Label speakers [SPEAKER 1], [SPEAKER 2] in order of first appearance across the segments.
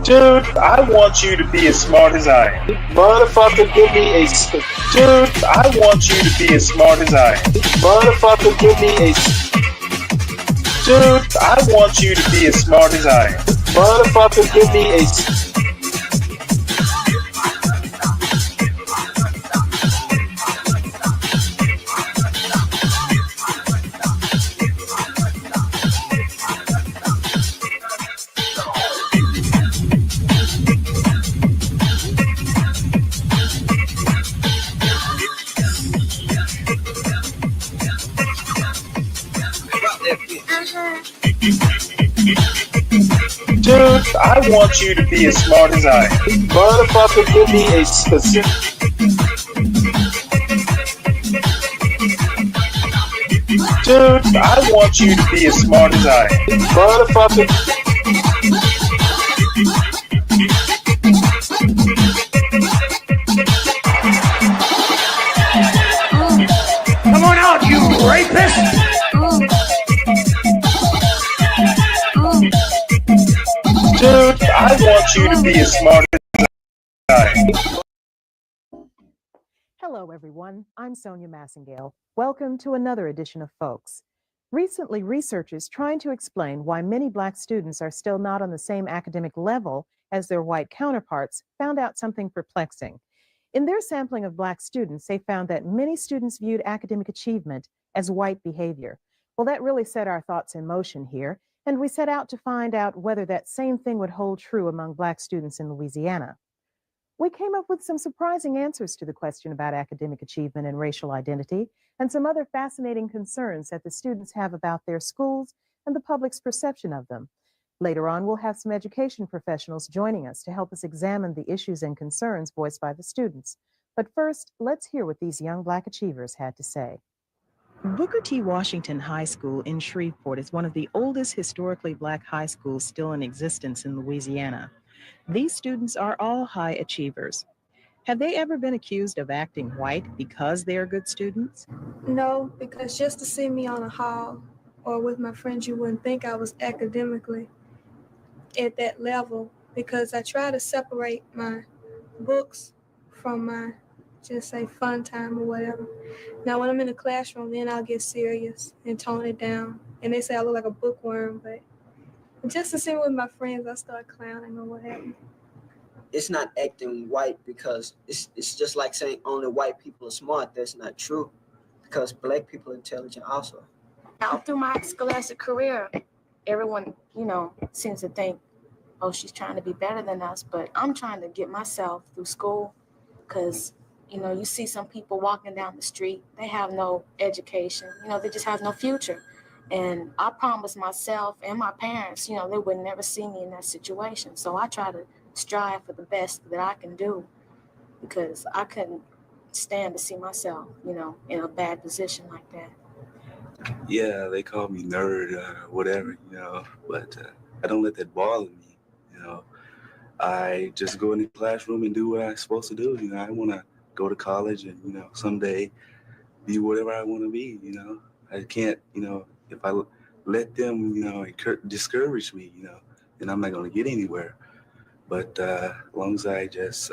[SPEAKER 1] Dude, I want you to be as smart as I am.
[SPEAKER 2] Motherfucker, give me a...
[SPEAKER 1] Dude, I want you to be as smart as I am.
[SPEAKER 2] Motherfucker, give me a...
[SPEAKER 1] Dude, I want you to be as smart as I am.
[SPEAKER 2] Motherfucker, give me a...
[SPEAKER 1] Dude, I want you to be as smart as I am.
[SPEAKER 2] Motherfucker, give me a specific...
[SPEAKER 1] Dude, I want you to be as smart as I am.
[SPEAKER 2] Motherfucker...
[SPEAKER 3] Come on out, you rapist!
[SPEAKER 1] Dude, I want you to be as smart as I am.
[SPEAKER 4] Hello, everyone. I'm Sonia Massengale. Welcome to another edition of Folks. Recently, researchers trying to explain why many Black students are still not on the same academic level as their white counterparts found out something perplexing. In their sampling of Black students, they found that many students viewed academic achievement as white behavior. Well, that really set our thoughts in motion here, and we set out to find out whether that same thing would hold true among Black students in Louisiana. We came up with some surprising answers to the question about academic achievement and racial identity, and some other fascinating concerns that the students have about their schools and the public's perception of them. Later on, we'll have some education professionals joining us to help us examine the issues and concerns voiced by the students. But first, let's hear what these young Black achievers had to say. Booker T. Washington High School in Shreveport is one of the oldest historically Black high schools still in existence in Louisiana. These students are all high achievers. Have they ever been accused of acting white because they are good students?
[SPEAKER 5] No, because just to see me on a hall or with my friends, you wouldn't think I was academically at that level, because I try to separate my books from my, just say, fun time or whatever. Now, when I'm in the classroom, then I'll get serious and tone it down. And they say I look like a bookworm, but just to see with my friends, I start clowning or what have you.
[SPEAKER 6] It's not acting white because it's just like saying only white people are smart. That's not true, because Black people are intelligent also.
[SPEAKER 7] Now, through my scholastic career, everyone, seems to think, oh, she's trying to be better than us, but I'm trying to get myself through school, because, you see some people walking down the street, they have no education, they just have no future. And I promised myself and my parents, they would never see me in that situation. So I try to strive for the best that I can do, because I couldn't stand to see myself, in a bad position like that.
[SPEAKER 8] Yeah, they call me nerd or whatever, but I don't let that bother me. I just go in the classroom and do what I'm supposed to do. I want to go to college and, someday be whatever I want to be, I can't, if I let them, discourage me, then I'm not going to get anywhere. But as long as I just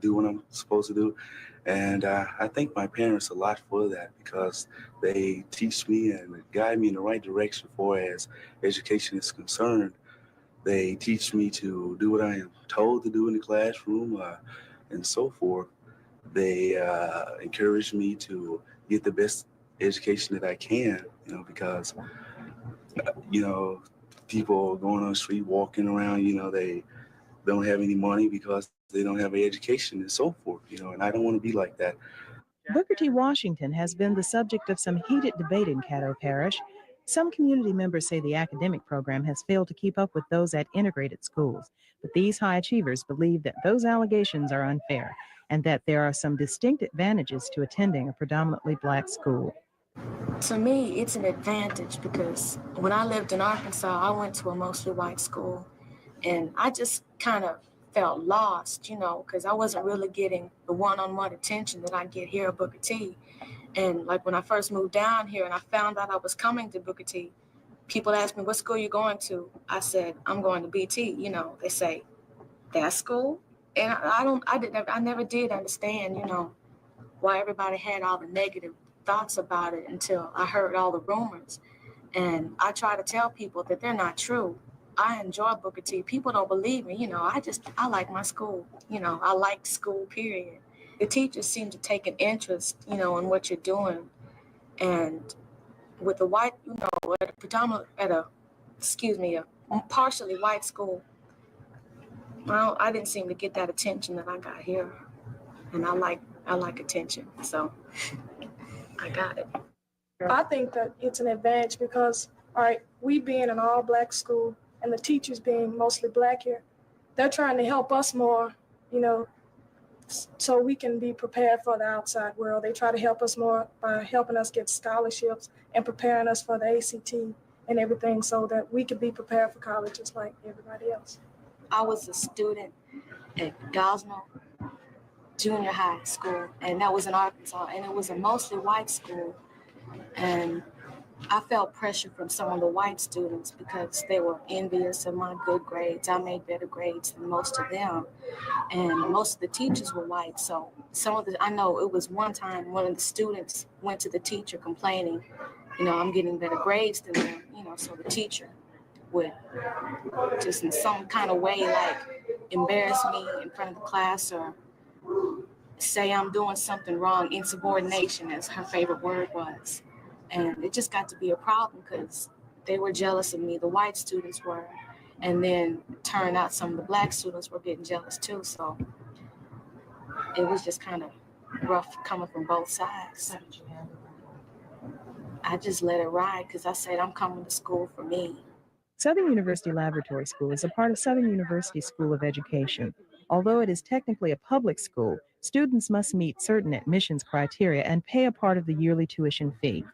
[SPEAKER 8] do what I'm supposed to do. And I thank my parents a lot for that, because they teach me and guide me in the right direction for as education is concerned. They teach me to do what I am told to do in the classroom and so forth. They encourage me to get the best education that I can, because, people going on the street, walking around, they don't have any money because they don't have an education and so forth, and I don't want to be like that.
[SPEAKER 4] Booker T. Washington has been the subject of some heated debate in Caddo Parish. Some community members say the academic program has failed to keep up with those at integrated schools, but these high achievers believe that those allegations are unfair and that there are some distinct advantages to attending a predominantly Black school.
[SPEAKER 7] To me, it's an advantage, because when I lived in Arkansas, I went to a mostly white school, and I just kind of felt lost, because I wasn't really getting the one-on-one attention that I get here at Booker T. And like when I first moved down here and I found out I was coming to Booker T, people asked me, what school you going to? I said, I'm going to BT. You know, they say, that school? And I never did understand, you know, why everybody had all the negative thoughts about it until I heard all the rumors. And I try to tell people that they're not true. I enjoy Booker T. People don't believe me. You know, I like my school. You know, I like school, period. The teachers seem to take an interest, you know, in what you're doing. And with a white, you know, at a partially white school, well, I didn't seem to get that attention that I got here. And I like attention. So I got it.
[SPEAKER 9] I think that it's an advantage because, all right, we being an all-black school and the teachers being mostly black here, they're trying to help us more, you know, so we can be prepared for the outside world. They try to help us more by helping us get scholarships and preparing us for the ACT and everything so that we can be prepared for college just like everybody else.
[SPEAKER 7] I was a student at Gosnell Junior High School, and that was in Arkansas, and it was a mostly white school. And I felt pressure from some of the white students because they were envious of my good grades. I made better grades than most of them. And most of the teachers were white. So I know it was one time one of the students went to the teacher complaining, you know, I'm getting better grades than them, you know, so the teacher would just in some kind of way like embarrass me in front of the class or say I'm doing something wrong, insubordination as her favorite word was. And it just got to be a problem because they were jealous of me, the white students were, and then turned out some of the black students were getting jealous too. So it was just kind of rough coming from both sides. I just let it ride because I said I'm coming to school for me.
[SPEAKER 4] Southern University Laboratory School is a part of Southern University School of Education. Although it is technically a public school, students must meet certain admissions criteria and pay a part of the yearly tuition fee.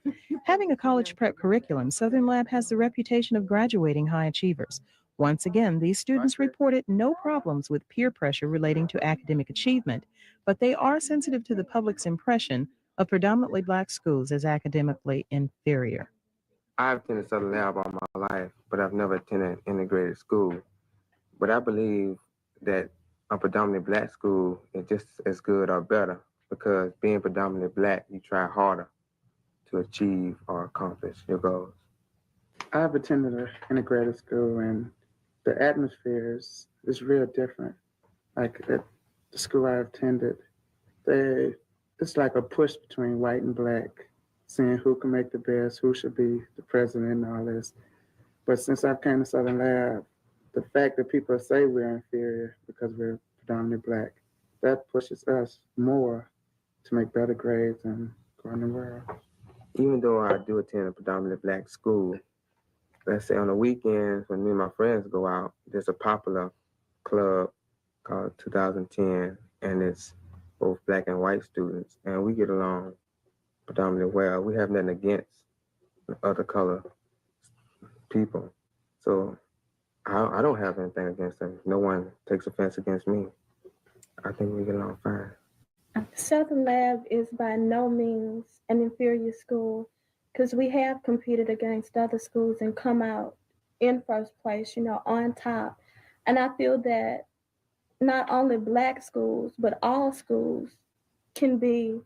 [SPEAKER 4] Having a college prep curriculum, Southern Lab has the reputation of graduating high achievers. Once again, these students reported no problems with peer pressure relating to academic achievement, but they are sensitive to the public's impression of predominantly black schools as academically inferior.
[SPEAKER 10] I've attended Southern Lab all my life, but I've never attended an integrated school. But I believe that a predominantly black school is just as good or better because being predominantly black, you try harder to achieve or accomplish your goals.
[SPEAKER 11] I've attended an integrated school and the atmosphere is real different. Like at the school I attended, it's like a push between white and black, seeing who can make the best, who should be the president and all this. But since I've came to Southern Lab, the fact that people say we're inferior because we're predominantly black, that pushes us more to make better grades and go in the world.
[SPEAKER 10] Even though I do attend a predominantly black school, let's say on the weekends when me and my friends go out, there's a popular club called 2010, and it's both black and white students, and we get along predominantly well. We have nothing against other color people. So I don't have anything against them. No one takes offense against me. I think we get along fine.
[SPEAKER 12] Southern Lab is by no means an inferior school because we have competed against other schools and come out in first place, you know, on top. And I feel that not only black schools, but all schools can be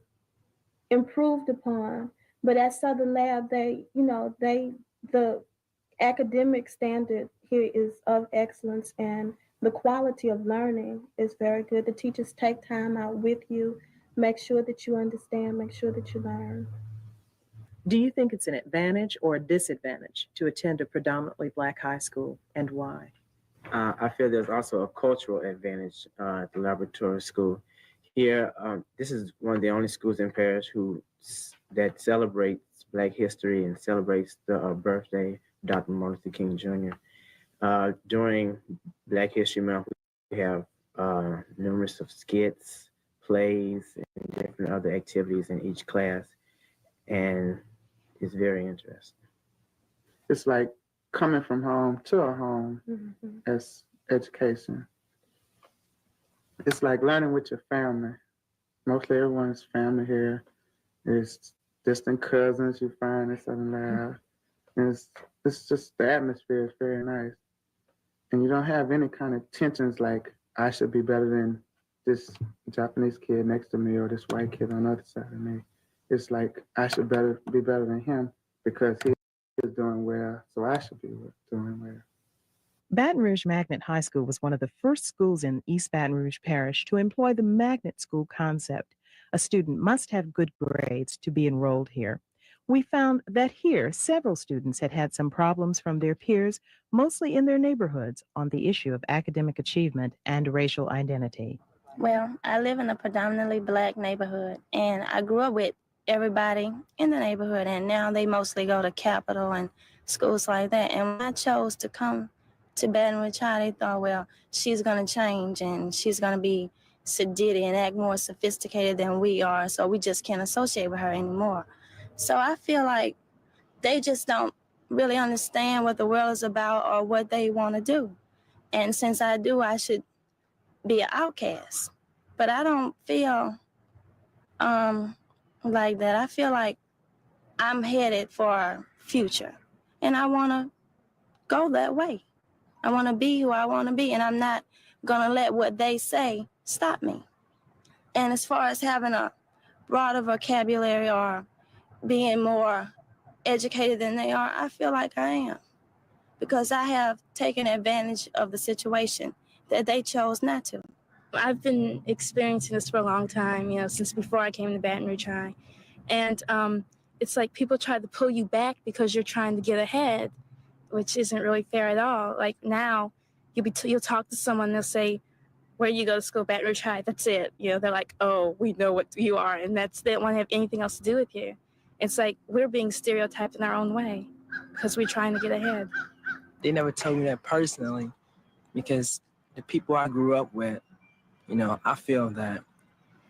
[SPEAKER 12] improved upon. But at Southern Lab, the academic standard here is of excellence and the quality of learning is very good. The teachers take time out with you, make sure that you understand, make sure that you learn.
[SPEAKER 4] Do you think it's an advantage or a disadvantage to attend a predominantly black high school, and why?
[SPEAKER 13] I feel there's also a cultural advantage at the laboratory school. Here, this is one of the only schools in Paris that celebrates Black history and celebrates the birthday of Dr. Martin Luther King Jr. During Black History Month, we have numerous of skits, plays, and different other activities in each class, and it's very interesting.
[SPEAKER 11] It's like coming from home to a home as education. It's like learning with your family. Mostly everyone's family here is distant cousins you find and stuff like that. And it's just the atmosphere is very nice. And you don't have any kind of tensions like I should be better than this Japanese kid next to me or this white kid on the other side of me. It's like I should be better than him because he is doing well, so I should be doing well.
[SPEAKER 4] Baton Rouge Magnet High School was one of the first schools in East Baton Rouge Parish to employ the magnet school concept. A student must have good grades to be enrolled here. We found that here, several students had had some problems from their peers, mostly in their neighborhoods, on the issue of academic achievement and racial identity.
[SPEAKER 14] Well, I live in a predominantly Black neighborhood, and I grew up with everybody in the neighborhood, and now they mostly go to Capitol and schools like that. And when I chose to come to Baton Rouge High, they thought, well, she's going to change, and she's going to be sedity and act more sophisticated than we are, so we just can't associate with her anymore. So I feel like they just don't really understand what the world is about or what they want to do. And since I do, I should be an outcast. But I don't feel like that. I feel like I'm headed for a future, and I want to go that way. I want to be who I want to be, and I'm not going to let what they say stop me. And as far as having a broader vocabulary or being more educated than they are, I feel like I am, because I have taken advantage of the situation that they chose not to.
[SPEAKER 15] I've been experiencing this for a long time, since before I came to Baton Rouge High. And it's like people try to pull you back because you're trying to get ahead, which isn't really fair at all. Like now, you'll talk to someone, they'll say, where you go to school, Baton Rouge High, that's it. They're like, oh, we know what you are, and they don't want to have anything else to do with you. It's like we're being stereotyped in our own way because we're trying to get ahead.
[SPEAKER 16] They never told me that personally, because the people I grew up with, I feel that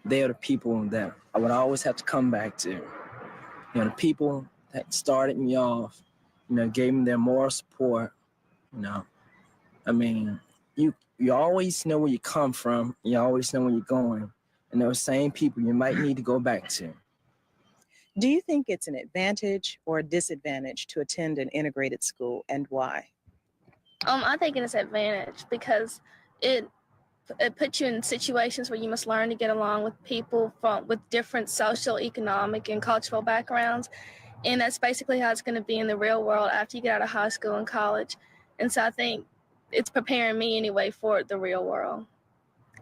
[SPEAKER 16] they are the people that I would always have to come back to. The people that started me off, gave me their moral support. You always know where you come from. You always know where you're going. And those same people you might need to go back to.
[SPEAKER 4] Do you think it's an advantage or a disadvantage to attend an integrated school, and why?
[SPEAKER 17] I think it's an advantage because it puts you in situations where you must learn to get along with people with different social, economic, and cultural backgrounds. And that's basically how it's going to be in the real world after you get out of high school and college. And so I think it's preparing me anyway for the real world.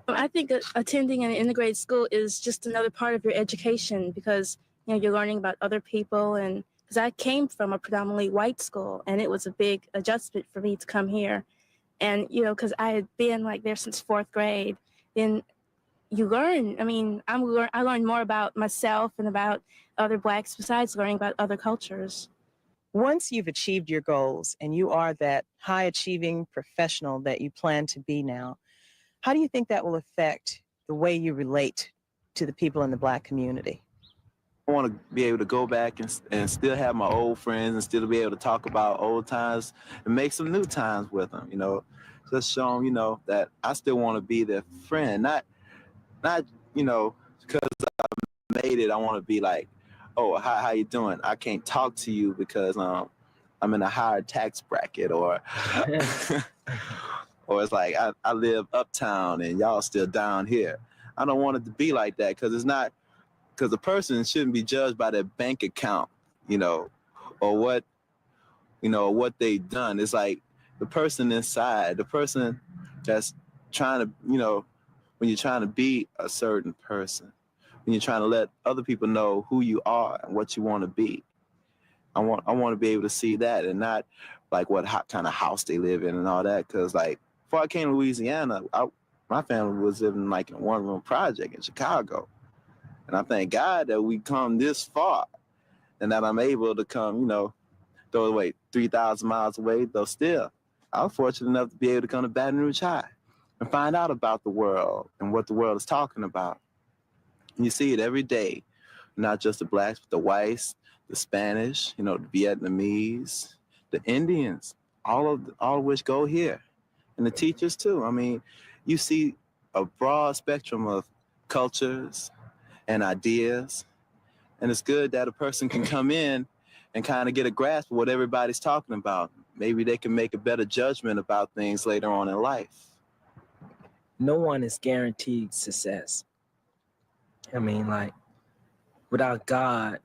[SPEAKER 15] I think attending an integrated school is just another part of your education because you're learning about other people. And because I came from a predominantly white school, and it was a big adjustment for me to come here. And because I had been there since fourth grade, then you learn. I learned more about myself and about other Blacks besides learning about other cultures.
[SPEAKER 4] Once you've achieved your goals and you are that high-achieving professional that you plan to be now, how do you think that will affect the way you relate to the people in the Black community?
[SPEAKER 8] I want to be able to go back and still have my old friends and still be able to talk about old times and make some new times with them, just show them, that I still want to be their friend, not because I made it, I want to be like, oh, how you doing? I can't talk to you because I'm in a higher tax bracket, or or it's like I live uptown and y'all still down here. I don't want it to be like that because the person shouldn't be judged by their bank account, or what they've done. It's like the person inside, the person that's trying to, when you're trying to be a certain person, when you're trying to let other people know who you are and what you want to be. I want to be able to see that, and not like what kind of house they live in and all that. Because before I came to Louisiana, my family was living in a one-room project in Chicago. And I thank God that we come this far and that I'm able to come, throw away 3,000 miles away, though still, I was fortunate enough to be able to come to Baton Rouge High and find out about the world and what the world is talking about. And you see it every day, not just the Blacks, but the whites, the Spanish, the Vietnamese, the Indians, all of which go here. And the teachers too. You see a broad spectrum of cultures and ideas
[SPEAKER 18] And it's good that a person can come in and kind of get a grasp of what everybody's talking about. Maybe they can make a better judgment about things later on in life.
[SPEAKER 16] No one is guaranteed success. I mean, like, without God,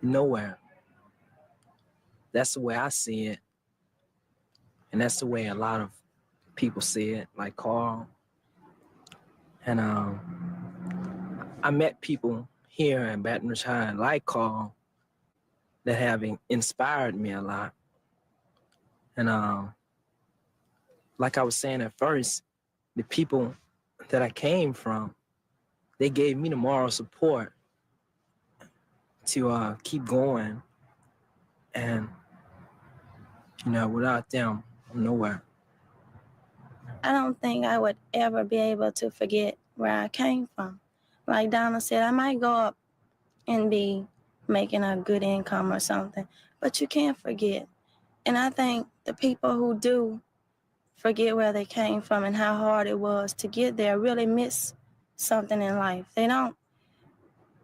[SPEAKER 16] nowhere. That's the way I see it. And that's the way a lot of people see it, like Carl. And I met people here in Baton Rouge High, like Carl, that have inspired me a lot. And like I was saying at first, the people that I came from, they gave me the moral support to keep going. And, you know, without them, I'm nowhere.
[SPEAKER 14] I don't think I would ever be able to forget where I came from. Like Donna said, I might go up and be making a good income or something, but you can't forget. And I think the people who do forget where they came from and how hard it was to get there really miss something in life. They don't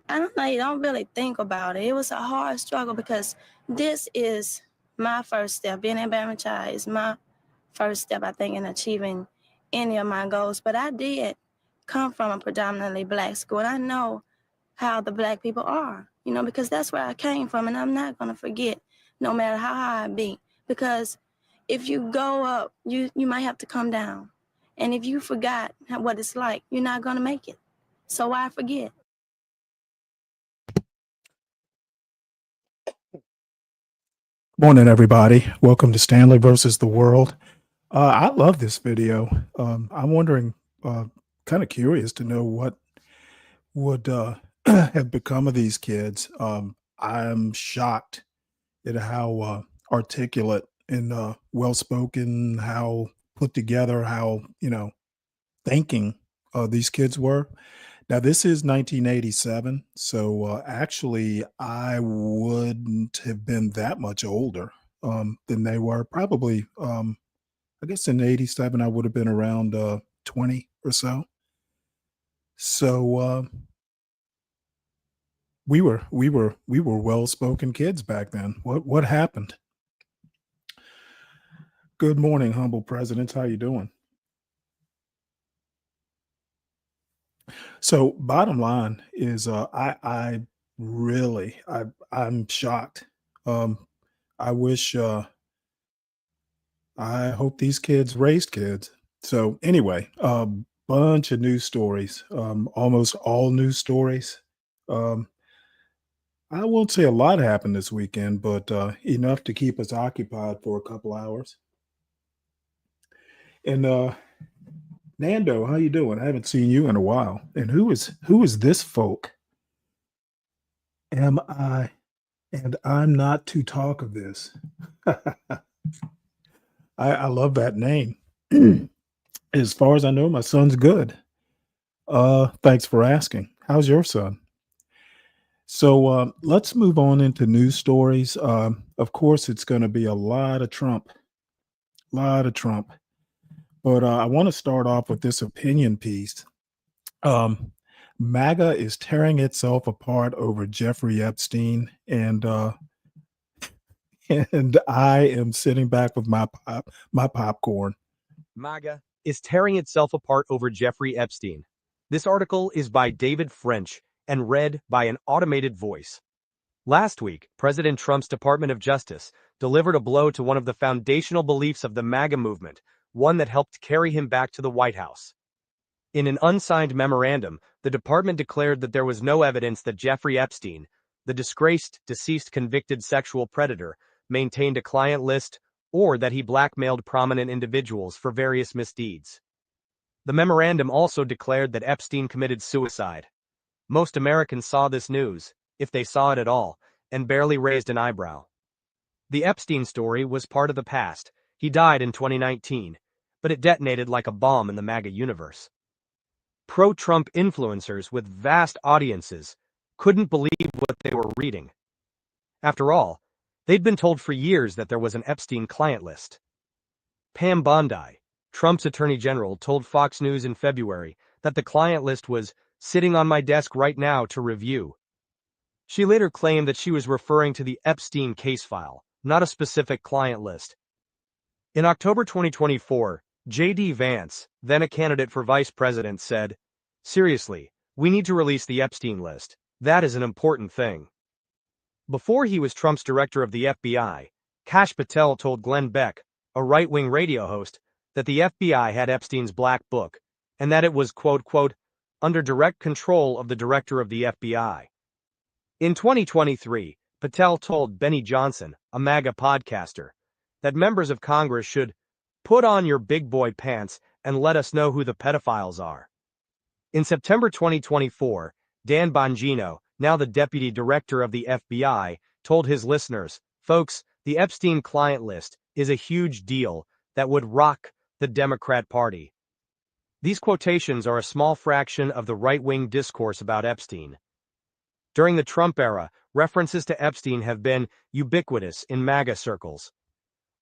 [SPEAKER 14] really think about it. It was a hard struggle because this is my first step. Being at Baton Rouge High is my first step, I think, in achieving any of my goals. But I did come from a predominantly Black school, and I know how the Black people are, you know, because that's where I came from, and I'm not going to forget, no matter how high I be, because if you go up, you might have to come down. And if you forgot what it's like, you're not going to make it. So why forget?
[SPEAKER 19] Morning, everybody. Welcome to Stanley versus the World. I love this video. I'm wondering, kind of curious to know what would have become of these kids. I'm shocked at how articulate and well-spoken, how put together, how, you know, thinking these kids were. Now, this is 1987, so actually, I wouldn't have been that much older than they were. Probably, I guess in '87, I would have been around 20 or so. So we were well-spoken kids back then. What happened? Good morning, humble presidents. How you doing? So bottom line is I'm shocked. I wish I hope these kids raised kids. So anyway, a bunch of news stories, almost all news stories. Um, I won't say a lot happened this weekend, but enough to keep us occupied for a couple hours. And Nando, how you doing? I haven't seen you in a while. And who is this folk? Am I? And I'm not to talk of this. I love that name. As far as I know, my son's good. Thanks for asking. How's your son? So let's move on into news stories. Of course, it's going to be a lot of Trump. But I want to start off with this opinion piece. MAGA is tearing itself apart over Jeffrey Epstein, and I am sitting back with my popcorn.
[SPEAKER 20] MAGA is tearing itself apart over Jeffrey Epstein. This article is by David French and read by an automated voice. Last week, President Trump's Department of Justice delivered a blow to one of the foundational beliefs of the MAGA movement, one that helped carry him back to the White House. In an unsigned memorandum, the department declared that there was no evidence that Jeffrey Epstein, the disgraced, deceased convicted sexual predator, maintained a client list or that he blackmailed prominent individuals for various misdeeds. The memorandum also declared that Epstein committed suicide. Most Americans saw this news, if they saw it at all, and barely raised an eyebrow. The Epstein story was part of the past. He died in 2019, but it detonated like a bomb in the MAGA universe. Pro-Trump influencers with vast audiences couldn't believe what they were reading. After all, they'd been told for years that there was an Epstein client list. Pam Bondi, Trump's attorney general, told Fox News in February that the client list was sitting on my desk right now to review. She later claimed that she was referring to the Epstein case file, not a specific client list. In October 2024, J.D. Vance, then a candidate for vice president, said, "Seriously, we need to release the Epstein list. That is an important thing." Before he was Trump's director of the FBI, Kash Patel told Glenn Beck, a right-wing radio host, that the FBI had Epstein's black book, and that it was, quote, under direct control of the director of the FBI. In 2023, Patel told Benny Johnson, a MAGA podcaster, that members of Congress should put on your big boy pants and let us know who the pedophiles are. In September 2024, Dan Bongino, now the deputy director of the FBI, told his listeners, "Folks, the Epstein client list is a huge deal that would rock the Democrat Party." These quotations are a small fraction of the right-wing discourse about Epstein. During the Trump era, references to Epstein have been ubiquitous in MAGA circles.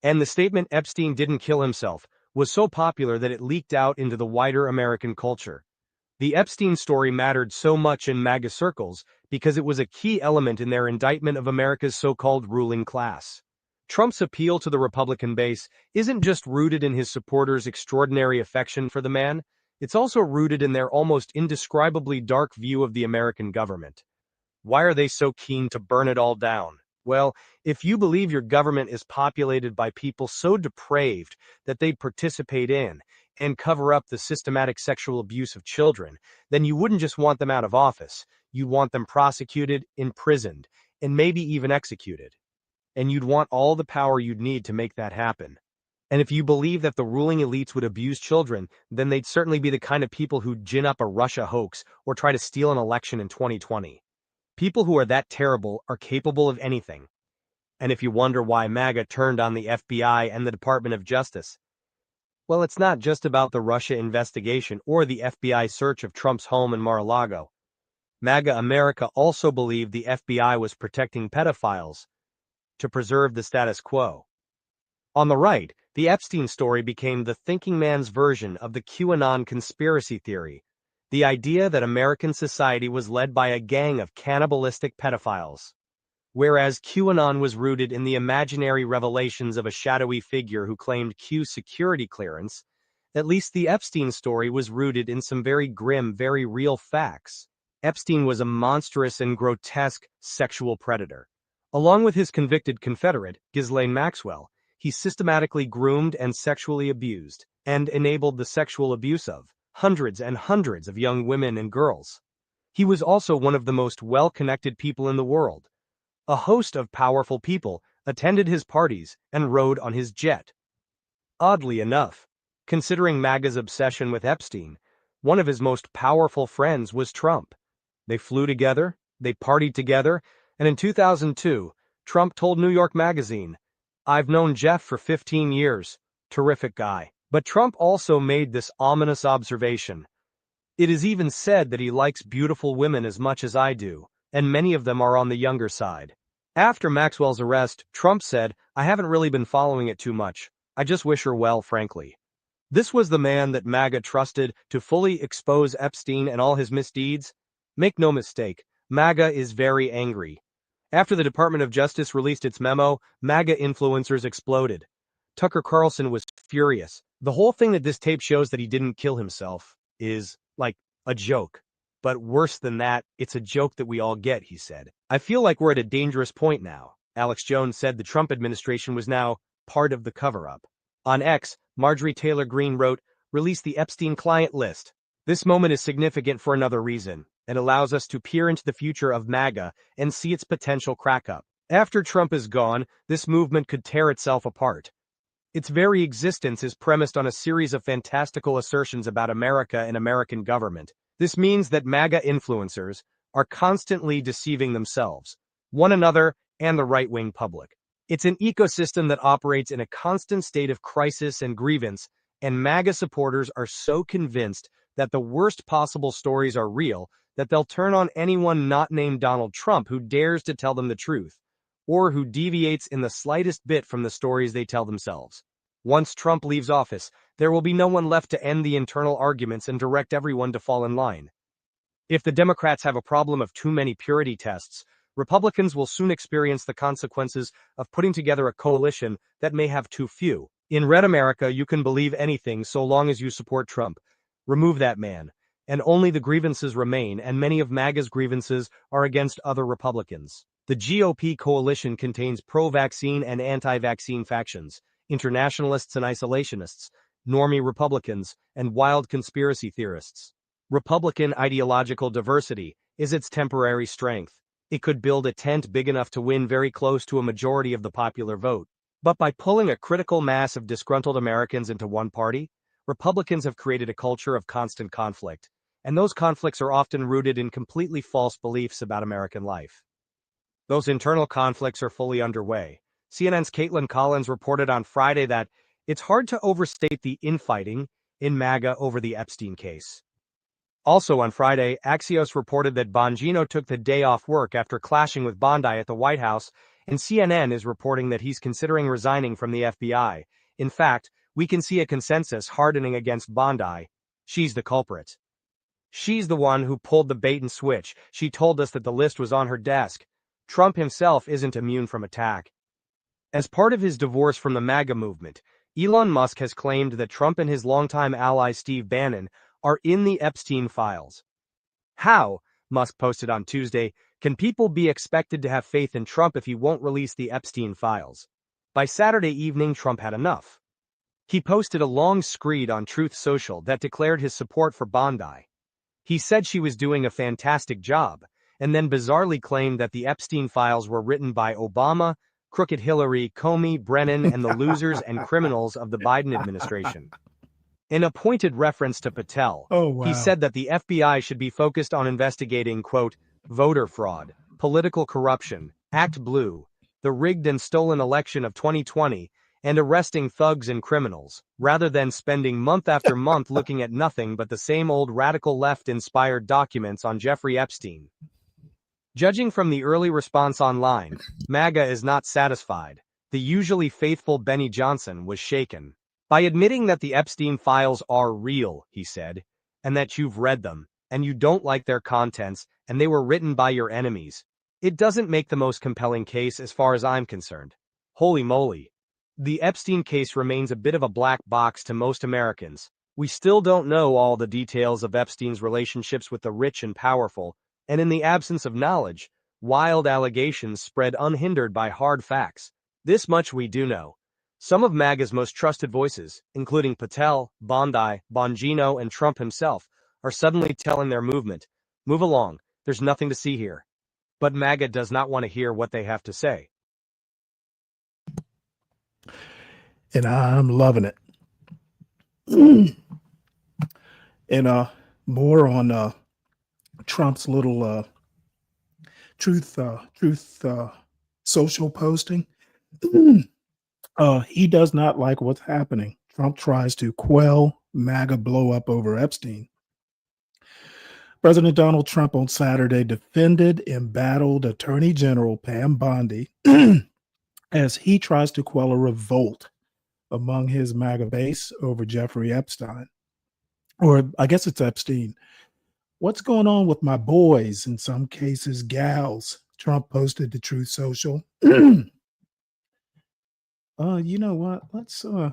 [SPEAKER 20] And the statement "Epstein didn't kill himself" was so popular that it leaked out into the wider American culture. The Epstein story mattered so much in MAGA circles because it was a key element in their indictment of America's so-called ruling class. Trump's appeal to the Republican base isn't just rooted in his supporters' extraordinary affection for the man, it's also rooted in their almost indescribably dark view of the American government. Why are they so keen to burn it all down? Well, if you believe your government is populated by people so depraved that they'd participate in and cover up the systematic sexual abuse of children, then you wouldn't just want them out of office, you'd want them prosecuted, imprisoned, and maybe even executed. And you'd want all the power you'd need to make that happen. And if you believe that the ruling elites would abuse children, then they'd certainly be the kind of people who'd gin up a Russia hoax or try to steal an election in 2020. People who are that terrible are capable of anything. And if you wonder why MAGA turned on the FBI and the Department of Justice, well, it's not just about the Russia investigation or the FBI search of Trump's home in Mar-a-Lago. MAGA America also believed the FBI was protecting pedophiles to preserve the status quo. On the right, the Epstein story became the thinking man's version of the QAnon conspiracy theory, the idea that American society was led by a gang of cannibalistic pedophiles. Whereas QAnon was rooted in the imaginary revelations of a shadowy figure who claimed Q security clearance, at least the Epstein story was rooted in some very grim, very real facts. Epstein was a monstrous and grotesque sexual predator. Along with his convicted confederate, Ghislaine Maxwell, he systematically groomed and sexually abused, and enabled the sexual abuse of, hundreds and hundreds of young women and girls. He was also one of the most well-connected people in the world. A host of powerful people attended his parties and rode on his jet. Oddly enough, considering MAGA's obsession with Epstein, one of his most powerful friends was Trump. They flew together, they partied together, and in 2002, Trump told New York Magazine, "I've known Jeff for 15 years, terrific guy." But Trump also made this ominous observation. "It is even said that he likes beautiful women as much as I do, and many of them are on the younger side." After Maxwell's arrest, Trump said, "I haven't really been following it too much. I just wish her well, frankly." This was the man that MAGA trusted to fully expose Epstein and all his misdeeds. Make no mistake, MAGA is very angry. After the Department of Justice released its memo, MAGA influencers exploded. Tucker Carlson was furious. The whole thing that this tape shows that he didn't kill himself is, like, a joke. But worse than that, it's a joke that we all get, he said. "I feel like we're at a dangerous point now." Alex Jones said the Trump administration was now part of the cover-up. On X, Marjorie Taylor Greene wrote, "Release the Epstein client list." This moment is significant for another reason. It allows us to peer into the future of MAGA and see its potential crack-up. After Trump is gone, this movement could tear itself apart. Its very existence is premised on a series of fantastical assertions about America and American government. This means that MAGA influencers are constantly deceiving themselves, one another, and the right-wing public. It's an ecosystem that operates in a constant state of crisis and grievance, and MAGA supporters are so convinced that the worst possible stories are real that they'll turn on anyone not named Donald Trump who dares to tell them the truth, or who deviates in the slightest bit from the stories they tell themselves. Once Trump leaves office, there will be no one left to end the internal arguments and direct everyone to fall in line. If the Democrats have a problem of too many purity tests, Republicans will soon experience the consequences of putting together a coalition that may have too few. In Red America, you can believe anything so long as you support Trump. Remove that man, and only the grievances remain, and many of MAGA's grievances are against other Republicans. The GOP coalition contains pro-vaccine and anti-vaccine factions, internationalists and isolationists, normie Republicans, and wild conspiracy theorists. Republican ideological diversity is its temporary strength. It could build a tent big enough to win very close to a majority of the popular vote. But by pulling a critical mass of disgruntled Americans into one party, Republicans have created a culture of constant conflict, and those conflicts are often rooted in completely false beliefs about American life. Those internal conflicts are fully underway. CNN's Caitlin Collins reported on Friday that it's hard to overstate the infighting in MAGA over the Epstein case. Also on Friday, Axios reported that Bongino took the day off work after clashing with Bondi at the White House, and CNN is reporting that he's considering resigning from the FBI. In fact, we can see a consensus hardening against Bondi. She's the culprit. She's the one who pulled the bait and switch. She told us that the list was on her desk. Trump himself isn't immune from attack. As part of his divorce from the MAGA movement, Elon Musk has claimed that Trump and his longtime ally Steve Bannon are in the Epstein files. How, Musk posted on Tuesday, can people be expected to have faith in Trump if he won't release the Epstein files? By Saturday evening, Trump had enough. He posted a long screed on Truth Social that declared his support for Bondi. He said she was doing a fantastic job, and then bizarrely claimed that the Epstein files were written by Obama, crooked Hillary, Comey, Brennan, and the losers and criminals of the Biden administration. In a pointed reference to Patel, he said that the FBI should be focused on investigating, quote, voter fraud, political corruption, Act Blue, the rigged and stolen election of 2020, and arresting thugs and criminals, rather than spending month after month looking at nothing but the same old radical left-inspired documents on Jeffrey Epstein. Judging from the early response online, MAGA is not satisfied. The usually faithful Benny Johnson was shaken. By admitting that the Epstein files are real, he said, and that you've read them, and you don't like their contents, and they were written by your enemies, it doesn't make the most compelling case as far as I'm concerned. Holy moly. The Epstein case remains a bit of a black box to most Americans. We still don't know all the details of Epstein's relationships with the rich and powerful, and in the absence of knowledge, wild allegations spread unhindered by hard facts. This much we do know. Some of MAGA's most trusted voices, including Patel, Bondi, Bongino, and Trump himself, are suddenly telling their movement, move along, there's nothing to see here. But MAGA does not want to hear what they have to say.
[SPEAKER 19] And I'm loving it. And more on Trump's little truth social posting. He does not like what's happening. Trump tries to quell MAGA blow up over Epstein. President Donald Trump on Saturday defended embattled Attorney General Pam Bondi as he tries to quell a revolt among his MAGA base over Jeffrey Epstein. Or I guess it's Epstein. What's going on with my boys, in some cases gals? Trump posted to Truth Social. You know what? Let's go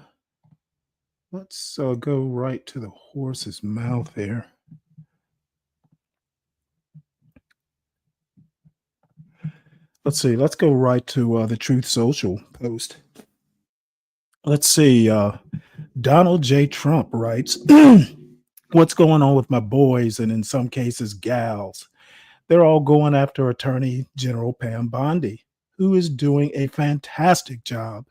[SPEAKER 19] right to the horse's mouth here. Let's see. Let's go right to the Truth Social post. Let's see. Donald J. Trump writes, what's going on with my boys and in some cases gals? They're all going after Attorney General Pam Bondi, who is doing a fantastic job.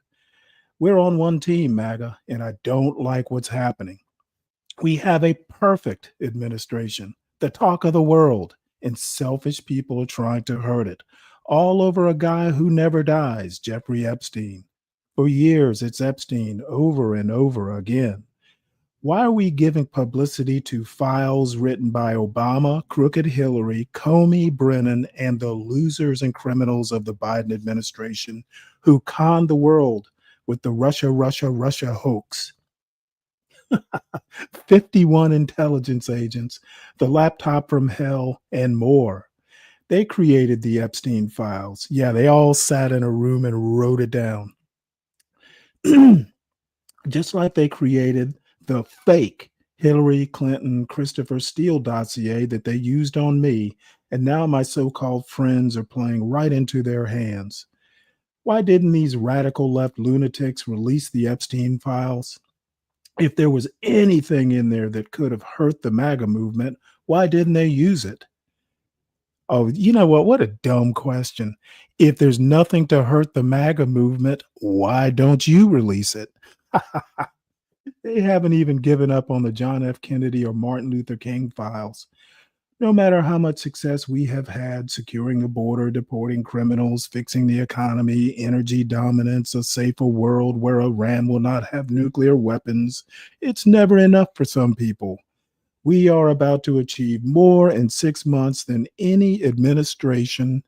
[SPEAKER 19] We're on one team, MAGA, and I don't like what's happening. We have a perfect administration, the talk of the world, and selfish people are trying to hurt it. All over a guy who never dies, Jeffrey Epstein. For years, it's Epstein over and over again. Why are we giving publicity to files written by Obama, crooked Hillary, Comey, Brennan, and the losers and criminals of the Biden administration who conned the world with the Russia hoax? 51 intelligence agents, the laptop from hell, and more. They created the Epstein files. Yeah, they all sat in a room and wrote it down. Just like they created the fake Hillary Clinton, Christopher Steele dossier that they used on me, and now my so-called friends are playing right into their hands. Why didn't these radical left lunatics release the Epstein files? If there was anything in there that could have hurt the MAGA movement, why didn't they use it? Oh, you know what? What a dumb question. If there's nothing to hurt the MAGA movement, why don't you release it? They haven't even given up on the John F. Kennedy or Martin Luther King files. No matter how much success we have had securing the border, deporting criminals, fixing the economy, energy dominance, a safer world where Iran will not have nuclear weapons, it's never enough for some people. We are about to achieve more in 6 months than any administration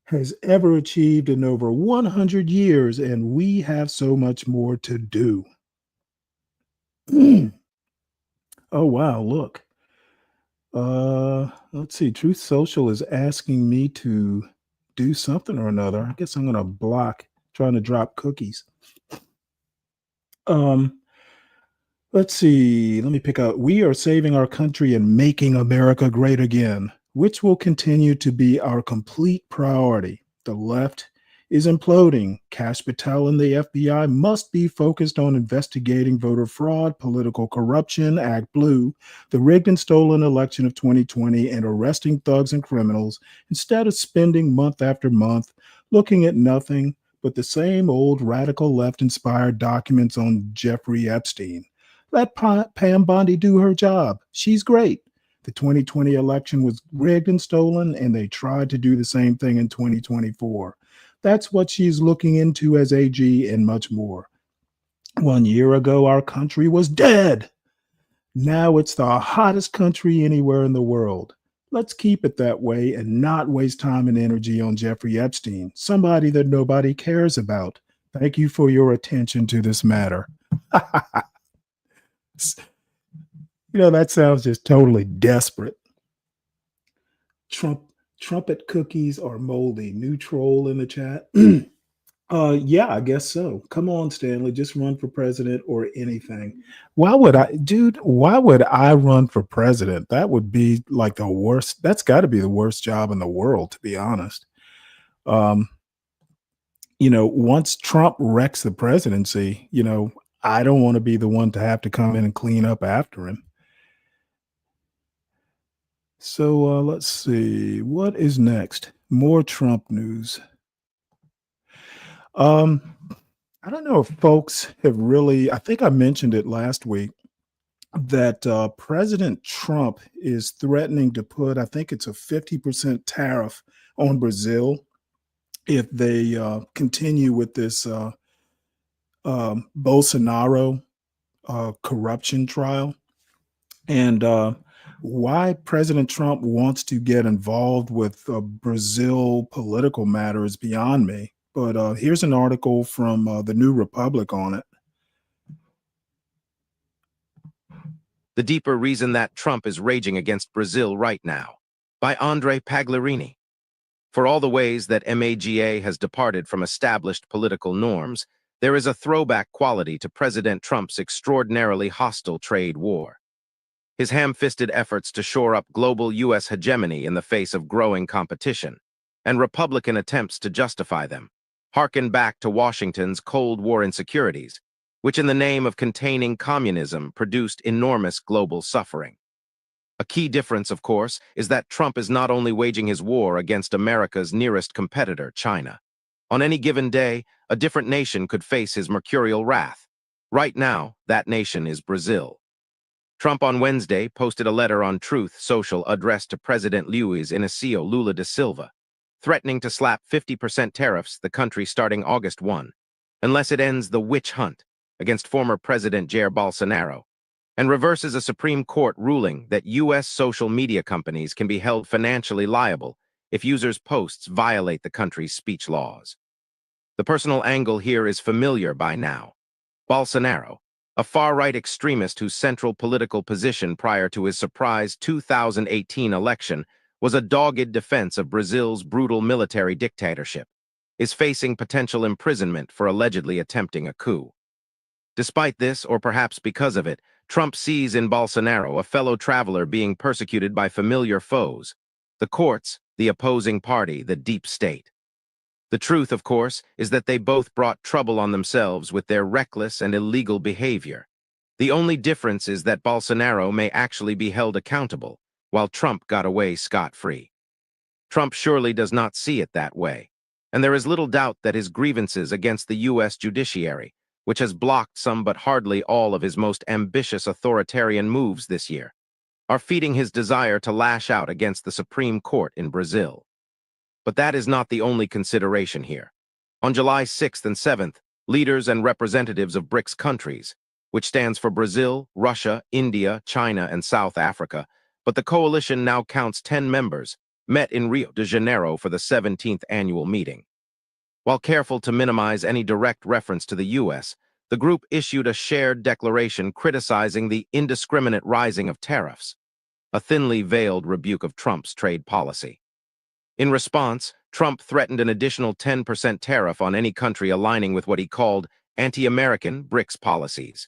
[SPEAKER 19] has ever achieved in over 100 years, and we have so much more to do. Oh, wow, look. Let's see. Truth Social is asking me to do something or another. I guess I'm going to block trying to drop cookies. Let's see. Let me pick out. We are saving our country and making America great again, which will continue to be our complete priority. The left is imploding. Kash Patel and the FBI must be focused on investigating voter fraud, political corruption, Act Blue, the rigged and stolen election of 2020, and arresting thugs and criminals instead of spending month after month looking at nothing but the same old radical left-inspired documents on Jeffrey Epstein. Let Pam Bondi do her job. She's great. The 2020 election was rigged and stolen, and they tried to do the same thing in 2024. That's what she's looking into as AG and much more. 1 year ago, our country was dead. Now it's the hottest country anywhere in the world. Let's keep it that way and not waste time and energy on Jeffrey Epstein, somebody that nobody cares about. Thank you for your attention to this matter. You know, that sounds just totally desperate. Trumpet cookies are moldy. New troll in the chat. Yeah, I guess so. Come on, Stanley, just run for president or anything. Why would I run for president? That would be like the worst. That's got to be the worst job in the world, to be honest. Once Trump wrecks the presidency, I don't want to be the one to have to come in and clean up after him. So let's see. What is next? More Trump news. I don't know if folks have really, I think I mentioned it last week, that President Trump is threatening to put, I think it's a 50% tariff on Brazil if they continue with this Bolsonaro corruption trial. And why President Trump wants to get involved with Brazil political matter is beyond me. But here's an article from the New Republic on it.
[SPEAKER 2] The Deeper Reason That Trump is Raging Against Brazil Right Now, by Andre Pagliarini. For all the ways that MAGA has departed from established political norms, there is a throwback quality to President Trump's extraordinarily hostile trade war. His ham-fisted efforts to shore up global U.S. hegemony in the face of growing competition, and Republican attempts to justify them, harken back to Washington's Cold War insecurities, which in the name of containing communism produced enormous global suffering. A key difference, of course, is that Trump is not only waging his war against America's nearest competitor, China. On any given day, a different nation could face his mercurial wrath. Right now, that nation is Brazil. Trump on Wednesday posted a letter on Truth Social addressed to President Luiz Inácio Lula da Silva, threatening to slap 50% tariffs the country starting August 1, unless it ends the witch hunt against former President Jair Bolsonaro, and reverses a Supreme Court ruling that U.S. social media companies can be held financially liable if users' posts violate the country's speech laws. The personal angle here is familiar by now. Bolsonaro, a far-right extremist whose central political position prior to his surprise 2018 election was a dogged defense of Brazil's brutal military dictatorship, is facing potential imprisonment for allegedly attempting a coup. Despite this, or perhaps because of it, Trump sees in Bolsonaro a fellow traveler being persecuted by familiar foes, the courts, the opposing party, the deep state. The truth, of course, is that they both brought trouble on themselves with their reckless and illegal behavior. The only difference is that Bolsonaro may actually be held accountable, while Trump got away scot-free. Trump surely does not see it that way, and there is little doubt that his grievances against the U.S. judiciary, which has blocked some but hardly all of his most ambitious authoritarian moves this year, are feeding his desire to lash out against the Supreme Court in Brazil. But that is not the only consideration here. On July 6th and 7th, leaders and representatives of BRICS countries, which stands for Brazil, Russia, India, China, and South Africa, but the coalition now counts 10 members, met in Rio de Janeiro for the 17th annual meeting. While careful to minimize any direct reference to the U.S., the group issued a shared declaration criticizing the indiscriminate rising of tariffs, a thinly veiled rebuke of Trump's trade policy. In response, Trump threatened an additional 10% tariff on any country aligning with what he called anti-American BRICS policies.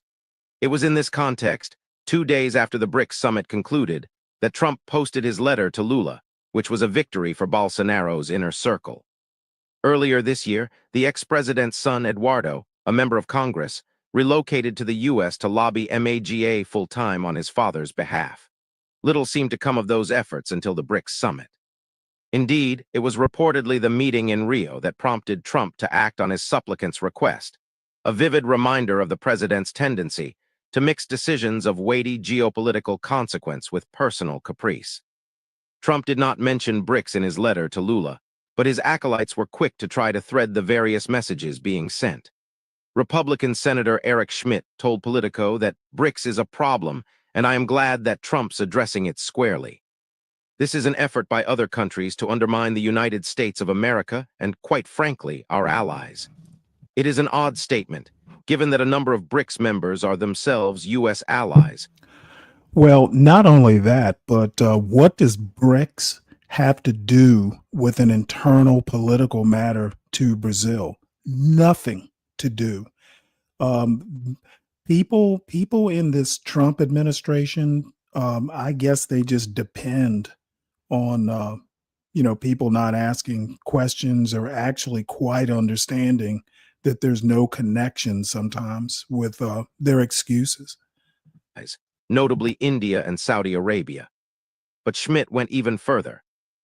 [SPEAKER 2] It was in this context, 2 days after the BRICS summit concluded, that Trump posted his letter to Lula, which was a victory for Bolsonaro's inner circle. Earlier this year, the ex-president's son, Eduardo, a member of Congress, relocated to the U.S. to lobby MAGA full-time on his father's behalf. Little seemed to come of those efforts until the BRICS summit. Indeed, it was reportedly the meeting in Rio that prompted Trump to act on his supplicant's request, a vivid reminder of the president's tendency to mix decisions of weighty geopolitical consequence with personal caprice. Trump did not mention BRICS in his letter to Lula, but his acolytes were quick to try to thread the various messages being sent. Republican Senator Eric Schmidt told Politico that BRICS is a problem, and I am glad that Trump's addressing it squarely. This is an effort by other countries to undermine the United States of America and, quite frankly, our allies. It is an odd statement, given that a number of BRICS members are themselves U.S. allies.
[SPEAKER 19] Well, not only that, but what does BRICS have to do with an internal political matter to Brazil? Nothing to do. People in this Trump administration, I guess they just depend on people not asking questions or actually quite understanding that there's no connection sometimes with their excuses.
[SPEAKER 2] Notably India and Saudi Arabia. But Schmidt went even further.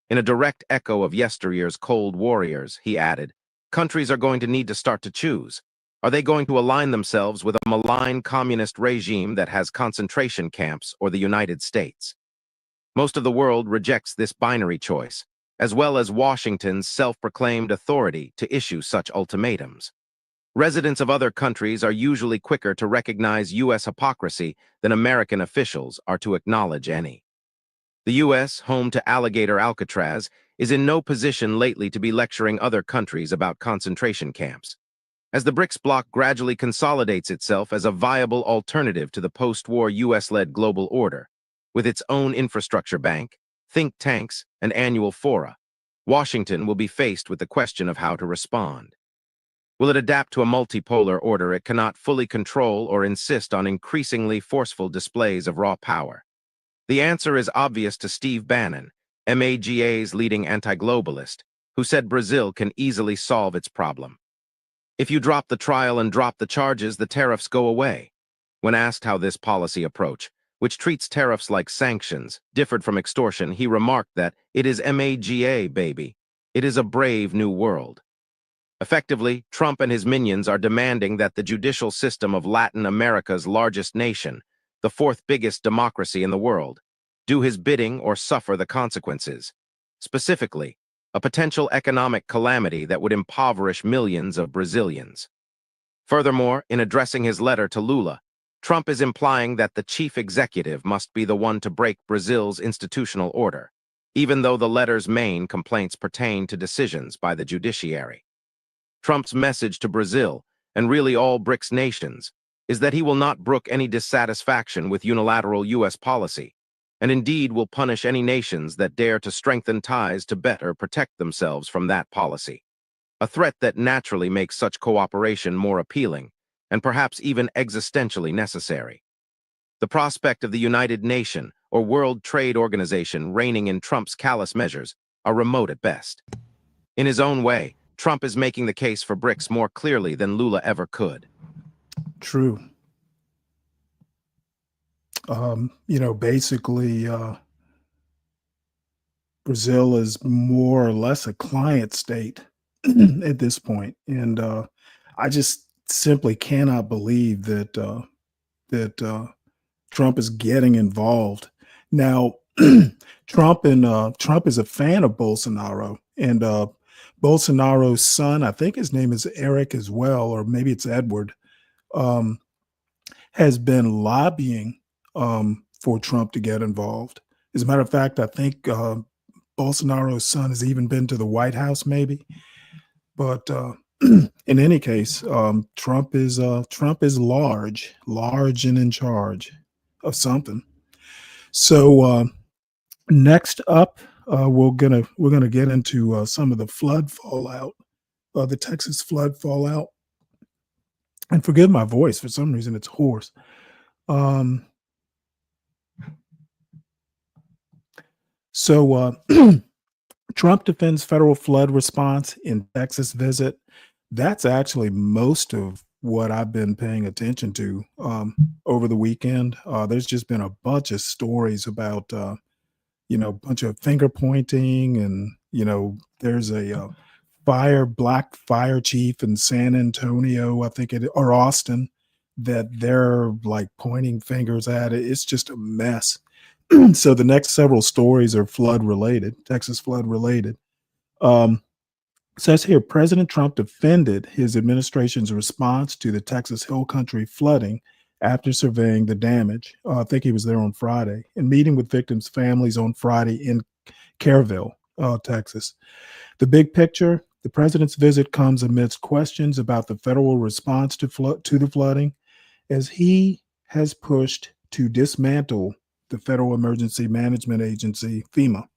[SPEAKER 2] In a direct echo of yesteryear's Cold Warriors, he added, countries are going to need to start to choose. Are they going to align themselves with a malign communist regime that has concentration camps or the United States? Most of the world rejects this binary choice, as well as Washington's self-proclaimed authority to issue such ultimatums. Residents of other countries are usually quicker to recognize U.S. hypocrisy than American officials are to acknowledge any. The U.S., home to alligator Alcatraz, is in no position lately to be lecturing other countries about concentration camps. As the BRICS bloc gradually consolidates itself as a viable alternative to the post-war U.S.-led global order, with its own infrastructure bank, think tanks, and annual fora, Washington will be faced with the question of how to respond. Will it adapt to a multipolar order it cannot fully control or insist on increasingly forceful displays of raw power? The answer is obvious to Steve Bannon, MAGA's leading anti-globalist, who said Brazil can easily solve its problem. If you drop the trial and drop the charges, the tariffs go away. When asked how this policy approach, which treats tariffs like sanctions, differed from extortion, he remarked that it is MAGA, baby. It is a brave new world. Effectively, Trump and his minions are demanding that the judicial system of Latin America's largest nation, the fourth biggest democracy in the world, do his bidding or suffer the consequences. Specifically, a potential economic calamity that would impoverish millions of Brazilians. Furthermore, in addressing his letter to Lula, Trump is implying that the chief executive must be the one to break Brazil's institutional order, even though the letter's main complaints pertain to decisions by the judiciary. Trump's message to Brazil, and really all BRICS nations, is that he will not brook any dissatisfaction with unilateral U.S. policy, and indeed will punish any nations that dare to strengthen ties to better protect themselves from that policy, a threat that naturally makes such cooperation more appealing and perhaps even existentially necessary. The prospect of the United Nations or World Trade Organization reigning in Trump's callous measures are remote at best. In his own way, Trump is making the case for BRICS more clearly than Lula ever could.
[SPEAKER 19] True. Basically, Brazil is more or less a client state at this point, and I just simply cannot believe that Trump is getting involved now. Trump is a fan of Bolsonaro, and Bolsonaro's son, I think his name is Eric as well, or maybe it's Edward, has been lobbying for Trump to get involved. As a matter of fact, I think Bolsonaro's son has even been to the White House, maybe. But in any case, Trump is large and in charge of something. So next up, we're gonna get into some of the flood fallout, the Texas flood fallout. And forgive my voice, for some reason it's hoarse. So Trump defends federal flood response in Texas visit. That's actually most of what I've been paying attention to over the weekend. There's just been a bunch of stories about, a bunch of finger pointing, and, there's a black fire chief in San Antonio, I think or Austin, that they're like pointing fingers at it. It's just a mess. So the next several stories are flood related, Texas flood related. Says here, President Trump defended his administration's response to the Texas Hill Country flooding after surveying the damage. I think he was there on Friday and meeting with victims' families on Friday in Kerrville, Texas. The big picture, the president's visit comes amidst questions about the federal response to the flooding, as he has pushed to dismantle the Federal Emergency Management Agency, FEMA.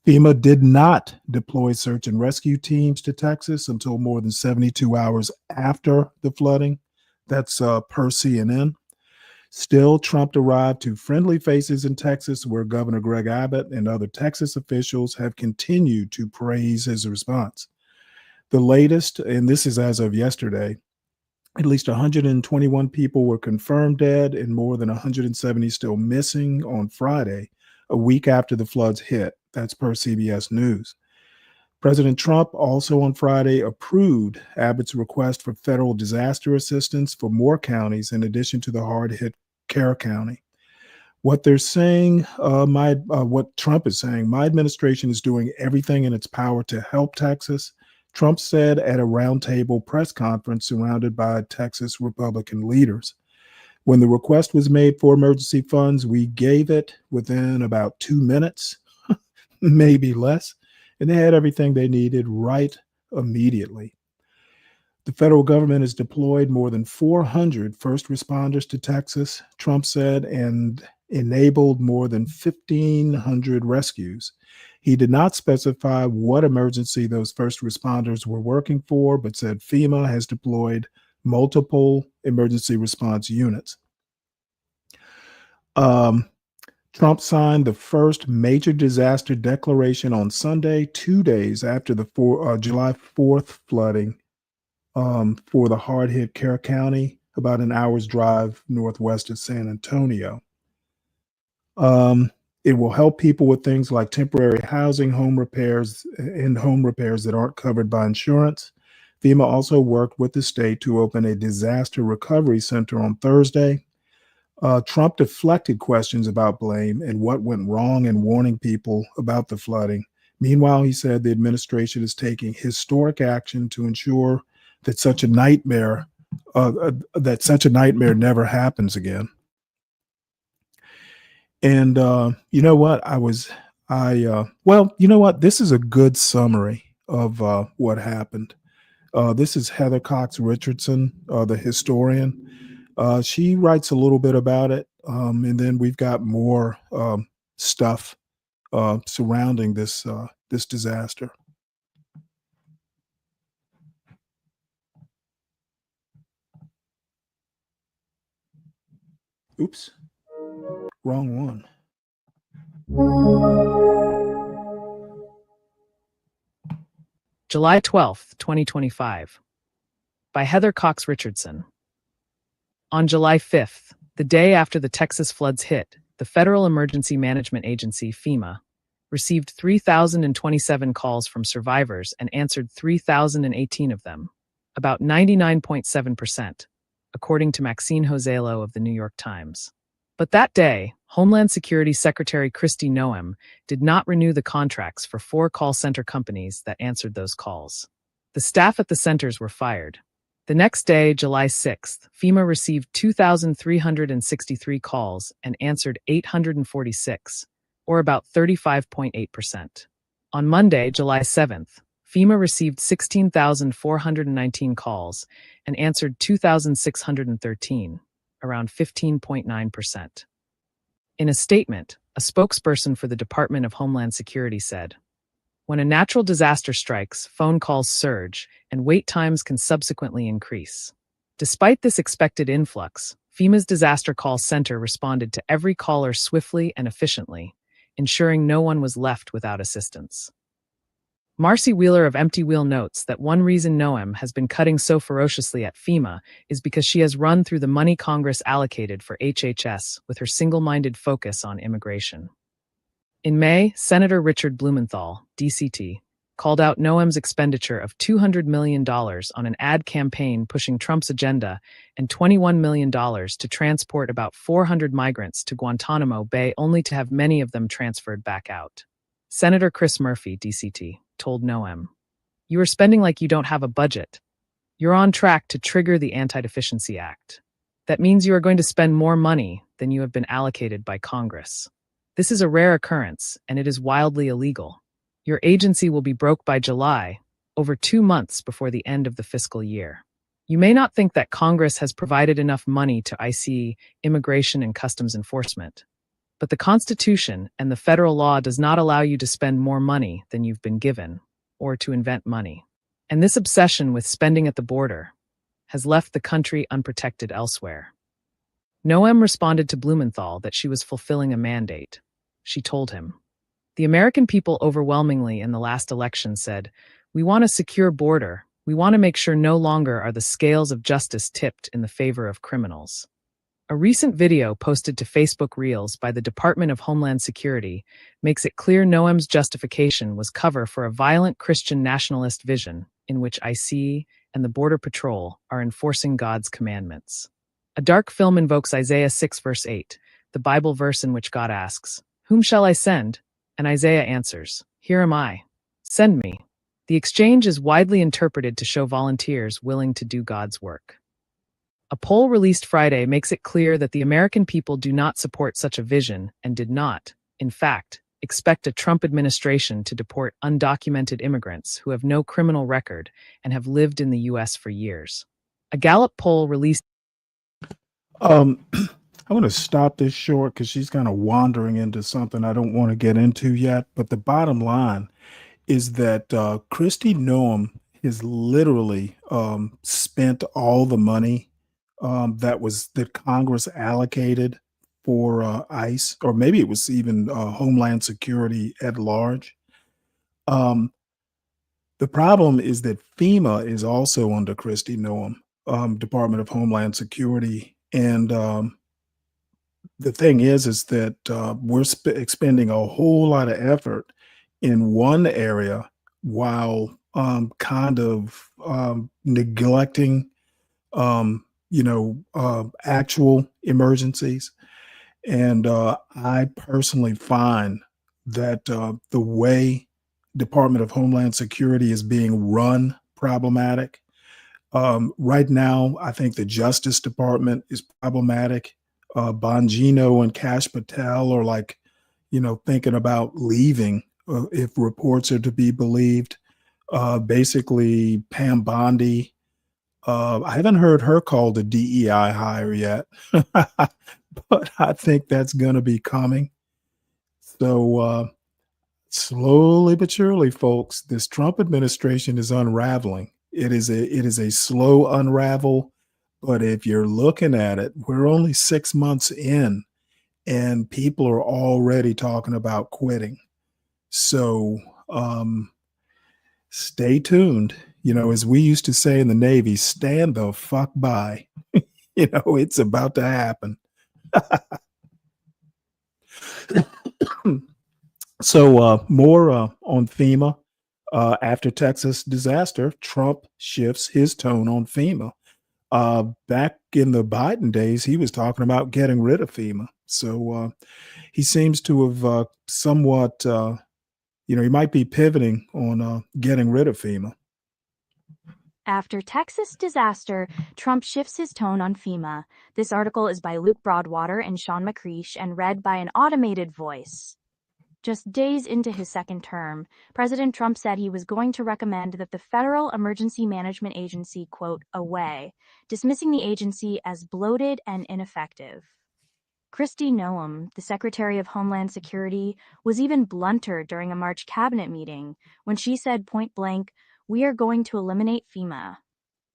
[SPEAKER 19] FEMA did not deploy search and rescue teams to Texas until more than 72 hours after the flooding. That's per CNN. Still, Trump arrived to friendly faces in Texas, where Governor Greg Abbott and other Texas officials have continued to praise his response. The latest, and this is as of yesterday, at least 121 people were confirmed dead and more than 170 still missing on Friday, a week after the floods hit. That's per CBS News. President Trump also on Friday approved Abbott's request for federal disaster assistance for more counties in addition to the hard-hit Kerr County. What they're saying, what Trump is saying, my administration is doing everything in its power to help Texas, Trump said at a roundtable press conference surrounded by Texas Republican leaders. When the request was made for emergency funds, we gave it within about 2 minutes, maybe less, and they had everything they needed right immediately. The federal government has deployed more than 400 first responders to Texas, Trump said, and enabled more than 1,500 rescues. He did not specify what emergency those first responders were working for, but said FEMA has deployed multiple emergency response units. Trump signed the first major disaster declaration on Sunday, 2 days after the July 4th flooding for the hard-hit Kerr County, about an hour's drive northwest of San Antonio. It will help people with things like temporary housing, home repairs that aren't covered by insurance. FEMA also worked with the state to open a disaster recovery center on Thursday. Trump deflected questions about blame and what went wrong in warning people about the flooding. Meanwhile, he said the administration is taking historic action to ensure that such a nightmare never happens again. And you know what? This is a good summary of what happened. This is Heather Cox Richardson, the historian. She writes a little bit about it, and then we've got more stuff surrounding this this disaster. Oops, wrong one.
[SPEAKER 21] July 12th, 2025, by Heather Cox Richardson. On July 5th, the day after the Texas floods hit, the Federal Emergency Management Agency, FEMA, received 3,027 calls from survivors and answered 3,018 of them, about 99.7%, according to Maxine Hosello of the New York Times. But that day, Homeland Security Secretary Kristi Noem did not renew the contracts for 4 call center companies that answered those calls. The staff at the centers were fired. The next day, July 6th, FEMA received 2,363 calls and answered 846, or about 35.8%. On Monday, July 7th, FEMA received 16,419 calls and answered 2,613, around 15.9%. In a statement, a spokesperson for the Department of Homeland Security said, "When a natural disaster strikes, phone calls surge, and wait times can subsequently increase. Despite this expected influx, FEMA's Disaster Call Center responded to every caller swiftly and efficiently, ensuring no one was left without assistance." Marcy Wheeler of Empty Wheel notes that one reason Noem has been cutting so ferociously at FEMA is because she has run through the money Congress allocated for HHS with her single-minded focus on immigration. In May, Senator Richard Blumenthal, DCT, called out Noem's expenditure of $200 million on an ad campaign pushing Trump's agenda and $21 million to transport about 400 migrants to Guantanamo Bay only to have many of them transferred back out. Senator Chris Murphy, DCT, told Noem, "You are spending like you don't have a budget. You're on track to trigger the Anti-Deficiency Act. That means you are going to spend more money than you have been allocated by Congress. This is a rare occurrence, and it is wildly illegal. Your agency will be broke by July, over 2 months before the end of the fiscal year. You may not think that Congress has provided enough money to ICE, Immigration and Customs Enforcement, but the Constitution and the federal law does not allow you to spend more money than you've been given, or to invent money. And this obsession with spending at the border has left the country unprotected elsewhere." Noem responded to Blumenthal that she was fulfilling a mandate. She told him, "The American people overwhelmingly in the last election said, 'We want a secure border. We want to make sure no longer are the scales of justice tipped in the favor of criminals.'" A recent video posted to Facebook Reels by the Department of Homeland Security makes it clear Noem's justification was cover for a violent Christian nationalist vision in which ICE and the Border Patrol are enforcing God's commandments. A dark film invokes Isaiah 6 verse 8, the Bible verse in which God asks, "Whom shall I send?" And Isaiah answers, "Here am I. Send me." The exchange is widely interpreted to show volunteers willing to do God's work. A poll released Friday makes it clear that the American people do not support such a vision and did not, in fact, expect a Trump administration to deport undocumented immigrants who have no criminal record and have lived in the U.S. for years. A Gallup poll released.
[SPEAKER 19] I'm going to stop this short because she's kind of wandering into something I don't want to get into yet. But the bottom line is that Kristi Noem has literally spent all the money that Congress allocated for ICE, or maybe it was even Homeland Security at large. The problem is that FEMA is also under Kristi Noem, Department of Homeland Security, and the thing is that we're expending a whole lot of effort in one area while kind of neglecting actual emergencies. And I personally find that the way Department of Homeland Security is being run problematic. Right now, I think the Justice Department is problematic. Bongino and Kash Patel are thinking about leaving if reports are to be believed. Basically, Pam Bondi, I haven't heard her called a DEI hire yet, but I think that's going to be coming. So slowly but surely, folks, this Trump administration is unraveling. It is a slow unravel, but if you're looking at it, we're only 6 months in, and people are already talking about quitting. So stay tuned. You know, as we used to say in the Navy, stand the fuck by. You know, it's about to happen. So more on FEMA. After Texas disaster, Trump shifts his tone on FEMA. Back in the Biden days, he was talking about getting rid of FEMA. So he seems to have somewhat, he might be pivoting on getting rid of FEMA.
[SPEAKER 3] After Texas disaster, Trump shifts his tone on FEMA. This article is by Luke Broadwater and Sean McCreesh and read by an automated voice. Just days into his second term, President Trump said he was going to recommend that the Federal Emergency Management Agency, quote, away, dismissing the agency as bloated and ineffective. Kristi Noem, the Secretary of Homeland Security, was even blunter during a March cabinet meeting when she said point blank, "We are going to eliminate FEMA."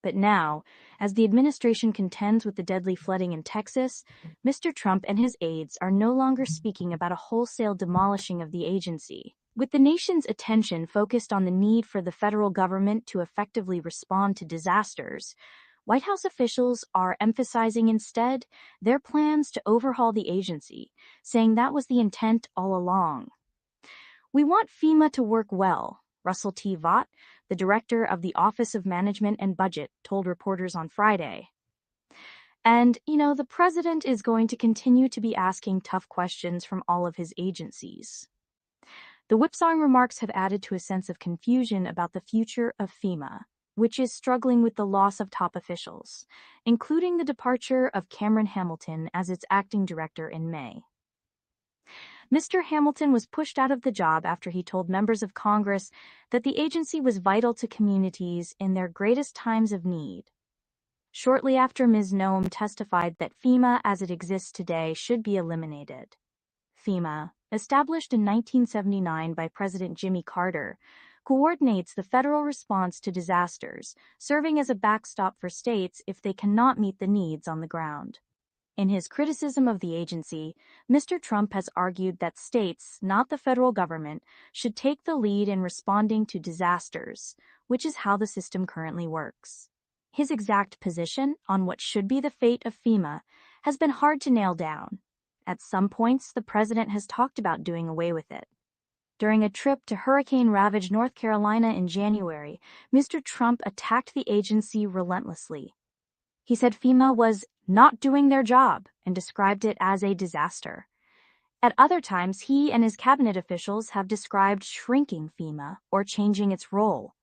[SPEAKER 3] But now, as the administration contends with the deadly flooding in Texas, Mr. Trump and his aides are no longer speaking about a wholesale demolishing of the agency. With the nation's attention focused on the need for the federal government to effectively respond to disasters, White House officials are emphasizing instead their plans to overhaul the agency, saying that was the intent all along. "We want FEMA to work well," Russell T. Vought, the director of the Office of Management and Budget, told reporters on Friday. And, the president is going to continue to be asking tough questions from all of his agencies. The whipsawing remarks have added to a sense of confusion about the future of FEMA, which is struggling with the loss of top officials, including the departure of Cameron Hamilton as its acting director in May. Mr. Hamilton was pushed out of the job after he told members of Congress that the agency was vital to communities in their greatest times of need. Shortly after Ms. Noem testified that FEMA as it exists today should be eliminated. FEMA, established in 1979 by President Jimmy Carter, coordinates the federal response to disasters, serving as a backstop for states if they cannot meet the needs on the ground. In his criticism of the agency, Mr. Trump has argued that states, not the federal government, should take the lead in responding to disasters, which is how the system currently works. His exact position on what should be the fate of FEMA has been hard to nail down. At some points, the president has talked about doing away with it. During a trip to hurricane-ravaged North Carolina in January, Mr. Trump attacked the agency relentlessly. He said FEMA was not doing their job and described it as a disaster. At other times, he and his cabinet officials have described shrinking FEMA or changing its role.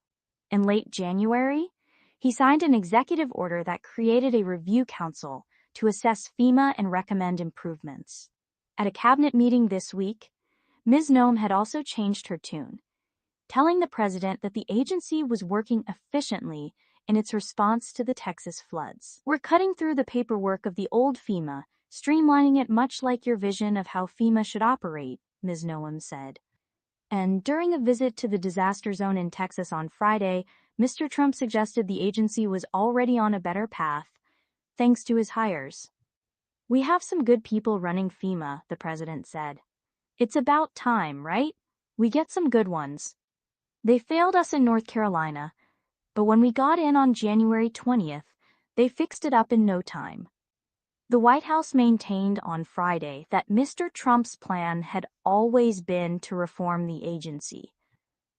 [SPEAKER 3] In late January, he signed an executive order that created a review council to assess FEMA and recommend improvements. At a cabinet meeting this week, Ms. Noem had also changed her tune, telling the president that the agency was working efficiently in its response to the Texas floods. "We're cutting through the paperwork of the old FEMA, streamlining it much like your vision of how FEMA should operate," Ms. Noem said. And during a visit to the disaster zone in Texas on Friday, Mr. Trump suggested the agency was already on a better path, thanks to his hires. "We have some good people running FEMA," the president said. "It's about time, right? We get some good ones. They failed us in North Carolina, but when we got in on January 20th, they fixed it up in no time." The White House maintained on Friday that Mr. Trump's plan had always been to reform the agency.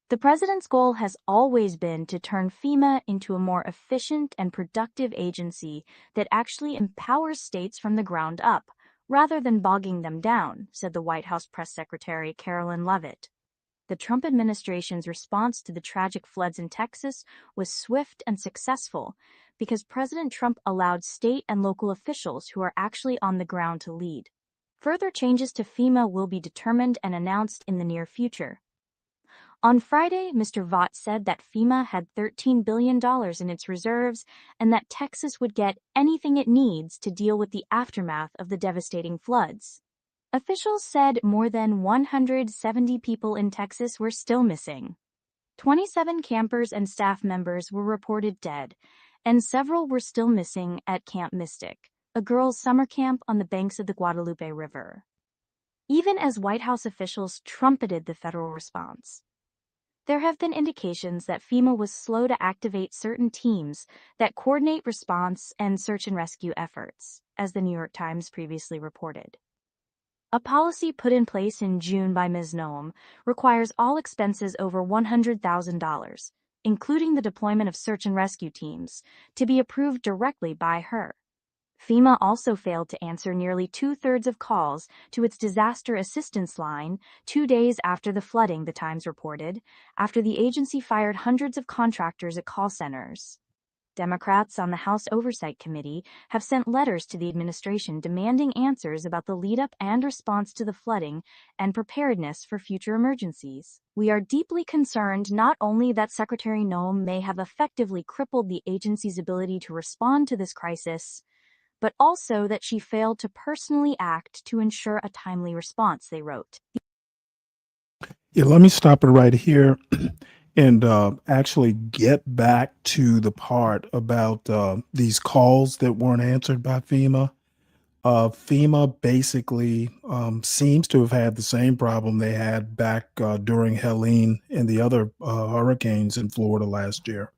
[SPEAKER 3] The president's goal has always been to turn FEMA into a more efficient and productive agency that actually empowers states from the ground up, rather than bogging them down, said the White House press secretary Carolyn Leavitt. The Trump administration's response to the tragic floods in Texas was swift and successful because President Trump allowed state and local officials who are actually on the ground to lead. Further changes to FEMA will be determined and announced in the near future. On Friday, Mr. Vought said that FEMA had $13 billion in its reserves and that Texas would get anything it needs to deal with the aftermath of the devastating floods. Officials said more than 170 people in Texas were still missing. 27 campers and staff members were reported dead, and several were still missing at Camp Mystic, a girls' summer camp on the banks of the Guadalupe River. Even as White House officials trumpeted the federal response, there have been indications that FEMA was slow to activate certain teams that coordinate response and search and rescue efforts, as the New York Times previously reported. A policy put in place in June by Ms. Noem requires all expenses over $100,000, including the deployment of search and rescue teams, to be approved directly by her. FEMA also failed to answer nearly 2/3 of calls to its disaster assistance line 2 days after the flooding, the Times reported, after the agency fired hundreds of contractors at call centers. Democrats on the House Oversight Committee have sent letters to the administration demanding answers about the lead-up and response to the flooding and preparedness for future emergencies. We are deeply concerned not only that Secretary Noem may have effectively crippled the agency's ability to respond to this crisis, but also that she failed to personally act to ensure a timely response, they wrote.
[SPEAKER 19] Yeah, let me stop it right here and actually get back to the part about these calls that weren't answered by FEMA. FEMA basically seems to have had the same problem they had back during Helene and the other hurricanes in Florida last year.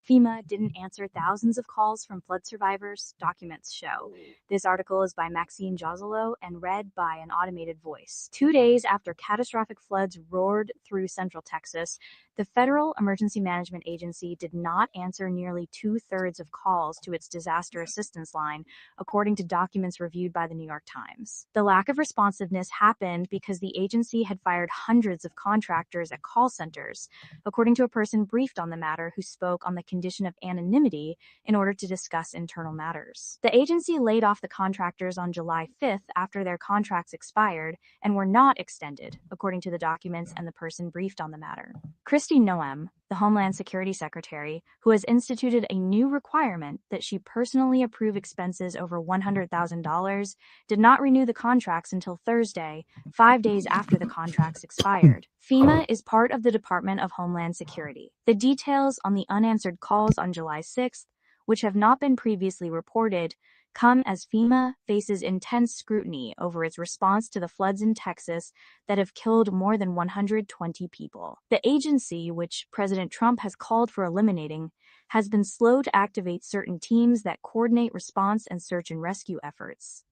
[SPEAKER 3] FEMA didn't answer thousands of calls from flood survivors, documents show. This article is by Maxine Joselo and read by an automated voice. 2 days after catastrophic floods roared through central Texas, the Federal Emergency Management Agency did not answer nearly 2/3 of calls to its disaster assistance line, according to documents reviewed by the New York Times. The lack of responsiveness happened because the agency had fired hundreds of contractors at call centers, according to a person briefed on the matter who spoke on the condition of anonymity in order to discuss internal matters. The agency laid off the contractors on July 5th after their contracts expired and were not extended, according to the documents and the person briefed on the matter. Kristi Noem, the Homeland Security Secretary, who has instituted a new requirement that she personally approve expenses over $100,000, did not renew the contracts until Thursday, 5 days after the contracts expired. FEMA is part of the Department of Homeland Security. The details on the unanswered calls on July 6th, which have not been previously reported, come as FEMA faces intense scrutiny over its response to the floods in Texas that have killed more than 120 people. The agency, which President Trump has called for eliminating, has been slow to activate certain teams that coordinate response and search and rescue efforts.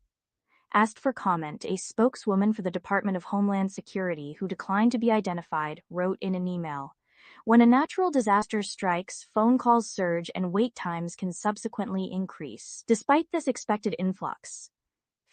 [SPEAKER 3] Asked for comment, a spokeswoman for the Department of Homeland Security, who declined to be identified, wrote in an email, "When a natural disaster strikes, phone calls surge and wait times can subsequently increase. Despite this expected influx,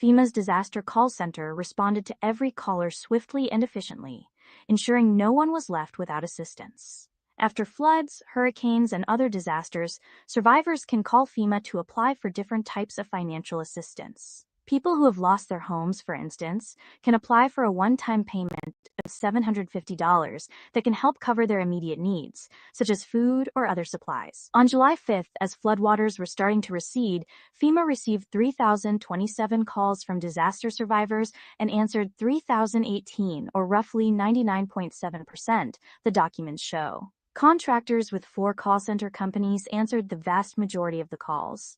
[SPEAKER 3] FEMA's disaster call center responded to every caller swiftly and efficiently, ensuring no one was left without assistance. After floods, hurricanes, and other disasters, survivors can call FEMA to apply for different types of financial assistance. People who have lost their homes, for instance, can apply for a one-time payment of $750 that can help cover their immediate needs, such as food or other supplies." On July 5th, as floodwaters were starting to recede, FEMA received 3,027 calls from disaster survivors and answered 3,018, or roughly 99.7%, the documents show. Contractors with 4 call center companies answered the vast majority of the calls.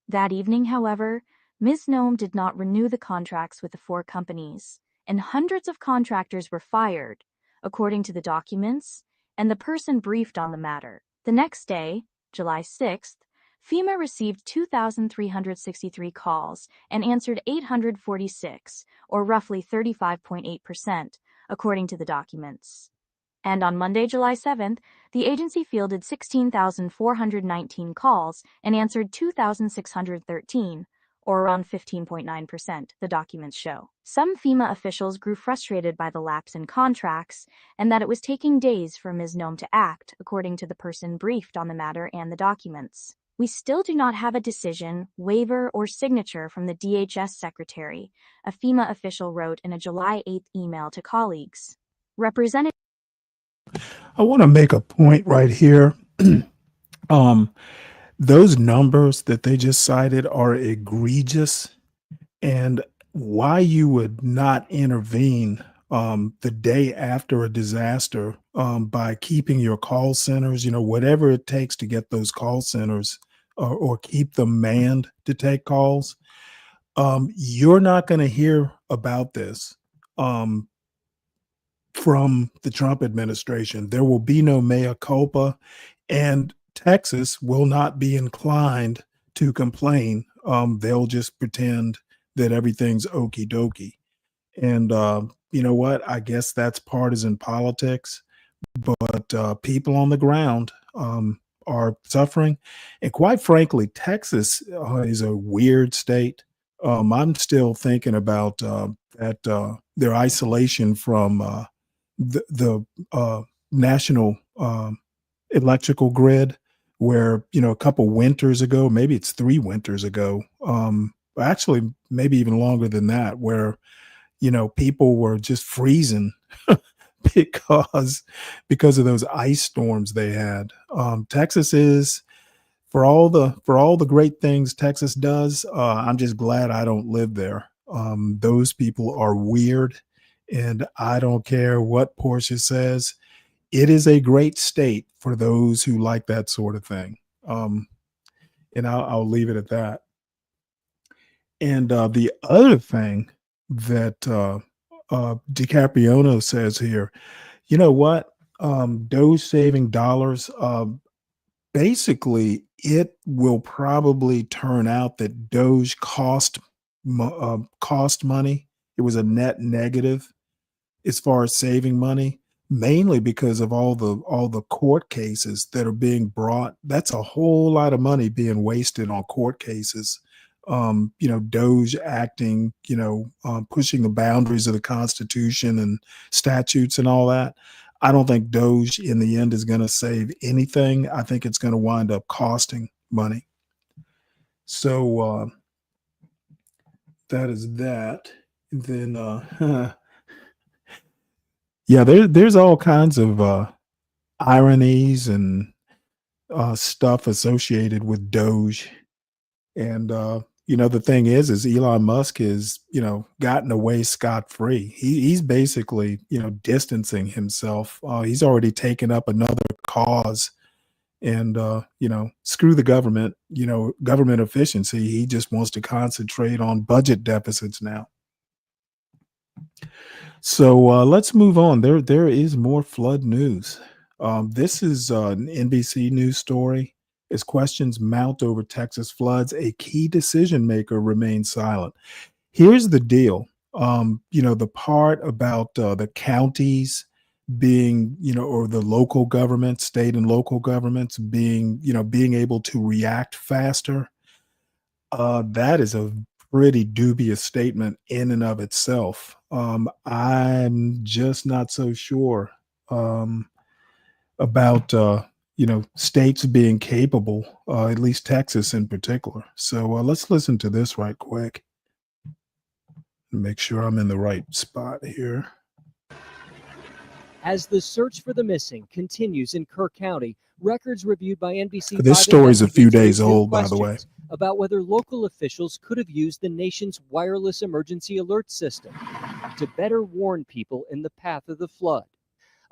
[SPEAKER 3] That evening, however, Ms. Noem did not renew the contracts with the 4 companies, and hundreds of contractors were fired, according to the documents and the person briefed on the matter. The next day, July 6th, FEMA received 2,363 calls and answered 846, or roughly 35.8%, according to the documents. And on Monday, July 7th, the agency fielded 16,419 calls and answered 2,613, or around 15.9%, the documents show. Some FEMA officials grew frustrated by the lapse in contracts and that it was taking days for Ms. Noem to act, according to the person briefed on the matter and the documents. "We still do not have a decision, waiver, or signature from the DHS secretary," a FEMA official wrote in a July 8th email to colleagues. Representative
[SPEAKER 19] I want to make a point right here. Those numbers that they just cited are egregious. And why you would not intervene the day after a disaster by keeping your call centers, whatever it takes to get those call centers or keep them manned to take calls. You're not going to hear about this um, from the Trump administration. There will be no mea culpa, and Texas will not be inclined to complain. They'll just pretend that everything's okie dokie. And you know what? I guess that's partisan politics, but people on the ground are suffering. And quite frankly, Texas is a weird state. I'm still thinking about their isolation from the national electrical grid, where a couple winters ago, maybe it's 3 winters ago, actually maybe even longer than that, where people were just freezing because of those ice storms they had. Texas is, for all the great things Texas does, I'm just glad I don't live there. Those people are weird, and I don't care what Portia says. It is a great state for those who like that sort of thing. And I'll leave it at that. And the other thing that DiCapriono says here, you know what? Doge saving dollars. Basically, it will probably turn out that Doge cost money. It was a net negative as far as saving money, mainly because of all the court cases that are being brought. That's a whole lot of money being wasted on court cases. Doge acting, pushing the boundaries of the Constitution and statutes and all that. I don't think Doge in the end is going to save anything. I think it's going to wind up costing money. So that is that. And then, yeah, there's all kinds of ironies and stuff associated with Doge. And the thing is Elon Musk has, gotten away scot-free. He's basically, distancing himself. He's already taken up another cause, and screw the government, government efficiency. He just wants to concentrate on budget deficits now. So let's move on. There is more flood news. This is an NBC News story. As questions mount over Texas floods, a key decision maker remains silent. Here's the deal. The part about the counties being, or the local governments, state and local governments being, being able to react faster. That is a pretty dubious statement in and of itself. I'm just not so sure about states being capable, at least Texas in particular. So let's listen to this right quick. Make sure I'm in the right spot here.
[SPEAKER 1] As the search for the missing continues in Kerr County, records reviewed by NBC.
[SPEAKER 19] This story is a few days old, by the way.
[SPEAKER 1] About whether local officials could have used the nation's wireless emergency alert system to better warn people in the path of the flood.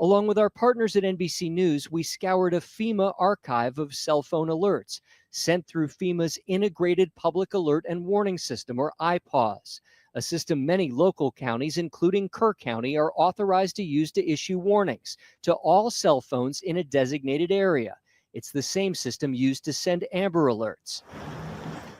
[SPEAKER 1] Along with our partners at NBC News, we scoured a FEMA archive of cell phone alerts sent through FEMA's Integrated Public Alert and Warning System, or IPAWS, a system many local counties, including Kerr County, are authorized to use to issue warnings to all cell phones in a designated area. It's the same system used to send Amber Alerts.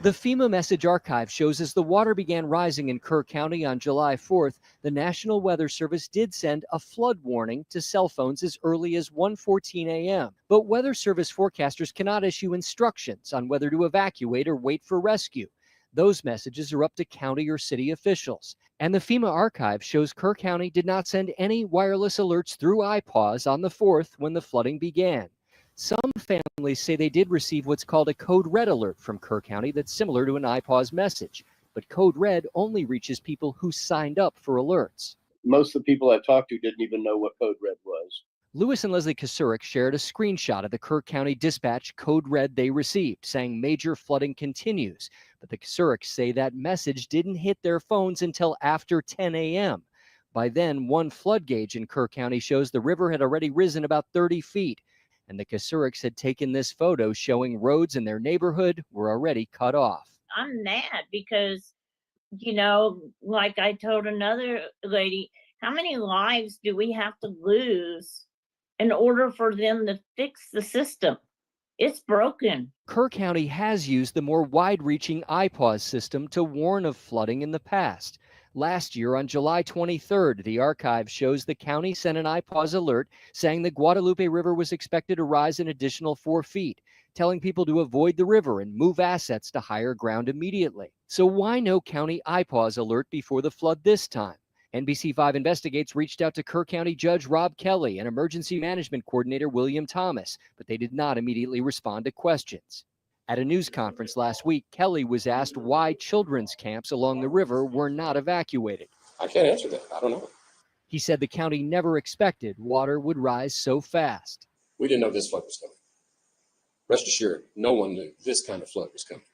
[SPEAKER 1] The FEMA message archive shows as the water began rising in Kerr County on July 4th, the National Weather Service did send a flood warning to cell phones as early as 1:14 a.m. But Weather Service forecasters cannot issue instructions on whether to evacuate or wait for rescue. Those messages are up to county or city officials. And the FEMA archive shows Kerr County did not send any wireless alerts through IPAWS on the 4th when the flooding began. Some families say they did receive what's called a Code Red alert from Kerr County that's similar to an IPAWS message, but Code Red only reaches people who signed up for alerts.
[SPEAKER 22] Most of the people I talked to didn't even know what Code Red was.
[SPEAKER 1] Lewis and Leslie Kasurik shared a screenshot of the Kerr County Dispatch code red they received, saying major flooding continues. But the Kasuriks say that message didn't hit their phones until after 10 a.m. By then, one flood gauge in Kerr County shows the river had already risen about 30 feet. And the Kasuriks had taken this photo showing roads in their neighborhood were already cut off.
[SPEAKER 5] I'm mad because, like I told another lady, how many lives do we have to lose in order for them to fix the system? It's broken.
[SPEAKER 1] Kerr County has used the more wide-reaching iPause system to warn of flooding in the past. Last year, on July 23rd, the archive shows the county sent an iPause alert saying the Guadalupe River was expected to rise an additional 4 feet, telling people to avoid the river and move assets to higher ground immediately. So why no county iPause alert before the flood this time? NBC5 Investigates reached out to Kerr County Judge Rob Kelly and Emergency Management Coordinator William Thomas, but they did not immediately respond to questions. At a news conference last week, Kelly was asked why children's camps along the river were not evacuated.
[SPEAKER 22] I can't answer that. I don't know.
[SPEAKER 1] He said the county never expected water would rise so fast.
[SPEAKER 22] We didn't know this flood was coming. Rest assured, no one knew this kind of flood was coming.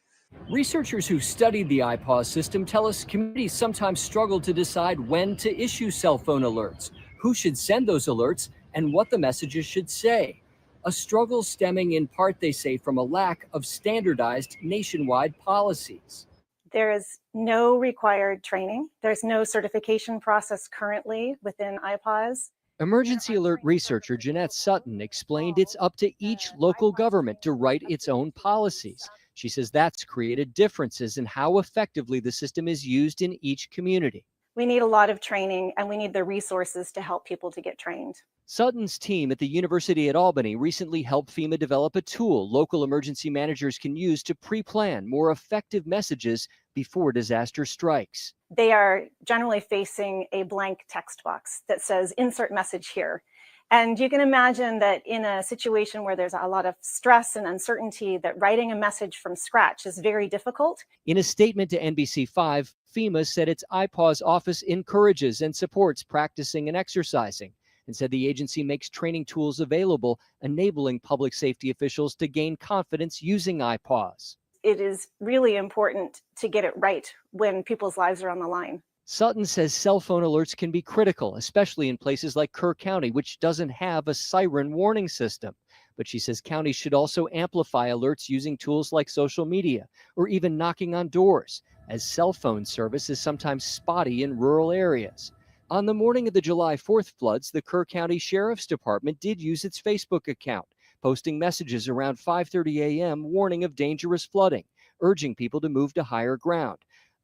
[SPEAKER 1] Researchers who studied the iPause system tell us communities sometimes struggle to decide when to issue cell phone alerts, who should send those alerts, and what the messages should say. A struggle stemming in part, they say, from a lack of standardized nationwide policies.
[SPEAKER 23] There is no required training. There's no certification process currently within iPause.
[SPEAKER 1] Emergency alert researcher Jeanette Sutton explained it's up to each local government to write its own policies. She says that's created differences in how effectively the system is used in each community.
[SPEAKER 23] We need a lot of training, and we need the resources to help people to get trained.
[SPEAKER 1] Sutton's team at the University at Albany recently helped FEMA develop a tool local emergency managers can use to pre-plan more effective messages before disaster strikes.
[SPEAKER 23] They are generally facing a blank text box that says insert message here. And you can imagine that in a situation where there's a lot of stress and uncertainty, that writing a message from scratch is very difficult.
[SPEAKER 1] In a statement to NBC5, FEMA said its iPause office encourages and supports practicing and exercising, and said the agency makes training tools available, enabling public safety officials to gain confidence using iPause.
[SPEAKER 23] It is really important to get it right when people's lives are on the line.
[SPEAKER 1] Sutton says cell phone alerts can be critical, especially in places like Kerr County, which doesn't have a siren warning system. But she says counties should also amplify alerts using tools like social media or even knocking on doors, as cell phone service is sometimes spotty in rural areas. On the morning of the July 4th floods, the Kerr County Sheriff's Department did use its Facebook account, posting messages around 5:30 a.m. warning of dangerous flooding, urging people to move to higher ground.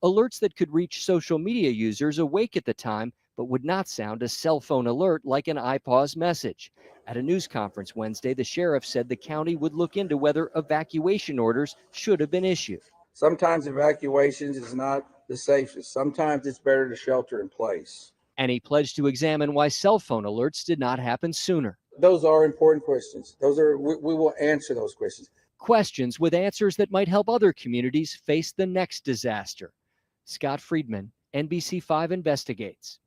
[SPEAKER 1] Alerts that could reach social media users awake at the time, but would not sound a cell phone alert like an iPause message. At a news conference Wednesday, the sheriff said the county would look into whether evacuation orders should have been issued.
[SPEAKER 24] Sometimes evacuations is not the safest. Sometimes it's better to shelter in place.
[SPEAKER 1] And he pledged to examine why cell phone alerts did not happen sooner.
[SPEAKER 24] Those are important questions. We will answer those questions.
[SPEAKER 1] Questions with answers that might help other communities face the next disaster. Scott Friedman, NBC5 Investigates.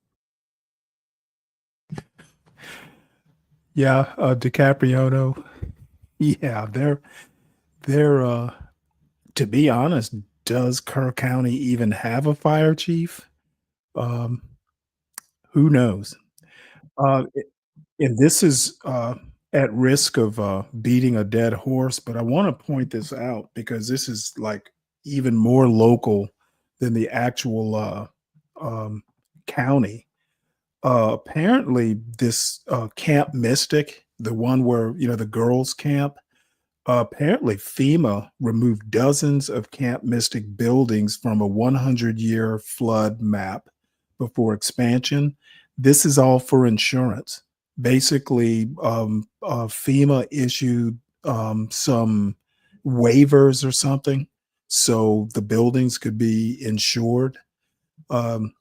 [SPEAKER 19] Yeah, DiCapriono. Yeah, they're to be honest, does Kerr County even have a fire chief? Who knows? And this is at risk of beating a dead horse, but I want to point this out because this is like even more local than the actual county. Apparently, this Camp Mystic, the one where the girls' camp, apparently FEMA removed dozens of Camp Mystic buildings from a 100-year flood map before expansion. This is all for insurance. Basically, FEMA issued some waivers or something so the buildings could be insured. And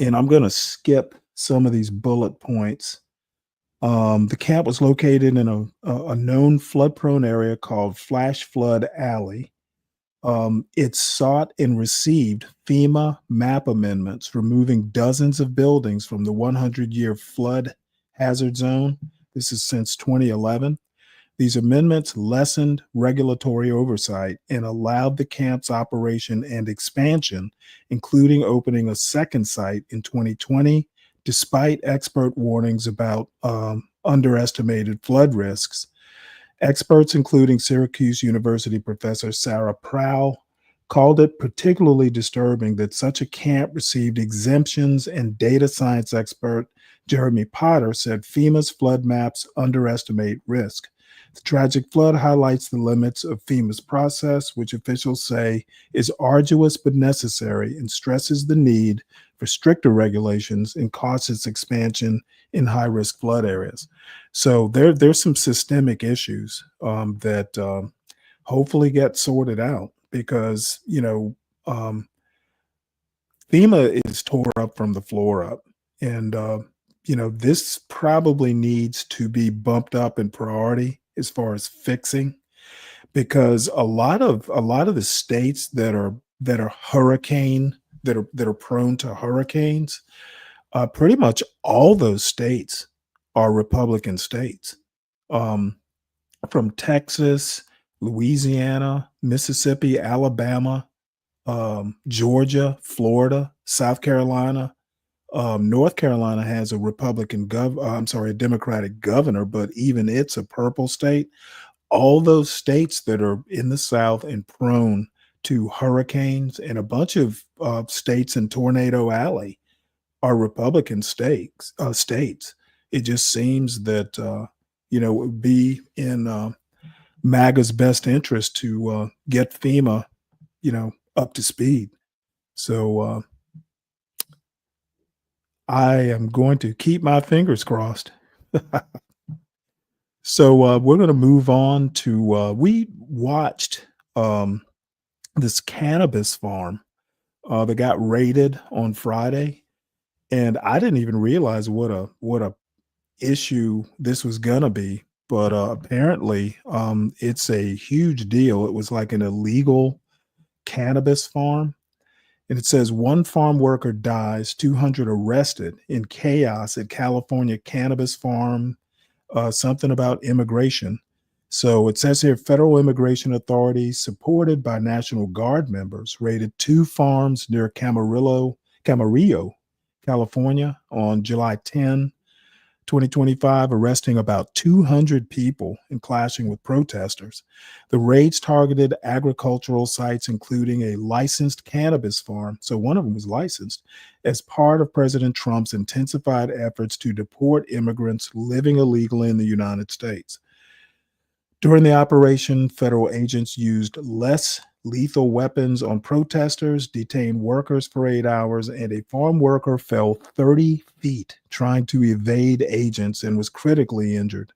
[SPEAKER 19] I'm going to skip some of these bullet points. The camp was located in a known flood-prone area called Flash Flood Alley. It sought and received FEMA map amendments, removing dozens of buildings from the 100-year flood hazard zone This is since 2011. These amendments lessened regulatory oversight and allowed the camp's operation and expansion, including opening a second site in 2020, despite expert warnings about underestimated flood risks. Experts, including Syracuse University professor Sarah Prowl, called it particularly disturbing that such a camp received exemptions, and data science expert Jeremy Potter said FEMA's flood maps underestimate risk. The tragic flood highlights the limits of FEMA's process, which officials say is arduous but necessary, and stresses the need for stricter regulations and causes expansion in high-risk flood areas. So there's some systemic issues that hopefully get sorted out, because FEMA is tore up from the floor up, and this probably needs to be bumped up in priority as far as fixing, because a lot of the states that are prone to hurricanes, pretty much all those states are Republican states, from Texas, Louisiana, Mississippi, Alabama, Georgia, Florida, South Carolina. North Carolina has a a Democratic governor, but even it's a purple state. All those states that are in the South and prone to hurricanes, and a bunch of states in Tornado Alley, are Republican states. It just seems that it would be in MAGA's best interest to get FEMA, up to speed. So I am going to keep my fingers crossed. So we're going to move on to we watched this cannabis farm that got raided on Friday, and I didn't even realize what a issue this was going to be. But apparently, it's a huge deal. It was like an illegal cannabis farm. And it says one farm worker dies, 200 arrested in chaos at California cannabis farm, something about immigration. So it says here, federal immigration authorities, supported by National Guard members, raided 2 farms near Camarillo, California on July 10, 2025, arresting about 200 people and clashing with protesters. The raids targeted agricultural sites, including a licensed cannabis farm, so one of them was licensed, as part of President Trump's intensified efforts to deport immigrants living illegally in the United States. During the operation, federal agents used less lethal weapons on protesters, detained workers for 8 hours, and a farm worker fell 30 feet trying to evade agents and was critically injured.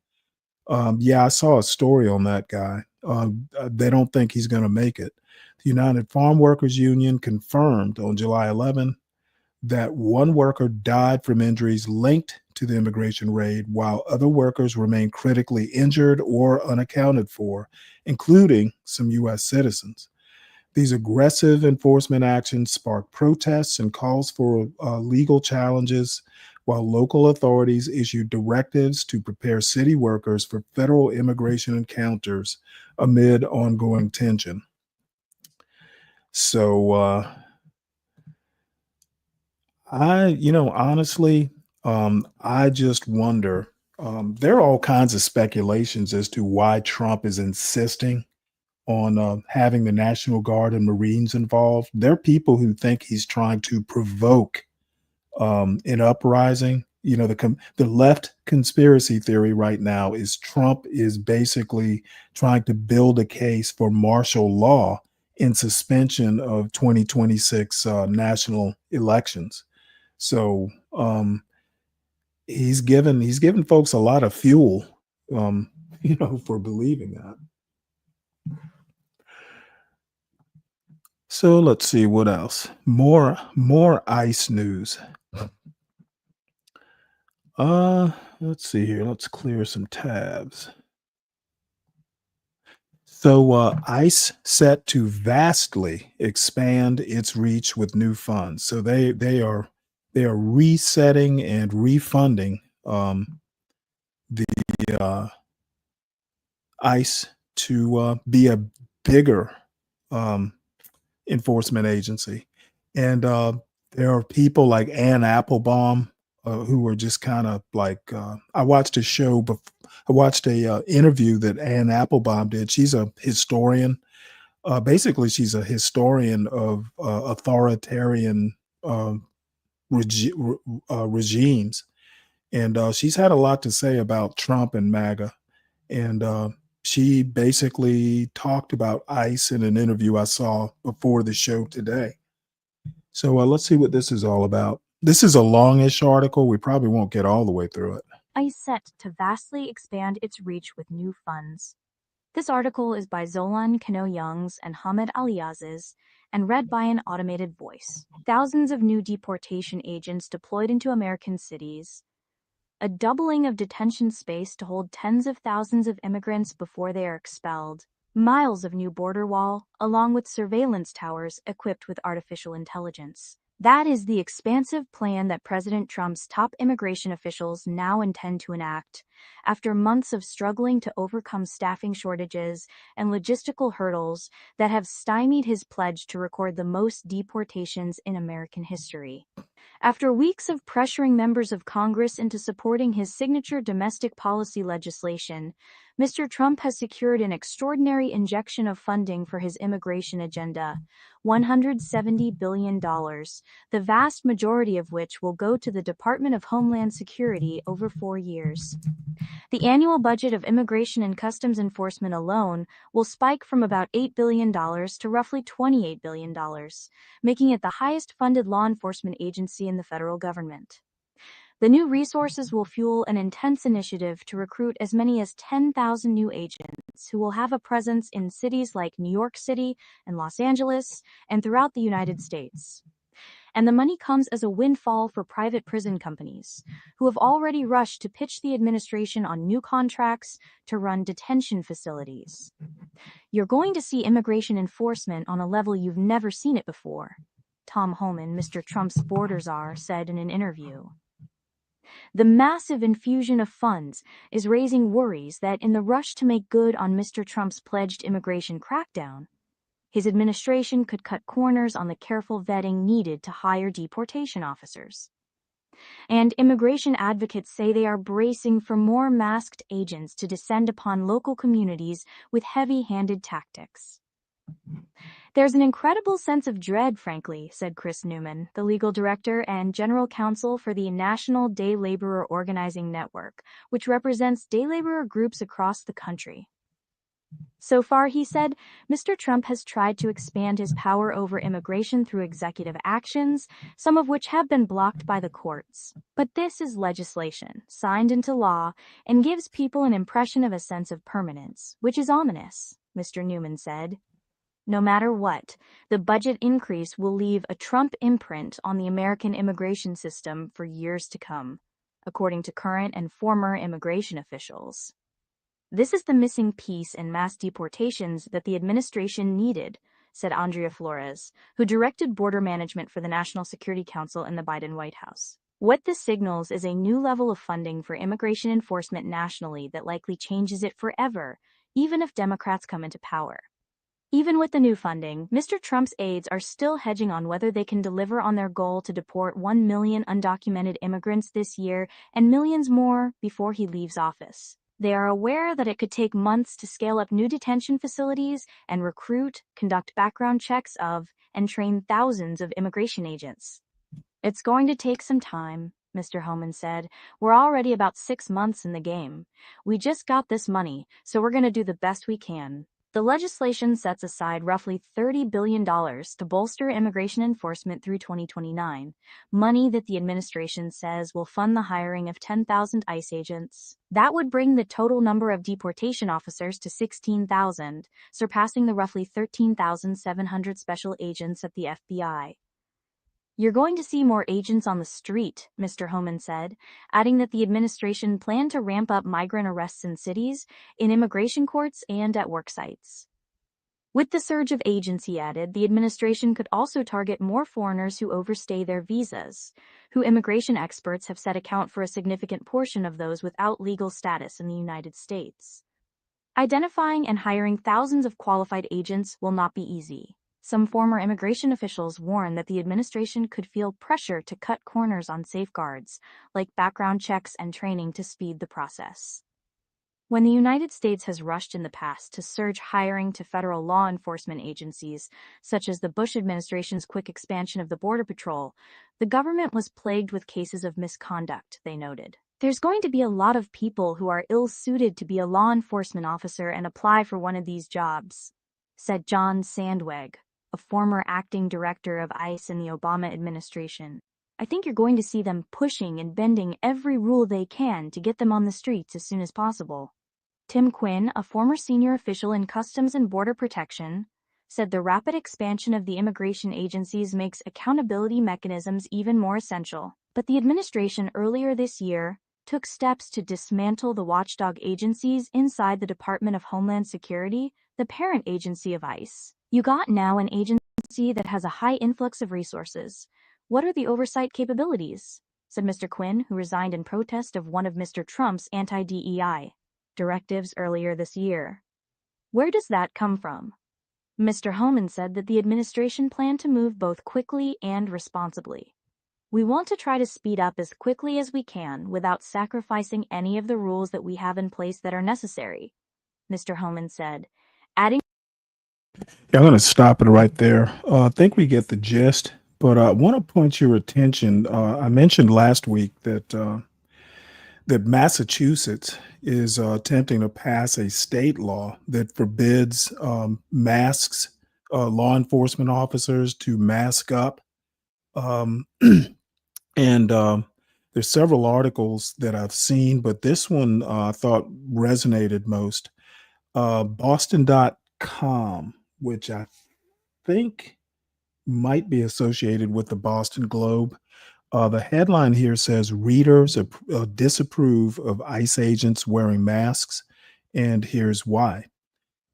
[SPEAKER 19] I saw a story on that guy. They don't think he's going to make it. The United Farm Workers Union confirmed on July 11 that one worker died from injuries linked to the immigration raid, while other workers remain critically injured or unaccounted for, including some U.S. citizens. These aggressive enforcement actions sparked protests and calls for legal challenges, while local authorities issued directives to prepare city workers for federal immigration encounters amid ongoing tension. So, honestly, I just wonder, there are all kinds of speculations as to why Trump is insisting on having the National Guard and Marines involved. There are people who think he's trying to provoke an uprising. The left conspiracy theory right now is Trump is basically trying to build a case for martial law in suspension of 2026 national elections. So he's given folks a lot of fuel, for believing that. So let's see what else. More ICE news. Let's see here. Let's clear some tabs. So ICE set to vastly expand its reach with new funds. So they are resetting and refunding the ICE to be a bigger enforcement agency. And there are people like Ann Applebaum who are just kind of like, I watched a show, I watched a interview that Ann Applebaum did. She's a historian. Basically, she's a historian of authoritarian regimes. And she's had a lot to say about Trump and MAGA. And she basically talked about ICE in an interview I saw before the show today. So let's see what this is all about. This is a longish article. We probably won't get all the way through it.
[SPEAKER 3] ICE set to vastly expand its reach with new funds. This article is by Zolan Kano-Youngs and Hamid Aliaziz and read by an automated voice. Thousands of new deportation agents deployed into American cities, a doubling of detention space to hold tens of thousands of immigrants before they are expelled, miles of new border wall, along with surveillance towers equipped with artificial intelligence. That is the expansive plan that President Trump's top immigration officials now intend to enact, after months of struggling to overcome staffing shortages and logistical hurdles that have stymied his pledge to record the most deportations in American history. After weeks of pressuring members of Congress into supporting his signature domestic policy legislation, Mr. Trump has secured an extraordinary injection of funding for his immigration agenda, $170 billion, the vast majority of which will go to the Department of Homeland Security over 4 years. The annual budget of Immigration and Customs Enforcement alone will spike from about $8 billion to roughly $28 billion, making it the highest funded law enforcement agency in the federal government. The new resources will fuel an intense initiative to recruit as many as 10,000 new agents who will have a presence in cities like New York City and Los Angeles and throughout the United States. And the money comes as a windfall for private prison companies, who have already rushed to pitch the administration on new contracts to run detention facilities. You're going to see immigration enforcement on a level you've never seen it before, Tom Homan, Mr. Trump's border czar, said in an interview. The massive infusion of funds is raising worries that in the rush to make good on Mr. Trump's pledged immigration crackdown, his administration could cut corners on the careful vetting needed to hire deportation officers. And immigration advocates say they are bracing for more masked agents to descend upon local communities with heavy-handed tactics. There's an incredible sense of dread, frankly, said Chris Newman, the legal director and general counsel for the National Day Laborer Organizing Network, which represents day laborer groups across the country. So far, he said, Mr. Trump has tried to expand his power over immigration through executive actions, some of which have been blocked by the courts. But this is legislation, signed into law, and gives people an impression of a sense of permanence, which is ominous, Mr. Newman said. No matter what, the budget increase will leave a Trump imprint on the American immigration system for years to come, according to current and former immigration officials. This is the missing piece in mass deportations that the administration needed, said Andrea Flores, who directed border management for the National Security Council in the Biden White House. What this signals is a new level of funding for immigration enforcement nationally that likely changes it forever, even if Democrats come into power. Even with the new funding, Mr. Trump's aides are still hedging on whether they can deliver on their goal to deport 1 million undocumented immigrants this year and millions more before he leaves office. They are aware that it could take months to scale up new detention facilities and recruit, conduct background checks of, and train thousands of immigration agents. It's going to take some time, Mr. Homan said. We're already about 6 months in the game. We just got this money, so we're going to do the best we can. The legislation sets aside roughly $30 billion to bolster immigration enforcement through 2029, money that the administration says will fund the hiring of 10,000 ICE agents. That would bring the total number of deportation officers to 16,000, surpassing the roughly 13,700 special agents at the FBI. You're going to see more agents on the street, Mr. Homan said, adding that the administration planned to ramp up migrant arrests in cities, in immigration courts, and at work sites. With the surge of agents, he added, the administration could also target more foreigners who overstay their visas, who immigration experts have said account for a significant portion of those without legal status in the United States. Identifying and hiring thousands of qualified agents will not be easy. Some former immigration officials warn that the administration could feel pressure to cut corners on safeguards, like background checks and training to speed the process. When the United States has rushed in the past to surge hiring to federal law enforcement agencies, such as the Bush administration's quick expansion of the Border Patrol, the government was plagued with cases of misconduct, they noted. There's going to be a lot of people who are ill-suited to be a law enforcement officer and apply for one of these jobs, said John Sandweg, a former acting director of ICE in the Obama administration. I think you're going to see them pushing and bending every rule they can to get them on the streets as soon as possible. Tim Quinn, a former senior official in Customs and Border Protection, said the rapid expansion of the immigration agencies makes accountability mechanisms even more essential. But the administration earlier this year took steps to dismantle the watchdog agencies inside the Department of Homeland Security, the parent agency of ICE. You got now an agency that has a high influx of resources. What are the oversight capabilities? Said Mr. Quinn, who resigned in protest of one of Mr. Trump's anti-DEI directives earlier this year. Where does that come from? Mr. Homan said that the administration planned to move both quickly and responsibly. We want to try to speed up as quickly as we can without sacrificing any of the rules that we have in place that are necessary, Mr. Homan said, adding.
[SPEAKER 19] Yeah, I'm going to stop it right there. I think we get the gist, but I want to point your attention. I mentioned last week that Massachusetts is attempting to pass a state law that forbids masks, law enforcement officers to mask up. And there's several articles that I've seen, but this one I thought resonated most. Boston.com, which I think might be associated with the Boston Globe. The headline here says readers disapprove of ICE agents wearing masks, and here's why.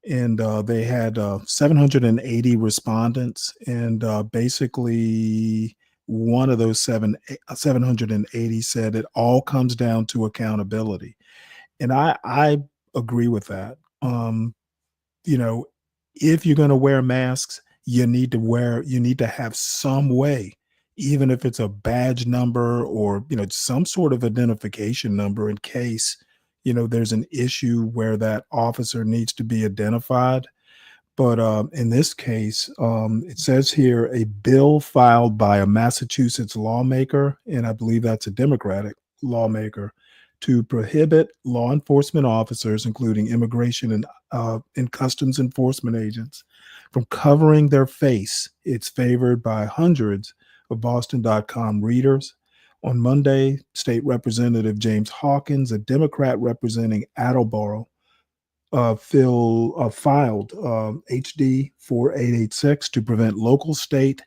[SPEAKER 19] And they had 780 respondents, and basically one of those 780 said it all comes down to accountability. And I agree with that. You know, if you're going to wear masks, you need to have some way, even if it's a badge number or, some sort of identification number in case, there's an issue where that officer needs to be identified. But in this case, it says here a bill filed by a Massachusetts lawmaker, and I believe that's a Democratic lawmaker, to prohibit law enforcement officers, including immigration and customs enforcement agents, from covering their face. It's favored by hundreds of Boston.com readers. On Monday, State Representative James Hawkins, a Democrat representing Attleboro, filed HD 4886 to prevent local, state,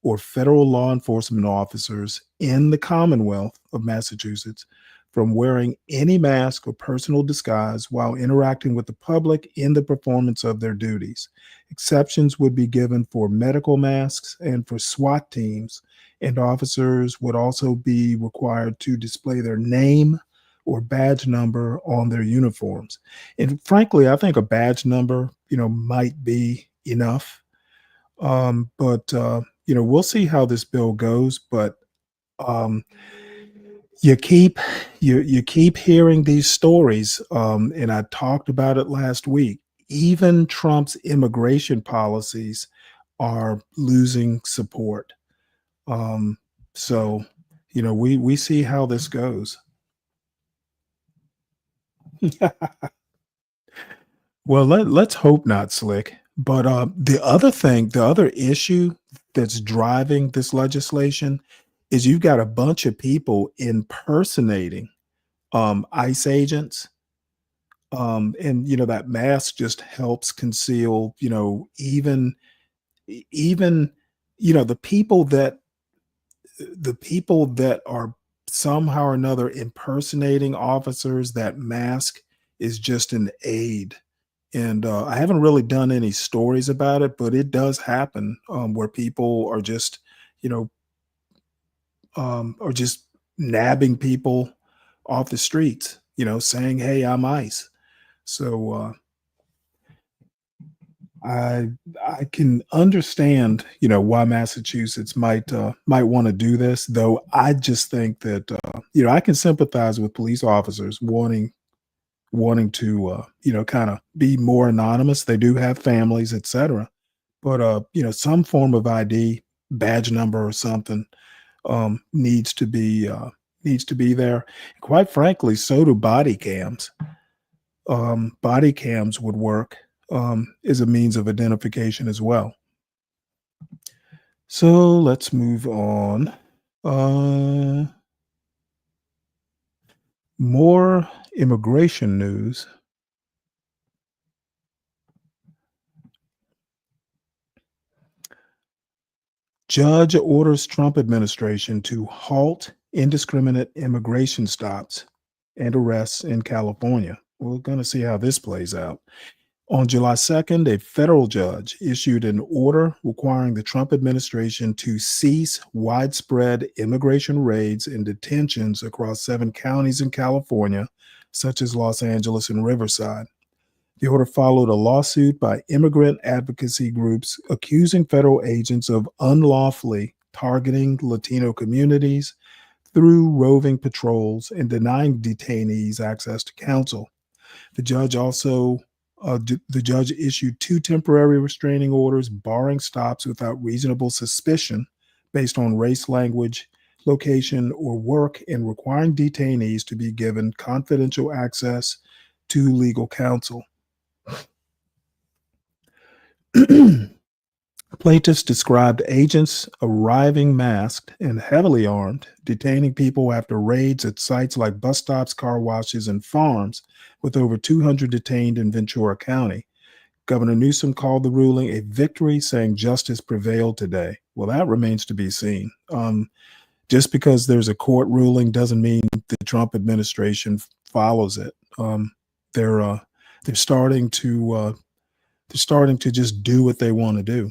[SPEAKER 19] or federal law enforcement officers in the Commonwealth of Massachusetts from wearing any mask or personal disguise while interacting with the public in the performance of their duties. Exceptions would be given for medical masks and for SWAT teams, and officers would also be required to display their name or badge number on their uniforms. And frankly, I think a badge number, might be enough. But we'll see how this bill goes. But you keep hearing these stories, and I talked about it last week. Even Trump's immigration policies are losing support. So, we see how this goes. Well, let's hope not, Slick. But the other issue that's driving this legislation is you've got a bunch of people impersonating ICE agents. And that mask just helps conceal, even the people that are somehow or another impersonating officers. That mask is just an aid And I haven't really done any stories about it, but it does happen where people are just, you know, are just nabbing people off the streets, you know, saying, "Hey, I'm ICE." So I can understand, you know, why Massachusetts might want to do this, though. I just think that you know, I can sympathize with police officers wanting to you know, kind of be more anonymous. They do have families, etc. But you know, some form of ID, badge number or something needs to be there. Quite frankly, so do body cams. Body cams would work as a means of identification as well. So let's move on. More immigration news. Judge orders Trump administration to halt indiscriminate immigration stops and arrests in California. We're going to see how this plays out. On July 2nd, a federal judge issued an order requiring the Trump administration to cease widespread immigration raids and detentions across 7 counties in California, such as Los Angeles and Riverside. The order followed a lawsuit by immigrant advocacy groups accusing federal agents of unlawfully targeting Latino communities through roving patrols and denying detainees access to counsel. The judge issued 2 temporary restraining orders barring stops without reasonable suspicion based on race, language, location, or work, and requiring detainees to be given confidential access to legal counsel. Plaintiffs described agents arriving masked and heavily armed, detaining people after raids at sites like bus stops, car washes, and farms, with over 200 detained in Ventura County. Governor Newsom called the ruling a victory, saying justice prevailed today. Well, that remains to be seen. Just because there's a court ruling doesn't mean the Trump administration follows it. They're starting to just do what they want to do.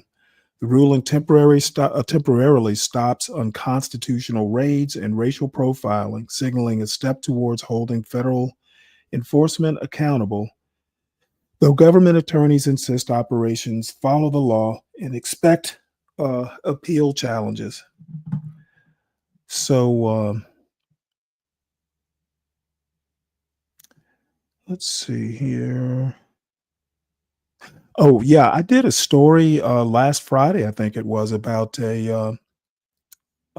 [SPEAKER 19] The ruling temporarily stops unconstitutional raids and racial profiling, signaling a step towards holding federal enforcement accountable, though government attorneys insist operations follow the law and expect appeal challenges. So let's see here. Oh, yeah, I did a story last Friday, I think it was, about a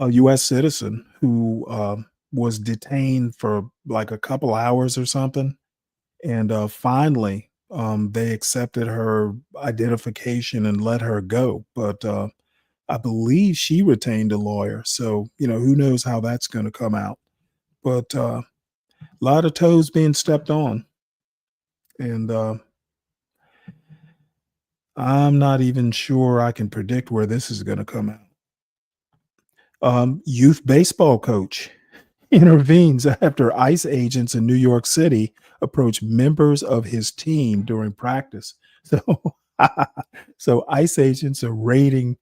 [SPEAKER 19] U.S. citizen who was detained for like a couple hours or something. And finally, they accepted her identification and let her go. But I believe she retained a lawyer. So, you know, who knows how that's going to come out. But a lot of toes being stepped on. And I'm not even sure I can predict where this is going to come out. Youth baseball coach intervenes after ICE agents in New York City approach members of his team during practice. So ICE agents are raiding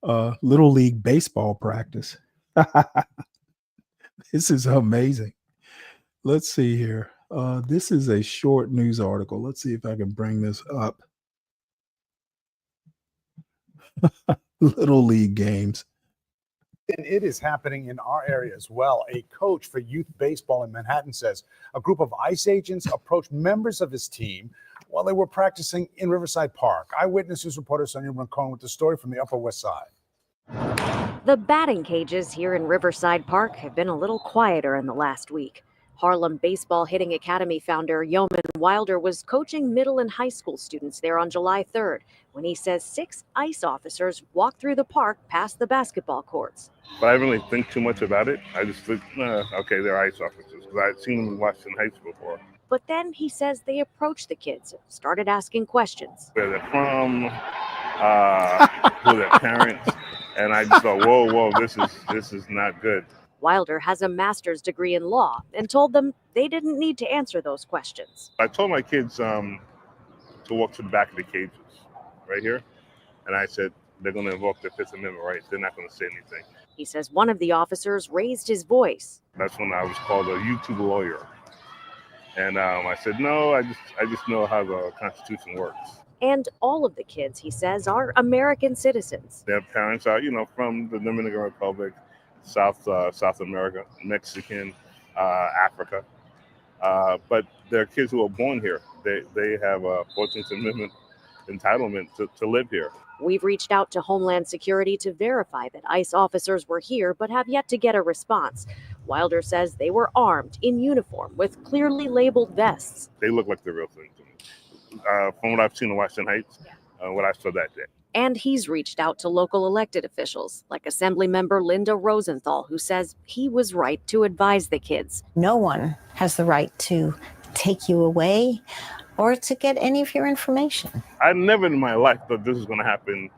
[SPEAKER 19] Little League baseball practice. This is amazing. Let's see here. This is a short news article. Let's see if I can bring this up. Little League games.
[SPEAKER 6] And it is happening in our area as well. A coach for youth baseball in Manhattan says a group of ICE agents approached members of his team while they were practicing in Riverside Park. Eyewitness News reporter Sonia Rincon with the story from the Upper West Side.
[SPEAKER 7] The batting cages here in Riverside Park have been a little quieter in the last week. Harlem Baseball Hitting Academy founder Yeoman Wilder was coaching middle and high school students there on July 3rd when he says 6 ICE officers walked through the park past the basketball courts.
[SPEAKER 9] But I didn't really think too much about it. I just think, okay, they're ICE officers, because I'd seen them in Washington Heights before.
[SPEAKER 7] But then he says they approached the kids and started asking questions.
[SPEAKER 9] Where they're from, who their parents, and I just thought, whoa, this is not good.
[SPEAKER 7] Wilder has a master's degree in law and told them they didn't need to answer those questions.
[SPEAKER 9] I told my kids, to walk to the back of the cages, right here. And I said, they're going to invoke the Fifth Amendment rights. They're not going to say anything.
[SPEAKER 7] He says one of the officers raised his voice.
[SPEAKER 9] That's when I was called a YouTube lawyer. And I said, no, I just know how the Constitution works.
[SPEAKER 7] And all of the kids, he says, are American citizens.
[SPEAKER 9] Their parents are, from the Dominican Republic, South America, Mexican, Africa. But they're kids who are born here. They have a 14th Amendment entitlement to live here.
[SPEAKER 7] We've reached out to Homeland Security to verify that ICE officers were here, but have yet to get a response. Wilder says they were armed, in uniform, with clearly labeled vests.
[SPEAKER 9] They look like the real thing to me. From what I've seen in Washington Heights, what I saw that day.
[SPEAKER 7] And he's reached out to local elected officials, like Assemblymember Linda Rosenthal, who says he was right to advise the kids.
[SPEAKER 10] No one has the right to take you away or to get any of your information.
[SPEAKER 9] I never in my life thought this was going to happen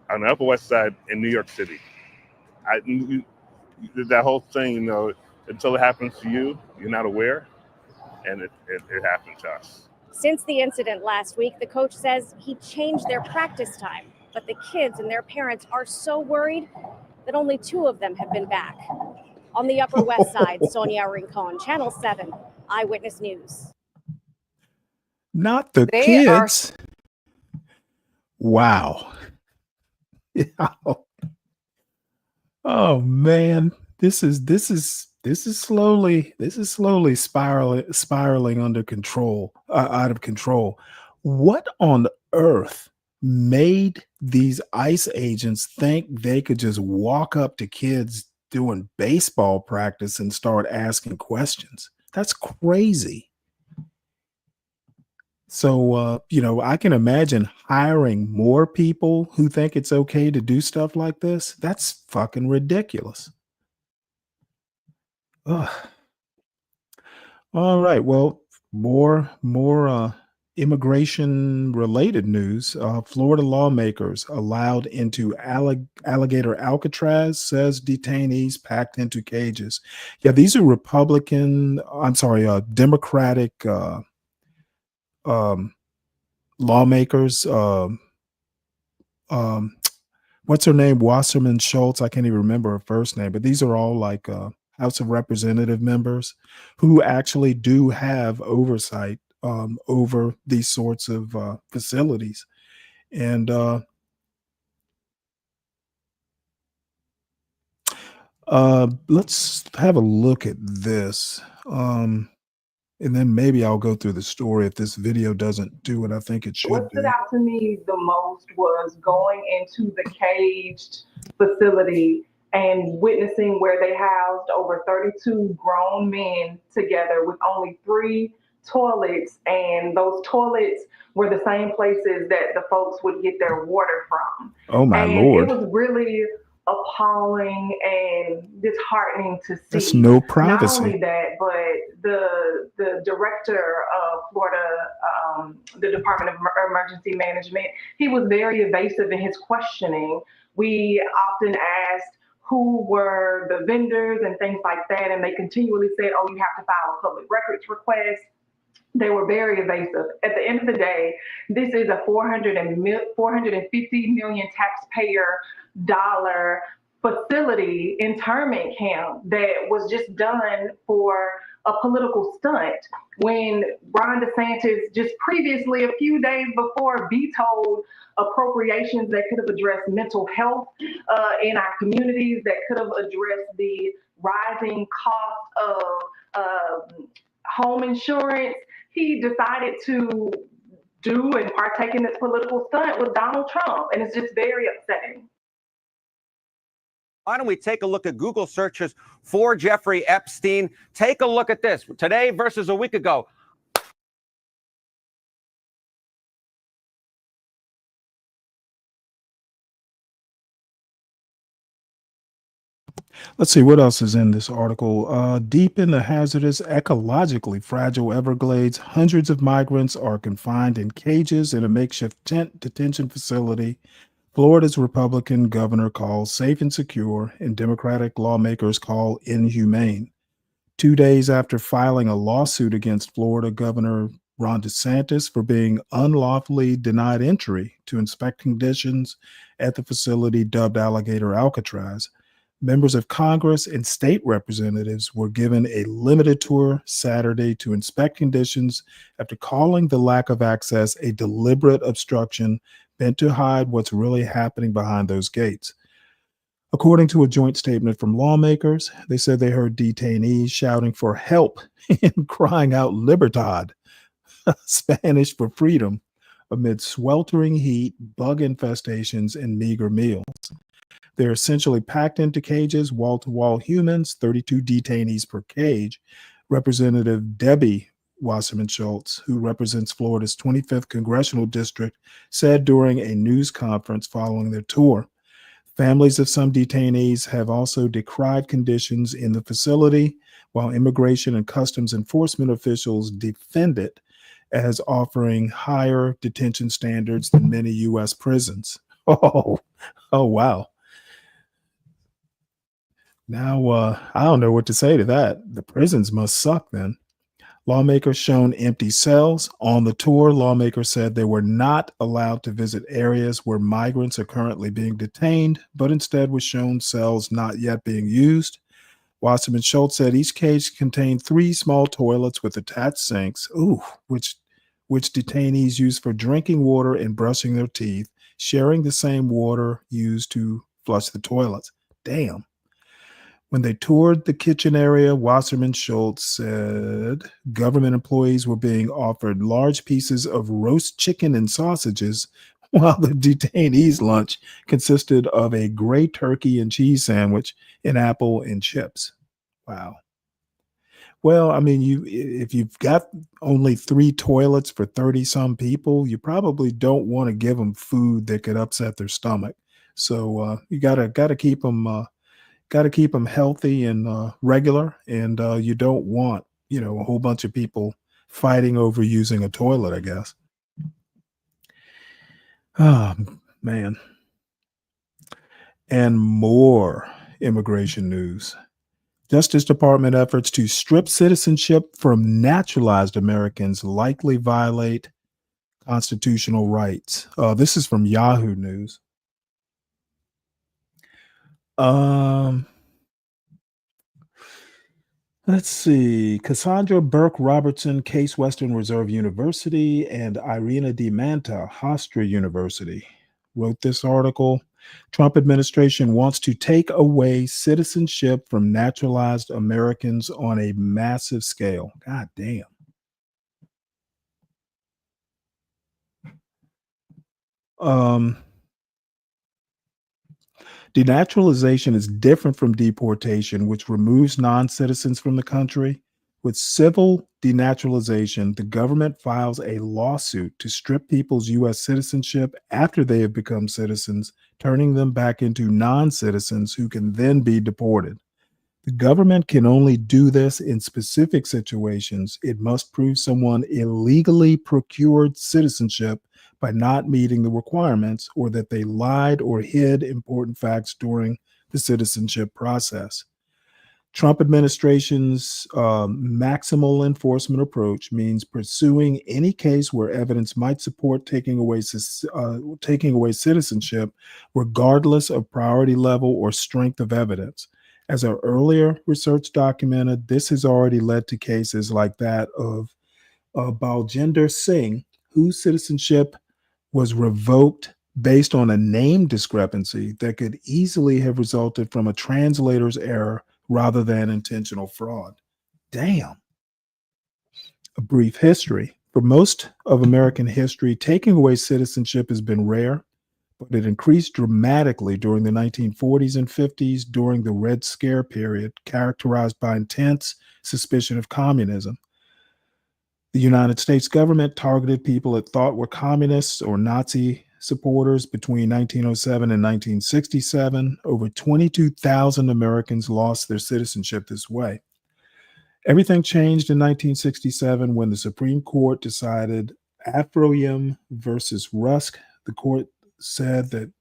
[SPEAKER 9] on the Upper West Side in New York City. That whole thing, until it happens to you, you're not aware, and it happened to us.
[SPEAKER 7] Since the incident last week, the coach says he changed their practice time, but the kids and their parents are so worried that only 2 of them have been back. On the Upper West Side, Sonia Rincon, Channel 7, Eyewitness News.
[SPEAKER 19] Not the kids. Wow. Oh man, this is slowly spiraling under control, out of control. What on earth made these ICE agents think they could just walk up to kids doing baseball practice and start asking questions? That's crazy. So, I can imagine hiring more people who think it's okay to do stuff like this. That's fucking ridiculous. Ugh. All right. Well, more immigration related news. Florida lawmakers allowed into alligator Alcatraz, says detainees packed into cages. Yeah, these are Democratic lawmakers. What's her name? Wasserman Schultz. I can't even remember her first name, but these are all like House of Representative members who actually do have oversight over these sorts of facilities. And let's have a look at this. And then maybe I'll go through the story if this video doesn't do what I think it should
[SPEAKER 11] What
[SPEAKER 19] do.
[SPEAKER 11] stood out to me the most was going into the caged facility and witnessing where they housed over 32 grown men together with only 3 toilets, and those toilets were the same places that the folks would get their water from.
[SPEAKER 19] Oh my
[SPEAKER 11] And
[SPEAKER 19] Lord.
[SPEAKER 11] it was really appalling and disheartening to see.
[SPEAKER 19] That's no
[SPEAKER 11] Not
[SPEAKER 19] privacy.
[SPEAKER 11] only that, but the director of Florida, the Department of Emergency Management, he was very evasive in his questioning. We often asked who were the vendors and things like that, and they continually said, oh, you have to file a public records request. They were very evasive. At the end of the day, this is a $450 million taxpayer dollar facility internment camp that was just done for a political stunt when Ron DeSantis just previously, a few days before, vetoed appropriations that could have addressed mental health in our communities, that could have addressed the rising cost of home insurance. He decided to do and partake in this political stunt with Donald Trump, and it's just very upsetting.
[SPEAKER 12] Why don't we take a look at Google searches for Jeffrey Epstein? Take a look at this. Today versus a week ago.
[SPEAKER 19] Let's see what else is in this article. Deep in the hazardous, ecologically fragile Everglades, hundreds of migrants are confined in cages in a makeshift tent detention facility Florida's Republican governor calls safe and secure, and Democratic lawmakers call inhumane. 2 days after filing a lawsuit against Florida Governor Ron DeSantis for being unlawfully denied entry to inspect conditions at the facility dubbed Alligator Alcatraz. Members of Congress and state representatives were given a limited tour Saturday to inspect conditions after calling the lack of access a deliberate obstruction meant to hide what's really happening behind those gates. According to a joint statement from lawmakers, they said they heard detainees shouting for help and crying out "Libertad," Spanish for freedom, amid sweltering heat, bug infestations, and meager meals. They're essentially packed into cages, wall-to-wall humans, 32 detainees per cage. Representative Debbie Wasserman Schultz, who represents Florida's 25th congressional district, said during a news conference following their tour. Families of some detainees have also decried conditions in the facility, while Immigration and Customs Enforcement officials defend it as offering higher detention standards than many U.S. prisons. Oh, wow. Now, I don't know what to say to that. The prisons must suck then. Lawmakers shown empty cells. On the tour, lawmakers said they were not allowed to visit areas where migrants are currently being detained, but instead were shown cells not yet being used. Wasserman Schultz said each cage contained 3 small toilets with attached sinks, which detainees use for drinking water and brushing their teeth, sharing the same water used to flush the toilets. Damn. When they toured the kitchen area, Wasserman Schultz said government employees were being offered large pieces of roast chicken and sausages, while the detainees' lunch consisted of a gray turkey and cheese sandwich, an apple, and chips. Wow. Well, I mean, if you've got only 3 toilets for 30-some people, you probably don't want to give them food that could upset their stomach. So you gotta keep them. Got to keep them healthy and regular, and you don't want, a whole bunch of people fighting over using a toilet, I guess. Oh, man. And more immigration news. Justice Department efforts to strip citizenship from naturalized Americans likely violate constitutional rights. This is from Yahoo News. Let's see. Cassandra Burke Robertson, Case Western Reserve University, and Irina D. Manta, Hofstra University, wrote this article. Trump administration wants to take away citizenship from naturalized Americans on a massive scale. God damn. Denaturalization is different from deportation, which removes non-citizens from the country. With civil denaturalization, the government files a lawsuit to strip people's U.S. citizenship after they have become citizens, turning them back into non-citizens who can then be deported. The government can only do this in specific situations. It must prove someone illegally procured citizenship by not meeting the requirements, or that they lied or hid important facts during the citizenship process. Trump administration's maximal enforcement approach means pursuing any case where evidence might support taking away citizenship, regardless of priority level or strength of evidence. As our earlier research documented, this has already led to cases like that of Baljinder Singh, whose citizenship was revoked based on a name discrepancy that could easily have resulted from a translator's error rather than intentional fraud. Damn. A brief history. For most of American history, taking away citizenship has been rare, but it increased dramatically during the 1940s and 50s during the Red Scare period, characterized by intense suspicion of communism. The United States government targeted people it thought were communists or Nazi supporters between 1907 and 1967. Over 22,000 Americans lost their citizenship this way. Everything changed in 1967 when the Supreme Court decided Afroyim versus Rusk. The court said that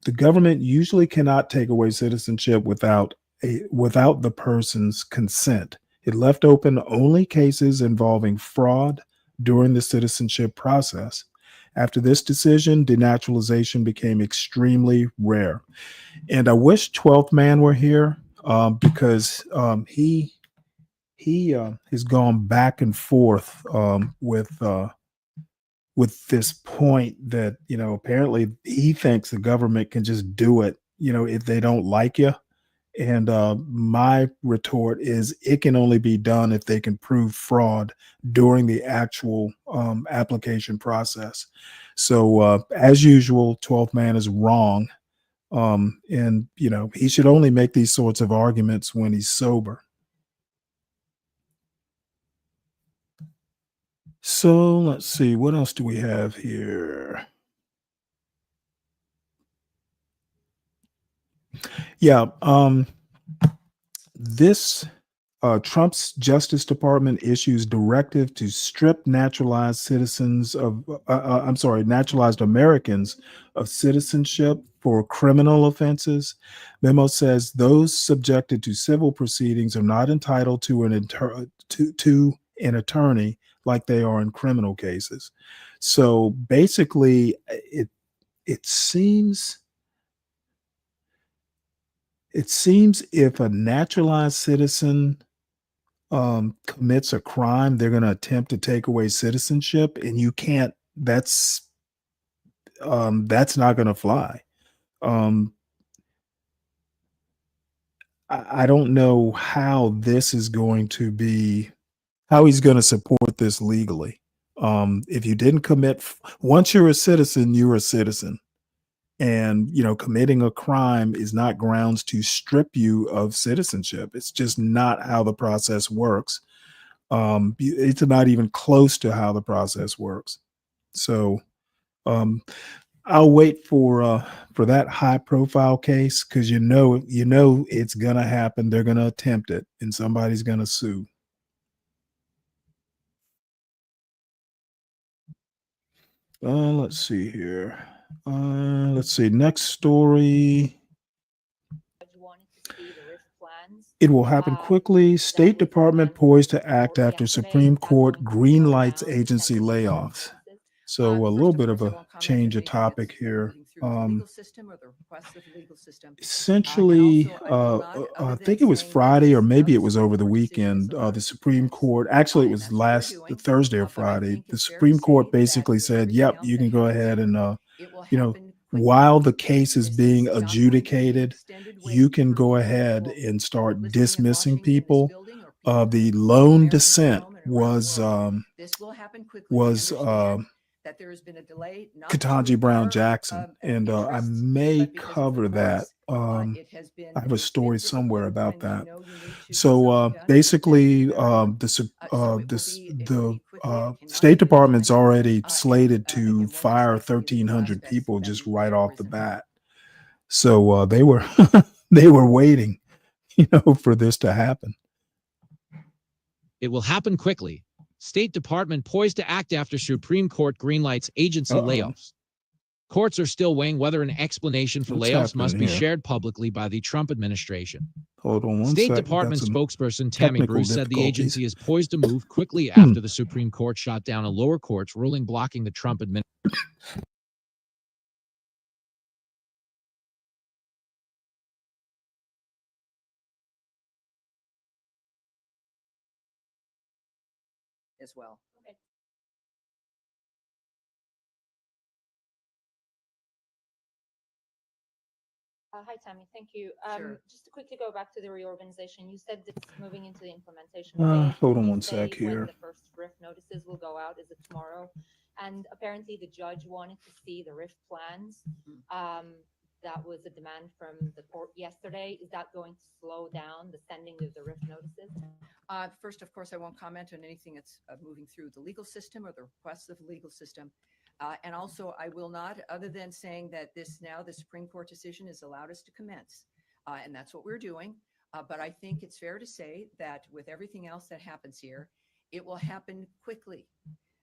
[SPEAKER 19] the government usually cannot take away citizenship without the person's consent. It left open only cases involving fraud, during the citizenship process. After this decision, denaturalization became extremely rare. And I wish 12th Man were here because he has gone back and forth with this point that, you know, apparently he thinks the government can just do it, you know, if they don't like you. And my retort is it can only be done if they can prove fraud during the actual application process. So as usual, 12th Man is wrong. And, you know, he should only make these sorts of arguments when he's sober. So let's see, what else do we have here? Yeah, this Trump's Justice Department issues directive to strip naturalized citizens of, naturalized Americans of citizenship for criminal offenses. Memo says those subjected to civil proceedings are not entitled to an attorney like they are in criminal cases. So basically, it seems if a naturalized citizen commits a crime, they're going to attempt to take away citizenship, and you can't. That's not going to fly. I don't know how this is going to be. How he's going to support this legally. If you didn't commit, once you're a citizen, you're a citizen. And, you know, committing a crime is not grounds to strip you of citizenship. It's just not how the process works. It's not even close to how the process works. So I'll wait for that high profile case, because you know it's gonna happen. They're gonna attempt it, and somebody's gonna sue. Let's see here. Let's see. Next story. It will happen quickly. State Department poised to act after Supreme Court green lights agency layoffs. So a little bit of a change of topic here. Essentially, I think it was Friday, or maybe it was over the weekend. The Supreme Court, actually, it was last Thursday or Friday. The Supreme Court basically said, "Yep, you can go ahead and, you know, while the case is being adjudicated, you can go ahead and start dismissing people." The lone dissent was Ketanji Brown Jackson, and I may cover that. I have a story somewhere about that. So basically, the State Department's already slated to fire 1,300 people just right off the bat. So they were they were waiting, you know, for this to happen.
[SPEAKER 4] It will happen quickly. State Department poised to act after Supreme Court greenlights agency layoffs. Courts are still weighing whether an explanation for layoffs must be shared publicly by the Trump administration.
[SPEAKER 19] Hold on one
[SPEAKER 4] State
[SPEAKER 19] second.
[SPEAKER 4] Department
[SPEAKER 19] Got some
[SPEAKER 4] spokesperson Tammy
[SPEAKER 19] technical
[SPEAKER 4] Bruce said the
[SPEAKER 19] difficulties.
[SPEAKER 4] agency is poised to move quickly after the Supreme Court shot down a lower court's ruling blocking the Trump administration.
[SPEAKER 13] As well. Okay.
[SPEAKER 15] Hi, Tammy. Thank you.
[SPEAKER 13] Sure.
[SPEAKER 15] Just to quickly go back to the reorganization, you said it's moving into the implementation phase.
[SPEAKER 19] Hold
[SPEAKER 15] Can
[SPEAKER 19] on
[SPEAKER 15] you
[SPEAKER 19] one
[SPEAKER 15] say
[SPEAKER 19] sec
[SPEAKER 15] when
[SPEAKER 19] here.
[SPEAKER 15] the first RIF notices will go out? Is it tomorrow? And apparently the judge wanted to see the RIF plans. That was a demand from the court yesterday. Is that going to slow down the sending of the RIF notices?
[SPEAKER 13] First, of course, I won't comment on anything that's moving through the legal system or the requests of the legal system. And also, I will not, other than saying that the Supreme Court decision has allowed us to commence. And that's what we're doing. But I think it's fair to say that with everything else that happens here, it will happen quickly.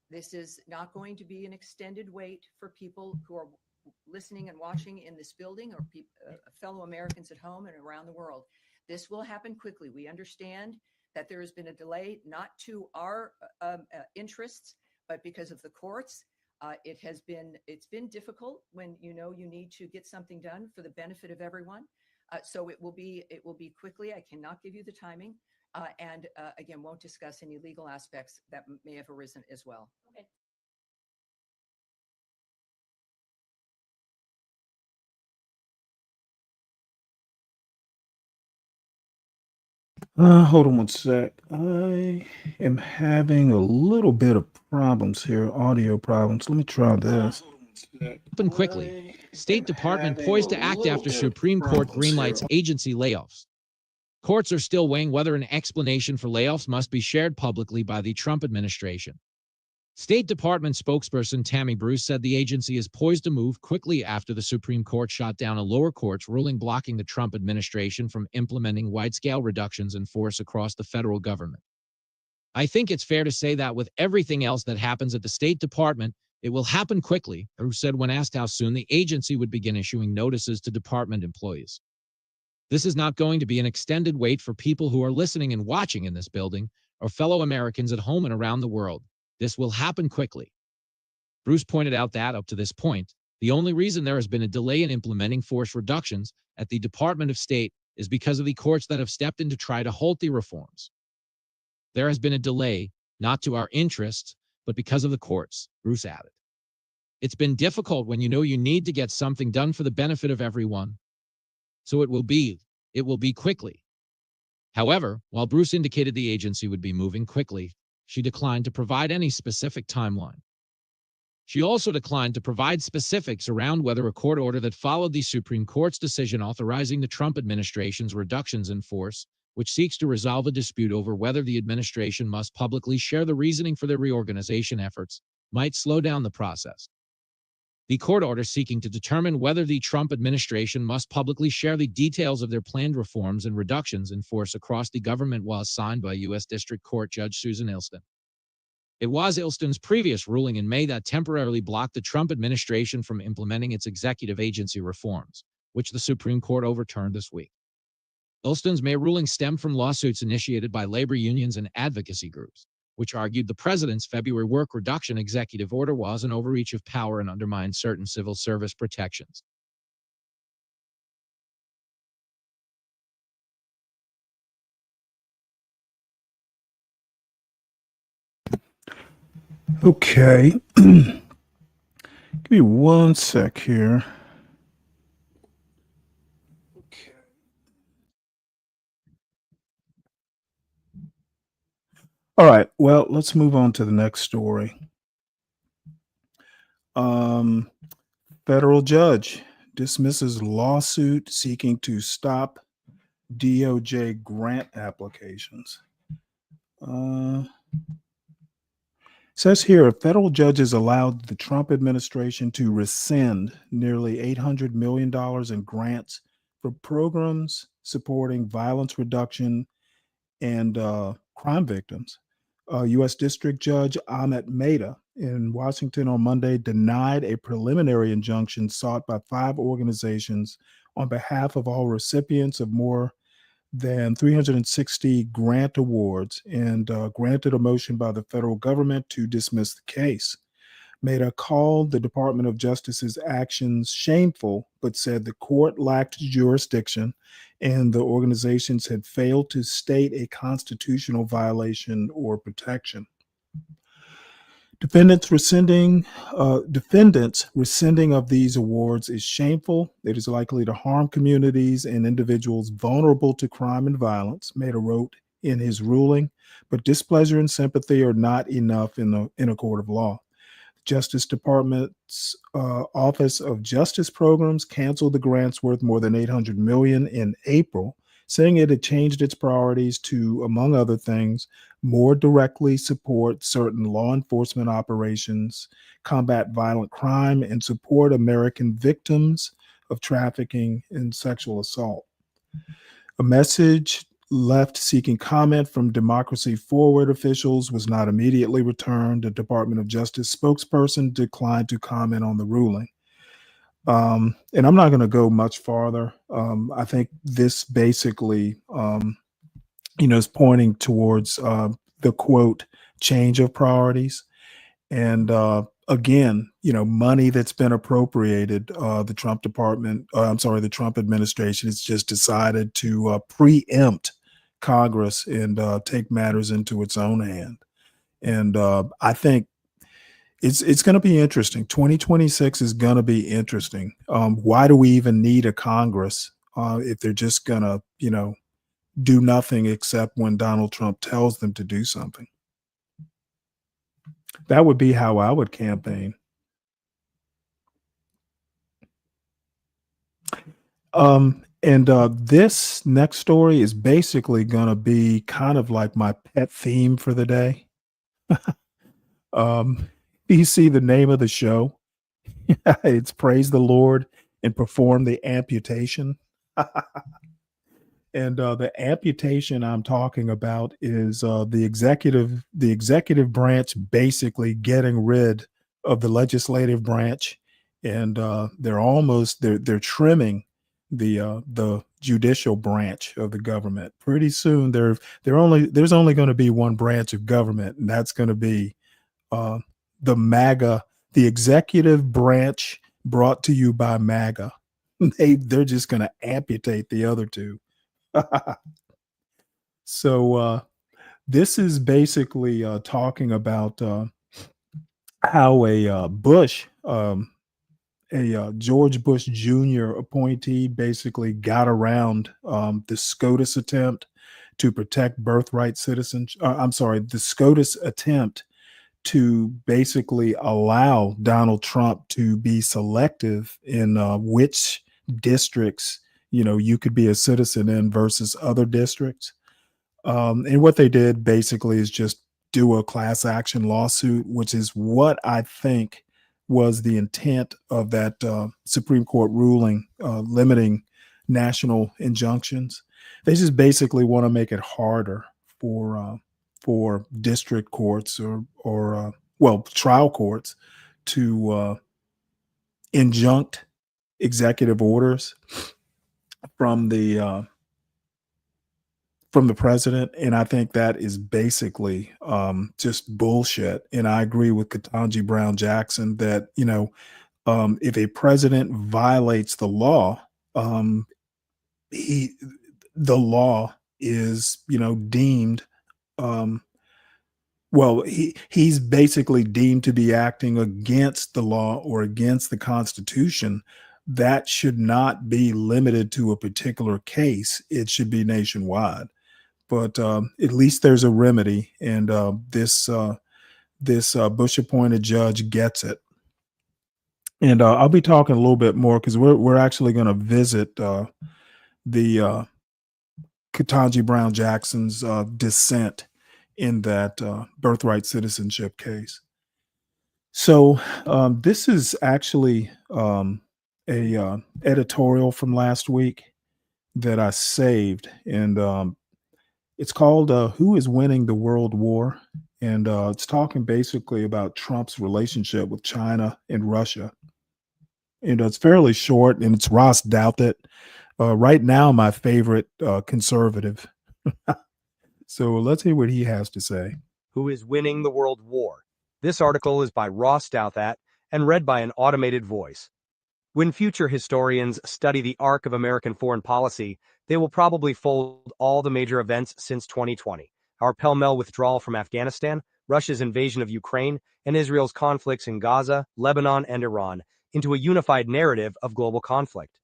[SPEAKER 13] This is not going to be an extended wait for people who are listening and watching in this building, or fellow Americans at home and around the world. This will happen quickly. We understand that there has been a delay, not to our interests, but because of the courts, it's been difficult when you know you need to get something done for the benefit of everyone. So it will be quickly. I cannot give you the timing, and again, won't discuss any legal aspects that may have arisen as well.
[SPEAKER 15] Okay.
[SPEAKER 19] Hold on one sec. I am having a little bit of problems here, audio problems. Let me try this.
[SPEAKER 4] Happen quickly. State Department poised to act after Supreme Court greenlights agency layoffs. Courts are still weighing whether an explanation for layoffs must be shared publicly by the Trump administration. State Department spokesperson Tammy Bruce said the agency is poised to move quickly after the Supreme Court shot down a lower court's ruling blocking the Trump administration from implementing wide-scale reductions in force across the federal government. I think it's fair to say that with everything else that happens at the State Department, it will happen quickly, Bruce said when asked how soon the agency would begin issuing notices to department employees. This is not going to be an extended wait for people who are listening and watching in this building or fellow Americans at home and around the world. This will happen quickly. Bruce pointed out that, up to this point, the only reason there has been a delay in implementing force reductions at the Department of State is because of the courts that have stepped in to try to halt the reforms. There has been a delay, not to our interests, but because of the courts, Bruce added. It's been difficult when you know you need to get something done for the benefit of everyone. So it will be quickly. However, while Bruce indicated the agency would be moving quickly, she declined to provide any specific timeline. She also declined to provide specifics around whether a court order that followed the Supreme Court's decision authorizing the Trump administration's reductions in force, which seeks to resolve a dispute over whether the administration must publicly share the reasoning for their reorganization efforts, might slow down the process. The court order seeking to determine whether the Trump administration must publicly share the details of their planned reforms and reductions in force across the government was signed by U.S. District Court Judge Susan Ilston. It was Ilston's previous ruling in May that temporarily blocked the Trump administration from implementing its executive agency reforms, which the Supreme Court overturned this week. Ilston's May ruling stemmed from lawsuits initiated by labor unions and advocacy groups, which argued the president's February work reduction executive order was an overreach of power and undermined certain civil service protections.
[SPEAKER 19] Okay. Give me one sec here. All right. Well, let's move on to the next story. Federal judge dismisses lawsuit seeking to stop DOJ grant applications. Says here, federal judges allowed the Trump administration to rescind nearly $800 million in grants for programs supporting violence reduction and crime victims. U.S. District Judge Ahmet Mehta in Washington on Monday denied a preliminary injunction sought by 5 organizations on behalf of all recipients of more than 360 grant awards and granted a motion by the federal government to dismiss the case. Mehta called the Department of Justice's actions shameful, but said the court lacked jurisdiction and the organizations had failed to state a constitutional violation or protection. Defendants rescinding of these awards is shameful. It is likely to harm communities and individuals vulnerable to crime and violence, Mehta wrote in his ruling, but displeasure and sympathy are not enough in a court of law. Justice Department's Office of Justice Programs canceled the grants worth more than $800 million in April, saying it had changed its priorities to, among other things, more directly support certain law enforcement operations, combat violent crime, and support American victims of trafficking and sexual assault. A message left seeking comment from Democracy Forward officials was not immediately returned. The Department of Justice spokesperson declined to comment on the ruling. And I'm not going to go much farther. I think this basically, is pointing towards the quote, change of priorities. And again, money that's been appropriated, the the Trump administration has just decided to preempt Congress and take matters into its own hand. And I think it's going to be interesting. 2026 is going to be interesting. Why do we even need a Congress if they're just going to, do nothing except when Donald Trump tells them to do something? That would be how I would campaign. And this next story is basically going to be kind of like my pet theme for the day. You see the name of the show? It's Praise the Lord and Perform the Amputation. And the amputation I'm talking about is the executive branch basically getting rid of the legislative branch, and they're trimming the judicial branch of the government. Pretty soon there's only going to be one branch of government, and that's going to be the MAGA, the executive branch brought to you by MAGA. They're just going to amputate the other two. So this is basically talking about how a George Bush Jr. appointee basically got around the SCOTUS attempt to protect birthright citizens. The SCOTUS attempt to basically allow Donald Trump to be selective in which districts you could be a citizen in versus other districts. And what they did basically is just do a class action lawsuit, which is what I think was the intent of that Supreme Court ruling limiting national injunctions. They just basically want to make it harder for district courts or trial courts to injunct executive orders from the president. And I think that is basically just bullshit. And I agree with Ketanji Brown Jackson that, if a president violates the law, the law is, deemed, he's basically deemed to be acting against the law or against the Constitution. That should not be limited to a particular case. It should be nationwide. But at least there's a remedy, and this Bush-appointed judge gets it. And I'll be talking a little bit more because we're actually going to visit the Ketanji Brown Jackson's dissent in that birthright citizenship case. So this is actually a editorial from last week that I saved, and it's called "Who is Winning the World War?" And it's talking basically about Trump's relationship with China and Russia. And it's fairly short, and it's Ross Douthat. Right now, my favorite conservative. So let's hear what he has to say.
[SPEAKER 20] Who is Winning the World War? This article is by Ross Douthat and read by an automated voice. When future historians study the arc of American foreign policy, they will probably fold all the major events since 2020, our pell-mell withdrawal from Afghanistan, Russia's invasion of Ukraine, and Israel's conflicts in Gaza, Lebanon, and Iran, into a unified narrative of global conflict.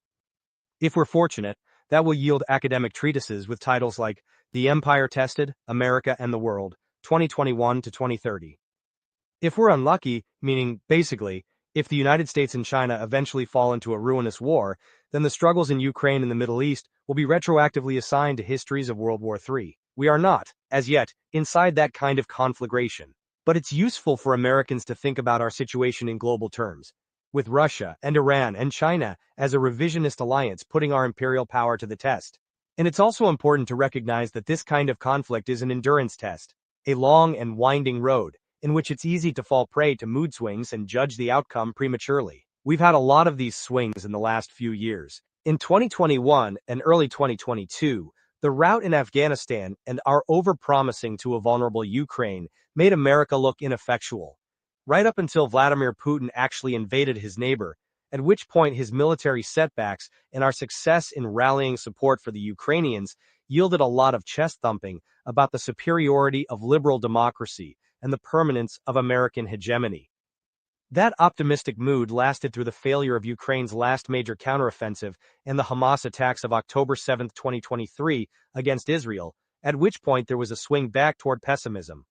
[SPEAKER 20] If we're fortunate, that will yield academic treatises with titles like The Empire Tested, America and the World, 2021 to 2030. If we're unlucky, meaning, basically, if the United States and China eventually fall into a ruinous war, then the struggles in Ukraine and the Middle East will be retroactively assigned to histories of World War III. We are not, as yet, inside that kind of conflagration. But it's useful for Americans to think about our situation in global terms, with Russia and Iran and China as a revisionist alliance putting our imperial power to the test. And it's also important to recognize that this kind of conflict is an endurance test, a long and winding road, in which it's easy to fall prey to mood swings and judge the outcome prematurely. We've had a lot of these swings in the last few years. In 2021 and early 2022, the rout in Afghanistan and our overpromising to a vulnerable Ukraine made America look ineffectual. right up until Vladimir Putin actually invaded his neighbor, at which point his military setbacks and our success in rallying support for the Ukrainians yielded a lot of chest thumping about the superiority of liberal democracy and the permanence of American hegemony. That optimistic mood lasted through the failure of Ukraine's last major counteroffensive and the Hamas attacks of October 7, 2023, against Israel, at which point there was a swing back toward pessimism.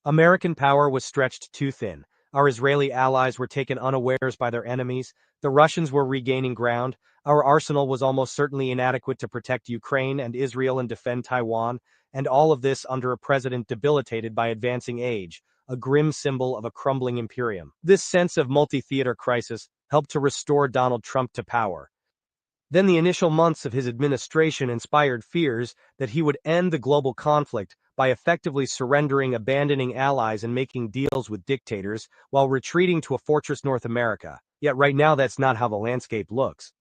[SPEAKER 20] American power was stretched too thin. Our Israeli allies were taken unawares by their enemies. The Russians were regaining ground. Our arsenal was almost certainly inadequate to protect Ukraine and Israel and defend Taiwan, and all of this under a president debilitated by advancing age, a grim symbol of a crumbling imperium. This sense of multi-theater crisis helped to restore Donald Trump to power. Then the initial months of his administration inspired fears that he would end the global conflict by effectively surrendering, abandoning allies, and making deals with dictators while retreating to a fortress North America. Yet right now that's not how the landscape looks.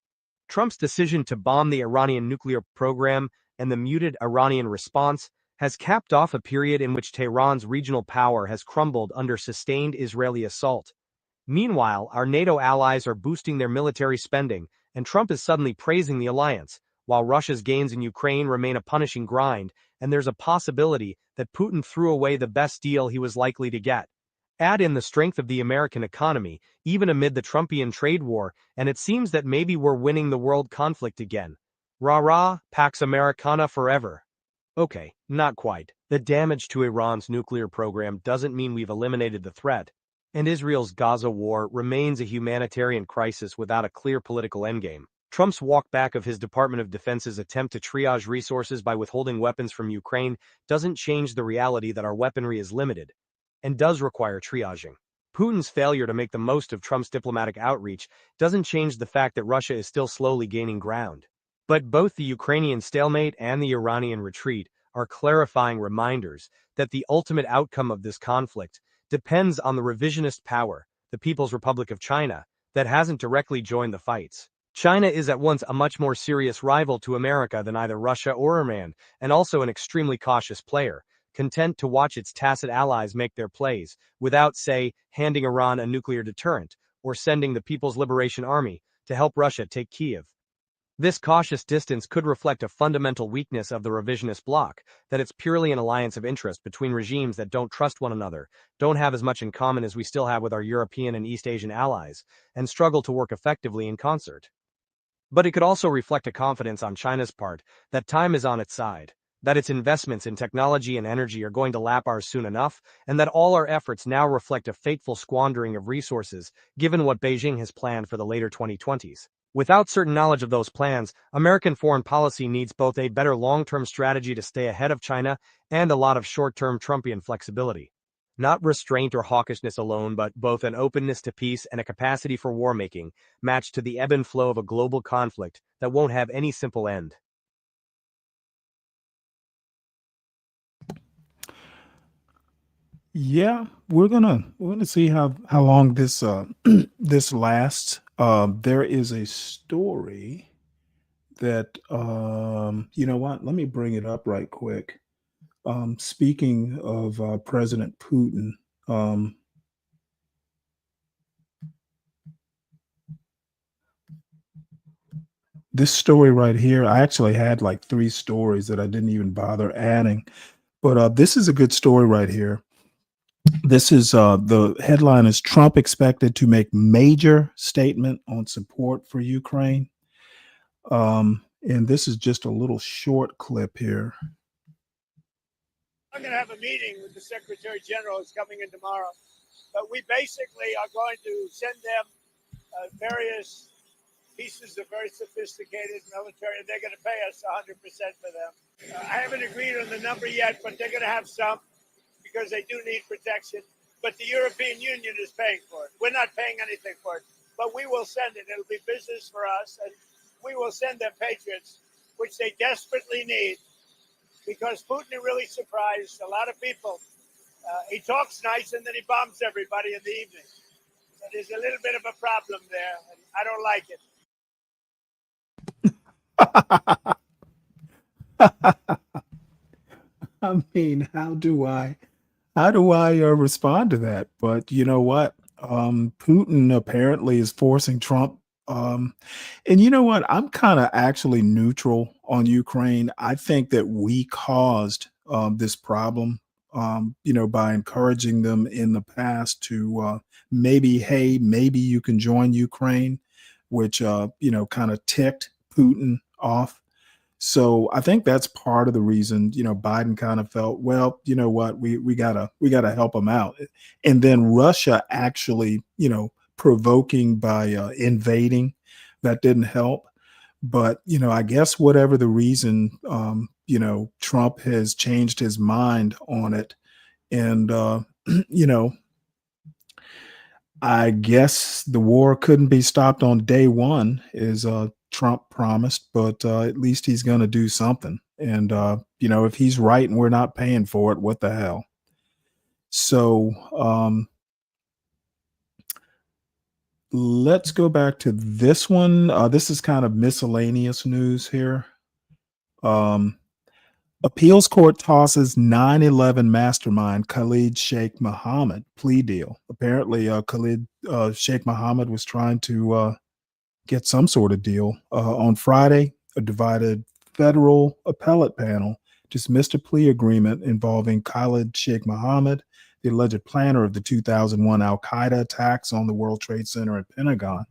[SPEAKER 20] Trump's decision to bomb the Iranian nuclear program and the muted Iranian response has capped off a period in which Tehran's regional power has crumbled under sustained Israeli assault. Meanwhile, our NATO allies are boosting their military spending, and Trump is suddenly praising the alliance, while Russia's gains in Ukraine remain a punishing grind, and there's a possibility that Putin threw away the best deal he was likely to get. Add in the strength of the American economy, even amid the Trumpian trade war, and it seems that maybe we're winning the world conflict again. Rah-rah, Pax Americana forever. Okay, not quite. The damage to Iran's nuclear program doesn't mean we've eliminated the threat, and Israel's Gaza war remains a humanitarian crisis without a clear political endgame. Trump's walkback of his Department of Defense's attempt to triage resources by withholding weapons from Ukraine doesn't change the reality that our weaponry is limited, and does require triaging. Putin's failure to make the most of Trump's diplomatic outreach doesn't change the fact that Russia is still slowly gaining ground. But both the Ukrainian stalemate and the Iranian retreat are clarifying reminders that the ultimate outcome of this conflict depends on the revisionist power, the People's Republic of China, that hasn't directly joined the fights. China is at once a much more serious rival to America than either Russia or Iran, and also an extremely cautious player, content to watch its tacit allies make their plays, without, say, handing Iran a nuclear deterrent, or sending the People's Liberation Army to help Russia take Kyiv. This cautious distance could reflect a fundamental weakness of the revisionist bloc, that it's purely an alliance of interest between regimes that don't trust one another, don't have as much in common as we still have with our European and East Asian allies, and struggle to work effectively in concert. But it could also reflect a confidence on China's part that time is on its side, that its investments in technology and energy are going to lap ours soon enough, and that all our efforts now reflect a fateful squandering of resources, given what Beijing has planned for the later 2020s. Without certain knowledge of those plans, American foreign policy needs both a better long-term strategy to stay ahead of China and a lot of short-term Trumpian flexibility. Not restraint or hawkishness alone, but both an openness to peace and a capacity for war-making, matched to the ebb and flow of a global conflict that won't have any simple end.
[SPEAKER 19] Yeah, we're gonna see how long this this lasts. There is a story that you know what? Let me bring it up right quick. Speaking of President Putin, um, this story right here, I actually had like three stories that I didn't even bother adding, but this is a good story right here. This is the headline is Trump expected to make major statement on support for Ukraine. And this is just a little short clip here.
[SPEAKER 8] I'm going to have a meeting with the Secretary General who's coming in tomorrow. But we basically are going to send them various pieces of very sophisticated military, and they're going to pay us 100% for them. I haven't agreed on the number yet, but they're going to have some because they do need protection. But the European Union is paying for it. We're not paying anything for it, but we will send it. It'll be business for us, and we will send them Patriots, which they desperately need, because Putin really surprised a lot of people. He talks nice, and then he bombs everybody in the evening. So there's a little bit of a problem there, and I don't like it.
[SPEAKER 19] I mean, how do I how do I respond to that? But you know what? Putin apparently is forcing Trump. And you know what? I'm kind of actually neutral on Ukraine. I think that we caused this problem, by encouraging them in the past to maybe, hey, maybe you can join Ukraine, which, kind of ticked Putin off. So I think that's part of the reason, Biden kind of felt, well, you know what, we gotta help them out. And then Russia actually, provoking by invading, that didn't help. But, I guess whatever the reason, Trump has changed his mind on it. And you know, I guess the war couldn't be stopped on day one, as Trump promised, but at least he's going to do something. And, if he's right and we're not paying for it, what the hell? So let's go back to this one. This is kind of miscellaneous news here. Appeals court tosses 9/11 mastermind Khalid Sheikh Mohammed plea deal. Apparently, Khalid Sheikh Mohammed was trying to get some sort of deal. On Friday, a divided federal appellate panel dismissed a plea agreement involving Khalid Sheikh Mohammed, the alleged planner of the 2001 Al-Qaeda attacks on the World Trade Center and Pentagon.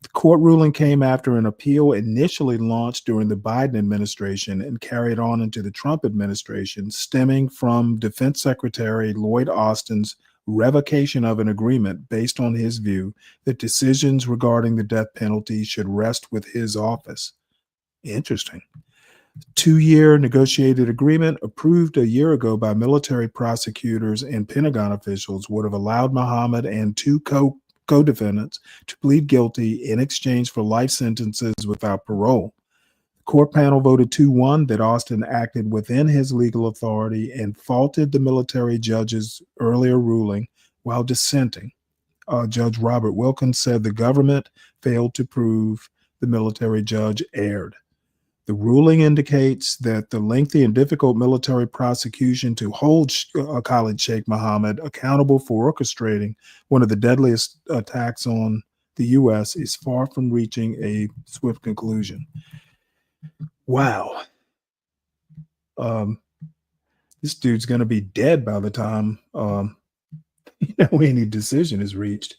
[SPEAKER 19] The court ruling came after an appeal initially launched during the Biden administration and carried on into the Trump administration, stemming from Defense Secretary Lloyd Austin's revocation of an agreement based on his view that decisions regarding the death penalty should rest with his office. Interesting. 2-year negotiated agreement approved a year ago by military prosecutors and Pentagon officials would have allowed Mohammed and two co-defendants to plead guilty in exchange for life sentences without parole. The court panel voted 2-1 that Austin acted within his legal authority and faulted the military judge's earlier ruling while dissenting. Judge Robert Wilkins said the government failed to prove the military judge erred. The ruling indicates that the lengthy and difficult military prosecution to hold Khalid Sheikh Mohammed accountable for orchestrating one of the deadliest attacks on the U.S. is far from reaching a swift conclusion. Wow. This dude's going to be dead by the time any decision is reached.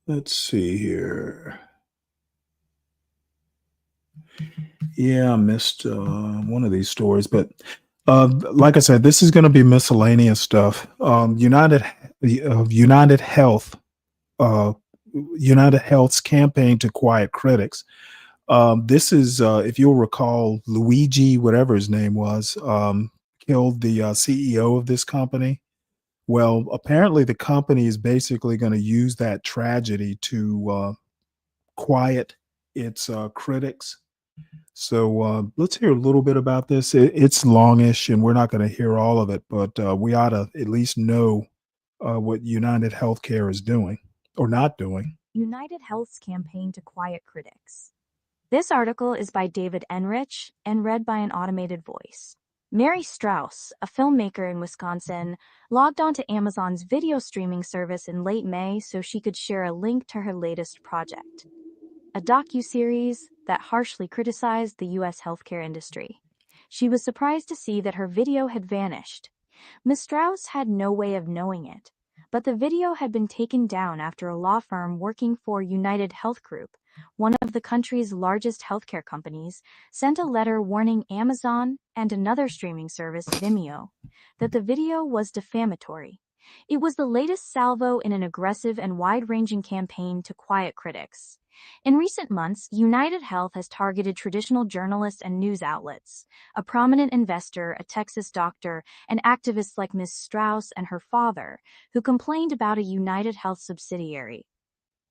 [SPEAKER 19] Let's see here. Yeah, I missed one of these stories, but like I said, this is going to be miscellaneous stuff. United Health's campaign to quiet critics. This is, if you'll recall, Luigi, whatever his name was, killed the CEO of this company. Well, apparently the company is basically going to use that tragedy to quiet its critics. So let's hear a little bit about this. It's longish, and we're not going to hear all of it, but we ought to at least know what United Healthcare is doing or not doing.
[SPEAKER 3] United Health's campaign to quiet critics. This article is by David Enrich and read by an automated voice. Mary Strauss, a filmmaker in Wisconsin, logged onto Amazon's video streaming service in late May so she could share a link to her latest project, a docuseries that harshly criticized the U.S. healthcare industry. She was surprised to see that her video had vanished. Ms. Strauss had no way of knowing it, but the video had been taken down after a law firm working for United Health Group, one of the country's largest healthcare companies, sent a letter warning Amazon and another streaming service, Vimeo, that the video was defamatory. It was the latest salvo in an aggressive and wide-ranging campaign to quiet critics. In recent months, United Health has targeted traditional journalists and news outlets, a prominent investor, a Texas doctor, and activists like Ms. Strauss and her father, who complained about a United Health subsidiary.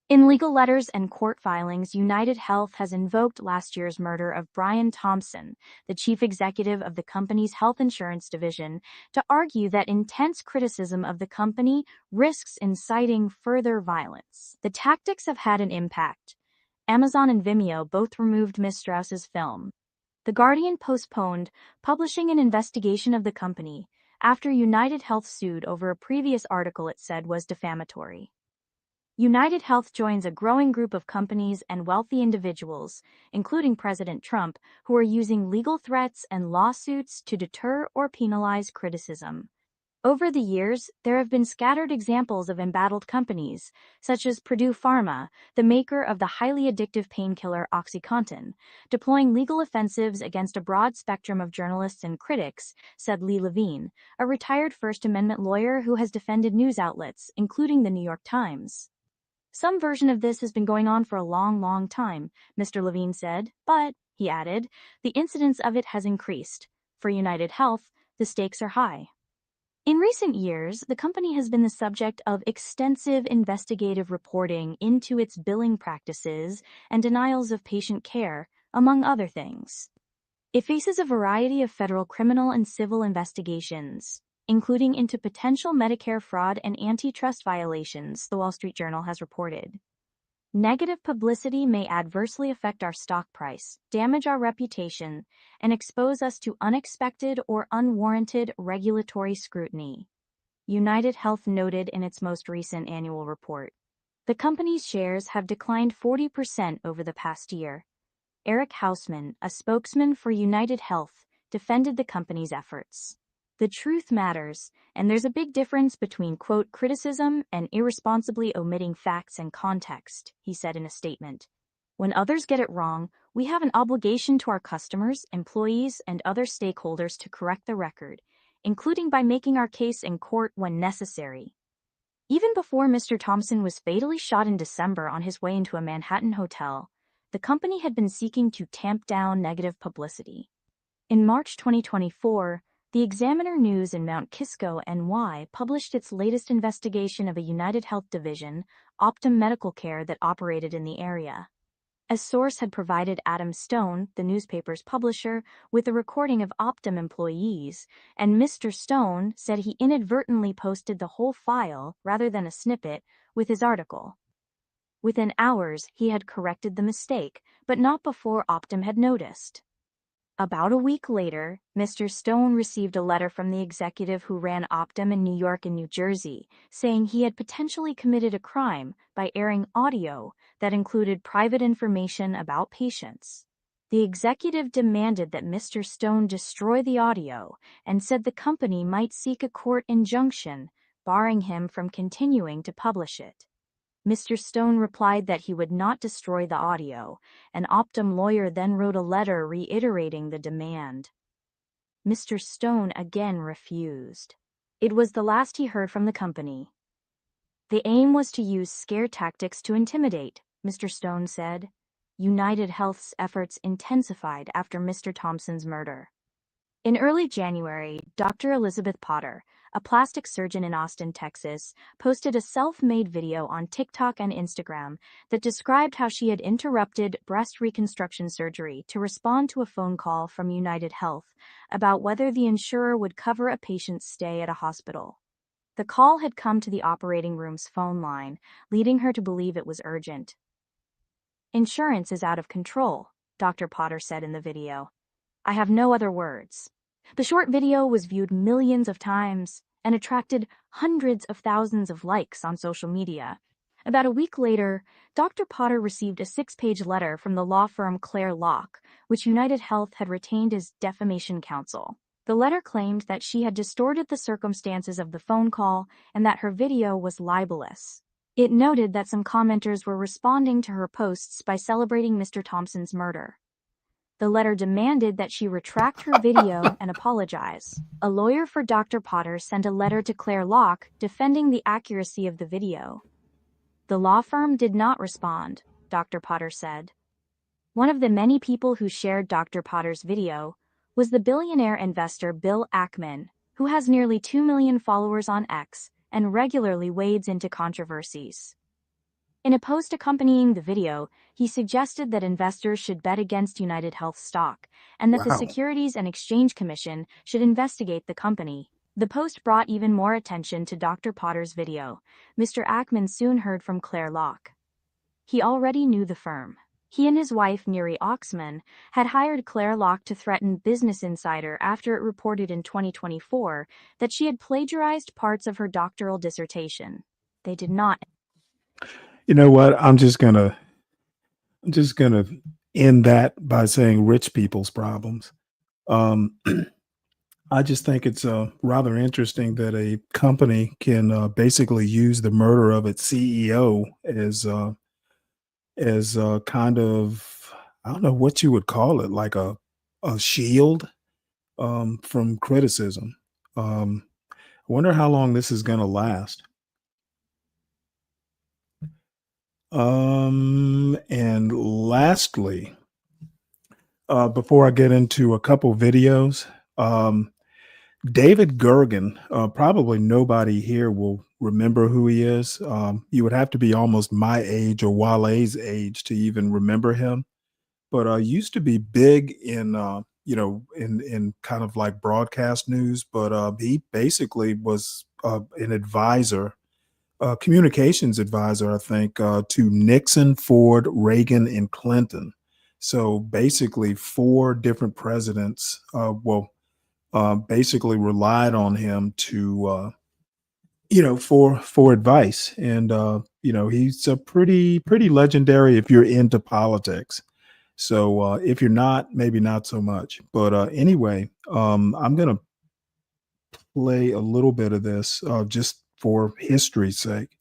[SPEAKER 3] In legal letters and court filings, United Health has invoked last year's murder of Brian Thompson, the chief executive of the company's health insurance division, to argue that intense criticism of the company risks inciting further violence. The tactics have had an impact. Amazon and Vimeo both removed Ms. Strauss's film, The Guardian postponed publishing an investigation of the company after United Health sued over a previous article it said was defamatory. United Health joins a growing group of companies and wealthy individuals, including President Trump, who are using legal threats and lawsuits to deter or penalize criticism. Over the years, there have been scattered examples of embattled companies, such as Purdue Pharma, the maker of the highly addictive painkiller OxyContin, deploying legal offensives against a broad spectrum of journalists and critics, said Lee Levine, a retired First Amendment lawyer who has defended news outlets, including the New York Times. Some version of this has been going on for a long time, Mr. Levine said, but, he added, the incidence of it has increased. For United Health, the stakes are high. In recent years, the company has been the subject of extensive investigative reporting into its billing practices and denials of patient care, among other things. It faces a variety of federal criminal and civil investigations, including into potential Medicare fraud and antitrust violations, the Wall Street Journal has reported. Negative publicity may adversely affect our stock price, damage our reputation, and expose us to unexpected or unwarranted regulatory scrutiny, United Health noted in its most recent annual report. The company's shares have declined 40% over the past year. Eric Hausman, a spokesman for United Health, defended the company's efforts. The truth matters, and there's a big difference between, quote, criticism and irresponsibly omitting facts and context, he said in a statement. When others get it wrong, we have an obligation to our customers, employees, and other stakeholders to correct the record, including by making our case in court when necessary. Even before Mr. Thompson was fatally shot in December on his way into a Manhattan hotel, the company had been seeking to tamp down negative publicity. In March 2024, the Examiner News in Mount Kisco, NY, published its latest investigation of a United Health division, Optum Medical Care, that operated in the area. A source had provided Adam Stone, the newspaper's publisher, with a recording of Optum employees, and Mr. Stone said he inadvertently posted the whole file, rather than a snippet, with his article. Within hours, he had corrected the mistake, but not before Optum had noticed. About a week later, Mr. Stone received a letter from the executive who ran Optum in New York and New Jersey, saying he had potentially committed a crime by airing audio that included private information about patients. The executive demanded that Mr. Stone destroy the audio and said the company might seek a court injunction, barring him from continuing to publish it. Mr. Stone replied that he would not destroy the audio. An Optum lawyer then wrote a letter reiterating the demand. Mr. Stone again refused. It was the last he heard from the company. The aim was to use scare tactics to intimidate, Mr. Stone said. United Health's efforts intensified after Mr. Thompson's murder. In early January, Dr. Elizabeth Potter, a plastic surgeon in Austin, Texas, posted a self-made video on TikTok and Instagram that described how she had interrupted breast reconstruction surgery to respond to a phone call from United Health about whether the insurer would cover a patient's stay at a hospital. The call had come to the operating room's phone line, leading her to believe it was urgent. "Insurance is out of control," Dr. Potter said in the video. "I have no other words." The short video was viewed millions of times and attracted hundreds of thousands of likes on social media. About a week later, Dr. Potter received a 6-page letter from the law firm Claire Locke, which United Health had retained as defamation counsel. The letter claimed that she had distorted the circumstances of the phone call and that her video was libelous. It noted that some commenters were responding to her posts by celebrating Mr. Thompson's murder. The letter demanded that she retract her video and apologize. A lawyer for Dr. Potter sent a letter to Claire Locke defending the accuracy of the video. The law firm did not respond, Dr. Potter said. One of the many people who shared Dr. Potter's video was the billionaire investor Bill Ackman, who has nearly 2 million followers on X and regularly wades into controversies. In a post accompanying the video, he suggested that investors should bet against United Health stock and that the Securities and Exchange Commission should investigate the company. The post brought even more attention to Dr. Potter's video. Mr. Ackman soon heard from Claire Locke. He already knew the firm. He and his wife, Neri Oxman, had hired Claire Locke to threaten Business Insider after it reported in 2024 that she had plagiarized parts of her doctoral dissertation. They did not.
[SPEAKER 19] You know what? I'm just gonna end that by saying rich people's problems. I just think it's rather interesting that a company can basically use the murder of its CEO as kind of, I don't know what you would call it, like a shield from criticism. I wonder how long this is going to last. And lastly, before I get into a couple videos, David Gergen, probably nobody here will remember who he is. You would have to be almost my age or Wale's age to even remember him. But used to be big in in kind of like broadcast news. But he basically was an advisor, communications advisor, I think, to Nixon, Ford, Reagan, and Clinton. So basically, four different presidents. Basically relied on him to for advice, and he's a pretty legendary if you're into politics. So if you're not, maybe not so much. But anyway, I'm gonna play a little bit of this just for history's sake.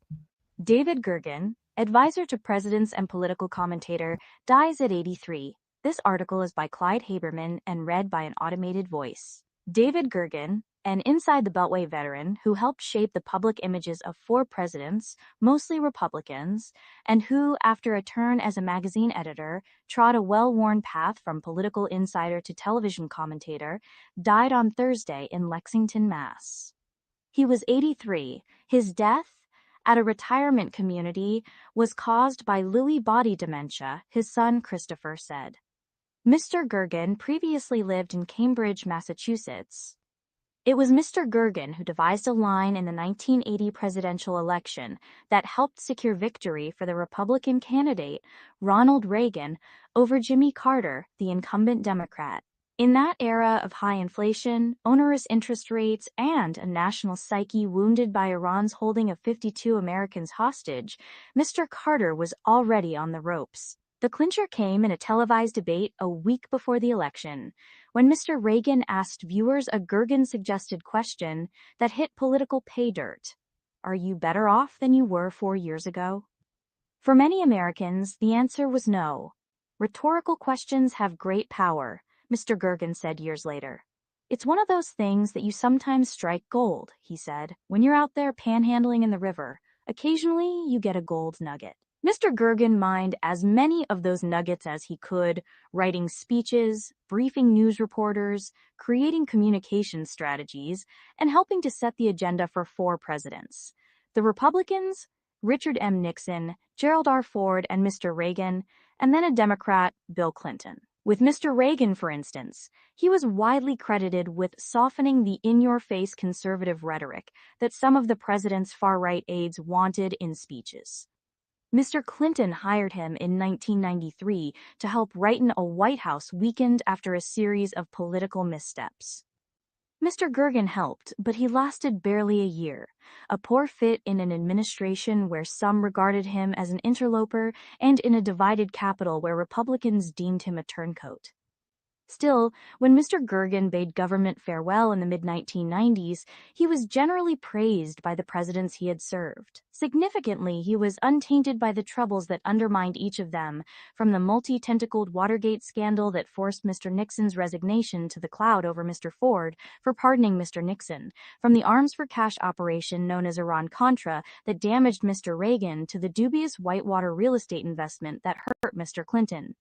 [SPEAKER 3] David Gergen, advisor to presidents and political commentator, dies at 83. This article is by Clyde Haberman and read by an automated voice. David Gergen, an Inside the Beltway veteran who helped shape the public images of four presidents, mostly Republicans, and who, after a turn as a magazine editor, trod a well-worn path from political insider to television commentator, died on Thursday in Lexington, Mass. He was 83. His death, at a retirement community, was caused by Lewy body dementia, his son Christopher said. Mr. Gergen previously lived in Cambridge, Massachusetts. It was Mr. Gergen who devised a line in the 1980 presidential election that helped secure victory for the Republican candidate, Ronald Reagan, over Jimmy Carter, the incumbent Democrat. In that era of high inflation, onerous interest rates, and a national psyche wounded by Iran's holding of 52 Americans hostage, Mr. Carter was already on the ropes. The clincher came in a televised debate a week before the election, when Mr. Reagan asked viewers a Gergen-suggested question that hit political pay dirt. Are you better off than you were 4 years ago? For many Americans, the answer was no. Rhetorical questions have great power, Mr. Gergen said years later. It's one of those things that you sometimes strike gold, he said, when you're out there panhandling in the river. Occasionally, you get a gold nugget. Mr. Gergen mined as many of those nuggets as he could, writing speeches, briefing news reporters, creating communication strategies, and helping to set the agenda for four presidents. The Republicans, Richard M. Nixon, Gerald R. Ford, and Mr. Reagan, and then a Democrat, Bill Clinton. With Mr. Reagan, for instance, he was widely credited with softening the in-your-face conservative rhetoric that some of the president's far-right aides wanted in speeches. Mr. Clinton hired him in 1993 to help righten a White House weakened after a series of political missteps. Mr. Gergen helped, but he lasted barely a year, a poor fit in an administration where some regarded him as an interloper and in a divided capital where Republicans deemed him a turncoat. Still, when Mr. Gergen bade government farewell in the mid-1990s, he was generally praised by the presidents he had served. Significantly, he was untainted by the troubles that undermined each of them, from the multi-tentacled Watergate scandal that forced Mr. Nixon's resignation to the cloud over Mr. Ford for pardoning Mr. Nixon, from the arms-for-cash operation known as Iran-Contra that damaged Mr. Reagan to the dubious Whitewater real estate investment that hurt Mr. Clinton.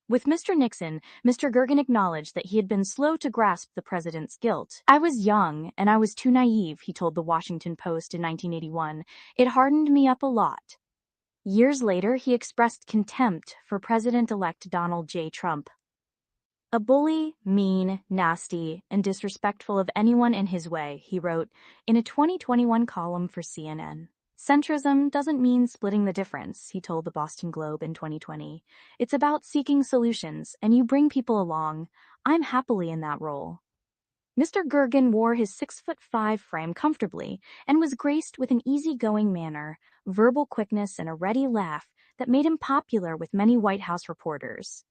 [SPEAKER 3] With Mr. Nixon, Mr. Gergen acknowledged that he had been slow to grasp the president's guilt. I was young, and I was too naive, he told the Washington Post in 1981. It hardened me up a lot. Years later, he expressed contempt for President-elect Donald J. Trump. A bully, mean, nasty, and disrespectful of anyone in his way, he wrote in a 2021 column for CNN. Centrism doesn't mean splitting the difference, he told the Boston Globe in 2020. It's about seeking solutions, and you bring people along. I'm happily in that role. Mr. Gergen wore his 6'5" frame comfortably and was graced with an easygoing manner, verbal quickness, and a ready laugh that made him popular with many White House reporters.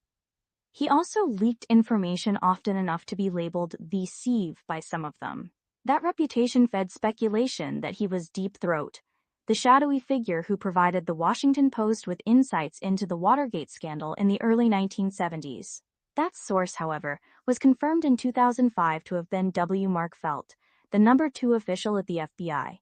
[SPEAKER 3] He also leaked information often enough to be labeled the sieve by some of them. That reputation fed speculation that he was Deep Throat, the shadowy figure who provided the Washington Post with insights into the Watergate scandal in the early 1970s. That source, however, was confirmed in 2005 to have been W. Mark Felt, the number 2 official at the FBI.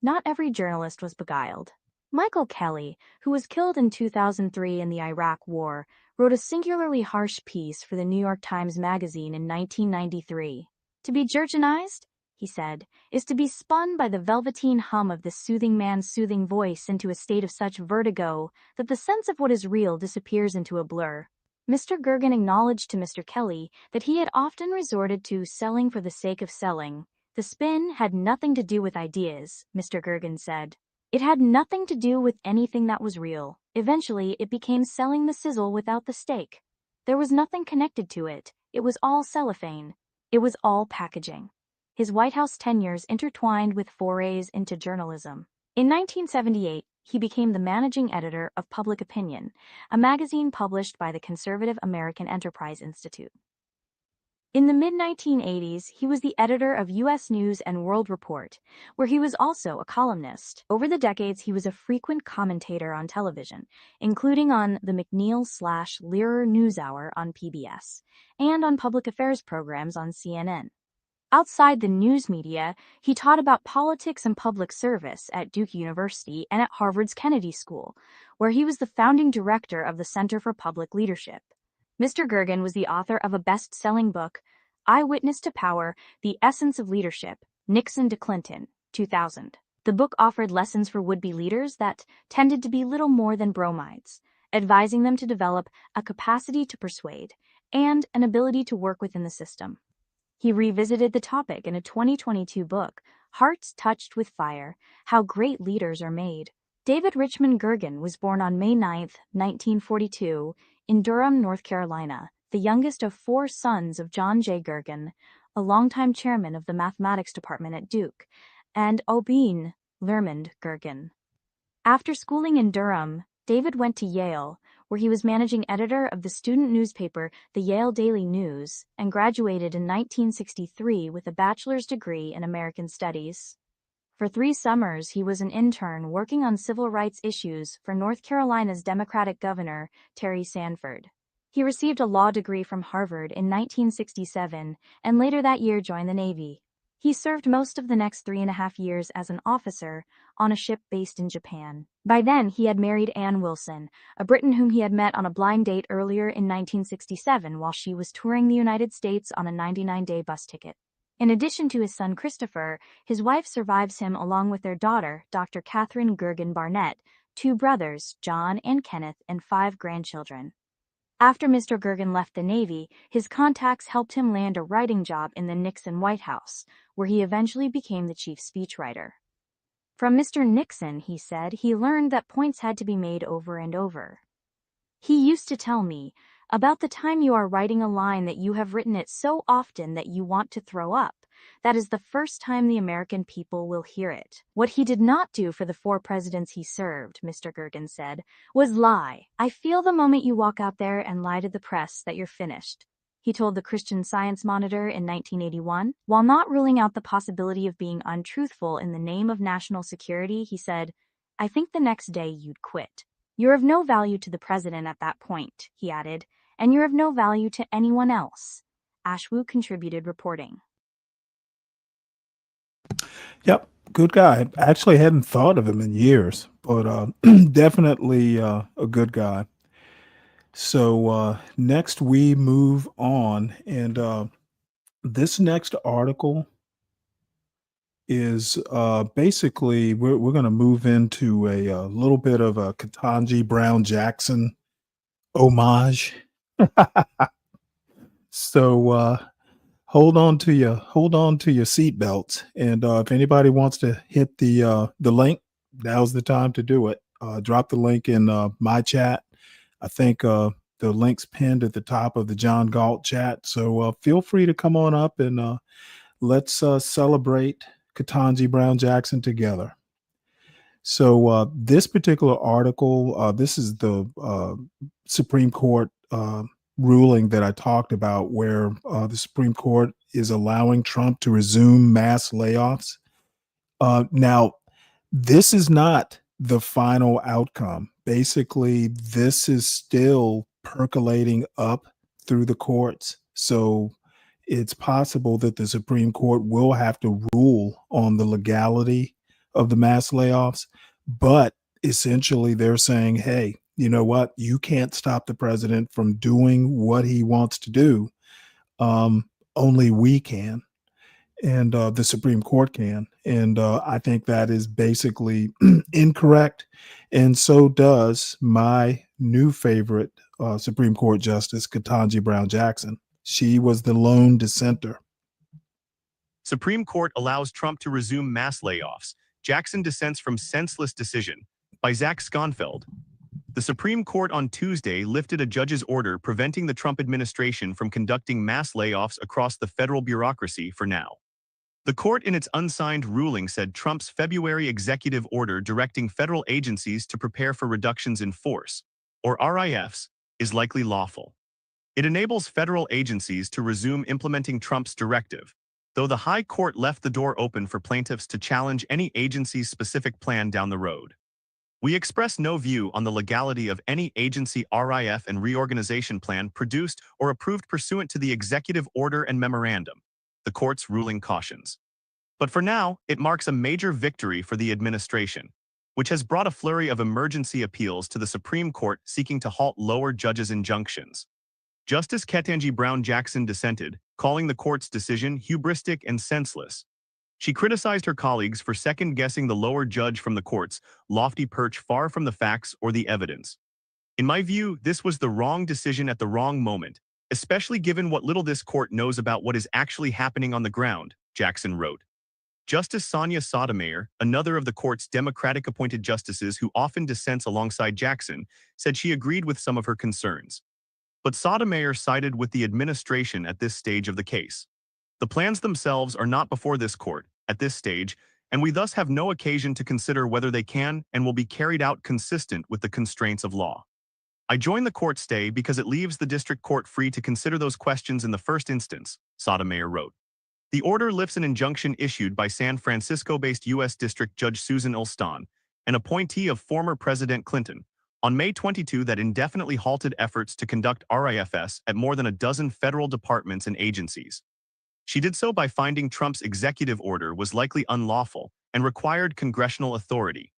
[SPEAKER 3] Not every journalist was beguiled. Michael Kelly, who was killed in 2003 in the Iraq War, wrote a singularly harsh piece for the New York Times Magazine in 1993. To be Jurgenized, he said, is to be spun by the velveteen hum of this soothing man's soothing voice into a state of such vertigo that the sense of what is real disappears into a blur. Mr. Gergen acknowledged to Mr. Kelly that he had often resorted to selling for the sake of selling. The spin had nothing to do with ideas, Mr. Gergen said. It had nothing to do with anything that was real. Eventually, it became selling the sizzle without the steak. There was nothing connected to it. It was all cellophane. It was all packaging. His White House tenures intertwined with forays into journalism. In 1978, he became the managing editor of Public Opinion, a magazine published by the conservative American Enterprise Institute. In the mid-1980s, he was the editor of U.S. News and World Report, where he was also a columnist. Over the decades, he was a frequent commentator on television, including on the McNeil/Learer NewsHour on PBS, and on public affairs programs on CNN. Outside the news media, he taught about politics and public service at Duke University and at Harvard's Kennedy School, where he was the founding director of the Center for Public Leadership. Mr. Gergen was the author of a best-selling book, Eyewitness to Power: The Essence of Leadership, Nixon to Clinton, 2000. The book offered lessons for would-be leaders that tended to be little more than bromides, advising them to develop a capacity to persuade and an ability to work within the system. He revisited the topic in a 2022 book, Hearts Touched with Fire: How Great Leaders Are Made. David Richmond Gergen was born on May 9, 1942, in Durham, North Carolina, the youngest of 4 sons of John J. Gergen, a longtime chairman of the mathematics department at Duke, and Aubin Lermond Gergen. After schooling in Durham, David went to Yale, where he was managing editor of the student newspaper, the Yale Daily News, and graduated in 1963 with a bachelor's degree in American Studies. For 3 summers, he was an intern working on civil rights issues for North Carolina's Democratic governor, Terry Sanford. He received a law degree from Harvard in 1967 and later that year joined the Navy. He served most of the next 3.5 years as an officer on a ship based in Japan. By then, he had married Ann Wilson, a Briton whom he had met on a blind date earlier in 1967 while she was touring the United States on a 99-day bus ticket. In addition to his son Christopher, his wife survives him along with their daughter, Dr. Catherine Gergen Barnett, 2 brothers, John and Kenneth, and 5 grandchildren. After Mr. Gergen left the Navy, his contacts helped him land a writing job in the Nixon White House, where he eventually became the chief speechwriter. From Mr. Nixon, he said, he learned that points had to be made over and over. He used to tell me, about the time you are writing a line that you have written it so often that you want to throw up, that is the first time the American people will hear it. What he did not do for the 4 presidents he served, Mr. Gergen said, was lie. I feel the moment you walk out there and lie to the press that you're finished. He told the Christian Science Monitor in 1981. While not ruling out the possibility of being untruthful in the name of national security, he said, I think the next day you'd quit. You're of no value to the president at that point, he added, and you're of no value to anyone else. Ashwu contributed reporting.
[SPEAKER 19] Yep, good guy. I actually hadn't thought of him in years, but definitely a good guy. So next we move on, and this next article is basically we're going to move into a little bit of a Ketanji Brown Jackson homage. So hold on to your seatbelts, and if anybody wants to hit the link now's the time to do it. Drop the link in my chat. I think the link's pinned at the top of the John Galt chat. So feel free to come on up and let's celebrate Ketanji Brown Jackson together. So this particular article, this is the Supreme Court ruling that I talked about, where the Supreme Court is allowing Trump to resume mass layoffs. Now, this is not the final outcome. Basically, this is still percolating up through the courts. So it's possible that the Supreme Court will have to rule on the legality of the mass layoffs. But essentially, they're saying, hey, you know what? You can't stop the president from doing what he wants to do. Only we can. And the Supreme Court can. And I think that is basically incorrect. And so does my new favorite Supreme Court Justice, Ketanji Brown Jackson. She was the lone dissenter.
[SPEAKER 14] Supreme Court allows Trump to resume mass layoffs. Jackson dissents from senseless decision by Zach Sconfeld. The Supreme Court on Tuesday lifted a judge's order preventing the Trump administration from conducting mass layoffs across the federal bureaucracy for now. The court in its unsigned ruling said Trump's February executive order directing federal agencies to prepare for reductions in force, or RIFs, is likely lawful. It enables federal agencies to resume implementing Trump's directive, though the High Court left the door open for plaintiffs to challenge any agency's specific plan down the road. We express no view on the legality of any agency RIF and reorganization plan produced or approved pursuant to the executive order and memorandum, the court's ruling cautions. But for now, it marks a major victory for the administration, which has brought a flurry of emergency appeals to the Supreme Court seeking to halt lower judges' injunctions. Justice Ketanji Brown Jackson dissented, calling the court's decision hubristic and senseless. She criticized her colleagues for second-guessing the lower judge from the court's lofty perch far from the facts or the evidence. In my view, this was the wrong decision at the wrong moment, especially given what little this court knows about what is actually happening on the ground, Jackson wrote. Justice Sonia Sotomayor, another of the court's Democratic-appointed justices who often dissents alongside Jackson, said she agreed with some of her concerns. But Sotomayor sided with the administration at this stage of the case. The plans themselves are not before this court, at this stage, and we thus have no occasion to consider whether they can and will be carried out consistent with the constraints of law. I join the court stay because it leaves the district court free to consider those questions in the first instance, Sotomayor wrote. The order lifts an injunction issued by San Francisco-based U.S. District Judge Susan Olston, an appointee of former President Clinton, on May 22 that indefinitely halted efforts to conduct RIFs at more than a dozen federal departments and agencies. She did so by finding Trump's executive order was likely unlawful and required congressional authority.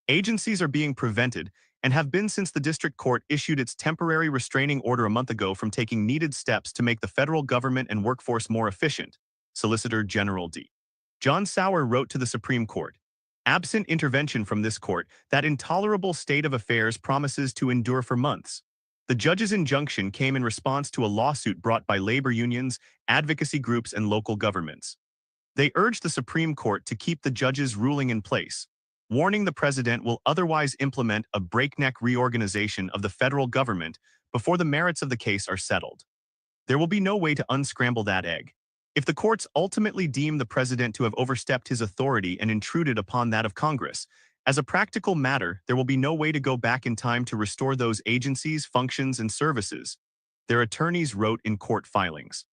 [SPEAKER 14] Agencies are being prevented and have been since the district court issued its temporary restraining order a month ago from taking needed steps to make the federal government and workforce more efficient, Solicitor General D. John Sauer wrote to the Supreme Court. Absent intervention from this court, that intolerable state of affairs promises to endure for months. The judge's injunction came in response to a lawsuit brought by labor unions, advocacy groups, and local governments. They urged the Supreme Court to keep the judge's ruling in place, warning the president will otherwise implement a breakneck reorganization of the federal government before the merits of the case are settled. There will be no way to unscramble that egg. If the courts ultimately deem the president to have overstepped his authority and intruded upon that of Congress, as a practical matter, there will be no way to go back in time to restore those agencies, functions, and services, their attorneys wrote in court filings.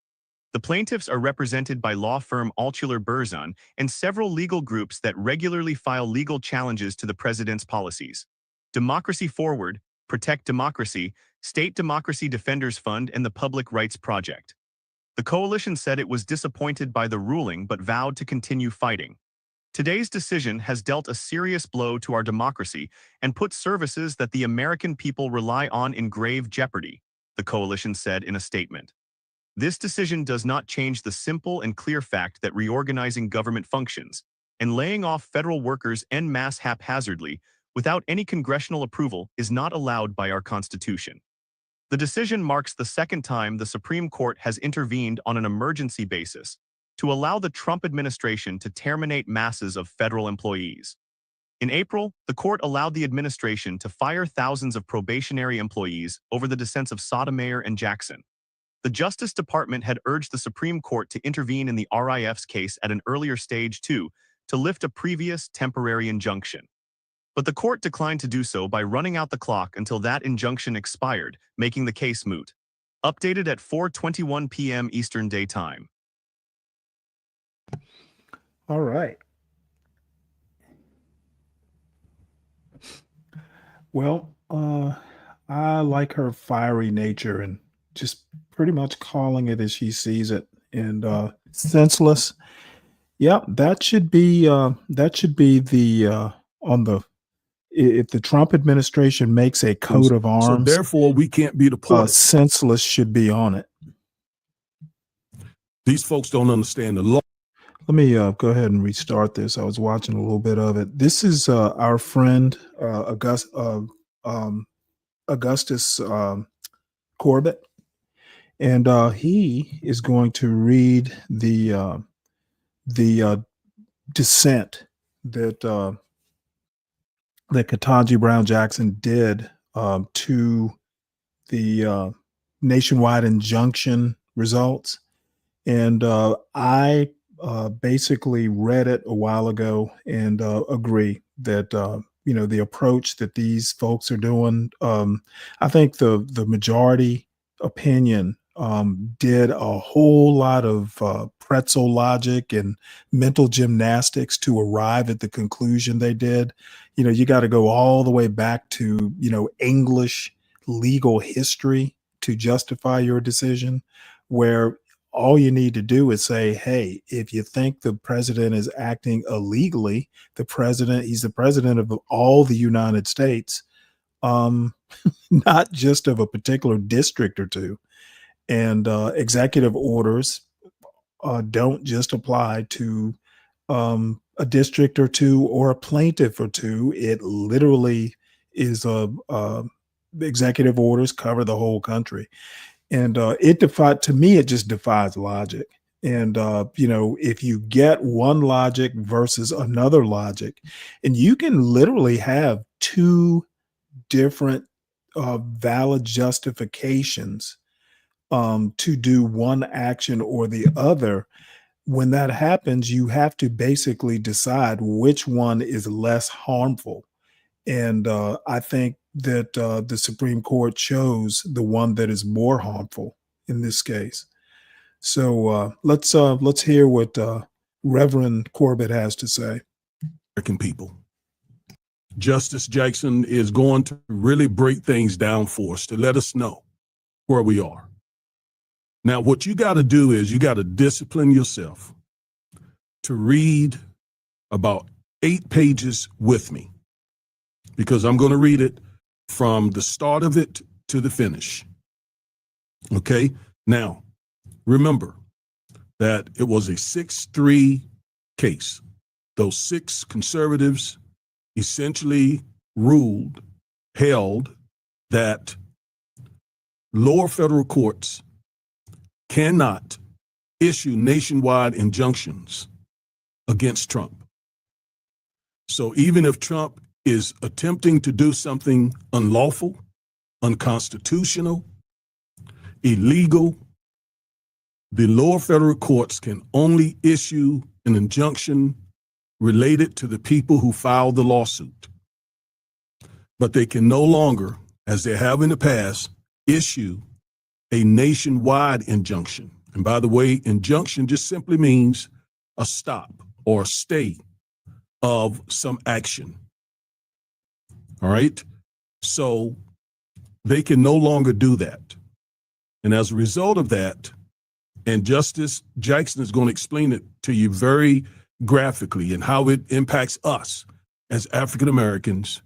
[SPEAKER 14] The plaintiffs are represented by law firm Altshuler Burzon and several legal groups that regularly file legal challenges to the president's policies. Democracy Forward, Protect Democracy, State Democracy Defenders Fund, and the Public Rights Project. The coalition said it was disappointed by the ruling but vowed to continue fighting. Today's decision has dealt a serious blow to our democracy and put services that the American people rely on in grave jeopardy, the coalition said in a statement. This decision does not change the simple and clear fact that reorganizing government functions and laying off federal workers en masse haphazardly without any congressional approval is not allowed by our Constitution. The decision marks the second time the Supreme Court has intervened on an emergency basis to allow the Trump administration to terminate masses of federal employees. In April, the court allowed the administration to fire thousands of probationary employees over the dissents of Sotomayor and Jackson. The Justice Department had urged the Supreme Court to intervene in the RIF's case at an earlier stage, too, to lift a previous temporary injunction. But the court declined to do so by running out the clock until that injunction expired, making the case moot. Updated at 4:21 p.m. Eastern Daytime.
[SPEAKER 19] All right. Well, I like her fiery nature and just pretty much calling it as she sees it, and senseless. Yep, that should be the on the if the Trump administration makes a coat of arms.
[SPEAKER 2] So therefore, we can't be deported.
[SPEAKER 19] Senseless should be on it.
[SPEAKER 2] These folks don't understand the law.
[SPEAKER 19] Let me go ahead and restart this. I was watching a little bit of it. This is our friend Augustus Corbett, and he is going to read the dissent that that Ketanji Brown Jackson did to the nationwide injunction results, and I basically read it a while ago and agree that the approach that these folks are doing. I think the majority opinion did a whole lot of pretzel logic and mental gymnastics to arrive at the conclusion they did. You got to go all the way back to English legal history to justify your decision, where all you need to do is say, hey, if you think the president is acting illegally, he's the president of all the United States, not just of a particular district or two. And executive orders don't just apply to a district or two or a plaintiff or two. It literally is executive orders cover the whole country. And to me, it just defies logic. And, if you get one logic versus another logic, and you can literally have two different valid justifications to do one action or the other, when that happens, you have to basically decide which one is less harmful. And I think that the Supreme Court chose the one that is more harmful in this case. So let's hear what Reverend Corbett has to say.
[SPEAKER 2] American people. Justice Jackson is going to really break things down for us to let us know where we are. Now, what you got to do is you got to discipline yourself to read about 8 pages with me, because I'm going to read it from the start of it to the finish. Okay? Now, remember that it was a 6-3 case. Those 6 conservatives essentially held that lower federal courts cannot issue nationwide injunctions against Trump. So even if Trump is attempting to do something unlawful, unconstitutional, illegal, the lower federal courts can only issue an injunction related to the people who filed the lawsuit. But they can no longer, as they have in the past, issue a nationwide injunction. And by the way, injunction just simply means a stop or a stay of some action. All right? So they can no longer do that. And as a result of that, and Justice Jackson is going to explain it to you very graphically and how it impacts us as African Americans,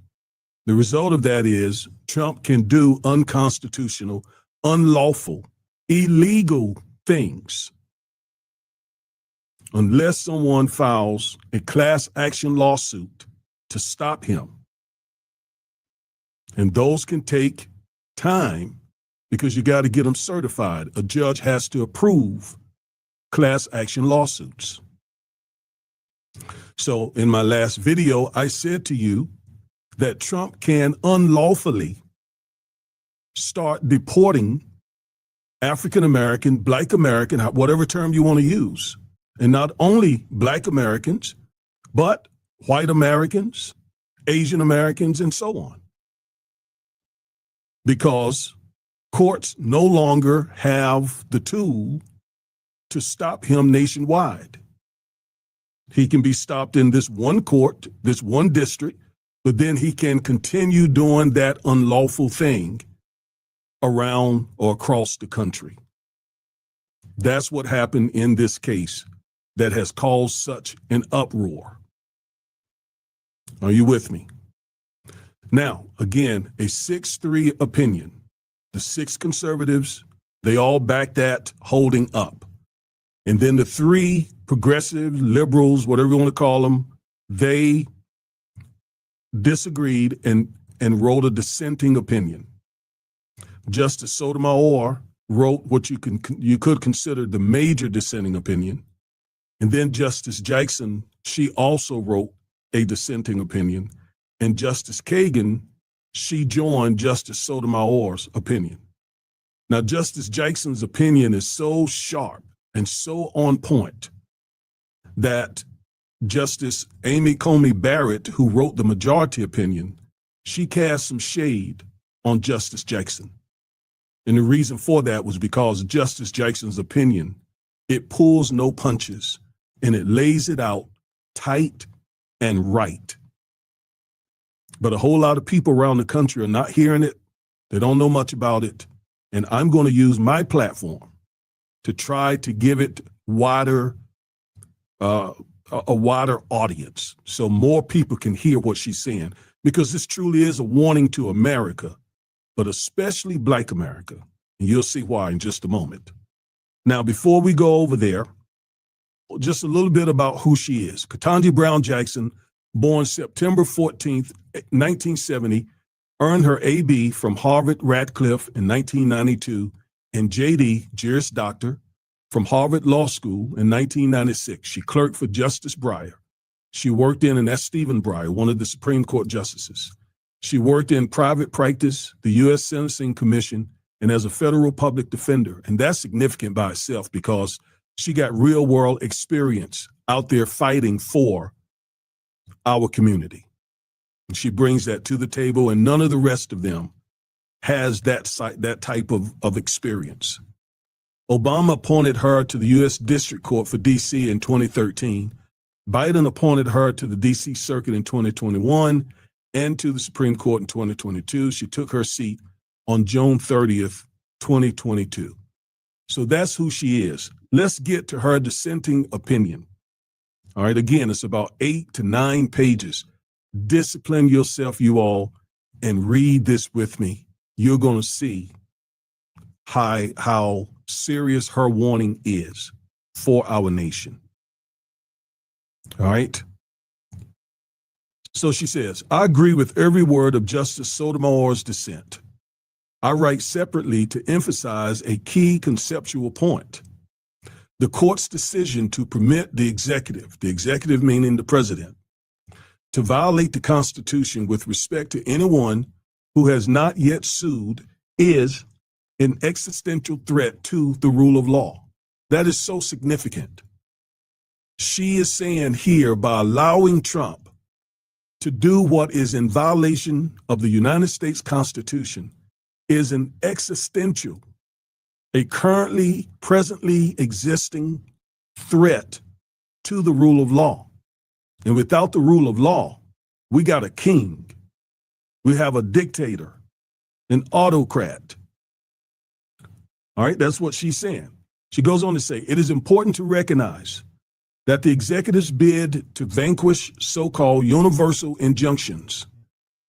[SPEAKER 2] the result of that is Trump can do unconstitutional, unlawful, illegal things unless someone files a class action lawsuit to stop him. And those can take time because you got to get them certified. A judge has to approve class action lawsuits. So in my last video, I said to you that Trump can unlawfully start deporting African American, Black American, whatever term you want to use. And not only Black Americans, but white Americans, Asian Americans, and so on. Because courts no longer have the tool to stop him nationwide. He can be stopped in this one court, this one district, but then he can continue doing that unlawful thing around or across the country. That's what happened in this case that has caused such an uproar. Are you with me? Now, again, a 6-3 opinion. The 6 conservatives, they all back that holding up. And then the 3 progressive liberals, whatever you want to call them, they disagreed and wrote a dissenting opinion. Justice Sotomayor wrote what you could consider the major dissenting opinion. And then Justice Jackson, she also wrote a dissenting opinion. And Justice Kagan, she joined Justice Sotomayor's opinion. Now, Justice Jackson's opinion is so sharp and so on point that Justice Amy Coney Barrett, who wrote the majority opinion, she cast some shade on Justice Jackson. And the reason for that was because Justice Jackson's opinion, it pulls no punches and it lays it out tight and right. But a whole lot of people around the country are not hearing it. They don't know much about it. And I'm going to use my platform to try to give it wider, a wider audience so more people can hear what she's saying, because this truly is a warning to America, but especially Black America. And you'll see why in just a moment. Now, before we go over there, just a little bit about who she is. Ketanji Brown Jackson, born September 14th, 1970, earned her AB from Harvard-Radcliffe in 1992 and JD, Juris Doctor, from Harvard Law School in 1996. She clerked for Justice Breyer. She worked in, and that's Stephen Breyer, one of the Supreme Court justices. She worked in private practice, the U.S. Sentencing Commission, and as a federal public defender. And that's significant by itself because she got real world experience out there fighting for our community. And she brings that to the table, and none of the rest of them has that type of experience. Obama appointed her to the U.S. District Court for D.C. in 2013. Biden appointed her to the D.C. Circuit in 2021 and to the Supreme Court in 2022. She took her seat on June 30th, 2022. So that's who she is. Let's get to her dissenting opinion. All right, again, it's about 8 to 9 pages. Discipline yourself, you all, and read this with me. You're going to see how serious her warning is for our nation. All right. So she says, I agree with every word of Justice Sotomayor's dissent. I write separately to emphasize a key conceptual point. The court's decision to permit the executive meaning the president, to violate the Constitution with respect to anyone who has not yet sued is an existential threat to the rule of law. That is so significant. She is saying here, by allowing Trump to do what is in violation of the United States Constitution, is an existential, a presently existing threat to the rule of law. And without the rule of law, we got a king. We have a dictator, an autocrat. All right, that's what she's saying. She goes on to say, it is important to recognize that the executive's bid to vanquish so-called universal injunctions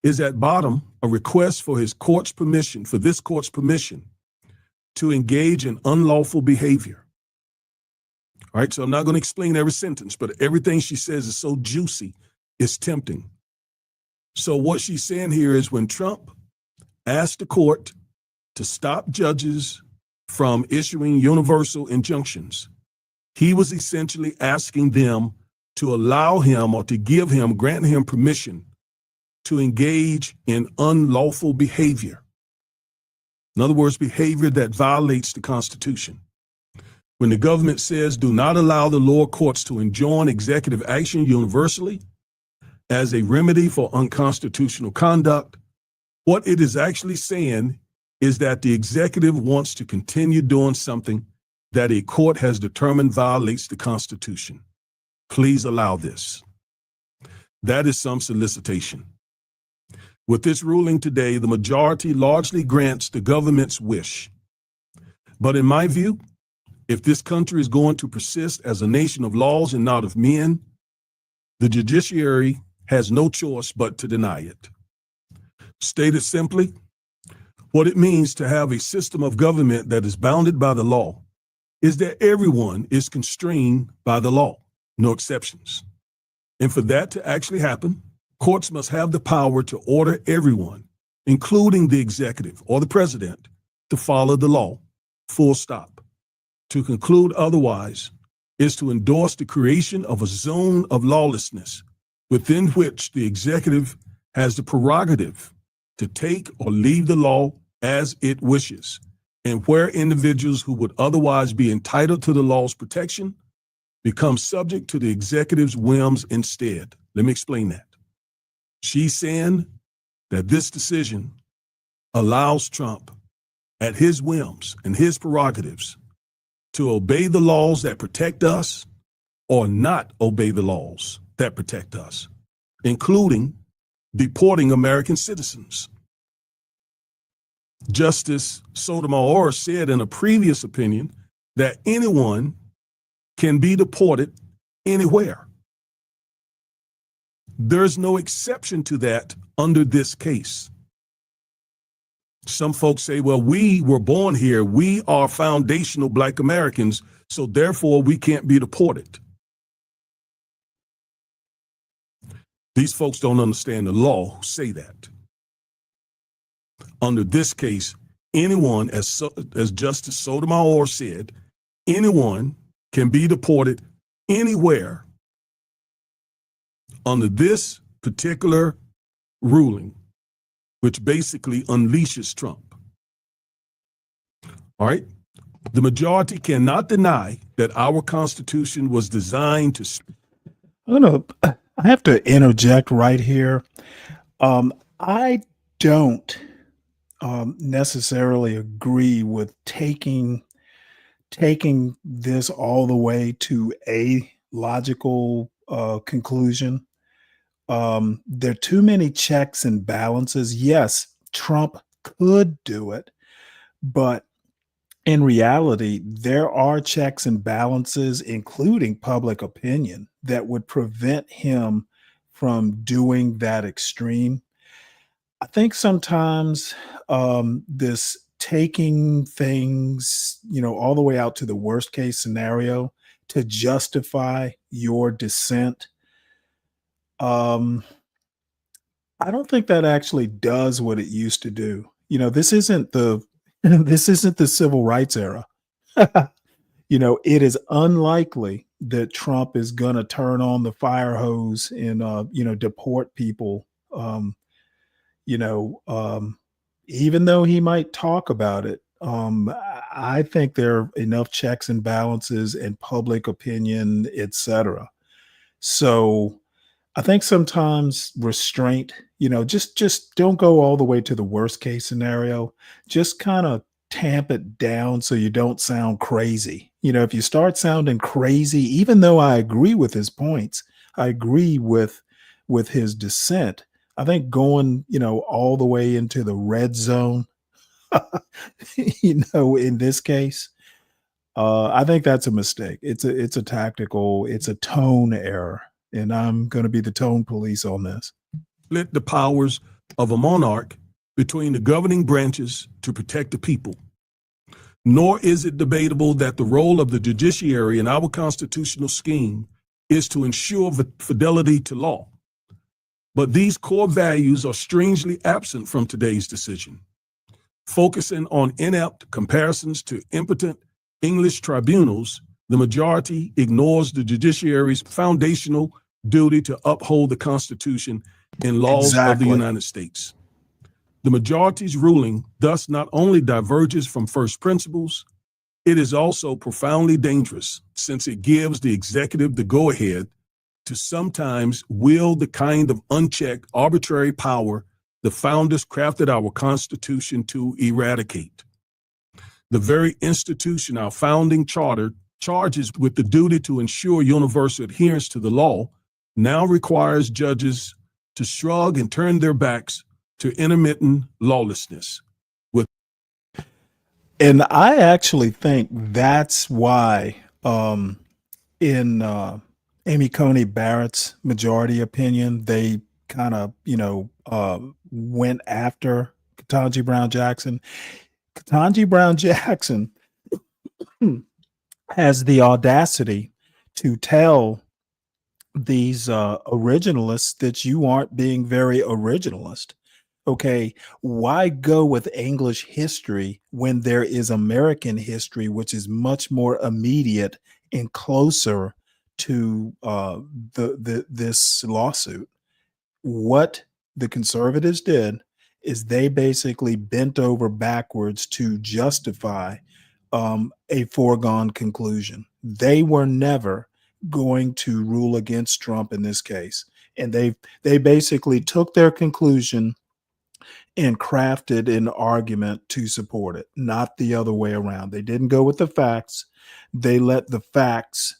[SPEAKER 2] is at bottom a request for this court's permission to engage in unlawful behavior. All right, so I'm not going to explain every sentence, but everything she says is so juicy, it's tempting. So what she's saying here is when Trump asked the court to stop judges from issuing universal injunctions, he was essentially asking them to allow him or to give him, grant him permission to engage in unlawful behavior. In other words, behavior that violates the Constitution. When the government says do not allow the lower courts to enjoin executive action universally as a remedy for unconstitutional conduct, what it is actually saying is that the executive wants to continue doing something that a court has determined violates the Constitution. Please allow this. That is some solicitation. With this ruling today, the majority largely grants the government's wish. But in my view, if this country is going to persist as a nation of laws and not of men, the judiciary has no choice but to deny it. Stated simply, what it means to have a system of government that is bounded by the law is that everyone is constrained by the law, no exceptions. And for that to actually happen, courts must have the power to order everyone, including the executive or the president, to follow the law, full stop. To conclude otherwise is to endorse the creation of a zone of lawlessness within which the executive has the prerogative to take or leave the law as it wishes, and where individuals who would otherwise be entitled to the law's protection become subject to the executive's whims instead. Let me explain that. She's saying that this decision allows Trump, at his whims and his prerogatives, to obey the laws that protect us or not obey the laws that protect us, including deporting American citizens. Justice Sotomayor said in a previous opinion that anyone can be deported anywhere. There's no exception to that under this case. Some folks say, well, we were born here. We are foundational Black Americans, so therefore we can't be deported. These folks don't understand the law who say that. Under this case, anyone, as Justice Sotomayor said, anyone can be deported anywhere under this particular ruling, which basically unleashes Trump. All right? The majority cannot deny that our Constitution was designed to...
[SPEAKER 19] I have to interject right here. I don't necessarily agree with taking this all the way to a logical conclusion. There are too many checks and balances. Yes, Trump could do it, but in reality, there are checks and balances, including public opinion, that would prevent him from doing that extreme. I think sometimes this taking things, all the way out to the worst case scenario to justify your dissent, I don't think that actually does what it used to do. This isn't the civil rights era. It is unlikely that Trump is going to turn on the fire hose and deport people. Even though he might talk about it, I think there are enough checks and balances and public opinion, etc. So I think sometimes restraint, just don't go all the way to the worst case scenario. Just kind of tamp it down so you don't sound crazy. If you start sounding crazy, even though I agree with his points, I agree with his dissent, I think going, all the way into the red zone, in this case, I think that's a mistake. It's a tone error. And I'm going to be the tone police on this.
[SPEAKER 2] Split the powers of a monarch between the governing branches to protect the people. Nor is it debatable that the role of the judiciary in our constitutional scheme is to ensure fidelity to law. But these core values are strangely absent from today's decision, focusing on inept comparisons to impotent English tribunals the majority ignores the judiciary's foundational duty to uphold the Constitution and laws of the United States. The majority's ruling thus not only diverges from first principles, it is also profoundly dangerous since it gives the executive the go-ahead to sometimes wield the kind of unchecked, arbitrary power the founders crafted our Constitution to eradicate. The very institution our founding charter charges with the duty to ensure universal adherence to the law now requires judges to shrug and turn their backs to intermittent lawlessness.
[SPEAKER 19] And I actually think that's why in Amy Coney Barrett's majority opinion, they kind of, went after Ketanji Brown Jackson. Ketanji Brown Jackson has the audacity to tell these originalists that you aren't being very originalist. Okay, why go with English history when there is American history, which is much more immediate and closer to this lawsuit? What the conservatives did is they basically bent over backwards to justify a foregone conclusion. They were never going to rule against Trump in this case, and they basically took their conclusion and crafted an argument to support it, not the other way around. They didn't go with the facts. They let the facts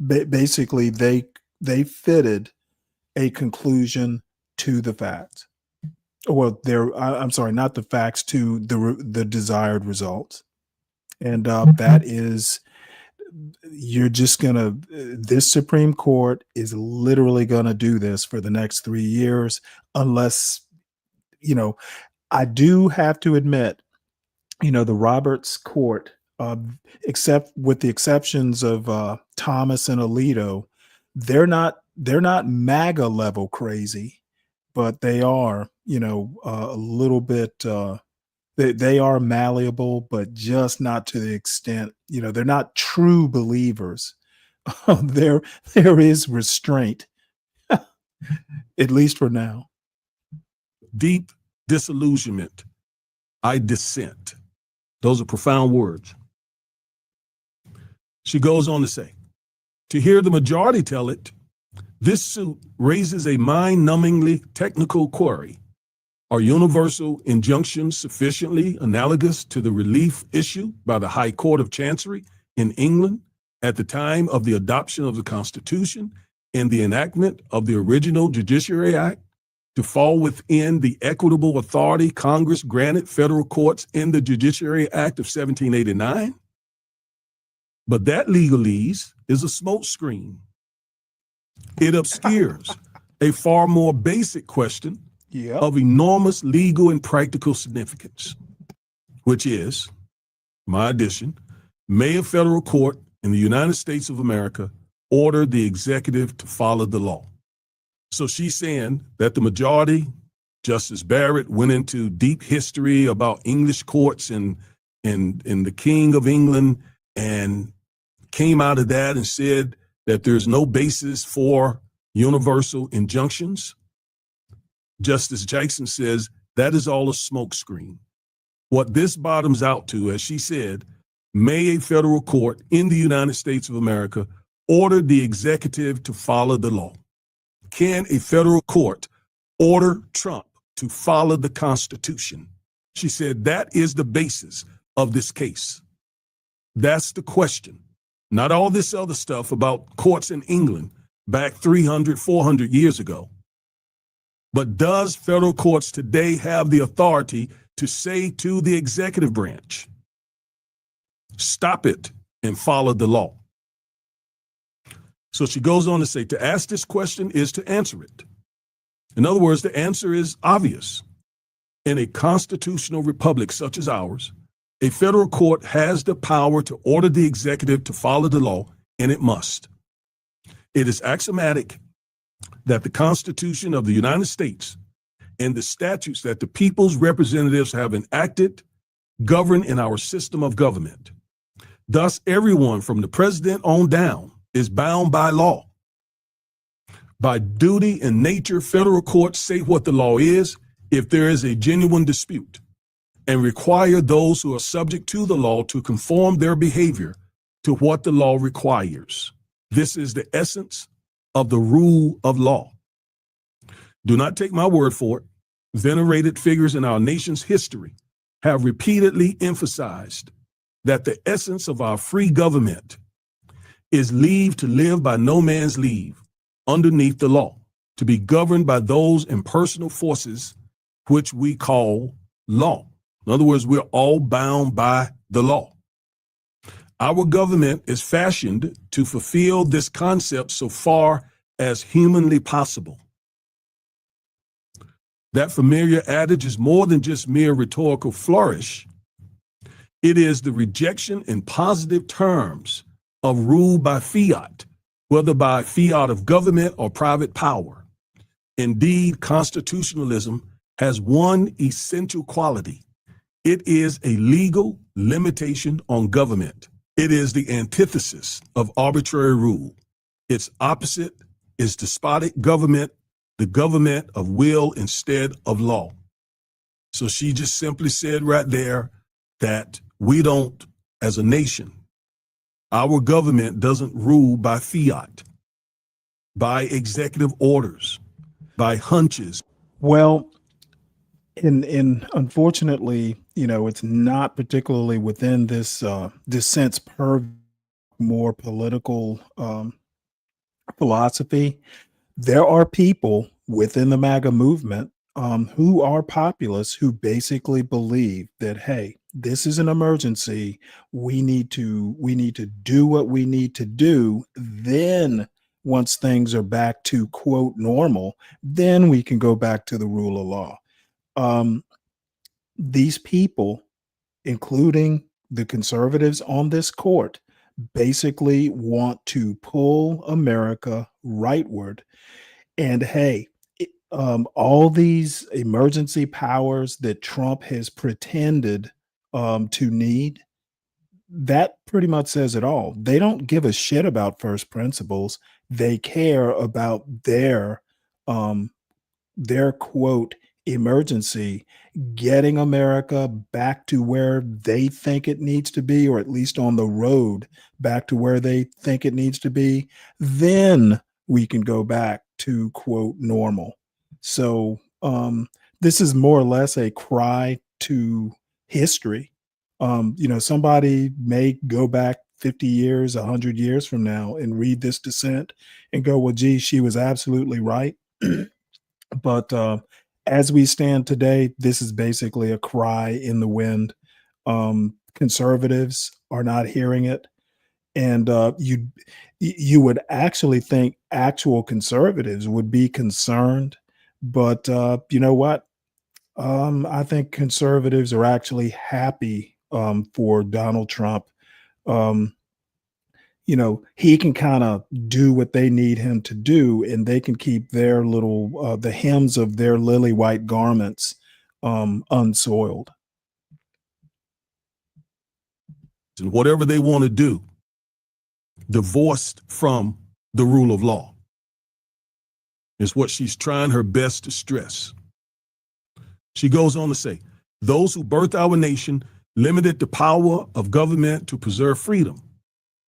[SPEAKER 19] basically they fitted a conclusion to the facts. Well, I'm sorry, not the facts, to the desired results. And that is, you're just gonna, this Supreme Court is literally gonna do this for the next 3 years, unless, I do have to admit, the Roberts Court, except with the exceptions of Thomas and Alito, they're not MAGA level crazy, but they are, a little bit, they are malleable, but just not to the extent, they're not true believers. There is restraint, at least for now.
[SPEAKER 2] Deep disillusionment. I dissent. Those are profound words. She goes on to say, to hear the majority tell it, this suit raises a mind-numbingly technical query. Are universal injunctions sufficiently analogous to the relief issued by the High Court of Chancery in England at the time of the adoption of the Constitution and the enactment of the original Judiciary Act to fall within the equitable authority Congress granted federal courts in the Judiciary Act of 1789? But that legalese is a smokescreen. It obscures a far more basic question of enormous legal and practical significance, which is, my addition, may a federal court in the United States of America order the executive to follow the law? So she's saying that the majority, Justice Barrett, went into deep history about English courts and the King of England, and came out of that and said that there's no basis for universal injunctions. Justice Jackson says that is all a smokescreen. What this bottoms out to, as she said, may a federal court in the United States of America order the executive to follow the law? Can a federal court order Trump to follow the Constitution? She said that is the basis of this case. That's the question. Not all this other stuff about courts in England back 300, 400 years ago. But does federal courts today have the authority to say to the executive branch, stop it and follow the law? So she goes on to say, to ask this question is to answer it. In other words, the answer is obvious. In a constitutional republic such as ours, a federal court has the power to order the executive to follow the law, and it must. It is axiomatic that the Constitution of the United States and the statutes that the people's representatives have enacted govern in our system of government. Thus, everyone from the president on down is bound by law. By duty and nature, federal courts say what the law is if there is a genuine dispute, and require those who are subject to the law to conform their behavior to what the law requires. This is the essence of the rule of law. Do not take my word for it. Venerated figures in our nation's history have repeatedly emphasized that the essence of our free government is leave to live by no man's leave underneath the law, to be governed by those impersonal forces which we call law. In other words, we're all bound by the law. Our government is fashioned to fulfill this concept so far as humanly possible. That familiar adage is more than just mere rhetorical flourish. It is the rejection in positive terms of rule by fiat, whether by fiat of government or private power. Indeed, constitutionalism has one essential quality. It is a legal limitation on government. It is the antithesis of arbitrary rule. Its opposite is despotic government, the government of will instead of law. So she just simply said right there that we don't, as a nation, our government doesn't rule by fiat, by executive orders, by hunches.
[SPEAKER 19] Well, in unfortunately, it's not particularly within this dissent's purview, more political philosophy. There are people within the MAGA movement who are populists who basically believe that, hey, this is an emergency. We need to do what we need to do. Then once things are back to quote normal, then we can go back to the rule of law. These people, including the conservatives on this court, basically want to pull America rightward. And hey, all these emergency powers that Trump has pretended to need, that pretty much says it all. They don't give a shit about first principles. They care about their quote emergency, getting America back to where they think it needs to be, or at least on the road back to where they think it needs to be. Then we can go back to quote normal. So this is more or less a cry to history. Somebody may go back 50 years, 100 years from now and read this dissent and go, well, gee, she was absolutely right. But as we stand today, this is basically a cry in the wind. Conservatives are not hearing it. And you would actually think actual conservatives would be concerned. But you know what? I think conservatives are actually happy for Donald Trump. He can kind of do what they need him to do, and they can keep their little, the hems of their lily white garments unsoiled.
[SPEAKER 2] And whatever they want to do, divorced from the rule of law, is what she's trying her best to stress. She goes on to say, those who birthed our nation limited the power of government to preserve freedom.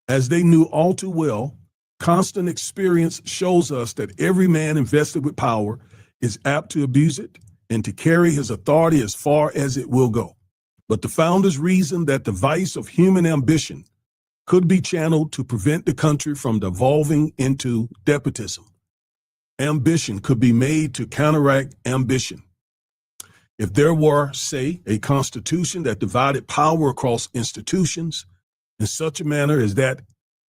[SPEAKER 2] As they knew all too well, constant experience shows us that every man invested with power is apt to abuse it and to carry his authority as far as it will go. But the founders reasoned that the vice of human ambition could be channeled to prevent the country from devolving into despotism. Ambition could be made to counteract ambition. If there were, say, a constitution that divided power across institutions in such a manner as that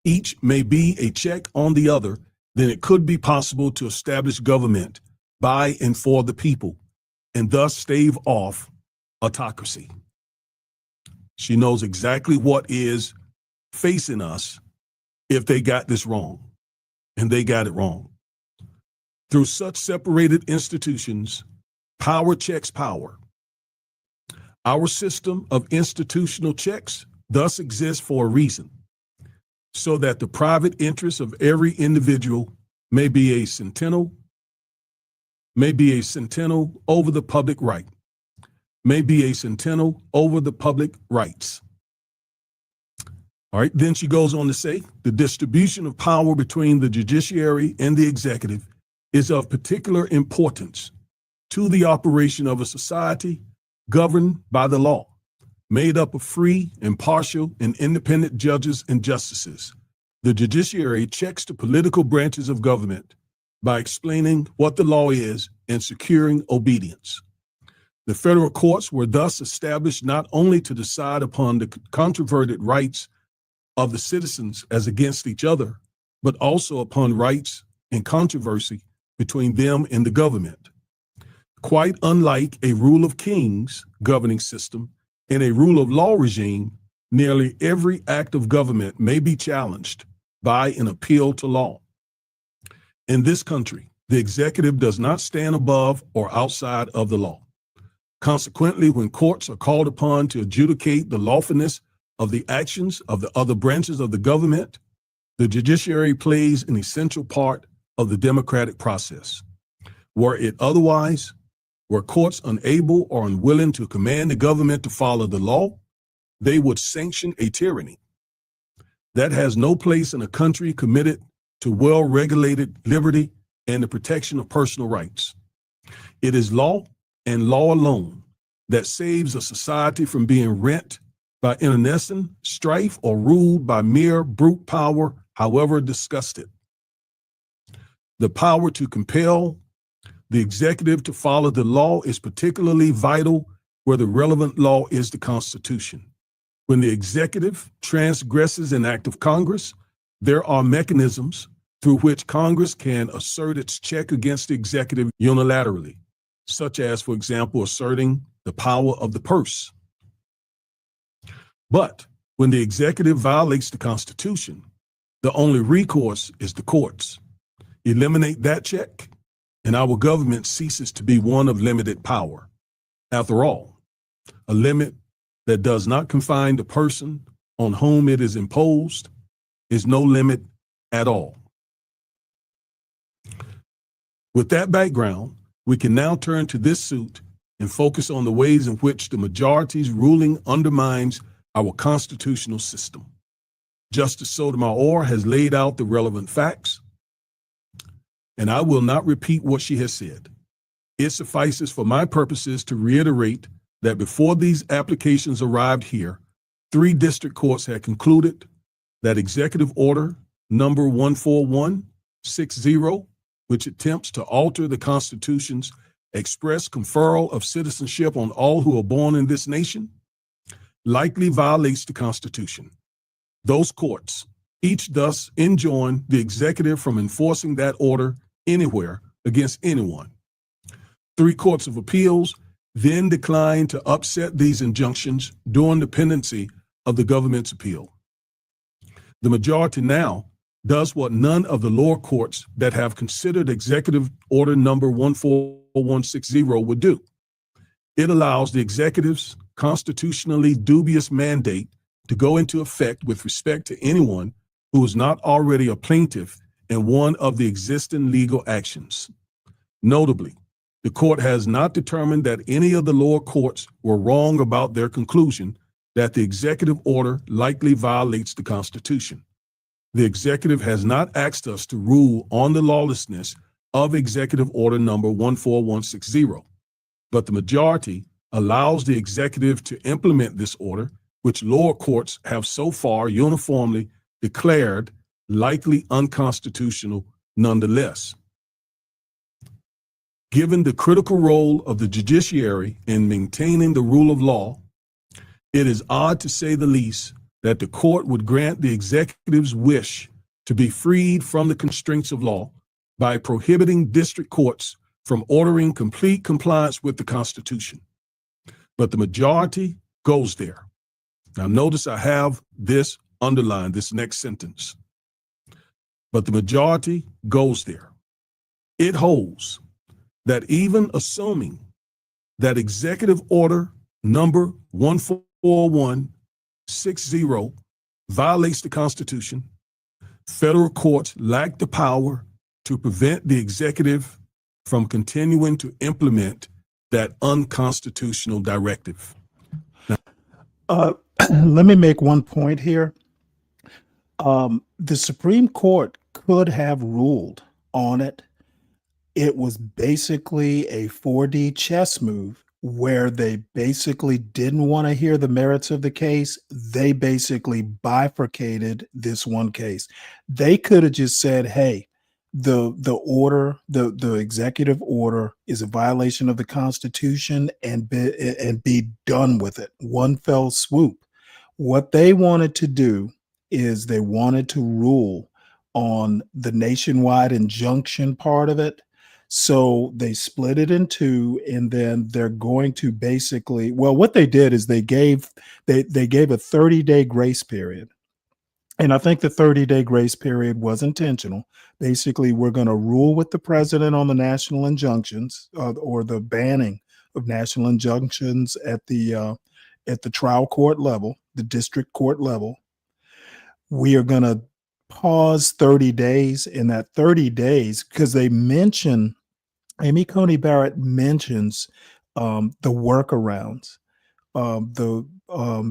[SPEAKER 2] each may be a check on the other, then it could be possible to establish government by and for the people, and thus stave off autocracy. She knows exactly what is facing us if they got this wrong, and they got it wrong. Through such separated institutions, power checks power. Our system of institutional checks thus exists for a reason, so that the private interests of every individual may be a sentinel over the public right, may be a sentinel over the public rights. All right, then she goes on to say, the distribution of power between the judiciary and the executive is of particular importance to the operation of a society governed by the law, made up of free, impartial, and independent judges and justices. The judiciary checks the political branches of government by explaining what the law is and securing obedience. The federal courts were thus established not only to decide upon the controverted rights of the citizens as against each other, but also upon rights and controversy between them and the government. Quite unlike a rule of kings governing system and a rule of law regime, nearly every act of government may be challenged by an appeal to law. In this country, the executive does not stand above or outside of the law. Consequently, when courts are called upon to adjudicate the lawfulness of the actions of the other branches of the government, the judiciary plays an essential part of the democratic process. Were it otherwise, were courts unable or unwilling to command the government to follow the law, they would sanction a tyranny. That has no place in a country committed to well-regulated liberty and the protection of personal rights. It is law and law alone that saves a society from being rent by internecine strife or ruled by mere brute power, however disgusted. The power to compel the executive to follow the law is particularly vital where the relevant law is the Constitution. When the executive transgresses an act of Congress, there are mechanisms through which Congress can assert its check against the executive unilaterally, such as, for example, asserting the power of the purse. But when the executive violates the Constitution, the only recourse is the courts. Eliminate that check, and our government ceases to be one of limited power. After all, a limit that does not confine the person on whom it is imposed is no limit at all. With that background, we can now turn to this suit and focus on the ways in which the majority's ruling undermines our constitutional system. Justice Sotomayor has laid out the relevant facts, and I will not repeat what she has said. It suffices for my purposes to reiterate that before these applications arrived here, 3 district courts had concluded that Executive Order number 14160, which attempts to alter the Constitution's express conferral of citizenship on all who are born in this nation, likely violates the Constitution. Those courts each thus enjoin the executive from enforcing that order anywhere against anyone. 3 courts of appeals then declined to upset these injunctions during the pendency of the government's appeal. The majority now does what none of the lower courts that have considered Executive Order number 14160 would do. It allows the executive's constitutionally dubious mandate to go into effect with respect to anyone who is not already a plaintiff in one of the existing legal actions. Notably, the court has not determined that any of the lower courts were wrong about their conclusion that the executive order likely violates the Constitution. The executive has not asked us to rule on the lawlessness of Executive Order number 14160, but the majority allows the executive to implement this order, which lower courts have so far uniformly declared likely unconstitutional nonetheless. Given the critical role of the judiciary in maintaining the rule of law, it is odd to say the least that the court would grant the executive's wish to be freed from the constraints of law by prohibiting district courts from ordering complete compliance with the Constitution. But the majority goes there. Now notice I have this underlined, this next sentence. But the majority goes there. It holds that even assuming that Executive Order number 14160 6-0 violates the Constitution. Federal courts lack the power to prevent the executive from continuing to implement that unconstitutional directive.
[SPEAKER 19] Let me make one point here. The Supreme Court could have ruled on it. It was basically a 4D chess move where they basically didn't want to hear the merits of the case. They basically bifurcated this one case. They could have just said, hey, the executive order is a violation of the Constitution and be done with it. One fell swoop. What they wanted to do is they wanted to rule on the nationwide injunction part of it. So they split it in two, and then they're going to basically, well, what they did is they gave a 30-day grace period. And I think the 30-day grace period was intentional. Basically, we're going to rule with the president on the national injunctions or the banning of national injunctions at the trial court level, the district court level. We are going to pause 30 days. In that 30 days, because they mention, Amy Coney Barrett mentions the workarounds.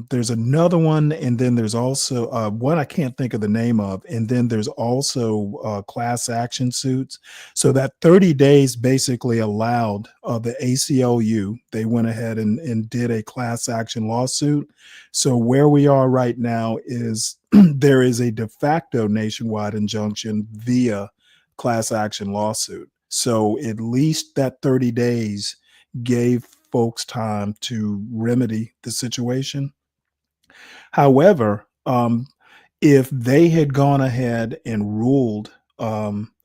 [SPEAKER 19] There's another one, and then there's also one I can't think of the name of, and then there's also class action suits. So that 30 days basically allowed the ACLU, they went ahead and did a class action lawsuit. So where we are right now is there is a de facto nationwide injunction via class action lawsuit. So at least that 30 days gave folks time to remedy the situation. However, if they had gone ahead and ruled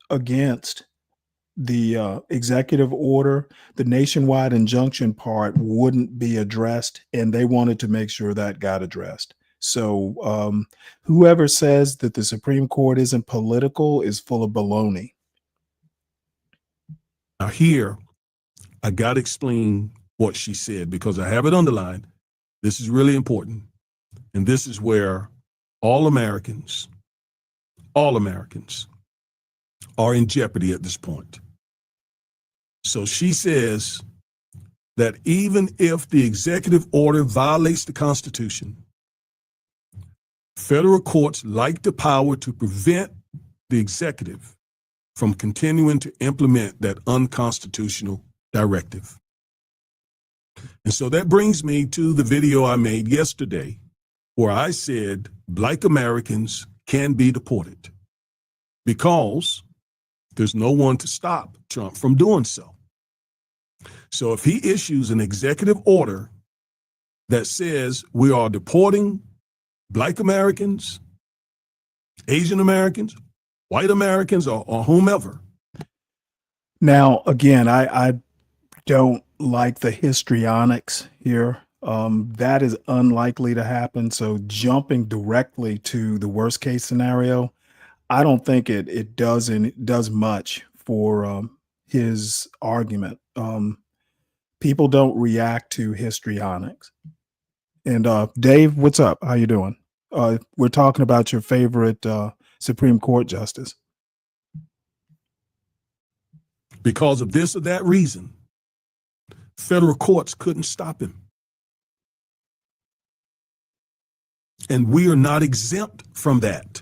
[SPEAKER 19] against the executive order, the nationwide injunction part wouldn't be addressed, and they wanted to make sure that got addressed. So whoever says that the Supreme Court isn't political is full of baloney.
[SPEAKER 2] Now here, I got to explain what she said because I have it underlined. This is really important. And this is where all Americans are in jeopardy at this point. So she says that even if the executive order violates the Constitution, federal courts lack the power to prevent the executive from continuing to implement that unconstitutional directive. And so that brings me to the video I made yesterday where I said Black Americans can be deported because there's no one to stop Trump from doing so. So if he issues an executive order that says we are deporting Black Americans, Asian Americans, white Americans, or whomever.
[SPEAKER 19] Now, again, I don't like the histrionics here. That is unlikely to happen. So jumping directly to the worst case scenario, I don't think it does much for his argument. People don't react to histrionics. And Dave, what's up? How you doing? We're talking about your favorite Supreme Court justice.
[SPEAKER 2] Because of this or that reason, federal courts couldn't stop him. And we are not exempt from that.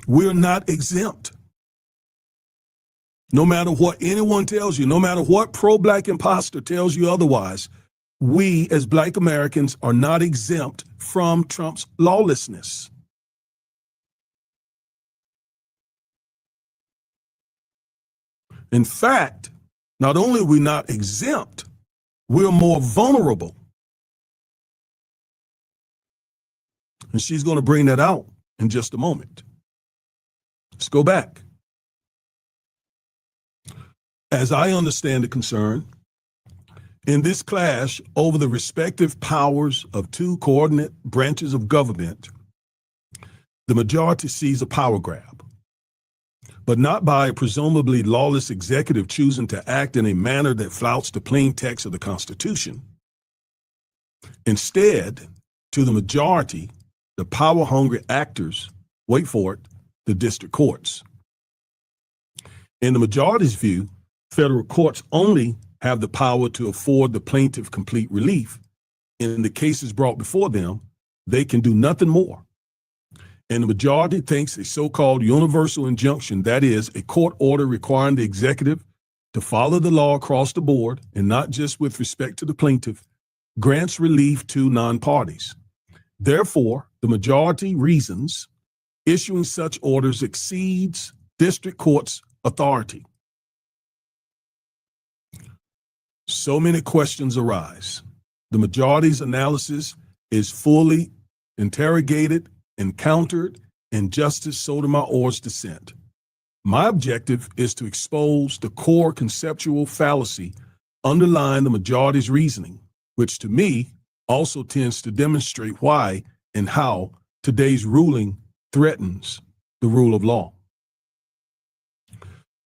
[SPEAKER 2] We're not exempt. No matter what anyone tells you, no matter what pro-Black imposter tells you otherwise, we as Black Americans are not exempt from Trump's lawlessness. In fact, not only are we not exempt, we're more vulnerable. And she's going to bring that out in just a moment. Let's go back. As I understand the concern, in this clash over the respective powers of two coordinate branches of government, the majority sees a power grab, but not by a presumably lawless executive choosing to act in a manner that flouts the plain text of the Constitution. Instead, to the majority, the power-hungry actors, wait for it, the district courts. In the majority's view, federal courts only have the power to afford the plaintiff complete relief. In the cases brought before them, they can do nothing more. And the majority thinks a so-called universal injunction, that is, a court order requiring the executive to follow the law across the board and not just with respect to the plaintiff, grants relief to non-parties. Therefore, the majority reasons issuing such orders exceeds district court's authority. So many questions arise. The majority's analysis is fully interrogated and countered in Justice Sotomayor's dissent. My objective is to expose the core conceptual fallacy underlying the majority's reasoning, which to me also tends to demonstrate why and how today's ruling threatens the rule of law.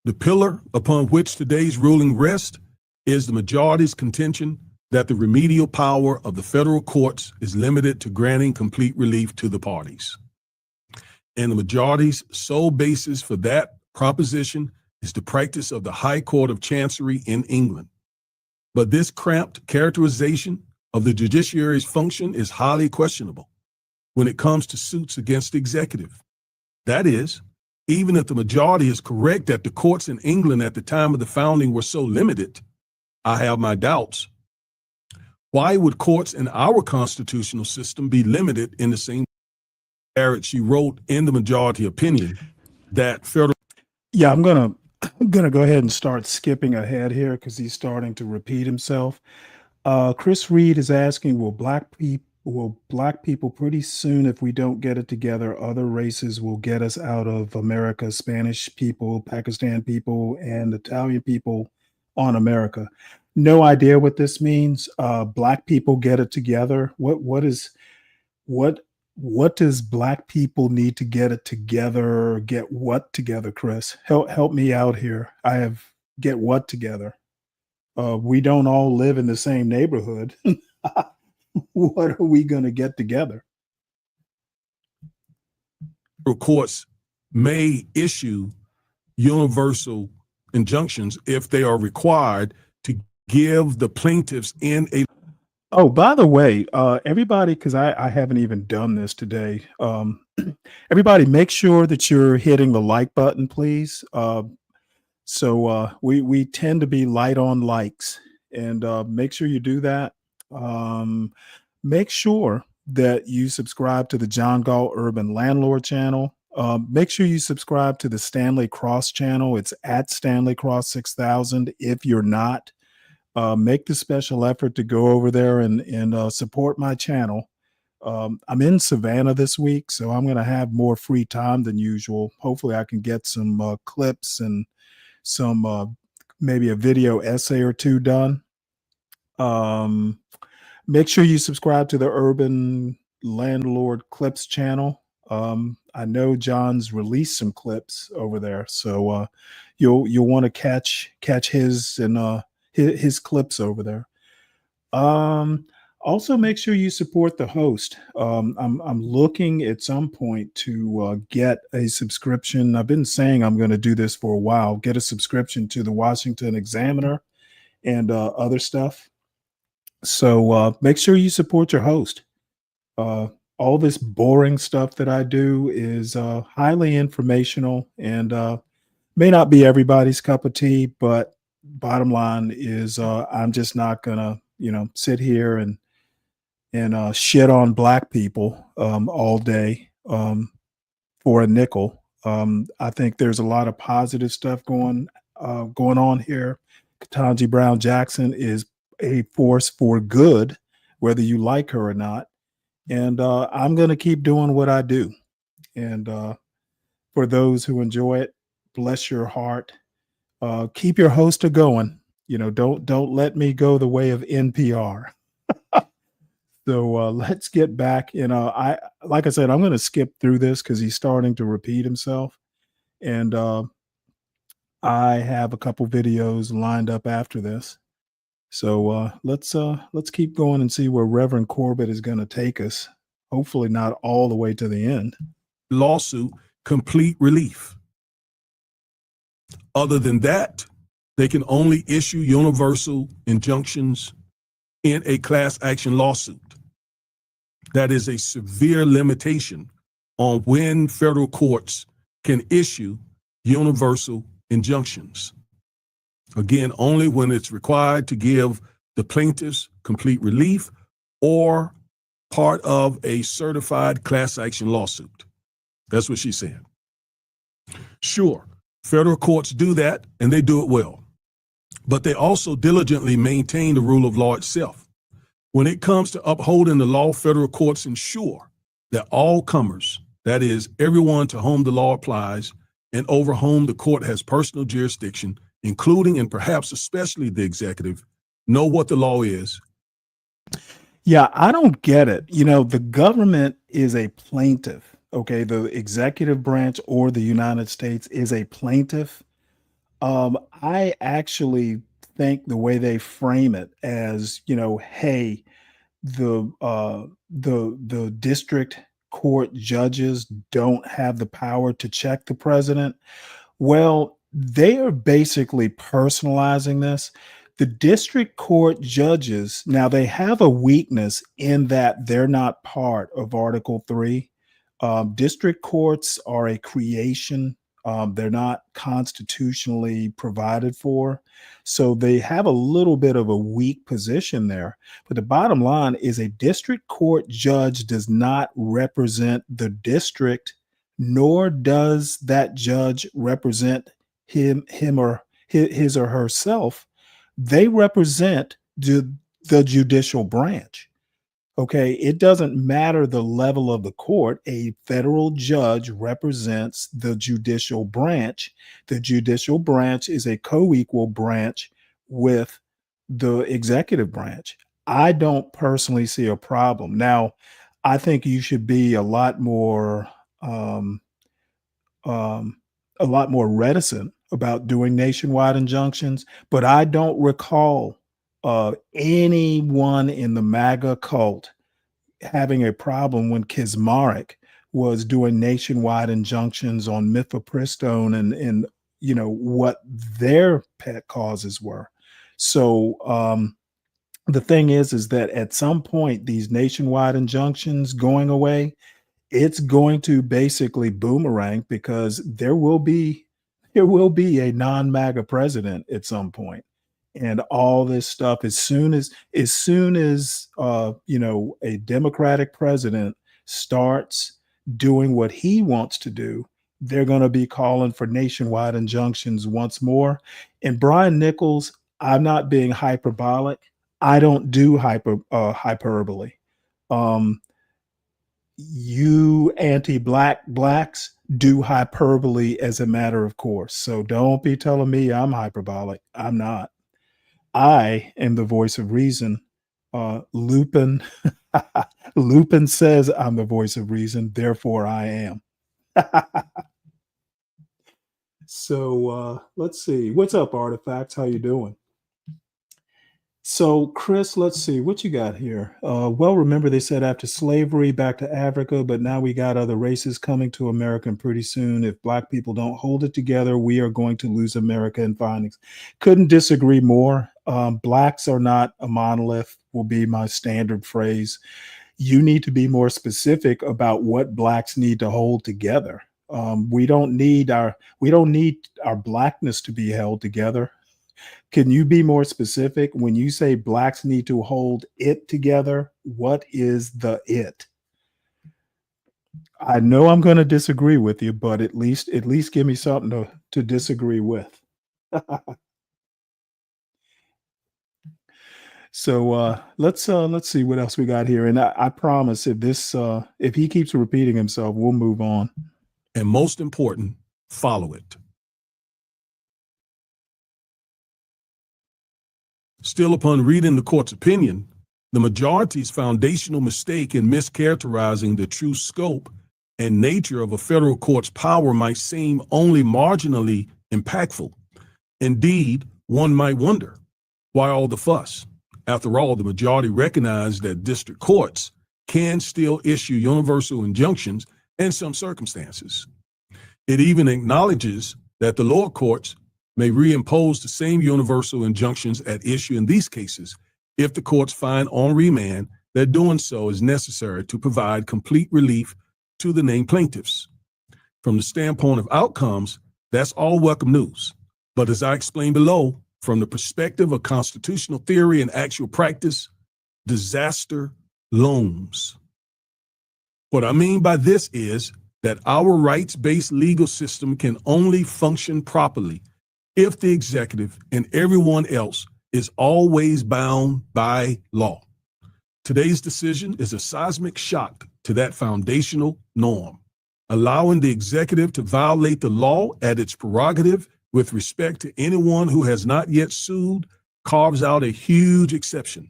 [SPEAKER 2] The pillar upon which today's ruling rests is the majority's contention that the remedial power of the federal courts is limited to granting complete relief to the parties. And the majority's sole basis for that proposition is the practice of the High Court of Chancery in England. But this cramped characterization of the judiciary's function is highly questionable when it comes to suits against the executive. That is, even if the majority is correct that the courts in England at the time of the founding were so limited, I have my doubts. Why would courts in our constitutional system be limited in the same way? She wrote in the majority opinion that federal.
[SPEAKER 19] Yeah, I'm gonna go ahead and start skipping ahead here because he's starting to repeat himself. Chris Reed is asking, will black people pretty soon, if we don't get it together, other races will get us out of America, Spanish people, Pakistan people, and Italian people on America. No idea what this means. Black people get it together. What does black people need to get it together? Get what together, Chris? Help me out here. Get what together? We don't all live in the same neighborhood. What are we going to get together?
[SPEAKER 2] Courts may issue universal injunctions if they are required to give the plaintiffs in a.
[SPEAKER 19] Oh, by the way, everybody, because I haven't even done this today. Everybody, make sure that you're hitting the like button, please. So we tend to be light on likes, and make sure you do that. Make sure that you subscribe to the John Gall Urban Landlord channel. Make sure you subscribe to the Stanley Cross channel. It's at Stanley Cross 6000. If you're not, make the special effort to go over there and support my channel. I'm in Savannah this week, so I'm going to have more free time than usual. Hopefully I can get some clips and some maybe a video essay or two done. Make sure you subscribe to the Urban Landlord Clips channel. I know John's released some clips over there, so you'll want to catch his and his clips over there. Also, make sure you support the host. I'm looking at some point to get a subscription. I've been saying I'm going to do this for a while. Get a subscription to the Washington Examiner and other stuff. So make sure you support your host. All this boring stuff that I do is highly informational and may not be everybody's cup of tea, but bottom line is I'm just not gonna, sit here and shit on black people all day for a nickel. I think there's a lot of positive stuff going on here. Ketanji Brown Jackson is a force for good, whether you like her or not. And I'm going to keep doing what I do. And for those who enjoy it, bless your heart. Keep your host going. Don't let me go the way of NPR. So let's get back. Like I said, I'm going to skip through this because he's starting to repeat himself. And I have a couple videos lined up after this. So let's keep going and see where Reverend Corbett is going to take us. Hopefully not all the way to the end.
[SPEAKER 2] Lawsuit, complete relief. Other than that, they can only issue universal injunctions in a class action lawsuit. That is a severe limitation on when federal courts can issue universal injunctions. Again, only when it's required to give the plaintiffs complete relief or part of a certified class action lawsuit. That's what she's saying. Sure, federal courts do that, and they do it well. But they also diligently maintain the rule of law itself. When it comes to upholding the law, federal courts ensure that all comers, that is, everyone to whom the law applies and over whom the court has personal jurisdiction, including and perhaps especially the executive, know what the law is.
[SPEAKER 19] Yeah, I don't get it. You know, the government is a plaintiff, okay? The executive branch or the United States is a plaintiff. I actually think the way they frame it as, you know, hey, the district court judges don't have the power to check the president. Well, they are basically personalizing this. The district court judges, now they have a weakness in that they're not part of Article 3. District courts are a creation. They're not constitutionally provided for. So they have a little bit of a weak position there. But the bottom line is a district court judge does not represent the district, nor does that judge represent him or his or herself. They represent the judicial branch. Okay, it doesn't matter the level of the court. A federal judge represents the judicial branch. The judicial branch is a co-equal branch with the executive branch. I don't personally see a problem. Now, I think you should be a lot more reticent about doing nationwide injunctions, but I don't recall anyone in the MAGA cult having a problem when Kismarek was doing nationwide injunctions on mifepristone and you know what their pet causes were. So the thing is that at some point these nationwide injunctions going away, it's going to basically boomerang because there will be a non-MAGA president at some point. And all this stuff, as soon as you know, a Democratic president starts doing what he wants to do, they're going to be calling for nationwide injunctions once more. And Brian Nichols, I'm not being hyperbolic. I don't do hyperbole. You anti-black blacks do hyperbole as a matter of course. So don't be telling me I'm hyperbolic. I'm not. I am the voice of reason. Lupin Lupin says I'm the voice of reason, therefore I am. So let's see. What's up, Artifacts? How you doing? So, Chris, let's see what you got here. Well, remember they said after slavery back to Africa, but now we got other races coming to America, and pretty soon, if black people don't hold it together, we are going to lose America in findings. Couldn't disagree more. Blacks are not a monolith will be my standard phrase. You need to be more specific about what blacks need to hold together. We don't need our blackness to be held together. Can you be more specific when you say blacks need to hold it together? What is the it? I know I'm going to disagree with you, but at least give me something to disagree with. So let's see what else we got here. And I promise if he keeps repeating himself, we'll move on.
[SPEAKER 2] And most important, follow it. Still, upon reading the court's opinion, the majority's foundational mistake in mischaracterizing the true scope and nature of a federal court's power might seem only marginally impactful. Indeed, one might wonder, Why all the fuss? After all, the majority recognize that district courts can still issue universal injunctions in some circumstances. It even acknowledges that the lower courts may reimpose the same universal injunctions at issue in these cases if the courts find on remand that doing so is necessary to provide complete relief to the named plaintiffs. From the standpoint of outcomes, that's all welcome news. But as I explained below, from the perspective of constitutional theory and actual practice, disaster looms. What I mean by this is that our rights-based legal system can only function properly if the executive and everyone else is always bound by law. Today's decision is a seismic shock to that foundational norm, allowing the executive to violate the law at its prerogative with respect to anyone who has not yet sued carves out a huge exception,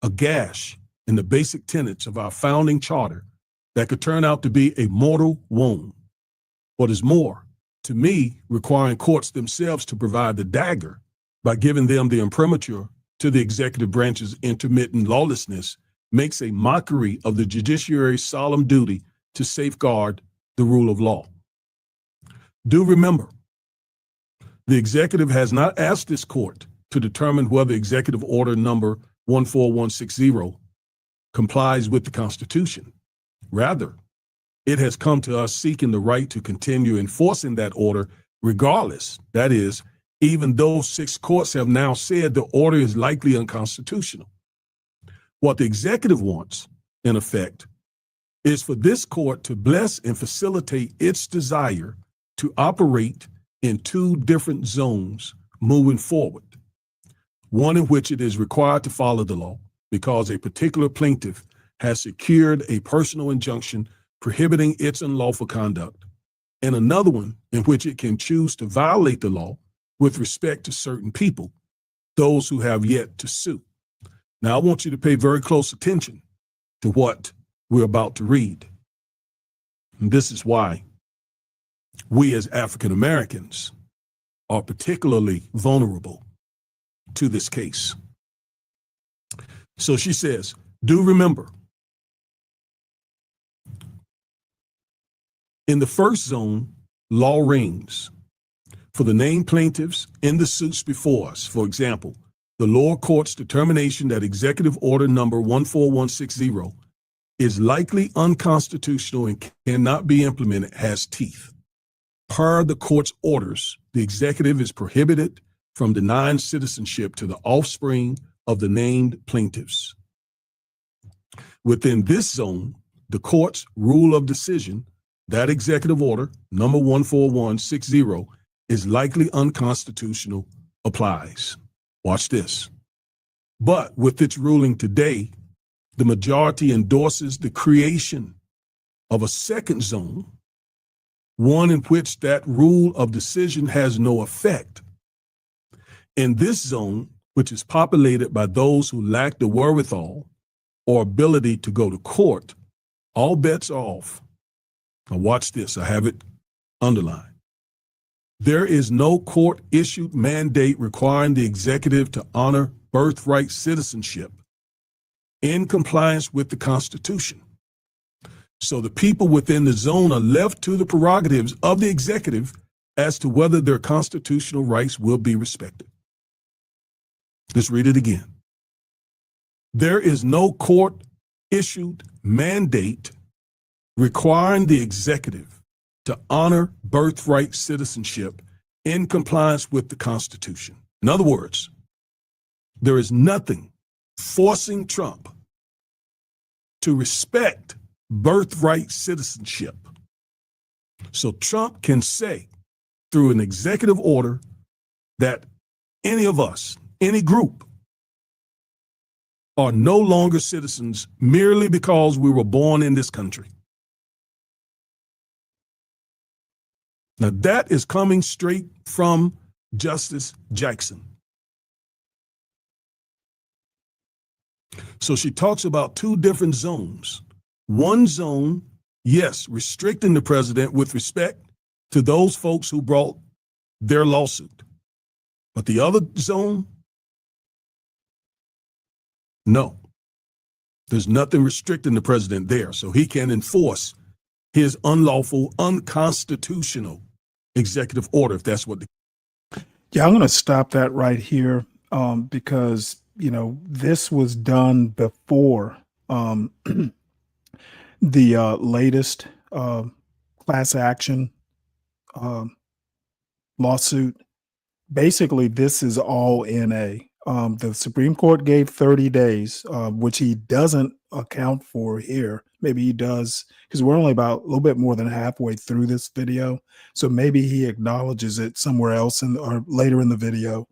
[SPEAKER 2] a gash in the basic tenets of our founding charter that could turn out to be a mortal wound. What is more, to me, requiring courts themselves to provide the dagger by giving them the imprimatur to the executive branch's intermittent lawlessness makes a mockery of the judiciary's solemn duty to safeguard the rule of law. Do remember, the executive has not asked this court to determine whether executive order number 14160 complies with the Constitution. Rather, it has come to us seeking the right to continue enforcing that order regardless. That is, even though 6 courts have now said the order is likely unconstitutional. What the executive wants, in effect, is for this court to bless and facilitate its desire to operate in 2 different zones moving forward. One in which it is required to follow the law because a particular plaintiff has secured a personal injunction prohibiting its unlawful conduct, and another one in which it can choose to violate the law with respect to certain people, those who have yet to sue. Now, I want you to pay very close attention to what we're about to read. And this is why we as African Americans are particularly vulnerable to this case. So she says, do remember, in the first zone, law reigns. For the named plaintiffs in the suits before us, for example, the lower court's determination that executive order number 14160 is likely unconstitutional and cannot be implemented has teeth. Per the court's orders, the executive is prohibited from denying citizenship to the offspring of the named plaintiffs. Within this zone, the court's rule of decision, that executive order, number 14160, is likely unconstitutional, applies. Watch this. But with its ruling today, the majority endorses the creation of a second zone, one in which that rule of decision has no effect. In this zone, which is populated by those who lack the wherewithal or ability to go to court, all bets are off. Now watch this, I have it underlined. There is no court-issued mandate requiring the executive to honor birthright citizenship in compliance with the Constitution. So the people within the zone are left to the prerogatives of the executive as to whether their constitutional rights will be respected. Let's read it again. There is no court-issued mandate requiring the executive to honor birthright citizenship in compliance with the Constitution. In other words, there is nothing forcing Trump to respect birthright citizenship. So Trump can say through an executive order that any of us, any group, are no longer citizens merely because we were born in this country. Now that is coming straight from Justice Jackson. So she talks about 2 different zones. One zone, yes, restricting the president with respect to those folks who brought their lawsuit. But the other zone, No, there's nothing restricting the president there, so he can enforce his unlawful, unconstitutional executive order, if that's what the
[SPEAKER 19] Yeah, I'm going to stop that right here because, this was done before the latest class action lawsuit. Basically, this is all NA. The Supreme Court gave 30 days, which he doesn't account for here. Maybe he does, because we're only about a little bit more than halfway through this video. So maybe he acknowledges it somewhere else or later in the video.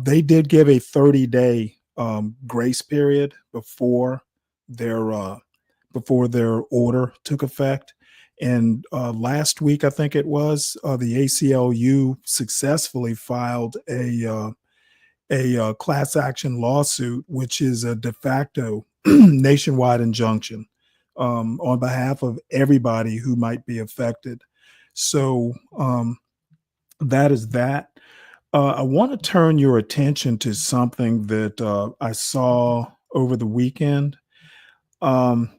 [SPEAKER 19] They did give a 30-day grace period before their order took effect. And last week, I think it was, the ACLU successfully filed a class action lawsuit, which is a de facto nationwide injunction on behalf of everybody who might be affected. So that is that. I want to turn your attention to something that I saw over the weekend. And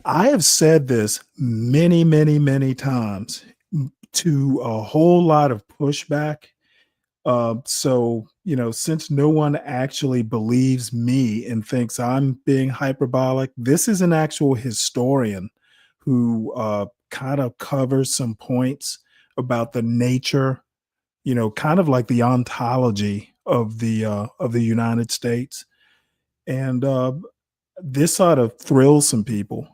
[SPEAKER 19] I have said this many, many, many times to a whole lot of pushback. So, since no one actually believes me and thinks I'm being hyperbolic, this is an actual historian who kind of covers some points about the nature, kind of like the ontology of the United States. And this ought to thrill some people.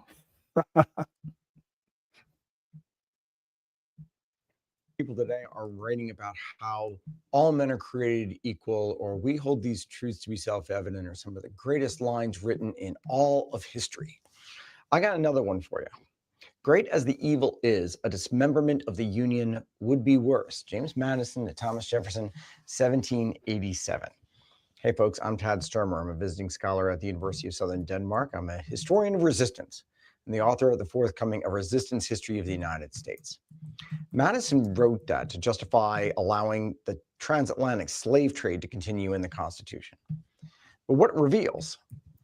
[SPEAKER 16] People today are writing about how all men are created equal, or we hold these truths to be self-evident, or some of the greatest lines written in all of history. I got another one for you. Great as the evil is, a dismemberment of the Union would be worse. James Madison to Thomas Jefferson, 1787. Hey folks, I'm Tad Sturmer. I'm a visiting scholar at the University of Southern Denmark. I'm a historian of resistance and the author of the forthcoming A Resistance History of the United States. Madison wrote that to justify allowing the transatlantic slave trade to continue in the Constitution. But what it reveals,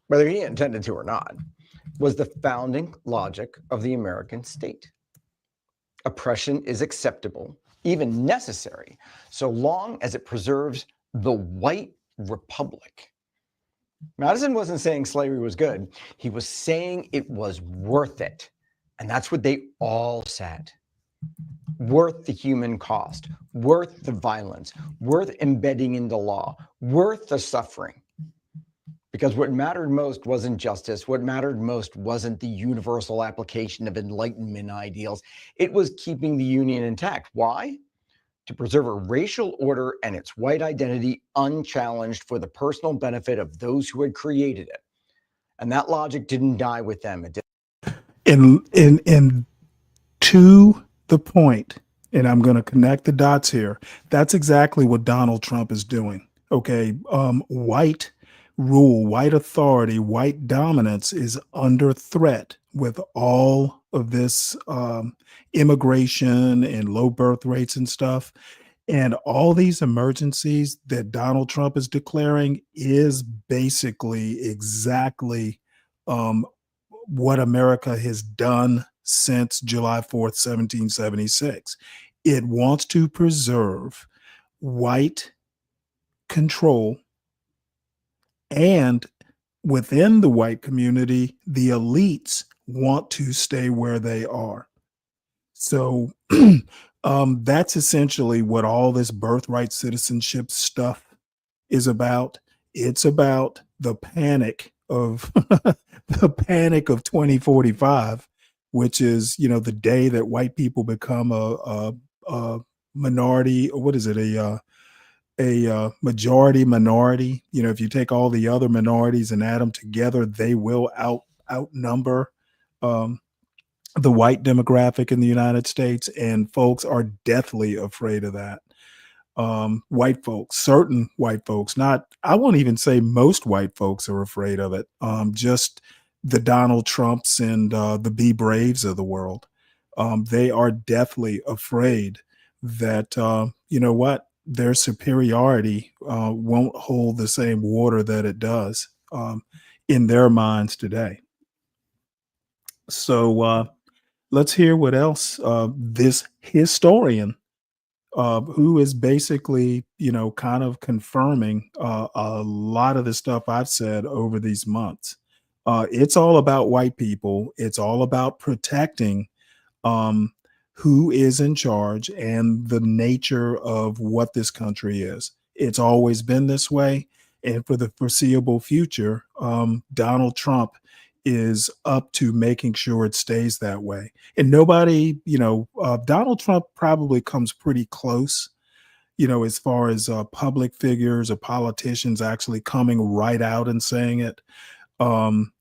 [SPEAKER 16] whether he intended to or not, was the founding logic of the American state. Oppression is acceptable, even necessary, so long as it preserves the white republic. Madison wasn't saying slavery was good. He was saying it was worth it. And that's what they all said. Worth the human cost, worth the violence, worth embedding into law, worth the suffering. Because what mattered most wasn't justice. What mattered most wasn't the universal application of Enlightenment ideals. It was keeping the Union intact. Why? To preserve a racial order and its white identity unchallenged for the personal benefit of those who had created it. And that logic didn't die with them. It did.
[SPEAKER 19] And to the point, and I'm going to connect the dots here, that's exactly what Donald Trump is doing. Okay. White rule, white authority, white dominance is under threat with all of this immigration and low birth rates and stuff. And all these emergencies that Donald Trump is declaring is basically exactly what America has done since July 4th, 1776. It wants to preserve white control, and within the white community, the elites want to stay where they are. So that's essentially what all this birthright citizenship stuff is about. It's about the panic of the panic of 2045, which is, the day that white people become a minority, or what is it, a majority minority. If you take all the other minorities and add them together, they will outnumber the white demographic in the United States, and folks are deathly afraid of that. White folks, certain white folks, I won't even say most white folks are afraid of it. Just the Donald Trumps and the Be Braves of the world. They are deathly afraid that, their superiority won't hold the same water that it does in their minds today. So let's hear what else this historian, who is basically, kind of confirming a lot of the stuff I've said over these months. It's all about white people. It's all about protecting um, who is in charge and the nature of what this country is. It's always been this way. And for the foreseeable future, Donald Trump is up to making sure it stays that way. And nobody, Donald Trump probably comes pretty close, as far as public figures or politicians actually coming right out and saying it. Um,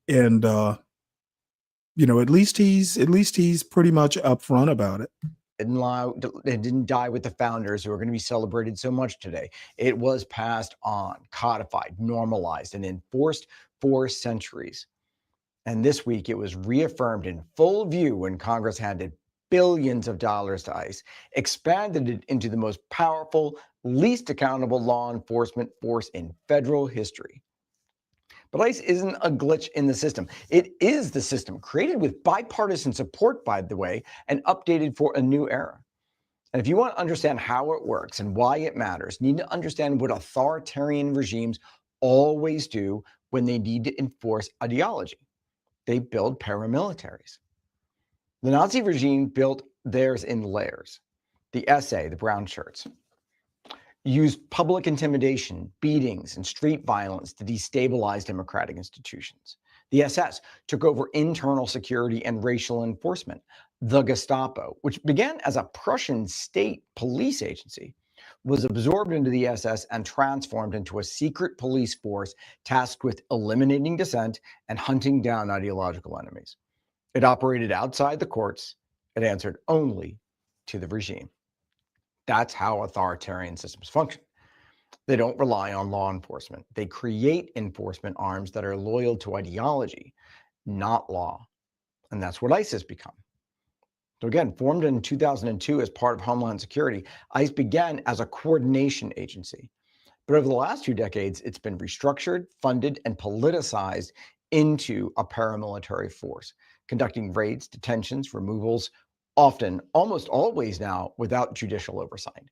[SPEAKER 19] and at least he's pretty much upfront about it.
[SPEAKER 16] It didn't die with the founders who are going to be celebrated so much today. It was passed on, codified, normalized, and enforced for centuries. And this week it was reaffirmed in full view when Congress handed billions of dollars to ICE, expanded it into the most powerful, least accountable law enforcement force in federal history. But ICE isn't a glitch in the system. It is the system, created with bipartisan support, by the way, and updated for a new era. And if you want to understand how it works and why it matters, you need to understand what authoritarian regimes always do when they need to enforce ideology. They build paramilitaries. The Nazi regime built theirs in layers. The SA, the brown shirts, used public intimidation, beatings, and street violence to destabilize democratic institutions. The SS took over internal security and racial enforcement. The Gestapo, which began as a Prussian state police agency, was absorbed into the SS and transformed into a secret police force tasked with eliminating dissent and hunting down ideological enemies. It operated outside the courts. It answered only to the regime. That's how authoritarian systems function. They don't rely on law enforcement. They create enforcement arms that are loyal to ideology, not law. And that's what ICE has become. So again, formed in 2002 as part of Homeland Security, ICE began as a coordination agency. But over the last 2 decades, it's been restructured, funded, and politicized into a paramilitary force, conducting raids, detentions, removals, often, almost always now, without judicial oversight.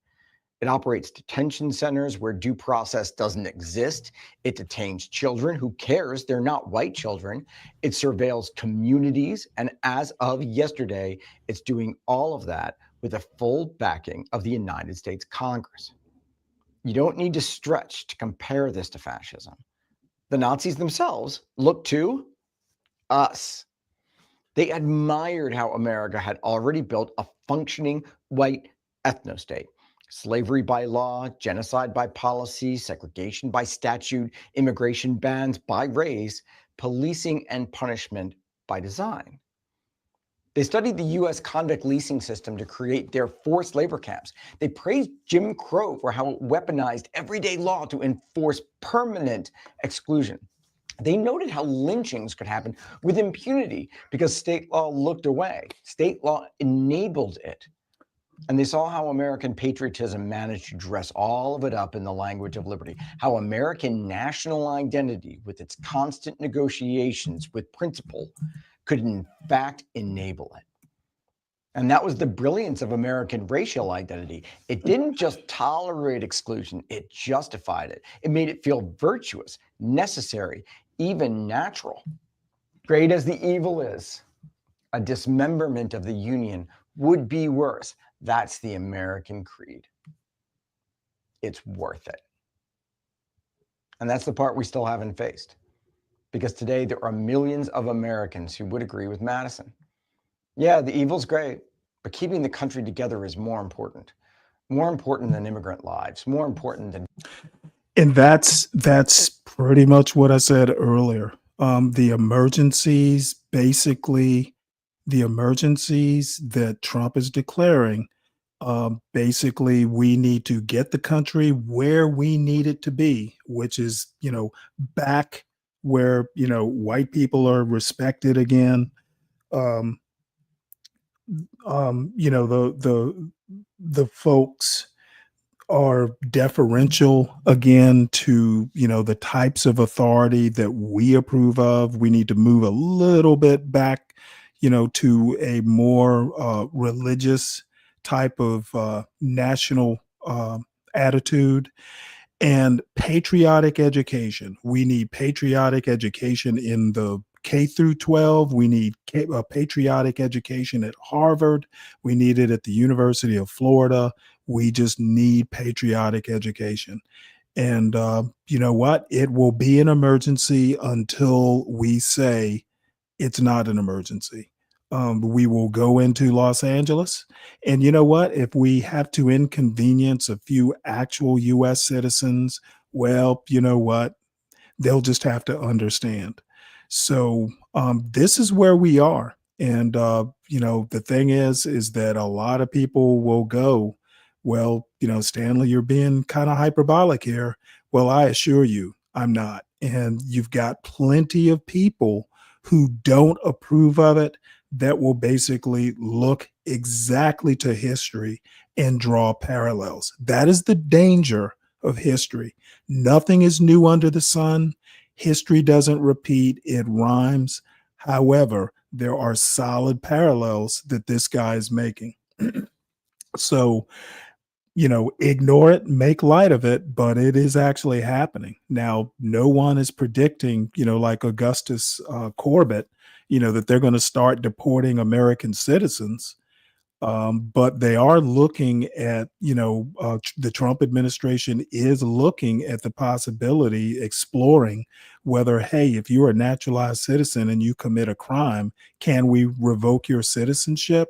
[SPEAKER 16] It operates detention centers where due process doesn't exist. It detains children. Who cares? They're not white children. It surveils communities. And as of yesterday, it's doing all of that with the full backing of the United States Congress. You don't need to stretch to compare this to fascism. The Nazis themselves looked to us. They admired how America had already built a functioning white ethnostate. Slavery by law, genocide by policy, segregation by statute, immigration bans by race, policing and punishment by design. They studied the U.S. convict leasing system to create their forced labor camps. They praised Jim Crow for how it weaponized everyday law to enforce permanent exclusion. They noted how lynchings could happen with impunity because state law looked away. State law enabled it. And they saw how American patriotism managed to dress all of it up in the language of liberty, how American national identity, with its constant negotiations with principle, could in fact enable it. And that was the brilliance of American racial identity. It didn't just tolerate exclusion, it justified it. It made it feel virtuous, necessary, even natural. Great as the evil is, a dismemberment of the Union would be worse. That's the American creed. It's worth it. And that's the part we still haven't faced. Because today there are millions of Americans who would agree with Madison. Yeah, the evil's great, but keeping the country together is more important. More important than immigrant lives, more important than...
[SPEAKER 19] And that's pretty much what I said earlier. The emergencies, basically, the emergencies that Trump is declaring, basically, we need to get the country where we need it to be, which is, back where, white people are respected again. The folks are deferential again to, the types of authority that we approve of. We need to move a little bit back, to a more religious type of national attitude. And patriotic education. We need patriotic education in the K through 12. We need patriotic education at Harvard. We need it at the University of Florida. We just need patriotic education. And you know what? It will be an emergency until we say it's not an emergency. We will go into Los Angeles. And you know what? If we have to inconvenience a few actual US citizens, well, you know what? They'll just have to understand. So this is where we are. And, the thing is that a lot of people will go, well, Stanley, you're being kind of hyperbolic here. Well, I assure you, I'm not. And you've got plenty of people who don't approve of it that will basically look exactly to history and draw parallels. That is the danger of history. Nothing is new under the sun. History doesn't repeat, it rhymes. However, there are solid parallels that this guy is making. So, ignore it, make light of it, but it is actually happening. Now, no one is predicting, like Augustus Corbett, that they're going to start deporting American citizens. But they are looking at, the Trump administration is looking at the possibility, exploring whether, hey, if you're a naturalized citizen and you commit a crime, can we revoke your citizenship?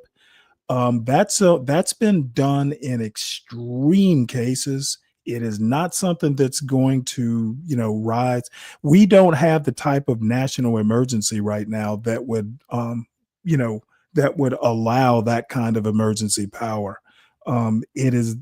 [SPEAKER 19] That's been done in extreme cases. It is not something that's going to, rise. We don't have the type of national emergency right now that would, that would allow that kind of emergency power. It is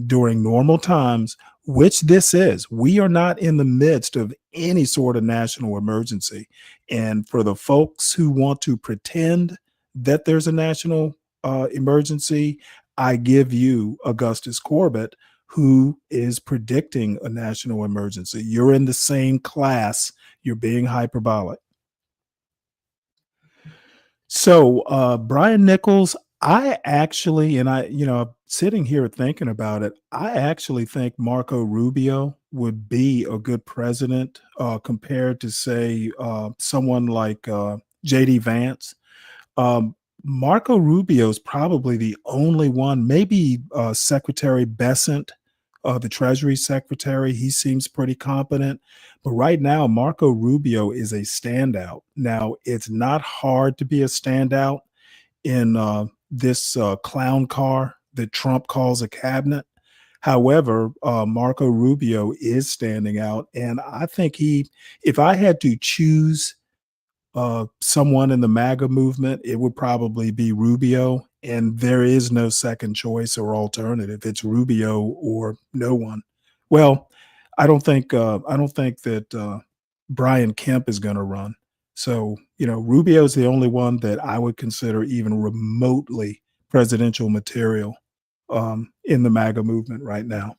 [SPEAKER 19] during normal times, which this is. We are not in the midst of any sort of national emergency. And for the folks who want to pretend that there's a national emergency, I give you Augustus Corbett, who is predicting a national emergency. You're in the same class. You're being hyperbolic. So, Brian Nichols, I actually, and sitting here thinking about it, I actually think Marco Rubio would be a good president compared to, say, someone like JD Vance. Marco Rubio is probably the only one, maybe Secretary Bessent, the Treasury Secretary. He seems pretty competent. But right now, Marco Rubio is a standout. Now, it's not hard to be a standout in this clown car that Trump calls a cabinet. However, Marco Rubio is standing out. And I think if I had to choose someone in the MAGA movement, it would probably be Rubio, and there is no second choice or alternative. It's Rubio or no one. Well, I don't think that Brian Kemp is going to run. So, Rubio is the only one that I would consider even remotely presidential material in the MAGA movement right now.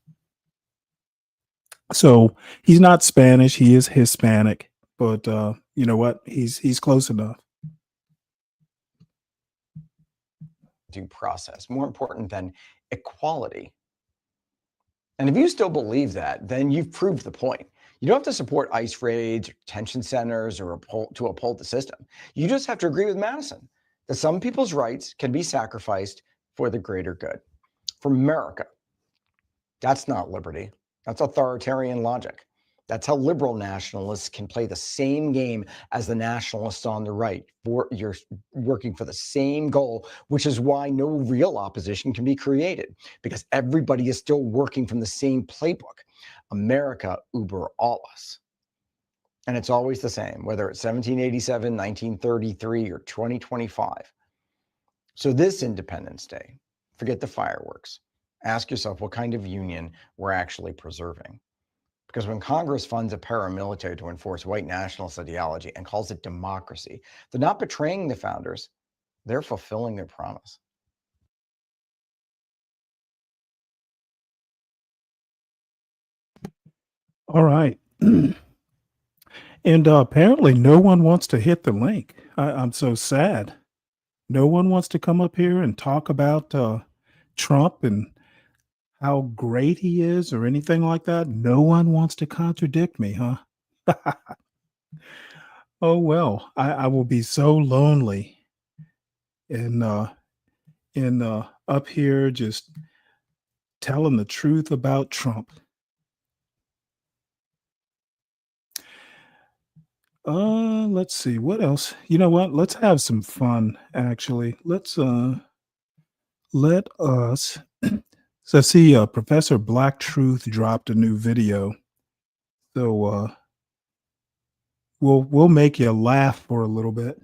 [SPEAKER 19] So he's not Spanish; he is Hispanic. But you know what? He's close enough.
[SPEAKER 16] Due process, more important than equality. And if you still believe that, then you've proved the point. You don't have to support ICE raids, or detention centers, or to uphold the system. You just have to agree with Madison that some people's rights can be sacrificed for the greater good. For America, that's not liberty. That's authoritarian logic. That's how liberal nationalists can play the same game as the nationalists on the right. You're working for the same goal, which is why no real opposition can be created, because everybody is still working from the same playbook. America über alles. And it's always the same, whether it's 1787, 1933, or 2025. So this Independence Day, forget the fireworks. Ask yourself what kind of union we're actually preserving. Because when Congress funds a paramilitary to enforce white nationalist ideology and calls it democracy, they're not betraying the founders, they're fulfilling their promise.
[SPEAKER 19] All right. And apparently no one wants to hit the link. I'm so sad. No one wants to come up here and talk about Trump and how great he is or anything like that. No one wants to contradict me, huh? Oh well, I will be so lonely and up here just telling the truth about Trump. Let's see what else. You know what? Let's have some fun. Actually, let us. So I see Professor Black Truth dropped a new video. So we'll make you laugh for a little bit.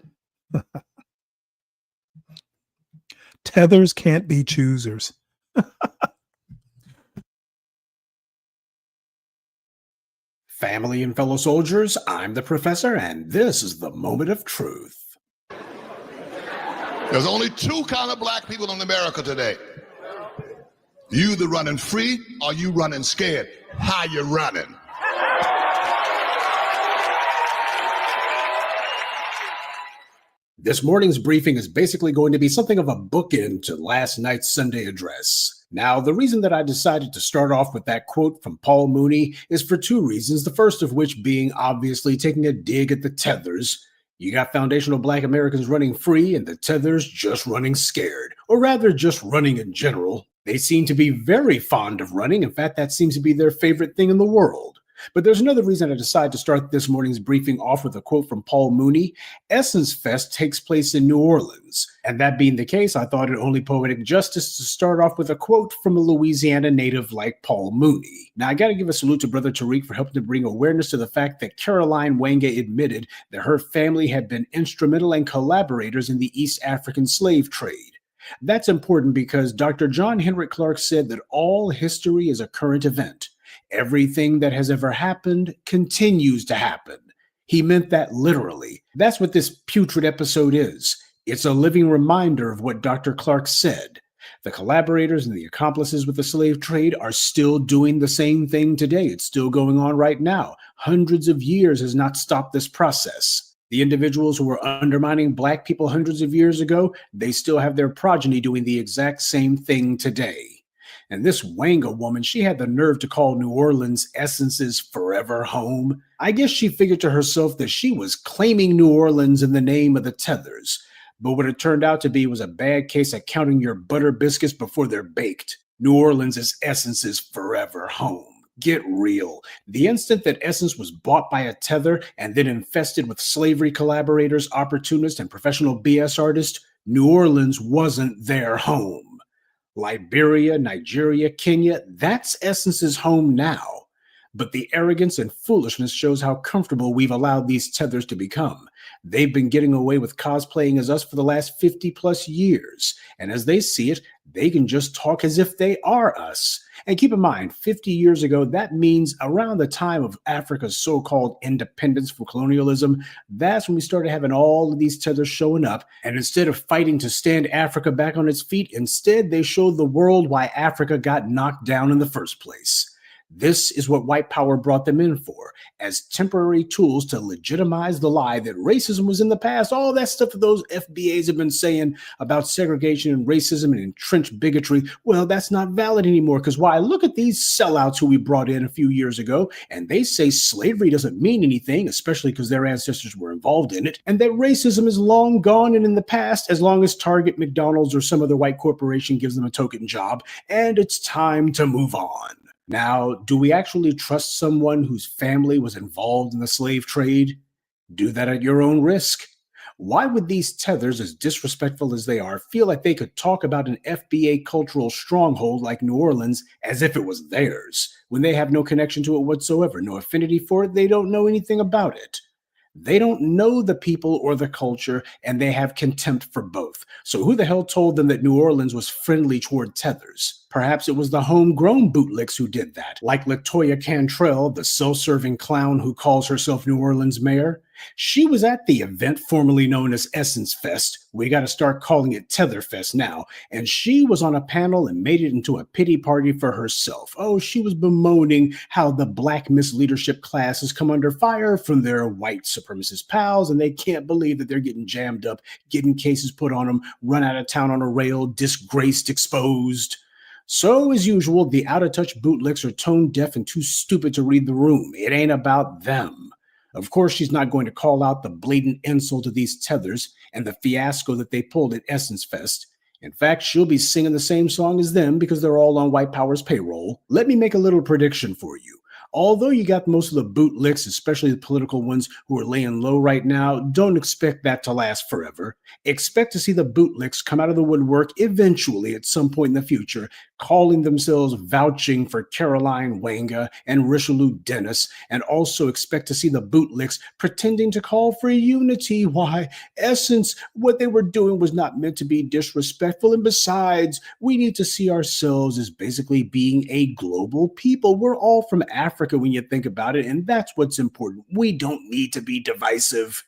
[SPEAKER 19] Tethers can't be choosers.
[SPEAKER 5] Family and fellow soldiers, I'm the professor, and this is the moment of truth.
[SPEAKER 17] There's only two kind of black people in America today. You either running free or you running scared. How you running?
[SPEAKER 5] This morning's briefing is basically going to be something of a bookend to last night's Sunday address. Now, the reason that I decided to start off with that quote from Paul Mooney is for two reasons, the first of which being obviously taking a dig at the tethers. You got foundational black Americans running free and the tethers just running scared, or rather just running in general. They seem to be very fond of running. In fact, that seems to be their favorite thing in the world. But there's another reason I decided to start this morning's briefing off with a quote from Paul Mooney. Essence Fest takes place in New Orleans. And that being the case, I thought it only poetic justice to start off with a quote from a Louisiana native like Paul Mooney. Now, I got to give a salute to Brother Tariq for helping to bring awareness to the fact that Caroline Wanga admitted that her family had been instrumental and collaborators in the East African slave trade. That's important because Dr. John Henrik Clarke said that all history is a current event. Everything that has ever happened continues to happen. He meant that literally. That's what this putrid episode is. It's a living reminder of what Dr. Clarke said. The collaborators and the accomplices with the slave trade are still doing the same thing today. It's still going on right now. Hundreds of years has not stopped this process. The individuals who were undermining black people hundreds of years ago, they still have their progeny doing the exact same thing today. And this Wanga woman, she had the nerve to call New Orleans Essence's forever home. I guess she figured to herself that she was claiming New Orleans in the name of the tethers. But what it turned out to be was a bad case of counting your butter biscuits before they're baked. New Orleans is Essence's forever home. Get real. The instant that Essence was bought by a tether and then infested with slavery collaborators, opportunists, and professional BS artists, New Orleans wasn't their home. Liberia, Nigeria, Kenya, that's Essence's home now. But the arrogance and foolishness shows how comfortable we've allowed these tethers to become. They've been getting away with cosplaying as us for the last 50 plus years. And as they see it, they can just talk as if they are us. And keep in mind, 50 years ago, that means around the time of Africa's so-called independence from colonialism, that's when we started having all of these tethers showing up. And instead of fighting to stand Africa back on its feet, instead they showed the world why Africa got knocked down in the first place. This is what white power brought them in for, as temporary tools to legitimize the lie that racism was in the past. All that stuff that those FBAs have been saying about segregation and racism and entrenched bigotry, well, that's not valid anymore. Because why? Look at these sellouts who we brought in a few years ago, and they say slavery doesn't mean anything, especially because their ancestors were involved in it, and that racism is long gone and in the past as long as Target, McDonald's, or some other white corporation gives them a token job, and it's time to move on. Now, do we actually trust someone whose family was involved in the slave trade? Do that at your own risk. Why would these tethers, as disrespectful as they are, feel like they could talk about an FBA cultural stronghold like New Orleans as if it was theirs, when they have no connection to it whatsoever, no affinity for it, they don't know anything about it? They don't know the people or the culture, and they have contempt for both. So who the hell told them that New Orleans was friendly toward tethers? Perhaps it was the homegrown bootlicks who did that, like Latoya Cantrell, the self-serving clown who calls herself New Orleans mayor. She was at the event formerly known as Essence Fest. We got to start calling it Tether Fest now. And she was on a panel and made it into a pity party for herself. Oh, she was bemoaning how the Black Miss Leadership class has come under fire from their white supremacist pals, and they can't believe that they're getting jammed up, getting cases put on them, run out of town on a rail, disgraced, exposed. So, as usual, the out-of-touch bootlicks are tone deaf and too stupid to read the room. It ain't about them. Of course, she's not going to call out the blatant insult to these tethers and the fiasco that they pulled at Essence Fest. In fact, she'll be singing the same song as them because they're all on White Power's payroll. Let me make a little prediction for you. Although you got most of the bootlicks, especially the political ones who are laying low right now, don't expect that to last forever. Expect to see the bootlicks come out of the woodwork eventually at some point in the future, calling themselves vouching for Caroline Wanga and Richelieu Dennis, and also expect to see the bootlicks pretending to call for unity. Why, Essence, what they were doing was not meant to be disrespectful, and besides, we need to see ourselves as basically being a global people. We're all from Africa when you think about it, and that's what's important. We don't need to be divisive.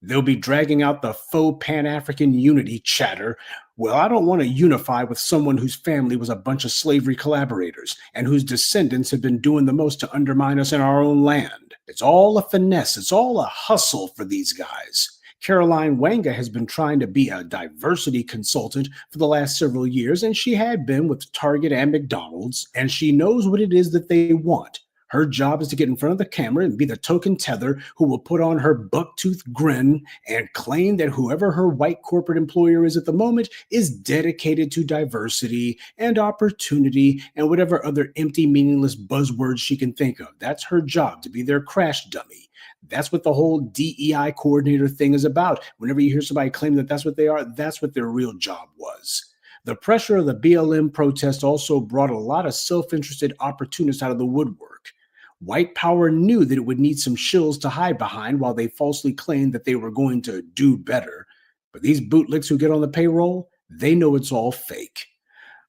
[SPEAKER 5] They'll be dragging out the faux Pan-African unity chatter. Well, I don't want to unify with someone whose family was a bunch of slavery collaborators and whose descendants have been doing the most to undermine us in our own land. It's all a finesse. It's all a hustle for these guys. Caroline Wanga has been trying to be a diversity consultant for the last several years, and she had been with Target and McDonald's, and she knows what it is that they want. Her job is to get in front of the camera and be the token tether who will put on her buck-toothed grin and claim that whoever her white corporate employer is at the moment is dedicated to diversity and opportunity and whatever other empty, meaningless buzzwords she can think of. That's her job, to be their crash dummy. That's what the whole DEI coordinator thing is about. Whenever you hear somebody claim that that's what they are, that's what their real job was. The pressure of the BLM protest also brought a lot of self-interested opportunists out of the woodwork. White power knew that it would need some shills to hide behind while they falsely claimed that they were going to do better. But these bootlicks who get on the payroll, they know it's all fake.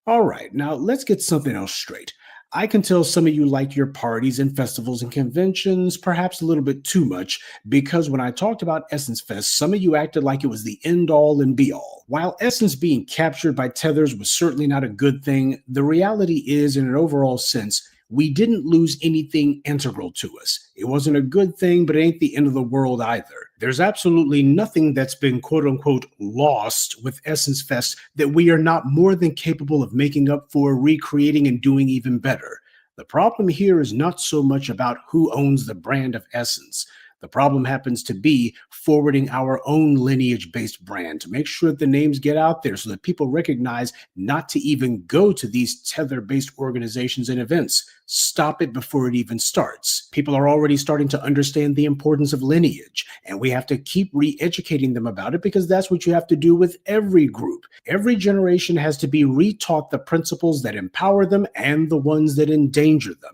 [SPEAKER 5] All right, now let's get something else straight. I can tell some of you like your parties and festivals and conventions perhaps a little bit too much, because when I talked about Essence Fest, some of you acted like it was the end-all and be-all. While Essence being captured by tethers was certainly not a good thing, the reality is, in an overall sense, we didn't lose anything integral to us. It wasn't a good thing, but it ain't the end of the world either. There's absolutely nothing that's been quote-unquote lost with Essence Fest that we are not more than capable of making up for, recreating, and doing even better. The problem here is not so much about who owns the brand of Essence. The problem happens to be forwarding our own lineage-based brand to make sure that the names get out there so that people recognize not to even go to these tether-based organizations and events. Stop it before it even starts. People are already starting to understand the importance of lineage, and we have to keep re-educating them about it because that's what you have to do with every group. Every generation has to be retaught the principles that empower them and the ones that endanger them.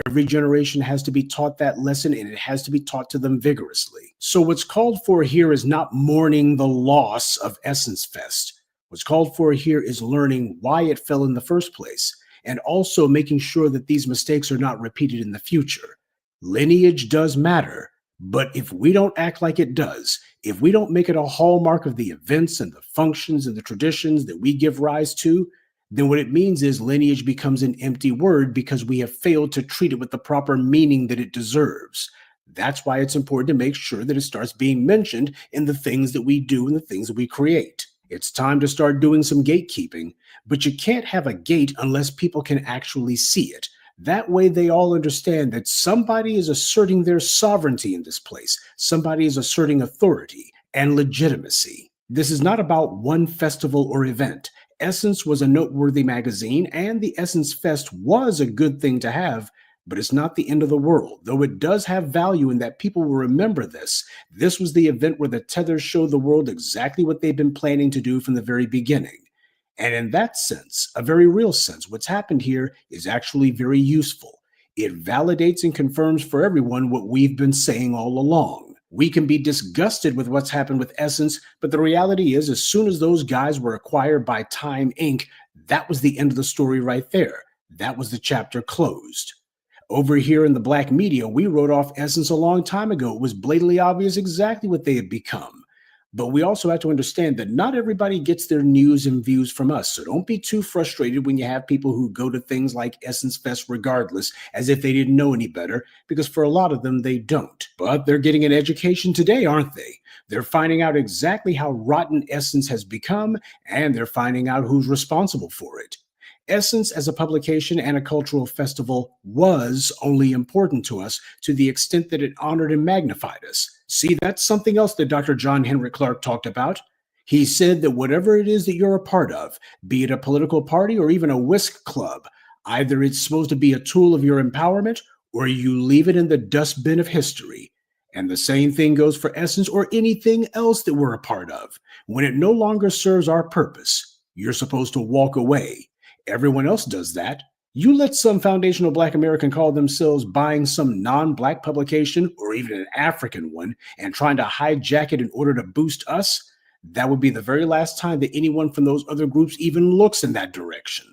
[SPEAKER 5] Every generation has to be taught that lesson, and it has to be taught to them vigorously. So what's called for here is not mourning the loss of Essence Fest. What's called for here is learning why it fell in the first place, and also making sure that these mistakes are not repeated in the future. Lineage does matter, but if we don't act like it does, if we don't make it a hallmark of the events and the functions and the traditions that we give rise to, then what it means is lineage becomes an empty word because we have failed to treat it with the proper meaning that it deserves. That's why it's important to make sure that it starts being mentioned in the things that we do and the things that we create. It's time to start doing some gatekeeping, but you can't have a gate unless people can actually see it. That way they all understand that somebody is asserting their sovereignty in this place. Somebody is asserting authority and legitimacy. This is not about one festival or event. Essence was a noteworthy magazine, and the Essence Fest was a good thing to have, but it's not the end of the world, though it does have value in that people will remember this. This was the event where the tethers showed the world exactly what they've been planning to do from the very beginning. And in that sense, a very real sense, what's happened here is actually very useful. It validates and confirms for everyone what we've been saying all along. We can be disgusted with what's happened with Essence, but the reality is, as soon as those guys were acquired by Time Inc., that was the end of the story right there. That was the chapter closed. Over here in the black media, we wrote off Essence a long time ago. It was blatantly obvious exactly what they had become. But we also have to understand that not everybody gets their news and views from us. So don't be too frustrated when you have people who go to things like Essence Fest regardless, as if they didn't know any better, because for a lot of them, they don't. But they're getting an education today, aren't they? They're finding out exactly how rotten Essence has become, and they're finding out who's responsible for it. Essence as a publication and a cultural festival was only important to us to the extent that it honored and magnified us. See, that's something else that Dr. John Henrik Clarke talked about. He said that whatever it is that you're a part of, be it a political party or even a whisk club, either it's supposed to be a tool of your empowerment or you leave it in the dustbin of history. And the same thing goes for Essence or anything else that we're a part of. When it no longer serves our purpose, you're supposed to walk away. Everyone else does that. You let some foundational Black American call themselves buying some non-Black publication or even an African one and trying to hijack it in order to boost us. That would be the very last time that anyone from those other groups even looks in that direction.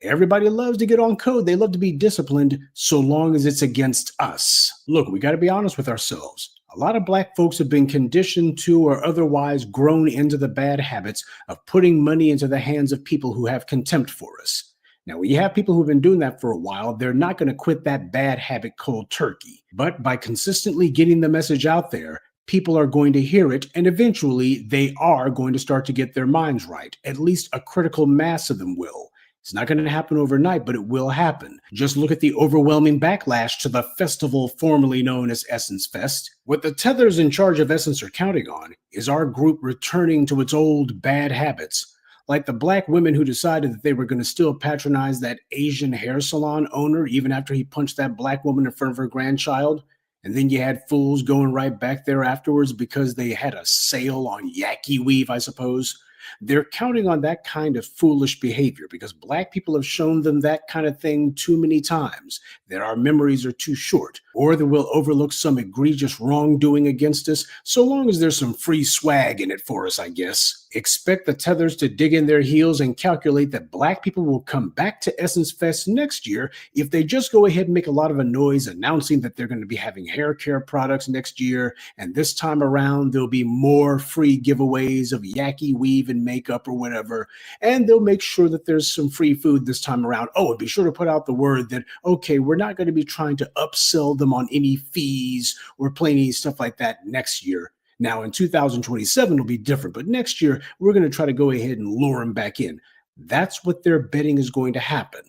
[SPEAKER 5] Everybody loves to get on code. They love to be disciplined so long as it's against us. Look, we got to be honest with ourselves. A lot of Black folks have been conditioned to or otherwise grown into the bad habits of putting money into the hands of people who have contempt for us. Now, when you have people who've been doing that for a while, they're not going to quit that bad habit cold turkey. But by consistently getting the message out there, people are going to hear it, and eventually they are going to start to get their minds right. At least a critical mass of them will. It's not going to happen overnight, but it will happen. Just look at the overwhelming backlash to the festival formerly known as Essence Fest. What the tethers in charge of Essence are counting on is our group returning to its old bad habits. Like the Black women who decided that they were going to still patronize that Asian hair salon owner even after he punched that Black woman in front of her grandchild. And then you had fools going right back there afterwards because they had a sale on Yaki weave, I suppose. They're counting on that kind of foolish behavior because Black people have shown them that kind of thing too many times, that our memories are too short, or that we'll overlook some egregious wrongdoing against us, so long as there's some free swag in it for us, I guess. Expect the tethers to dig in their heels and calculate that Black people will come back to Essence Fest next year if they just go ahead and make a lot of a noise announcing that they're going to be having hair care products next year, and this time around there'll be more free giveaways of Yaki weave and makeup or whatever, and they'll make sure that there's some free food this time around. Oh, and be sure to put out the word that, okay, we're not going to be trying to upsell them on any fees or play any stuff like that next year. Now, in 2027, it'll be different, but next year, we're going to try to go ahead and lure them back in. That's what they're betting is going to happen.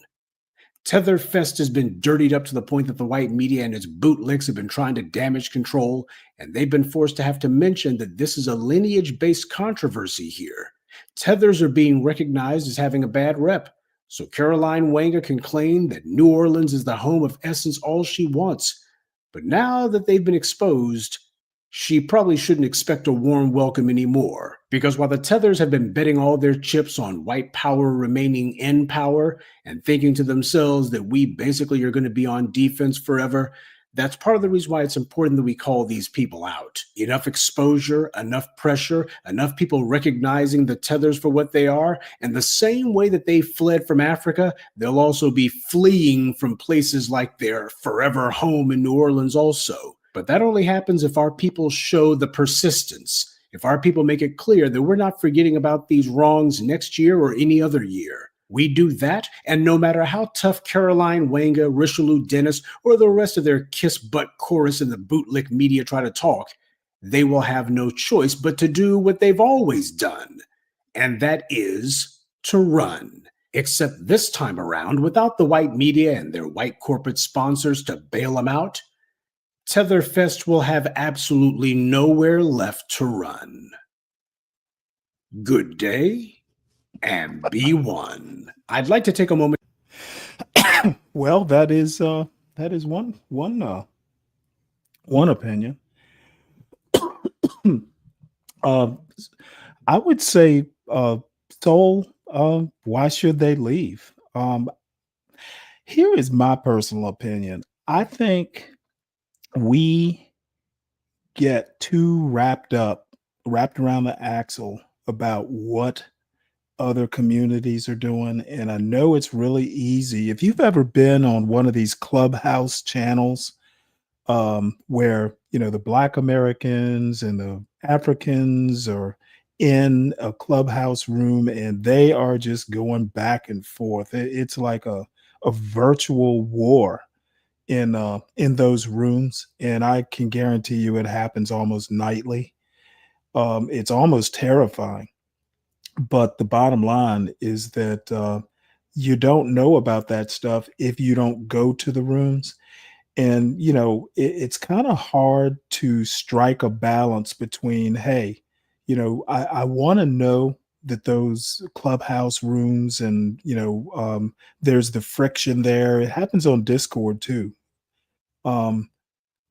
[SPEAKER 5] Tether Fest has been dirtied up to the point that the white media and its bootlicks have been trying to damage control, and they've been forced to have to mention that this is a lineage-based controversy here. Tethers are being recognized as having a bad rep, so Caroline Wenger can claim that New Orleans is the home of Essence all she wants. But now that they've been exposed, she probably shouldn't expect a warm welcome anymore, because while the tethers have been betting all their chips on white power remaining in power and thinking to themselves that we basically are going to be on defense forever, that's part of the reason why it's important that we call these people out. Enough exposure, enough pressure, enough people recognizing the tethers for what they are, and the same way that they fled from Africa, they'll also be fleeing from places like their forever home in New Orleans also. But that only happens if our people show the persistence, if our people make it clear that we're not forgetting about these wrongs next year or any other year. We do that, and no matter how tough Caroline Wenger, Richelieu Dennis, or the rest of their kiss butt chorus in the bootlick media try to talk, they will have no choice but to do what they've always done, and that is to run. Except this time around, without the white media and their white corporate sponsors to bail them out, Tetherfest will have absolutely nowhere left to run. Good day, and be one. I'd like to take a moment.
[SPEAKER 19] Well, that is one opinion. I would say, Soul, why should they leave? Here is my personal opinion. I think we get too wrapped around the axle about what other communities are doing. And I know it's really easy. If you've ever been on one of these clubhouse channels, where the Black Americans and the Africans are in a clubhouse room and they are just going back and forth. It's like a virtual war in those rooms, and I can guarantee you it happens almost nightly. It's almost terrifying. But the bottom line is that you don't know about that stuff if you don't go to the rooms. And it's kind of hard to strike a balance between, hey, I want to know that those clubhouse rooms and there's the friction there. It happens on Discord too. I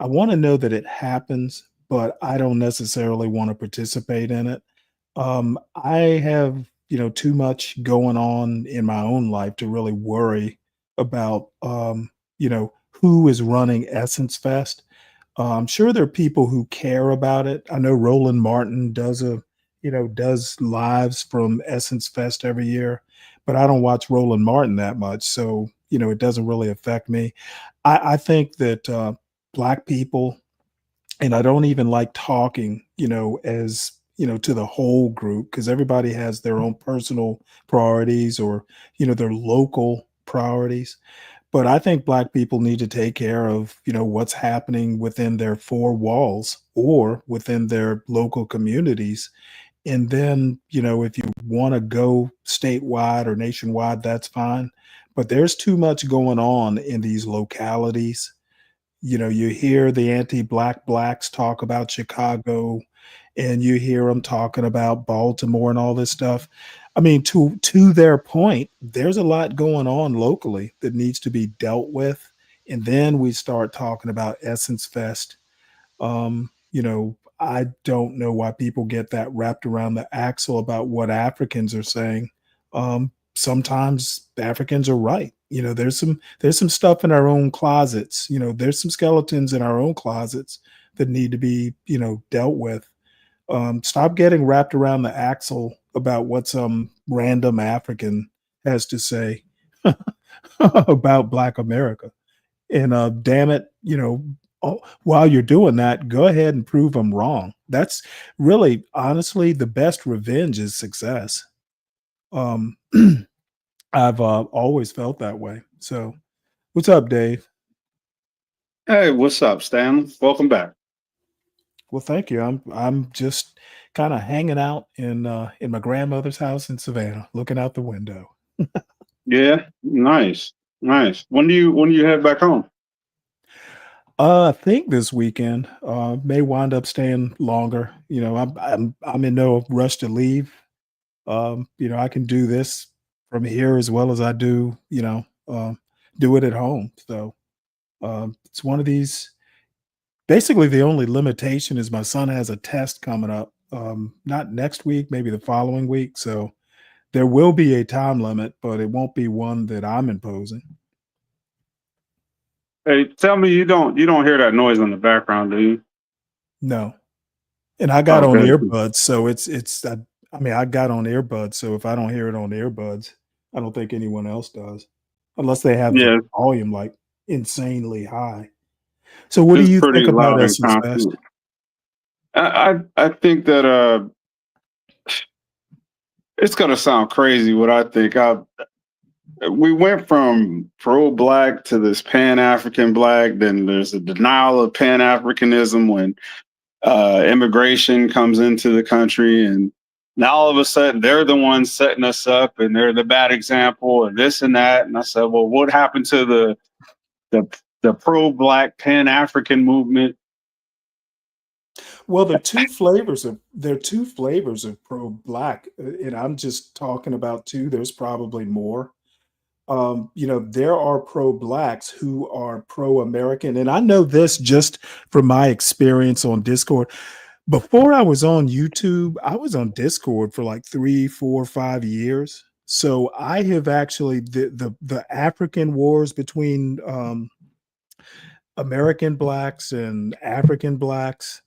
[SPEAKER 19] want to know that it happens, but I don't necessarily want to participate in it. I have, too much going on in my own life to really worry about, who is running Essence Fest. I'm sure there are people who care about it. I know Roland Martin does lives from Essence Fest every year, but I don't watch Roland Martin that much. So, it doesn't really affect me. I think that Black people, and I don't even like talking, as to the whole group, because everybody has their own personal priorities or their local priorities. But I think Black people need to take care of what's happening within their four walls or within their local communities. And then if you want to go statewide or nationwide, that's fine. But there's too much going on in these localities. You hear the anti-Black blacks talk about Chicago, and you hear them talking about Baltimore and all this stuff. I mean, to their point, there's a lot going on locally that needs to be dealt with. And then we start talking about Essence Fest. I don't know why people get that wrapped around the axle about what Africans are saying. Sometimes Africans are right. There's some stuff in our own closets. There's some skeletons in our own closets that need to be dealt with. Stop getting wrapped around the axle about what some random African has to say about Black America. And damn it, while you're doing that, go ahead and prove them wrong. That's really, honestly, the best revenge is success. I've always felt that way. So, what's up, Dave?
[SPEAKER 18] Hey, what's up, Stanley? Welcome back.
[SPEAKER 19] Well, thank you. I'm just kind of hanging out in my grandmother's house in Savannah, looking out the window.
[SPEAKER 18] Yeah, nice, nice. When do you head back home?
[SPEAKER 19] I think this weekend. May wind up staying longer. I'm in no rush to leave. I can do this from here as well as I do, do it at home. So it's one of these. Basically, the only limitation is my son has a test coming up, not next week, maybe the following week. So there will be a time limit, but it won't be one that I'm imposing.
[SPEAKER 18] Hey, tell me you don't hear that noise in the background, do you?
[SPEAKER 19] No. And I got
[SPEAKER 18] Oh,
[SPEAKER 19] on
[SPEAKER 18] good.
[SPEAKER 19] earbuds, so I got on earbuds, so if I don't hear it on earbuds, I don't think anyone else does, unless they have
[SPEAKER 18] Yeah,
[SPEAKER 19] the volume like insanely high. So what do
[SPEAKER 18] it's
[SPEAKER 19] you think
[SPEAKER 18] pretty
[SPEAKER 19] about
[SPEAKER 18] loud and
[SPEAKER 19] Essence Fest?
[SPEAKER 18] confident. I think that it's gonna sound crazy what I think. We went from pro-black to this pan-African black. Then there's a denial of pan-Africanism when immigration comes into the country, and now all of a sudden they're the ones setting us up, and they're the bad example, and this and that. And I said, well, what happened to the pro-black pan-African movement?
[SPEAKER 19] Well, there are two flavors of pro-black, and I'm just talking about two. There's probably more. There are pro-blacks who are pro-American, and I know this just from my experience on Discord. Before I was on YouTube, I was on Discord for like 3, 4, 5 years. So I have actually the African wars between American blacks and African blacks.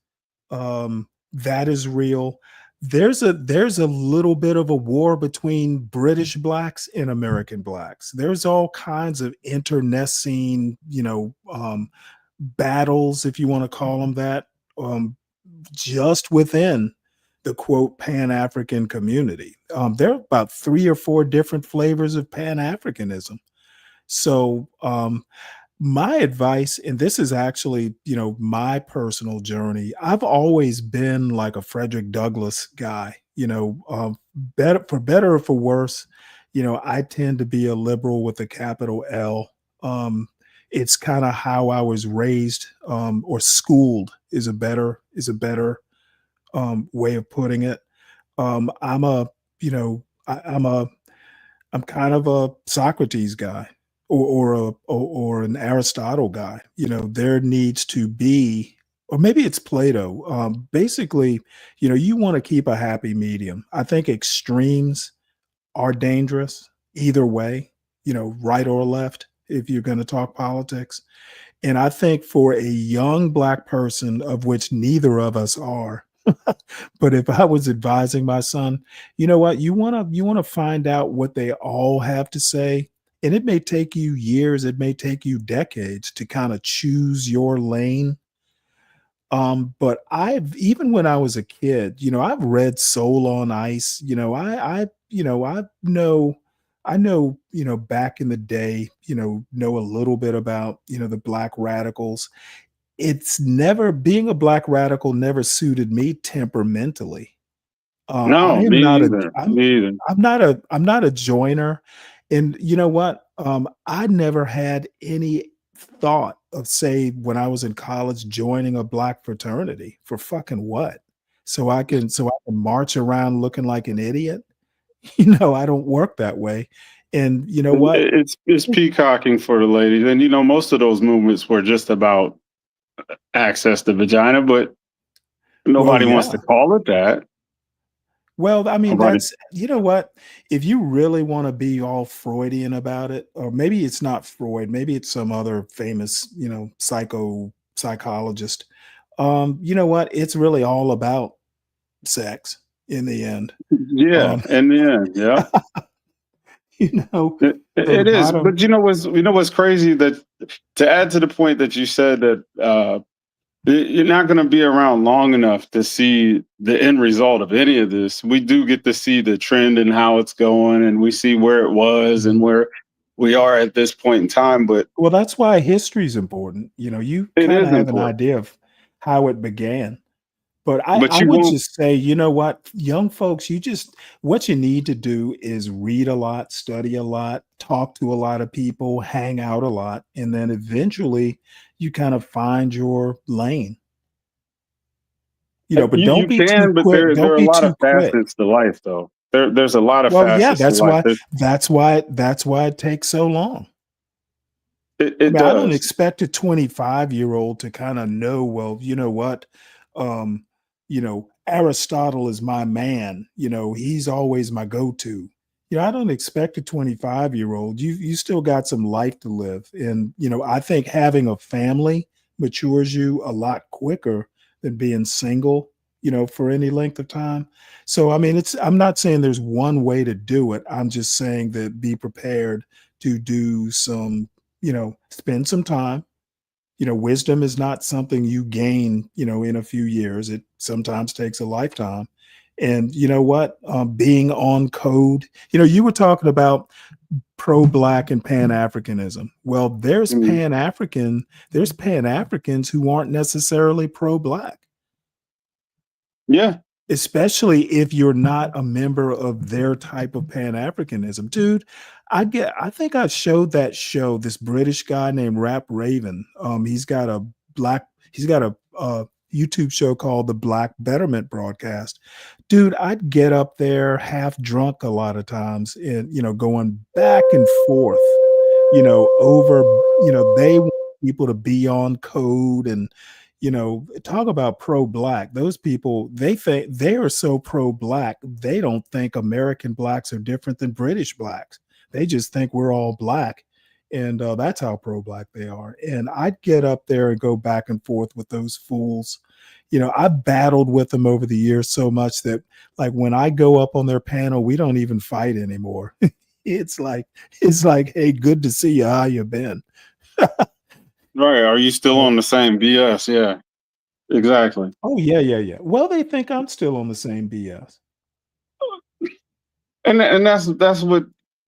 [SPEAKER 19] That is real. there's a little bit of a war between British blacks and American blacks. There's all kinds of internecine, battles, if you want to call them that, just within the quote Pan-African community. There are about 3 or 4 different flavors of Pan-Africanism. So my advice, and this is actually, my personal journey. I've always been like a Frederick Douglass guy, better or for worse. I tend to be a liberal with a capital L. It's kind of how I was raised, or schooled is a better way of putting it. I'm a, I'm kind of a Socrates guy, or an Aristotle guy. There needs to be, or maybe it's Plato. Basically, you want to keep a happy medium. I think extremes are dangerous either way, right or left, if you're going to talk politics. And I think for a young black person, of which neither of us are, but if I was advising my son, you know what, you want to find out what they all have to say. And it may take you years, it may take you decades to kind of choose your lane. But even when I was a kid, I've read Soul on Ice. I know, back in the day, know a little bit about, the black radicals. It's never, being a black radical never suited me temperamentally. I
[SPEAKER 18] No,
[SPEAKER 19] am
[SPEAKER 18] me
[SPEAKER 19] not a,
[SPEAKER 18] either. Me either.
[SPEAKER 19] I'm not a joiner. And you know what? I never had any thought of, say, when I was in college, joining a black fraternity for fucking what? So I can march around looking like an idiot. I don't work that way. And you know what?
[SPEAKER 18] It's peacocking for the ladies, and most of those movements were just about access to vagina, but
[SPEAKER 19] Well,
[SPEAKER 18] nobody wants
[SPEAKER 19] yeah.
[SPEAKER 18] to call it that.
[SPEAKER 19] Well, I mean,
[SPEAKER 18] Nobody.
[SPEAKER 19] that's, you know what? If you really want to be all Freudian about it, or maybe it's not Freud, maybe it's some other famous, psychologist. You know what? It's really all about sex in the end.
[SPEAKER 18] Yeah,
[SPEAKER 19] Um,
[SPEAKER 18] in the end, yeah.
[SPEAKER 19] the
[SPEAKER 18] It is,
[SPEAKER 19] bottom.
[SPEAKER 18] but what's crazy, that to add to the point that you said, that you're not going to be around long enough to see the end result of any of this. We do get to see the trend and how it's going, and we see where it was and where we are at this point in time. But
[SPEAKER 19] Well, that's why history is important. You
[SPEAKER 18] it
[SPEAKER 19] kind of
[SPEAKER 18] is
[SPEAKER 19] have an
[SPEAKER 18] important.
[SPEAKER 19] idea of how it began. But
[SPEAKER 18] But
[SPEAKER 19] I
[SPEAKER 18] you
[SPEAKER 19] would
[SPEAKER 18] won't.
[SPEAKER 19] just say, you know what, young folks, what you need to do is read a lot, study a lot, talk to a lot of people, hang out a lot, and then eventually you kind of find your lane. But
[SPEAKER 18] You
[SPEAKER 19] don't be too
[SPEAKER 18] can, but
[SPEAKER 19] quick.
[SPEAKER 18] there
[SPEAKER 19] Don't
[SPEAKER 18] are a
[SPEAKER 19] be
[SPEAKER 18] lot of
[SPEAKER 19] too quick.
[SPEAKER 18] facets to life, though. There's a lot of
[SPEAKER 19] Well, yeah,
[SPEAKER 18] facets to life.
[SPEAKER 19] that's why it takes so long. I
[SPEAKER 18] It
[SPEAKER 19] mean, I don't
[SPEAKER 18] does.
[SPEAKER 19] expect a 25-year-old to kind of know, well, you know what? Um, Aristotle is my man. He's always my go-to. I don't expect a 25-year-old. You still got some life to live. And, I think having a family matures you a lot quicker than being single, for any length of time. So, I mean, I'm not saying there's one way to do it. I'm just saying that be prepared to do some, spend some time. Wisdom is not something you gain, in a few years. It sometimes takes a lifetime. And you know what? Being on code, you were talking about pro-black and Pan-Africanism. Well, there's Pan-Africans who aren't necessarily pro-black.
[SPEAKER 18] Yeah.
[SPEAKER 19] Especially if you're not a member of their type of Pan-Africanism. Dude, I think I showed that show, this British guy named Rap Raven. He's got a YouTube show called the Black Betterment Broadcast. Dude, I'd get up there half drunk a lot of times, and going back and forth, over, they want people to be on code, and talk about pro-black. Those people, they think they are so pro-black, they don't think American blacks are different than British blacks. They just think we're all black. And that's how pro-black they are. And I'd get up there and go back and forth with those fools. You know, I battled with them over the years so much that, like, when I go up on their panel, we don't even fight anymore. It's like, hey, good to see you. How you been?
[SPEAKER 18] Right. Are you still on the same BS? Yeah, exactly.
[SPEAKER 19] Oh, yeah. Well, they think I'm still on the same BS.
[SPEAKER 18] And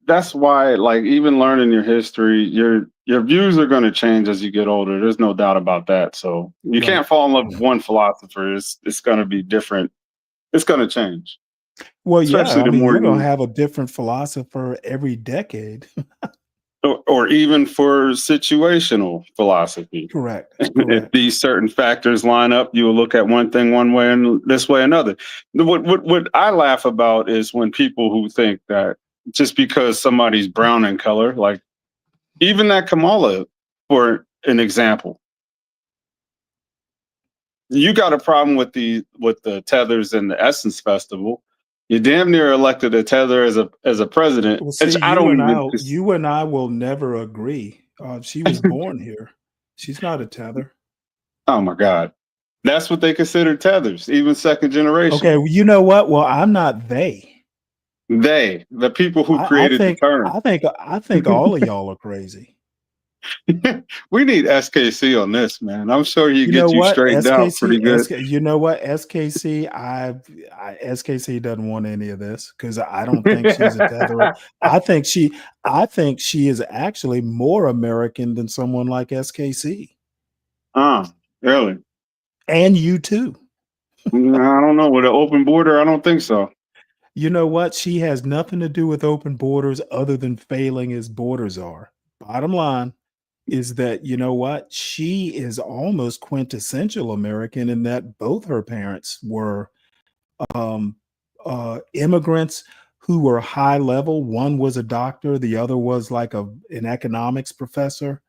[SPEAKER 18] that's why, like, even learning your history, your views are going to change as you get older. There's no doubt about that. So you
[SPEAKER 19] Right.
[SPEAKER 18] can't fall in love with one philosopher. It's going to be different. It's going to change.
[SPEAKER 19] Well, yeah,
[SPEAKER 18] Especially
[SPEAKER 19] I
[SPEAKER 18] the
[SPEAKER 19] mean,
[SPEAKER 18] more
[SPEAKER 19] you're going to
[SPEAKER 18] you,
[SPEAKER 19] have a different philosopher every decade.
[SPEAKER 18] or even for situational philosophy.
[SPEAKER 19] Correct.
[SPEAKER 18] If these certain factors line up, you will look at one thing one way and this way another. What I laugh about is when people who think that just because somebody's brown in color, like even that Kamala, for an example, you got a problem with the tethers and the Essence Festival. You damn near elected a tether as a president.
[SPEAKER 19] Well, see,
[SPEAKER 18] I don't even.
[SPEAKER 19] you and I will never agree. She was born here. She's not a tether.
[SPEAKER 18] Oh my God, that's what they consider tethers, even second generation.
[SPEAKER 19] Okay, well, you know what? Well, I'm not they.
[SPEAKER 18] They, the people who created the term.
[SPEAKER 19] I think all of y'all are crazy.
[SPEAKER 18] We need SKC on this, man. I'm sure he
[SPEAKER 19] You
[SPEAKER 18] get
[SPEAKER 19] know
[SPEAKER 18] you
[SPEAKER 19] what?
[SPEAKER 18] straightened out pretty good.
[SPEAKER 19] You know what? SKC, SKC doesn't want any of this because I don't think she's a tether. I think she is actually more American than someone like SKC.
[SPEAKER 18] Really?
[SPEAKER 19] And you too.
[SPEAKER 18] I don't know. With an open border, I don't think so.
[SPEAKER 19] You know what? She has nothing to do with open borders other than failing as borders are. Bottom line is that, you know what? She is almost quintessential American in that both her parents were immigrants who were high level. One was a doctor, the other was like an economics professor.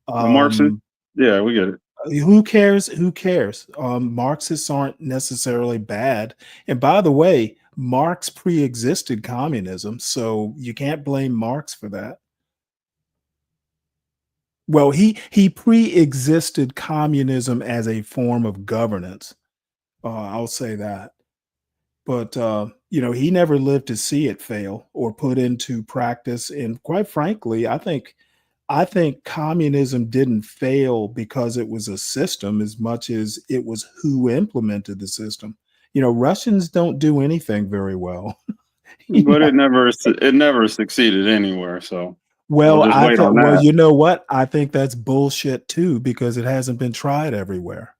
[SPEAKER 18] Marxist? Yeah, we get it.
[SPEAKER 19] Who cares? Who cares? Marxists aren't necessarily bad. And by the way, Marx pre-existed communism, so you can't blame Marx for that. Well, he pre-existed communism as a form of governance. I'll say that. But you know, he never lived to see it fail or put into practice. And quite frankly, I think communism didn't fail because it was a system as much as it was who implemented the system. You know, Russians don't do anything very well.
[SPEAKER 18] But it never succeeded anywhere. So
[SPEAKER 19] Well,
[SPEAKER 18] we'll just wait on
[SPEAKER 19] well,
[SPEAKER 18] that.
[SPEAKER 19] you know what? I think that's bullshit too because it hasn't been tried everywhere.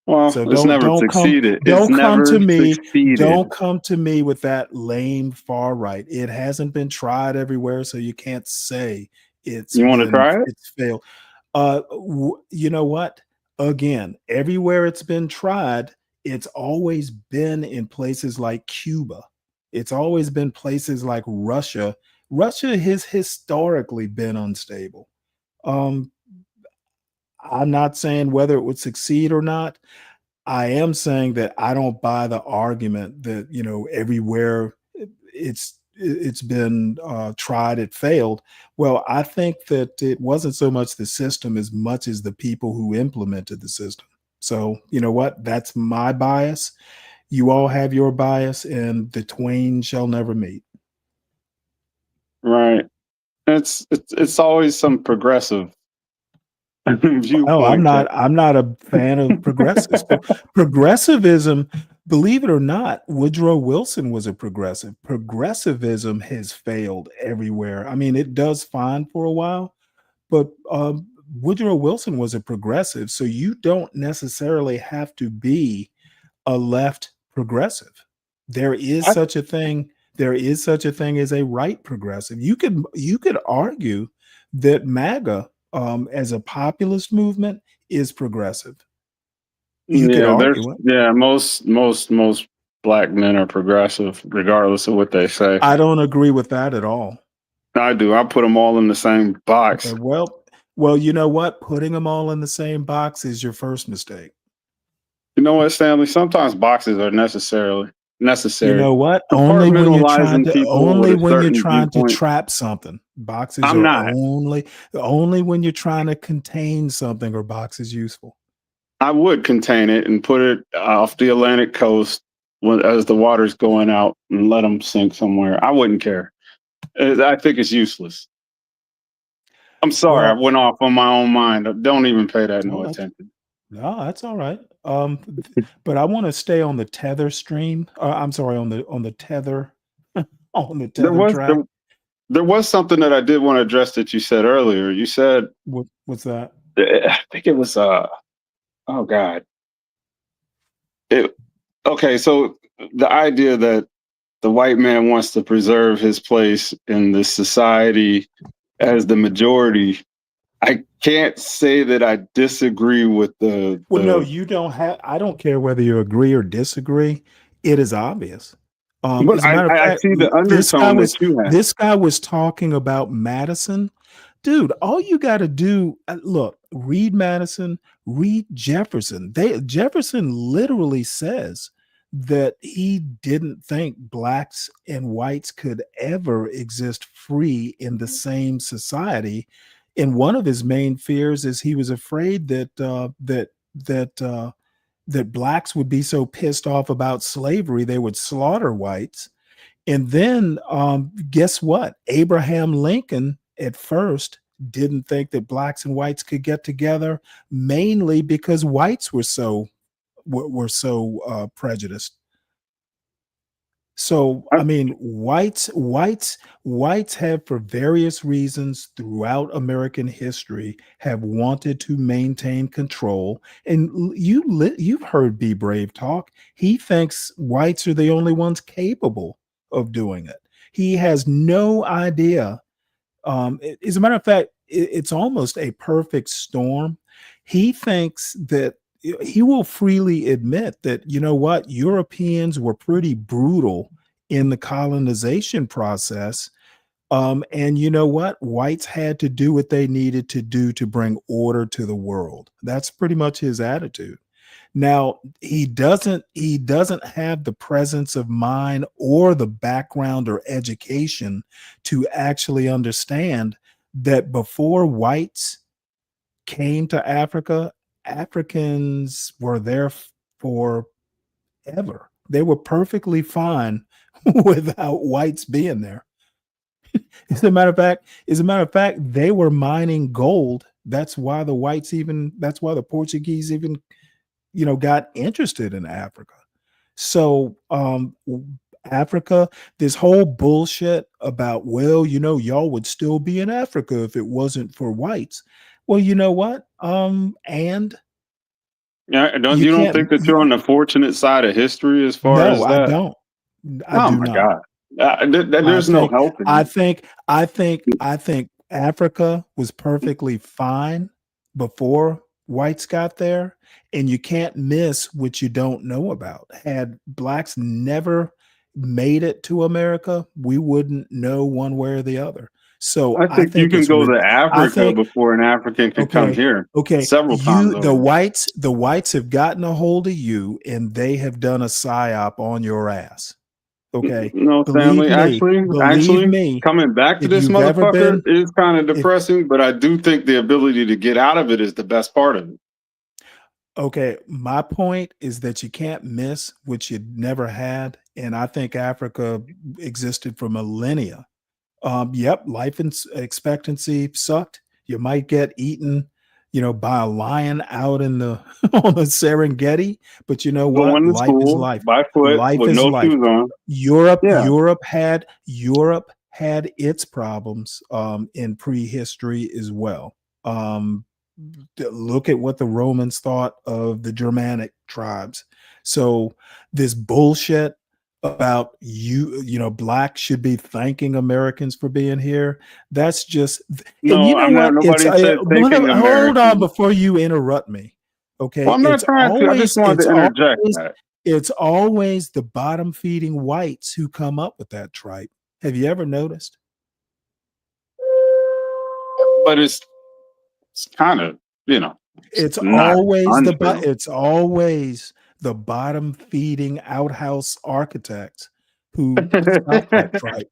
[SPEAKER 18] Well,
[SPEAKER 19] So
[SPEAKER 18] it's never succeeded.
[SPEAKER 19] don't come to me.
[SPEAKER 18] Succeeded.
[SPEAKER 19] Don't come to me with that lame far right. It hasn't been tried everywhere, so you can't say it's.
[SPEAKER 18] You want to try it?
[SPEAKER 19] It's failed. You know what? Again, everywhere it's been tried, it's always been in places like Cuba. It's always been places like Russia. Russia has historically been unstable. I'm not saying whether it would succeed or not. I am saying that I don't buy the argument that, you know, everywhere it's been tried, it failed. Well, I think that it wasn't so much the system as much as the people who implemented the system. So, you know what? That's my bias. You all have your bias, and the twain shall never meet.
[SPEAKER 18] Right. It's always some progressive viewpoint.
[SPEAKER 19] No, I'm not a fan of progressives. Progressivism, believe it or not, Woodrow Wilson was a progressive. Progressivism has failed everywhere. I mean, it does fine for a while, but Woodrow Wilson was a progressive. So you don't necessarily have to be a left progressive. There is such a thing. There is such a thing as a right progressive. You could argue that MAGA, as a populist movement, is progressive. You could argue it.
[SPEAKER 18] Yeah, most black men are progressive, regardless of what they say.
[SPEAKER 19] I don't agree with that at all.
[SPEAKER 18] I do. I put them all in the same box.
[SPEAKER 19] Okay, well, you know what? Putting them all in the same box is your first mistake.
[SPEAKER 18] You know what, Stanley? Sometimes boxes are necessary. necessary.
[SPEAKER 19] You know what? Only when you're trying
[SPEAKER 18] Compartmentalizing
[SPEAKER 19] to
[SPEAKER 18] people with a certain viewpoint.
[SPEAKER 19] trap something. Boxes
[SPEAKER 18] I'm
[SPEAKER 19] are
[SPEAKER 18] not.
[SPEAKER 19] only when you're trying to contain something are boxes useful.
[SPEAKER 18] I would contain it and put it off the Atlantic coast as the water's going out and let them sink somewhere. I wouldn't care. I think it's useless. I'm sorry, I
[SPEAKER 19] Well,
[SPEAKER 18] went off on my own mind. Don't even pay that no
[SPEAKER 19] no,
[SPEAKER 18] attention.
[SPEAKER 19] that's all right. But I want to stay on the tether stream. I'm sorry, on the tether on the
[SPEAKER 18] There
[SPEAKER 19] tether
[SPEAKER 18] was
[SPEAKER 19] track.
[SPEAKER 18] there was something that I did want to address that you said earlier. You said
[SPEAKER 19] What's that?
[SPEAKER 18] I think it was oh God. Okay, so the idea that the white man wants to preserve his place in the society as the majority, I can't say that I disagree with
[SPEAKER 19] Well, no, you don't have. I don't care whether you agree or disagree. It is obvious.
[SPEAKER 18] but
[SPEAKER 19] As a matter of
[SPEAKER 18] I
[SPEAKER 19] fact,
[SPEAKER 18] see the undertone that you have.
[SPEAKER 19] this guy was talking about Madison. Dude, all you got to do, look, read Madison, read Jefferson. Jefferson literally says that he didn't think blacks and whites could ever exist free in the same society. And one of his main fears is he was afraid that blacks would be so pissed off about slavery they would slaughter whites. And then guess what? Abraham Lincoln at first didn't think that blacks and whites could get together, mainly because whites were so prejudiced. So I mean, whites have, for various reasons throughout American history, have wanted to maintain control. And you've heard Be Brave talk. He thinks whites are the only ones capable of doing it. He has no idea. As a matter of fact, it's almost a perfect storm. He thinks that he will freely admit that, you know what, Europeans were pretty brutal in the colonization process. And you know what? Whites had to do what they needed to do to bring order to the world. That's pretty much his attitude. Now, he doesn't have the presence of mind or the background or education to actually understand that before whites came to Africa, Africans were there forever. They were perfectly fine without whites being there. As a matter of fact, they were mining gold. That's why the Portuguese even, got interested in Africa. So Africa, this whole bullshit about, well, y'all would still be in Africa if it wasn't for whites. Well, you know what? And
[SPEAKER 18] Yeah, you don't think that you're on the fortunate side of history as far
[SPEAKER 19] no,
[SPEAKER 18] as
[SPEAKER 19] I
[SPEAKER 18] that?
[SPEAKER 19] don't. I
[SPEAKER 18] Oh
[SPEAKER 19] do
[SPEAKER 18] my
[SPEAKER 19] not.
[SPEAKER 18] God. There's no helping.
[SPEAKER 19] I think Africa was perfectly fine before whites got there, and you can't miss what you don't know about. Had blacks never made it to America, we wouldn't know one way or the other. So
[SPEAKER 18] I think you can go to Africa before an African can come here.
[SPEAKER 19] Okay,
[SPEAKER 18] Several times
[SPEAKER 19] the
[SPEAKER 18] over.
[SPEAKER 19] whites have gotten a hold of you, and they have done a psyop on your ass. Okay,
[SPEAKER 18] No,
[SPEAKER 19] believe
[SPEAKER 18] Stanley.
[SPEAKER 19] me,
[SPEAKER 18] Actually, coming back to
[SPEAKER 19] if
[SPEAKER 18] this
[SPEAKER 19] you've ever
[SPEAKER 18] motherfucker
[SPEAKER 19] been,
[SPEAKER 18] is kind of depressing, but I do think the ability to get out of it is the best part of it.
[SPEAKER 19] okay, my point is that you can't miss what you never had, and I think Africa existed for millennia. Yep, life expectancy sucked. You might get eaten, by a lion out in the on the Serengeti, but you know what?
[SPEAKER 18] Going to
[SPEAKER 19] Life is
[SPEAKER 18] school
[SPEAKER 19] life.
[SPEAKER 18] by foot
[SPEAKER 19] Life
[SPEAKER 18] with
[SPEAKER 19] is
[SPEAKER 18] no
[SPEAKER 19] life.
[SPEAKER 18] shoes on.
[SPEAKER 19] Europe
[SPEAKER 18] Yeah.
[SPEAKER 19] had its problems in prehistory as well. Look at what the Romans thought of the Germanic tribes. So this bullshit about blacks should be thanking Americans for being here. That's just, and
[SPEAKER 18] No,
[SPEAKER 19] you know
[SPEAKER 18] I'm
[SPEAKER 19] what?
[SPEAKER 18] not. Nobody said thanking
[SPEAKER 19] Hold on
[SPEAKER 18] Americans.
[SPEAKER 19] before you interrupt me. Okay,
[SPEAKER 18] Well, I'm not trying to. I just wanted to interject that.
[SPEAKER 19] It's always the bottom feeding whites who come up with that tripe. Have you ever noticed?
[SPEAKER 18] But it's kind of,
[SPEAKER 19] It's
[SPEAKER 18] not
[SPEAKER 19] always
[SPEAKER 18] untrue.
[SPEAKER 19] it's always the bottom feeding outhouse architects who stopped that tripe.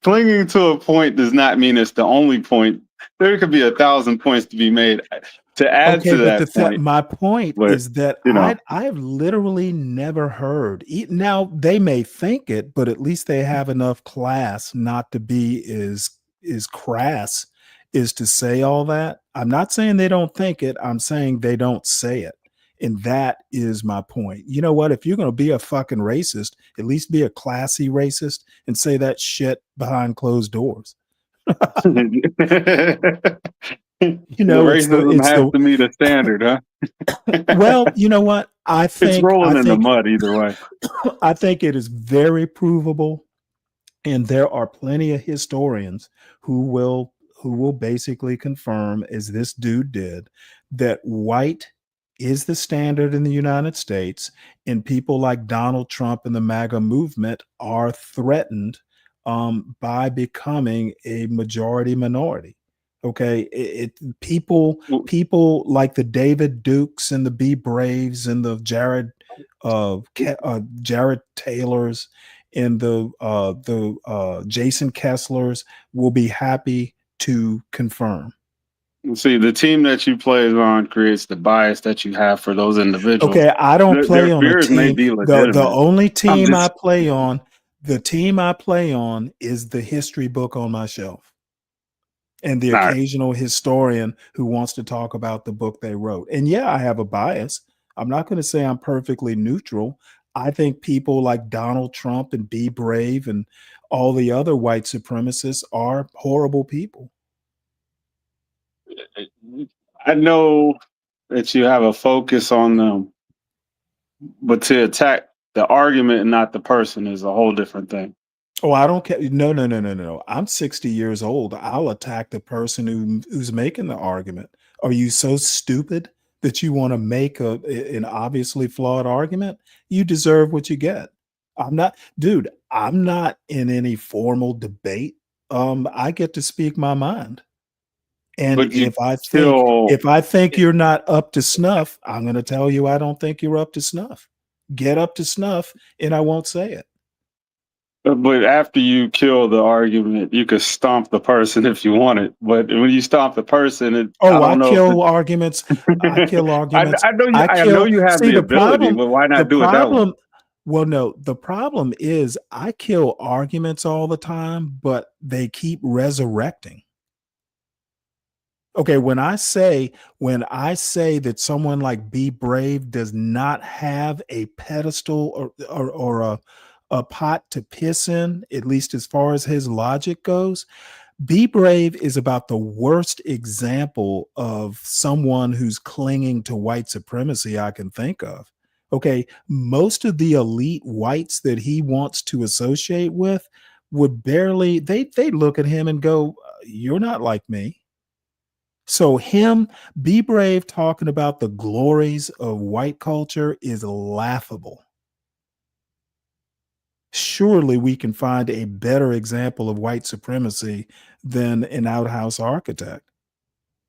[SPEAKER 18] Clinging to a point does not mean it's the only point. There could be 1,000 points to be made to add
[SPEAKER 19] Okay,
[SPEAKER 18] to
[SPEAKER 19] but
[SPEAKER 18] that point.
[SPEAKER 19] my point
[SPEAKER 18] But
[SPEAKER 19] is that
[SPEAKER 18] you know,
[SPEAKER 19] I have literally never heard. Now they may think it, but at least they have enough class not to be as crass is to say all that. I'm not saying they don't think it. I'm saying they don't say it. And that is my point. You know what? If you're going to be a fucking racist, at least be a classy racist and say that shit behind closed doors. You know,
[SPEAKER 18] racism has to meet a standard, huh?
[SPEAKER 19] Well, you know what? I
[SPEAKER 18] It's
[SPEAKER 19] think
[SPEAKER 18] rolling in the mud either way.
[SPEAKER 19] I think it is very provable, and there are plenty of historians who will basically confirm, as this dude did, that white is the standard in the United States, and people like Donald Trump and the MAGA movement are threatened by becoming a majority minority. Okay, people like the David Dukes and the B Braves and the Jared Taylors and the Jason Kesslers will be happy to confirm.
[SPEAKER 18] See, the team that you play on creates the bias that you have for those individuals.
[SPEAKER 19] Okay, I don't play
[SPEAKER 18] Their
[SPEAKER 19] on a
[SPEAKER 18] fears may
[SPEAKER 19] team.
[SPEAKER 18] be
[SPEAKER 19] The
[SPEAKER 18] legitimate.
[SPEAKER 19] only team I
[SPEAKER 18] just-
[SPEAKER 19] play on, the team I play on is the history book on my shelf. And the
[SPEAKER 18] All right.
[SPEAKER 19] occasional historian who wants to talk about the book they wrote. And yeah, I have a bias. I'm not going to say I'm perfectly neutral. I think people like Donald Trump and Be Brave and all the other white supremacists are horrible people.
[SPEAKER 18] I know that you have a focus on them, but to attack the argument and not the person is a whole different thing.
[SPEAKER 19] Oh, I don't care. No. I'm 60 years old. I'll attack the person who's making the argument. Are you so stupid that you want to make an obviously flawed argument? You deserve what you get. I'm not, dude, I'm not in any formal debate. I get to speak my mind. And
[SPEAKER 18] But you
[SPEAKER 19] if I think you're not up to snuff, I'm going to tell you I don't think you're up to snuff. Get up to snuff, and I won't say it.
[SPEAKER 18] But after you kill the argument, you could stomp the person if you want it. But when you stomp the person,
[SPEAKER 19] I kill arguments. I kill arguments.
[SPEAKER 18] I know you have the ability, but why not do it that way?
[SPEAKER 19] Well, no, the problem is I kill arguments all the time, but they keep resurrecting. Okay, when I say that someone like Be Brave does not have a pedestal or a pot to piss in, at least as far as his logic goes, Be Brave is about the worst example of someone who's clinging to white supremacy I can think of. Okay, most of the elite whites that he wants to associate with would barely, they look at him and go, "You're not like me." So Be Brave talking about the glories of white culture is laughable. Surely we can find a better example of white supremacy than an outhouse architect.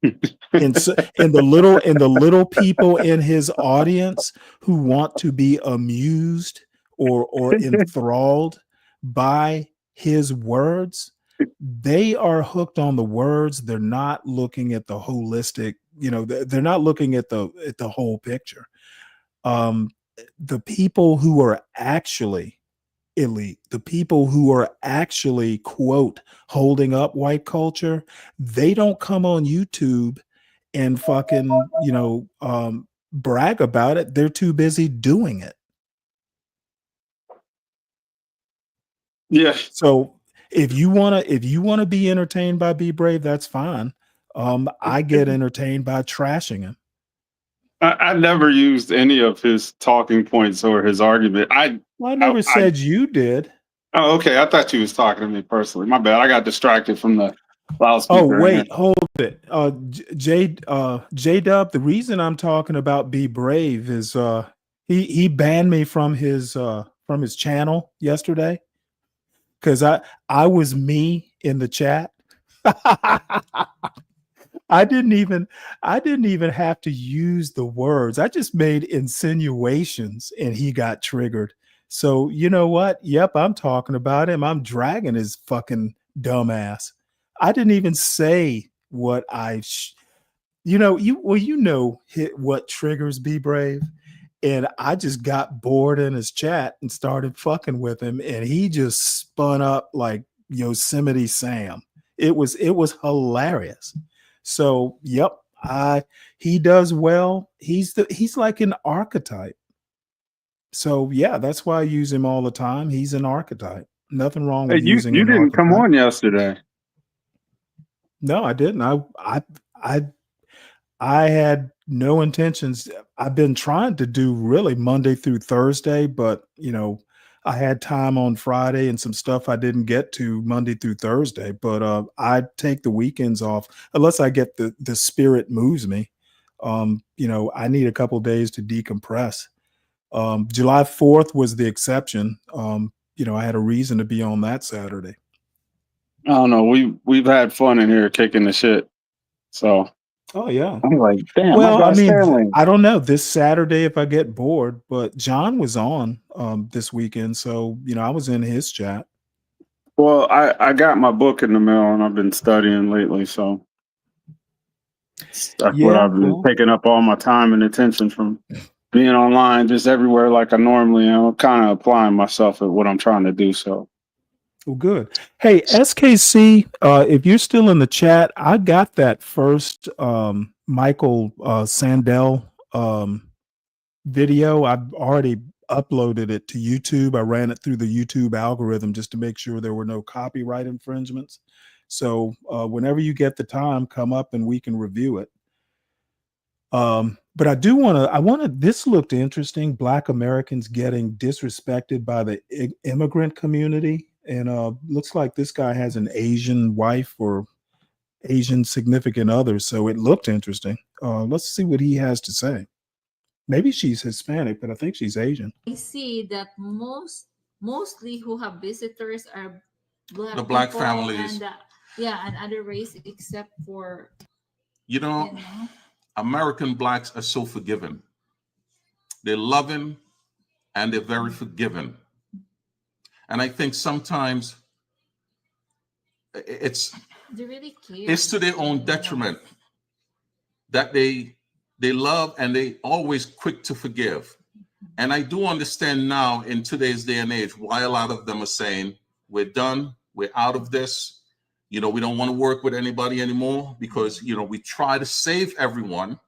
[SPEAKER 19] and the little people in his audience who want to be amused or enthralled by his words, they are hooked on the words. They're not looking at the holistic, they're not looking at the whole picture. The people who are actually elite, the people who are actually, quote, holding up white culture, they don't come on YouTube and fucking, brag about it. They're too busy doing it.
[SPEAKER 18] Yeah.
[SPEAKER 19] So if you want to be entertained by Be Brave, that's fine. I get entertained by trashing him.
[SPEAKER 18] I never used any of his talking points or his argument. I
[SPEAKER 19] never said you did.
[SPEAKER 18] Oh, okay. I thought you was talking to me personally. My bad. I got distracted from the loudspeaker.
[SPEAKER 19] Oh, wait, hold it. J-Dub, the reason I'm talking about Be Brave is he banned me from his channel yesterday because I was me in the chat. I didn't even have to use the words. I just made insinuations and he got triggered. So you know what? Yep, I'm talking about him. I'm dragging his fucking dumbass. I didn't even say what what triggers Be Brave. And I just got bored in his chat and started fucking with him, and he just spun up like Yosemite Sam. It was hilarious. So, yep, he does well. He's like an archetype. So, yeah, that's why I use him all the time. He's an archetype. Nothing wrong
[SPEAKER 18] Hey,
[SPEAKER 19] with using
[SPEAKER 18] you
[SPEAKER 19] an
[SPEAKER 18] didn't come
[SPEAKER 19] archetype.
[SPEAKER 18] on yesterday.
[SPEAKER 19] No, I didn't. I had no intentions. I've been trying to do really Monday through Thursday, but I had time on Friday and some stuff I didn't get to Monday through Thursday. But I take the weekends off unless I get the spirit moves me. I need a couple days to decompress. July 4th was the exception. I had a reason to be on that Saturday.
[SPEAKER 18] I don't know. We've had fun in here kicking the shit. So
[SPEAKER 19] Oh yeah.
[SPEAKER 18] I'm like, damn,
[SPEAKER 19] Well,
[SPEAKER 18] I got Stanley.
[SPEAKER 19] I don't know this Saturday if I get bored, but John was on this weekend, so I was in his chat.
[SPEAKER 18] Well, I got my book in the mail and I've been studying lately, so that's what
[SPEAKER 19] Yeah,
[SPEAKER 18] I've been
[SPEAKER 19] well,
[SPEAKER 18] taking up all my time and attention from being online, just everywhere like I normally am. Kind of applying myself at what I'm trying to do. So
[SPEAKER 19] well, good. Hey, SKC, if you're still in the chat, I got that first Michael Sandel video. I've already uploaded it to YouTube. I ran it through the YouTube algorithm just to make sure there were no copyright infringements. So whenever you get the time, come up and we can review it. But this looked interesting. Black Americans getting disrespected by the immigrant community. And looks like this guy has an Asian wife or Asian significant other. So it looked interesting. Let's see what he has to say. Maybe she's Hispanic, but I think she's Asian.
[SPEAKER 21] I see that mostly who have visitors are black
[SPEAKER 22] The black
[SPEAKER 21] people
[SPEAKER 22] families.
[SPEAKER 21] and and other race except for
[SPEAKER 22] American blacks are so forgiving. They're loving and they're very forgiving. And I think sometimes
[SPEAKER 21] they really care.
[SPEAKER 22] it's to their own detriment that they love and they always quick to forgive. And I do understand now in today's day and age why a lot of them are saying, we're done, we're out of this. We don't want to work with anybody anymore because, we try to save everyone,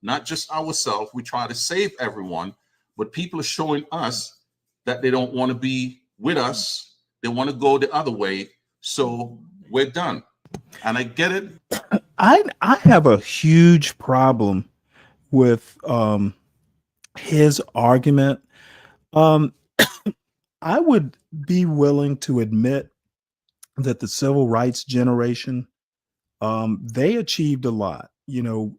[SPEAKER 22] not just ourselves. We try to save everyone, but people are showing us that they don't want to be with us. They want to go the other way. So we're done. And I get it.
[SPEAKER 19] I have a huge problem with his argument. I would be willing to admit that the civil rights generation, they achieved a lot.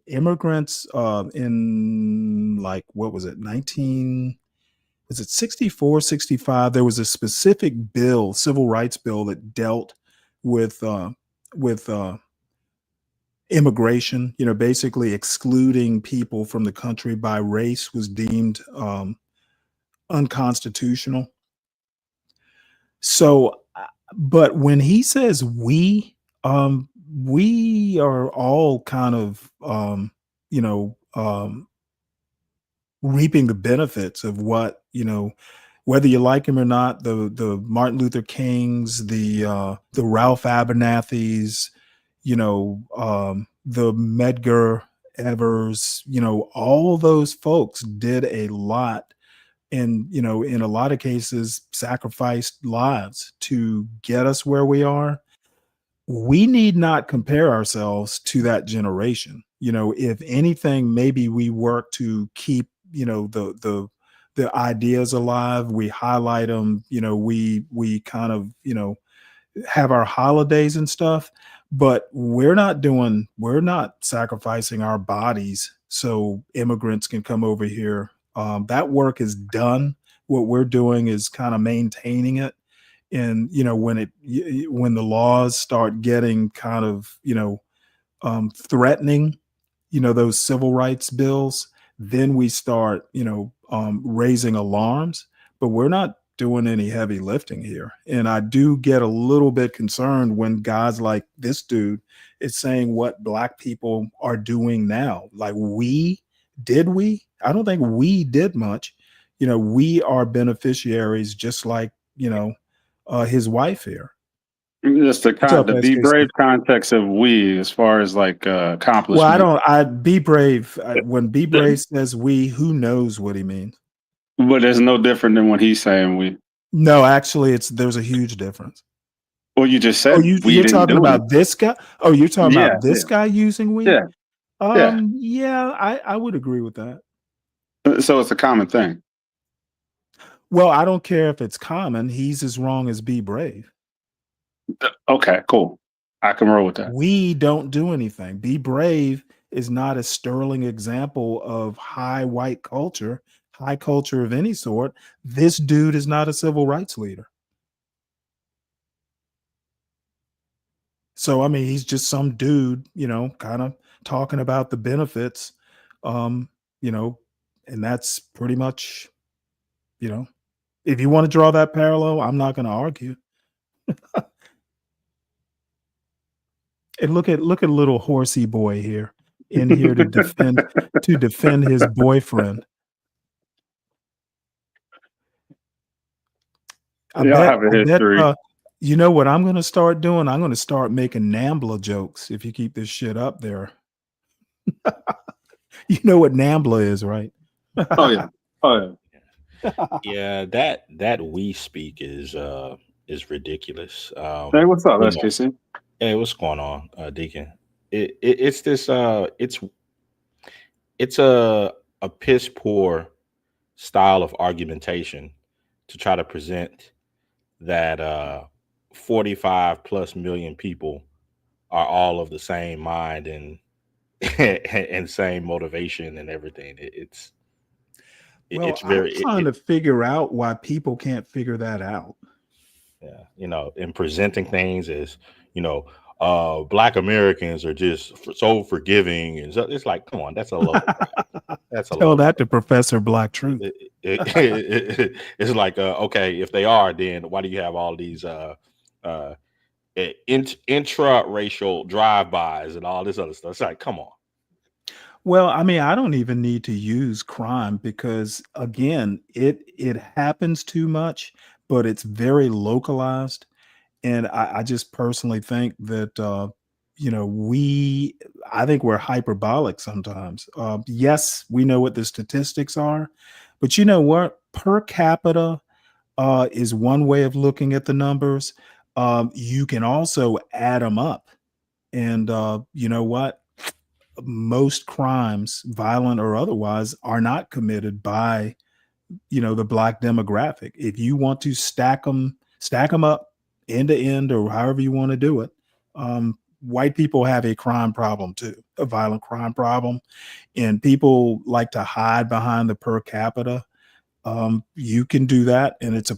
[SPEAKER 19] Immigrants in what was it, 64, 65? There was a specific bill, civil rights bill, that dealt with immigration, basically excluding people from the country by race was deemed unconstitutional. So, but when he says we are all kind of, reaping the benefits of what, whether you like him or not, the Martin Luther Kings, the Ralph Abernathy's, the Medgar Evers, all those folks did a lot and, in a lot of cases, sacrificed lives to get us where we are. We need not compare ourselves to that generation. If anything, maybe we work to keep, the ideas alive. We highlight them, we kind of, have our holidays and stuff, but we're not sacrificing our bodies so immigrants can come over here. That work is done. What we're doing is kind of maintaining it. And, when the laws start getting kind of, threatening, those civil rights bills, then we start, raising alarms. But we're not doing any heavy lifting here. And I do get a little bit concerned when guys like this dude is saying what Black people are doing now. Like, did we? I don't think we did much. We are beneficiaries, just like, his wife here.
[SPEAKER 18] Just
[SPEAKER 19] What's up,
[SPEAKER 18] the be
[SPEAKER 19] SKC?
[SPEAKER 18] brave context of we, as far as like accomplishment.
[SPEAKER 19] Well, be brave. When be brave says we, who knows what he means?
[SPEAKER 18] But there's no different than what he's saying. We.
[SPEAKER 19] No, actually, there's a huge difference.
[SPEAKER 18] Well, you just said
[SPEAKER 19] Oh,
[SPEAKER 18] we
[SPEAKER 19] you're
[SPEAKER 18] didn't
[SPEAKER 19] talking
[SPEAKER 18] do
[SPEAKER 19] about
[SPEAKER 18] it.
[SPEAKER 19] this guy? Oh, you're talking
[SPEAKER 18] Yeah,
[SPEAKER 19] about this
[SPEAKER 18] yeah,
[SPEAKER 19] guy using we?
[SPEAKER 18] yeah, yeah.
[SPEAKER 19] Yeah, I would agree with that.
[SPEAKER 18] So it's a common thing.
[SPEAKER 19] Well, I don't care if it's common. He's as wrong as be brave.
[SPEAKER 18] Okay, cool. I can roll with that.
[SPEAKER 19] We don't do anything. Be brave is not a sterling example of high white culture, high culture of any sort. This dude is not a civil rights leader. So, I mean, he's just some dude, kind of talking about the benefits, and that's pretty much, if you want to draw that parallel, I'm not going to argue. And look at little horsey boy here in here to defend his boyfriend. I bet you know what I'm going to start doing? I'm going to start making NAMBLA jokes if you keep this shit up there. You know what NAMBLA is, right?
[SPEAKER 18] Oh yeah. Oh
[SPEAKER 1] yeah. Yeah, that we speak is ridiculous.
[SPEAKER 18] Hey, what's up, SKC?
[SPEAKER 1] Hey, what's going on, Deacon? It's this it's a piss poor style of argumentation to try to present that 45 plus million people are all of the same mind and and same motivation and everything.
[SPEAKER 19] I'm trying to figure out why people can't figure that out.
[SPEAKER 1] Yeah, in presenting things as, Black Americans are just so forgiving, and so it's like, come on, that's a load of crap. That's a
[SPEAKER 19] Tell that to Professor Black Truth.
[SPEAKER 1] It's like, okay, if they are, then why do you have all these intra-racial drive-bys and all this other stuff? It's like, come on.
[SPEAKER 19] Well, I mean, I don't even need to use crime because, again, it happens too much, but it's very localized. And I just personally think that, I think we're hyperbolic sometimes. Yes, we know what the statistics are, but you know what? Per capita is one way of looking at the numbers. You can also add them up. And you know what? Most crimes, violent or otherwise, are not committed by, the Black demographic. If you want to stack them up end to end, or however you want to do it, white people have a crime problem too, a violent crime problem, and people like to hide behind the per capita. You can do that, and it's a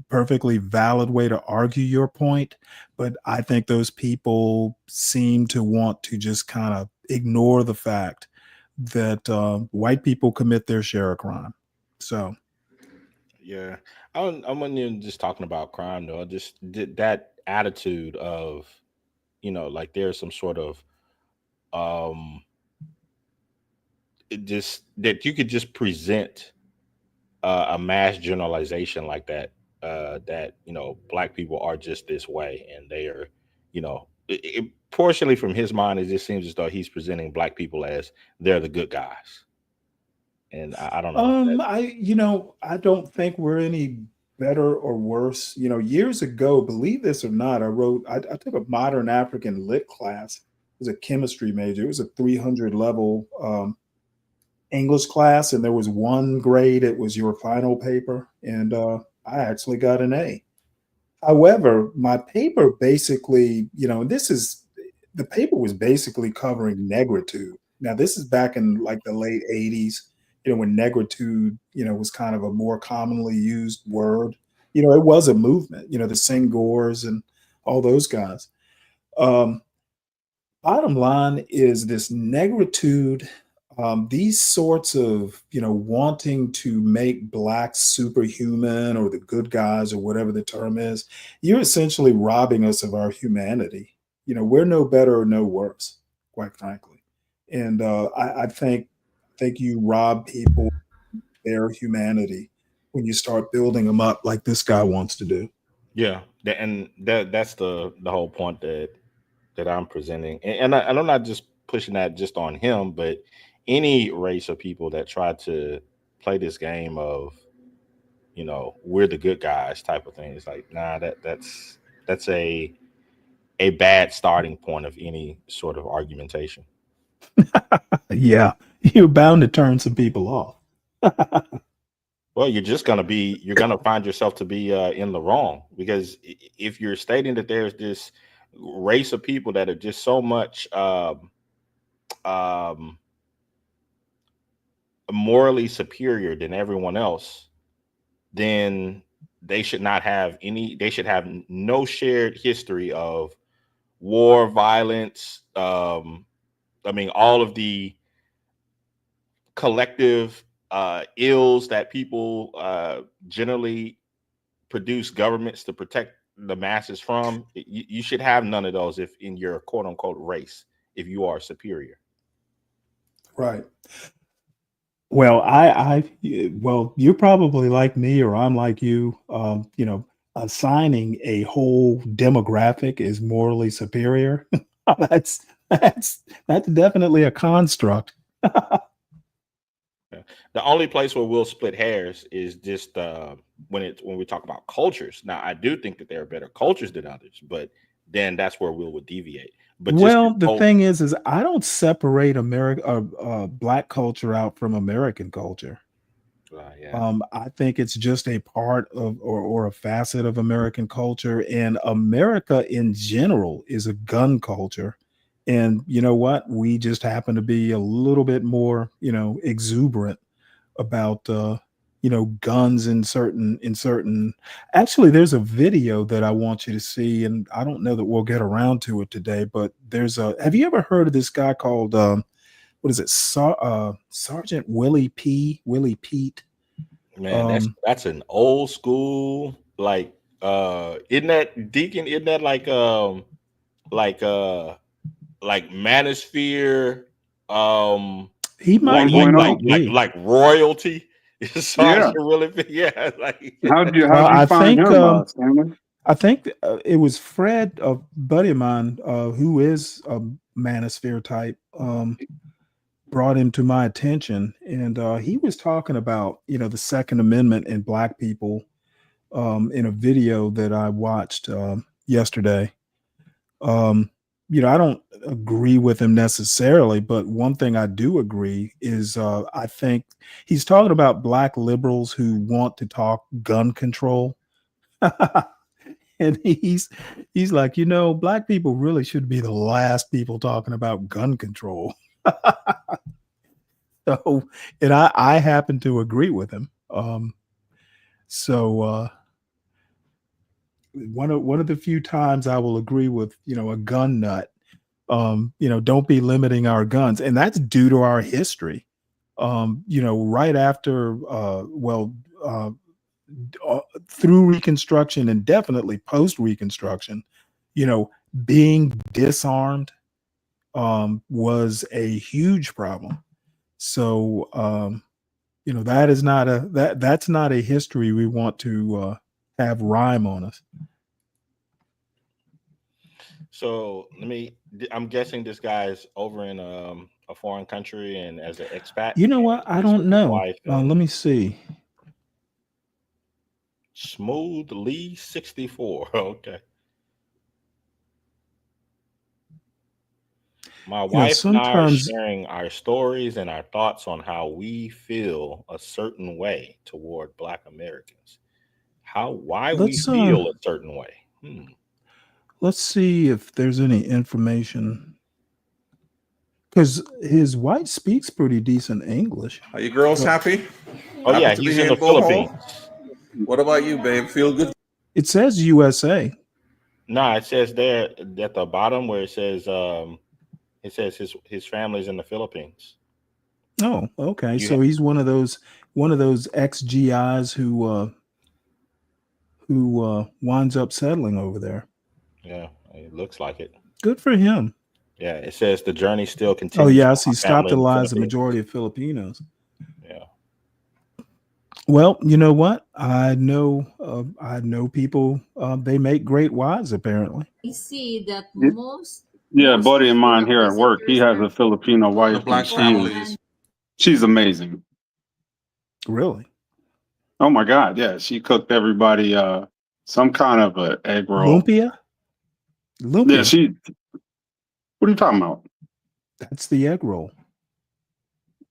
[SPEAKER 19] perfectly valid way to argue your point. But I think those people seem to want to just kind of ignore the fact that white people commit their share of crime. So,
[SPEAKER 1] yeah, I'm not even just talking about crime though. Just that attitude of, like there's some sort of just that you could just present a mass generalization like that, that Black people are just this way, and they are, partially from his mind, it just seems as though he's presenting Black people as they're the good guys, and I don't know.
[SPEAKER 19] I don't think we're any better or worse. Years ago, believe this or not, I took a modern African lit class. It was a chemistry major. It was a 300 level English class, and there was one grade. It was your final paper, and I actually got an A. However, my paper basically, the paper was basically covering negritude. Now, this is back in like the late 80s, when negritude, was kind of a more commonly used word. It was a movement, the Senghors and all those guys. bottom line is this negritude, these sorts of, wanting to make blacks superhuman or the good guys or whatever the term is. You're essentially robbing us of our humanity. We're no better or no worse, quite frankly. And I think you rob people their humanity when you start building them up like this guy wants to do.
[SPEAKER 1] Yeah, that's the whole point that I'm presenting, and I'm not just pushing that just on him, but any race of people that try to play this game of, we're the good guys type of thing. It's like, nah, that's a bad starting point of any sort of argumentation.
[SPEAKER 19] Yeah, you're bound to turn some people off.
[SPEAKER 1] Well, you're gonna find yourself to be in the wrong, because if you're stating that there's this race of people that are just so much morally superior than everyone else, then they should have no shared history of war, violence. All of the collective ills that people generally produce governments to protect the masses from. You should have none of those if in your quote unquote race, if you are superior.
[SPEAKER 19] Right. Well, well, you're probably like me, or I'm like you. Assigning a whole demographic is morally superior. that's that's definitely a construct.
[SPEAKER 1] The only place where we'll split hairs is just when we talk about cultures. Now, I do think that there are better cultures than others, but then that's where we will deviate. But
[SPEAKER 19] Well, the thing is I don't separate black culture out from American culture. I think it's just a part of or a facet of American culture, and America in general is a gun culture. And you know what? We just happen to be a little bit more, exuberant about guns in certain. Actually, there's a video that I want you to see, and I don't know that we'll get around to it today, but have you ever heard of this guy called what is it, Sergeant Willie Pete?
[SPEAKER 1] Man, that's an old school, like isn't that Deacon? Isn't that like Manosphere?
[SPEAKER 19] He might
[SPEAKER 1] like royalty.
[SPEAKER 18] Yeah.
[SPEAKER 1] Yeah. Like
[SPEAKER 18] How'd you
[SPEAKER 19] I
[SPEAKER 18] find
[SPEAKER 19] think
[SPEAKER 18] him, Stanley?
[SPEAKER 19] I think it was Fred, a buddy of mine, who is a Manosphere type, brought him to my attention, and he was talking about the Second Amendment and black people in a video that I watched yesterday. I don't agree with him necessarily, but one thing I do agree is I think he's talking about black liberals who want to talk gun control. And he's like, black people really should be the last people talking about gun control. So, and I happen to agree with him. So one of the few times I will agree with a gun nut. Don't be limiting our guns, and that's due to our history. Right after through Reconstruction and definitely post Reconstruction, being disarmed was a huge problem. So that is not that's not a history we want to have rhyme on us.
[SPEAKER 1] So I'm guessing this guy's over in a foreign country and as an expat.
[SPEAKER 19] You know what? I don't know. Let me see.
[SPEAKER 1] Smooth Lee 64. Okay. My wife and I are sharing our stories and our thoughts on how we feel a certain way toward Black Americans. Why we feel a certain way.
[SPEAKER 19] Let's see if there's any information, because his wife speaks pretty decent English.
[SPEAKER 22] Are you girls happy?
[SPEAKER 1] Oh yeah, he's in the Philippines.
[SPEAKER 22] What about you, babe? Feel good?
[SPEAKER 19] It says USA.
[SPEAKER 1] No, it says there at the bottom where it says It says his family's in the Philippines.
[SPEAKER 19] Oh, okay.
[SPEAKER 1] You
[SPEAKER 19] So he's one of those ex-GIs who winds up settling over there.
[SPEAKER 1] Yeah, it looks like it.
[SPEAKER 19] Good for him.
[SPEAKER 1] Yeah, it says the journey still
[SPEAKER 19] Oh
[SPEAKER 1] continues.
[SPEAKER 19] yeah, I
[SPEAKER 1] for
[SPEAKER 19] see.
[SPEAKER 1] my
[SPEAKER 19] Stop
[SPEAKER 1] family
[SPEAKER 19] the
[SPEAKER 1] in the
[SPEAKER 19] lies, the
[SPEAKER 1] Philippines.
[SPEAKER 19] majority of Filipinos.
[SPEAKER 1] Yeah.
[SPEAKER 19] Well, you know what? I know people. They make great wives, apparently.
[SPEAKER 21] I see that
[SPEAKER 18] Yeah, yeah, a buddy of
[SPEAKER 21] who
[SPEAKER 18] mine
[SPEAKER 21] have
[SPEAKER 18] here at work, he
[SPEAKER 21] visitors
[SPEAKER 18] has
[SPEAKER 21] are
[SPEAKER 18] a Filipino
[SPEAKER 22] The
[SPEAKER 18] wife, and
[SPEAKER 22] black family is
[SPEAKER 18] she's amazing.
[SPEAKER 19] Really?
[SPEAKER 18] Oh my God, yeah, she cooked everybody some kind of a egg roll.
[SPEAKER 19] Lumpia?
[SPEAKER 18] Yeah,
[SPEAKER 19] Lumpia.
[SPEAKER 18] what are you talking about?
[SPEAKER 19] That's the egg roll.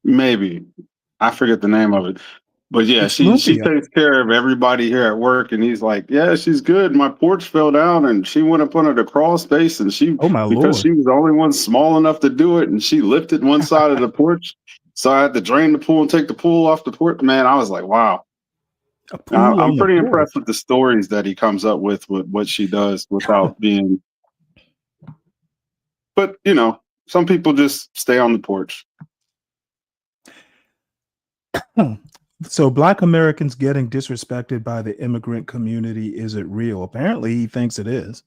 [SPEAKER 18] Maybe. I forget the name of it. But yeah,
[SPEAKER 19] It's
[SPEAKER 18] she
[SPEAKER 19] lumpia.
[SPEAKER 18] takes care of everybody here at work, and he's like, yeah, she's good. My porch fell down and she went up under the crawl space, and
[SPEAKER 19] Oh my
[SPEAKER 18] because
[SPEAKER 19] lord.
[SPEAKER 18] she was the only one small enough to do it, and she lifted one side of the porch. So I had to drain the pool and take the pool off the porch. Man, I was like, wow.
[SPEAKER 19] A pool
[SPEAKER 18] I'm
[SPEAKER 19] on the
[SPEAKER 18] pretty
[SPEAKER 19] porch.
[SPEAKER 18] impressed with the stories that he comes up with what she does without being. But some people just stay on the porch.
[SPEAKER 19] So Black Americans getting disrespected by the immigrant community, is it real? Apparently he thinks it is.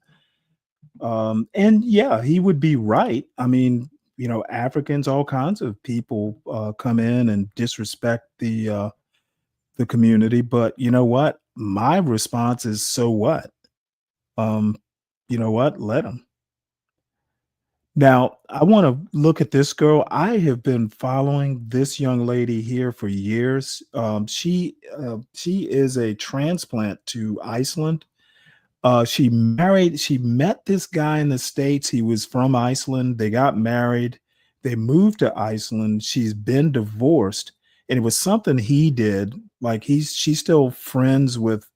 [SPEAKER 19] And yeah, he would be right. I mean, Africans, all kinds of people come in and disrespect the community. But you know what? My response is, so what? You know what? Let them. Now, I want to look at this girl. I have been following this young lady here for years. She is a transplant to Iceland. She met this guy in the States. He was from Iceland. They got married. They moved to Iceland. She's been divorced, and it was something he did. Like she's still friends with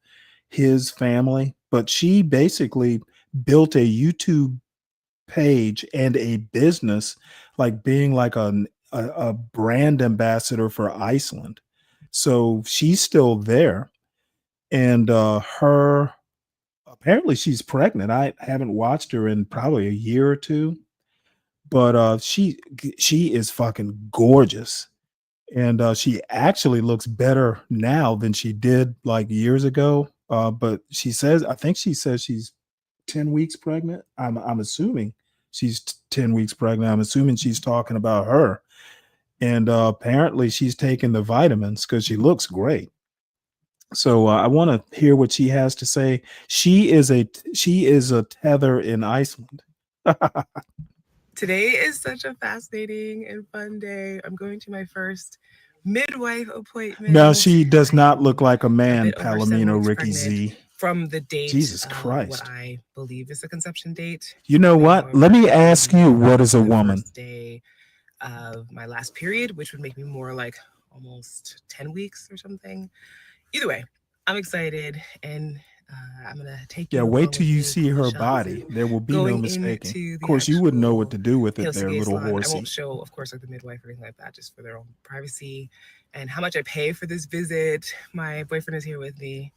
[SPEAKER 19] his family, but she basically built a YouTube page and a business, like being like a brand ambassador for Iceland. So she's still there, and her apparently she's pregnant. I haven't watched her in probably a year or two, but she is fucking gorgeous, and she actually looks better now than she did like years ago. But I think she says she's 10 weeks pregnant. I'm assuming she's 10 weeks pregnant. I'm assuming she's talking about her. And apparently she's taking the vitamins because she looks great. So I want to hear what she has to say. She is a tether in Iceland.
[SPEAKER 6] Today is such a fascinating and fun day. I'm going to my first midwife appointment.
[SPEAKER 19] Now she does not look like a man,
[SPEAKER 6] bit over 7
[SPEAKER 19] Palomino
[SPEAKER 6] weeks
[SPEAKER 19] Ricky
[SPEAKER 6] pregnant
[SPEAKER 19] Z.
[SPEAKER 6] from the date
[SPEAKER 19] Jesus
[SPEAKER 6] of
[SPEAKER 19] Christ.
[SPEAKER 6] what I believe is the conception date.
[SPEAKER 19] You know what? Let me ask you, what is a woman?
[SPEAKER 6] First day of my last period, which would make me more like almost 10 weeks or something. Either way, I'm excited, and I'm gonna take you.
[SPEAKER 19] Yeah,
[SPEAKER 6] along
[SPEAKER 19] wait till
[SPEAKER 6] with
[SPEAKER 19] you
[SPEAKER 6] me,
[SPEAKER 19] see her
[SPEAKER 6] Michelle,
[SPEAKER 19] body. There will be no
[SPEAKER 6] going
[SPEAKER 19] mistaking.
[SPEAKER 6] into
[SPEAKER 19] Of
[SPEAKER 6] the
[SPEAKER 19] course, you wouldn't know what to do with it there,
[SPEAKER 6] Hilsgate
[SPEAKER 19] little
[SPEAKER 6] salon. I
[SPEAKER 19] horsey.
[SPEAKER 6] won't show, of course, like the midwife or anything like that, just for their own privacy. And how much I pay for this visit. My boyfriend is here with me.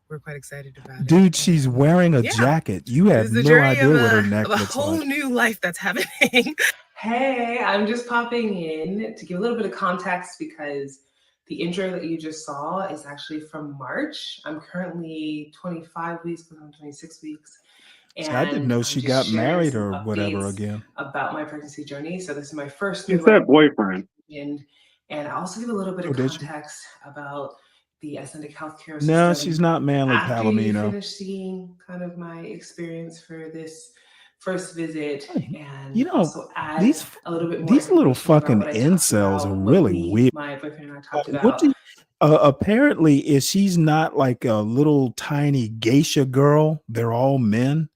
[SPEAKER 6] We're quite excited about it.
[SPEAKER 19] Dude, she's wearing a
[SPEAKER 6] yeah,
[SPEAKER 19] jacket. You
[SPEAKER 6] This
[SPEAKER 19] have
[SPEAKER 6] is the
[SPEAKER 19] no
[SPEAKER 6] journey
[SPEAKER 19] idea
[SPEAKER 6] of
[SPEAKER 19] what her
[SPEAKER 6] a,
[SPEAKER 19] neck
[SPEAKER 6] of a
[SPEAKER 19] looks
[SPEAKER 6] whole
[SPEAKER 19] like.
[SPEAKER 6] new life that's happening. Hey, I'm just popping in to give a little bit of context because the intro that you just saw is actually from March. I'm currently 25 weeks, going on 26 weeks.
[SPEAKER 19] See, I didn't
[SPEAKER 6] And
[SPEAKER 19] know
[SPEAKER 6] I'm
[SPEAKER 19] she
[SPEAKER 6] just
[SPEAKER 19] got
[SPEAKER 6] sharing
[SPEAKER 19] married
[SPEAKER 6] some
[SPEAKER 19] or whatever
[SPEAKER 6] updates
[SPEAKER 19] again.
[SPEAKER 6] about my pregnancy journey. So this is my first
[SPEAKER 18] It's
[SPEAKER 6] midwife
[SPEAKER 18] that boyfriend.
[SPEAKER 6] and I also give a little bit
[SPEAKER 19] Oh,
[SPEAKER 6] of
[SPEAKER 19] did you?
[SPEAKER 6] context about the Icelandic healthcare
[SPEAKER 19] No,
[SPEAKER 6] system
[SPEAKER 19] she's not manly,
[SPEAKER 6] after you
[SPEAKER 19] Palomino.
[SPEAKER 6] finish seeing kind of my experience for this first visit, and
[SPEAKER 19] You know,
[SPEAKER 6] also add
[SPEAKER 19] these
[SPEAKER 6] a little bit more
[SPEAKER 19] these little
[SPEAKER 6] information about
[SPEAKER 19] fucking
[SPEAKER 6] what I talked
[SPEAKER 19] incels are
[SPEAKER 6] about,
[SPEAKER 19] really weird.
[SPEAKER 6] my boyfriend and I talked
[SPEAKER 19] What
[SPEAKER 6] about.
[SPEAKER 19] do apparently is she's not like a little tiny geisha girl. They're all men.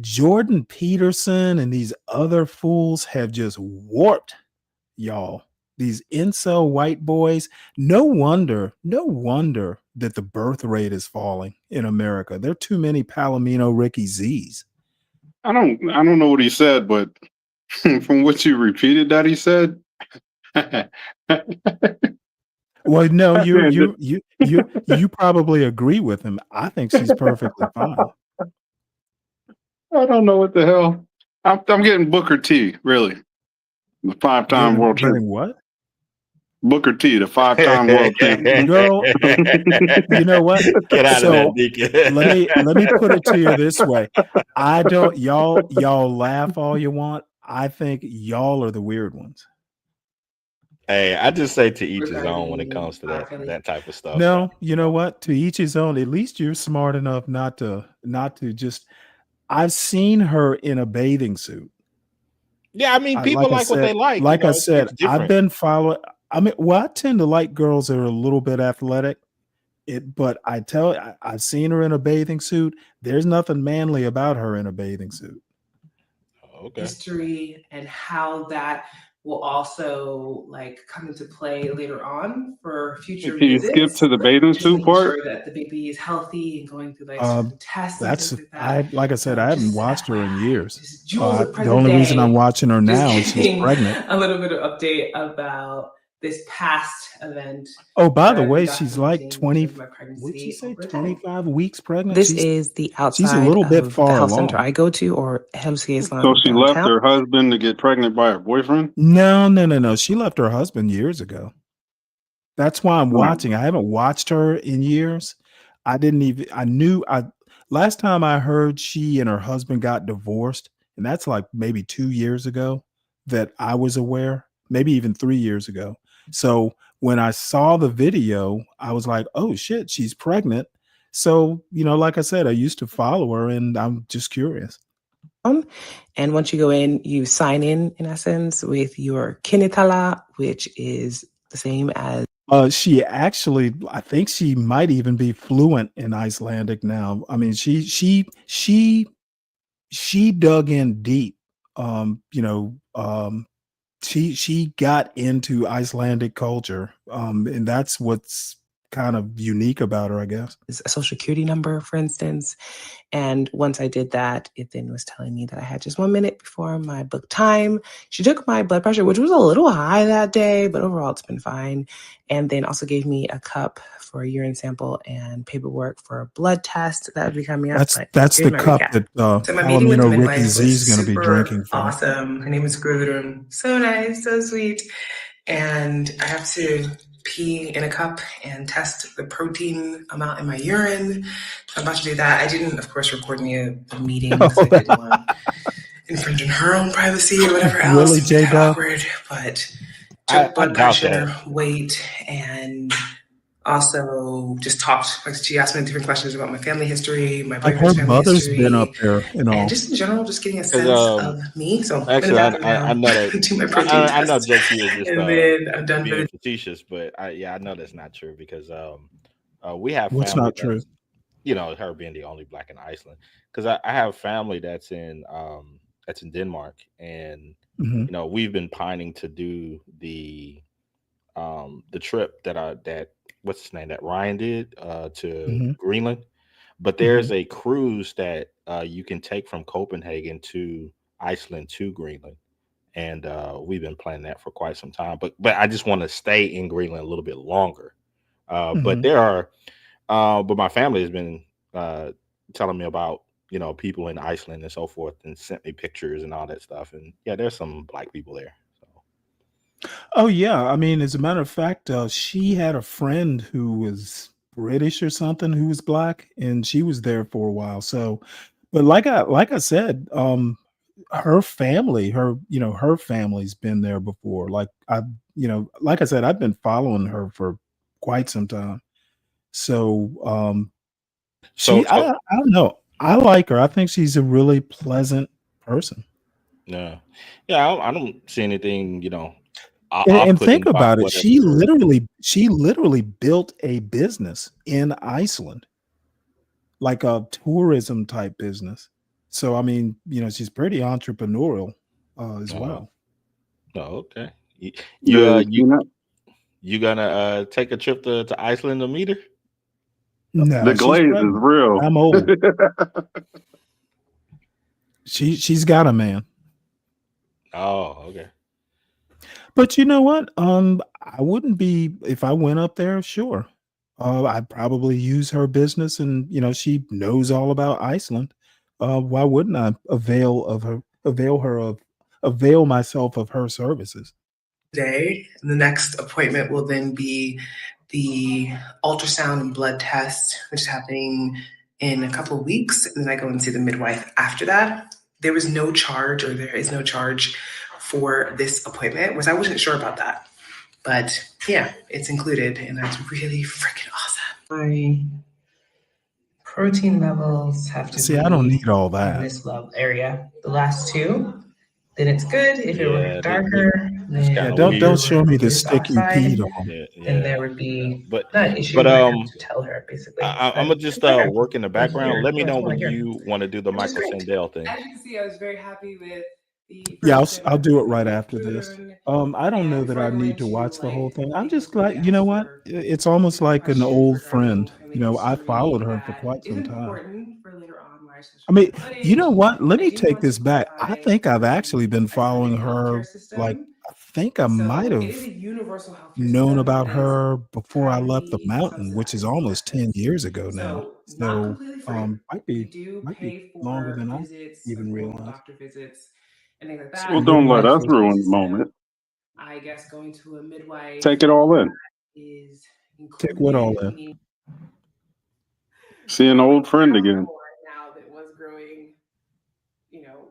[SPEAKER 19] Jordan Peterson and these other fools have just warped y'all. These incel white boys. No wonder that the birth rate is falling in America. There are too many Palomino Ricky Z's.
[SPEAKER 18] I don't know what he said, but from what you repeated that he said.
[SPEAKER 19] Well, no,
[SPEAKER 18] Man,
[SPEAKER 19] you probably agree with him. I think she's perfectly fine.
[SPEAKER 18] I don't know what the hell. I'm getting Booker T. Really, the 5-time world
[SPEAKER 19] Getting
[SPEAKER 18] champion.
[SPEAKER 19] what?
[SPEAKER 18] Booker T, the 5-time world champion.
[SPEAKER 19] Girl, you know what?
[SPEAKER 1] Get out of
[SPEAKER 19] So
[SPEAKER 1] that, Deacon.
[SPEAKER 19] let me put it to you this way. I don't y'all laugh all you want. I think y'all are the weird ones.
[SPEAKER 1] Hey, I just say to each his own when it comes to that type of stuff.
[SPEAKER 19] No, you know what? To each his own. At least you're smart enough not to just. I've seen her in a bathing suit.
[SPEAKER 1] Yeah, I mean, people like what they like.
[SPEAKER 19] Like I said,
[SPEAKER 1] it's different.
[SPEAKER 19] I've been following. I mean, well, I tend to like girls that are a little bit athletic. But I've seen her in a bathing suit. There's nothing manly about her in a bathing suit.
[SPEAKER 1] Okay.
[SPEAKER 6] History and how that will also like come into play later on for future
[SPEAKER 18] Can you
[SPEAKER 6] visits.
[SPEAKER 18] skip to the bathing
[SPEAKER 6] Just
[SPEAKER 18] suit
[SPEAKER 6] making
[SPEAKER 18] part?
[SPEAKER 6] sure that the baby is healthy and going through like certain tests and
[SPEAKER 19] That's
[SPEAKER 6] things like that.
[SPEAKER 19] like I said, I haven't watched her in years.
[SPEAKER 6] Jewels of
[SPEAKER 19] The
[SPEAKER 6] present
[SPEAKER 19] only reason I'm
[SPEAKER 6] day.
[SPEAKER 19] watching her
[SPEAKER 6] Just
[SPEAKER 19] now is she's
[SPEAKER 6] getting
[SPEAKER 19] pregnant.
[SPEAKER 6] a little bit of update about this past event.
[SPEAKER 19] Oh, by the
[SPEAKER 6] where I've
[SPEAKER 19] way,
[SPEAKER 6] been
[SPEAKER 19] she's like
[SPEAKER 6] documenting
[SPEAKER 19] 20.
[SPEAKER 6] my
[SPEAKER 19] What'd she
[SPEAKER 6] pregnancy
[SPEAKER 19] say?
[SPEAKER 6] over time.
[SPEAKER 19] 25 weeks pregnant.
[SPEAKER 9] This is the
[SPEAKER 19] She's a
[SPEAKER 9] outside
[SPEAKER 19] little bit
[SPEAKER 9] of the
[SPEAKER 19] far
[SPEAKER 9] health center
[SPEAKER 19] along.
[SPEAKER 9] I go to, or HMCA
[SPEAKER 18] So she left
[SPEAKER 9] downtown.
[SPEAKER 18] her husband to get pregnant by her boyfriend?
[SPEAKER 19] No. She left her husband years ago. That's why I'm
[SPEAKER 18] Right.
[SPEAKER 19] watching. I haven't watched her in years. Last time I heard she and her husband got divorced, and that's like maybe 2 years ago that I was aware, maybe even 3 years ago. So when I saw the video, I was like, oh shit, she's pregnant. So, like I said, I used to follow her and I'm just curious.
[SPEAKER 9] And once you go in, you sign in essence, with your kinitala, which is the same as.
[SPEAKER 19] She actually, I think she might even be fluent in Icelandic now. I mean, she dug in deep. She got into Icelandic culture, and that's what's kind of unique about her, I guess.
[SPEAKER 9] A social security number, for instance. And once I did that, it then was telling me that I had just 1 minute before my book time. She took my blood pressure, which was a little high that day, but overall it's been fine. And then also gave me a cup for a urine sample and paperwork for a blood test that would be coming up.
[SPEAKER 19] That's the cup that
[SPEAKER 9] So my meeting with the
[SPEAKER 19] Ricky
[SPEAKER 9] midwife
[SPEAKER 19] Z
[SPEAKER 9] was
[SPEAKER 19] is going to be
[SPEAKER 9] super
[SPEAKER 19] drinking from.
[SPEAKER 9] awesome. Her name is Gudrun. So nice, so sweet. And I have to pee in a cup and test the protein amount in my urine. I'm about to do that. I didn't, of course, record any of the meeting because I didn't want to infringe on her own privacy or whatever else.
[SPEAKER 19] Really,
[SPEAKER 9] It was kind of
[SPEAKER 19] J-Dub?
[SPEAKER 9] awkward, but took blood pressure, weight, and also just talked. Like she asked me different questions about my family history, my
[SPEAKER 19] Like her
[SPEAKER 9] boyfriend's family
[SPEAKER 19] mother's
[SPEAKER 9] history,
[SPEAKER 19] been up there and all.
[SPEAKER 9] and just in general, just getting a
[SPEAKER 1] 'Cause,
[SPEAKER 9] sense of me. So I'm in the
[SPEAKER 1] Actually,
[SPEAKER 9] bathroom
[SPEAKER 1] I
[SPEAKER 9] now.
[SPEAKER 1] know that.
[SPEAKER 9] Do my protein
[SPEAKER 1] I know
[SPEAKER 9] test,
[SPEAKER 1] JT is just
[SPEAKER 9] and then I'm done for
[SPEAKER 1] being
[SPEAKER 9] the.
[SPEAKER 1] facetious, but I know that's not true because we have
[SPEAKER 19] What's
[SPEAKER 1] family
[SPEAKER 19] not true?
[SPEAKER 1] that's, her being the only black in Iceland. Because I have family that's in Denmark, and
[SPEAKER 19] Mhm.
[SPEAKER 1] we've been pining to do the trip that what's his name that Ryan did to
[SPEAKER 19] Mhm.
[SPEAKER 1] Greenland. But there's a cruise that you can take from Copenhagen to Iceland to Greenland, and we've been planning that for quite some time. But I just want to stay in Greenland a little bit longer. But but my family has been telling me about people in Iceland and so forth, and sent me pictures and all that stuff. And yeah, there's some black people there.
[SPEAKER 19] Oh yeah, I mean, as a matter of fact, she had a friend who was British or something who was black, and she was there for a while. So, but like I said, her family, her family's been there before. Like I said, I've been following her for quite some time. So, I don't know. I like her. I think she's a really pleasant person.
[SPEAKER 1] Yeah, I don't see anything
[SPEAKER 19] And think
[SPEAKER 1] off-putting about
[SPEAKER 19] about it.
[SPEAKER 1] whatever.
[SPEAKER 19] She literally built a business in Iceland, like a tourism type business. So I mean, she's pretty entrepreneurial as well.
[SPEAKER 1] Oh, okay. You
[SPEAKER 18] Yeah,
[SPEAKER 1] you gonna take a trip to Iceland to meet her?
[SPEAKER 19] No,
[SPEAKER 18] the
[SPEAKER 19] she's
[SPEAKER 18] glaze is
[SPEAKER 19] pregnant.
[SPEAKER 18] real.
[SPEAKER 19] I'm old. She's got a man.
[SPEAKER 1] Oh, okay.
[SPEAKER 19] But you know what? I wouldn't be if I went up there, sure. I'd probably use her business and she knows all about Iceland. Why wouldn't I avail of avail myself of her services.
[SPEAKER 9] Today. The next appointment will then be the ultrasound and blood test, which is happening in a couple of weeks. And then I go and see the midwife after that. There was no charge, or there is no charge for this appointment, which I wasn't sure about that. But yeah, it's included, and that's really freaking awesome. My protein levels have to
[SPEAKER 19] See,
[SPEAKER 9] be
[SPEAKER 19] I don't need all
[SPEAKER 9] in
[SPEAKER 19] that.
[SPEAKER 9] this level area. The last two, then it's good. If it were
[SPEAKER 1] Yeah,
[SPEAKER 9] darker,
[SPEAKER 1] it's
[SPEAKER 9] then
[SPEAKER 1] kind
[SPEAKER 19] Yeah,
[SPEAKER 1] of
[SPEAKER 19] don't
[SPEAKER 1] weird.
[SPEAKER 19] show me the
[SPEAKER 9] this
[SPEAKER 19] stick you
[SPEAKER 9] oxide,
[SPEAKER 19] peed on.
[SPEAKER 1] Yeah,
[SPEAKER 9] then
[SPEAKER 1] yeah,
[SPEAKER 9] there would be
[SPEAKER 1] but
[SPEAKER 9] not an issue,
[SPEAKER 1] but
[SPEAKER 9] but I have to tell her basically.
[SPEAKER 1] I'm
[SPEAKER 9] But
[SPEAKER 1] gonna just
[SPEAKER 9] it's better.
[SPEAKER 1] work in the
[SPEAKER 9] Like
[SPEAKER 1] background.
[SPEAKER 9] here,
[SPEAKER 1] Let me
[SPEAKER 9] yeah,
[SPEAKER 1] know
[SPEAKER 9] it's more
[SPEAKER 1] when
[SPEAKER 9] like here.
[SPEAKER 1] you want to do the
[SPEAKER 9] Which is
[SPEAKER 1] Michael
[SPEAKER 9] great.
[SPEAKER 1] Sandel thing.
[SPEAKER 6] As you can see, I was very happy with the
[SPEAKER 19] Yeah,
[SPEAKER 6] first
[SPEAKER 19] I'll do it
[SPEAKER 6] demographic
[SPEAKER 19] right
[SPEAKER 6] that
[SPEAKER 19] after
[SPEAKER 6] we
[SPEAKER 19] this.
[SPEAKER 6] drew.
[SPEAKER 19] I don't know
[SPEAKER 6] And
[SPEAKER 19] that
[SPEAKER 6] before
[SPEAKER 19] I
[SPEAKER 6] I go
[SPEAKER 19] need to
[SPEAKER 6] into
[SPEAKER 19] watch the whole
[SPEAKER 6] like
[SPEAKER 19] thing.
[SPEAKER 6] the
[SPEAKER 19] I'm
[SPEAKER 6] things
[SPEAKER 19] just
[SPEAKER 6] that we
[SPEAKER 19] glad, you know
[SPEAKER 6] asked
[SPEAKER 19] what?
[SPEAKER 6] or
[SPEAKER 19] It's almost like an
[SPEAKER 6] questions
[SPEAKER 19] old
[SPEAKER 6] regarding
[SPEAKER 19] friend.
[SPEAKER 6] family
[SPEAKER 19] I followed
[SPEAKER 6] history
[SPEAKER 19] her for
[SPEAKER 6] that
[SPEAKER 19] quite
[SPEAKER 6] is
[SPEAKER 19] some time.
[SPEAKER 6] important for later on my social
[SPEAKER 19] I mean,
[SPEAKER 6] media
[SPEAKER 19] you know
[SPEAKER 6] footage.
[SPEAKER 19] what? Let
[SPEAKER 6] I
[SPEAKER 19] me
[SPEAKER 6] do
[SPEAKER 19] take
[SPEAKER 6] want to
[SPEAKER 19] this back. I
[SPEAKER 6] clarify
[SPEAKER 19] think I've actually
[SPEAKER 6] the
[SPEAKER 19] been following
[SPEAKER 6] Icelandic
[SPEAKER 19] her,
[SPEAKER 6] healthcare
[SPEAKER 19] like,
[SPEAKER 6] system.
[SPEAKER 19] I think I might
[SPEAKER 6] So it
[SPEAKER 19] have
[SPEAKER 6] is a universal healthcare
[SPEAKER 19] known
[SPEAKER 6] system
[SPEAKER 19] about
[SPEAKER 6] that is
[SPEAKER 19] her before I left the
[SPEAKER 6] privately
[SPEAKER 19] mountain, which is
[SPEAKER 6] subsidized in
[SPEAKER 19] almost 10
[SPEAKER 6] benefits.
[SPEAKER 19] years ago now.
[SPEAKER 6] So not
[SPEAKER 19] So,
[SPEAKER 6] completely free. You do
[SPEAKER 19] might be
[SPEAKER 6] pay
[SPEAKER 19] longer
[SPEAKER 6] for
[SPEAKER 19] than I
[SPEAKER 6] visits,
[SPEAKER 19] even
[SPEAKER 6] like local
[SPEAKER 19] realized.
[SPEAKER 6] doctor visits and things like
[SPEAKER 18] Well,
[SPEAKER 6] that.
[SPEAKER 18] don't let
[SPEAKER 6] But
[SPEAKER 18] us
[SPEAKER 6] in
[SPEAKER 18] ruin
[SPEAKER 6] addition
[SPEAKER 18] the
[SPEAKER 6] to that,
[SPEAKER 18] moment.
[SPEAKER 6] I guess going to a midwife
[SPEAKER 18] Take it all in.
[SPEAKER 6] is
[SPEAKER 19] Take what all
[SPEAKER 6] included,
[SPEAKER 19] in?
[SPEAKER 6] meaning
[SPEAKER 18] See an old friend again.
[SPEAKER 6] more now that was growing,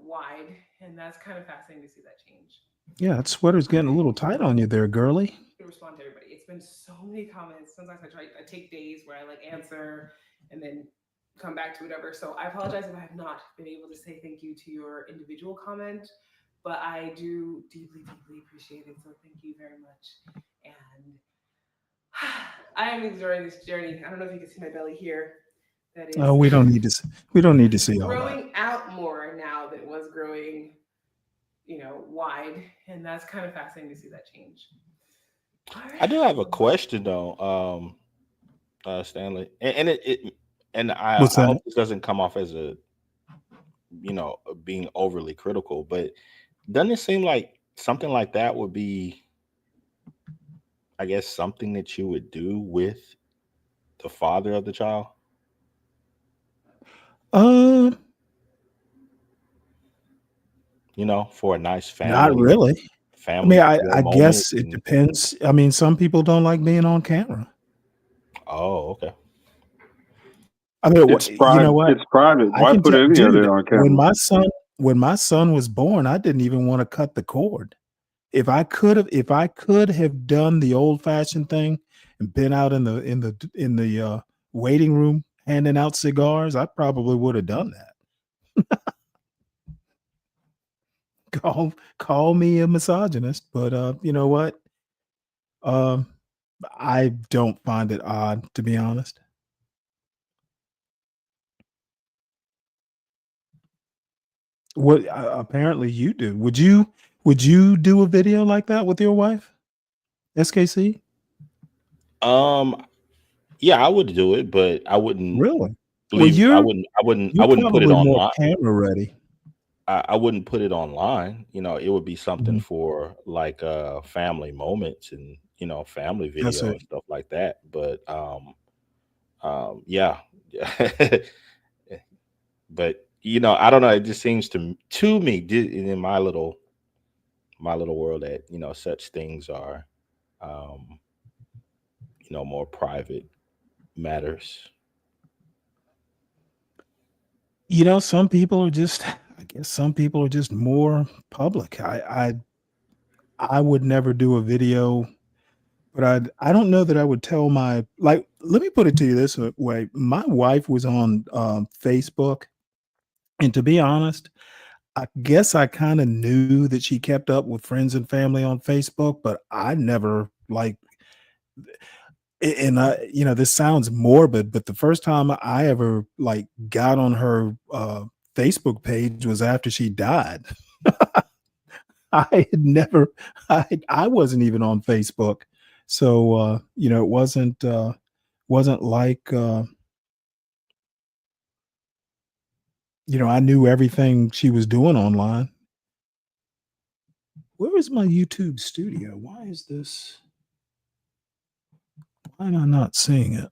[SPEAKER 6] wide. And that's kind of fascinating to see that change.
[SPEAKER 19] Yeah, that sweater's getting a little tight on you there, girly.
[SPEAKER 6] To respond to everybody. It's been so many comments. Sometimes I take days where I like answer and then come back to whatever. So I apologize if I have not been able to say thank you to your individual comment, but I do deeply, deeply appreciate it. So thank you very much. And I am enjoying this journey. I don't know if you can see my belly here. That is
[SPEAKER 19] Oh, we don't need to see all that.
[SPEAKER 6] growing out more now that was growing, wide. And that's kind of fascinating to see that change.
[SPEAKER 1] I do have a question though, Stanley, and I
[SPEAKER 19] What's that?
[SPEAKER 1] hope this doesn't come off as being overly critical, but doesn't it seem like something like that would be, I guess, something that you would do with the father of the child?
[SPEAKER 19] Um,
[SPEAKER 1] For a nice
[SPEAKER 19] Not
[SPEAKER 1] family
[SPEAKER 19] really. I mean,
[SPEAKER 1] family
[SPEAKER 19] I
[SPEAKER 1] feel
[SPEAKER 19] I
[SPEAKER 1] moment.
[SPEAKER 19] guess it depends. I mean, some people don't like being on camera.
[SPEAKER 1] Oh, okay.
[SPEAKER 19] I mean,
[SPEAKER 18] It's
[SPEAKER 19] you know
[SPEAKER 18] private.
[SPEAKER 19] what?
[SPEAKER 18] It's private.
[SPEAKER 19] I
[SPEAKER 18] Why
[SPEAKER 19] can
[SPEAKER 18] put
[SPEAKER 19] tell,
[SPEAKER 18] any of it
[SPEAKER 19] dude,
[SPEAKER 18] on
[SPEAKER 19] when
[SPEAKER 18] camera?
[SPEAKER 19] my son was born, I didn't even want to cut the cord. If I could have done the old fashioned thing and been out in the waiting room handing out cigars, I probably would have done that. Call me a misogynist, but you know what? Um, I don't find it odd, to be honest. What apparently you do. Would you do a video like that with your wife, SKC?
[SPEAKER 1] Yeah, I would do it, but I wouldn't
[SPEAKER 19] Really? Well,
[SPEAKER 1] leave. I wouldn't. I wouldn't. I
[SPEAKER 19] you're
[SPEAKER 1] wouldn't put it
[SPEAKER 19] probably more
[SPEAKER 1] online.
[SPEAKER 19] camera ready.
[SPEAKER 1] I wouldn't put it online. It would be something
[SPEAKER 19] Mhm.
[SPEAKER 1] for like family moments and family
[SPEAKER 19] That's
[SPEAKER 1] video
[SPEAKER 19] it.
[SPEAKER 1] and stuff like that. But yeah, but I don't know. It just seems to me in my little world that such things are um, more private matters.
[SPEAKER 19] Some people are just, I guess some people are just more public. I would never do a video, but I don't know that I would tell let me put it to you this way. My wife was on Facebook, and to be honest, I guess I kind of knew that she kept up with friends and family on Facebook, but I never and this sounds morbid, but the first time I ever got on her Facebook page was after she died. I had never I wasn't even on Facebook. So it wasn't like I knew everything she was doing online. Where is my YouTube studio? Why am I not seeing it?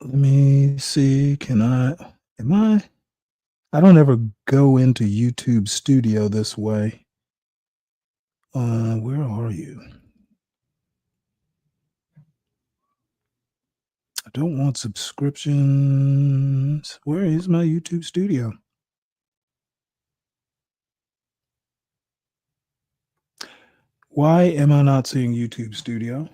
[SPEAKER 19] Let me see. I don't ever go into YouTube Studio this way. Where are you? I don't want subscriptions. Where is my YouTube Studio? Why am I not seeing YouTube Studio?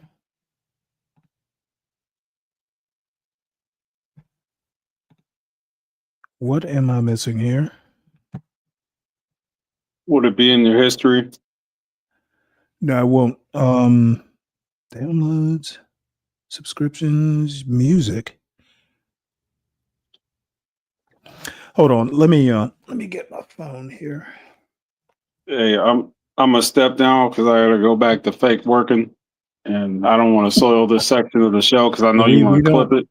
[SPEAKER 19] What am I missing here?
[SPEAKER 18] Would it be in your history?
[SPEAKER 19] No, I won't. Downloads, subscriptions, music. Hold on. Let me get my phone here.
[SPEAKER 18] Hey, I'm gonna step down because I gotta go back to fake working, and I don't want to soil this section of the show because I know you
[SPEAKER 19] We
[SPEAKER 18] want to clip
[SPEAKER 19] don't.
[SPEAKER 18] it.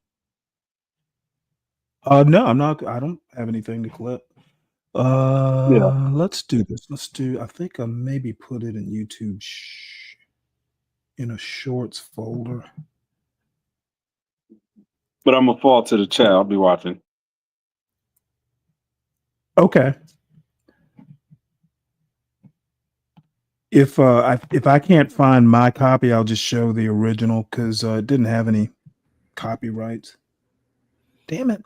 [SPEAKER 19] No, I'm not. I don't have anything to clip.
[SPEAKER 18] Yeah,
[SPEAKER 19] Let's do this. I think I maybe put it in YouTube in a shorts folder.
[SPEAKER 18] but I'm gonna fall to the chat. I'll be watching.
[SPEAKER 19] Okay. If I can't find my copy, I'll just show the original because it didn't have any copyrights. Damn it.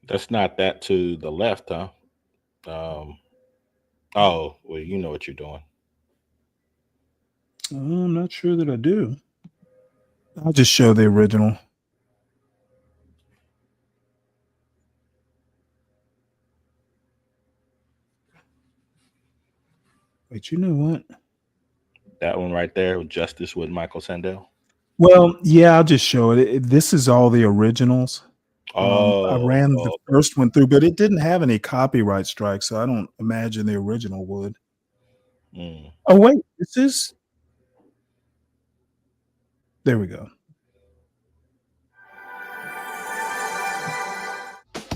[SPEAKER 1] That's not that to the left, huh? Oh, well, you know what you're doing.
[SPEAKER 19] I'm not sure that I do. I'll just show the original. Wait, you know what?
[SPEAKER 1] That one right there, Justice with Michael Sandel.
[SPEAKER 19] Well, yeah, I'll just show it. This is all the originals. I
[SPEAKER 1] Oh,
[SPEAKER 19] ran the first one through, but it didn't have any copyright strikes, so I don't imagine the original would. Oh, wait, this is. There we go.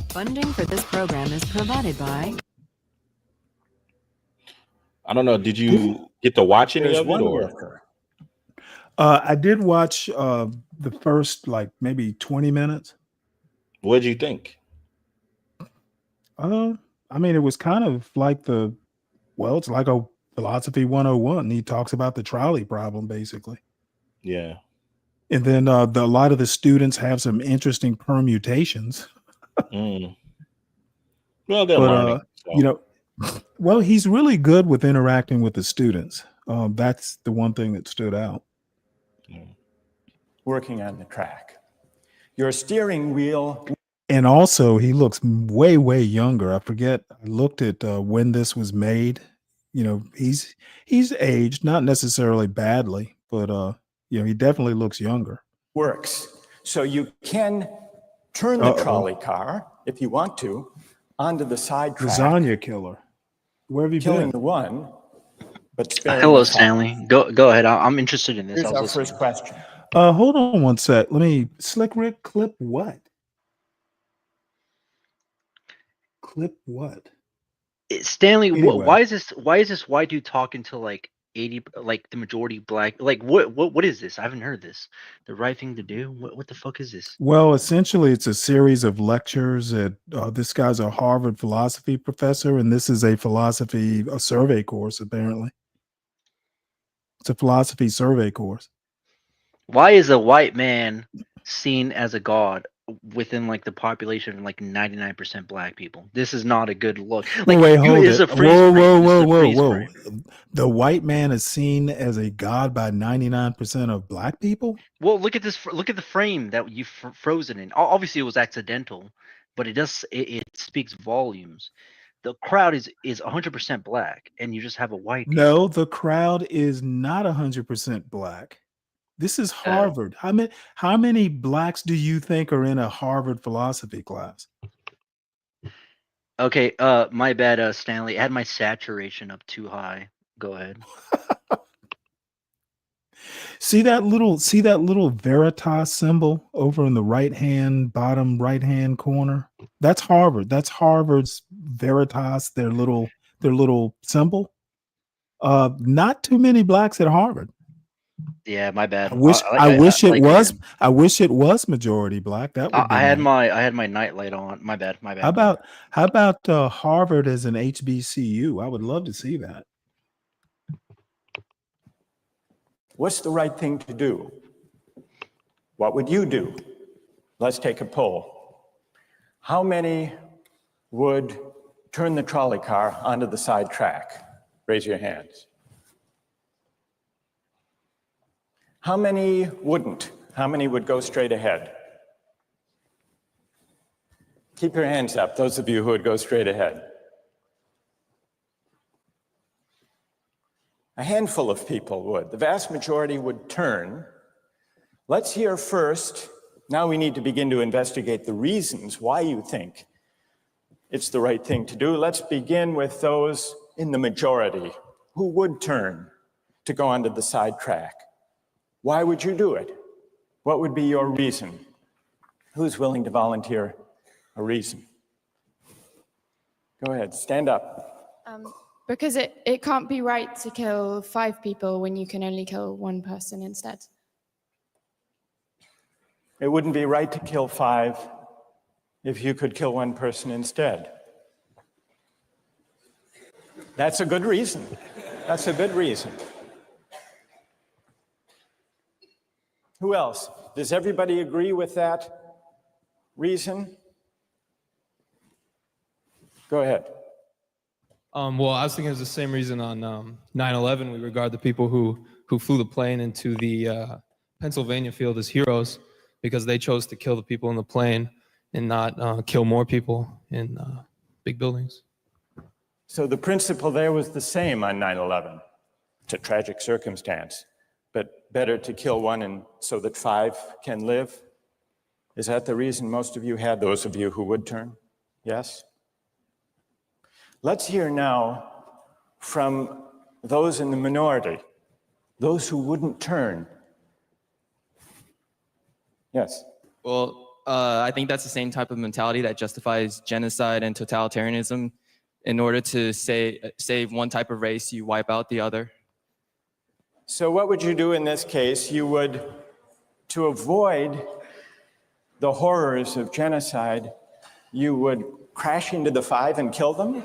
[SPEAKER 7] Funding for this program is provided by.
[SPEAKER 1] I don't know. Did you get to watch any
[SPEAKER 7] There's
[SPEAKER 1] of it,
[SPEAKER 7] one
[SPEAKER 1] or?
[SPEAKER 7] worker.
[SPEAKER 19] I did watch the first maybe 20 minutes.
[SPEAKER 1] What did you think?
[SPEAKER 19] I mean, it was kind of like it's like a philosophy 101. He talks about the trolley problem, basically.
[SPEAKER 1] Yeah.
[SPEAKER 19] And then a lot of the students have some interesting permutations.
[SPEAKER 1] Well, they're
[SPEAKER 19] But
[SPEAKER 1] learning.
[SPEAKER 19] well, he's really good with interacting with the students. That's the one thing that stood out.
[SPEAKER 7] Working on the track. Your steering wheel.
[SPEAKER 19] And also, he looks way, way younger. I forget. I looked at when this was made. He's aged, not necessarily badly, but he definitely looks younger.
[SPEAKER 7] Works. So you can turn the trolley car, if you want to, onto the side track.
[SPEAKER 19] Lasagna killer. Where have you
[SPEAKER 7] killing
[SPEAKER 19] been?
[SPEAKER 7] the one, but sparing
[SPEAKER 10] Hello,
[SPEAKER 7] the five.
[SPEAKER 10] Stanley. Go ahead. I'm interested in this.
[SPEAKER 7] Here's
[SPEAKER 10] I was
[SPEAKER 7] our
[SPEAKER 10] listening.
[SPEAKER 7] first question.
[SPEAKER 19] Hold on one sec. Let me Slick Rick clip what? Clip what?
[SPEAKER 10] Stanley,
[SPEAKER 19] Anyway.
[SPEAKER 10] why is this white dude talking to like 80, like the majority black? Like what is this? I haven't heard this. The right thing to do? What the fuck is this?
[SPEAKER 19] Well, essentially, it's a series of lectures at this guy's a Harvard philosophy professor, and this is a survey course, apparently. It's a philosophy survey course.
[SPEAKER 10] Why is a white man seen as a god within like the population of like 99% black people? This is not a good look. Like,
[SPEAKER 19] Wait, hold
[SPEAKER 10] it's
[SPEAKER 19] it.
[SPEAKER 10] a freeze frame. This is a freeze
[SPEAKER 19] Whoa.
[SPEAKER 10] frame.
[SPEAKER 19] The white man is seen as a god by 99% of black people?
[SPEAKER 10] Well, look at this. Look at the frame that you frozen in. Obviously, it was accidental, but it speaks volumes. The crowd is 100% black, and you just have a white dude.
[SPEAKER 19] No, the crowd is not 100% black. This is Harvard. How many blacks do you think are in a Harvard philosophy class?
[SPEAKER 10] Okay, my bad, Stanley. I had my saturation up too high. Go ahead.
[SPEAKER 19] See that little Veritas symbol over in the bottom right hand corner? That's Harvard. That's Harvard's Veritas, their little symbol. Not too many blacks at Harvard.
[SPEAKER 10] Yeah, my bad.
[SPEAKER 19] I wish
[SPEAKER 10] I like again.
[SPEAKER 19] I wish it was majority black. That would be
[SPEAKER 10] I had
[SPEAKER 19] nice.
[SPEAKER 10] I had my nightlight on. My bad. My
[SPEAKER 19] How
[SPEAKER 10] bad.
[SPEAKER 19] about Harvard as an HBCU? I would love to see that.
[SPEAKER 7] What's the right thing to do? What would you do? Let's take a poll. How many would turn the trolley car onto the side track? Raise your hands. How many wouldn't? How many would go straight ahead? Keep your hands up, those of you who would go straight ahead. A handful of people would. The vast majority would turn. Let's hear first. Now we need to begin to investigate the reasons why you think it's the right thing to do. Let's begin with those in the majority who would turn to go onto the side track. Why would you do it? What would be your reason? Who's willing to volunteer a reason? Go ahead, stand up.
[SPEAKER 11] Because it can't be right to kill 5 people when you can only kill 1 person instead.
[SPEAKER 7] It wouldn't be right to kill 5 if you could kill 1 person instead. That's a good reason. That's a good reason. Who else? Does everybody agree with that reason? Go ahead.
[SPEAKER 12] Well, I was thinking it's the same reason on 9/11. We regard the people who flew the plane into the Pennsylvania field as heroes because they chose to kill the people in the plane and not kill more people in big buildings.
[SPEAKER 7] So the principle there was the same on 9/11. It's a tragic circumstance, but better to kill 1 and so that 5 can live. Is that the reason most of you had, those of you who would turn? Yes? Let's hear now from those in the minority, those who wouldn't turn. Yes.
[SPEAKER 23] Well, I think that's the same type of mentality that justifies genocide and totalitarianism. In order to save one type of race, you wipe out the other.
[SPEAKER 7] So what would you do in this case? You would, to avoid the horrors of genocide, you would crash into the 5 and kill them?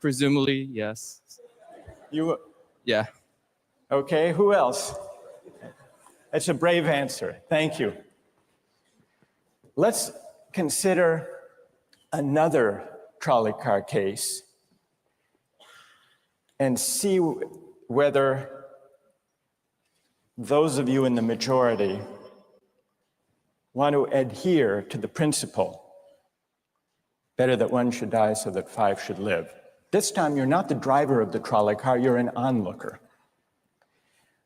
[SPEAKER 23] Presumably, yes.
[SPEAKER 7] You?
[SPEAKER 23] Yeah.
[SPEAKER 7] Okay, who else? That's a brave answer. Thank you. Let's consider another trolley car case and see whether those of you in the majority want to adhere to the principle, better that 1 should die so that 5 should live. This time, you're not the driver of the trolley car, you're an onlooker.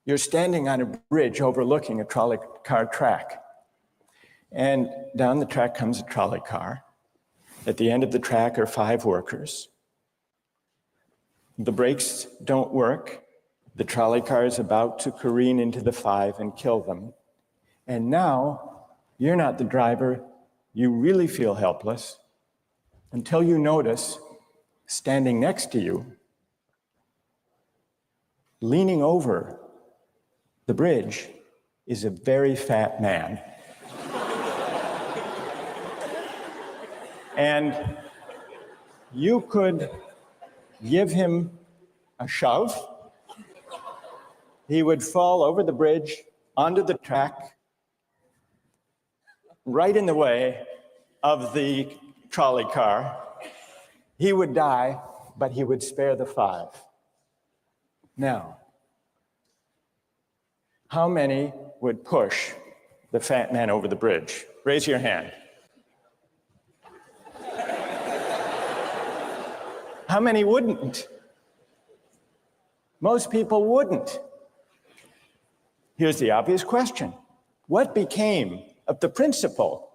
[SPEAKER 7] You're standing on a bridge overlooking a trolley car track. And down the track comes a trolley car. At the end of the track are 5 workers. The brakes don't work. The trolley car is about to careen into the 5 and kill them. And now, you're not the driver. You really feel helpless until you notice, standing next to you, leaning over the bridge, is a very fat man. And you could give him a shove. He would fall over the bridge, onto the track, right in the way of the trolley car. He would die, but he would spare the 5. Now, how many would push the fat man over the bridge? Raise your hand. How many wouldn't? Most people wouldn't. Here's the obvious question. What became of the principle?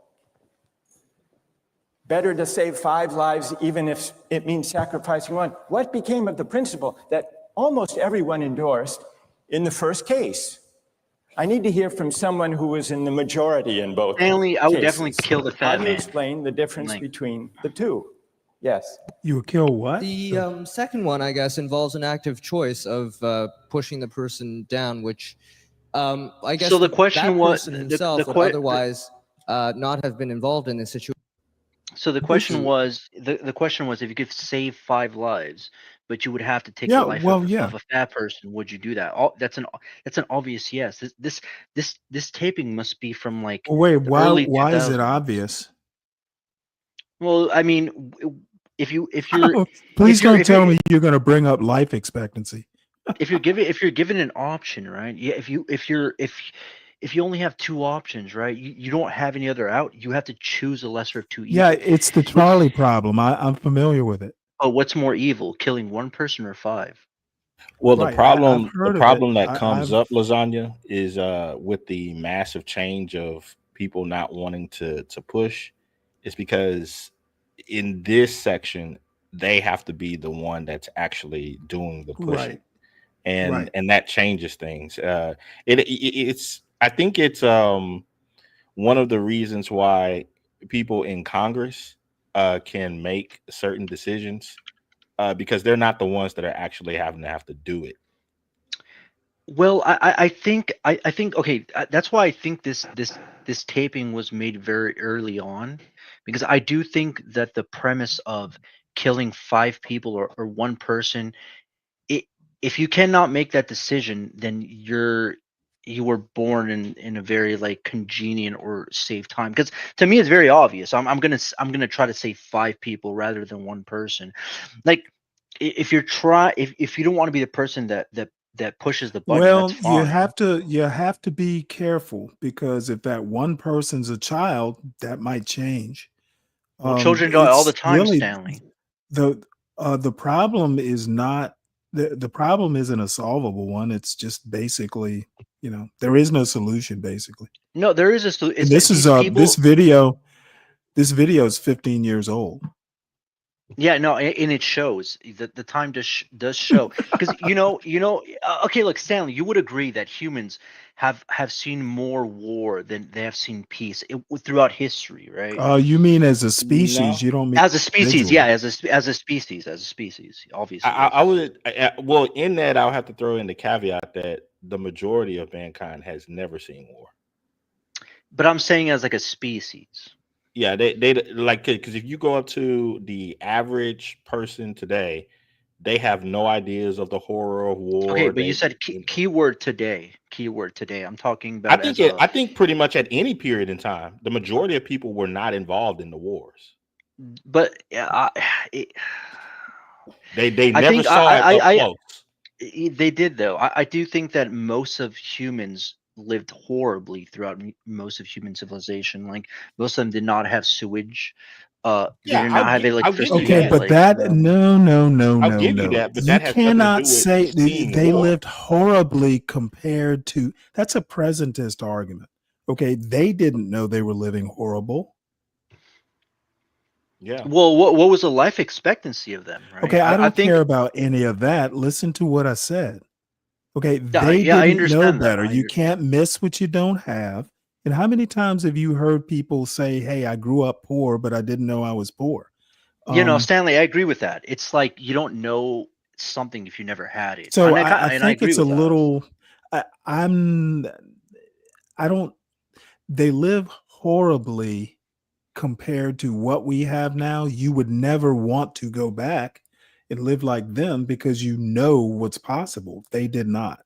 [SPEAKER 7] Better to save 5 lives even if it means sacrificing 1. What became of the principle that almost everyone endorsed in the first case? I need to hear from someone who was in the majority in both
[SPEAKER 10] Stanley, I would
[SPEAKER 7] cases.
[SPEAKER 10] definitely kill the
[SPEAKER 7] How
[SPEAKER 10] fat
[SPEAKER 7] do you
[SPEAKER 10] man.
[SPEAKER 7] explain the difference
[SPEAKER 10] Like-
[SPEAKER 7] between the two? Yes.
[SPEAKER 19] You would kill what?
[SPEAKER 4] The second one, I guess, involves an active choice of pushing the person down, which I guess
[SPEAKER 10] So the question
[SPEAKER 4] that
[SPEAKER 10] was
[SPEAKER 4] person himself would otherwise not have been involved in this situation.
[SPEAKER 10] So the question was the question was if you could save 5 lives, but you would have to take the
[SPEAKER 19] Yeah,
[SPEAKER 10] life
[SPEAKER 19] well,
[SPEAKER 10] of,
[SPEAKER 19] yeah.
[SPEAKER 10] of a fat person. Would you do that? That's an obvious yes. This taping must be from like
[SPEAKER 19] Well, wait,
[SPEAKER 10] the early
[SPEAKER 19] why is it
[SPEAKER 10] 2000s.
[SPEAKER 19] obvious?
[SPEAKER 10] Well, I mean, if you're
[SPEAKER 19] Please don't
[SPEAKER 10] if you're
[SPEAKER 19] tell me you're going to bring up life expectancy.
[SPEAKER 10] if you're given an option, right? Yeah, if you only have 2 options, right? You don't have any other out. You have to choose the lesser of 2
[SPEAKER 19] Yeah,
[SPEAKER 10] evils.
[SPEAKER 19] it's the Charlie problem. I'm familiar with it.
[SPEAKER 10] Oh, what's more evil, killing 1 person or 5?
[SPEAKER 1] Well,
[SPEAKER 19] Right, I've
[SPEAKER 1] the
[SPEAKER 19] heard of it.
[SPEAKER 1] problem that comes
[SPEAKER 19] I've
[SPEAKER 1] up, lasagna, is with the massive change of people not wanting to push, is because in this section they have to be the one that's actually doing the pushing,
[SPEAKER 19] Right.
[SPEAKER 1] and
[SPEAKER 19] Right.
[SPEAKER 1] that changes things. It's I think it's one of the reasons why people in Congress can make certain decisions because they're not the ones that are actually having to have to do it.
[SPEAKER 10] Well, I think okay. That's why I think this taping was made very early on, because I do think that the premise of killing 5 people or 1 person, if you cannot make that decision, then you were born in a very like convenient or safe time. Because to me, it's very obvious. I'm gonna try to save 5 people rather than 1 person. Like if if you don't want to be the person that pushes the button, that's
[SPEAKER 19] Well, you
[SPEAKER 10] fine.
[SPEAKER 19] have to be careful because if that one person's a child, that might change.
[SPEAKER 10] Well, children die all the
[SPEAKER 19] It's
[SPEAKER 10] time,
[SPEAKER 19] really
[SPEAKER 10] Stanley.
[SPEAKER 19] the problem is not the problem isn't a solvable one. It's just basically, there is no solution basically.
[SPEAKER 10] No, there is
[SPEAKER 19] And this is
[SPEAKER 10] these people.
[SPEAKER 19] this video is 15 years old.
[SPEAKER 10] Yeah, no, and it shows the time does show because okay, look, Stanley, you would agree that humans have seen more war than they have seen peace throughout history, right?
[SPEAKER 19] You mean as a species?
[SPEAKER 1] No,
[SPEAKER 19] You don't mean
[SPEAKER 10] As a species, yeah,
[SPEAKER 19] individually.
[SPEAKER 10] as a species, obviously,
[SPEAKER 1] I,
[SPEAKER 10] yes.
[SPEAKER 1] I would well in that I'll have to throw in the caveat that the majority of mankind has never seen war.
[SPEAKER 10] But I'm saying as like a species.
[SPEAKER 1] Yeah, they like because if you go up to the average person today, they have no ideas of the horror of
[SPEAKER 10] Okay,
[SPEAKER 1] war.
[SPEAKER 10] but you said keyword today. Keyword today. I'm talking
[SPEAKER 1] I
[SPEAKER 10] about
[SPEAKER 1] think
[SPEAKER 10] as a.
[SPEAKER 1] I think pretty much at any period in time, the majority of people were not involved in the wars.
[SPEAKER 10] But
[SPEAKER 1] They
[SPEAKER 10] I
[SPEAKER 1] never
[SPEAKER 10] think
[SPEAKER 1] saw it up close.
[SPEAKER 10] they did though. I do think that most of humans lived horribly throughout most of human civilization. Like most of them did not have sewage. They
[SPEAKER 1] Yeah,
[SPEAKER 10] did not have
[SPEAKER 1] I'll give you
[SPEAKER 10] electricity.
[SPEAKER 19] Okay,
[SPEAKER 1] that.
[SPEAKER 19] but
[SPEAKER 10] Like
[SPEAKER 19] that
[SPEAKER 1] I'll give you that, but
[SPEAKER 19] You
[SPEAKER 1] that has nothing to
[SPEAKER 19] cannot
[SPEAKER 1] do with
[SPEAKER 19] say
[SPEAKER 1] seeing
[SPEAKER 19] they
[SPEAKER 1] war.
[SPEAKER 19] lived horribly compared to. That's a presentist argument. Okay, they didn't know they were living horrible.
[SPEAKER 1] Yeah.
[SPEAKER 10] Well, what was the life expectancy of them? Right.
[SPEAKER 19] Okay, I
[SPEAKER 10] I
[SPEAKER 19] don't
[SPEAKER 10] think.
[SPEAKER 19] care about any of that. Listen to what I said. Okay,
[SPEAKER 10] Yeah,
[SPEAKER 19] they
[SPEAKER 10] yeah, I
[SPEAKER 19] didn't know
[SPEAKER 10] understand that.
[SPEAKER 19] better. You can't miss what you don't have. And how many times have you heard people say, "Hey, I grew up poor, but I didn't know I was poor"?
[SPEAKER 10] Stanley, I agree with that. It's like you don't know something if you never had it,
[SPEAKER 19] So
[SPEAKER 10] and
[SPEAKER 19] I
[SPEAKER 10] and I
[SPEAKER 19] think
[SPEAKER 10] agree
[SPEAKER 19] it's a
[SPEAKER 10] with that.
[SPEAKER 19] little. I don't. They live horribly compared to what we have now. You would never want to go back and live like them because you know what's possible. They did not.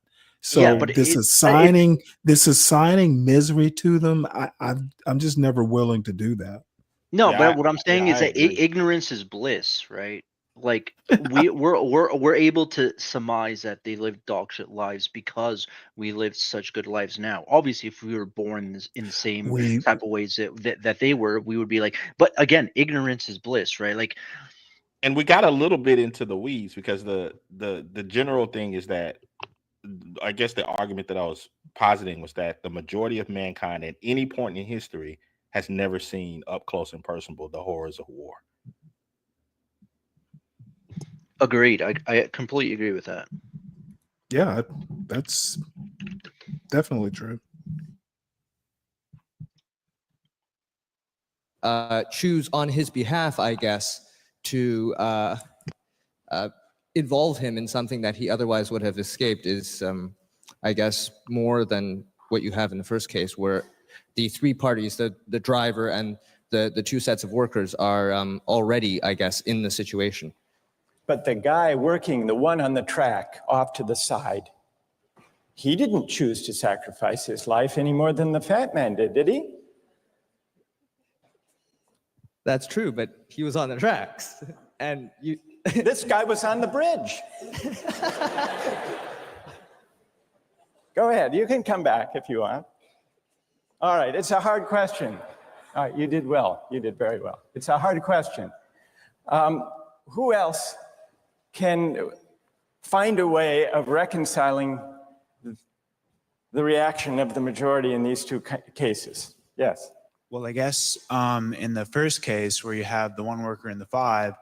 [SPEAKER 10] Yeah,
[SPEAKER 19] So
[SPEAKER 10] but
[SPEAKER 19] this is assigning misery to them. I'm just never willing to do that.
[SPEAKER 10] No,
[SPEAKER 1] Yeah,
[SPEAKER 10] but what I'm saying is
[SPEAKER 1] I
[SPEAKER 10] that
[SPEAKER 1] agree.
[SPEAKER 10] ignorance is bliss, right? Like we're able to surmise that they lived dog shit lives because we lived such good lives now. Obviously, if we were born in the same
[SPEAKER 19] We
[SPEAKER 10] type of ways that they were, we would be like. But again, ignorance is bliss, right? Like,
[SPEAKER 1] And we got a little bit into the weeds because the general thing is that I guess the argument that I was positing was that the majority of mankind at any point in history has never seen up close and personal the horrors of war.
[SPEAKER 10] agreed. I completely agree with that.
[SPEAKER 19] Yeah, that's definitely true.
[SPEAKER 4] Choose on his behalf, I guess, to involve him in something that he otherwise would have escaped is, I guess, more than what you have in the first case, where the three parties, the driver and the two sets of workers, are already, I guess, in the situation.
[SPEAKER 7] But the guy working, the one on the track off to the side, he didn't choose to sacrifice his life any more than the fat man did he?
[SPEAKER 4] That's true, but he was on the tracks. And you...
[SPEAKER 7] This guy was on the bridge. Go ahead, you can come back if you want. All right, it's a hard question. All right, you did well. You did very well. It's a hard question. Who else can find a way of reconciling the reaction of the majority in these two cases? Yes.
[SPEAKER 13] Well, I guess in the first case where you have the one worker and the five,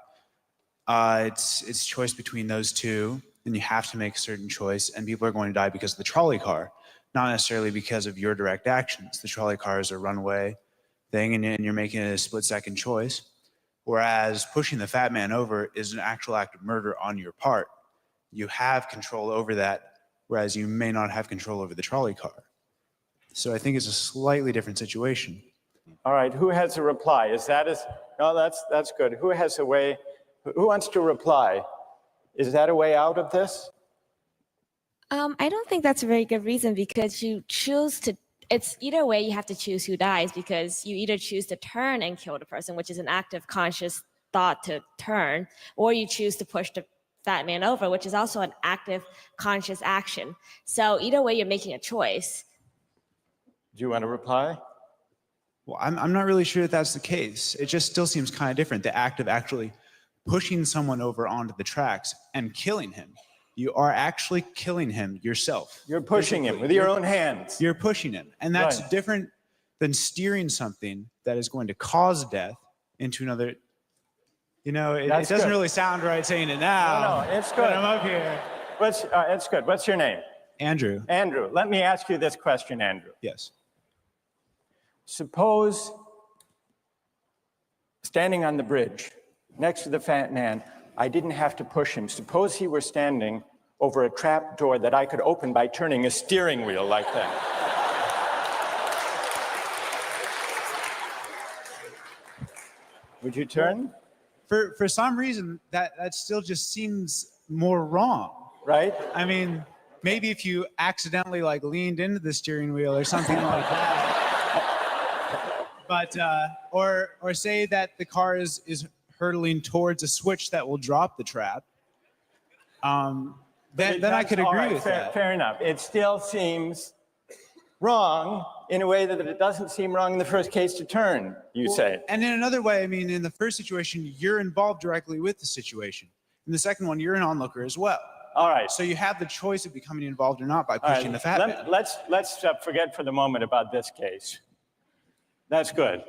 [SPEAKER 13] it's choice between those two, and you have to make a certain choice, and people are going to die because of the trolley car, not necessarily because of your direct actions. The trolley car is a runaway thing, and you're making a split-second choice, whereas pushing the fat man over is an actual act of murder on your part. You have control over that, whereas you may not have control over the trolley car. So I think it's a slightly different situation.
[SPEAKER 7] All right, who has a reply? No, that's good. Who has a way, who wants to reply? Is that a way out of this?
[SPEAKER 15] I don't think that's a very good reason, because you choose to, it's either way you have to choose who dies, because you either choose to turn and kill the person, which is an active conscious thought to turn, or you choose to push the fat man over, which is also an active conscious action. So either way, you're making a choice.
[SPEAKER 7] Do you want to reply?
[SPEAKER 13] Well, I'm not really sure that that's the case. It just still seems kind of different, the act of actually pushing someone over onto the tracks and killing him. You are actually killing him yourself.
[SPEAKER 7] You're pushing him with your own hands.
[SPEAKER 13] You're pushing him. And that's
[SPEAKER 7] Right.
[SPEAKER 13] different than steering something that is going to cause death into another. You know, it doesn't
[SPEAKER 7] good.
[SPEAKER 13] really sound right saying it now.
[SPEAKER 7] No, it's good.
[SPEAKER 13] But I'm up here.
[SPEAKER 7] It's good. What's your name?
[SPEAKER 13] Andrew.
[SPEAKER 7] Andrew, let me ask you this question, Andrew.
[SPEAKER 13] Yes.
[SPEAKER 7] Suppose standing on the bridge next to the fat man, I didn't have to push him. Suppose he were standing over a trap door that I could open by turning a steering wheel like that. Would you turn?
[SPEAKER 13] For some reason, that still just seems more wrong.
[SPEAKER 7] Right?
[SPEAKER 13] I mean, maybe if you accidentally like leaned into the steering wheel or something like that. But or say that the car is hurtling towards a switch that will drop the trap. Then I could agree with that.
[SPEAKER 7] Fair enough. It still seems wrong in a way that it doesn't seem wrong in the first case to turn, you say.
[SPEAKER 13] And in another way, I mean, in the first situation, you're involved directly with the situation. In the second one, you're an onlooker as well.
[SPEAKER 7] All right.
[SPEAKER 13] So you have the choice of becoming involved or not by pushing the fat man.
[SPEAKER 7] Let's forget for the moment about this case. That's good.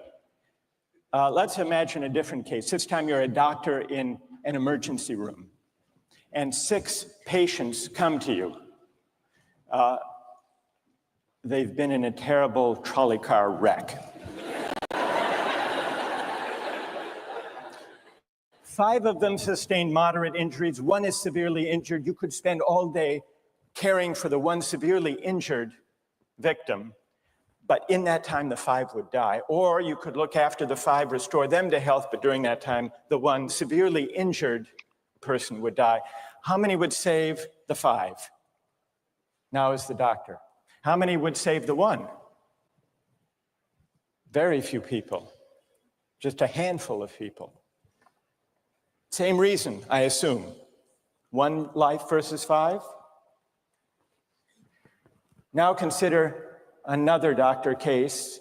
[SPEAKER 7] Let's imagine a different case. This time you're a doctor in an emergency room, and 6 patients come to you. They've been in a terrible trolley car wreck. 5 of them sustained moderate injuries. 1 is severely injured. You could spend all day caring for the 1 severely injured victim, but in that time, the 5 would die. Or you could look after the 5, restore them to health, but during that time, the 1 severely injured person would die. How many would save the 5? Now is the doctor. How many would save the 1? Very few people. Just a handful of people. Same reason, I assume. 1 life versus 5? Now consider another doctor case.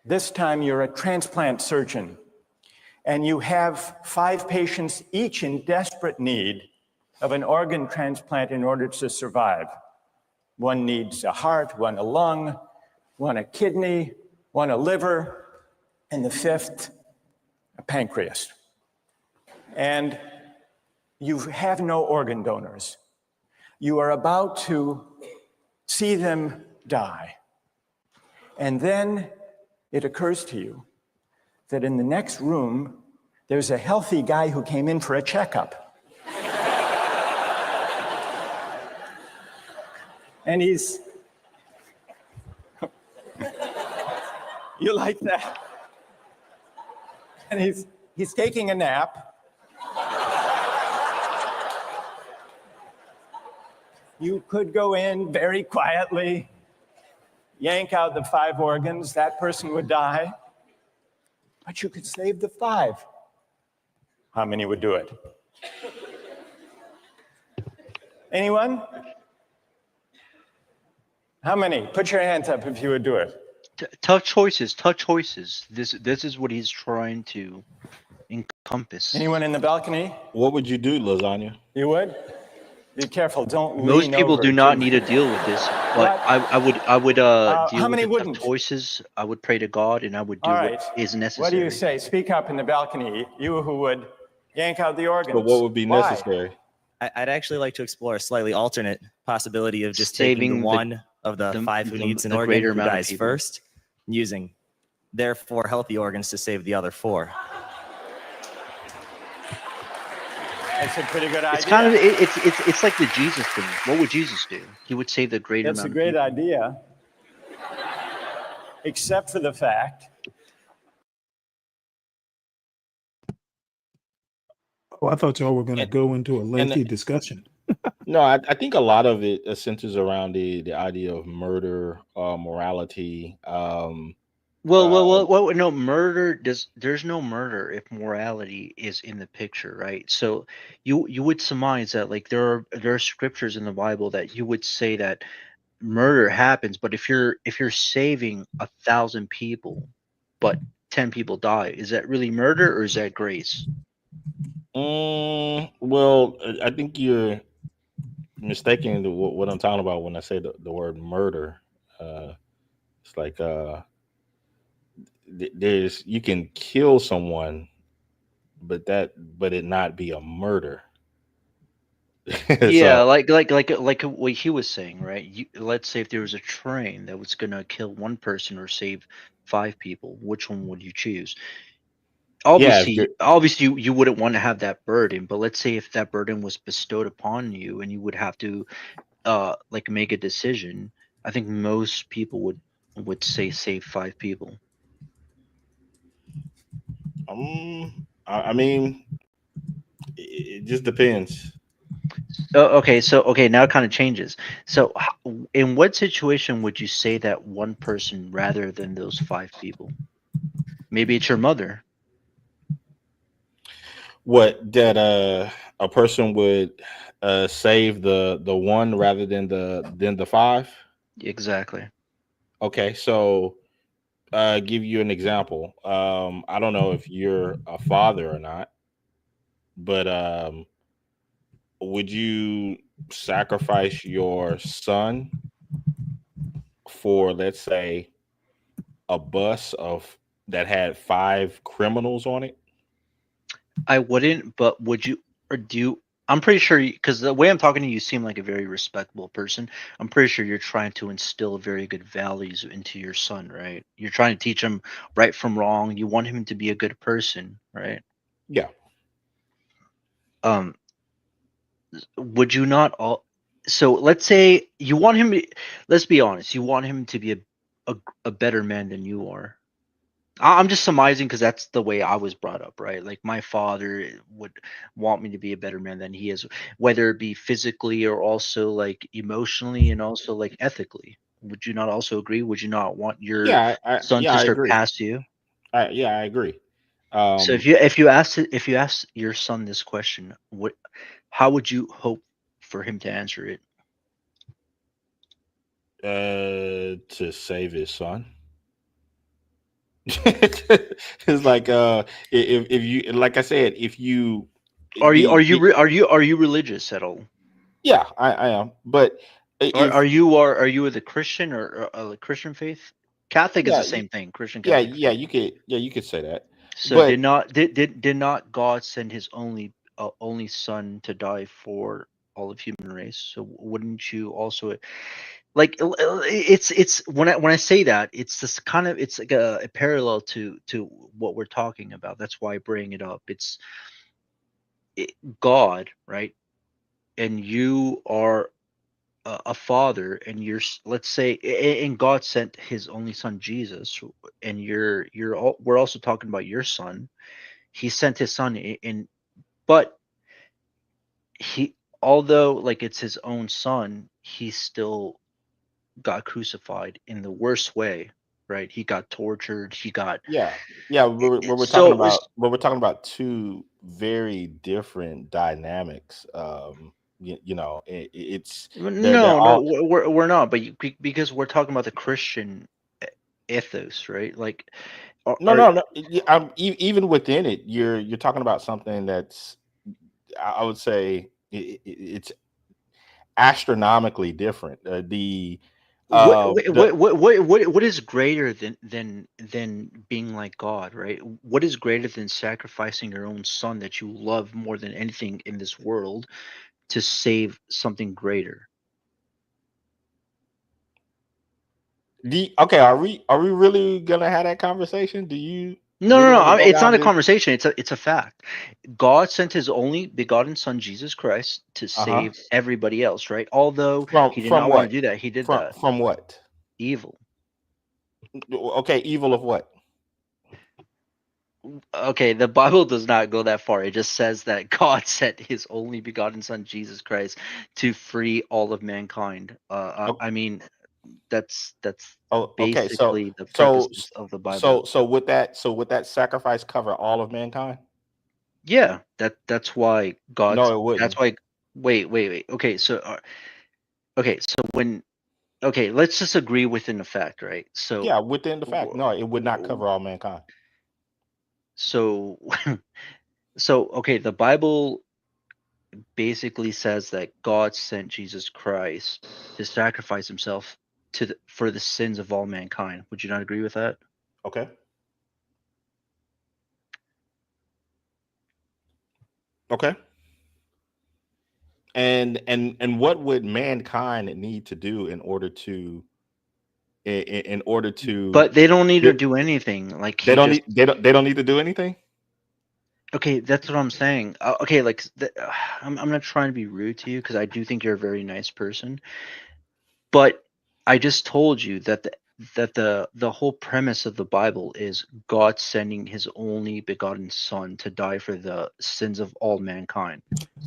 [SPEAKER 7] This time you're a transplant surgeon, and you have 5 patients, each in desperate need of an organ transplant in order to survive. 1 needs a heart, 1 a lung, 1 a kidney, 1 a liver, and the 5th, a pancreas. And you have no organ donors. You are about to see them die. And then it occurs to you that in the next room, There's a healthy guy who came in for a checkup. And he's, you like that? And he's taking a nap. You could go in very quietly, yank out the 5 organs, that person would die, but you could save the 5. How many would do it? Anyone? How many? Put your hands up if you would do it.
[SPEAKER 10] Tough choices, tough choices. This is what he's trying to encompass.
[SPEAKER 7] Anyone in the balcony?
[SPEAKER 1] What would you do, Lasagna?
[SPEAKER 7] You would? Be careful, don't
[SPEAKER 10] Most
[SPEAKER 7] lean
[SPEAKER 10] people
[SPEAKER 7] over
[SPEAKER 10] do not
[SPEAKER 7] too
[SPEAKER 10] need to
[SPEAKER 7] much.
[SPEAKER 10] deal with this, but I would
[SPEAKER 7] How
[SPEAKER 10] deal
[SPEAKER 7] many
[SPEAKER 10] with the tough
[SPEAKER 7] wouldn't?
[SPEAKER 10] choices. I would pray to God, and I would do
[SPEAKER 7] All
[SPEAKER 10] what
[SPEAKER 7] right.
[SPEAKER 10] is necessary.
[SPEAKER 7] What do you say? Speak up in the balcony, you who would yank out the organs.
[SPEAKER 1] But what would be
[SPEAKER 7] Why?
[SPEAKER 1] necessary?
[SPEAKER 3] I'd actually like to explore a slightly alternate possibility of just taking
[SPEAKER 10] Saving
[SPEAKER 3] the
[SPEAKER 10] the-
[SPEAKER 3] one of the 5 who needs an
[SPEAKER 10] the
[SPEAKER 3] organ
[SPEAKER 10] greater
[SPEAKER 3] who
[SPEAKER 10] amount of
[SPEAKER 3] dies
[SPEAKER 10] people.
[SPEAKER 3] first, using their 4 healthy organs to save the other 4.
[SPEAKER 7] That's a pretty good idea.
[SPEAKER 10] It's kind of it's like the Jesus thing. What would Jesus do? He would save the greater
[SPEAKER 7] That's a
[SPEAKER 10] amount
[SPEAKER 7] great
[SPEAKER 10] of people.
[SPEAKER 7] idea. Except for the fact
[SPEAKER 19] Oh, I thought y'all were going to go into a lengthy discussion.
[SPEAKER 1] No, I think a lot of it centers around the idea of murder, morality.
[SPEAKER 10] Well, no, there's no murder if morality is in the picture, right? So you would surmise that like there are scriptures in the Bible that you would say that murder happens, but if you're saving 1,000 people, but 10 people die, is that really murder or is that grace?
[SPEAKER 1] Well, I think you're mistaken what I'm talking about when I say the word murder. It's like there's you can kill someone, but it not be a murder.
[SPEAKER 10] Yeah,
[SPEAKER 1] So
[SPEAKER 10] like what he was saying, right? Let's say if there was a train that was gonna kill one person or save 5 people, which one would you choose?
[SPEAKER 1] yeah, if you're,
[SPEAKER 10] Obviously, you wouldn't want to have that burden, but let's say if that burden was bestowed upon you and you would have to, like make a decision, I think most people would say save 5 people.
[SPEAKER 1] I mean, it just depends.
[SPEAKER 10] Okay, now it kind of changes. So, in what situation would you say that one person rather than those 5 people? Maybe it's your mother.
[SPEAKER 1] What that a person would save the one rather than the 5?
[SPEAKER 10] Exactly.
[SPEAKER 1] Okay, so give you an example. I don't know if you're a father or not, but would you sacrifice your son for, let's say, a bus of that had 5 criminals on it?
[SPEAKER 10] I wouldn't, but would you, or do you? I'm pretty sure, because the way I'm talking to you, you seem like a very respectable person. I'm pretty sure you're trying to instill very good values into your son, right? You're trying to teach him right from wrong. You want him to be a good person, right?
[SPEAKER 1] Yeah.
[SPEAKER 10] Would you not all? So let's say you want him. Let's be honest. You want him to be a better man than you are. I'm just surmising because that's the way I was brought up, right? Like my father would want me to be a better man than he is, whether it be physically or also like emotionally and also like ethically. Would you not also agree? Would you not want your son to
[SPEAKER 1] I agree.
[SPEAKER 10] surpass you?
[SPEAKER 1] Yeah, I agree.
[SPEAKER 10] So if you ask your son this question, how would you hope for him to answer it?
[SPEAKER 1] To save his son. It's like if you, like I said, if you
[SPEAKER 10] Are you religious at all?
[SPEAKER 1] yeah, I am, but
[SPEAKER 10] Are you with a Christian or a Christian faith? Catholic is
[SPEAKER 1] yeah,
[SPEAKER 10] the same thing. Christian
[SPEAKER 1] yeah,
[SPEAKER 10] Catholic.
[SPEAKER 1] you could say that.
[SPEAKER 10] So
[SPEAKER 1] But
[SPEAKER 10] did not God send his only son to die for all of human race. So wouldn't you also it's when I say that, it's this kind of, it's like a parallel to what we're talking about. That's why I bring it up. It's God, right? And you are a father, and let's say, and God sent his only son Jesus, and we're also talking about your son. He sent his son in, but he, although like it's his own son, he still got crucified in the worst way, right? He got tortured. He got
[SPEAKER 1] Yeah, we're talking
[SPEAKER 10] so it
[SPEAKER 1] about,
[SPEAKER 10] was
[SPEAKER 1] but we're talking about two very different dynamics. It's they're
[SPEAKER 10] no,
[SPEAKER 1] all
[SPEAKER 10] we're not, but because we're talking about the Christian ethos, right? Like,
[SPEAKER 1] no, no, no. Even within it, you're talking about something that's, I would say, it's astronomically different.
[SPEAKER 10] What is greater than being like God, right? What is greater than sacrificing your own son that you love more than anything in this world to save something greater?
[SPEAKER 1] Okay, are we really gonna have that conversation? Do you
[SPEAKER 10] No,
[SPEAKER 1] really
[SPEAKER 10] no, no.
[SPEAKER 1] want to go
[SPEAKER 10] It's not
[SPEAKER 1] down
[SPEAKER 10] a
[SPEAKER 1] this?
[SPEAKER 10] conversation. It's a fact. God sent his only begotten son, Jesus Christ, to
[SPEAKER 1] Uh-huh.
[SPEAKER 10] save everybody else, right? Although he did
[SPEAKER 1] From
[SPEAKER 10] not want to
[SPEAKER 1] what?
[SPEAKER 10] do that, he did
[SPEAKER 1] From
[SPEAKER 10] that.
[SPEAKER 1] from what?
[SPEAKER 10] Evil.
[SPEAKER 1] Okay, evil of what?
[SPEAKER 10] Okay, the Bible does not go that far. It just says that God sent his only begotten son, Jesus Christ, to free all of mankind. I mean, that's
[SPEAKER 1] Oh, okay. So
[SPEAKER 10] basically the
[SPEAKER 1] so
[SPEAKER 10] purposes of the Bible.
[SPEAKER 1] so would that sacrifice cover all of mankind?
[SPEAKER 10] Yeah, that's why
[SPEAKER 1] No,
[SPEAKER 10] God's.
[SPEAKER 1] it
[SPEAKER 10] That's
[SPEAKER 1] wouldn't.
[SPEAKER 10] why. Wait. Okay, so when. Okay, let's just agree within the fact, right?
[SPEAKER 1] Yeah, within the fact, no, it would not cover all mankind.
[SPEAKER 10] So, so okay, the Bible basically says that God sent Jesus Christ to sacrifice himself for the sins of all mankind. Would you not agree with that?
[SPEAKER 1] Okay. Okay. And what would mankind need to do in order to in order to
[SPEAKER 10] But they don't need to
[SPEAKER 1] get,
[SPEAKER 10] do anything. Like
[SPEAKER 1] they
[SPEAKER 10] he
[SPEAKER 1] don't
[SPEAKER 10] just
[SPEAKER 1] need they don't need to do anything?
[SPEAKER 10] okay. That's what I'm saying. Okay, like I'm not trying to be rude to you because I do think you're a very nice person. But I just told you that the whole premise of the Bible is God sending his only begotten son to die for the sins of all mankind.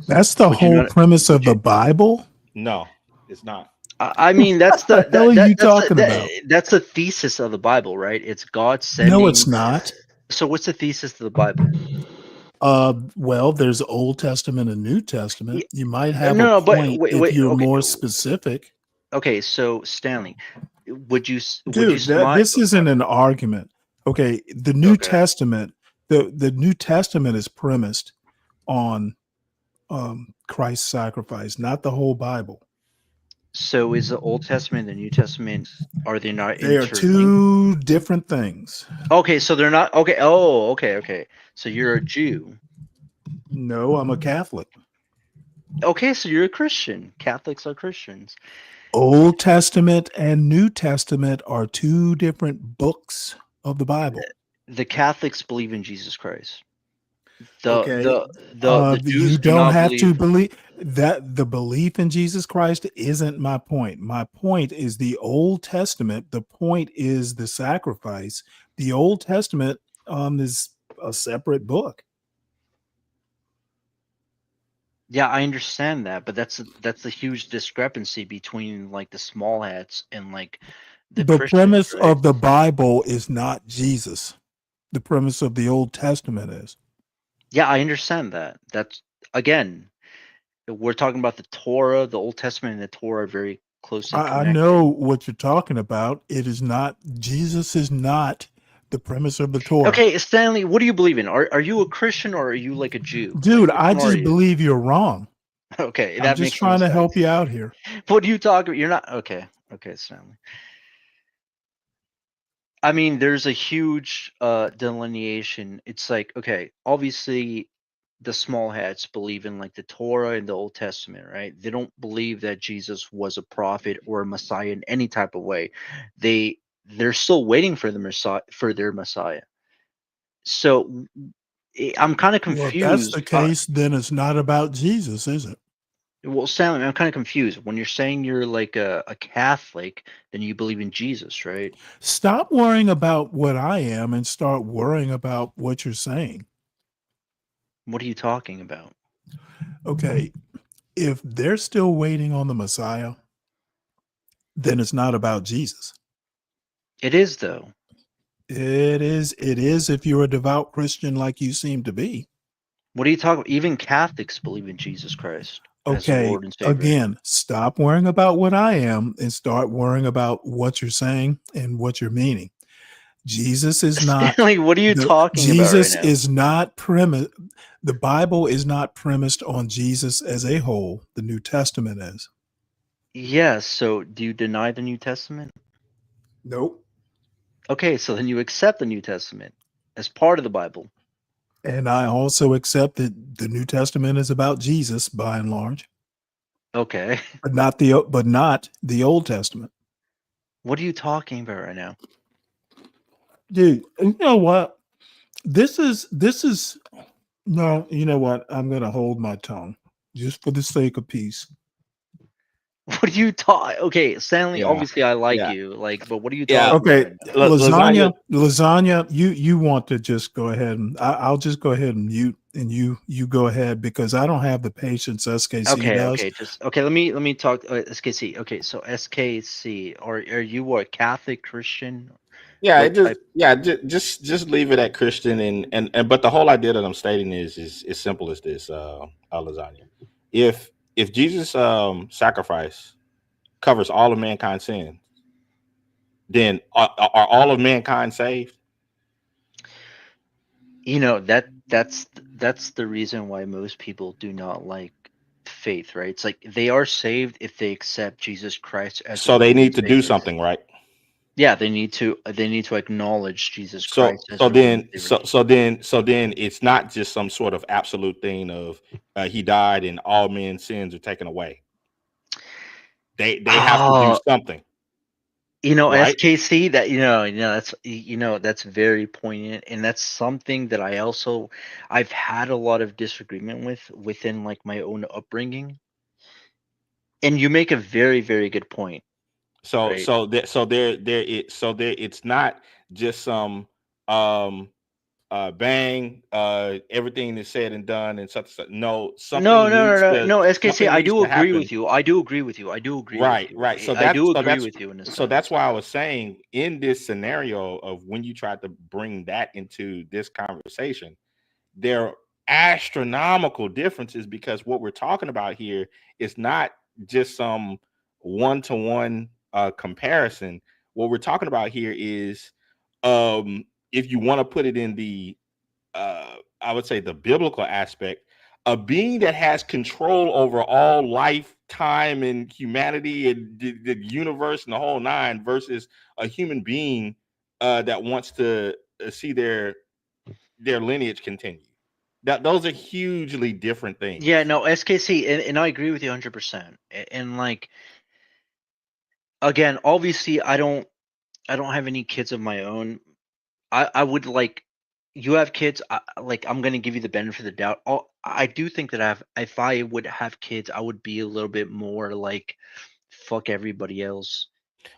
[SPEAKER 19] That's the
[SPEAKER 10] Would you
[SPEAKER 19] whole
[SPEAKER 10] not
[SPEAKER 19] premise
[SPEAKER 10] would
[SPEAKER 19] of
[SPEAKER 10] you
[SPEAKER 19] the Bible.
[SPEAKER 1] No, it's not.
[SPEAKER 10] I mean that's
[SPEAKER 19] What the hell are you talking about?
[SPEAKER 10] that's the thesis of the Bible, right? It's God
[SPEAKER 19] No, it's
[SPEAKER 10] sending.
[SPEAKER 19] not.
[SPEAKER 10] So what's the thesis of the Bible?
[SPEAKER 19] Well, there's Old Testament and New
[SPEAKER 10] Yeah,
[SPEAKER 19] Testament. You might
[SPEAKER 10] no,
[SPEAKER 19] have a
[SPEAKER 10] no, but
[SPEAKER 19] point if
[SPEAKER 10] wait,
[SPEAKER 19] you're
[SPEAKER 10] okay,
[SPEAKER 19] more specific.
[SPEAKER 10] okay. So Stanley, would you
[SPEAKER 19] Dude, that
[SPEAKER 10] smile?
[SPEAKER 19] this isn't an argument. Okay, the New
[SPEAKER 10] Okay.
[SPEAKER 19] Testament, the New Testament is premised on Christ's sacrifice, not the whole Bible.
[SPEAKER 10] So is the Old Testament and the New Testament, are they not
[SPEAKER 19] They are
[SPEAKER 10] interlinked?
[SPEAKER 19] two different things.
[SPEAKER 10] Okay, so they're not okay. Oh, okay. So you're a Jew.
[SPEAKER 19] No, I'm a Catholic.
[SPEAKER 10] Okay, so you're a Christian. Catholics are Christians.
[SPEAKER 19] Old Testament and New Testament are two different books of the Bible.
[SPEAKER 10] The Catholics believe in Jesus Christ. The
[SPEAKER 19] Okay.
[SPEAKER 10] the the
[SPEAKER 19] You
[SPEAKER 10] Jews do
[SPEAKER 19] don't
[SPEAKER 10] not
[SPEAKER 19] have to
[SPEAKER 10] believe.
[SPEAKER 19] believe that. The belief in Jesus Christ isn't my point. My point is the Old Testament. The point is the sacrifice. The Old Testament is a separate book.
[SPEAKER 10] Yeah, I understand that, but that's a huge discrepancy between like the small hats and like the
[SPEAKER 19] The
[SPEAKER 10] Christians,
[SPEAKER 19] premise
[SPEAKER 10] right?
[SPEAKER 19] of the Bible is not Jesus. The premise of the Old Testament is.
[SPEAKER 10] Yeah, I understand that. That's again, we're talking about the Torah, the Old Testament and the Torah are very closely
[SPEAKER 19] I
[SPEAKER 10] connected.
[SPEAKER 19] know what you're talking about. It is not, Jesus is not the premise of the Torah.
[SPEAKER 10] Okay, Stanley, what do you believe in? Are you a Christian or are you like a Jew? Like,
[SPEAKER 19] Dude,
[SPEAKER 10] which
[SPEAKER 19] I
[SPEAKER 10] one are
[SPEAKER 19] just
[SPEAKER 10] you?
[SPEAKER 19] believe you're wrong.
[SPEAKER 10] Okay,
[SPEAKER 19] I'm
[SPEAKER 10] that
[SPEAKER 19] just
[SPEAKER 10] makes no
[SPEAKER 19] trying to
[SPEAKER 10] sense.
[SPEAKER 19] help you out here.
[SPEAKER 10] What do you talk about? You're not okay. Okay, Stanley. I mean, there's a huge delineation. It's like, okay, obviously the small hats believe in like the Torah and the Old Testament, right? They don't believe that Jesus was a prophet or a Messiah in any type of way. They're still waiting for the Messiah, for their Messiah. So I'm kind of
[SPEAKER 19] Well, if that's
[SPEAKER 10] confused.
[SPEAKER 19] the case, then it's not about Jesus, is it?
[SPEAKER 10] Well, Stanley, I'm kind of confused. When you're saying you're like a Catholic, then you believe in Jesus, right?
[SPEAKER 19] Stop worrying about what I am and start worrying about what you're saying.
[SPEAKER 10] What are you talking about?
[SPEAKER 19] Okay, if they're still waiting on the Messiah, then it's not about Jesus.
[SPEAKER 10] It is, though.
[SPEAKER 19] It is if you're a devout Christian like you seem to be.
[SPEAKER 10] What are you talking about? Even Catholics believe in Jesus Christ as their
[SPEAKER 19] Okay,
[SPEAKER 10] Lord and Savior.
[SPEAKER 19] again, stop worrying about what I am and start worrying about what you're saying and what you're meaning. Jesus is not
[SPEAKER 10] Stanley, what are you talking about right
[SPEAKER 19] Jesus
[SPEAKER 10] now?
[SPEAKER 19] is not premise. The Bible is not premised on Jesus as a whole. The New Testament is.
[SPEAKER 10] Yes. So do you deny the New Testament?
[SPEAKER 19] Nope.
[SPEAKER 10] Okay, so then you accept the New Testament as part of the Bible.
[SPEAKER 19] And I also accept that the New Testament is about Jesus by and large,
[SPEAKER 10] Okay.
[SPEAKER 19] but not the Old Testament.
[SPEAKER 10] What are you talking about right now?
[SPEAKER 19] Dude, you know what? This is no, you know what? I'm going to hold my tongue just for the sake of peace.
[SPEAKER 10] What are you talking? Okay, Stanley,
[SPEAKER 1] Yeah,
[SPEAKER 10] obviously I like
[SPEAKER 1] yeah,
[SPEAKER 10] you, like, but what are you
[SPEAKER 1] yeah.
[SPEAKER 10] talking about
[SPEAKER 19] Okay,
[SPEAKER 10] right now?
[SPEAKER 1] Lasagna.
[SPEAKER 19] lasagna. You want to just go ahead and I'll just go ahead and mute, and you go ahead because I don't have the patience SKC does.
[SPEAKER 10] Okay, just okay. Let me talk. SKC. Okay, so SKC, are you what, Catholic, Christian?
[SPEAKER 1] Yeah,
[SPEAKER 10] What type?
[SPEAKER 1] just leave it at Christian, and but the whole idea that I'm stating is as simple as this, lasagna. If Jesus sacrifice covers all of mankind's sin, then are all of mankind saved?
[SPEAKER 10] You know that's the reason why most people do not like faith, right? It's like they are saved if they accept Jesus Christ as their
[SPEAKER 1] So they
[SPEAKER 10] Lord and
[SPEAKER 1] need to do
[SPEAKER 10] Savior.
[SPEAKER 1] something, right?
[SPEAKER 10] Yeah, they need to acknowledge Jesus
[SPEAKER 1] So
[SPEAKER 10] Christ as
[SPEAKER 1] so
[SPEAKER 10] their Lord and
[SPEAKER 1] then
[SPEAKER 10] Savior.
[SPEAKER 1] so then it's not just some sort of absolute thing of he died and all men's sins are taken away. They have to do
[SPEAKER 10] Oh,
[SPEAKER 1] something, right?
[SPEAKER 10] SKC, that that's very poignant, and that's something that I've had a lot of disagreement with within like my own upbringing. And you make a very, very good point,
[SPEAKER 1] So
[SPEAKER 10] right?
[SPEAKER 1] so that so there it's not just some um bang everything is said and done and such. No,
[SPEAKER 10] No, no, no, no, no, SKC,
[SPEAKER 1] something
[SPEAKER 10] I
[SPEAKER 1] needs
[SPEAKER 10] do
[SPEAKER 1] to
[SPEAKER 10] agree with
[SPEAKER 1] happen.
[SPEAKER 10] you. I do agree with you. I do agree with
[SPEAKER 1] Right,
[SPEAKER 10] you.
[SPEAKER 1] right.
[SPEAKER 10] I do agree with you in a
[SPEAKER 1] So that's
[SPEAKER 10] sense.
[SPEAKER 1] why I was saying in this scenario of when you tried to bring that into this conversation, there are astronomical differences because what we're talking about here is not just some one-to-one comparison. What we're talking about here is if you want to put it in the I would say the biblical aspect, a being that has control over all life, time, and humanity, and the universe and the whole nine, versus a human being that wants to see their lineage continue. That those are hugely different
[SPEAKER 10] Yeah,
[SPEAKER 1] things.
[SPEAKER 10] no, SKC, and I agree with you 100%. And like, again, obviously, I don't have any kids of my own. I would like, you have kids, like I'm gonna give you the benefit of the doubt. I do think that if I would have kids, I would be a little bit more like, fuck everybody else.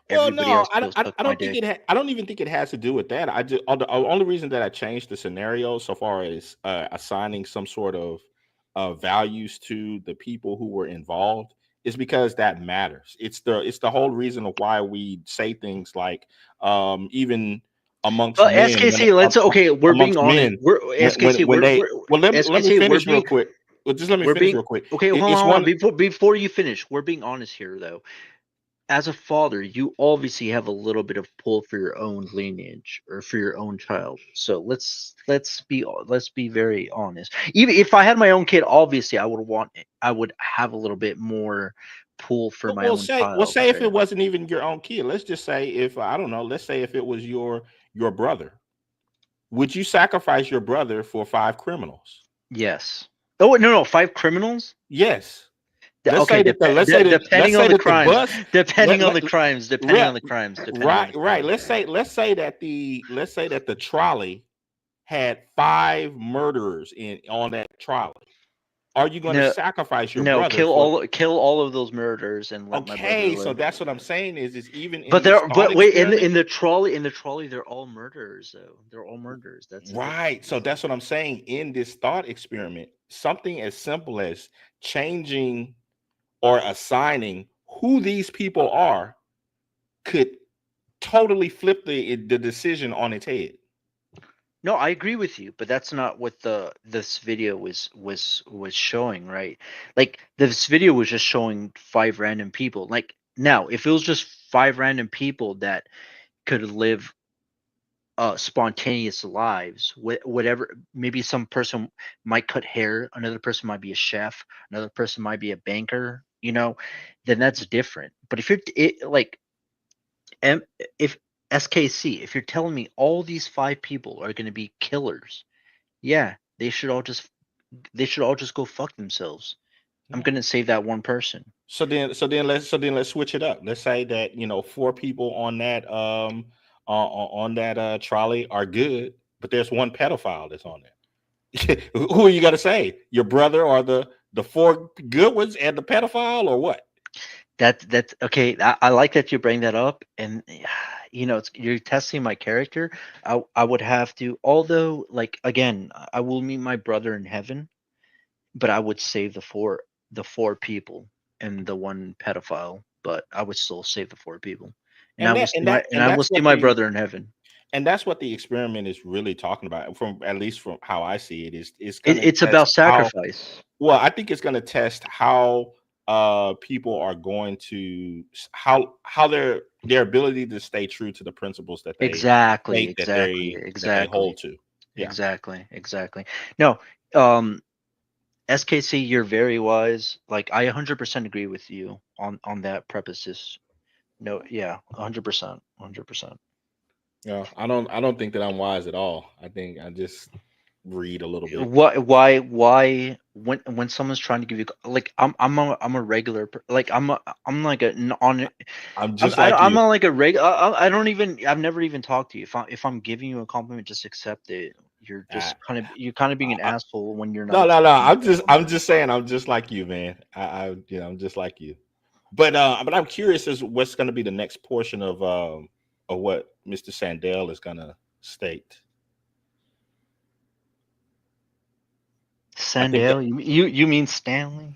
[SPEAKER 1] Well,
[SPEAKER 10] Everybody
[SPEAKER 1] no,
[SPEAKER 10] else will suck
[SPEAKER 1] I
[SPEAKER 10] my
[SPEAKER 1] don't think
[SPEAKER 10] dick.
[SPEAKER 1] I don't even think it has to do with that. The only reason that I changed the scenario so far as assigning some sort of values to the people who were involved is because that matters. It's the whole reason of why we say things like even amongst
[SPEAKER 10] But
[SPEAKER 1] men
[SPEAKER 10] SKC, okay, we're being
[SPEAKER 1] amongst
[SPEAKER 10] honest.
[SPEAKER 1] men
[SPEAKER 10] We're SKC,
[SPEAKER 1] when they
[SPEAKER 10] we're
[SPEAKER 1] well let me
[SPEAKER 10] SKC,
[SPEAKER 1] finish real quick. Well, just let me
[SPEAKER 10] we're
[SPEAKER 1] finish
[SPEAKER 10] being
[SPEAKER 1] real quick.
[SPEAKER 10] okay. Hold
[SPEAKER 1] It's
[SPEAKER 10] on, hold on.
[SPEAKER 1] one.
[SPEAKER 10] Before you finish, we're being honest here, though. As a father, you obviously have a little bit of pull for your own lineage or for your own child. So let's be very honest. Even if I had my own kid, obviously I would have a little bit more pull for my own child,
[SPEAKER 1] Say if
[SPEAKER 10] right?
[SPEAKER 1] it wasn't even your own kid. Let's just say if I don't know. Let's say if it was your brother. Would you sacrifice your brother for 5 criminals?
[SPEAKER 10] Yes. Oh no, 5 criminals.
[SPEAKER 1] Yes. Let's
[SPEAKER 10] Okay,
[SPEAKER 1] say that the
[SPEAKER 10] depending on the crimes,
[SPEAKER 1] bus
[SPEAKER 10] depending on the crimes, depending on the crimes, depending on the
[SPEAKER 1] right.
[SPEAKER 10] crimes.
[SPEAKER 1] Let's say that the trolley had 5 murderers on that trolley. Are you going to
[SPEAKER 10] No,
[SPEAKER 1] sacrifice your
[SPEAKER 10] no,
[SPEAKER 1] brother
[SPEAKER 10] kill all of those murderers and let my brother
[SPEAKER 1] Okay, so
[SPEAKER 10] live.
[SPEAKER 1] that's what I'm saying is even in
[SPEAKER 10] But
[SPEAKER 1] this thought
[SPEAKER 10] but wait,
[SPEAKER 1] experiment.
[SPEAKER 10] in the trolley, they're all murderers though. They're all murderers. That's the difference.
[SPEAKER 1] Right. So that's what I'm saying in this thought experiment. Something as simple as changing or assigning who these people are could totally flip the decision on its head.
[SPEAKER 10] No, I agree with you, but that's not what this video was showing, right? Like this video was just showing 5 random people. Like now, if it was just 5 random people that could live spontaneous lives, whatever, maybe some person might cut hair, another person might be a chef, another person might be a banker, then that's different. But if if SKC, if you're telling me all these 5 people are going to be killers, yeah, they should all just go fuck themselves. I'm going to save that one person.
[SPEAKER 1] So then let's switch it up. Let's say that 4 people on that trolley are good, but there's one pedophile that's on there. Who are you gonna say? Your brother or the 4 good ones and the pedophile, or what?
[SPEAKER 10] That's okay. I like that you bring that up, and you're testing my character. I would have to, although like again, I will meet my brother in heaven, but I would save the four people and the one pedophile, but I would still save the 4 people, and I will see my brother in heaven.
[SPEAKER 1] And that's what the experiment is really talking about, at least from how I see it.
[SPEAKER 10] It's about sacrifice.
[SPEAKER 1] Well, I think it's going to test how people are going to how their ability to stay true to the principles that they
[SPEAKER 10] exactly
[SPEAKER 1] hold to.
[SPEAKER 10] Yeah. Exactly. No, SKC, you're very wise. Like I 100% agree with you on that preposition. No, yeah, 100%.
[SPEAKER 1] Yeah, I don't think that I'm wise at all. I think I just read a little bit.
[SPEAKER 10] Why when someone's trying to give you, like I'm a regular, like I'm like I'm
[SPEAKER 1] just like you.
[SPEAKER 10] I'm not like a regular. I've never even talked to you. If I'm giving you a compliment, just accept it. You're just kind of being an asshole when you're not.
[SPEAKER 1] No. I'm just saying I'm just like you, man. I'm just like you. But I'm curious as what's going to be the next portion of what Mr. Sandell is going to state.
[SPEAKER 10] Sandell, you mean Stanley?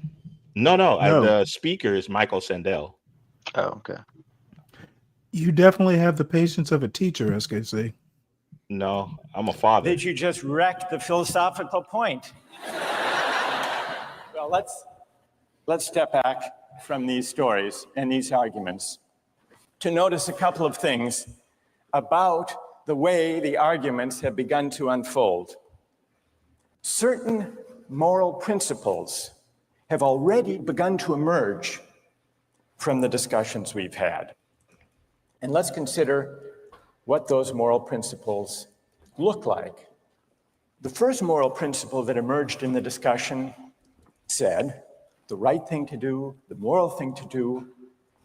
[SPEAKER 1] No. The speaker is Michael Sandell.
[SPEAKER 10] Oh, okay.
[SPEAKER 19] You definitely have the patience of a teacher, SKC.
[SPEAKER 1] No, I'm a father.
[SPEAKER 7] Did you just wreck the philosophical point? Well, let's step back from these stories and these arguments to notice a couple of things about the way the arguments have begun to unfold. Certain moral principles have already begun to emerge from the discussions we've had. And let's consider what those moral principles look like. The first moral principle that emerged in the discussion said, the right thing to do, the moral thing to do,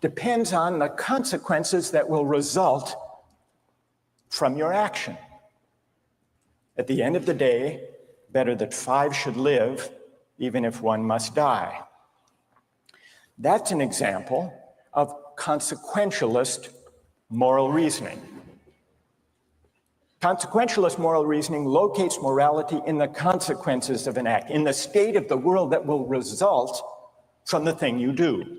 [SPEAKER 7] depends on the consequences that will result from your action. At the end of the day, better that 5 should live, even if 1 must die. That's an example of consequentialist moral reasoning. Consequentialist moral reasoning locates morality in the consequences of an act, in the state of the world that will result from the thing you do.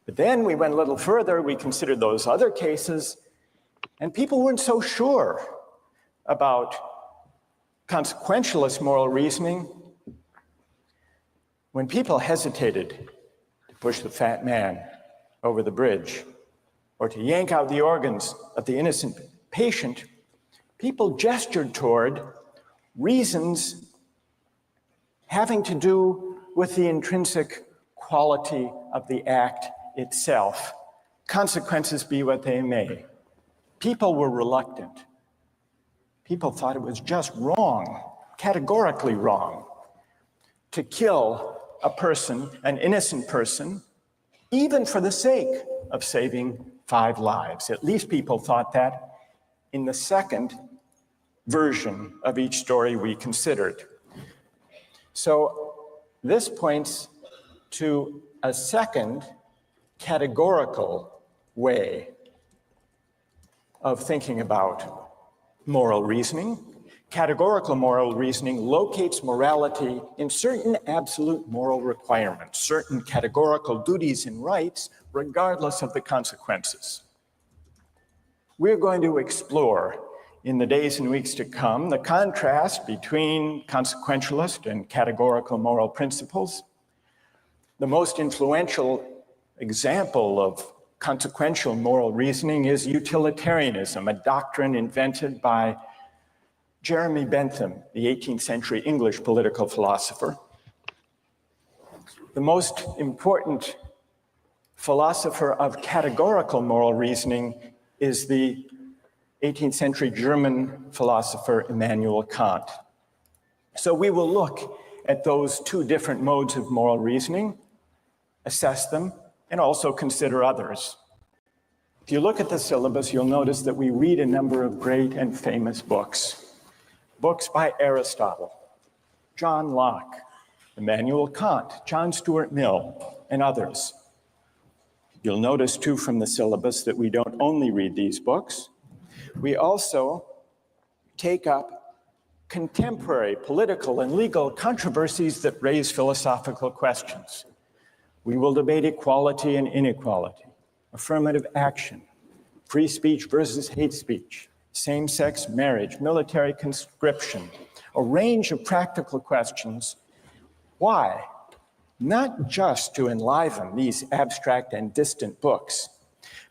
[SPEAKER 7] But then we went a little further, we considered those other cases, and people weren't so sure about consequentialist moral reasoning. When people hesitated to push the fat man over the bridge or to yank out the organs of the innocent patient, people gestured toward reasons having to do with the intrinsic quality of the act itself, consequences be what they may. People were reluctant. People thought it was just wrong, categorically wrong, to kill a person, an innocent person, even for the sake of saving 5 lives. At least people thought that in the second version of each story we considered. So this points to a second categorical way of thinking about moral reasoning. Categorical moral reasoning locates morality in certain absolute moral requirements, certain categorical duties and rights, regardless of the consequences. We're going to explore in the days and weeks to come the contrast between consequentialist and categorical moral principles. The most influential example of consequential moral reasoning is utilitarianism, a doctrine invented by Jeremy Bentham, the 18th century English political philosopher. The most important philosopher of categorical moral reasoning is the 18th century German philosopher Immanuel Kant. So we will look at those two different modes of moral reasoning, assess them, and also consider others. If you look at the syllabus, you'll notice that we read a number of great and famous books. Books by Aristotle, John Locke, Immanuel Kant, John Stuart Mill, and others. You'll notice too from the syllabus that we don't only read these books, we also take up contemporary political and legal controversies that raise philosophical questions. We will debate equality and inequality, affirmative action, free speech versus hate speech, same-sex marriage, military conscription, a range of practical questions. Why? Not just to enliven these abstract and distant books,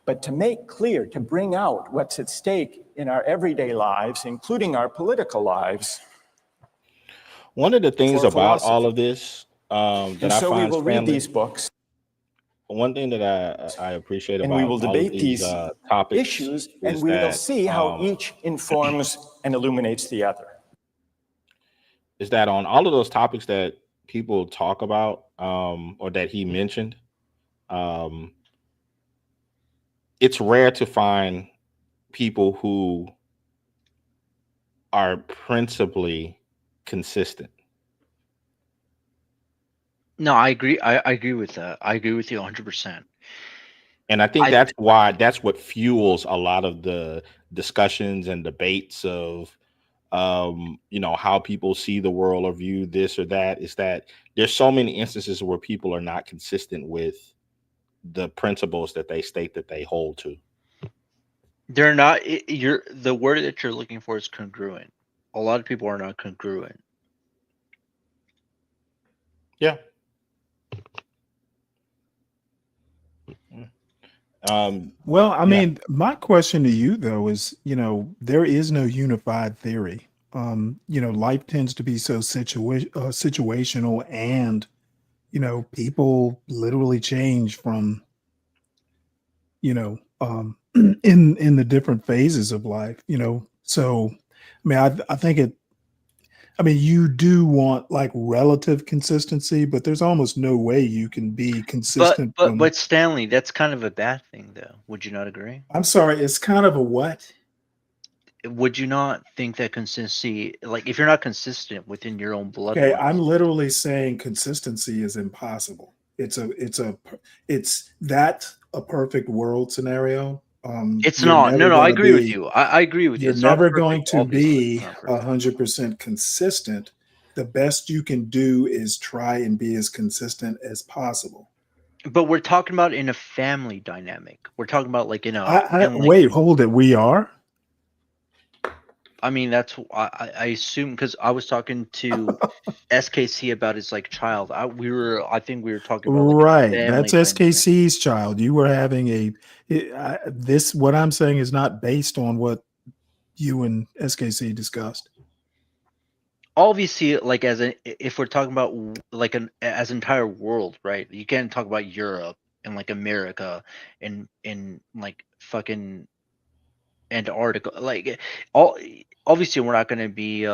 [SPEAKER 7] but to make clear, to bring out what's at stake in our everyday lives, including our political lives.
[SPEAKER 1] One of the things
[SPEAKER 7] for
[SPEAKER 1] about all
[SPEAKER 7] philosophy.
[SPEAKER 1] of this that
[SPEAKER 7] And
[SPEAKER 1] I
[SPEAKER 7] so we
[SPEAKER 1] find,
[SPEAKER 7] will read
[SPEAKER 1] Stanley,
[SPEAKER 7] these books
[SPEAKER 1] one thing that I appreciate
[SPEAKER 7] and we
[SPEAKER 1] about
[SPEAKER 7] will
[SPEAKER 1] all of
[SPEAKER 7] debate
[SPEAKER 1] these
[SPEAKER 7] these
[SPEAKER 1] topics
[SPEAKER 7] issues, and
[SPEAKER 1] is
[SPEAKER 7] we will
[SPEAKER 1] that
[SPEAKER 7] see how each informs and illuminates the other.
[SPEAKER 1] is that on all of those topics that people talk about or that he mentioned, it's rare to find people who are principally consistent.
[SPEAKER 10] No, I agree. I agree with that. I agree with you 100%.
[SPEAKER 1] And I think that's why that's what fuels a lot of the discussions and debates of how people see the world or view this or that, is that there's so many instances where people are not consistent with the principles that they state that they hold to.
[SPEAKER 10] They're not. You're the word that you're looking for is congruent. A lot of people are not congruent.
[SPEAKER 1] Yeah.
[SPEAKER 19] Well, I mean, my question to you though is, there is no unified theory. Life tends to be so situational, and people literally change from, in the different phases of life. So, I mean, I think you do want like relative consistency, but there's almost no way you can be consistent.
[SPEAKER 10] But Stanley, that's kind of a bad thing, though. Would you not agree?
[SPEAKER 19] I'm sorry, it's kind of a what?
[SPEAKER 10] Would you not think that consistency, like if you're not consistent within your own bloodline?
[SPEAKER 19] Okay, I'm literally saying consistency is impossible. It's that a perfect world scenario.
[SPEAKER 10] It's
[SPEAKER 19] You're
[SPEAKER 10] not.
[SPEAKER 19] never
[SPEAKER 10] No, I
[SPEAKER 19] gonna
[SPEAKER 10] agree with
[SPEAKER 19] be-
[SPEAKER 10] you. I agree with you.
[SPEAKER 19] You're
[SPEAKER 10] It's not
[SPEAKER 19] never
[SPEAKER 10] perfect,
[SPEAKER 19] going to
[SPEAKER 10] obviously,
[SPEAKER 19] be
[SPEAKER 10] it's not perfect.
[SPEAKER 19] 100% consistent. The best you can do is try and be as consistent as possible.
[SPEAKER 10] But we're talking about in a family dynamic. We're talking about like in a family.
[SPEAKER 19] Wait, hold it. We are?
[SPEAKER 10] I mean, that's I assume, because I was talking to SKC about his like child. I think we were talking about like
[SPEAKER 19] Right.
[SPEAKER 10] family
[SPEAKER 19] That's
[SPEAKER 10] dynamic.
[SPEAKER 19] SKC's child. You were having what I'm saying is not based on what you and SKC discussed.
[SPEAKER 10] Obviously, like if we're talking about like as entire world, right? You can't talk about Europe and like America and like fucking Antarctica. Like obviously we're not going to be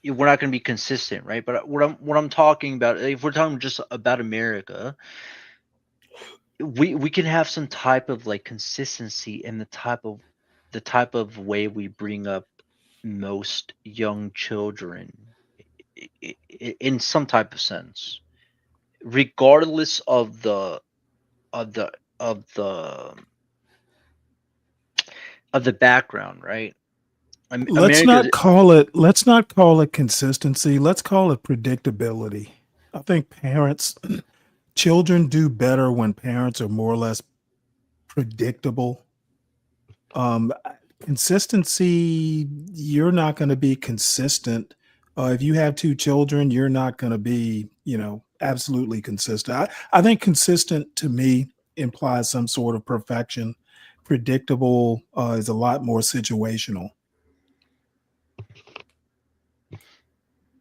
[SPEAKER 10] we're not going to be consistent, right? But what I'm talking about, if we're talking just about America, we can have some type of like consistency in the type of way we bring up most young children in some type of sense, regardless of the of the of the of the background, right?
[SPEAKER 19] Let's not call it consistency. Let's call it predictability. I think children do better when parents are more or less predictable. Consistency, you're not going to be consistent. If you have two children, you're not going to be, absolutely consistent. I think consistent to me implies some sort of perfection. Predictable is a lot more situational.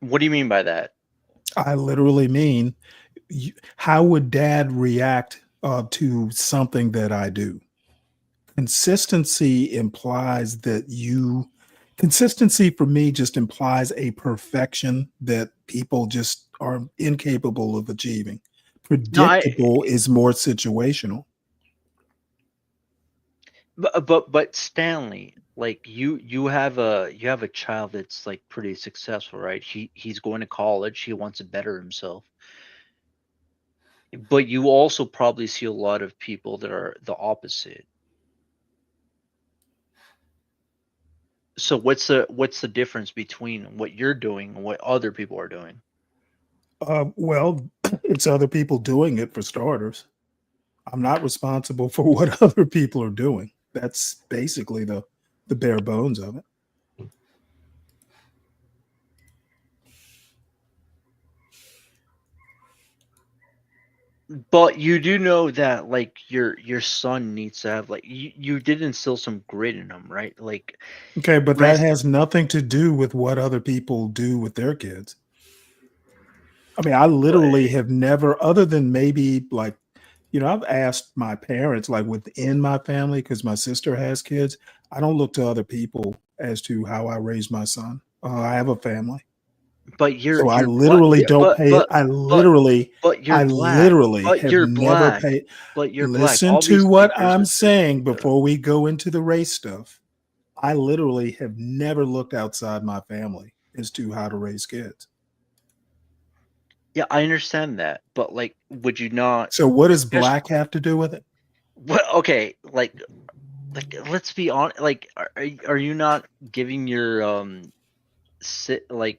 [SPEAKER 10] What do you mean by that?
[SPEAKER 19] I literally mean, how would dad react to something that I do? Consistency for me just implies a perfection that people just are incapable of achieving. Predictable is more situational.
[SPEAKER 10] But Stanley, like you have a child that's like pretty successful, right? He's going to college, he wants to better himself. But you also probably see a lot of people that are the opposite. So what's the difference between what you're doing and what other people are doing?
[SPEAKER 19] Well, it's other people doing it for starters. I'm not responsible for what other people are doing. That's basically the bare bones of it.
[SPEAKER 10] But you do know that like your son needs to have like you did instill some grit in him, right? Like
[SPEAKER 19] okay, but that has nothing to do with what other people do with their kids. I mean, I literally have never, other than maybe like, I've asked my parents, like within my family, because my sister has kids. I don't look to other people as to how I raise my son. I have a family.
[SPEAKER 10] But
[SPEAKER 19] I literally don't pay it. I literally have never paid.
[SPEAKER 10] But you're
[SPEAKER 19] Listen
[SPEAKER 10] black.
[SPEAKER 19] to what I'm saying before we go into the race stuff. I literally have never looked outside my family as to how to raise kids.
[SPEAKER 10] Yeah, I understand that, but like, would you not?
[SPEAKER 19] So what does black have to do with it?
[SPEAKER 10] Well, okay, like let's be honest. Like, are you not giving your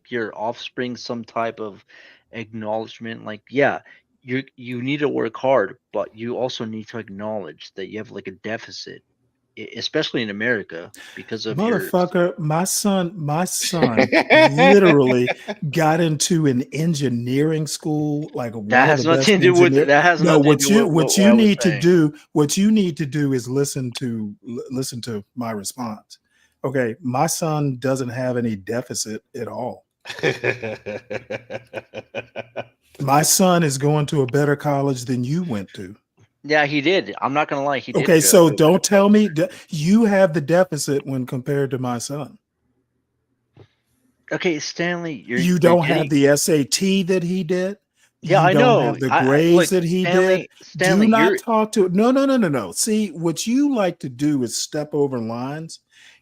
[SPEAKER 10] your offspring some type of acknowledgement? Like, yeah, you need to work hard, but you also need to acknowledge that you have like a deficit, especially in America, because of
[SPEAKER 19] motherfucker. My son literally got into an engineering school, like
[SPEAKER 10] that has nothing to do with that. Has
[SPEAKER 19] no,
[SPEAKER 10] nothing to do with
[SPEAKER 19] what you need to do. What you need to do is listen to my response. Okay, my son doesn't have any deficit at all. My son is going to a better college than you went to.
[SPEAKER 10] Yeah, he did. I'm not gonna lie. He did.
[SPEAKER 19] Okay, so don't tell me you have the deficit when compared to my son.
[SPEAKER 10] Okay, Stanley,
[SPEAKER 19] you don't have the SAT that he did.
[SPEAKER 10] Yeah, I
[SPEAKER 19] don't
[SPEAKER 10] know.
[SPEAKER 19] have the grades that he did.
[SPEAKER 10] Stanley,
[SPEAKER 19] do not talk to no. See, what you like to do is step over lines,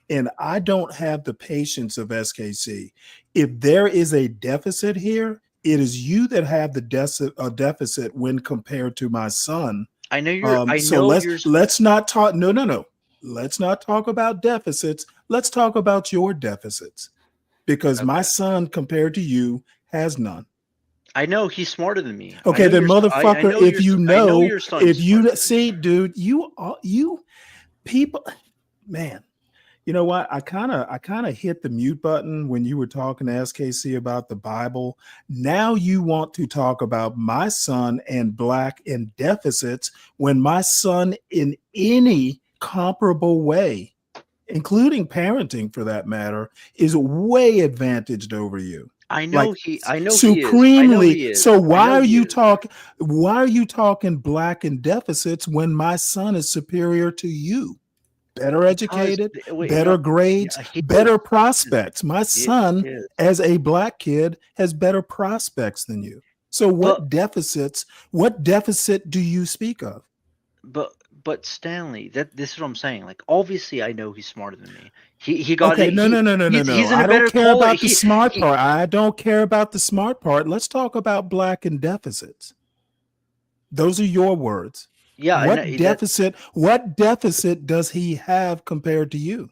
[SPEAKER 19] and I don't have the patience of SKC. If there is a deficit here, it is you that have the deficit when compared to my son.
[SPEAKER 10] I know you're.
[SPEAKER 19] So let's not talk. No. Let's not talk about deficits. Let's talk about your deficits, because my son, compared to you, has none.
[SPEAKER 10] I know he's smarter than me.
[SPEAKER 19] Okay, then motherfucker, if you see, dude, you people, man, you know what? I kind of hit the mute button when you were talking to SKC about the Bible. Now you want to talk about my son and black and deficits when my son in any comparable way, including parenting for that matter, is way advantaged over you.
[SPEAKER 10] I know I know
[SPEAKER 19] supremely.
[SPEAKER 10] He is.
[SPEAKER 19] So why are you talking? Why are you talking black and deficits when my son is superior to you? better educated,
[SPEAKER 10] wait,
[SPEAKER 19] better
[SPEAKER 10] no,
[SPEAKER 19] grades,
[SPEAKER 10] he
[SPEAKER 19] better
[SPEAKER 10] is.
[SPEAKER 19] prospects. My son,
[SPEAKER 10] He is.
[SPEAKER 19] as a black kid, has better prospects than you. So what deficit do you speak of?
[SPEAKER 10] But Stanley, this is what I'm saying. Like, obviously, I know he's smarter than me. He got
[SPEAKER 19] Okay,
[SPEAKER 10] it.
[SPEAKER 19] no.
[SPEAKER 10] He's in
[SPEAKER 19] I
[SPEAKER 10] a
[SPEAKER 19] don't
[SPEAKER 10] better
[SPEAKER 19] care about
[SPEAKER 10] college.
[SPEAKER 19] the smart part. I don't care about the smart part. Let's talk about black and deficits. Those are your words.
[SPEAKER 10] Yeah,
[SPEAKER 19] What deficit does he have compared to you?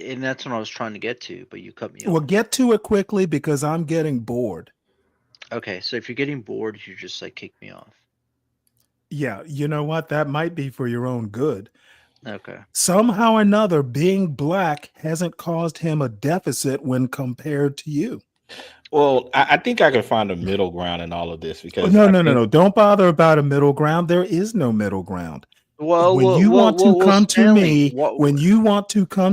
[SPEAKER 10] and that's what I was trying to get to, but you cut me
[SPEAKER 19] Well,
[SPEAKER 10] off.
[SPEAKER 19] get to it quickly because I'm getting bored.
[SPEAKER 10] Okay, so if you're getting bored, you just like kick me off.
[SPEAKER 19] Yeah, you know what? That might be for your own good.
[SPEAKER 10] Okay.
[SPEAKER 19] Somehow or another, being black hasn't caused him a deficit when compared to you.
[SPEAKER 1] Well, I think I can find a middle ground in all of this because
[SPEAKER 19] No. Don't bother about a middle ground. There is no middle ground. When you want to come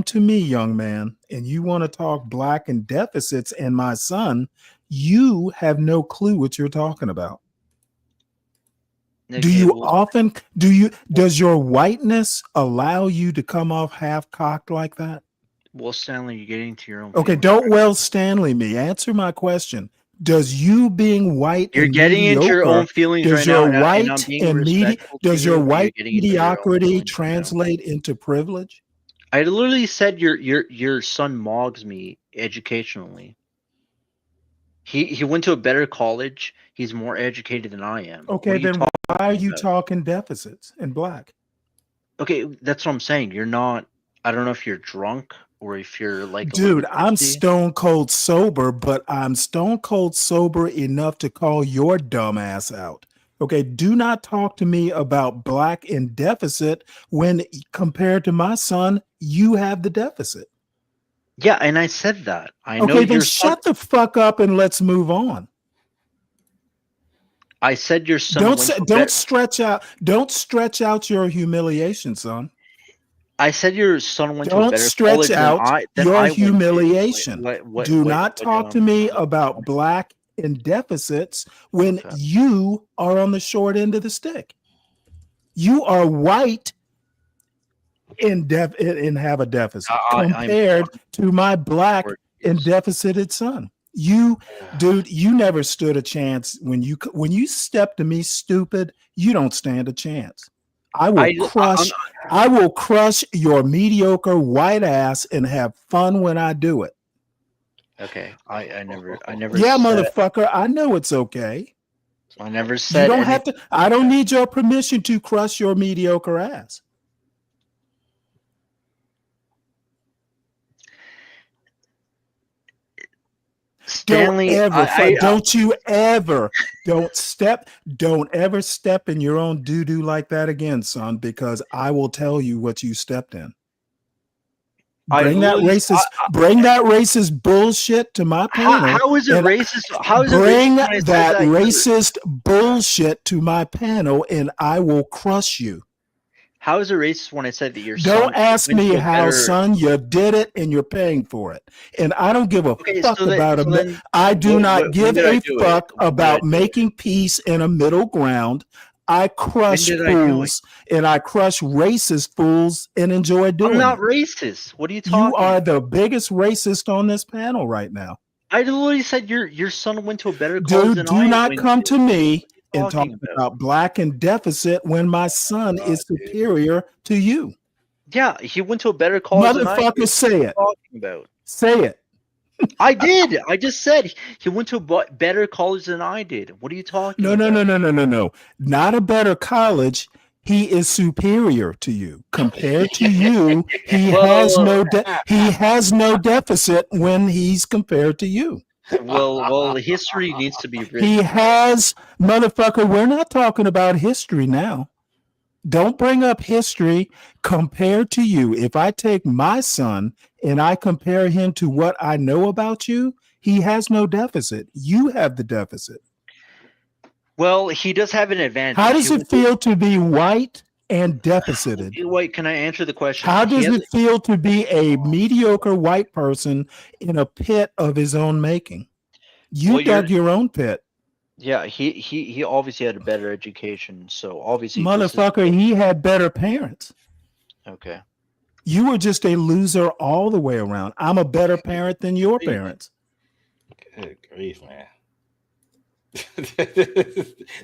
[SPEAKER 19] to me, young man, and you want to talk black and deficits and my son, you have no clue what you're talking about. Does your whiteness allow you to come off half cocked like that?
[SPEAKER 10] Well, Stanley, you're getting to your own.
[SPEAKER 19] Okay, don't Stanley me. Answer my question. Does you being white
[SPEAKER 10] You're
[SPEAKER 19] and
[SPEAKER 10] getting into your own feelings
[SPEAKER 19] does
[SPEAKER 10] right
[SPEAKER 19] your
[SPEAKER 10] now,
[SPEAKER 19] white
[SPEAKER 10] and I'm being respectful to
[SPEAKER 19] does
[SPEAKER 10] you,
[SPEAKER 19] your
[SPEAKER 10] but you're
[SPEAKER 19] white
[SPEAKER 10] getting into your own
[SPEAKER 19] mediocrity
[SPEAKER 10] feelings right now.
[SPEAKER 19] translate into privilege?
[SPEAKER 10] I literally said your son mogs me educationally. He went to a better college. He's more educated than I am.
[SPEAKER 19] Okay, then why are you talking deficits in black?
[SPEAKER 10] Okay, that's what I'm saying. You're not. I don't know if you're drunk or if you're like.
[SPEAKER 19] Dude, I'm stone cold sober, but I'm stone cold sober enough to call your dumb ass out. Okay, do not talk to me about black in deficit when compared to my son, you have the deficit.
[SPEAKER 10] Yeah, and I said that. I know
[SPEAKER 19] Okay, then
[SPEAKER 10] your
[SPEAKER 19] shut the fuck up and let's move on.
[SPEAKER 10] I said your son.
[SPEAKER 19] Don't stretch out your humiliation, son.
[SPEAKER 10] I said your son went to a
[SPEAKER 19] Don't
[SPEAKER 10] better
[SPEAKER 19] stretch
[SPEAKER 10] college
[SPEAKER 19] out
[SPEAKER 10] than
[SPEAKER 19] your
[SPEAKER 10] I went to.
[SPEAKER 19] humiliation. Do not
[SPEAKER 10] What,
[SPEAKER 19] talk to me about black in deficits when you are on the short end of the stick. You are white and have a deficit compared to my black and deficited son. Dude, you never stood a chance when you step to me stupid. You don't stand a chance. I will crush your mediocre white ass and have fun when I do it.
[SPEAKER 10] Okay, I never.
[SPEAKER 19] Yeah, motherfucker, I know it's okay.
[SPEAKER 10] I never said.
[SPEAKER 19] You don't have to. I don't need your permission to crush your mediocre ass.
[SPEAKER 10] Stanley,
[SPEAKER 19] don't ever step in your own doo-doo like that again, son, because I will tell you what you stepped in. Bring that racist bullshit to my panel.
[SPEAKER 10] How is it racist? How is
[SPEAKER 19] bring
[SPEAKER 10] it racist
[SPEAKER 19] that racist bullshit to my panel and I will crush you.
[SPEAKER 10] How is it racist when I said that your
[SPEAKER 19] son? Don't ask me how, son. You did it and you're paying for it. And I don't give a fuck about it. I do not give a fuck about making peace in a middle ground. I crush fools and I crush racist fools and enjoy doing it.
[SPEAKER 10] I'm not racist. What are you talking about?
[SPEAKER 19] You are the biggest racist on this panel right now.
[SPEAKER 10] I literally said your son went to a better college than I went to.
[SPEAKER 19] Do not come to me and talk about black and deficit when my son is superior to you.
[SPEAKER 10] Yeah, he went to a better college than I did.
[SPEAKER 19] Motherfucker, say it.
[SPEAKER 10] Talking about.
[SPEAKER 19] Say it.
[SPEAKER 10] I did. I just said he went to a better college than I did. What are you talking about?
[SPEAKER 19] No. Not a better college. He is superior to you. Compared to you, he has no deficit when he's compared to you.
[SPEAKER 10] Well, history needs to be written.
[SPEAKER 19] He has, motherfucker, we're not talking about history now. Don't bring up history compared to you. If I take my son and I compare him to what I know about you, he has no deficit. You have the deficit.
[SPEAKER 10] Well, he does have an advantage.
[SPEAKER 19] How does it feel to be white and deficited?
[SPEAKER 10] Wait, can I answer the question?
[SPEAKER 19] How does it feel to be a mediocre white person in a pit of his own making? You dug your own pit.
[SPEAKER 10] Yeah, he obviously had a better education, so obviously
[SPEAKER 19] motherfucker, he had better parents.
[SPEAKER 10] Okay.
[SPEAKER 19] You were just a loser all the way around. I'm a better parent than your parents.
[SPEAKER 1] Good grief, man.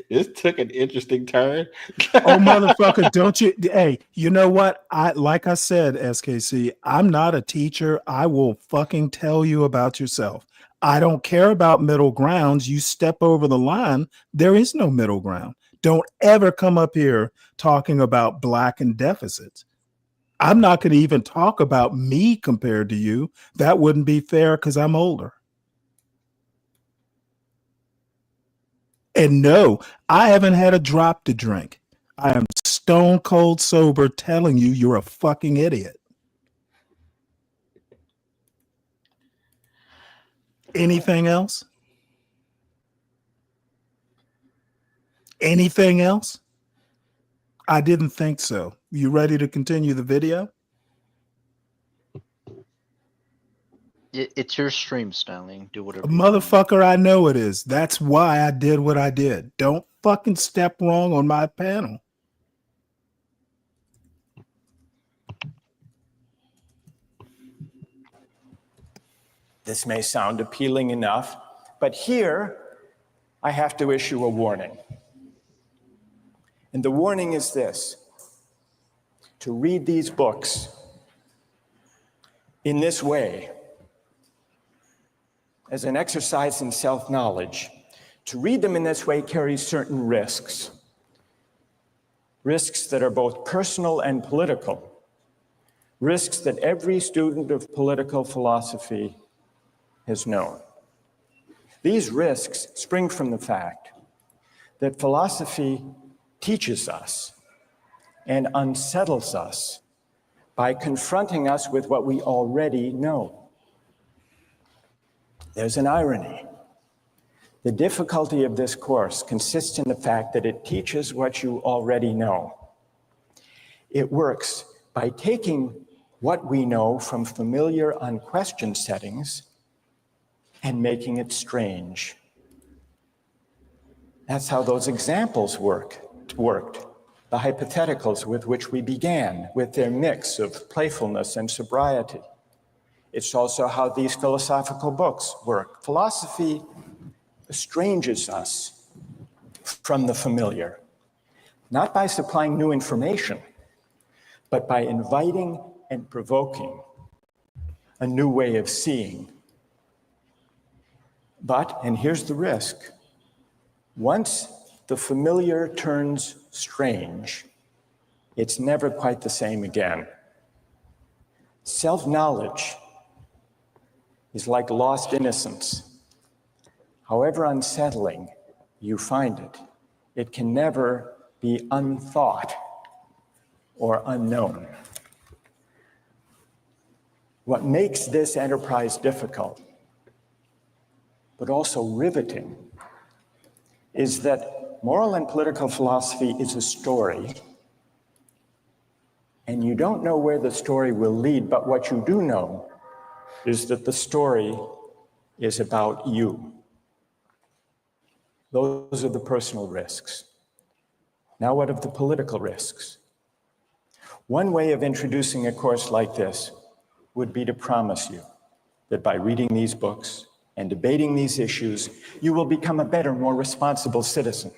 [SPEAKER 1] This took an interesting turn.
[SPEAKER 19] Oh, motherfucker, don't you? Hey, you know what? Like I said, SKC, I'm not a teacher. I will fucking tell you about yourself. I don't care about middle grounds. You step over the line, there is no middle ground. Don't ever come up here talking about black and deficits. I'm not going to even talk about me compared to you. That wouldn't be fair because I'm older. And no, I haven't had a drop to drink. I am stone cold sober telling you you're a fucking idiot. Anything else? Anything else? I didn't think so. You ready to continue the video?
[SPEAKER 10] It's your stream, Stanley. Do whatever you want.
[SPEAKER 19] Motherfucker, I know it is. That's why I did what I did. Don't fucking step wrong on my panel.
[SPEAKER 7] This may sound appealing enough, but here I have to issue a warning. And the warning is this: to read these books in this way, as an exercise in self-knowledge, to read them in this way carries certain risks. Risks that are both personal and political. Risks that every student of political philosophy has known. These risks spring from the fact that philosophy teaches us and unsettles us by confronting us with what we already know. There's an irony. The difficulty of this course consists in the fact that it teaches what you already know. It works by taking what we know from familiar, unquestioned settings and making it strange. That's how those examples worked. The hypotheticals with which we began, with their mix of playfulness and sobriety. It's also how these philosophical books work. Philosophy estranges us from the familiar, not by supplying new information, but by inviting and provoking a new way of seeing. But, and here's the risk, once the familiar turns strange, it's never quite the same again. Self-knowledge is like lost innocence. However unsettling you find it, it can never be unthought or unknown. What makes this enterprise difficult, but also riveting, is that moral and political philosophy is a story, and you don't know where the story will lead, but what you do know is that the story is about you. Those are the personal risks. Now, what of the political risks? One way of introducing a course like this would be to promise you that by reading these books and debating these issues, you will become a better, more responsible citizen.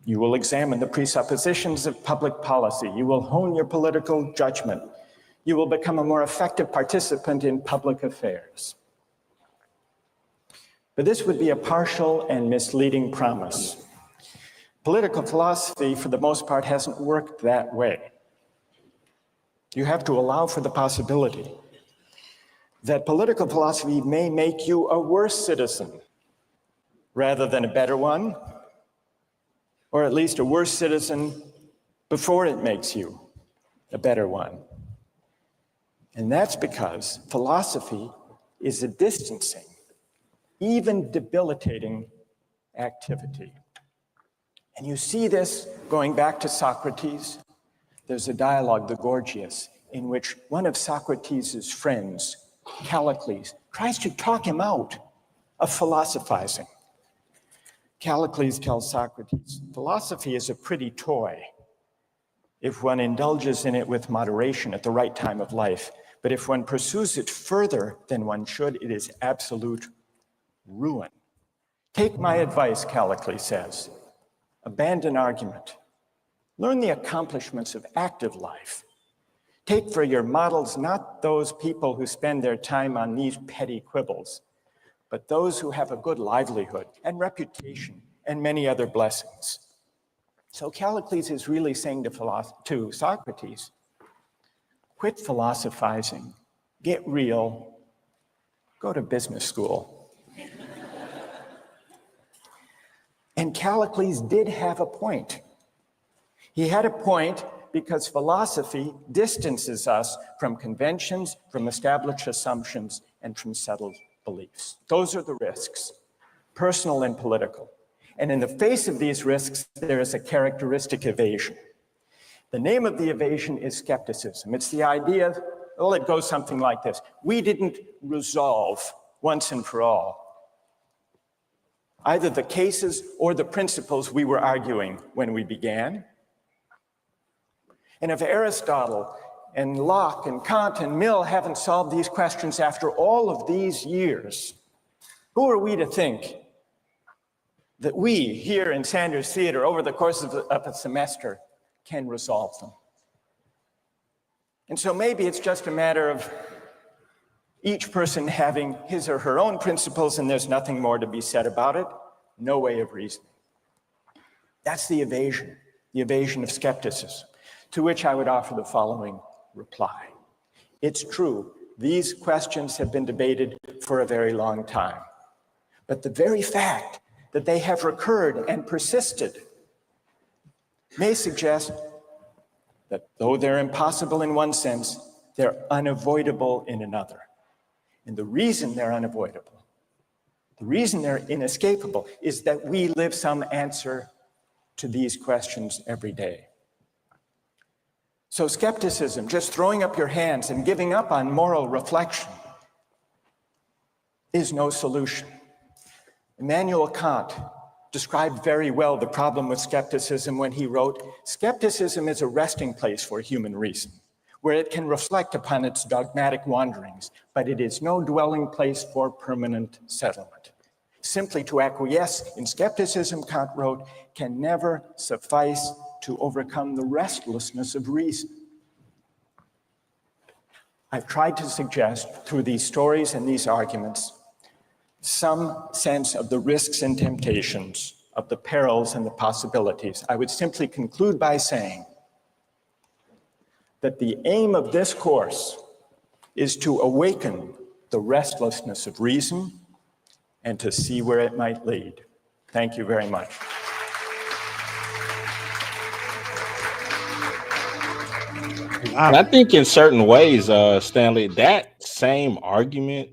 [SPEAKER 7] You will examine the presuppositions of public policy. You will hone your political judgment. You will become a more effective participant in public affairs. But this would be a partial and misleading promise. Political philosophy, for the most part, hasn't worked that way. You have to allow for the possibility that political philosophy may make you a worse citizen rather than a better one, or at least a worse citizen before it makes you a better one. And that's because philosophy is a distancing, even debilitating activity. And you see this going back to Socrates. There's a dialogue, the Gorgias, in which one of Socrates' friends, Callicles, tries to talk him out of philosophizing. Callicles tells Socrates, philosophy is a pretty toy, if one indulges in it with moderation at the right time of life. But if one pursues it further than one should, it is absolute ruin. Take my advice, Callicles says. Abandon argument. Learn the accomplishments of active life. Take for your models not those people who spend their time on these petty quibbles, but those who have a good livelihood and reputation and many other blessings. So Callicles is really saying to Socrates, quit philosophizing, get real, go to business school. And Callicles did have a point. He had a point because philosophy distances us from conventions, from established assumptions, and from settled beliefs. Those are the risks, personal and political. And in the face of these risks, there is a characteristic evasion. The name of the evasion is skepticism. It's the idea, well, it goes something like this. We didn't resolve once and for all either the cases or the principles we were arguing when we began. And if Aristotle and Locke and Kant and Mill haven't solved these questions after all of these years, who are we to think that we here in Sanders Theater over the course of a semester can resolve them? And so maybe it's just a matter of each person having his or her own principles and there's nothing more to be said about it. No way of reasoning. That's the evasion of skepticism, to which I would offer the following reply. It's true, these questions have been debated for a very long time. But the very fact that they have recurred and persisted may suggest that though they're impossible in one sense, they're unavoidable in another. And the reason they're unavoidable, the reason they're inescapable, is that we live some answer to these questions every day. So skepticism, just throwing up your hands and giving up on moral reflection, is no solution. Immanuel Kant described very well the problem with skepticism when he wrote, "Skepticism is a resting place for human reason, where it can reflect upon its dogmatic wanderings, but it is no dwelling place for permanent settlement. Simply to acquiesce in skepticism," Kant wrote, "can never suffice to overcome the restlessness of reason." I've tried to suggest through these stories and these arguments some sense of the risks and temptations, of the perils and the possibilities. I would simply conclude by saying that the aim of this course is to awaken the restlessness of reason and to see where it might lead. Thank you very much.
[SPEAKER 1] And I think in certain ways, Stanley, that same argument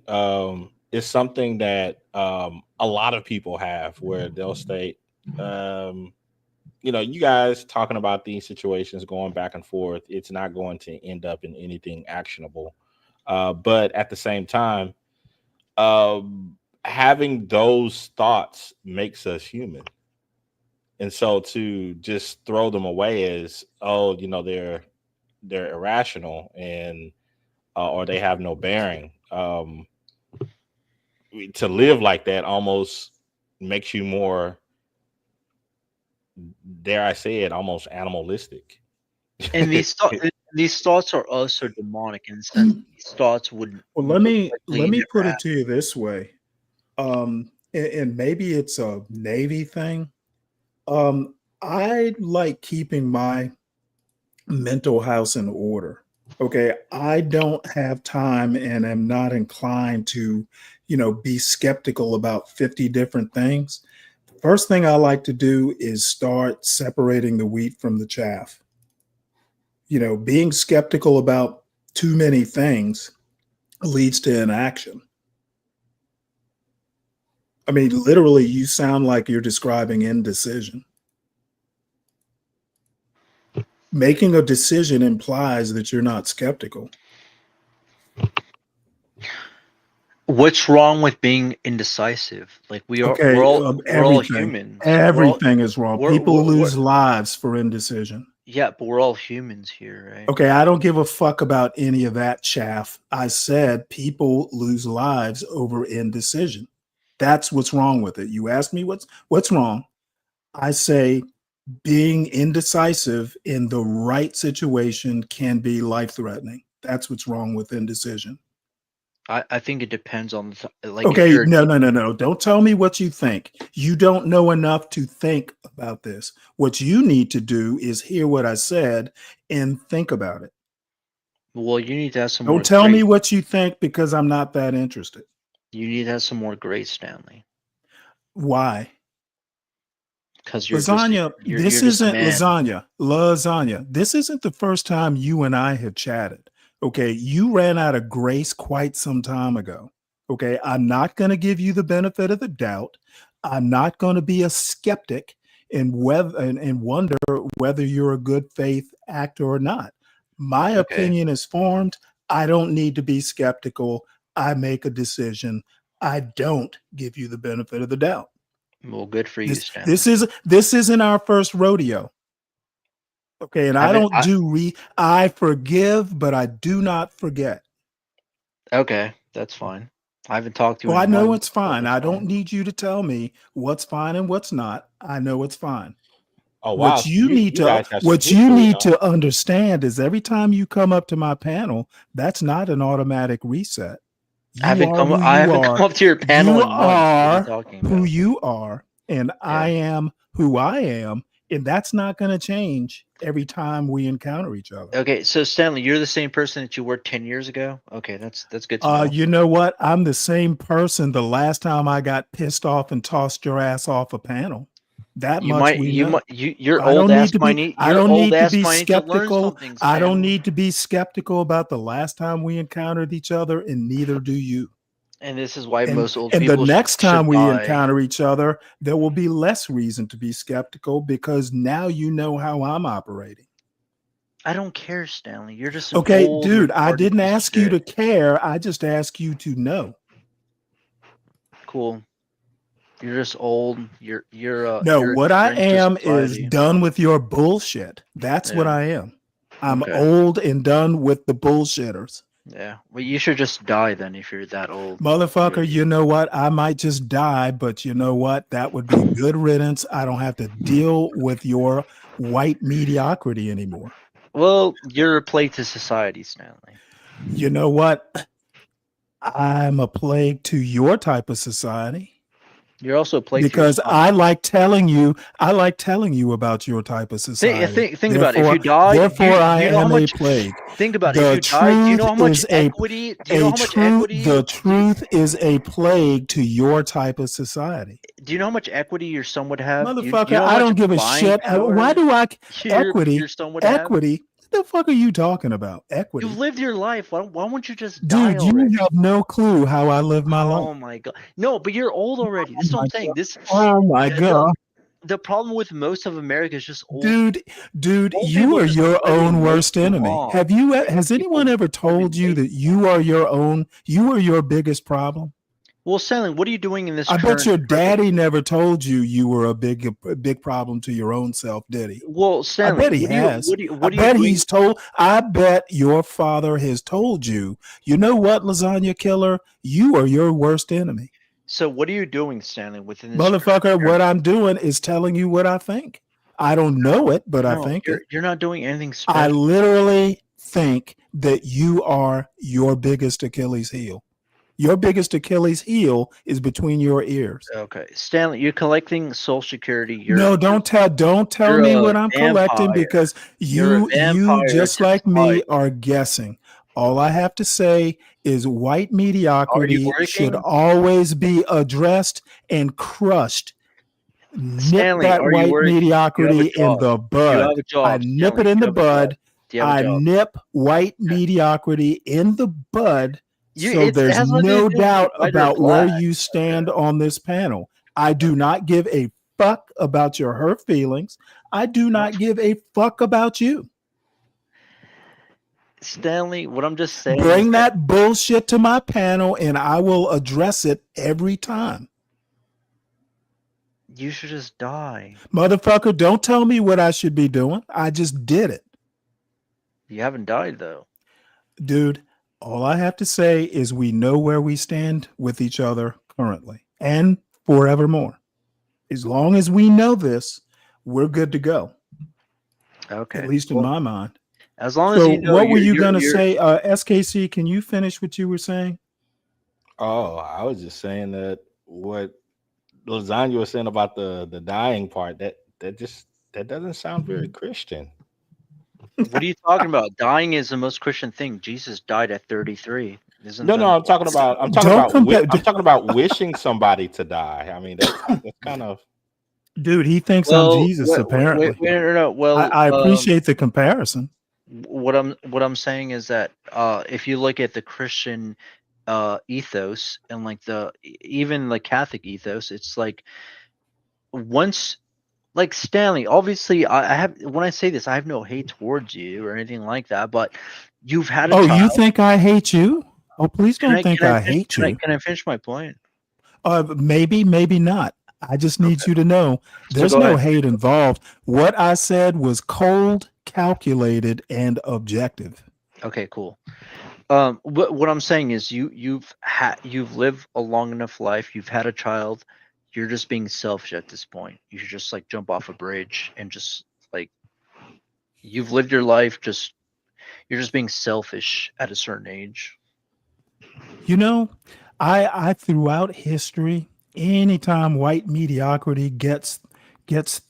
[SPEAKER 1] is something that a lot of people have, where they'll state, you guys talking about these situations going back and forth, it's not going to end up in anything actionable. But at the same time, having those thoughts makes us human. And so to just throw them away as, oh, they're irrational and or they have no bearing. To live like that almost makes you more, dare I say it, almost animalistic.
[SPEAKER 10] And these thoughts are also demonic in the sense that these thoughts would.
[SPEAKER 19] Well, let me put it to you this way, and maybe it's a Navy thing. I like keeping my mental house in order. Okay, I don't have time and am not inclined to, be skeptical about 50 different things. The first thing I like to do is start separating the wheat from the chaff. Being skeptical about too many things leads to inaction. I mean, literally, you sound like you're describing indecision. Making a decision implies that you're not skeptical.
[SPEAKER 10] What's wrong with being indecisive? Like we're all
[SPEAKER 19] everything.
[SPEAKER 10] human.
[SPEAKER 19] Everything is wrong. People lose lives for indecision.
[SPEAKER 10] Yeah, but we're all humans here, right?
[SPEAKER 19] Okay, I don't give a fuck about any of that chaff. I said people lose lives over indecision. That's what's wrong with it. You ask me what's wrong. I say being indecisive in the right situation can be life-threatening. That's what's wrong with indecision.
[SPEAKER 10] I think it depends on like if
[SPEAKER 19] Okay,
[SPEAKER 10] you're
[SPEAKER 19] no. Don't tell me what you think. You don't know enough to think about this. What you need to do is hear what I said and think about it.
[SPEAKER 10] well, you need to have some more
[SPEAKER 19] Don't tell
[SPEAKER 10] grace.
[SPEAKER 19] me what you think because I'm not that interested.
[SPEAKER 10] You need to have some more grace, Stanley,
[SPEAKER 19] Why?
[SPEAKER 10] because you're just
[SPEAKER 19] Lasagna,
[SPEAKER 10] you're
[SPEAKER 19] this
[SPEAKER 10] just a
[SPEAKER 19] isn't
[SPEAKER 10] man.
[SPEAKER 19] lasagna. This isn't the first time you and I have chatted. Okay, you ran out of grace quite some time ago. Okay, I'm not going to give you the benefit of the doubt. I'm not going to be a skeptic and wonder whether you're a good faith actor or not. My
[SPEAKER 10] Okay.
[SPEAKER 19] opinion is formed. I don't need to be skeptical. I make a decision. I don't give you the benefit of the doubt.
[SPEAKER 10] Well, good for you,
[SPEAKER 19] This
[SPEAKER 10] Stanley.
[SPEAKER 19] this isn't our first rodeo. Okay, and I don't I forgive, but I do not forget.
[SPEAKER 10] Okay, that's fine. I haven't talked to you
[SPEAKER 19] Well, I
[SPEAKER 10] in
[SPEAKER 19] know
[SPEAKER 10] months,
[SPEAKER 19] it's
[SPEAKER 10] so
[SPEAKER 19] fine.
[SPEAKER 10] that's
[SPEAKER 19] I don't
[SPEAKER 10] fine.
[SPEAKER 19] need you to tell me what's fine and what's not. I know it's fine.
[SPEAKER 1] Oh wow,
[SPEAKER 19] What
[SPEAKER 1] so
[SPEAKER 19] you need
[SPEAKER 1] you
[SPEAKER 19] to
[SPEAKER 1] guys have some history, huh?
[SPEAKER 19] understand is every time you come up to my panel, that's not an automatic reset. You are who
[SPEAKER 10] I
[SPEAKER 19] you
[SPEAKER 10] haven't
[SPEAKER 19] are.
[SPEAKER 10] come up to your panel
[SPEAKER 19] You
[SPEAKER 10] in months. What are you
[SPEAKER 19] are
[SPEAKER 10] talking
[SPEAKER 19] who
[SPEAKER 10] about?
[SPEAKER 19] you are, and I am who I am, and that's not going to change every time we encounter each other.
[SPEAKER 10] Okay, so Stanley, you're the same person that you were 10 years ago? Okay, that's good to know.
[SPEAKER 19] You know what? I'm the same person the last time I got pissed off and tossed your ass off a panel. That much we know.
[SPEAKER 10] Your
[SPEAKER 19] I
[SPEAKER 10] old
[SPEAKER 19] don't need
[SPEAKER 10] ass
[SPEAKER 19] to
[SPEAKER 10] might
[SPEAKER 19] be
[SPEAKER 10] need
[SPEAKER 19] I
[SPEAKER 10] your
[SPEAKER 19] don't
[SPEAKER 10] old
[SPEAKER 19] need to
[SPEAKER 10] ass
[SPEAKER 19] be
[SPEAKER 10] might need to learn
[SPEAKER 19] skeptical.
[SPEAKER 10] something,
[SPEAKER 19] I don't
[SPEAKER 10] Stanley.
[SPEAKER 19] need to be skeptical about the last time we encountered each other, and neither do you.
[SPEAKER 10] And this is why
[SPEAKER 19] And
[SPEAKER 10] most old
[SPEAKER 19] and the
[SPEAKER 10] people
[SPEAKER 19] next
[SPEAKER 10] should
[SPEAKER 19] time we
[SPEAKER 10] die.
[SPEAKER 19] encounter each other, there will be less reason to be skeptical because now you know how I'm operating.
[SPEAKER 10] I don't care, Stanley. You're just an
[SPEAKER 19] Okay,
[SPEAKER 10] old
[SPEAKER 19] dude, I
[SPEAKER 10] retarded
[SPEAKER 19] didn't
[SPEAKER 10] piece of
[SPEAKER 19] ask you to
[SPEAKER 10] shit.
[SPEAKER 19] care. I just asked you to know.
[SPEAKER 10] Cool. You're just old. You're
[SPEAKER 19] No,
[SPEAKER 10] a
[SPEAKER 19] what I
[SPEAKER 10] disgrace to
[SPEAKER 19] am is
[SPEAKER 10] society.
[SPEAKER 19] done with your bullshit. That's what
[SPEAKER 10] Yeah.
[SPEAKER 19] I am. I'm
[SPEAKER 10] Okay.
[SPEAKER 19] old and done with the bullshitters.
[SPEAKER 10] Yeah. Well, you should just die then if you're that old.
[SPEAKER 19] Motherfucker, you know what? I might just die, but you know what? That would be good riddance. I don't have to deal with your white mediocrity anymore.
[SPEAKER 10] Well, you're a plague to society, Stanley.
[SPEAKER 19] You know what? I'm a plague to your type of society.
[SPEAKER 10] You're also a plague to
[SPEAKER 19] Because
[SPEAKER 10] yourself.
[SPEAKER 19] I like telling you about your type of society.
[SPEAKER 10] Think about it. If you die,
[SPEAKER 19] therefore I
[SPEAKER 10] do you know how
[SPEAKER 19] am a
[SPEAKER 10] much?
[SPEAKER 19] plague.
[SPEAKER 10] Think about it.
[SPEAKER 19] The
[SPEAKER 10] If you die, do you know how
[SPEAKER 19] truth
[SPEAKER 10] much
[SPEAKER 19] is
[SPEAKER 10] equity? Do you know how much equity?
[SPEAKER 19] the truth is a plague to your type of society.
[SPEAKER 10] Do you know how much equity your son would have? Do you
[SPEAKER 19] Motherfucker,
[SPEAKER 10] know how
[SPEAKER 19] I
[SPEAKER 10] much
[SPEAKER 19] don't give a
[SPEAKER 10] buying
[SPEAKER 19] shit.
[SPEAKER 10] power
[SPEAKER 19] Why do I
[SPEAKER 10] your son would have?
[SPEAKER 19] equity? What the fuck are you talking about? Equity.
[SPEAKER 10] You've lived your life. Why won't you just die
[SPEAKER 19] Dude,
[SPEAKER 10] already?
[SPEAKER 19] you have no clue how I live my life.
[SPEAKER 10] Oh my god. No, but you're old already. This is what I'm saying.
[SPEAKER 19] Oh my god.
[SPEAKER 10] The problem with most of America is just old.
[SPEAKER 19] Dude,
[SPEAKER 10] Old
[SPEAKER 19] you
[SPEAKER 10] people
[SPEAKER 19] are
[SPEAKER 10] just
[SPEAKER 19] your
[SPEAKER 10] letting
[SPEAKER 19] own
[SPEAKER 10] make
[SPEAKER 19] worst
[SPEAKER 10] you
[SPEAKER 19] enemy.
[SPEAKER 10] wrong.
[SPEAKER 19] Has anyone ever told you that you are your biggest problem?
[SPEAKER 10] Well, Stanley, what are you doing in this
[SPEAKER 19] I bet
[SPEAKER 10] current
[SPEAKER 19] your daddy never told you you were a big problem to your own self, did he?
[SPEAKER 10] Well, Stanley,
[SPEAKER 19] I bet he has.
[SPEAKER 10] what are you
[SPEAKER 19] I bet
[SPEAKER 10] doing?
[SPEAKER 19] he's told. I bet your father has told you. You know what, lasagna killer? You are your worst enemy.
[SPEAKER 10] So what are you doing, Stanley, within this
[SPEAKER 19] Motherfucker, what I'm doing is telling you what I think. I don't know it, but I
[SPEAKER 10] No,
[SPEAKER 19] think it.
[SPEAKER 10] you're not doing anything
[SPEAKER 19] I
[SPEAKER 10] special.
[SPEAKER 19] literally think that you are your biggest Achilles heel. Your biggest Achilles heel is between your ears.
[SPEAKER 10] Okay, Stanley, you're collecting Social Security.
[SPEAKER 19] No, don't tell me what I'm collecting because
[SPEAKER 10] You're a
[SPEAKER 19] you
[SPEAKER 10] vampire
[SPEAKER 19] just
[SPEAKER 10] to
[SPEAKER 19] like me
[SPEAKER 10] society.
[SPEAKER 19] are guessing. All I have to say is white mediocrity should
[SPEAKER 10] working?
[SPEAKER 19] always be addressed and crushed. Nip
[SPEAKER 10] Stanley,
[SPEAKER 19] that
[SPEAKER 10] are you
[SPEAKER 19] white
[SPEAKER 10] working? Do you have a
[SPEAKER 19] mediocrity in
[SPEAKER 10] job?
[SPEAKER 19] the
[SPEAKER 10] Do you have
[SPEAKER 19] bud.
[SPEAKER 10] a job,
[SPEAKER 19] I nip
[SPEAKER 10] Stanley?
[SPEAKER 19] it in
[SPEAKER 10] Do
[SPEAKER 19] the
[SPEAKER 10] you have a job?
[SPEAKER 19] bud.
[SPEAKER 10] Do you have a
[SPEAKER 19] I
[SPEAKER 10] job?
[SPEAKER 19] nip white mediocrity in the bud. So
[SPEAKER 10] It
[SPEAKER 19] there's
[SPEAKER 10] has nothing to
[SPEAKER 19] no
[SPEAKER 10] do with
[SPEAKER 19] doubt
[SPEAKER 10] white or
[SPEAKER 19] about where
[SPEAKER 10] black.
[SPEAKER 19] you stand on this panel. I do not give a fuck about your hurt feelings. I do not give a fuck about you.
[SPEAKER 10] Stanley, what I'm just saying is
[SPEAKER 19] Bring that bullshit to my panel and I will address it every time.
[SPEAKER 10] You should just die.
[SPEAKER 19] Motherfucker, don't tell me what I should be doing. I just did it.
[SPEAKER 10] You haven't died though.
[SPEAKER 19] Dude, all I have to say is we know where we stand with each other currently and forevermore. As long as we know this, we're good to go.
[SPEAKER 10] Okay.
[SPEAKER 19] At least in my mind.
[SPEAKER 10] As long as
[SPEAKER 19] So
[SPEAKER 10] you know
[SPEAKER 19] what were you
[SPEAKER 10] you're-
[SPEAKER 19] going to
[SPEAKER 10] you're-
[SPEAKER 19] say? SKC, can you finish what you were saying?
[SPEAKER 1] Oh, I was just saying that what Lasagna was saying about the dying part, that doesn't sound very Christian.
[SPEAKER 10] What are you talking about? Dying is the most Christian thing. Jesus died at 33. Isn't
[SPEAKER 1] No,
[SPEAKER 10] that?
[SPEAKER 1] I'm talking about I'm talking about wishing somebody to die. I mean, that's kind of
[SPEAKER 19] Dude, he thinks
[SPEAKER 10] Well,
[SPEAKER 19] I'm Jesus, apparently.
[SPEAKER 10] no. Well,
[SPEAKER 19] I appreciate the comparison.
[SPEAKER 10] what I'm saying is that if you look at the Christian ethos and like even like Catholic ethos, it's like once like Stanley, obviously I have when I say this, I have no hate towards you or anything like that, but you've had a
[SPEAKER 19] Oh,
[SPEAKER 10] child.
[SPEAKER 19] you think I hate you? Oh, please don't think I hate you.
[SPEAKER 10] Can I finish my point?
[SPEAKER 19] Maybe, maybe not. I just need you to know there's
[SPEAKER 10] go
[SPEAKER 19] no
[SPEAKER 10] ahead.
[SPEAKER 19] hate involved. What I said was cold, calculated, and objective.
[SPEAKER 10] Okay, cool. What I'm saying is you've lived a long enough life. You've had a child. You're just being selfish at this point. You should just like jump off a bridge and just like you've lived your life. You're just being selfish at a certain age.
[SPEAKER 19] You know, I throughout history, anytime white mediocrity gets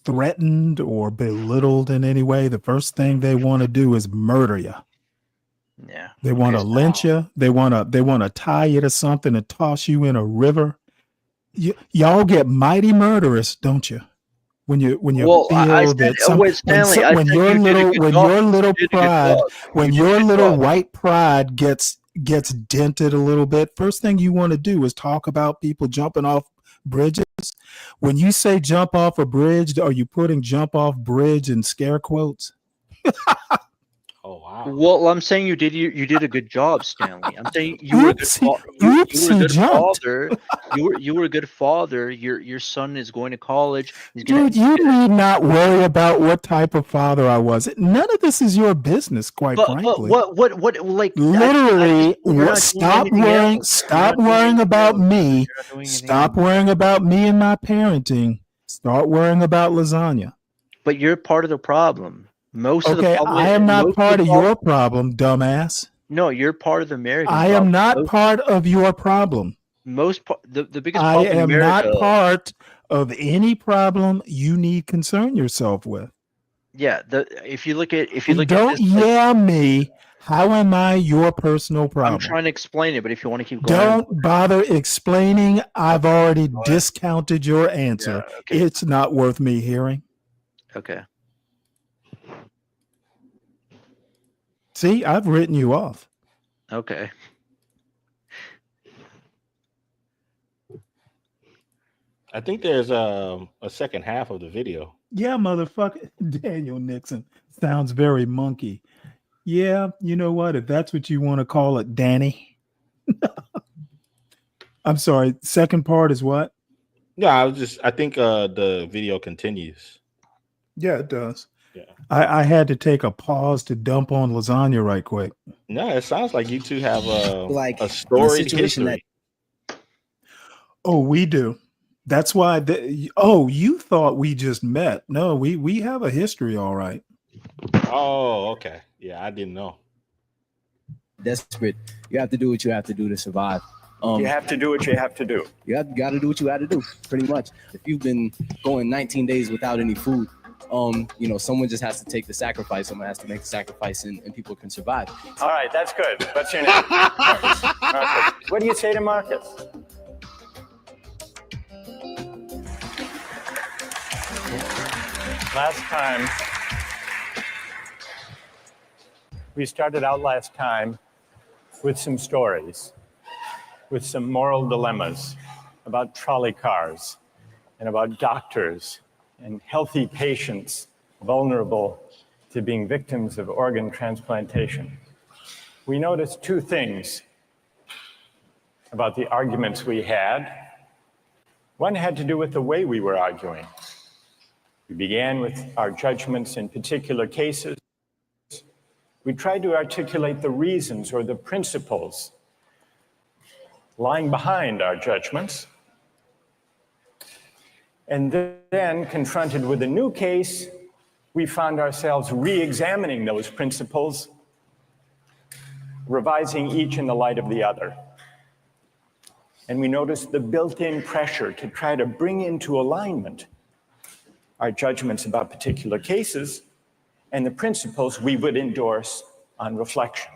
[SPEAKER 19] threatened or belittled in any way, the first thing they want to do is murder you.
[SPEAKER 10] Yeah.
[SPEAKER 19] They want to lynch you. They want to tie you to something and toss you in a river. Y'all get mighty murderous, don't you? When you
[SPEAKER 10] Well,
[SPEAKER 19] feel
[SPEAKER 10] I said,
[SPEAKER 19] that some,
[SPEAKER 10] wait, Stanley, I
[SPEAKER 19] when
[SPEAKER 10] said
[SPEAKER 19] your
[SPEAKER 10] you did a
[SPEAKER 19] little
[SPEAKER 10] good
[SPEAKER 19] when
[SPEAKER 10] job.
[SPEAKER 19] your little
[SPEAKER 10] You did a good
[SPEAKER 19] pride
[SPEAKER 10] job.
[SPEAKER 19] when
[SPEAKER 10] You did a
[SPEAKER 19] your
[SPEAKER 10] good
[SPEAKER 19] little
[SPEAKER 10] job.
[SPEAKER 19] white pride gets dented a little bit, first thing you want to do is talk about people jumping off bridges. When you say jump off a bridge, are you putting jump off bridge in scare quotes?
[SPEAKER 1] Oh wow.
[SPEAKER 10] Well, I'm saying you did a good job, Stanley. I'm saying you were a good
[SPEAKER 19] Oops,
[SPEAKER 10] you were
[SPEAKER 19] oops,
[SPEAKER 10] a
[SPEAKER 19] he
[SPEAKER 10] good
[SPEAKER 19] jumped.
[SPEAKER 10] father. You were a good father. Your son is going to college. He's gonna
[SPEAKER 19] Dude, you need not worry about what type of father I was. None of this is your business, quite
[SPEAKER 10] but
[SPEAKER 19] frankly.
[SPEAKER 10] what like
[SPEAKER 19] Literally,
[SPEAKER 10] you're not doing
[SPEAKER 19] stop
[SPEAKER 10] anything
[SPEAKER 19] worrying.
[SPEAKER 10] else.
[SPEAKER 19] Stop worrying about me. Stop worrying about me and my parenting. Start worrying about lasagna.
[SPEAKER 10] But you're part of the problem. Most of the
[SPEAKER 19] Okay,
[SPEAKER 10] problem.
[SPEAKER 19] I am not
[SPEAKER 10] most
[SPEAKER 19] part
[SPEAKER 10] the
[SPEAKER 19] of your problem, dumbass.
[SPEAKER 10] No, you're part of the American
[SPEAKER 19] I
[SPEAKER 10] problem.
[SPEAKER 19] am not part of your problem.
[SPEAKER 10] The biggest
[SPEAKER 19] I
[SPEAKER 10] problem in
[SPEAKER 19] am not
[SPEAKER 10] America.
[SPEAKER 19] part of any problem you need concern yourself with.
[SPEAKER 10] Yeah, if you look at this,
[SPEAKER 19] Don't
[SPEAKER 10] like,
[SPEAKER 19] me. How am I your personal problem?
[SPEAKER 10] I'm trying to explain it, but if you want to keep going,
[SPEAKER 19] Don't bother explaining. I've already discounted your answer.
[SPEAKER 10] Yeah, okay.
[SPEAKER 19] It's not worth me hearing.
[SPEAKER 10] Okay.
[SPEAKER 19] See, I've written you off.
[SPEAKER 10] Okay.
[SPEAKER 1] I think there's a second half of the video.
[SPEAKER 19] Yeah, motherfucker. Daniel Nixon sounds very monkey. Yeah, you know what? If that's what you want to call it, Danny. I'm sorry. Second part is what?
[SPEAKER 1] Yeah, I think the video continues.
[SPEAKER 19] Yeah, it does.
[SPEAKER 1] Yeah.
[SPEAKER 19] I had to take a pause to dump on lasagna right quick.
[SPEAKER 1] No, it sounds like you two have
[SPEAKER 8] Like,
[SPEAKER 1] a
[SPEAKER 8] in a
[SPEAKER 1] storied
[SPEAKER 8] situation
[SPEAKER 1] history.
[SPEAKER 19] Oh, we do. That's why. You thought we just met? No, we have a history, all right.
[SPEAKER 1] Oh, okay. Yeah, I didn't know.
[SPEAKER 8] desperate. You have to do what you have to do to survive.
[SPEAKER 7] You have to do what you have to do.
[SPEAKER 8] You got to do what you got to do, pretty much. If you've been going 19 days without any food, someone just has to take the sacrifice. Someone has to make the sacrifice, and people can survive.
[SPEAKER 7] All right, that's good. What's your name? Marcus. What do you say to Marcus? Last time, we started out last time with some stories, with some moral dilemmas about trolley cars and about doctors and healthy patients vulnerable to being victims of organ transplantation. We noticed two things about the arguments we had. One had to do with the way we were arguing. We began with our judgments in particular cases. We tried to articulate the reasons or the principles lying behind our judgments. And then, confronted with a new case, we found ourselves re-examining those principles, revising each in the light of the other. And we noticed the built-in pressure to try to bring into alignment our judgments about particular cases and the principles we would endorse on reflection.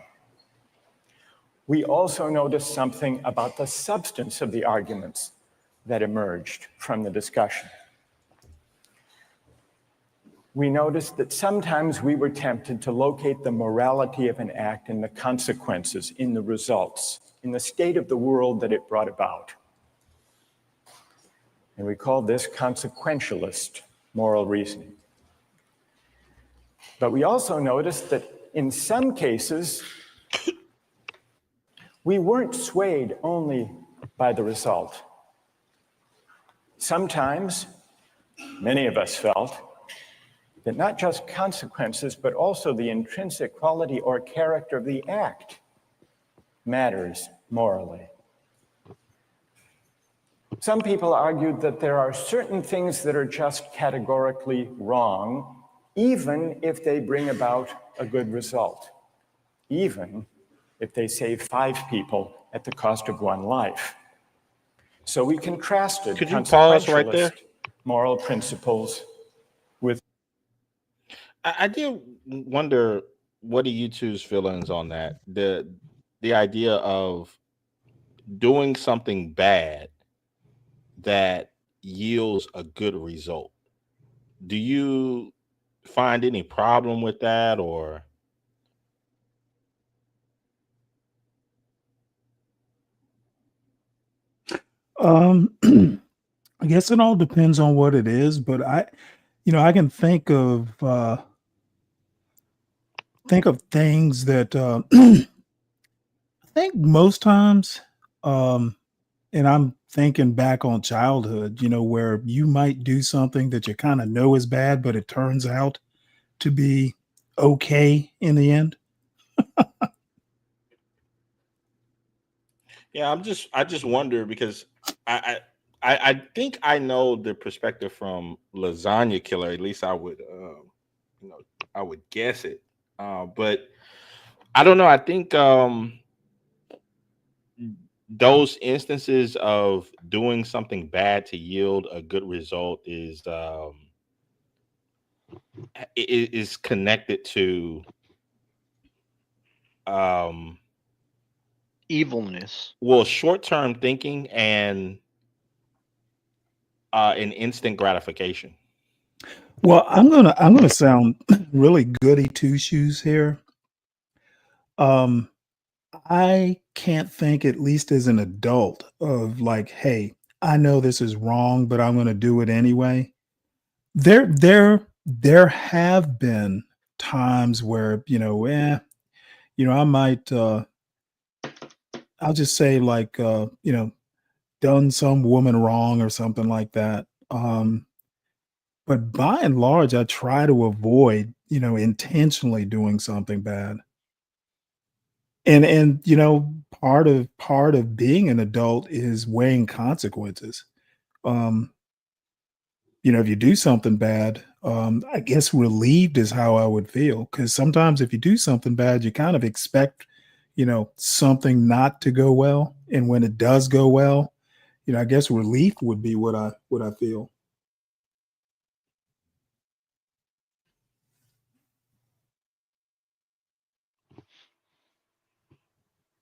[SPEAKER 7] We also noticed something about the substance of the arguments that emerged from the discussion. We noticed that sometimes we were tempted to locate the morality of an act in the consequences, in the results, in the state of the world that it brought about. And we called this consequentialist moral reasoning. But we also noticed that in some cases, we weren't swayed only by the result. Sometimes, many of us felt that not just consequences, but also the intrinsic quality or character of the act matters morally. Some people argued that there are certain things that are just categorically wrong, even if they bring about a good result, even if they save 5 people at the cost of 1 life. So we contrasted
[SPEAKER 1] Could you pause right there?
[SPEAKER 7] consequentialist moral principles with.
[SPEAKER 1] I did wonder, what are you two's feelings on that? The idea of doing something bad that yields a good result. Do you find any problem with that, or?
[SPEAKER 19] I guess it all depends on what it is, but I can think of things that I think most times, and I'm thinking back on childhood, where you might do something that you kind of know is bad, but it turns out to be okay in the end.
[SPEAKER 1] Yeah, I just wonder, because I think I know the perspective from Lasagna Killer. At least I would I would guess it. But I don't know. I think those instances of doing something bad to yield a good result is connected to
[SPEAKER 10] evilness.
[SPEAKER 1] Well, short-term thinking and an instant gratification.
[SPEAKER 19] Well, I'm gonna sound really goody two shoes here. I can't think, at least as an adult, of like, hey, I know this is wrong, but I'm gonna do it anyway. There have been times where, I might I'll just say, like, done some woman wrong or something like that. But by and large, I try to avoid, intentionally doing something bad. And part of being an adult is weighing consequences. Um, if you do something bad, I guess relieved is how I would feel. Because sometimes if you do something bad, you kind of expect, something not to go well. And when it does go well, I guess relief would be what I feel.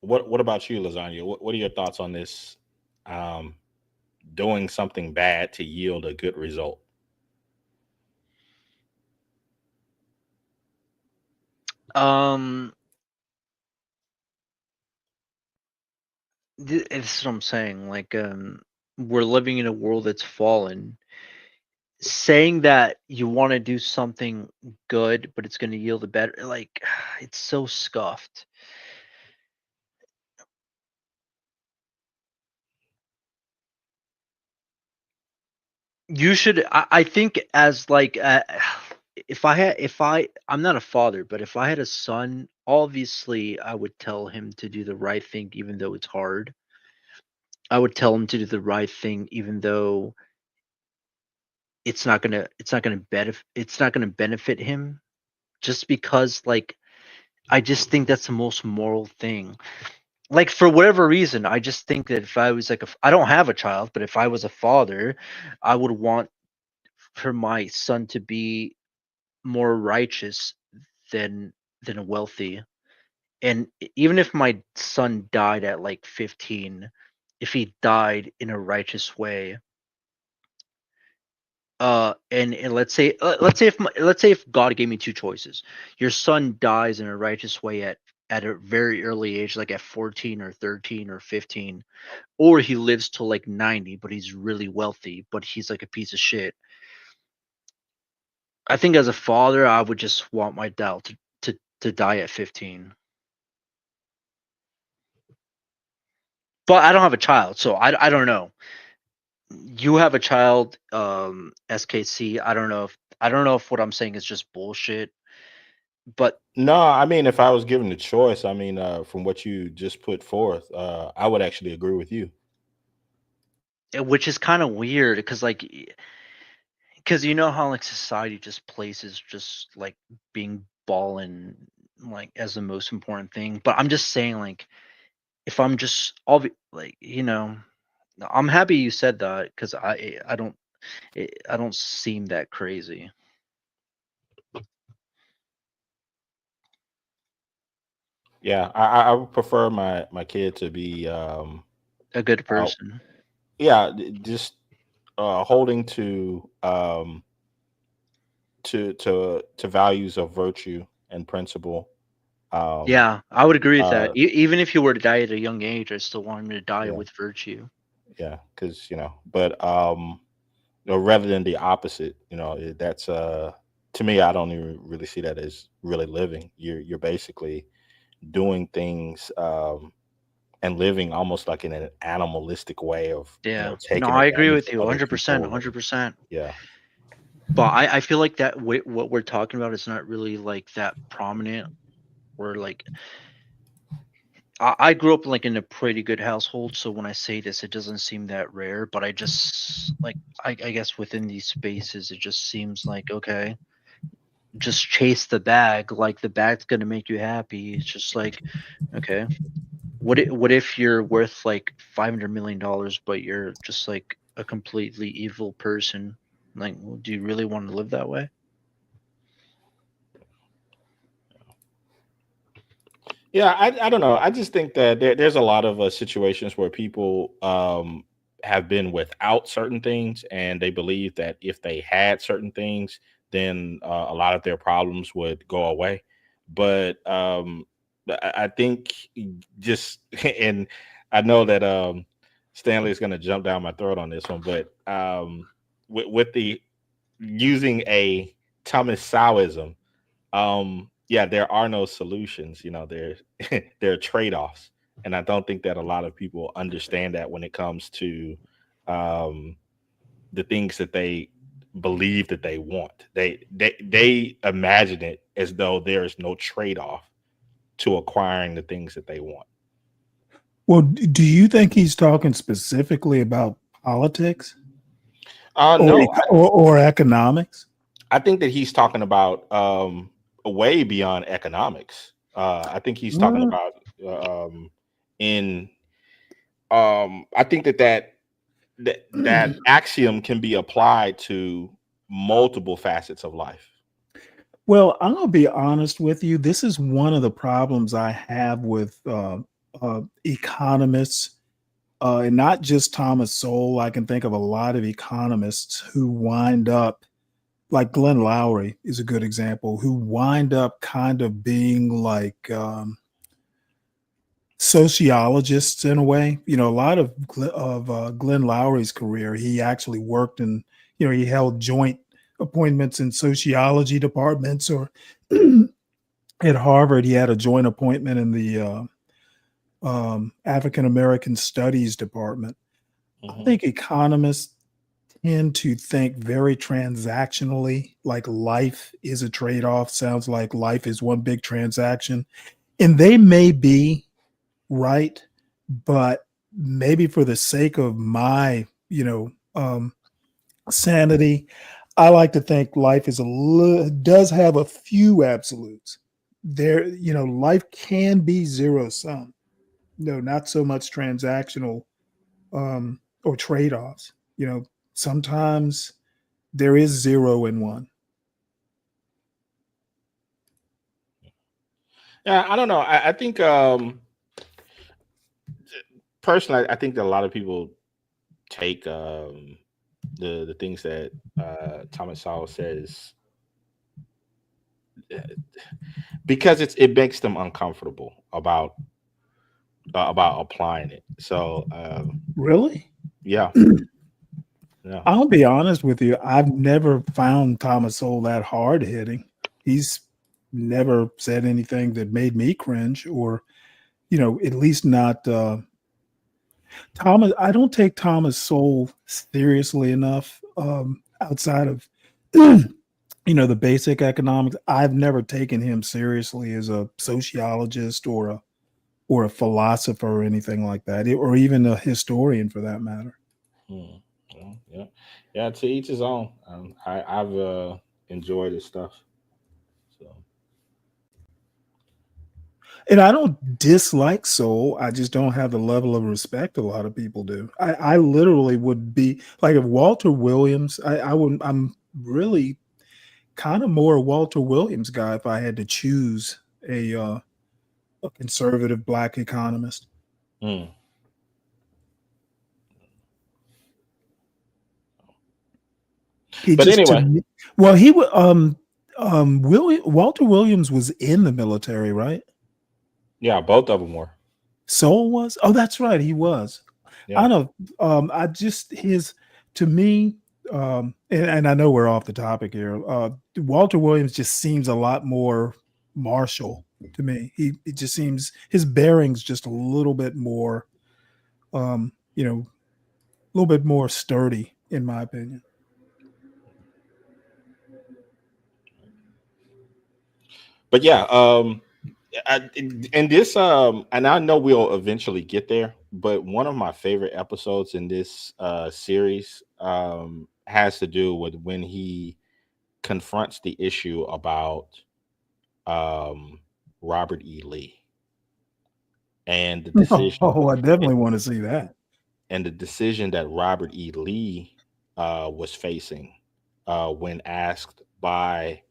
[SPEAKER 1] What about you, Lasagna? What are your thoughts on this? Doing something bad to yield a good result.
[SPEAKER 10] It's what I'm saying. Like, we're living in a world that's fallen. Saying that you want to do something good, but it's going to yield a better, like, it's so scuffed. You should. I think as like I'm not a father, but if I had a son, obviously I would tell him to do the right thing, even though it's hard. I would tell him to do the right thing, even though it's not gonna benefit him. Just because, like, I just think that's the most moral thing. Like, for whatever reason, I just think that if I was like I don't have a child, but if I was a father, I would want for my son to be more righteous than wealthy. And even if my son died at like 15, if he died in a righteous way, and let's say if God gave me two choices, your son dies in a righteous way at a very early age, like at 14 or 13 or 15, or he lives till like 90, but he's really wealthy, but he's like a piece of shit. I think as a father, I would just want my dad to die at 15. But I don't have a child, so I don't know. You have a child, SKC. I don't know if what I'm saying is just bullshit. But
[SPEAKER 1] No, I mean, if I was given the choice, I mean, from what you just put forth, I would actually agree with you.
[SPEAKER 10] which is kind of weird because you know how like society just places just like being ballin like as the most important thing. But I'm just saying, like, if I'm just like, I'm happy you said that because I don't seem that crazy.
[SPEAKER 1] Yeah, I would prefer my kid to be
[SPEAKER 10] A good
[SPEAKER 1] uh,
[SPEAKER 10] person.
[SPEAKER 1] yeah, just holding to values of virtue and principle. Um,
[SPEAKER 10] Yeah, I would agree with that.
[SPEAKER 1] uh,
[SPEAKER 10] Even if you were to die at a young age, I still want him to die
[SPEAKER 1] yeah,
[SPEAKER 10] with virtue.
[SPEAKER 1] yeah, because but rather than the opposite, that's to me, I don't even really see that as really living. You're basically doing things and living almost like in an animalistic way of
[SPEAKER 10] Yeah. No,
[SPEAKER 1] taking
[SPEAKER 10] I agree
[SPEAKER 1] advantage
[SPEAKER 10] with you
[SPEAKER 1] of other
[SPEAKER 10] 100%,
[SPEAKER 1] people. And
[SPEAKER 10] 100%.
[SPEAKER 1] yeah,
[SPEAKER 10] But I feel like that what we're talking about is not really like that prominent or like I grew up like in a pretty good household, so when I say this, it doesn't seem that rare. But I just like I guess within these spaces, it just seems like okay, just chase the bag. Like the bag's gonna make you happy. It's just like okay, what if you're worth like $500 million, but you're just like a completely evil person? Like, do you really want to live that way?
[SPEAKER 1] yeah. I don't know. I just think that there's a lot of situations where people have been without certain things, and they believe that if they had certain things, then a lot of their problems would go away. But I think just and I know that Stanley is going to jump down my throat on this one, but with the using a Thomas Sowism, yeah, there are no solutions. There there are trade-offs, and I don't think that a lot of people understand that when it comes to um, the things that they believe that they want. They imagine it as though there is no trade-off to acquiring the things that they want.
[SPEAKER 19] Well, do you think he's talking specifically about politics
[SPEAKER 1] No,
[SPEAKER 19] or economics?
[SPEAKER 1] I think that he's talking about way beyond economics. I think he's talking
[SPEAKER 19] Mm.
[SPEAKER 1] about in I think that axiom can be applied to multiple facets of life.
[SPEAKER 19] Well, I'm gonna be honest with you. This is one of the problems I have with economists, and not just Thomas Sowell. I can think of a lot of economists who wind up, like Glenn Lowry is a good example, who wind up kind of being like sociologists in a way. A lot of Glenn Lowry's career, he actually worked in, he held joint appointments in sociology departments, or at Harvard, he had a joint appointment in the African American Studies department. I think economists tend to think very transactionally, like life is a trade-off. Sounds like life is one big transaction. And they may be right, but maybe for the sake of my, sanity, I like to think life is does have a few absolutes. There, life can be zero sum. No, not so much transactional or trade-offs. Sometimes there is 0 and 1.
[SPEAKER 1] Yeah, I don't know. I think personally, I think that a lot of people take the things that Thomas Sowell says because it makes them uncomfortable about applying it. So
[SPEAKER 19] Really?
[SPEAKER 1] yeah, yeah.
[SPEAKER 19] I'll be honest with you. I've never found Thomas Sowell that hard hitting. He's never said anything that made me cringe, or at least not Thomas. I don't take Thomas Sowell seriously enough outside of the basic economics. I've never taken him seriously as a sociologist or a philosopher or anything like that, or even a historian for that matter.
[SPEAKER 1] Hmm. Well, yeah, yeah. To each his own. I've enjoyed his stuff. So
[SPEAKER 19] And I don't dislike soul. I just don't have the level of respect a lot of people do. I literally would be like if Walter Williams, I'm really kind of more a Walter Williams guy if I had to choose a conservative black economist.
[SPEAKER 1] hmm.
[SPEAKER 19] He
[SPEAKER 1] But
[SPEAKER 19] just to
[SPEAKER 1] anyway,
[SPEAKER 19] me, well, he would Walter Williams was in the military, right?
[SPEAKER 1] yeah, both of them were.
[SPEAKER 19] Soul was? Oh, that's right, he was. I
[SPEAKER 1] Yeah.
[SPEAKER 19] don't I just his to me, and I know we're off the topic here. Walter Williams just seems a lot more martial to me. It just seems his bearings just a little bit more a little bit more sturdy, in my opinion.
[SPEAKER 1] But yeah, and this and I know we'll eventually get there, but one of my favorite episodes in this series has to do with when he confronts the issue about um Robert E. Lee and the decision
[SPEAKER 19] Oh, I definitely want to see that.
[SPEAKER 1] and the decision that Robert E. Lee was facing when asked by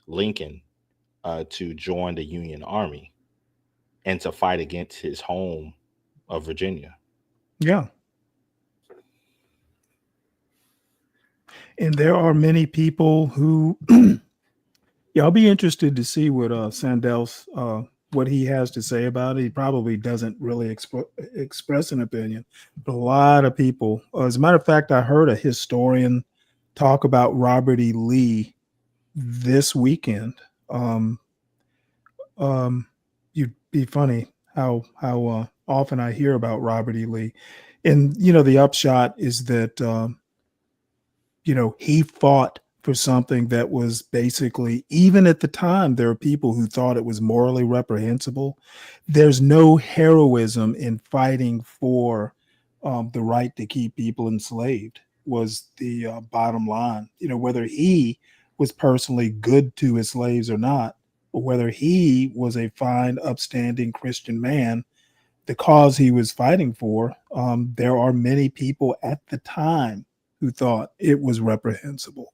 [SPEAKER 1] Lincoln to join the Union Army and to fight against his home of Virginia.
[SPEAKER 19] Yeah. And there are many people who yeah, I'll be interested to see what Sandel's what he has to say about it. He probably doesn't really express an opinion, but a lot of people. As a matter of fact, I heard a historian talk about Robert E. Lee this weekend. Um, You'd be funny how often I hear about Robert E. Lee, and the upshot is that he fought for something that was basically, even at the time, there are people who thought it was morally reprehensible. There's no heroism in fighting for the right to keep people enslaved, was the bottom line. Whether he was personally good to his slaves or not, or whether he was a fine, upstanding Christian man, the cause he was fighting for, there are many people at the time who thought it was reprehensible.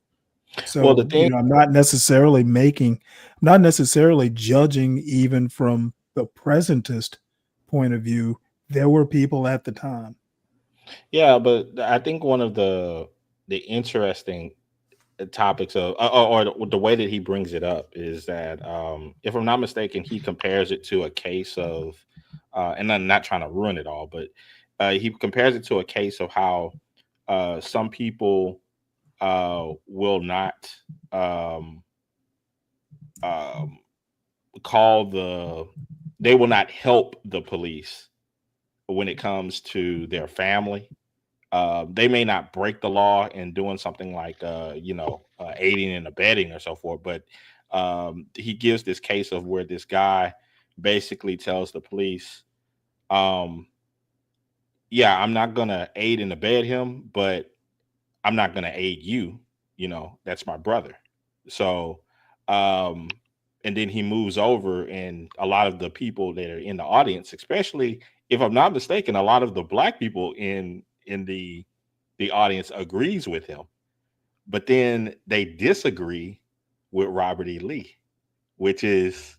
[SPEAKER 1] Well, the
[SPEAKER 19] So,
[SPEAKER 1] thing,
[SPEAKER 19] I'm not necessarily judging even from the presentist point of view. There were people at the time.
[SPEAKER 1] yeah, but I think one of the interesting topics of or the way that he brings it up is that if I'm not mistaken, he compares it to a case of and I'm not trying to ruin it all, but he compares it to a case of how some people will not um, um, call they will not help the police when it comes to their family They may not break the law in doing something like aiding and abetting or so forth, but he gives this case of where this guy basically tells the police, yeah, I'm not gonna aid and abet him, but I'm not gonna aid you. That's my brother. So, and then he moves over, and a lot of the people that are in the audience, especially if I'm not mistaken, a lot of the black people in the audience agrees with him, but then they disagree with Robert E. Lee, which is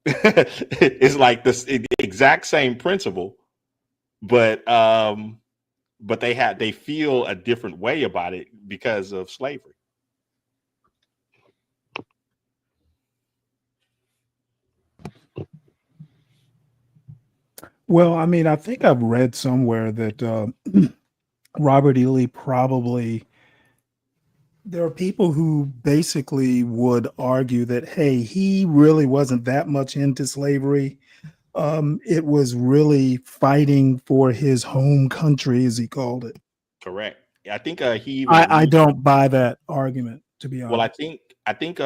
[SPEAKER 1] it's like this exact same principle, but they feel a different way about it because of slavery.
[SPEAKER 19] Well, I mean, I think I've read somewhere that Robert E. Lee probably, there are people who basically would argue that, hey, he really wasn't that much into slavery. It was really fighting for his home country, as he called it.
[SPEAKER 1] Correct. I think he even
[SPEAKER 19] I don't buy that argument, to be honest.
[SPEAKER 1] well, I think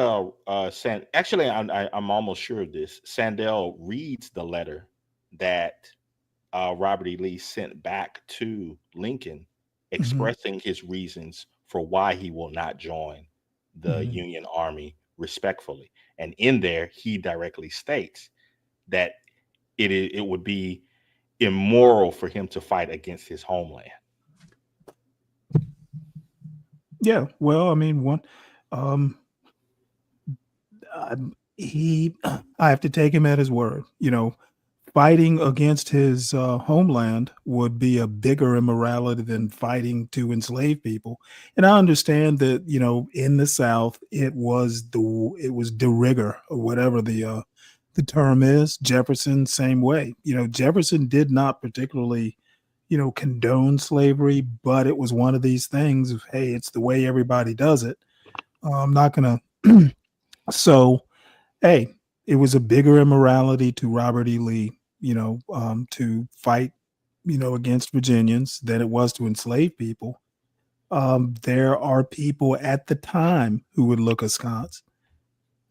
[SPEAKER 1] actually I'm almost sure of this. Sandel reads the letter that Robert E. Lee sent back to Lincoln, expressing his reasons for why he will not join the Union Army respectfully. And in there, he directly states that it would be immoral for him to fight against his homeland.
[SPEAKER 19] Yeah, well, I mean, um, I have to take him at his word. Fighting against his homeland would be a bigger immorality than fighting to enslave people. And I understand that, in the South, it was de rigueur, or whatever the term is. Jefferson, same way. Jefferson did not particularly, condone slavery, but it was one of these things of, hey, it's the way everybody does it. I'm not gonna. So, hey, it was a bigger immorality to Robert E. Lee, to fight, against Virginians than it was to enslave people. There are people at the time who would look askance.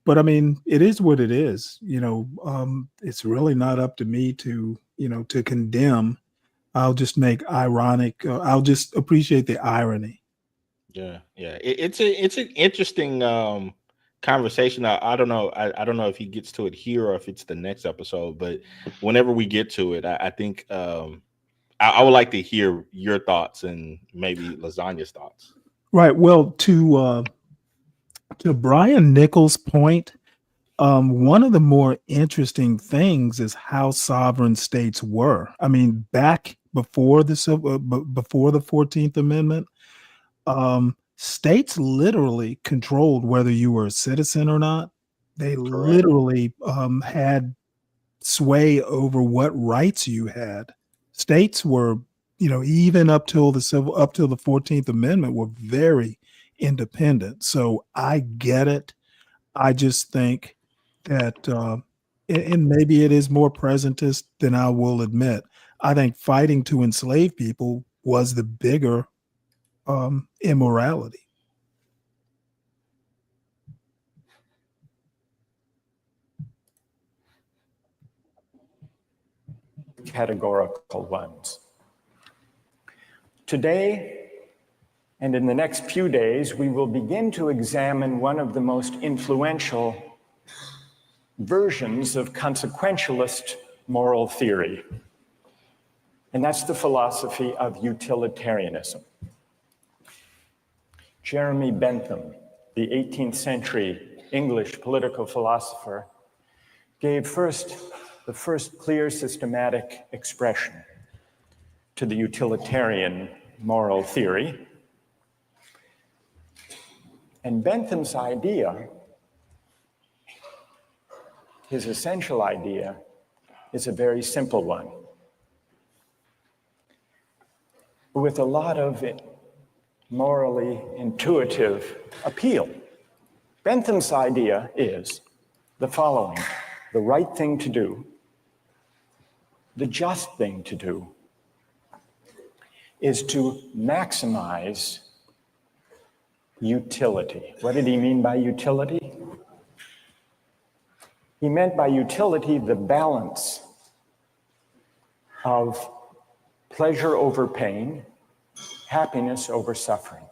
[SPEAKER 19] But I mean, it is what it is. It's really not up to me to, to condemn. I'll just make ironic. I'll just appreciate the irony.
[SPEAKER 1] Yeah. It's an interesting conversation. I don't know. I don't know if he gets to it here or if it's the next episode. But whenever we get to it, I think I would like to hear your thoughts and maybe Lasagna's thoughts.
[SPEAKER 19] Right. Well, to Brian Nichols' point, one of the more interesting things is how sovereign states were. I mean, back before the 14th Amendment, states literally controlled whether you were a citizen or not. They literally had sway over what rights you had. States were, even up till the 14th Amendment, were very independent. So I get it. I just think that, and maybe it is more presentist than I will admit. I think fighting to enslave people was the bigger immorality.
[SPEAKER 7] Categorical ones. Today, and in the next few days, we will begin to examine one of the most influential versions of consequentialist moral theory, and that's the philosophy of utilitarianism. Jeremy Bentham, the 18th century English political philosopher, gave the first clear systematic expression to the utilitarian moral theory. And Bentham's idea, his essential idea, is a very simple one, with a lot of morally intuitive appeal. Bentham's idea is the following: the right thing to do, the just thing to do, is to maximize utility. What did he mean by utility? He meant by utility the balance of pleasure over pain, happiness over suffering.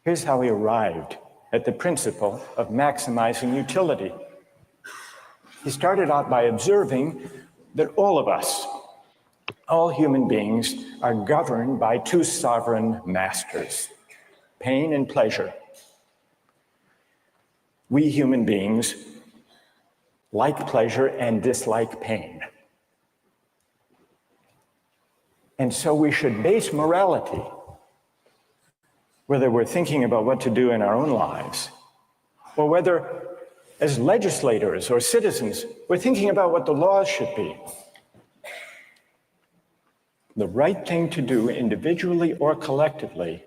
[SPEAKER 7] Here's how he arrived at the principle of maximizing utility. He started out by observing that all of us, all human beings, are governed by two sovereign masters, pain and pleasure. We human beings like pleasure and dislike pain. And so we should base morality, whether we're thinking about what to do in our own lives, or whether as legislators or citizens, we're thinking about what the laws should be. The right thing to do individually or collectively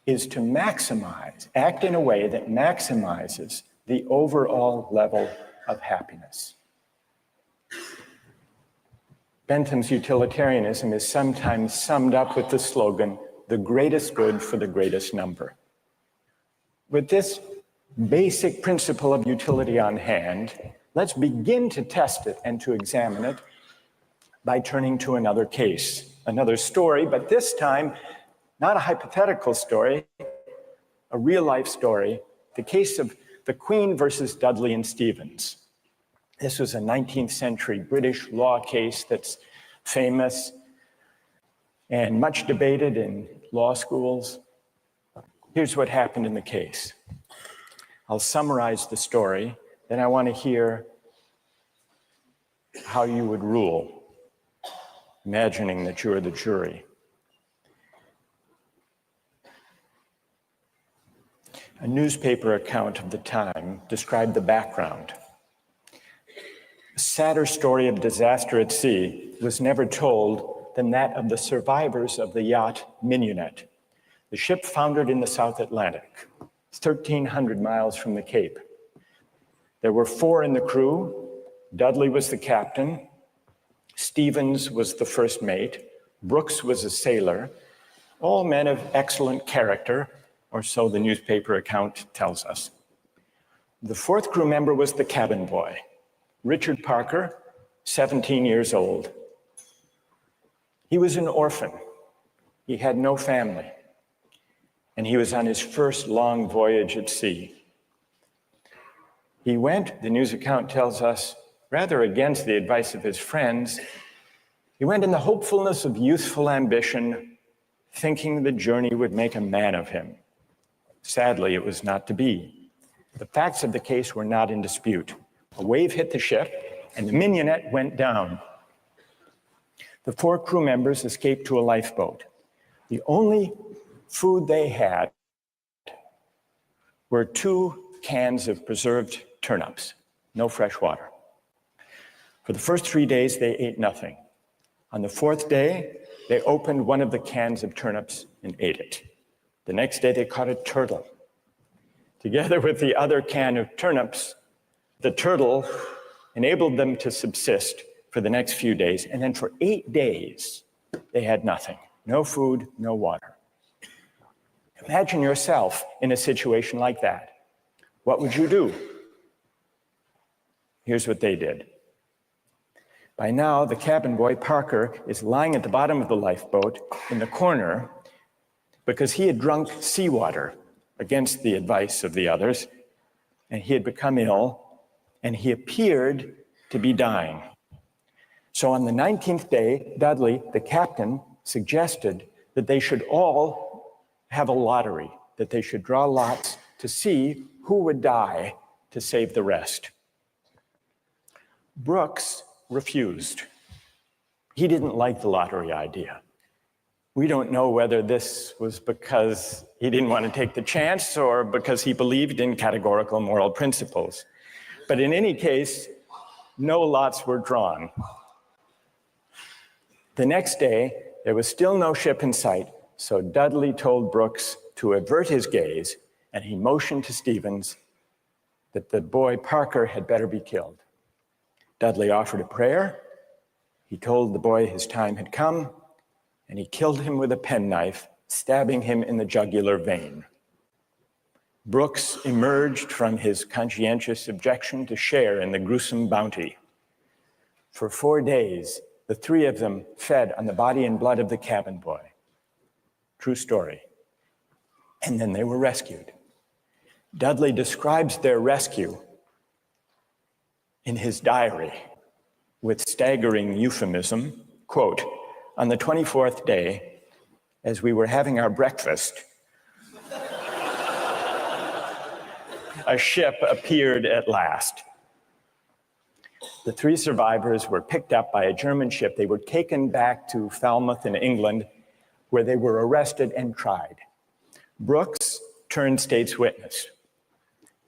[SPEAKER 7] is to maximize, act in a way that maximizes the overall level of happiness. Bentham's utilitarianism is sometimes summed up with the slogan, the greatest good for the greatest number. With this basic principle of utility on hand, let's begin to test it and to examine it by turning to another case, another story, but this time, not a hypothetical story, a real life story, the case of the Queen versus Dudley and Stevens. This was a 19th century British law case that's famous and much debated in law schools. Here's what happened in the case. I'll summarize the story, then I want to hear how you would rule, imagining that you are the jury. A newspaper account of the time described the background. A sadder story of disaster at sea was never told than that of the survivors of the yacht Mignonette. The ship foundered in the South Atlantic. It's 1,300 miles from the Cape. There were 4 in the crew. Dudley was the captain. Stevens was the first mate. Brooks was a sailor. All men of excellent character, or so the newspaper account tells us. The 4th crew member was the cabin boy, Richard Parker, 17 years old. He was an orphan. He had no family. And he was on his first long voyage at sea. He went, the news account tells us, rather against the advice of his friends. He went in the hopefulness of youthful ambition, thinking the journey would make a man of him. Sadly, it was not to be. The facts of the case were not in dispute. A wave hit the ship, and the Mignonette went down. The 4 crew members escaped to a lifeboat. The only food they had were 2 cans of preserved turnips, no fresh water. For the first 3 days, they ate nothing. On the 4th day, they opened one of the cans of turnips and ate it. The next day, they caught a turtle. Together with the other can of turnips, the turtle enabled them to subsist for the next few days. And then for 8 days, they had nothing. No food, no water. Imagine yourself in a situation like that. What would you do? Here's what they did. By now, the cabin boy, Parker, is lying at the bottom of the lifeboat in the corner because he had drunk seawater against the advice of the others, and he had become ill, and he appeared to be dying. So on the 19th day, Dudley, the captain, suggested that they should all have a lottery, that they should draw lots to see who would die to save the rest. Brooks refused. He didn't like the lottery idea. We don't know whether this was because he didn't want to take the chance or because he believed in categorical moral principles. But in any case, no lots were drawn. The next day, there was still no ship in sight, so Dudley told Brooks to avert his gaze, and he motioned to Stevens that the boy Parker had better be killed. Dudley offered a prayer, He told the boy his time had come, and he killed him with a penknife, stabbing him in the jugular vein. Brooks emerged from his conscientious objection to share in the gruesome bounty. For 4 days, the three of them fed on the body and blood of the cabin boy. True story. And then they were rescued. Dudley describes their rescue in his diary with staggering euphemism, quote, "On the 24th day, as we were having our breakfast, a ship appeared at last. The three survivors were picked up by a German ship. They were taken back to Falmouth in England, where they were arrested and tried. Brooks turned state's witness.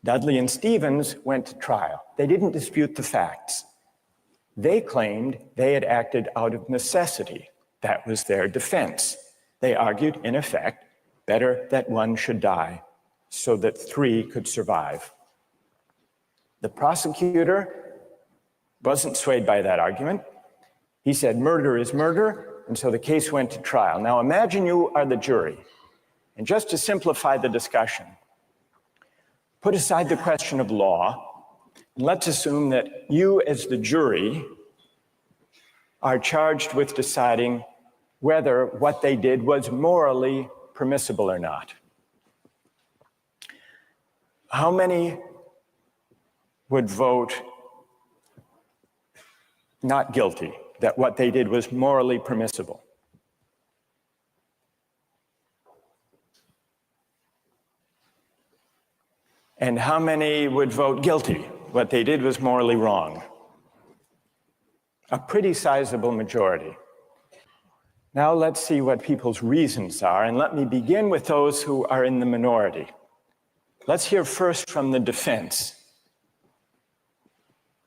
[SPEAKER 7] Dudley and Stevens went to trial. They didn't dispute the facts. They claimed they had acted out of necessity. That was their defense. They argued, in effect, better that one should die so that three could survive. The prosecutor wasn't swayed by that argument. He said murder is murder, and so the case went to trial. Now imagine you are the jury, and just to simplify the discussion, put aside the question of law, and let's assume that you as the jury are charged with deciding whether what they did was morally permissible or not. How many would vote not guilty, that what they did was morally permissible? And how many would vote guilty, what they did was morally wrong? A pretty sizable majority. Now let's see what people's reasons are, and let me begin with those who are in the minority. Let's hear first from the defense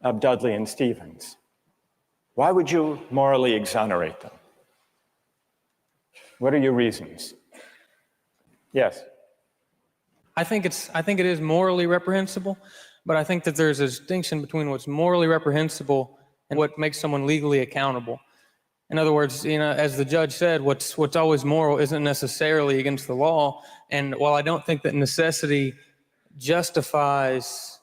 [SPEAKER 7] of Dudley and Stevens. Why would you morally exonerate them? What are your reasons? Yes.
[SPEAKER 12] I think it is morally reprehensible, but I think that there's a distinction between what's morally reprehensible and what makes someone legally accountable. In other words, as the judge said, what's always moral isn't necessarily against the law. And while I don't think that necessity justifies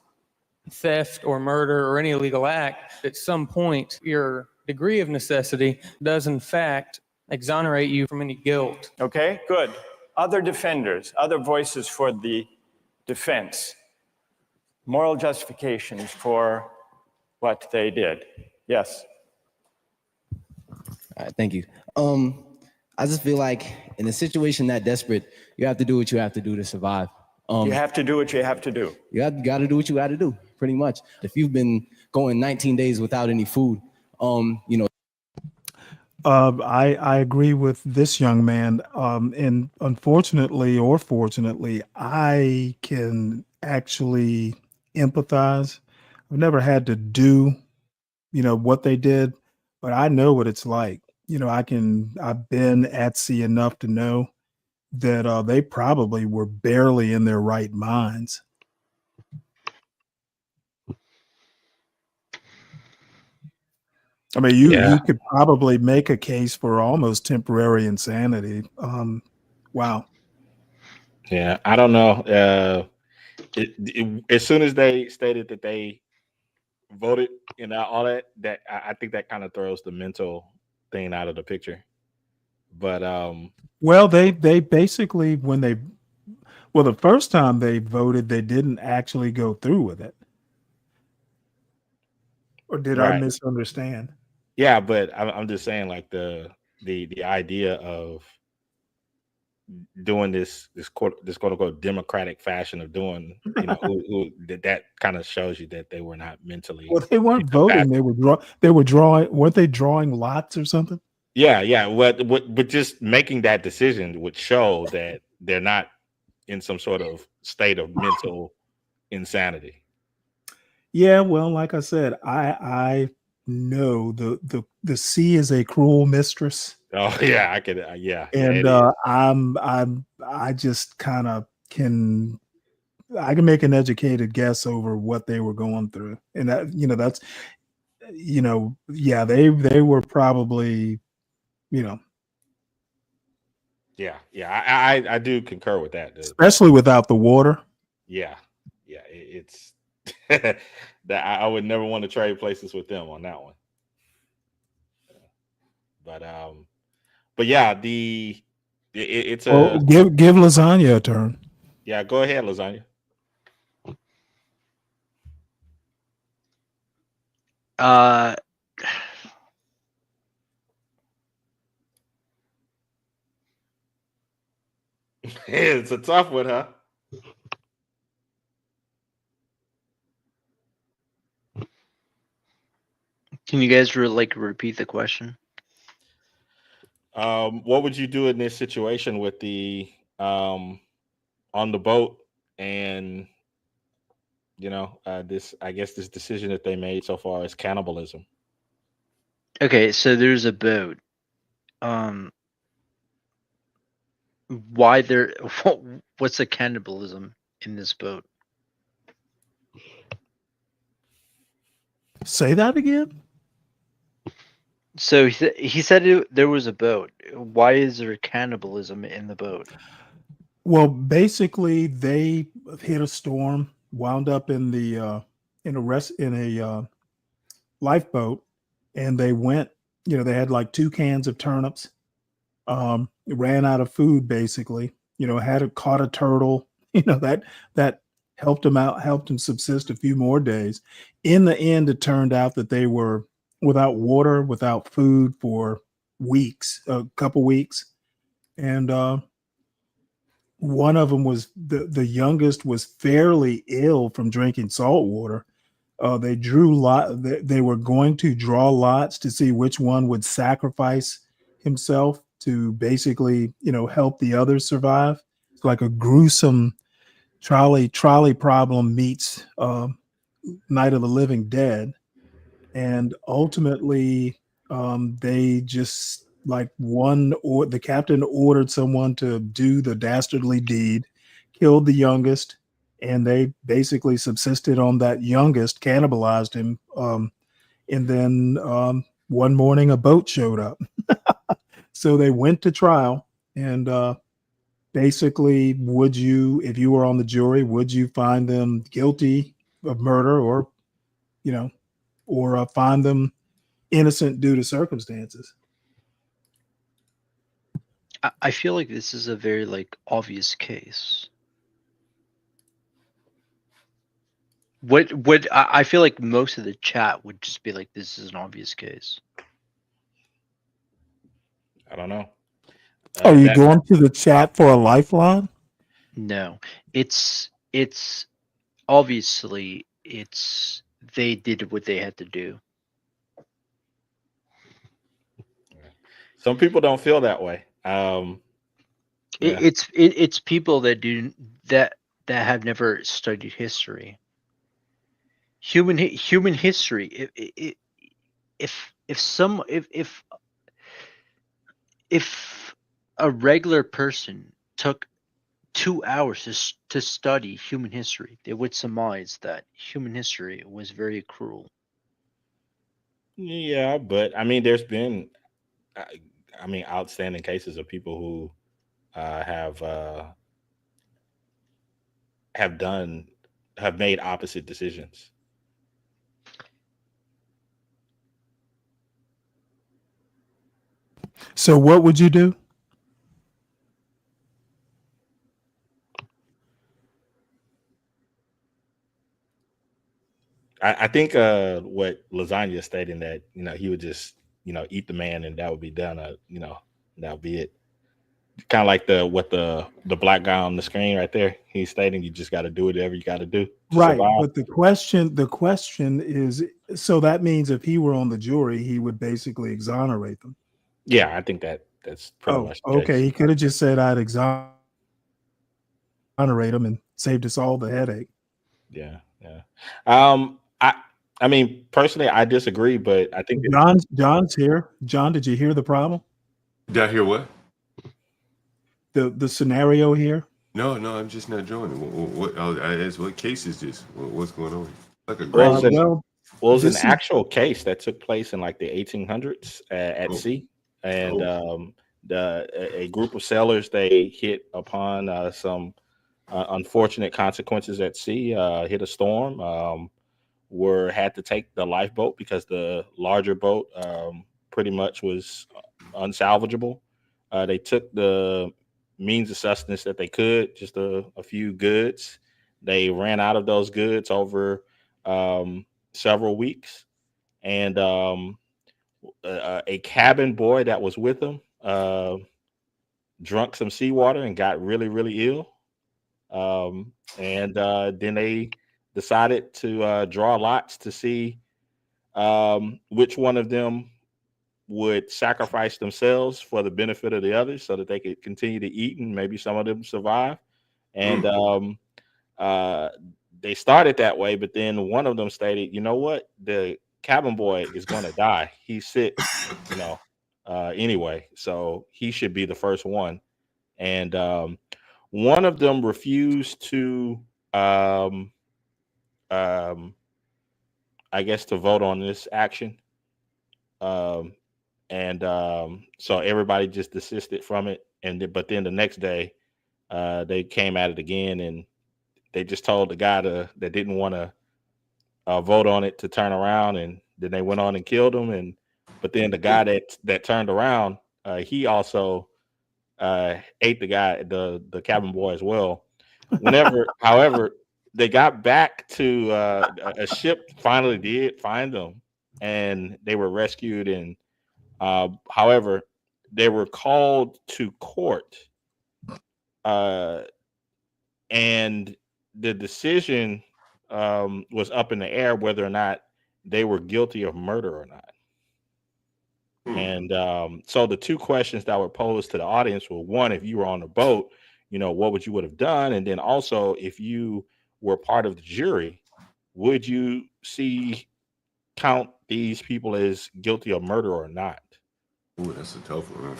[SPEAKER 12] theft or murder or any illegal act, at some point your degree of necessity does in fact exonerate you from any guilt.
[SPEAKER 7] Okay, good. Other defenders, other voices for the defense, moral justifications for what they did. Yes.
[SPEAKER 8] All right, thank you. I just feel like in a situation that desperate, you have to do what you have to do to survive.
[SPEAKER 7] You have to do what you have to do.
[SPEAKER 8] You got to do what you got to do, pretty much. If you've been going 19 days without any food,
[SPEAKER 19] I agree with this young man. And unfortunately or fortunately, I can actually empathize. I've never had to do, what they did, but I know what it's like. I've been at sea enough to know that they probably were barely in their right minds. I mean, you could probably make a case for almost temporary insanity. Wow.
[SPEAKER 1] Yeah, I don't know. As soon as they stated that they voted, all that I think that kind of throws the mental thing out of the picture. But
[SPEAKER 19] well, they basically the first time they voted, they didn't actually go through with it. Or did I misunderstand?
[SPEAKER 1] Yeah, but I'm just saying, like the idea of doing this quote unquote democratic fashion of doing, that kind of shows you that they were not mentally.
[SPEAKER 19] Well, they weren't voting; they were drawing. Weren't they drawing lots or something?
[SPEAKER 1] Yeah. But just making that decision would show that they're not in some sort of state of mental insanity.
[SPEAKER 19] Yeah, well, like I said, I know the sea is a cruel mistress.
[SPEAKER 1] Oh yeah, I could. Yeah,
[SPEAKER 19] and I just kind of I can make an educated guess over what they were going through, and that you know, yeah, they were probably, you know,
[SPEAKER 1] Yeah, I do concur with that.
[SPEAKER 19] especially without the water.
[SPEAKER 1] Yeah, it's that I would never want to trade places with them on that one. But yeah, it's
[SPEAKER 19] Well,
[SPEAKER 1] a
[SPEAKER 19] give lasagna a turn.
[SPEAKER 1] yeah. Go ahead, lasagna. It's a tough one, huh?
[SPEAKER 10] Can you guys repeat the question?
[SPEAKER 1] What would you do in this situation with the on the boat and this I guess this decision that they made so far is cannibalism?
[SPEAKER 10] Okay, so there's a boat. Why there? What's the cannibalism in this boat?
[SPEAKER 19] Say that again.
[SPEAKER 10] So he said there was a boat. Why is there cannibalism in the boat?
[SPEAKER 19] Well, basically, they hit a storm, wound up in a lifeboat, and they went. You know, they had like 2 cans of turnips. Ran out of food, basically. You know, caught a turtle. You know, that helped them out, helped them subsist a few more days. In the end, it turned out that they were without water, without food for weeks, a couple weeks, and one of them was the youngest was fairly ill from drinking salt water. They drew they were going to draw lots to see which one would sacrifice himself to basically, you know, help the others survive. It's like a gruesome trolley problem meets Night of the Living Dead, and ultimately they just like the captain ordered someone to do the dastardly deed, killed the youngest, and they basically subsisted on that youngest, cannibalized him, and then one morning a boat showed up. So they went to trial, and basically, would you, if you were on the jury, would you find them guilty of murder, or or find them innocent due to circumstances?
[SPEAKER 10] I feel like this is a very obvious case. I feel like most of the chat would just be like, this is an obvious case.
[SPEAKER 1] I don't know.
[SPEAKER 19] Are you going to the chat for a lifeline?
[SPEAKER 10] No, it's obviously they did what they had to do.
[SPEAKER 1] Some people don't feel that way.
[SPEAKER 10] It's people that have never studied history. Human history. If a regular person took 2 hours to study human history, they would surmise that human history was very cruel.
[SPEAKER 1] Yeah, but I mean, there's been, outstanding cases of people who have made opposite decisions.
[SPEAKER 19] So what would you do?
[SPEAKER 1] I think what lasagna is stating that he would just eat the man and that would be done. That would be it. Kind of like the black guy on the screen right there. He's stating you just got to do whatever you got to do.
[SPEAKER 19] Right,
[SPEAKER 1] survive.
[SPEAKER 19] but the question is, so that means if he were on the jury, he would basically exonerate them.
[SPEAKER 1] Yeah, I think that's pretty much the
[SPEAKER 19] okay.
[SPEAKER 1] case.
[SPEAKER 19] He could have just said I'd exonerate him and saved us all the headache.
[SPEAKER 1] Yeah. I mean, personally, I disagree, but I think
[SPEAKER 19] John's here. John, did you hear the problem?
[SPEAKER 2] Did I hear what?
[SPEAKER 19] The scenario here.
[SPEAKER 2] No, I'm just not joining. What case is this? What's going on? Like a
[SPEAKER 19] Well,
[SPEAKER 1] Well, it was an
[SPEAKER 19] This is
[SPEAKER 1] actual case that took place in like the 1800s at
[SPEAKER 22] Oh,
[SPEAKER 1] sea, and
[SPEAKER 22] oh.
[SPEAKER 1] a group of sailors, they hit upon some unfortunate consequences at sea. Hit a storm, had to take the lifeboat because the larger boat pretty much was unsalvageable. They took the means of sustenance that they could, just a few goods. They ran out of those goods over several weeks, and a cabin boy that was with them drunk some seawater and got really, really ill. And then they decided to draw lots to see which one of them would sacrifice themselves for the benefit of the others so that they could continue to eat and maybe some of them survive. And uh, they started that way, but then one of them stated, you know what? The cabin boy is going to die. He's sick, anyway. So he should be the first one. And one of them refused to, um, um, I guess, to vote on this action. Um, and so everybody just desisted from it. But then the next day, they came at it again, and they just told the guy that didn't want to vote on it to turn around, and then they went on and killed him. But then the guy that turned around, he also ate the cabin boy as well. However, they got back to a ship finally did find them, and they were rescued. And however, they were called to court, and the decision was up in the air whether or not they were guilty of murder or not. And so the two questions that were posed to the audience were: one, if you were on the boat, what would have done? And then also, if you were part of the jury, would you count these people as guilty of murder or not?
[SPEAKER 22] Ooh, that's a tough one.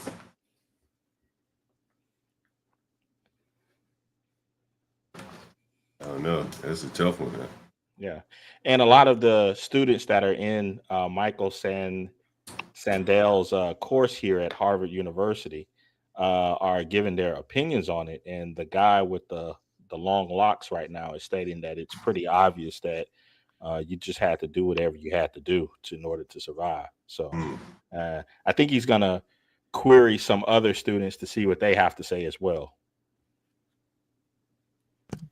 [SPEAKER 22] I don't know. That's a tough one.
[SPEAKER 1] Yeah. And a lot of the students that are in Michael Sandel's course here at Harvard University are giving their opinions on it. And the guy with the long locks right now is stating that it's pretty obvious that you just had to do whatever you had to do in order to survive. So I think he's going to query some other students to see what they have to say as well.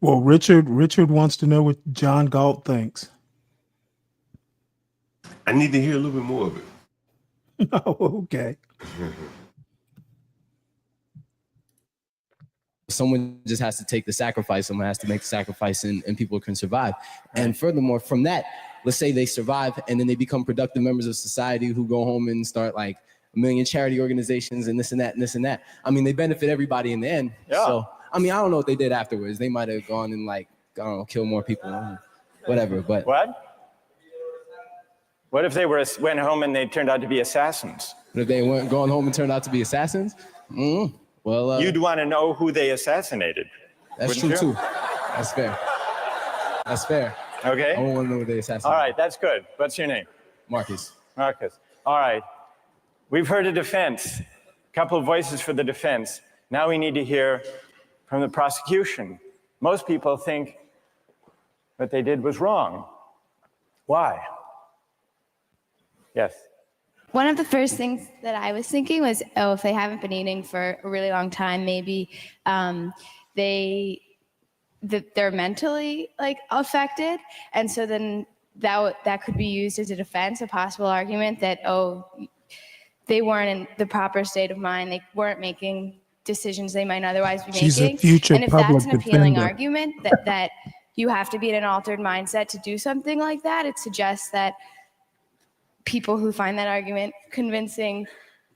[SPEAKER 19] Well, Richard wants to know what John Galt thinks.
[SPEAKER 22] I need to hear a little bit more of it.
[SPEAKER 19] Oh, okay.
[SPEAKER 8] Someone just has to take the sacrifice. Someone has to make the sacrifice, and people can survive. And furthermore, from that, let's say they survive and then they become productive members of society who go home and start like a million charity organizations and this and that and this and that. I mean, they benefit everybody in the end.
[SPEAKER 7] Yeah.
[SPEAKER 8] So, I mean, I don't know what they did afterwards. They might have gone and like, I don't know, kill more people, whatever. But
[SPEAKER 7] What if they went home and they turned out to be assassins?
[SPEAKER 8] But if they weren't going home and turned out to be assassins, well,
[SPEAKER 7] you'd want to know who they assassanated.
[SPEAKER 8] That's true too. That's fair. That's fair.
[SPEAKER 7] Okay.
[SPEAKER 8] I want to know who they assassinated.
[SPEAKER 7] All right, that's good. What's your name?
[SPEAKER 8] Marcus.
[SPEAKER 7] Marcus. All right. We've heard a defense. A couple of voices for the defense. Now we need to hear from the prosecution. Most people think what they did was wrong. Why? Yes.
[SPEAKER 14] One of the first things that I was thinking was, if they haven't been eating for a really long time, maybe they're mentally like affected, and so then that could be used as a defense, a possible argument that they weren't in the proper state of mind, they weren't making decisions they might otherwise be
[SPEAKER 19] She's
[SPEAKER 14] making.
[SPEAKER 19] a future
[SPEAKER 14] And if
[SPEAKER 19] public
[SPEAKER 14] that's an appealing
[SPEAKER 19] defender.
[SPEAKER 14] argument that you have to be in an altered mindset to do something like that, it suggests that people who find that argument convincing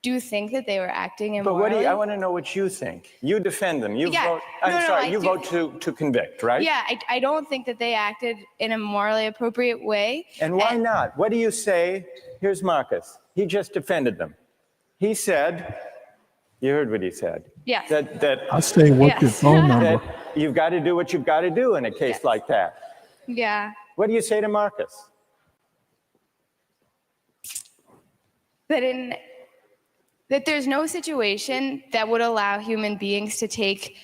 [SPEAKER 14] do think that they were acting immorally.
[SPEAKER 7] But I want to know what you think. You defend them. You
[SPEAKER 14] Yeah.
[SPEAKER 7] vote.
[SPEAKER 14] No, no, I
[SPEAKER 7] you
[SPEAKER 14] do.
[SPEAKER 7] vote to convict, right?
[SPEAKER 14] Yeah, I don't think that they acted in a morally appropriate way.
[SPEAKER 7] And why not? What do you say? Here's Marcus. He just defended them. He said, you heard what he said.
[SPEAKER 14] Yes.
[SPEAKER 7] That
[SPEAKER 19] I say, what's your phone number?
[SPEAKER 7] that you've got to do what you've got to do in a case like that.
[SPEAKER 14] Yeah.
[SPEAKER 7] What do you say to Marcus?
[SPEAKER 14] that there's no situation that would allow human beings to take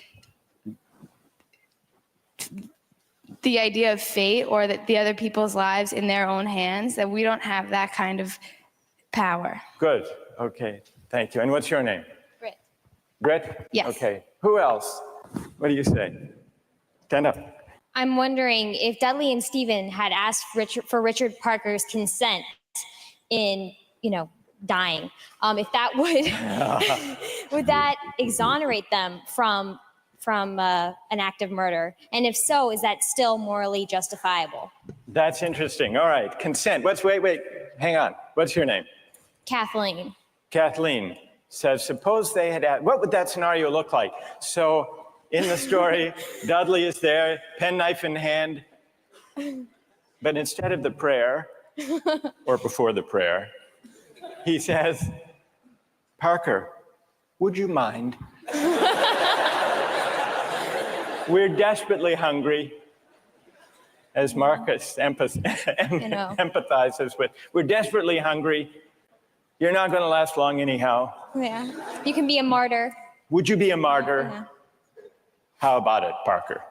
[SPEAKER 14] the idea of fate or that the other people's lives in their own hands, that we don't have that kind of power.
[SPEAKER 7] Good. Okay. Thank you. And what's your name?
[SPEAKER 14] Britt.
[SPEAKER 7] Britt?
[SPEAKER 14] Yes.
[SPEAKER 7] Okay. Who else? What do you say? Stand up.
[SPEAKER 16] I'm wondering if Dudley and Stephen had asked for Richard Parker's consent in, dying, if that would that exonerate them from an act of murder? And if so, is that still morally justifiable?
[SPEAKER 7] That's interesting. All right. Consent. Wait. Hang on. What's your name?
[SPEAKER 16] Kathleen.
[SPEAKER 7] Kathleen says, suppose they had asked, what would that scenario look like? So in the story, Dudley is there, penknife in hand, but instead of the prayer, or before the prayer, he says, Parker, would you mind? We're desperately hungry, as Marcus empathizes with. We're desperately hungry. You're not going to last long anyhow.
[SPEAKER 16] Yeah. You can be a martyr.
[SPEAKER 7] Would you be a martyr?
[SPEAKER 16] Yeah.
[SPEAKER 7] How about it, Parker?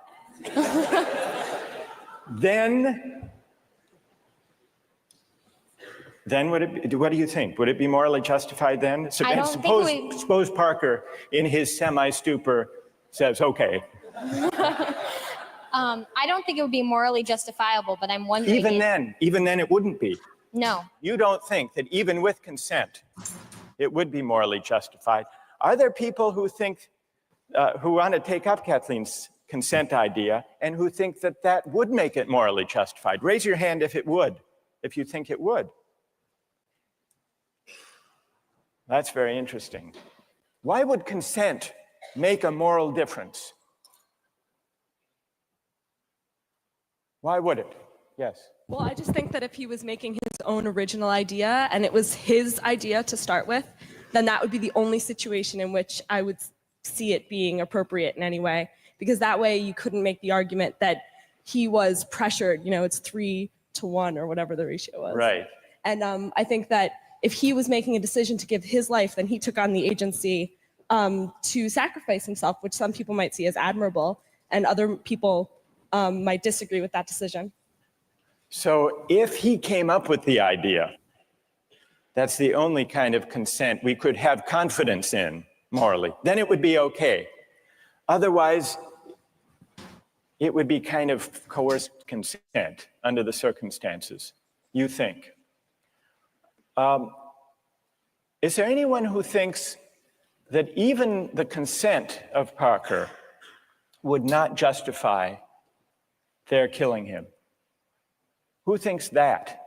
[SPEAKER 7] Then what do you think? Would it be morally justified then? Suppose Parker, in his semi-stupor, says, okay.
[SPEAKER 16] I don't think it would be morally justifiable, but I'm wondering.
[SPEAKER 7] Even then it wouldn't be.
[SPEAKER 16] No.
[SPEAKER 7] You don't think that even with consent, it would be morally justified. Are there people who think, who want to take up Kathleen's consent idea and who think that that would make it morally justified? Raise your hand if it would, if you think it would. That's very interesting. Why would consent make a moral difference? Why would it? Yes.
[SPEAKER 17] Well, I just think that if he was making his own original idea and it was his idea to start with, then that would be the only situation in which I would see it being appropriate in any way. Because that way you couldn't make the argument that he was pressured, it's 3-1 or whatever the ratio was.
[SPEAKER 7] Right.
[SPEAKER 17] And I think that if he was making a decision to give his life, then he took on the agency to sacrifice himself, which some people might see as admirable, and other people might disagree with that decision.
[SPEAKER 7] So if he came up with the idea, that's the only kind of consent we could have confidence in morally, then it would be okay. Otherwise, it would be kind of coerced consent under the circumstances, you think. Is there anyone who thinks that even the consent of Parker would not justify their killing him? Who thinks that?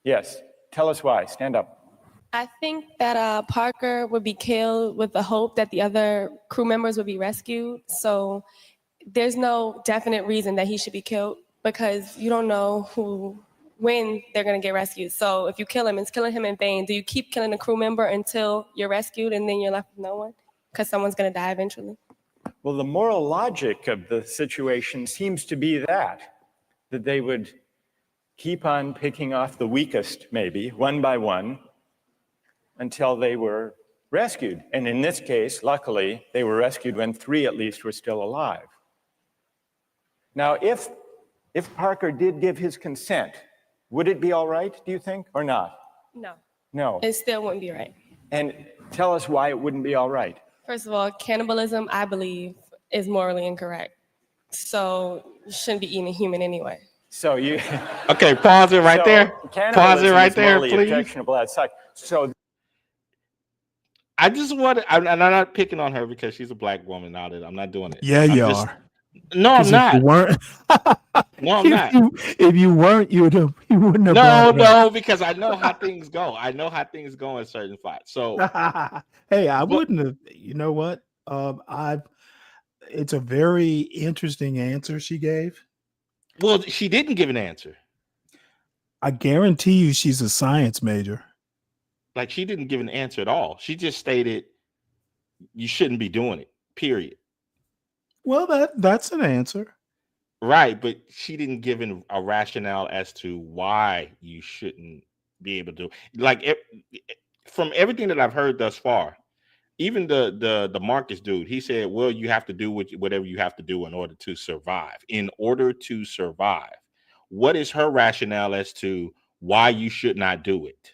[SPEAKER 7] Yes, tell us why. Stand up.
[SPEAKER 20] I think that Parker would be killed with the hope that the other crew members would be rescued. So there's no definite reason that he should be killed because you don't know when they're going to get rescued. So if you kill him, it's killing him in vain. Do you keep killing a crew member until you're rescued and then you're left with no one? Because someone's going to die eventually.
[SPEAKER 7] Well, the moral logic of the situation seems to be that they would keep on picking off the weakest, maybe, one by one, until they were rescued. And in this case, luckily, they were rescued when 3 at least were still alive. Now, if Parker did give his consent, would it be all right, do you think, or not?
[SPEAKER 20] No.
[SPEAKER 7] No.
[SPEAKER 20] It still wouldn't be right.
[SPEAKER 7] And tell us why it wouldn't be all right.
[SPEAKER 20] First of all, cannibalism, I believe, is morally incorrect. So you shouldn't be eating a human anyway.
[SPEAKER 7] So you...
[SPEAKER 1] Okay, pause it right there. Pause it right there,
[SPEAKER 7] please. Objectionable as such. So
[SPEAKER 1] I just want to, I'm not picking on her because she's a black woman. Now that I'm not doing it.
[SPEAKER 19] Yeah, you are.
[SPEAKER 1] No, I'm not.
[SPEAKER 19] If you weren't,
[SPEAKER 1] no, I'm not.
[SPEAKER 19] If you weren't, you wouldn't have.
[SPEAKER 1] No, because I know how things go. I know how things go in certain spots. So,
[SPEAKER 19] hey, I wouldn't have. You know what? It's a very interesting answer she gave.
[SPEAKER 1] Well, she didn't give an answer.
[SPEAKER 19] I guarantee you, she's a science major.
[SPEAKER 1] Like she didn't give an answer at all. She just stated you shouldn't be doing it. Period.
[SPEAKER 19] Well, that's an answer.
[SPEAKER 1] Right, but she didn't give a rationale as to why you shouldn't be able to. Like, from everything that I've heard thus far, even the Marcus dude, he said, well, you have to do whatever you have to do in order to survive. In order to survive. What is her rationale as to why you should not do it?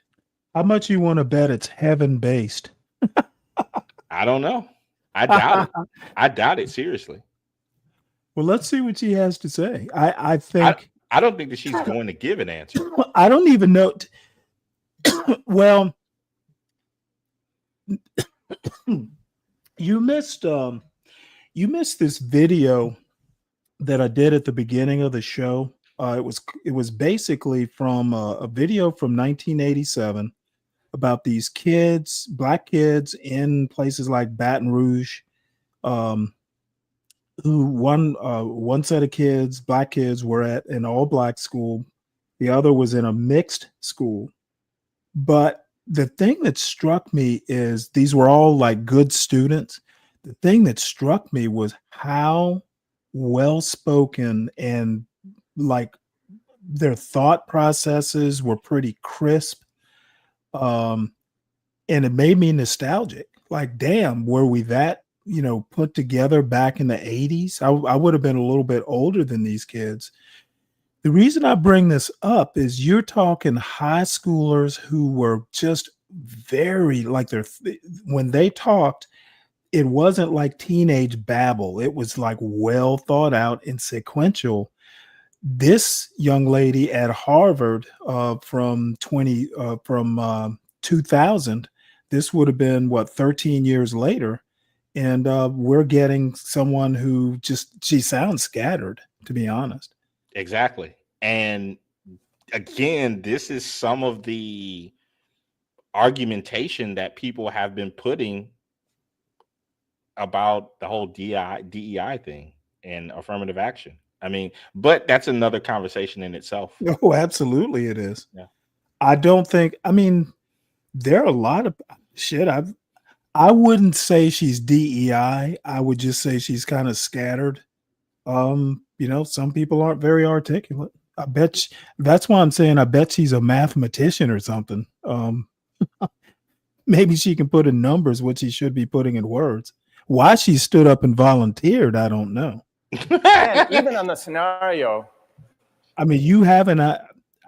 [SPEAKER 19] How much you want to bet it's heaven based?
[SPEAKER 1] I don't know. I doubt it. I doubt it seriously.
[SPEAKER 19] Well, let's see what she has to say. I think
[SPEAKER 1] I don't think that she's going to give an answer.
[SPEAKER 19] I don't even know. Well, you missed this video that I did at the beginning of the show. It was basically from a video from 1987 about these kids, black kids in places like Baton Rouge, who one set of kids, black kids, were at an all-black school. The other was in a mixed school. But the thing that struck me is these were all like good students. The thing that struck me was how well-spoken and like their thought processes were pretty crisp. And it made me nostalgic. Like, damn, were we that, put together back in the 80s? I would have been a little bit older than these kids. The reason I bring this up is you're talking high schoolers who were just very like when they talked, it wasn't like teenage babble. It was like well thought out and sequential. This young lady at Harvard from 2000, this would have been 13 years later. And we're getting someone who she sounds scattered, to be honest.
[SPEAKER 1] Exactly. And again, this is some of the argumentation that people have been putting about the whole DEI thing and affirmative action. I mean, but that's another conversation in itself.
[SPEAKER 19] Oh, absolutely it is.
[SPEAKER 1] Yeah.
[SPEAKER 19] There are a lot of shit. I wouldn't say she's DEI. I would just say she's kind of scattered. Some people aren't very articulate. That's why I'm saying I bet she's a mathematician or something. Maybe she can put in numbers what she should be putting in words. Why she stood up and volunteered, I don't know.
[SPEAKER 7] And even on the scenario,
[SPEAKER 19] I mean,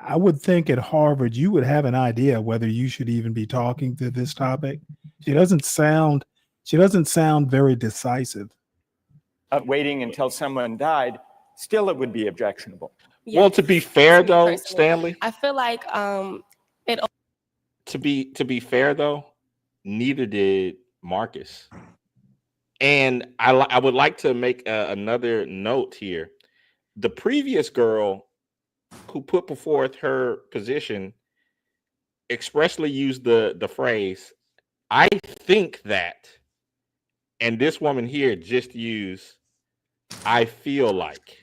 [SPEAKER 19] I would think at Harvard, you would have an idea whether you should even be talking to this topic. She doesn't sound very decisive.
[SPEAKER 7] Waiting until someone died, still it would be objectionable.
[SPEAKER 20] Yeah.
[SPEAKER 1] Well, to be fair though, Stanley,
[SPEAKER 20] I feel like it.
[SPEAKER 1] To be fair though, neither did Marcus. And I would like to make another note here. The previous girl who put forth her position expressly used the phrase, "I think that," and this woman here just used, "I feel like."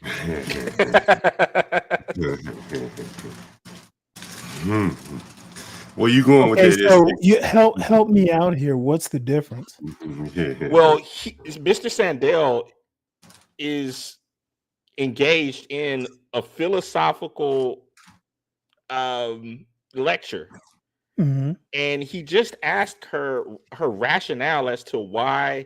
[SPEAKER 2] Where you going with that?
[SPEAKER 19] So you help me out here. What's the difference?
[SPEAKER 1] Well, Mr. Sandell is engaged in a philosophical lecture, and he just asked her rationale as to why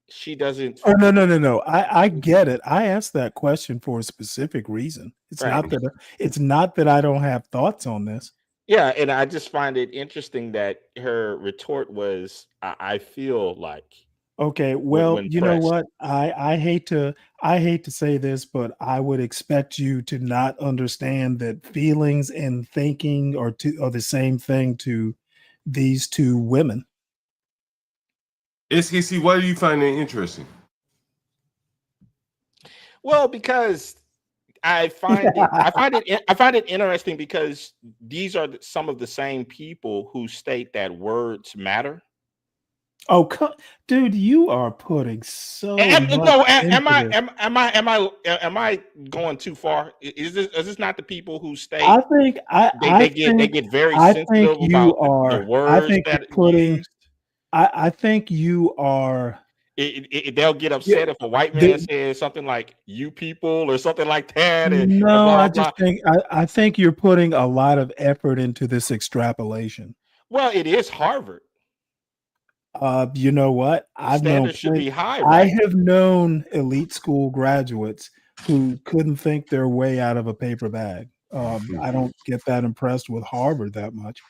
[SPEAKER 1] she doesn't.
[SPEAKER 19] Oh, no. I get it. I asked that question for a specific reason. It's not that I don't have thoughts on this.
[SPEAKER 1] Yeah, and I just find it interesting that her retort was, "I feel like."
[SPEAKER 19] Okay, well,
[SPEAKER 1] when
[SPEAKER 19] you know
[SPEAKER 1] pressed.
[SPEAKER 19] what? I hate to say this, but I would expect you to not understand that feelings and thinking are the same thing to these two women.
[SPEAKER 2] SKC, why do you find that interesting?
[SPEAKER 1] Well, because I find it interesting because these are some of the same people who state that words matter.
[SPEAKER 19] Oh, dude, you are putting so much
[SPEAKER 1] Am
[SPEAKER 19] into this.
[SPEAKER 1] I going too far? Is this not the people who state?
[SPEAKER 19] I think
[SPEAKER 1] they get very sensitive about the words that used?
[SPEAKER 19] I think you are.
[SPEAKER 1] They'll get upset if a white man says something like "you people" or something like that. And
[SPEAKER 19] No,
[SPEAKER 1] blah,
[SPEAKER 19] I
[SPEAKER 1] blah,
[SPEAKER 19] just think I think you're putting a lot of effort into this extrapolation.
[SPEAKER 1] Well, it is Harvard.
[SPEAKER 19] You know what?
[SPEAKER 1] Standards should be high,
[SPEAKER 19] I
[SPEAKER 1] right?
[SPEAKER 19] have known elite school graduates who couldn't think their way out of a paper bag. I don't get that impressed with Harvard that much.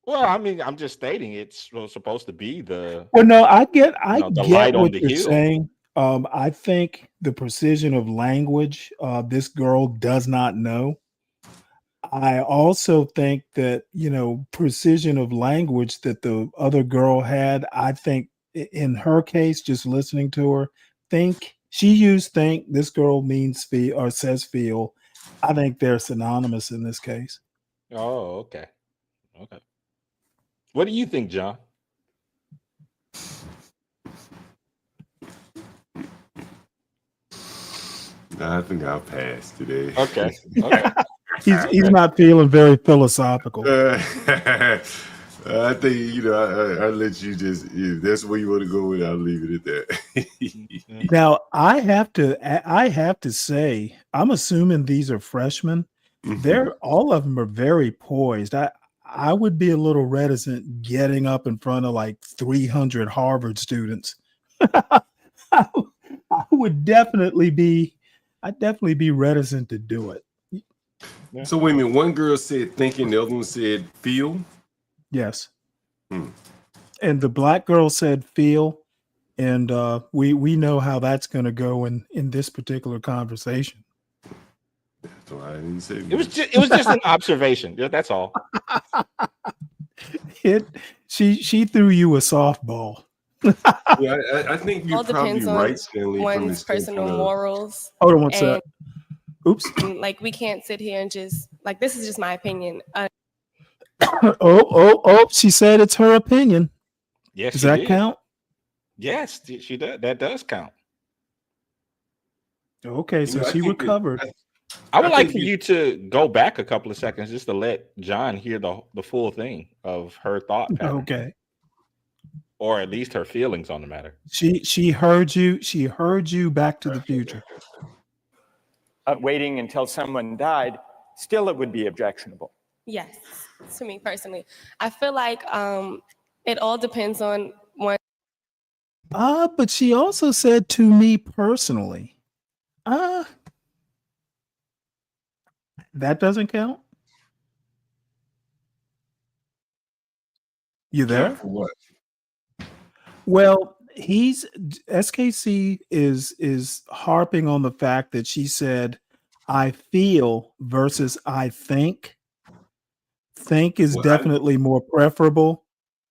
[SPEAKER 1] Well, I mean, I'm just stating it's supposed to be the
[SPEAKER 19] Well, no, I get
[SPEAKER 1] the light on
[SPEAKER 19] what
[SPEAKER 1] the
[SPEAKER 19] you're
[SPEAKER 1] hill.
[SPEAKER 19] saying. I think the precision of language, this girl does not know. I also think that, precision of language that the other girl had, I think in her case, just listening to her, she used think, this girl means feel or says feel. I think they're synonymous in this case.
[SPEAKER 1] Oh, okay. Okay. What do you think, John?
[SPEAKER 2] I think I'll pass today.
[SPEAKER 1] Okay. Okay.
[SPEAKER 19] He's not feeling very philosophical.
[SPEAKER 2] I think I'll let you just. If that's where you want to go with, I'll leave it at that.
[SPEAKER 19] Now I have to say, I'm assuming these are freshmen. They're all of them are very poised. I would be a little reticent getting up in front of like 300 Harvard students. I would definitely be reticent to do it.
[SPEAKER 2] So wait a minute. One girl said thinking, the other one said feel.
[SPEAKER 19] Yes. And the black girl said feel, and we know how that's going to go in this particular conversation.
[SPEAKER 2] That's why I didn't say
[SPEAKER 1] It was just an observation. Yeah, that's all.
[SPEAKER 19] She threw you a softball.
[SPEAKER 2] Yeah, I think you're
[SPEAKER 20] All
[SPEAKER 2] probably
[SPEAKER 20] depends on
[SPEAKER 2] right, Stanley. From
[SPEAKER 20] one's
[SPEAKER 2] the
[SPEAKER 20] personal morals.
[SPEAKER 19] Hold on one sec. Oops.
[SPEAKER 20] Like we can't sit here and just like this is just my opinion.
[SPEAKER 19] Oh! She said it's her opinion.
[SPEAKER 1] Yes,
[SPEAKER 19] does
[SPEAKER 1] she
[SPEAKER 19] that
[SPEAKER 1] did.
[SPEAKER 19] count?
[SPEAKER 1] Yes, she does. That does count.
[SPEAKER 19] Okay, so she recovered.
[SPEAKER 1] I would like for you to go back a couple of seconds just to let John hear the full thing of her thought pattern.
[SPEAKER 19] Okay.
[SPEAKER 1] Or at least her feelings on the matter.
[SPEAKER 19] She heard you. She heard you. Back to the Future.
[SPEAKER 7] Waiting until someone died, still it would be objectionable.
[SPEAKER 20] Yes, to me personally, I feel like it all depends on one.
[SPEAKER 19] But she also said to me personally. That doesn't count. You there?
[SPEAKER 2] For what?
[SPEAKER 19] Well, SKC is harping on the fact that she said, I feel versus I think. Think is definitely more preferable.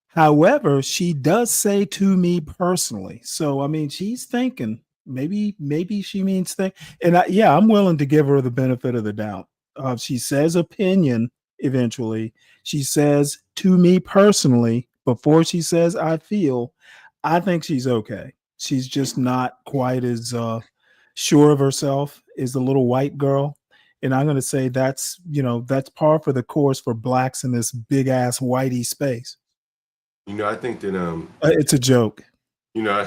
[SPEAKER 19] However, she does say to me personally. So, I mean, she's thinking maybe she means think. And I'm willing to give her the benefit of the doubt. She says opinion eventually. She says to me personally before she says I feel. I think she's okay. She's just not quite as sure of herself as the little white girl. And I'm going to say that's par for the course for blacks in this big ass whitey space.
[SPEAKER 2] I think that
[SPEAKER 19] it's a joke.
[SPEAKER 2] I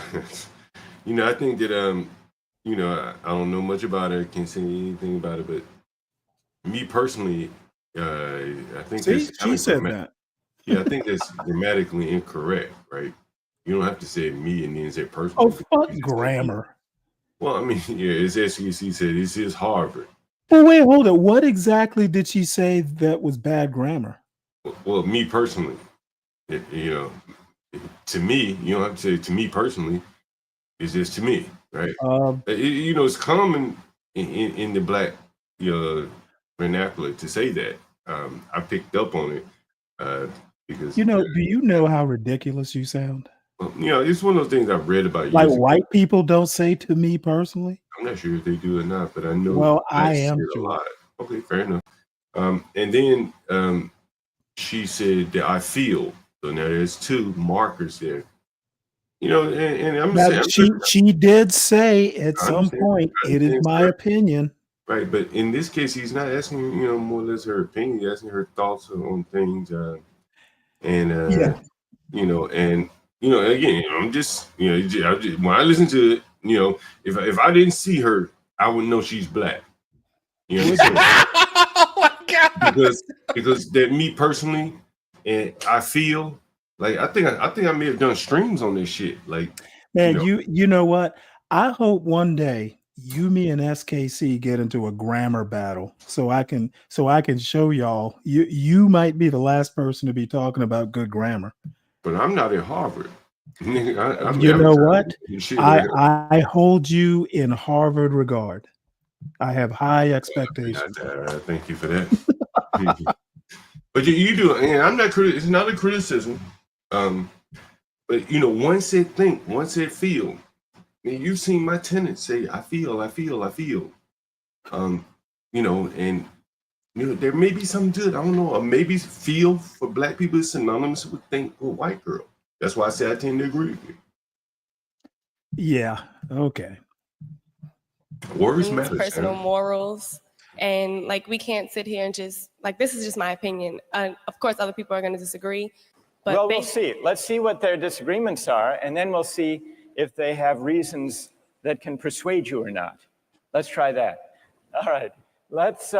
[SPEAKER 2] think that I don't know much about her, can't say anything about it, but me personally, I think
[SPEAKER 19] she said that.
[SPEAKER 2] Yeah, I think that's grammatically incorrect, right? You don't have to say me and then say personally.
[SPEAKER 19] Oh, fuck grammar.
[SPEAKER 2] Well, I mean, yeah, it's SEC said this is Harvard.
[SPEAKER 19] Well, wait, hold it. What exactly did she say that was bad grammar?
[SPEAKER 2] Well, me personally, to me, you don't have to say to me personally. It's just to me, right? It's common in the black vernacular to say that. I picked up on it because
[SPEAKER 19] do you know how ridiculous you sound?
[SPEAKER 2] It's one of those things I've read about.
[SPEAKER 19] Like white people don't say to me personally.
[SPEAKER 2] I'm not sure if they do or not, but I know.
[SPEAKER 19] Well, I am
[SPEAKER 2] a lot. Okay, fair enough. And then she said that I feel. So now there's two markers there. And I'm saying
[SPEAKER 19] she did say at some point, it is my opinion.
[SPEAKER 2] Right, but in this case, he's not asking, more or less her opinion. He's asking her thoughts on things. Again, I'm just, when I listen to it, if I didn't see her, I would know she's black. You know what I'm saying?
[SPEAKER 1] Oh my God.
[SPEAKER 2] Because that me personally, And I feel like I think I may have done streams on this shit. Like,
[SPEAKER 19] Man, you know what? I hope one day you, me, and SKC get into a grammar battle so I can show y'all you might be the last person to be talking about good grammar.
[SPEAKER 2] But I'm not at Harvard. I'm
[SPEAKER 19] You know what?
[SPEAKER 2] shit.
[SPEAKER 19] I hold you in Harvard regard. I have high expectations.
[SPEAKER 2] Thank you for that. But you do, and I'm not. It's not a criticism. But you know, one said think, one said feel. And you've seen my tenants say, I feel. You know, and you know, there may be something to it. I don't know. Or maybe feel for black people is synonymous with think for a white girl. That's why I say I tend to agree with you.
[SPEAKER 19] Yeah. Okay.
[SPEAKER 2] Words matter.
[SPEAKER 20] Personal morals. And like, we can't sit here and just like, this is just my opinion. Of course, other people are going to disagree. But
[SPEAKER 7] well, we'll see. Let's see what their disagreements are, and then we'll see if they have reasons that can persuade you or not. Let's try that. All right. Let's,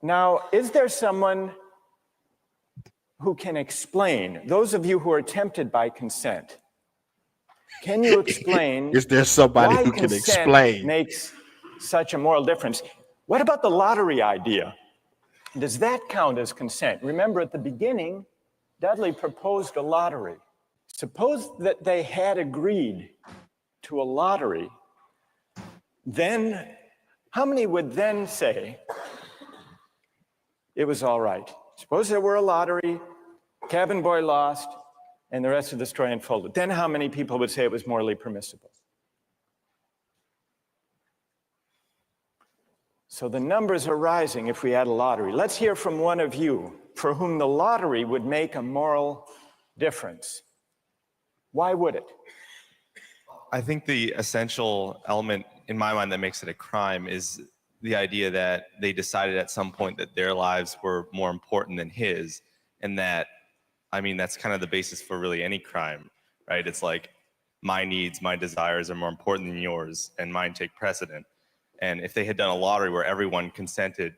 [SPEAKER 7] now, is there someone who can explain, those of you who are tempted by consent, can you explain
[SPEAKER 1] Is there somebody
[SPEAKER 7] why
[SPEAKER 1] who can
[SPEAKER 7] consent
[SPEAKER 1] explain?
[SPEAKER 7] makes such a moral difference? What about the lottery idea? Does that count as consent? Remember, at the beginning, Dudley proposed a lottery. Suppose that they had agreed to a lottery, then how many would then say it was all right? Suppose there were a lottery, cabin boy lost, and the rest of the story unfolded. Then how many people would say it was morally permissible? So the numbers are rising if we had a lottery. Let's hear from one of you for whom the lottery would make a moral difference. Why would it?
[SPEAKER 5] I think the essential element in my mind that makes it a crime is the idea that they decided at some point that their lives were more important than his, and that, I mean, that's kind of the basis for really any crime, right? It's like my needs, my desires are more important than yours, and mine take precedent. And if they had done a lottery where everyone consented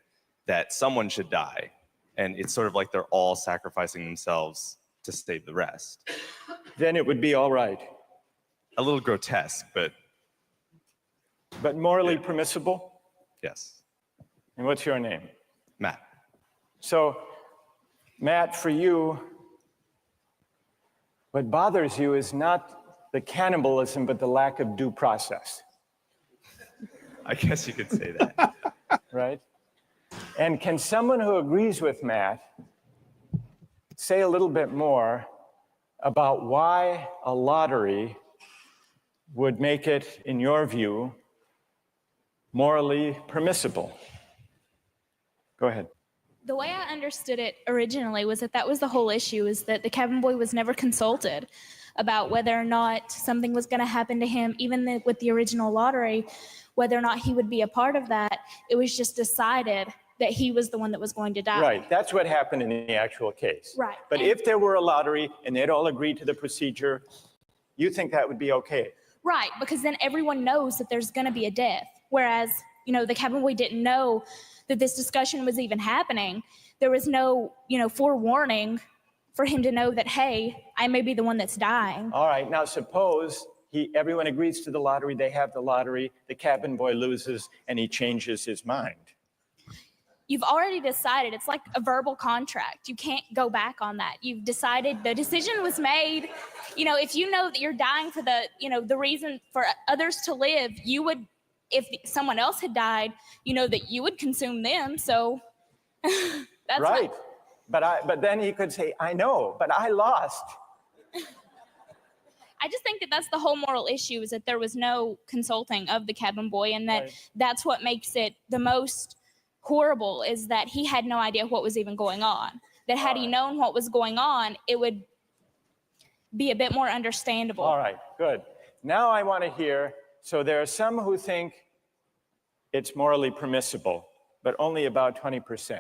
[SPEAKER 5] that someone should die, and it's sort of like they're all sacrificing themselves to save the rest,
[SPEAKER 7] then it would be all right.
[SPEAKER 5] A little grotesque, but
[SPEAKER 7] morally permissible?
[SPEAKER 5] Yes.
[SPEAKER 7] And what's your name?
[SPEAKER 5] Matt.
[SPEAKER 7] So, Matt, for you, what bothers you is not the cannibalism, but the lack of due process.
[SPEAKER 5] I guess you could say that.
[SPEAKER 7] Right? And can someone who agrees with Matt say a little bit more about why a lottery would make it, in your view, morally permissible? Go ahead.
[SPEAKER 9] The way I understood it originally was that was the whole issue, is that the cabin boy was never consulted about whether or not something was going to happen to him, even with the original lottery, whether or not he would be a part of that. It was just decided that he was the one that was going to die.
[SPEAKER 7] Right, that's what happened in the actual case.
[SPEAKER 9] Right.
[SPEAKER 7] But if there were a lottery and they'd all agreed to the procedure, you think that would be okay?
[SPEAKER 9] Right, because then everyone knows that there's going to be a death. Whereas, you know, the cabin boy didn't know that this discussion was even happening. There was no, forewarning for him to know that, hey, I may be the one that's dying.
[SPEAKER 7] All right, now suppose everyone agrees to the lottery, they have the lottery, the cabin boy loses, and he changes his mind.
[SPEAKER 9] You've already decided. It's like a verbal contract. You can't go back on that. You've decided, the decision was made. If you know that you're dying for the reason for others to live, you would, if someone else had died, that you would consume them. So that's
[SPEAKER 7] right. But then he could say, I know, but I lost.
[SPEAKER 9] I just think that that's the whole moral issue, is that there was no consulting of the cabin boy, and that's what makes it the most horrible, is that he had no idea what was even going on. That had he known what was going on, it would be a bit more understandable.
[SPEAKER 7] All right, good. Now I want to hear, so there are some who think it's morally permissible, but only about 20%.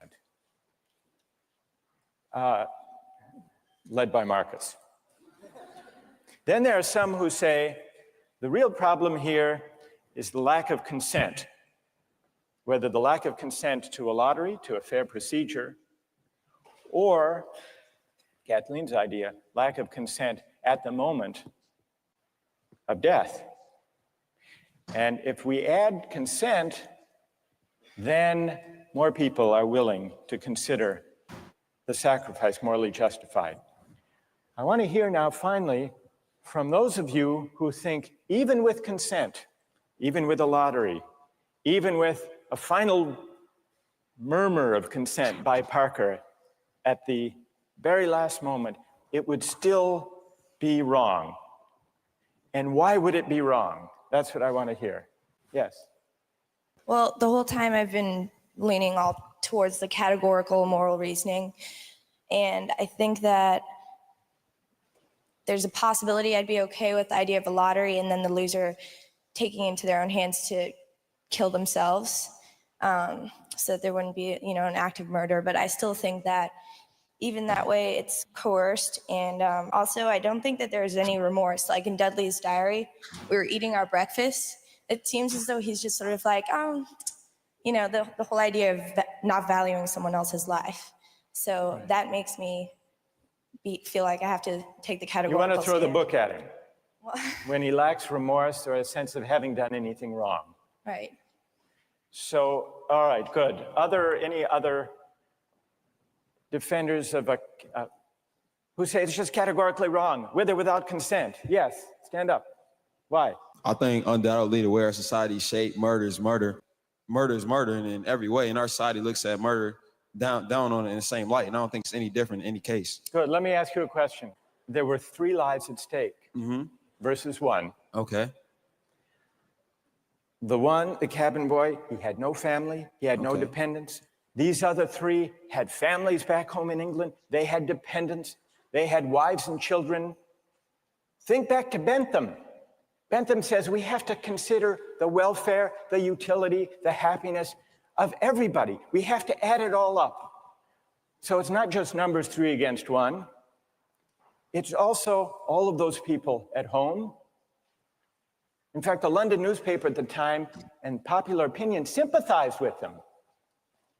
[SPEAKER 7] Led by Marcus. Then there are some who say the real problem here is the lack of consent, whether the lack of consent to a lottery, to a fair procedure, or Kathleen's idea, lack of consent at the moment of death. And if we add consent, then more people are willing to consider the sacrifice morally justified. I want to hear now, finally, from those of you who think even with consent, even with a lottery, even with a final murmur of consent by Parker at the very last moment, it would still be wrong. And why would it be wrong? That's what I want to hear. Yes.
[SPEAKER 6] Well, the whole time I've been leaning all towards the categorical moral reasoning. And I think that there's a possibility I'd be okay with the idea of a lottery and then the loser taking into their own hands to kill themselves, so that there wouldn't be, an act of murder. But I still think that even that way, it's coerced. And also, I don't think that there's any remorse. Like in Dudley's diary, we were eating our breakfast. It seems as though he's just sort of like, the whole idea of not valuing someone else's life. So that makes me feel like I have to take the categorical.
[SPEAKER 7] You want to throw the
[SPEAKER 6] stand.
[SPEAKER 7] book at him when he lacks remorse or a sense of having done anything wrong.
[SPEAKER 6] Right.
[SPEAKER 7] So, all right, good. Any other defenders of who say it's just categorically wrong, with or without consent? Yes, stand up. Why?
[SPEAKER 18] I think undoubtedly the way our society is shaped, murder is murder. Murder is murder in every way, and our society looks at murder down on it in the same light, and I don't think it's any different in any case.
[SPEAKER 7] Good. Let me ask you a question. There were 3 lives at stake versus 1.
[SPEAKER 18] Okay.
[SPEAKER 7] The cabin boy, he had no family, he had no dependents. These other 3 had families back home in England. They had dependents. They had wives and children. Think back to Bentham. Bentham says we have to consider the welfare, the utility, the happiness of everybody. We have to add it all up. So it's not just numbers 3 against 1. It's also all of those people at home. In fact, the London newspaper at the time and popular opinion sympathized with them,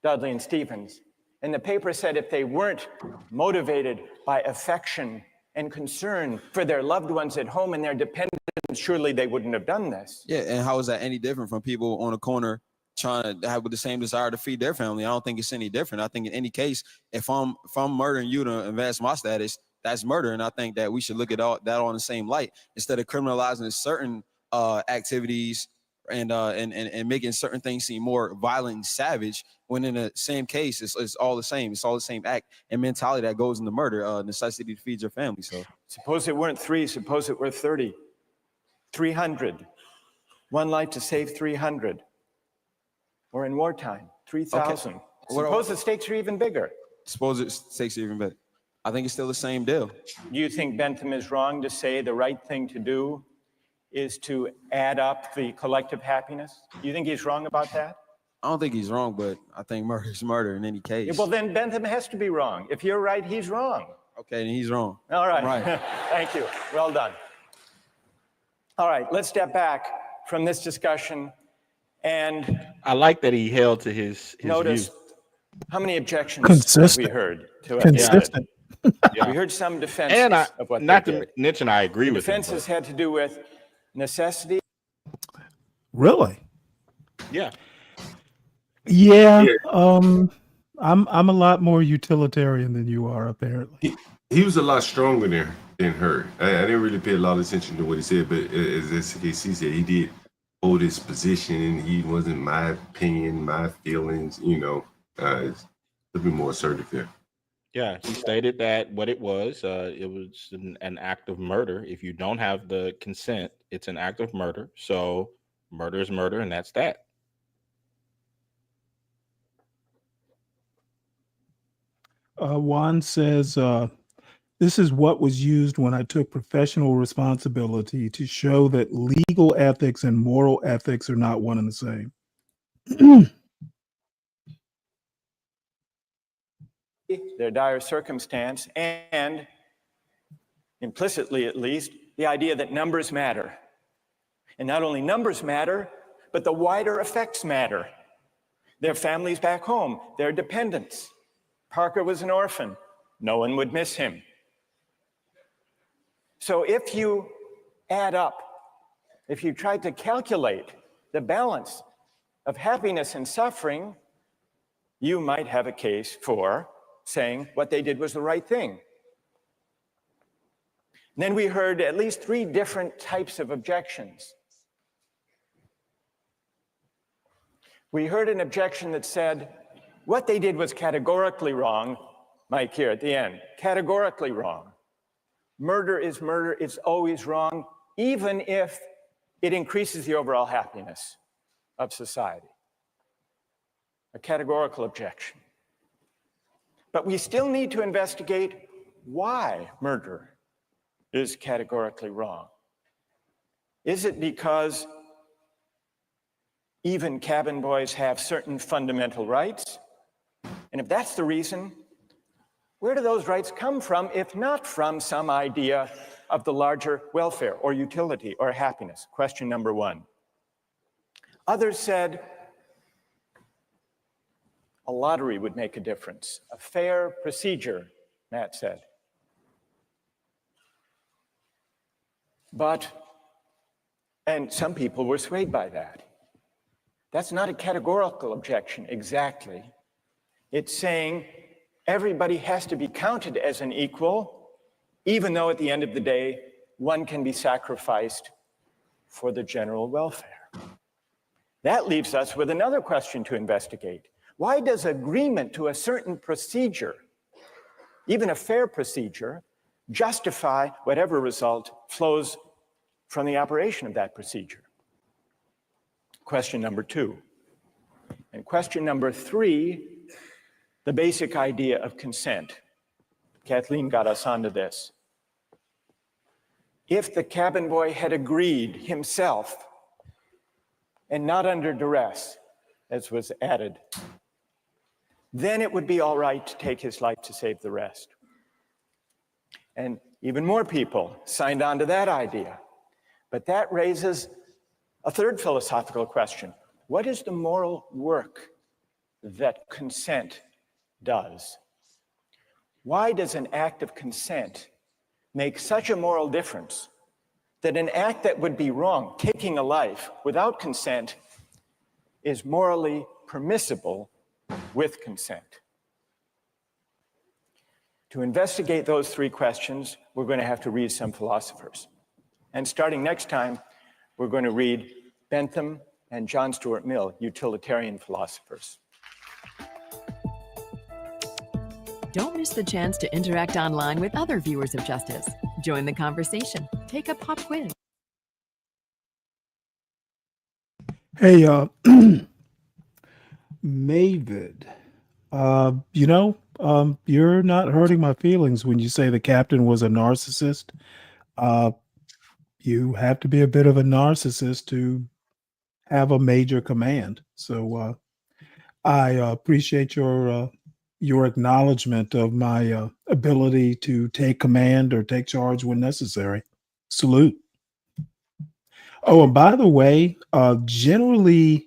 [SPEAKER 7] Dudley and Stevens. And the paper said if they weren't motivated by affection and concern for their loved ones at home and their dependents, surely they wouldn't have done this.
[SPEAKER 18] Yeah, and how is that any different from people on a corner trying to have the same desire to feed their family? I don't think it's any different. I think in any case, if I'm murdering you to advance my status, that's murder. And I think that we should look at that all in the same light instead of criminalizing certain activities and making certain things seem more violent and savage, when in the same case, it's all the same. It's all the same act and mentality that goes into murder, necessity to feed your family. So
[SPEAKER 7] suppose it weren't 3, suppose it were 30, 300. 1 life to save 300. Or in wartime, 3,000. Okay. Suppose the stakes are even bigger.
[SPEAKER 18] Suppose the stakes are even bigger. I think it's still the same deal.
[SPEAKER 7] Do you think Bentham is wrong to say the right thing to do is to add up the collective happiness? Do you think he's wrong about that?
[SPEAKER 18] I don't think he's wrong, but I think murder is murder in any case.
[SPEAKER 7] Yeah, well, then Bentham has to be wrong. If you're right, he's wrong.
[SPEAKER 18] Okay, then he's wrong.
[SPEAKER 7] All right.
[SPEAKER 18] Right.
[SPEAKER 7] Thank you. Well done. All right, let's step back from this discussion. And
[SPEAKER 1] I like that he held to his
[SPEAKER 7] notice
[SPEAKER 1] view.
[SPEAKER 7] How many objections have we heard to it?
[SPEAKER 19] Consistent.
[SPEAKER 7] Yeah. We heard some defenses
[SPEAKER 1] And
[SPEAKER 7] of what
[SPEAKER 1] not
[SPEAKER 7] they
[SPEAKER 1] to
[SPEAKER 7] did.
[SPEAKER 1] mention, I agree
[SPEAKER 7] The
[SPEAKER 1] with him.
[SPEAKER 7] defenses had to do with necessity.
[SPEAKER 19] Really?
[SPEAKER 1] Yeah.
[SPEAKER 19] Yeah. I'm a lot more utilitarian than you are, apparently.
[SPEAKER 2] He was a lot stronger than her. I didn't really pay a lot of attention to what he said, but as he said, he did hold his position. He wasn't my opinion, my feelings, it's a bit more assertive there.
[SPEAKER 1] Yeah, he stated that what it was an act of murder. If you don't have the consent, it's an act of murder. So murder is murder, and that's that.
[SPEAKER 19] Juan says, this is what was used when I took professional responsibility to show that legal ethics and moral ethics are not one and the same.
[SPEAKER 7] Their dire circumstance, and implicitly at least, the idea that numbers matter. And not only numbers matter, but the wider effects matter. Their families back home, their dependents. Parker was an orphan. No one would miss him. So if you add up, if you try to calculate the balance of happiness and suffering, you might have a case for saying what they did was the right thing. And then we heard at least 3 different types of objections. We heard an objection that said, what they did was categorically wrong. Mike here at the end, categorically wrong. Murder is murder, it's always wrong, even if it increases the overall happiness of society. A categorical objection. But we still need to investigate why murder is categorically wrong. Is it because even cabin boys have certain fundamental rights? And if that's the reason, where do those rights come from, if not from some idea of the larger welfare or utility or happiness? Question number 1. Others said a lottery would make a difference, a fair procedure, Matt said. And some people were swayed by that. That's not a categorical objection exactly. It's saying everybody has to be counted as an equal, even though at the end of the day, one can be sacrificed for the general welfare. That leaves us with another question to investigate. Why does agreement to a certain procedure, even a fair procedure, justify whatever result flows from the operation of that procedure? Question number 2. And question number 3, the basic idea of consent. Kathleen got us onto this. If the cabin boy had agreed himself and not under duress, as was added, then it would be all right to take his life to save the rest. And even more people signed on to that idea. But that raises a third philosophical question. What is the moral work that consent does? Why does an act of consent make such a moral difference that an act that would be wrong, taking a life without consent, is morally permissible with consent? To investigate those 3 questions, we're going to have to read some philosophers. And starting next time, we're going to read Bentham and John Stuart Mill, utilitarian philosophers.
[SPEAKER 11] Don't miss the chance to interact online with other viewers of Justice. Join the conversation. Take a pop quiz.
[SPEAKER 19] Hey, Mavid, you're not hurting my feelings when you say the captain was a narcissist. You have to be a bit of a narcissist to have a major command. So I appreciate your acknowledgement of my ability to take command or take charge when necessary. Salute. Oh, and by the way, generally,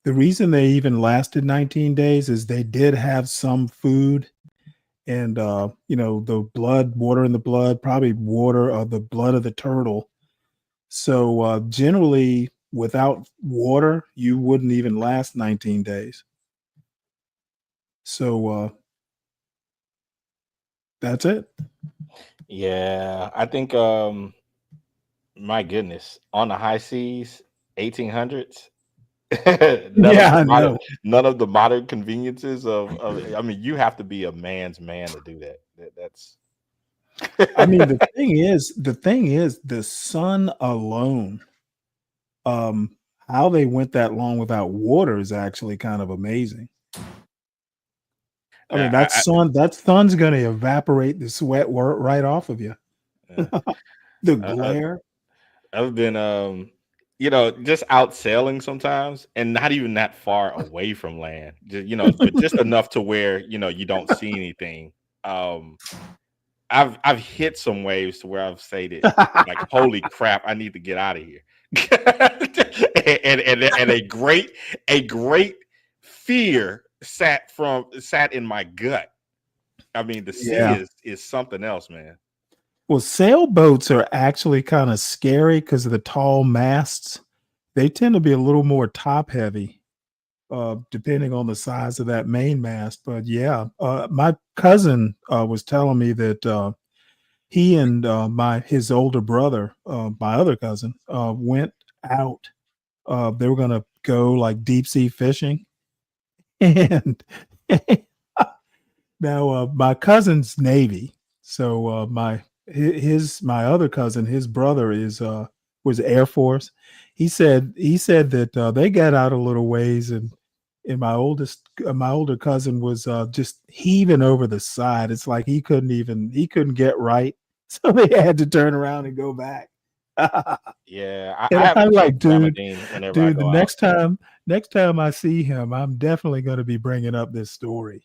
[SPEAKER 19] the reason they even lasted 19 days is they did have some food and, the blood, water in the blood, probably water of the blood of the turtle. So generally, without water, you wouldn't even last 19 days. So that's it.
[SPEAKER 1] Yeah, I think, my goodness, on the high seas, 1800s, none of the modern conveniences of I mean, you have to be a man's man to do that. That's
[SPEAKER 19] I mean, the thing is, the sun alone, how they went that long without water is actually kind of amazing. I mean, that sun's going to evaporate the sweat right off of you. The glare.
[SPEAKER 1] I've been, just out sailing sometimes, and not even that far away from land. But just enough to where you don't see anything. I've hit some waves to where I've stated like, "Holy crap, I need to get out of here," and a great fear sat in my gut I mean, the sea
[SPEAKER 19] Yeah.
[SPEAKER 1] is something else, man.
[SPEAKER 19] Well, sailboats are actually kind of scary because of the tall masts. They tend to be a little more top heavy, depending on the size of that main mast. But yeah, my cousin was telling me that he and his older brother, my other cousin, went out. They were gonna go like deep sea fishing, and now my cousin's Navy. So my other cousin, his brother was Air Force. He said that they got out a little ways, and my older cousin was just heaving over the side. It's like he couldn't get right, so they had to turn around and go back.
[SPEAKER 1] Yeah,
[SPEAKER 19] And
[SPEAKER 1] I have
[SPEAKER 19] I'm
[SPEAKER 1] to take
[SPEAKER 19] like, dude,
[SPEAKER 1] Dramamine whenever I
[SPEAKER 19] the
[SPEAKER 1] go out.
[SPEAKER 19] next time I see him, I'm definitely going to be bringing up this story.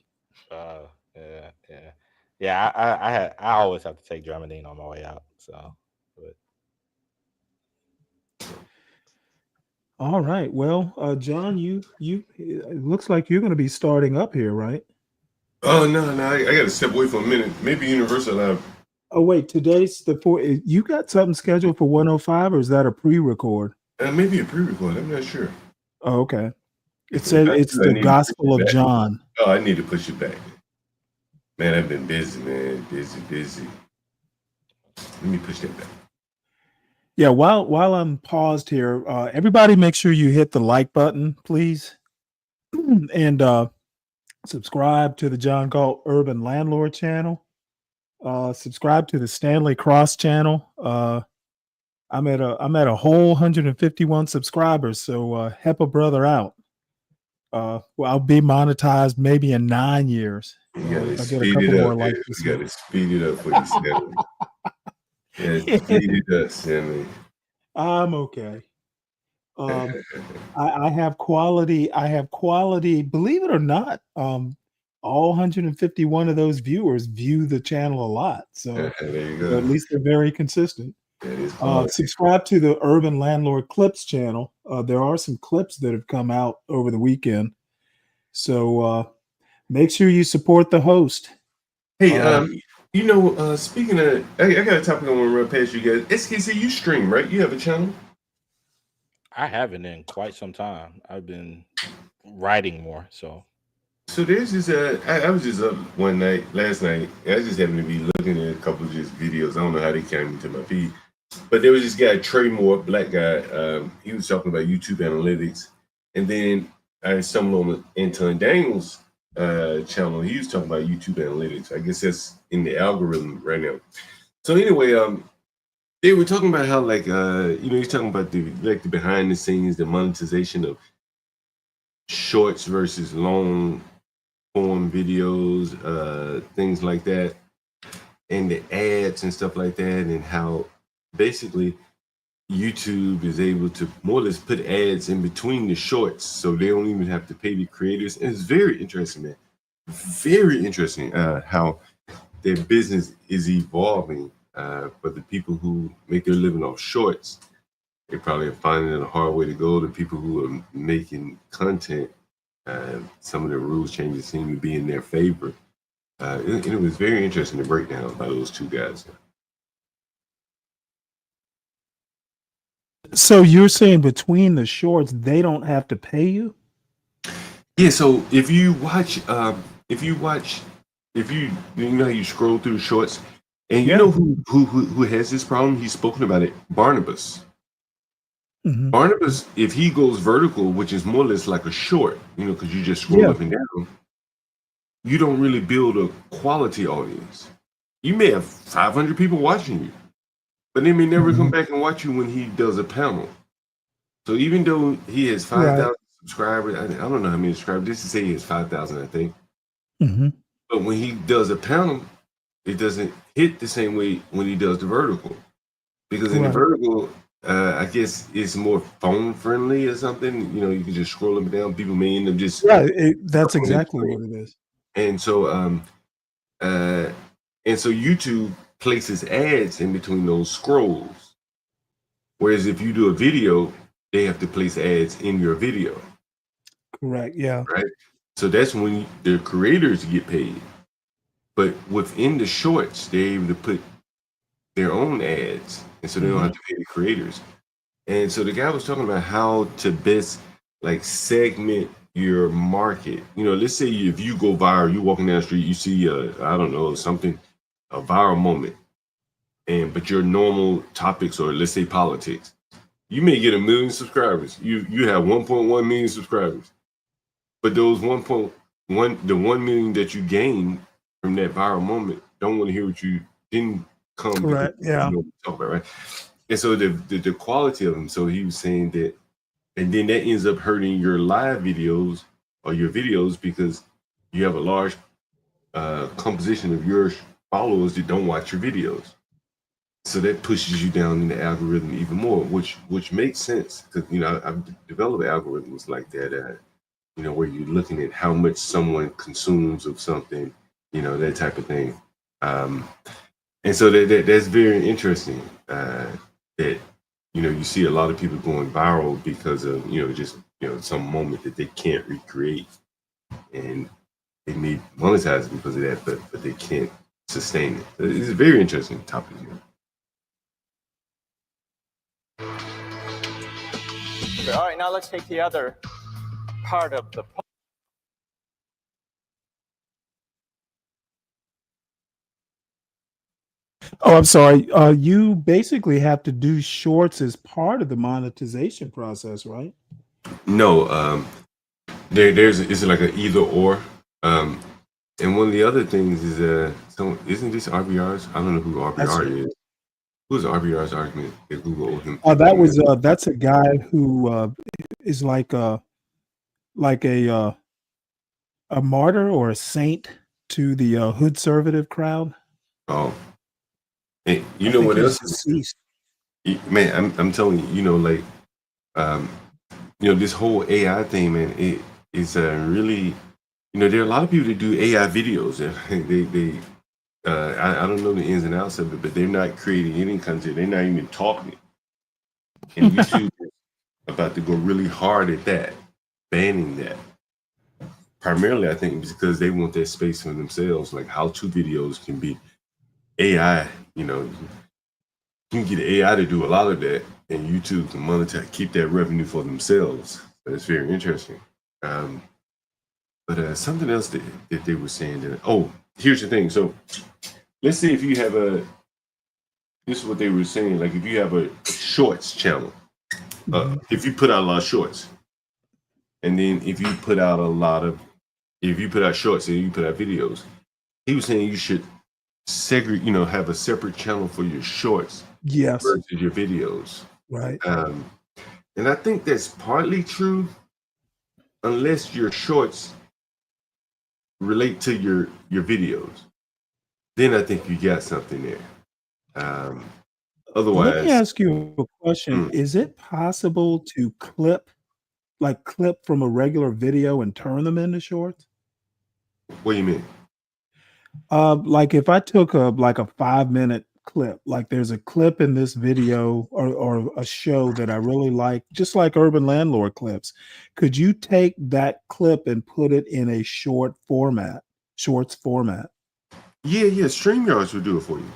[SPEAKER 1] Yeah. I always have to take Dramamine on my way out. So, but
[SPEAKER 19] All right. Well, John, it looks like you're going to be starting up here, right?
[SPEAKER 2] Oh no, I got to step away for a minute. Maybe Universal Live.
[SPEAKER 19] Oh wait, today's the four. You got something scheduled for 105, or is that a pre-record?
[SPEAKER 2] Maybe a pre-record. I'm not sure.
[SPEAKER 19] Oh, okay. It says it's the Gospel of John.
[SPEAKER 2] Oh, I need to push it back. Man, I've been busy, man. Busy. Let me push that back.
[SPEAKER 19] Yeah, while I'm paused here, everybody make sure you hit the like button, please. And subscribe to the John Galt Urban Landlord channel. Subscribe to the Stanley Cross channel. I'm at a whole 151 subscribers, so help a brother out. Well, I'll be monetized maybe in 9 years.
[SPEAKER 2] You gotta
[SPEAKER 19] If I get a
[SPEAKER 2] speed
[SPEAKER 19] couple
[SPEAKER 2] it
[SPEAKER 19] more
[SPEAKER 2] up.
[SPEAKER 19] likes
[SPEAKER 2] You
[SPEAKER 19] this year.
[SPEAKER 2] gotta speed it up for you, Stanley. Yeah, speed it up, Stanley.
[SPEAKER 19] I'm okay. I have quality. Believe it or not, all 151 of those viewers view the channel a lot. So
[SPEAKER 2] there you go.
[SPEAKER 19] at least they're very consistent.
[SPEAKER 2] That is quality.
[SPEAKER 19] Subscribe to the Urban Landlord Clips channel. There are some clips that have come out over the weekend. So make sure you support the host.
[SPEAKER 2] Hey, speaking of, I got a topic I want to run past you guys. SKC, you stream, right? You have a channel?
[SPEAKER 1] I haven't in quite some time. I've been writing more. So
[SPEAKER 2] there's this. I was just up last night. I just happened to be looking at a couple of just videos. I don't know how they came into my feed, but there was this guy Trey Moore, black guy. He was talking about YouTube analytics, and then I stumbled on Anton Daniels' channel. He was talking about YouTube analytics. I guess that's in the algorithm right now. So anyway, they were talking about how he's talking about the behind the scenes, the monetization of shorts versus long form videos, things like that, and the ads and stuff like that, and how basically YouTube is able to more or less put ads in between the shorts, so they don't even have to pay the creators. And it's very interesting, man. Very interesting how their business is evolving. But the people who make their living off shorts, they probably are finding it a hard way to go. The people who are making content, some of the rules changes seem to be in their favor. It was very interesting to break down by those two guys.
[SPEAKER 19] So you're saying between the shorts, they don't have to pay you?
[SPEAKER 2] Yeah. So if you watch, you know how you scroll through shorts, and you know who has this problem? He's spoken about it. Barnabas.
[SPEAKER 19] Mm-hmm.
[SPEAKER 2] Barnabas, if he goes vertical, which is more or less like a short, because you just scroll up and down, you don't really build a quality audience. You may have 500 people watching you, but they may never come back and watch you when he does a panel. So even though he has 5,000 subscribers, I don't know how many subscribers, just to say he has 5,000, I think.
[SPEAKER 19] Mm-hmm.
[SPEAKER 2] But when he does a panel, it doesn't hit the same way when he does the vertical. Because in the vertical, I guess it's more phone friendly or something. You can just scroll up and down. People may end up just
[SPEAKER 19] that's exactly what it is.
[SPEAKER 2] And so YouTube places ads in between those scrolls. Whereas if you do a video, they have to place ads in your video.
[SPEAKER 19] Correct. Yeah.
[SPEAKER 2] Right. So that's when the creators get paid. But within the shorts, they're able to put their own ads, and so they don't have to pay the creators. And so the guy was talking about how to best like segment your market. You know, let's say if you go viral, you walking down the street, you see I don't know, something, a viral moment, but your normal topics, or let's say politics, you may get 1 million subscribers. You have 1.1 million subscribers, but those 1.1, the 1 million that you gained from that viral moment don't want to hear what you didn't come.
[SPEAKER 19] Correct. Yeah.
[SPEAKER 2] You know what I'm talking about, right? And so the quality of them. So he was saying that, and then that ends up hurting your live videos or your videos, because you have a large composition of your followers that don't watch your videos. So that pushes you down in the algorithm even more, which makes sense, because you know I've developed algorithms like that. You know, where you're looking at how much someone consumes of something, you know, that type of thing. And so that's very interesting. That, you know, you see a lot of people going viral because of, you know, just, you know, some moment that they can't recreate, and they may monetize because of that, but they can't sustain it. It's a very interesting topic here.
[SPEAKER 7] All right, now let's take the other part of the.
[SPEAKER 19] Oh, I'm sorry. You basically have to do shorts as part of the monetization process, right?
[SPEAKER 2] No, it's like an either or. And one of the other things is isn't this RBR's? I don't know who RBR is. Who's RBR's argument that Google owed him?
[SPEAKER 19] That's a guy who is like a martyr or a saint to the hood conservative crowd.
[SPEAKER 2] Oh, and you know what else? Man, I'm telling you, you know, like, you know, this whole AI thing, man, it is really, you know, there are a lot of people that do AI videos, and I don't know the ins and outs of it, but they're not creating any content. They're not even talking. And YouTube is about to go really hard at that, banning that. Primarily, I think, because they want that space for themselves. Like how-to videos can be AI. You know, you can get AI to do a lot of that, and YouTube can monetize, keep that revenue for themselves. But it's very interesting. But something else that they were saying that, oh, here's the thing. So let's say if you have this is what they were saying, like if you have a shorts channel, if you put out a lot of shorts, and then if you put out shorts and you put out videos, he was saying you should segregate, you know, have a separate channel for your shorts versus your videos.
[SPEAKER 19] Right.
[SPEAKER 2] And I think that's partly true, unless your shorts relate to your videos. Then I think you got something there. Otherwise,
[SPEAKER 19] let me ask you a question. Is it possible to clip from a regular video and turn them into shorts?
[SPEAKER 2] What do you mean?
[SPEAKER 19] Like if I took a 5-minute clip, like there's a clip in this video or a show that I really like, just like Urban Landlord clips. Could you take that clip and put it in a shorts format?
[SPEAKER 2] Yeah. StreamYards will do it for you.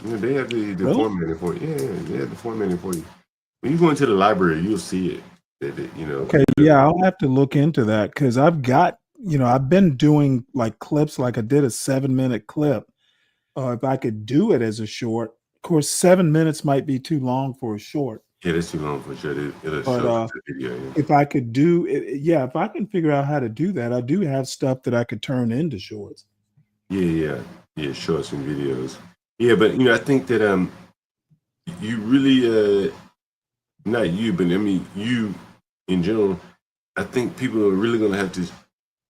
[SPEAKER 2] You know, they have the formatting for you. Yeah, they have the formatting for you. When you go into the library, you'll see it. You know.
[SPEAKER 19] Okay, yeah, I'll have to look into that, because I've been doing like clips, like I did a 7-minute clip. If I could do it as a short, of course, 7 minutes might be too long for a short.
[SPEAKER 2] Yeah, that's too long for a short.
[SPEAKER 19] But if I could do it, if I can figure out how to do that, I do have stuff that I could turn into shorts.
[SPEAKER 2] Yeah, shorts and videos. Yeah, but you know, I think that you really not you, but I mean you in general. I think people are really going to have to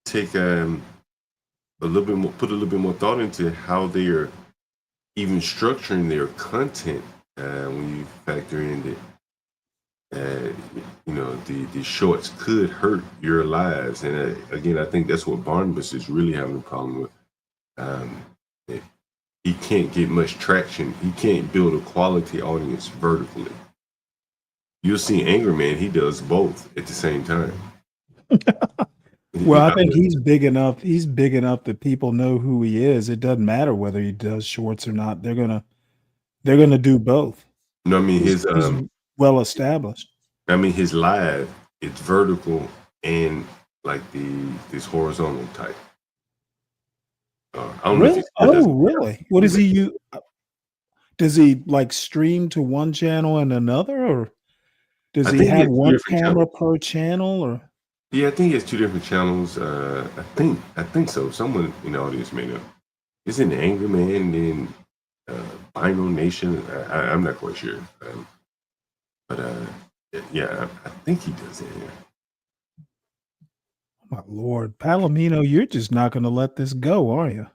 [SPEAKER 2] take put a little bit more thought into how they are even structuring their content when you factor in that you know, the shorts could hurt your lives. And again, I think that's what Barnabas is really having a problem with. He can't get much traction. He can't build a quality audience vertically. You'll see Angry Man, he does both at the same time.
[SPEAKER 19] Well, I think he's big enough. He's big enough that people know who he is. It doesn't matter whether he does shorts or not. They're gonna do both.
[SPEAKER 2] No, I mean
[SPEAKER 19] He's well established.
[SPEAKER 2] I mean his live, it's vertical and like this horizontal type. I don't know if
[SPEAKER 19] Really?
[SPEAKER 2] he still does
[SPEAKER 19] Oh, really? What does he use? Does he like stream to one channel and another, or does
[SPEAKER 2] I
[SPEAKER 19] he
[SPEAKER 2] think he
[SPEAKER 19] have
[SPEAKER 2] has two
[SPEAKER 19] one
[SPEAKER 2] different
[SPEAKER 19] camera
[SPEAKER 2] channels.
[SPEAKER 19] per channel? Or
[SPEAKER 2] Yeah, I think he has two different channels. I think so. Someone in the audience may know. It's in Angry Man and then Vinyl Nation. I'm not quite sure. But yeah, I think he does it. Yeah.
[SPEAKER 19] my Lord, Palomino, you're just not going to let this go, are you?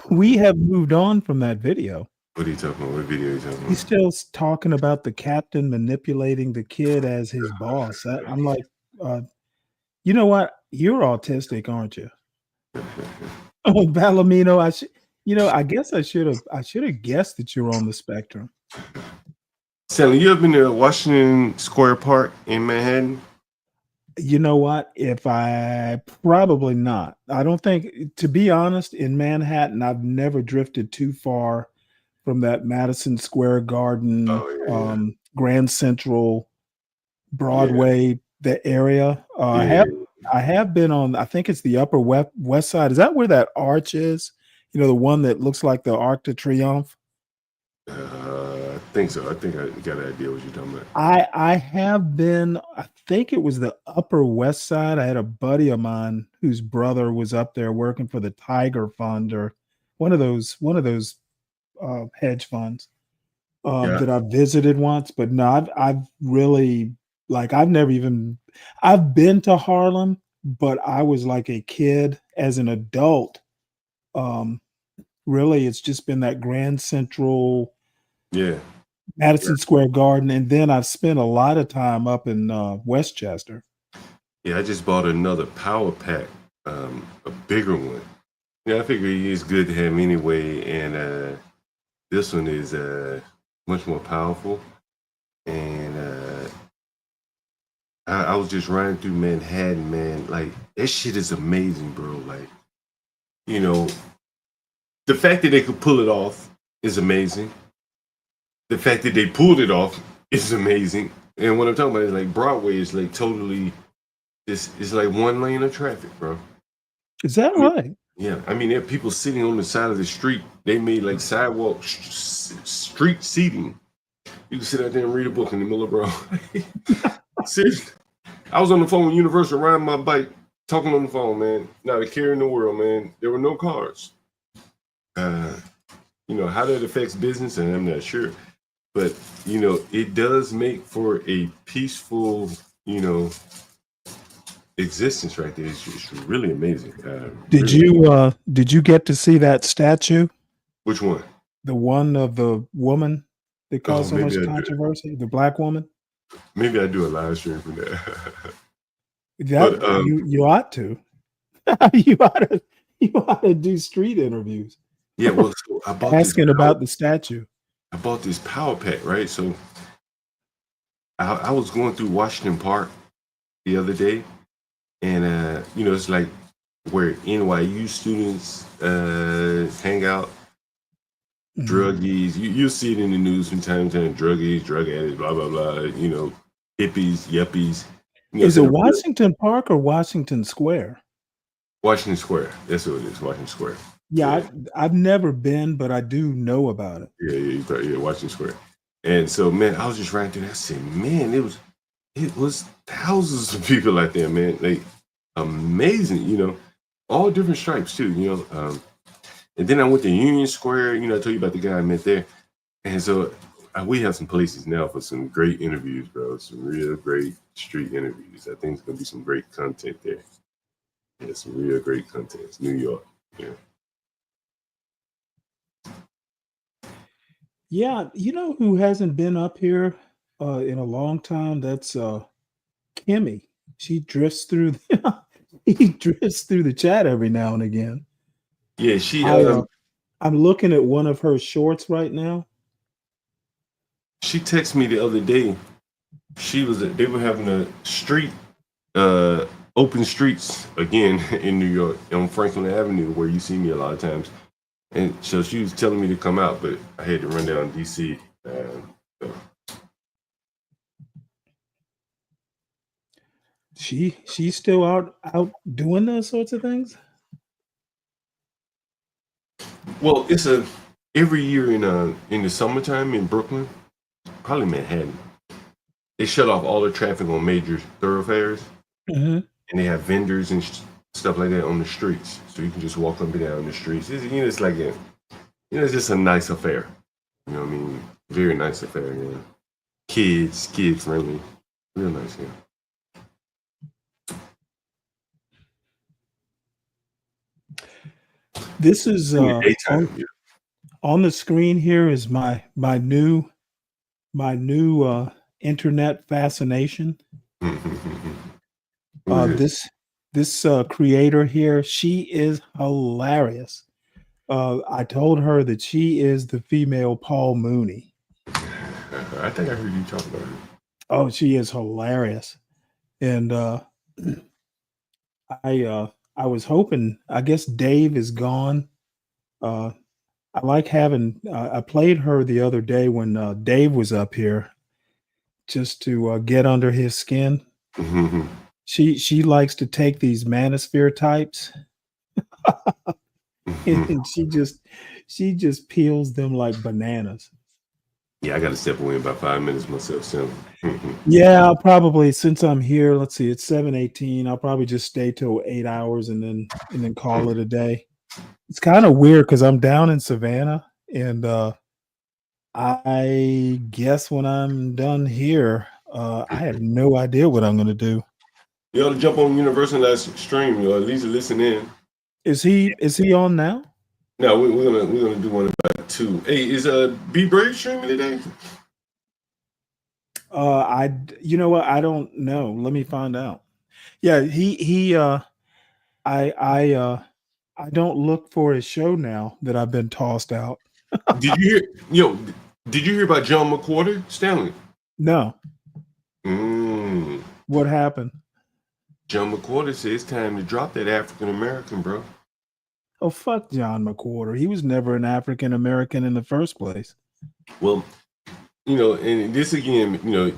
[SPEAKER 19] we have moved on from that video.
[SPEAKER 2] What are you talking about? What video are you talking about?
[SPEAKER 19] He's still talking about the captain manipulating the kid as his boss. I'm like, you know what? You're autistic, aren't you? Oh, Palomino, I guess I should have guessed that you're on the spectrum.
[SPEAKER 2] Stanley, you ever been to Washington Square Park in Manhattan?
[SPEAKER 19] You know what? If I probably not. I don't think, to be honest, in Manhattan, I've never drifted too far from that Madison Square Garden, Grand Central, Broadway, the area. I have been on, I think it's the Upper West Side. Is that where that arch is? You know, the one that looks like the Arc de Triomphe?
[SPEAKER 2] I think so. I think I got an idea what you're talking about.
[SPEAKER 19] I have been, I think it was the Upper West Side. I had a buddy of mine whose brother was up there working for the Tiger Fund or one of those hedge funds that I visited once. But no, I've really, like, I've been to Harlem, but I was like a kid. As an adult, really, it's just been that Grand Central, Madison Square Garden, and then I've spent a lot of time up in Westchester.
[SPEAKER 2] Yeah, I just bought another power pack, a bigger one. Yeah, I figure it's good to have anyway, and this one is much more powerful. And I was just riding through Manhattan, man. Like, that shit is amazing, bro. Like, you know, the fact that they could pull it off is amazing. The fact that they pulled it off is amazing. And what I'm talking about is like Broadway is like totally, it's like one lane of traffic, bro.
[SPEAKER 19] Is that right?
[SPEAKER 2] Yeah, I mean, there are people sitting on the side of the street. They made like sidewalk, street seating. You can sit out there and read a book in the middle of Broadway. Seriously. I was on the phone with Universal riding my bike, talking on the phone, man. Not a care in the world, man. There were no cars. You know, how that affects business, and I'm not sure. But, you know, it does make for a peaceful, you know, existence right there. It's really amazing.
[SPEAKER 19] Did you get to see that statue?
[SPEAKER 2] Which one?
[SPEAKER 19] The one of the woman that caused so much
[SPEAKER 2] maybe
[SPEAKER 19] controversy, the black woman?
[SPEAKER 2] Maybe I do a live stream for that.
[SPEAKER 19] You ought to. you ought to do street interviews.
[SPEAKER 2] Yeah, well, so I bought
[SPEAKER 19] asking about the statue.
[SPEAKER 2] I bought this power pack, right? So I was going through Washington Park the other day, and you know, it's like where NYU students hang out, druggies. You see it in the news from time to time. Druggies, drug addicts, blah blah blah. You know, hippies, yuppies. You know,
[SPEAKER 19] Is it Washington Park or Washington Square?
[SPEAKER 2] Washington Square. That's what it is. Washington Square.
[SPEAKER 19] Yeah, I've never been, but I do know about it.
[SPEAKER 2] Yeah, Washington Square. And so, man, I was just riding through. And I said, man, it was thousands of people out there, man. Like, amazing, you know, all different stripes too, you know. And then I went to Union Square. You know, I told you about the guy I met there. And so we have some places now for some great interviews, bro. Some real great street interviews. I think it's gonna be some great content there. Yeah, some real great content. It's New York. Yeah.
[SPEAKER 19] Yeah, you know who hasn't been up here in a long time? That's Kimmy. She drifts through. He drifts through the chat every now and again.
[SPEAKER 2] Yeah, she.
[SPEAKER 19] I'm looking at one of her shorts right now.
[SPEAKER 2] She texted me the other day. They were having a street open streets again in New York on Franklin Avenue, where you see me a lot of times. And so she was telling me to come out, but I had to run down to DC. So.
[SPEAKER 19] She's still out doing those sorts of things.
[SPEAKER 2] Well, it's every year in the summertime in Brooklyn, probably Manhattan, they shut off all the traffic on major thoroughfares, and they have vendors and stuff like that on the streets, so you can just walk up and down the streets. It's like it's just a nice affair. You know what I mean? Very nice affair. Yeah, kid friendly, real nice. Yeah.
[SPEAKER 19] This is on the screen here is my new internet fascination. This creator here, she is hilarious. I told her that she is the female Paul Mooney.
[SPEAKER 2] I think I heard you talk about her.
[SPEAKER 19] Oh, she is hilarious. And I was hoping, I guess Dave is gone. I like having, I played her the other day when Dave was up here just to get under his skin. She likes to take these manosphere types and she just peels them like bananas.
[SPEAKER 2] Yeah, I got to step away in about 5 minutes myself soon.
[SPEAKER 19] Yeah, I'll probably, since I'm here, let's see, it's 7:18. I'll probably just stay till 8 hours and then call it a day. It's kind of weird because I'm down in Savannah, and I guess when I'm done here, I have no idea what I'm going to do.
[SPEAKER 2] You ought to jump on Universal last stream, at least listen in.
[SPEAKER 19] Is he on now?
[SPEAKER 2] No, we're gonna do one about 2. Hey, is Be Brave streaming today?
[SPEAKER 19] You know what? I don't know. Let me find out. Yeah, I don't look for his show now that I've been tossed out.
[SPEAKER 2] Did you hear? Did you hear about John McWhorter, Stanley?
[SPEAKER 19] No. What happened?
[SPEAKER 2] John McWhorter said it's time to drop that African American, bro.
[SPEAKER 19] Oh, fuck John McWhorter. He was never an African American in the first place.
[SPEAKER 2] Well, and this again, you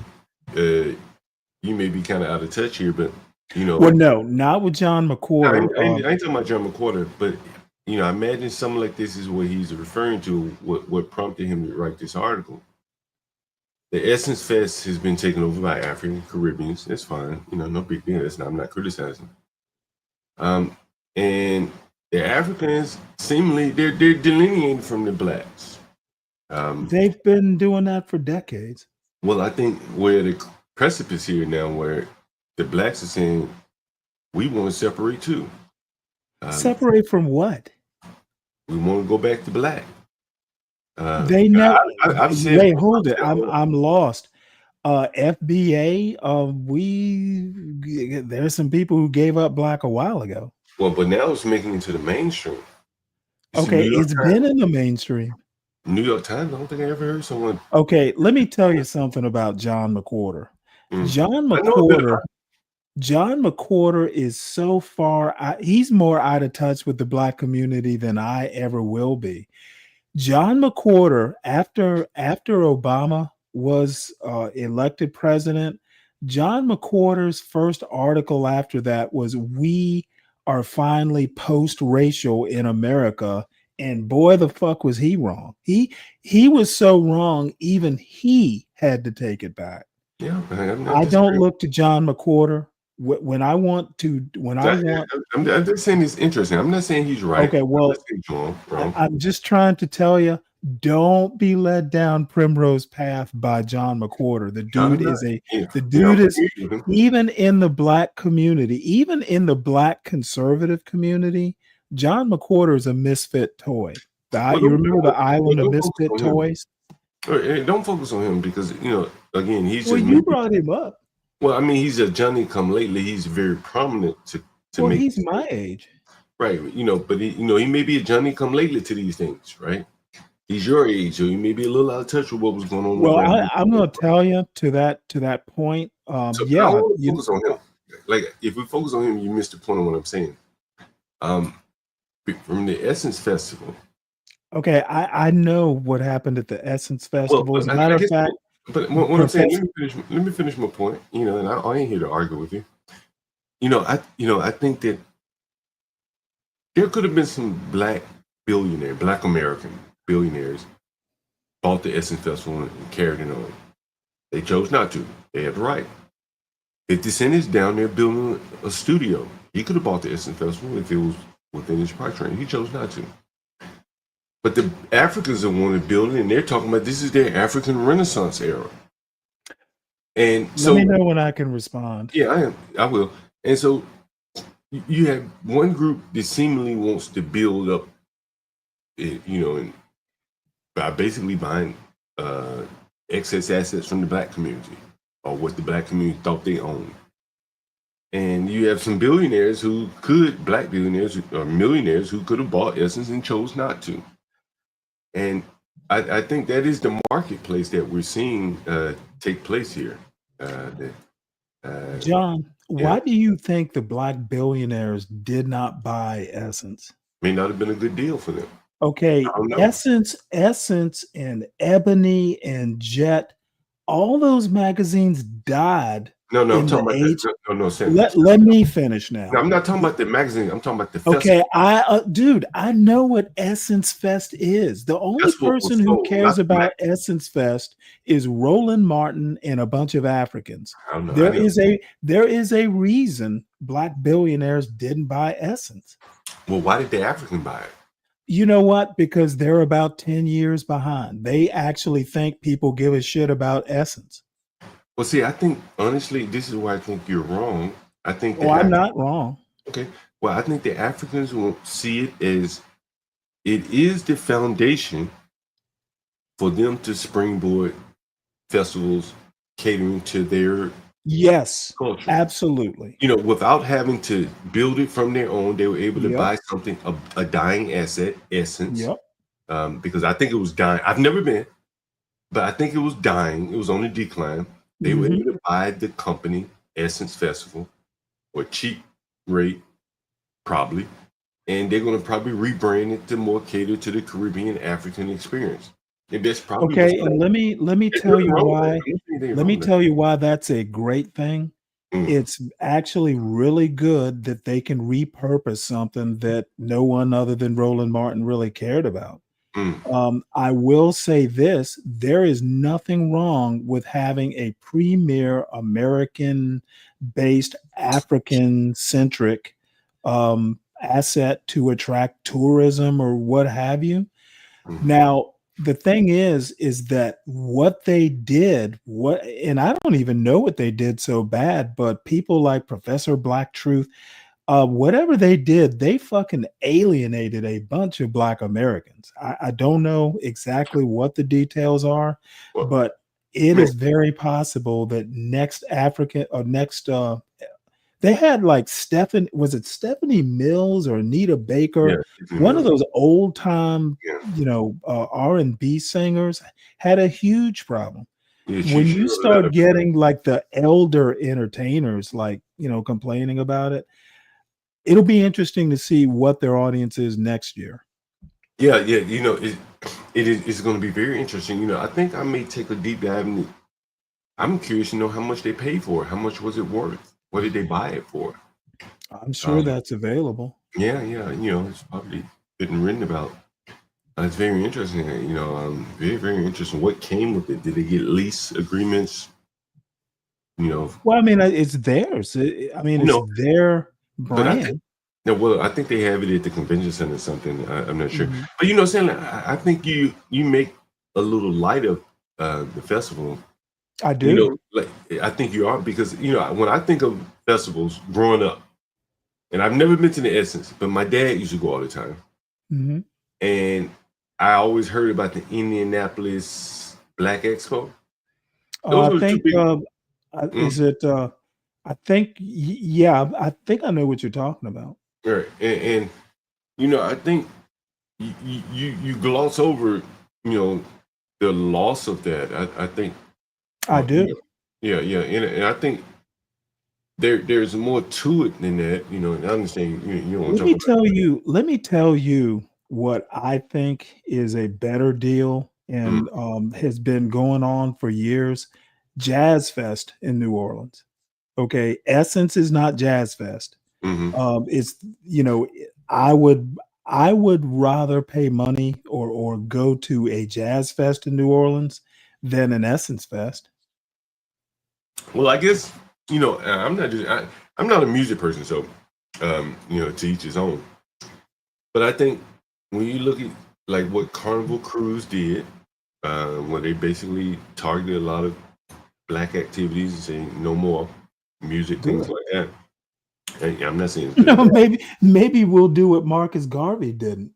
[SPEAKER 2] may be kind of out of touch here, but
[SPEAKER 19] well, no, not with John McWhorter.
[SPEAKER 2] I ain't talking about John McWhorter, but I imagine something like this is what he's referring to. What prompted him to write this article? The Essence Fest has been taken over by African Caribbeans. That's fine, no big deal. I'm not criticizing. And the Africans seemingly they're delineating from the blacks.
[SPEAKER 19] They've been doing that for decades.
[SPEAKER 2] Well, I think we're at a precipice here now where the blacks are saying we want to separate too.
[SPEAKER 19] Separate from what?
[SPEAKER 2] We want to go back to black.
[SPEAKER 19] They know. Wait, hold it.
[SPEAKER 2] myself.
[SPEAKER 19] I'm lost. FBA. There's some people who gave up black a while ago.
[SPEAKER 2] Well, but now it's making it to the mainstream.
[SPEAKER 19] Okay, it's been in the mainstream.
[SPEAKER 2] New York Times. I don't think I ever heard someone.
[SPEAKER 19] Okay, let me tell you something about John McWhorter. John McWhorter is so far. He's more out of touch with the black community than I ever will be. John McWhorter, after Obama was elected president, John McWhorter's first article after that was "We are finally post-racial in America," and boy, the fuck was he wrong. He was so wrong, even he had to take it back.
[SPEAKER 2] Yeah,
[SPEAKER 19] I don't look to John McWhorter when I want.
[SPEAKER 2] I'm just saying he's interesting. I'm not saying he's right.
[SPEAKER 19] Okay, well, I'm just trying to tell you, don't be led down Primrose Path by John McWhorter. The dude is even in the black community, even in the black conservative community, John McWhorter is a misfit toy. You remember the Island of Misfit Toys?
[SPEAKER 2] Don't focus on him because again, he's.
[SPEAKER 19] Well, you brought him up.
[SPEAKER 2] Well, I mean, he's a Johnny come lately. He's very prominent to make.
[SPEAKER 19] He's my age,
[SPEAKER 2] right? But he may be a Johnny come lately to these things, right? He's your age, so he may be a little out of touch with what was going on.
[SPEAKER 19] Well, I'm going to tell you to that point.
[SPEAKER 2] Focus on him. like if we focus on him, you missed the point of what I'm saying. From the Essence Festival.
[SPEAKER 19] Okay, I know what happened at the Essence Festival.
[SPEAKER 2] Well,
[SPEAKER 19] As a matter of fact,
[SPEAKER 2] but what I'm saying,
[SPEAKER 19] Professor,
[SPEAKER 2] let me finish my point. You know, and I ain't here to argue with you. I think that there could have been some black American billionaires bought the Essence Festival and carried it on. They chose not to. They had the right. 50 Cent is down there building a studio. He could have bought the Essence Festival if it was within his price range. He chose not to. But the Africans are wanting to build it, and they're talking about this is their African Renaissance era. And so,
[SPEAKER 19] let me know when I can respond.
[SPEAKER 2] Yeah, I will. And so you have one group that seemingly wants to build up, and by basically buying excess assets from the black community or what the black community thought they owned. And you have some billionaires black billionaires or millionaires who could have bought Essence and chose not to. And I think that is the marketplace that we're seeing take place here.
[SPEAKER 19] John, why do you think the black billionaires did not buy Essence?
[SPEAKER 2] May not have been a good deal for them.
[SPEAKER 19] Okay, Essence, and Ebony and Jet, all those magazines died.
[SPEAKER 2] No, I'm talking about no. Sam,
[SPEAKER 19] let me finish now.
[SPEAKER 2] No, I'm not talking about the magazine. I'm talking about the festival.
[SPEAKER 19] Okay, dude, I know what Essence Fest is. The only person who cares about Essence Fest is Roland Martin and a bunch of Africans. There is a reason black billionaires didn't buy Essence.
[SPEAKER 2] Well, why did the African buy it?
[SPEAKER 19] You know what? Because they're about 10 years behind. They actually think people give a shit about Essence.
[SPEAKER 2] Well, see, I think, honestly, this is why I think you're wrong. I think...
[SPEAKER 19] I'm not wrong.
[SPEAKER 2] Okay. Well, I think the Africans will see it as it is the foundation for them to springboard festivals catering to their culture.
[SPEAKER 19] Absolutely.
[SPEAKER 2] Without having to build it from their own, they were able to buy something, a dying asset, Essence. Because I think it was dying. I've never been, but I think it was dying. It was on the decline. They were able to buy the company, Essence Festival, or cheap rate, probably. And they're going to probably rebrand it to more cater to the Caribbean African experience. And that's probably
[SPEAKER 19] okay. And let me tell you why. Let me tell you why that's a great thing. It's actually really good that they can repurpose something that no one other than Roland Martin really cared about. I will say this: there is nothing wrong with having a premier American-based, African-centric asset to attract tourism or what have you. Now, the thing is that what they did, and I don't even know what they did so bad, but people like Professor Black Truth, whatever they did, they fucking alienated a bunch of black Americans. I don't know exactly what the details are, but it is very possible that next they had like Stephanie Mills or Anita Baker, one of those old time, R&B singers, had a huge problem. When you start getting like the elder entertainers, complaining about it, it'll be interesting to see what their audience is next year.
[SPEAKER 2] Yeah. It's going to be very interesting. I think I may take a deep dive in it. I'm curious to know how much they paid for it. How much was it worth? What did they buy it for?
[SPEAKER 19] I'm sure that's available.
[SPEAKER 2] Yeah. It's probably been written about. It's very interesting. Very, very interesting. What came with it? Did they get lease agreements?
[SPEAKER 19] Well, I mean, it's theirs. It's their brand.
[SPEAKER 2] I think they have it at the convention center or something. I'm not sure. But Stanley, I think you make a little light of the festival.
[SPEAKER 19] I do.
[SPEAKER 2] I think you are, because when I think of festivals growing up, and I've never been to the Essence, but my dad used to go all the time, and I always heard about the Indianapolis Black Expo.
[SPEAKER 19] I think I know what you're talking about.
[SPEAKER 2] Right, and I think you gloss over the loss of that. I think
[SPEAKER 19] I do.
[SPEAKER 2] Yeah, and I think there's more to it than that, you know. And I understand you don't
[SPEAKER 19] Let
[SPEAKER 2] talk
[SPEAKER 19] me
[SPEAKER 2] about
[SPEAKER 19] tell you. Let me tell you what I think is a better deal and has been going on for years. Jazz Fest in New Orleans. Okay, Essence is not Jazz Fest. It's I would rather pay money or go to a Jazz Fest in New Orleans than an Essence Fest.
[SPEAKER 2] Well, I guess I'm not a music person, so to each his own. But I think when you look at like what Carnival Cruise did, where they basically targeted a lot of black activities and saying no more music, things like that. And I'm not saying it's good or bad.
[SPEAKER 19] Maybe we'll do what Marcus Garvey didn't.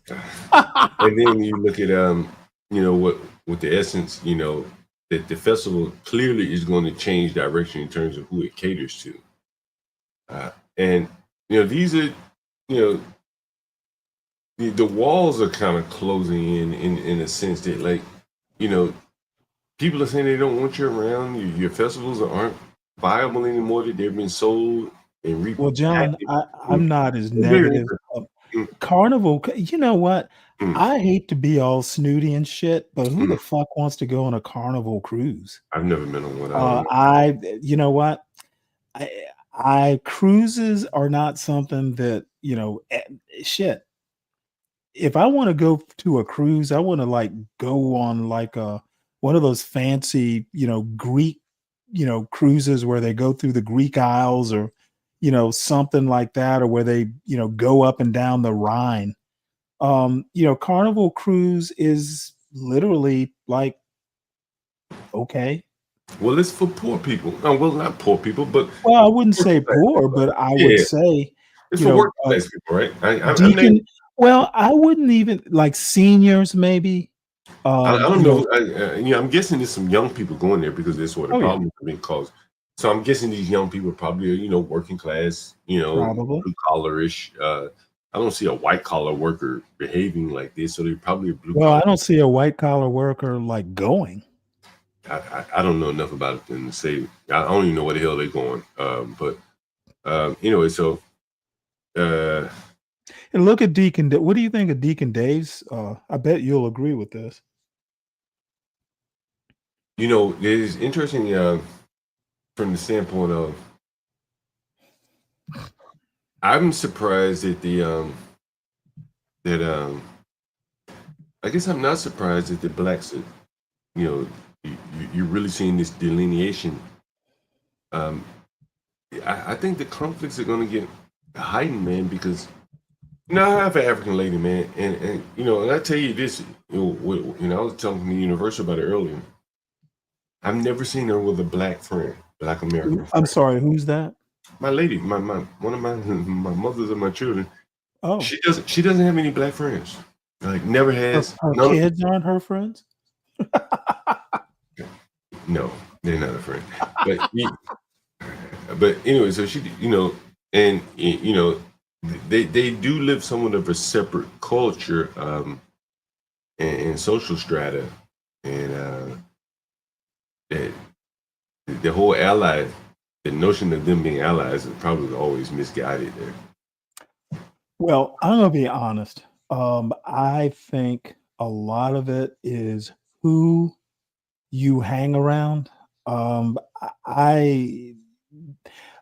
[SPEAKER 2] And then you look at what with the Essence, that the festival clearly is going to change direction in terms of who it caters to. And these are the walls are kind of closing in a sense that, like, people are saying they don't want you around. Your festivals aren't viable anymore, that they've been sold and
[SPEAKER 19] Well, John, I'm not as
[SPEAKER 2] very
[SPEAKER 19] negative. Carnival, you know what? I hate to be all snooty and shit, but who the fuck wants to go on a Carnival cruise?
[SPEAKER 2] I've never been on one.
[SPEAKER 19] You know what? I cruises are not something that, shit. If I want to go to a cruise, I want to like go on like one of those fancy, Greek, cruises where they go through the Greek Isles or, something like that, or where they, go up and down the Rhine. Carnival Cruise is literally like, okay.
[SPEAKER 2] Well, it's for poor people. Well, not poor people, but
[SPEAKER 19] I wouldn't say poor, but I would say
[SPEAKER 2] it's for working class people, right?
[SPEAKER 19] I wouldn't even like seniors, maybe.
[SPEAKER 2] I don't know. I'm guessing there's some young people going there because that's where the problem is being caused. So I'm guessing these young people probably are, working class, blue collar-ish. I don't see a white collar worker behaving like this, so they're probably a blue.
[SPEAKER 19] Well, I don't see a white collar worker like going.
[SPEAKER 2] I don't know enough about it to say. I don't even know where the hell they're going. But anyway, so.
[SPEAKER 19] And look at Deacon. What do you think of Deacon Dave's? I bet you'll agree with this.
[SPEAKER 2] It's interesting from the standpoint of, I'm surprised at I guess I'm not surprised that the blacks, you're really seeing this delineation. I think the conflicts are going to get heightened, man, because I have an African lady, man, and I tell you this, I was telling the Universal about it earlier. I've never seen her with a black friend, black American friend.
[SPEAKER 19] I'm sorry, who's that?
[SPEAKER 2] My lady, one of my mothers of my children.
[SPEAKER 19] Oh,
[SPEAKER 2] she doesn't have any black friends. Like, never has.
[SPEAKER 19] Her kids aren't her friends.
[SPEAKER 2] No, they're not a friend. But anyway, so she, and they do live somewhat of a separate culture and social strata, and the whole ally, the notion of them being allies is probably always misguided there.
[SPEAKER 19] Well, I'm gonna be honest. I think a lot of it is who you hang around. I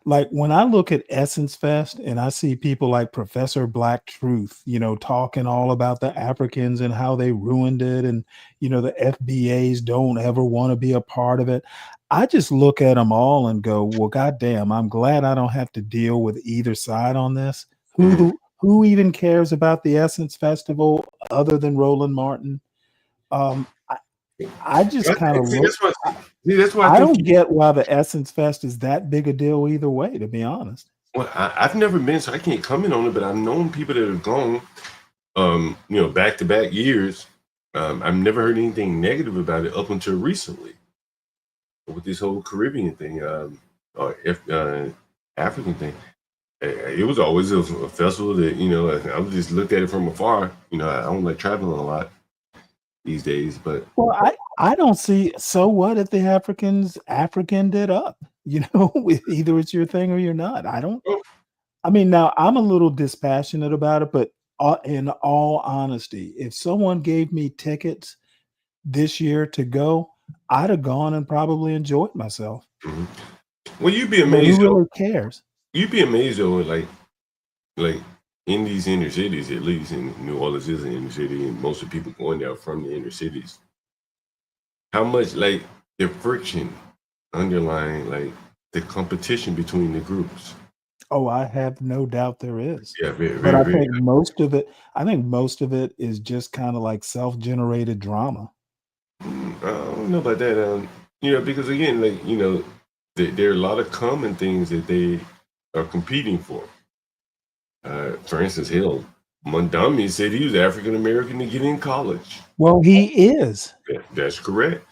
[SPEAKER 19] like when I look at Essence Fest and I see people like Professor Black Truth, talking all about the Africans and how they ruined it, and the FBAs don't ever want to be a part of it. I just look at them all and go, well, goddamn, I'm glad I don't have to deal with either side on this. Who even cares about the Essence Festival other than Roland Martin? I just kind of look.
[SPEAKER 2] That's why
[SPEAKER 19] I don't get why the Essence Fest is that big a deal either way, to be honest.
[SPEAKER 2] Well, I've never been, so I can't comment on it, but I've known people that have gone, back to back years. I've never heard anything negative about it up until recently with this whole Caribbean thing, African thing. It was always a festival that, I just looked at it from afar. I don't like traveling a lot these days, but
[SPEAKER 19] I don't see. So what if the Africans Africaned it up? You know, either it's your thing or you're not. I mean, now I'm a little dispassionate about it, but in all honesty, if someone gave me tickets this year to go, I'd have gone and probably enjoyed myself.
[SPEAKER 2] Well, you'd be
[SPEAKER 19] But who
[SPEAKER 2] amazed.
[SPEAKER 19] really cares?
[SPEAKER 2] You'd be amazed though, like in these inner cities, at least in New Orleans is an inner city, and most of the people going there are from the inner cities. How much like the friction underlying like the competition between the groups.
[SPEAKER 19] Oh, I have no doubt there is.
[SPEAKER 2] Yeah, very,
[SPEAKER 19] But I
[SPEAKER 2] very, very.
[SPEAKER 19] think most of it is just kind of like self-generated drama.
[SPEAKER 2] I don't know about that. You know, because again, like, you know, there are a lot of common things that they are competing for. For instance, hell, Mondami said he was African American to get in college.
[SPEAKER 19] Well, he is.
[SPEAKER 2] Yeah, that's correct.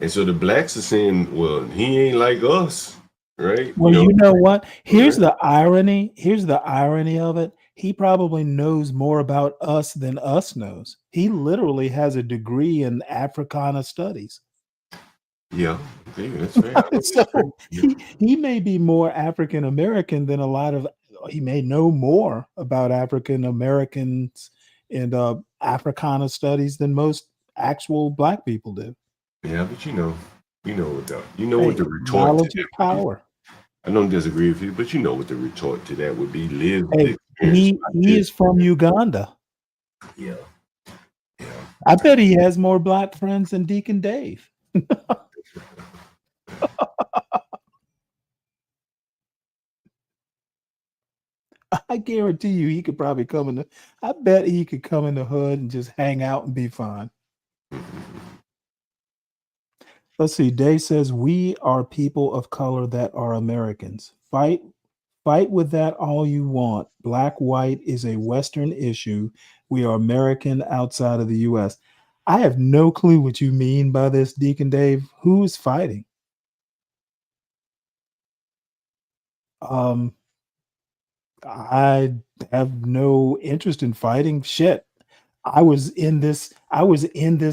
[SPEAKER 2] And so the blacks are saying, well, he ain't like us, right?
[SPEAKER 19] Well, you know what? Here's the irony. Here's the irony of it. He probably knows more about us than us knows. He literally has a degree in Africana studies.
[SPEAKER 2] Yeah, okay, that's fair.
[SPEAKER 19] So he may be more African American than a lot of. He may know more about African Americans and Africana studies than most actual black people do.
[SPEAKER 2] Yeah, but you know what the
[SPEAKER 19] Hey,
[SPEAKER 2] retort
[SPEAKER 19] knowledge
[SPEAKER 2] to
[SPEAKER 19] is
[SPEAKER 2] that
[SPEAKER 19] power.
[SPEAKER 2] I don't disagree with you, but you know what the retort to that would be. Live the
[SPEAKER 19] Hey,
[SPEAKER 2] experience.
[SPEAKER 19] he is from Uganda.
[SPEAKER 2] Yeah.
[SPEAKER 19] I bet he has more black friends than Deacon Dave. I guarantee you he could probably come in I bet he could come in the hood and just hang out and be fine. Let's see. Day says we are people of color that are Americans. Fight with that all you want. Black white is a Western issue. We are American outside of the US. I have no clue what you mean by this, Deacon Dave. Who is fighting? I have no interest in fighting. Shit. I was in this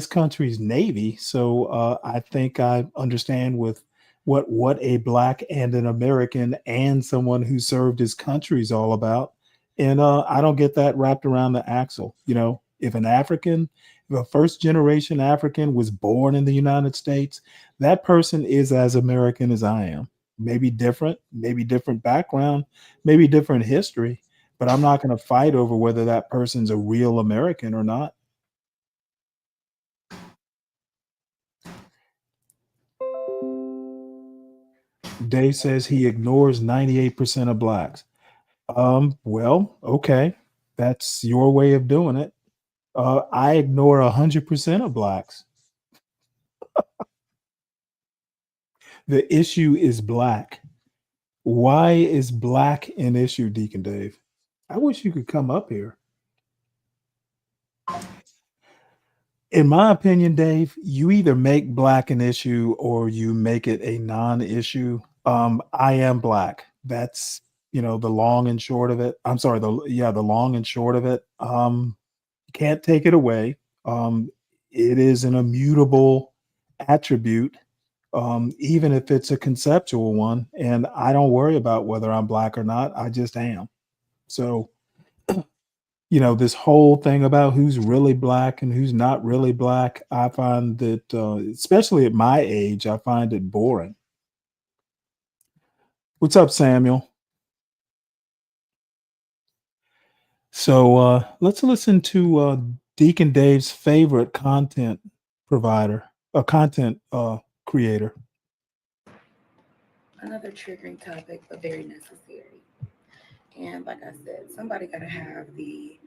[SPEAKER 19] country's Navy, so I think I understand with what a black and an American and someone who served his country is all about. And I don't get that wrapped around the axle. You know, if a first generation African was born in the United States, that person is as American as I am. Maybe different background, maybe different history, but I'm not going to fight over whether that person's a real American or not. Dave says he ignores 98% of blacks. Well, okay. That's your way of doing it. I ignore 100% of blacks. The issue is black. Why is black an issue, Deacon Dave? I wish you could come up here. In my opinion, Dave, you either make black an issue or you make it a non-issue. I am black. That's the long and short of it. I'm sorry, the long and short of it. Can't take it away. It is an immutable attribute, even if it's a conceptual one. And I don't worry about whether I'm black or not. I just am. So this whole thing about who's really black and who's not really black, I find that, especially at my age, I find it boring. What's up, Samuel? So let's listen to Deacon Dave's favorite content provider, a content creator.
[SPEAKER 4] Another triggering topic, but very necessary. And like I said, somebody got to have the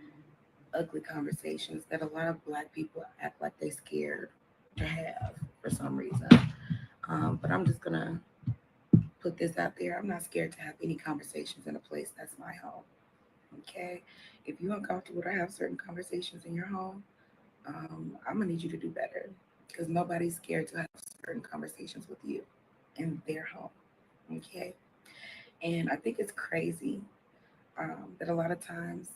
[SPEAKER 4] ugly conversations that a lot of black people act like they're scared to have for some reason. But I'm just gonna put this out there. I'm not scared to have any conversations in a place that's my home. Okay? If you're uncomfortable to have certain conversations in your home, I'm gonna need you to do better because nobody's scared to have certain conversations with you in their home. Okay? And I think it's crazy that a lot of times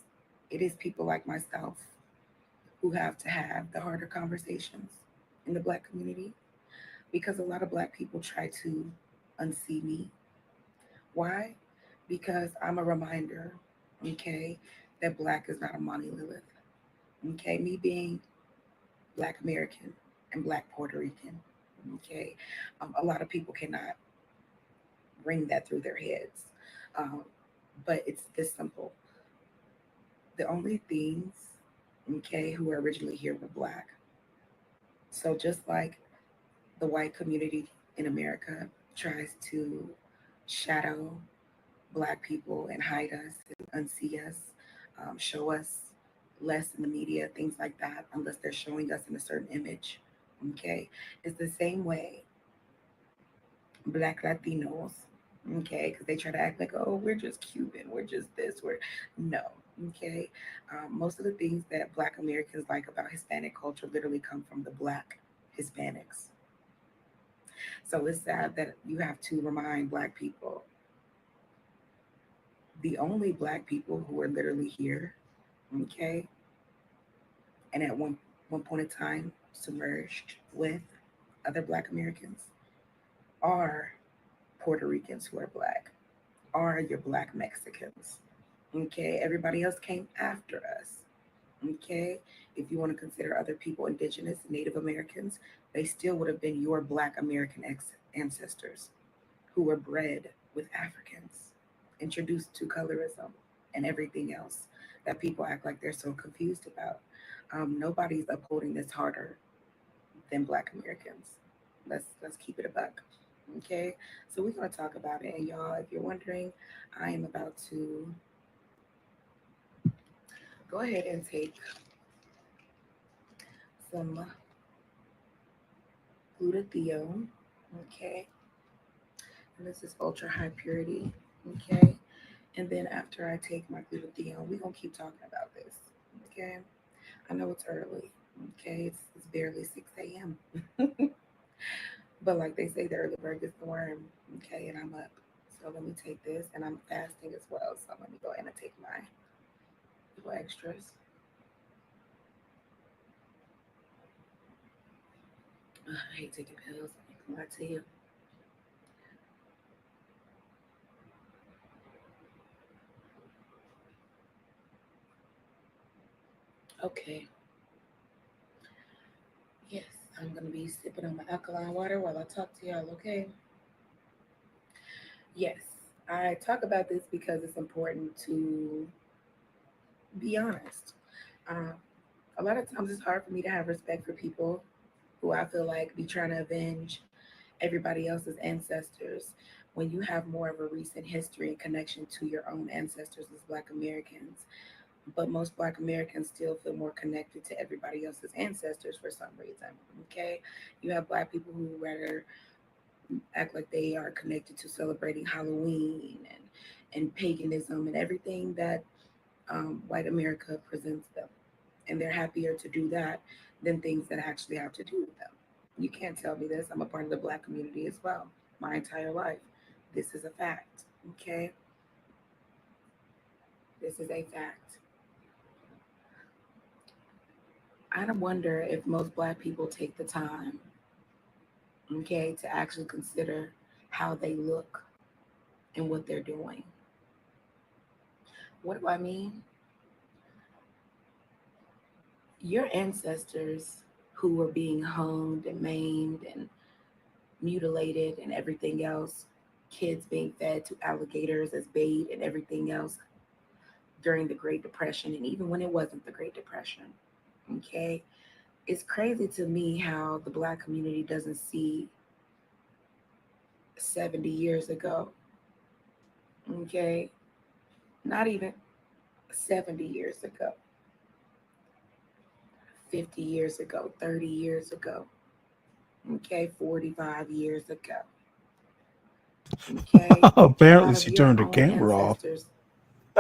[SPEAKER 4] it is people like myself who have to have the harder conversations in the black community because a lot of black people try to unsee me Why? Because I'm a reminder, okay, that Black is not a monolith. Okay, me being Black American and Black Puerto Rican, okay, a lot of people cannot bring that through their heads. Um, but it's this simple. The only things, okay, who were originally here were Black. So just like the white community in America tries to shadow Black people and hide us and unsee us, show us less in the media, things like that, unless they're showing us in a certain image. Okay, it's the same way Black Latinos. Okay, because they try to act like, oh, we're just Cuban, we're just this, we're no. Okay, most of the things that Black Americans like about Hispanic culture literally come from the Black Hispanics. So it's sad that you have to remind Black people the only Black people who are literally here, okay, and at one point in time submerged with other Black Americans are Puerto Ricans who are Black, are your Black Mexicans. Okay, everybody else came after us. Okay, if you want to consider other people indigenous, Native Americans, they still would have been your Black American ancestors who were bred with Africans, introduced to colorism and everything else that people act like they're so confused about. Nobody's upholding this harder than Black Americans. Let's keep it a buck. Okay, so we're gonna talk about it, and y'all, if you're wondering, I am about to go ahead and take some glutathione. Okay, and this is ultra high purity. Okay, and then after I take my glutathione, we're gonna keep talking about this. Okay, I know it's early. Okay, it's barely 6 a.m. But like they say, the early bird gets the worm. Okay, and I'm up. So let me take this, and I'm fasting as well. So let me go ahead and take my little extras. I hate taking pills. I ain't gonna lie to you. Okay. Yes, I'm gonna be sipping on my alkaline water while I talk to y'all. Okay. Yes, I talk about this because it's important to be honest. Uh, a lot of times it's hard for me to have respect for people who I feel like be trying to avenge everybody else's ancestors when you have more of a recent history and connection to your own ancestors as Black Americans. But most Black Americans still feel more connected to everybody else's ancestors for some reason. Okay, you have Black people who rather act like they are connected to celebrating Halloween and paganism and everything that white America presents them. And they're happier to do that than things that actually have to do with them. You can't tell me this. I'm a part of the Black community as well, my entire life. This is a fact. Okay? This is a fact. I wonder if most Black people take the time, okay, to actually consider how they look and what they're doing. What do I mean? Your ancestors who were being hung and maimed and mutilated and everything else, kids being fed to alligators as bait and everything else during the Great Depression, and even when it wasn't the Great Depression. Okay, it's crazy to me how the Black community doesn't see 70 years ago. Okay, not even 70 years ago, 50 years ago, 30 years ago, okay, 45 years ago. Okay, a
[SPEAKER 19] Apparently,
[SPEAKER 4] lot of
[SPEAKER 19] she
[SPEAKER 4] your
[SPEAKER 19] turned the
[SPEAKER 4] own
[SPEAKER 19] camera off.
[SPEAKER 4] ancestors,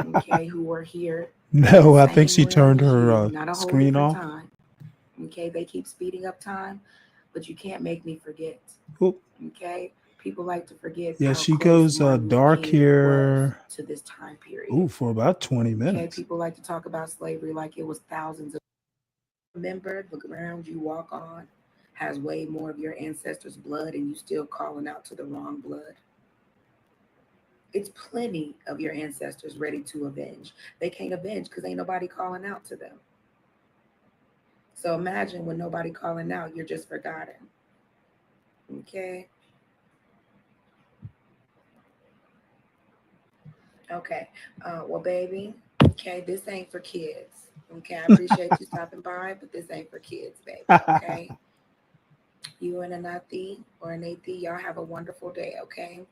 [SPEAKER 4] okay, who were here
[SPEAKER 19] No, I
[SPEAKER 4] the
[SPEAKER 19] think
[SPEAKER 4] same
[SPEAKER 19] she
[SPEAKER 4] realm
[SPEAKER 19] turned
[SPEAKER 4] as
[SPEAKER 19] her
[SPEAKER 4] you, not a whole
[SPEAKER 19] screen
[SPEAKER 4] different
[SPEAKER 19] off.
[SPEAKER 4] time. Okay, they keep speeding up time, but you can't make me forget.
[SPEAKER 19] Oop.
[SPEAKER 4] Okay, people like to forget
[SPEAKER 19] Yeah,
[SPEAKER 4] how
[SPEAKER 19] she
[SPEAKER 4] close
[SPEAKER 19] goes
[SPEAKER 4] Martin Luther
[SPEAKER 19] dark
[SPEAKER 4] King was
[SPEAKER 19] here.
[SPEAKER 4] to this time period.
[SPEAKER 19] Ooh, for about 20
[SPEAKER 4] Okay,
[SPEAKER 19] minutes.
[SPEAKER 4] people like to talk about slavery like it was thousands of. Remember, the ground you walk on has way more of your ancestors' blood, and you still calling out to the wrong blood. It's plenty of your ancestors ready to avenge. They can't avenge because ain't nobody calling out to them. So imagine when nobody calling out, you're just forgotten. Okay. Okay. Well, baby, okay, this ain't for kids. Okay. I appreciate you stopping by, but this ain't for kids, baby. Okay. You and Anati or Anathi, y'all have a wonderful day, okay?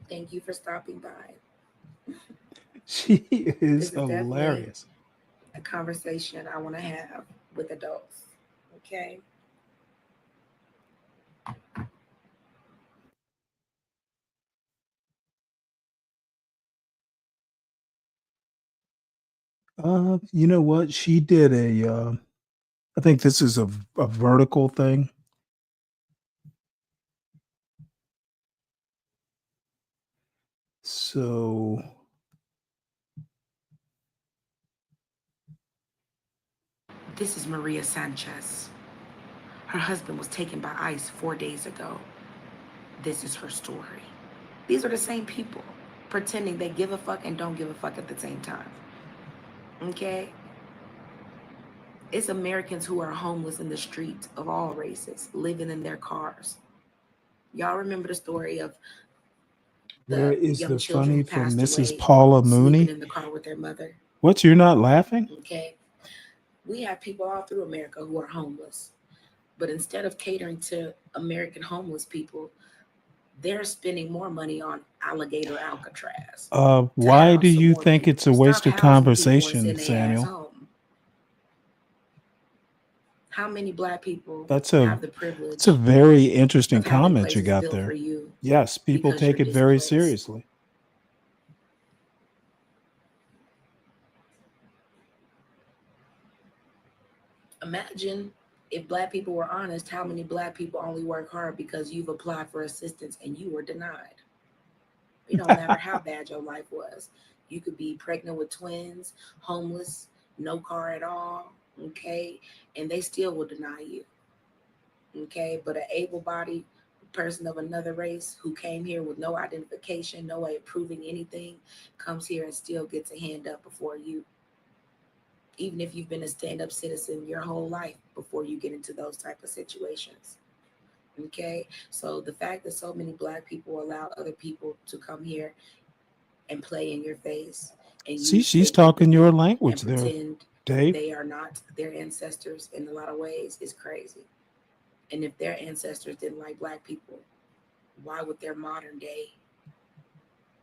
[SPEAKER 4] Thank you for stopping by.
[SPEAKER 19] She
[SPEAKER 4] This
[SPEAKER 19] is
[SPEAKER 4] is definitely
[SPEAKER 19] hilarious.
[SPEAKER 4] a conversation I want to have with adults, okay?
[SPEAKER 19] You know what? She did I think this is a vertical thing. So
[SPEAKER 4] This is Maria Sanchez. Her husband was taken by ICE 4 days ago. This is her story. These are the same people pretending they give a fuck and don't give a fuck at the same time. Okay? It's Americans who are homeless in the street of all races, living in their cars. Y'all remember the story of
[SPEAKER 19] where
[SPEAKER 4] the
[SPEAKER 19] is
[SPEAKER 4] young
[SPEAKER 19] the
[SPEAKER 4] children
[SPEAKER 19] funny
[SPEAKER 4] who
[SPEAKER 19] from
[SPEAKER 4] passed
[SPEAKER 19] Mrs.
[SPEAKER 4] away
[SPEAKER 19] Paula
[SPEAKER 4] sleeping
[SPEAKER 19] Mooney?
[SPEAKER 4] in the car with their mother?
[SPEAKER 19] What, you're not laughing?
[SPEAKER 4] Okay? We have people all through America who are homeless. But instead of catering to American homeless people, they're spending more money on alligator Alcatraz.
[SPEAKER 19] Why do you think it's a waste
[SPEAKER 4] Stop
[SPEAKER 19] of
[SPEAKER 4] housing people and
[SPEAKER 19] conversation,
[SPEAKER 4] send their ass
[SPEAKER 19] Samuel?
[SPEAKER 4] home. How many black people
[SPEAKER 19] That's
[SPEAKER 4] have the
[SPEAKER 19] it's a
[SPEAKER 4] privilege
[SPEAKER 19] very interesting
[SPEAKER 4] of having
[SPEAKER 19] comment you
[SPEAKER 4] places
[SPEAKER 19] got
[SPEAKER 4] built for
[SPEAKER 19] there.
[SPEAKER 4] you
[SPEAKER 19] Yes, people
[SPEAKER 4] because you're
[SPEAKER 19] take it very
[SPEAKER 4] displaced?
[SPEAKER 19] seriously.
[SPEAKER 4] Imagine if black people were honest, how many black people only work hard because you've applied for assistance and you were denied. It don't matter how bad your life was. You could be pregnant with twins, homeless, no car at all, okay? And they still will deny you, okay? But an able-bodied person of another race who came here with no identification, no way of proving anything, comes here and still gets a hand up before you, even if you've been a stand-up citizen your whole life before you get into those type of situations. Okay, so the fact that so many black people allow other people to come here and play in your face and
[SPEAKER 19] See,
[SPEAKER 4] use
[SPEAKER 19] she's
[SPEAKER 4] fake
[SPEAKER 19] talking your
[SPEAKER 4] empathy and
[SPEAKER 19] language there,
[SPEAKER 4] pretend
[SPEAKER 19] Dave.
[SPEAKER 4] they are not their ancestors in a lot of ways is crazy. And if their ancestors didn't like black people, why would their modern day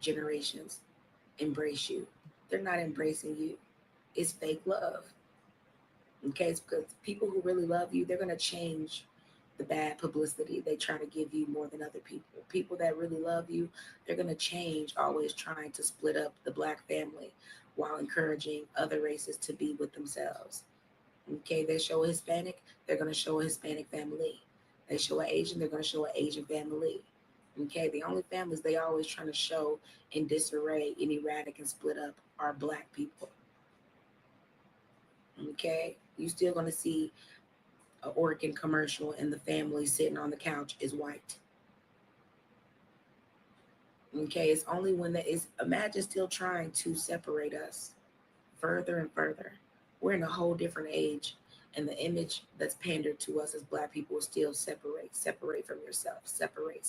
[SPEAKER 4] generations embrace you? They're not embracing you. It's fake love. Okay, it's because people who really love you, they're going to change the bad publicity they try to give you more than other people. People that really love you, they're going to change, always trying to split up the black family while encouraging other races to be with themselves. Okay, they show a Hispanic, they're going to show a Hispanic family. They show an Asian, they're going to show an Asian family. Okay, the only families they always trying to show in disarray and erratic and split up are black people. Okay, you still going to see an Oregon commercial and the family sitting on the couch is white. Okay, it's only when that is, imagine still trying to separate us further and further. We're in a whole different age, and the image that's pandered to us as black people is still separate from yourself, separate.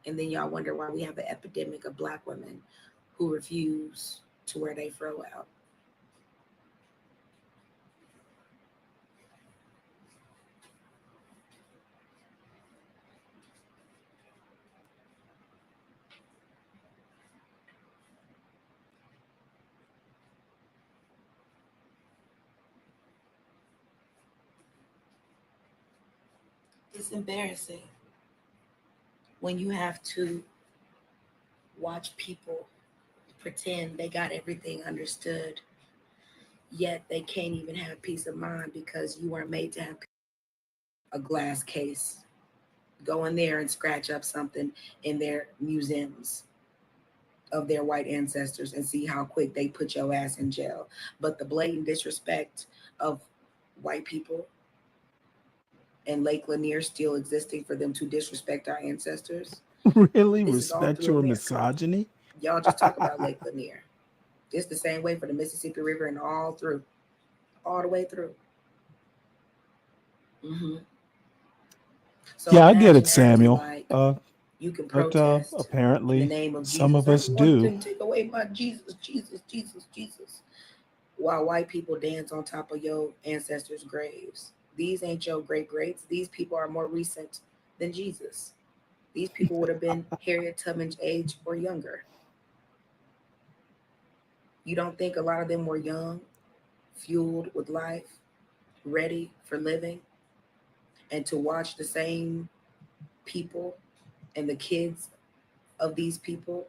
[SPEAKER 4] And then y'all wonder why we have an epidemic of black women who refuse to wear their fro out. It's embarrassing when you have to watch people pretend they got everything understood, yet they can't even have peace of mind because you weren't made to have a glass case. Go in there and scratch up something in their museums of their white ancestors and see how quick they put your ass in jail. But the blatant disrespect of white people and Lake Lanier still existing for them to disrespect our ancestors.
[SPEAKER 19] Really?
[SPEAKER 4] This is all
[SPEAKER 19] Respect
[SPEAKER 4] through
[SPEAKER 19] your
[SPEAKER 4] America.
[SPEAKER 19] misogyny?
[SPEAKER 4] Y'all just talk about Lake Lanier. It's the same way for the Mississippi River and all the way through. Mm-hmm. So
[SPEAKER 19] Yeah, I get
[SPEAKER 4] imagine
[SPEAKER 19] it,
[SPEAKER 4] acting
[SPEAKER 19] Samuel.
[SPEAKER 4] like you can
[SPEAKER 19] But
[SPEAKER 4] protest in the
[SPEAKER 19] apparently
[SPEAKER 4] name of
[SPEAKER 19] some
[SPEAKER 4] Jesus.
[SPEAKER 19] of
[SPEAKER 4] I
[SPEAKER 19] us
[SPEAKER 4] don't want
[SPEAKER 19] do.
[SPEAKER 4] them to take away my Jesus, Jesus, Jesus, Jesus. While white people dance on top of your ancestors' graves. These ain't your great greats. These people are more recent than Jesus. These people would have been Harriet Tubman's age or younger. You don't think a lot of them were young, fueled with life, ready for living, and to watch the same people and the kids of these people?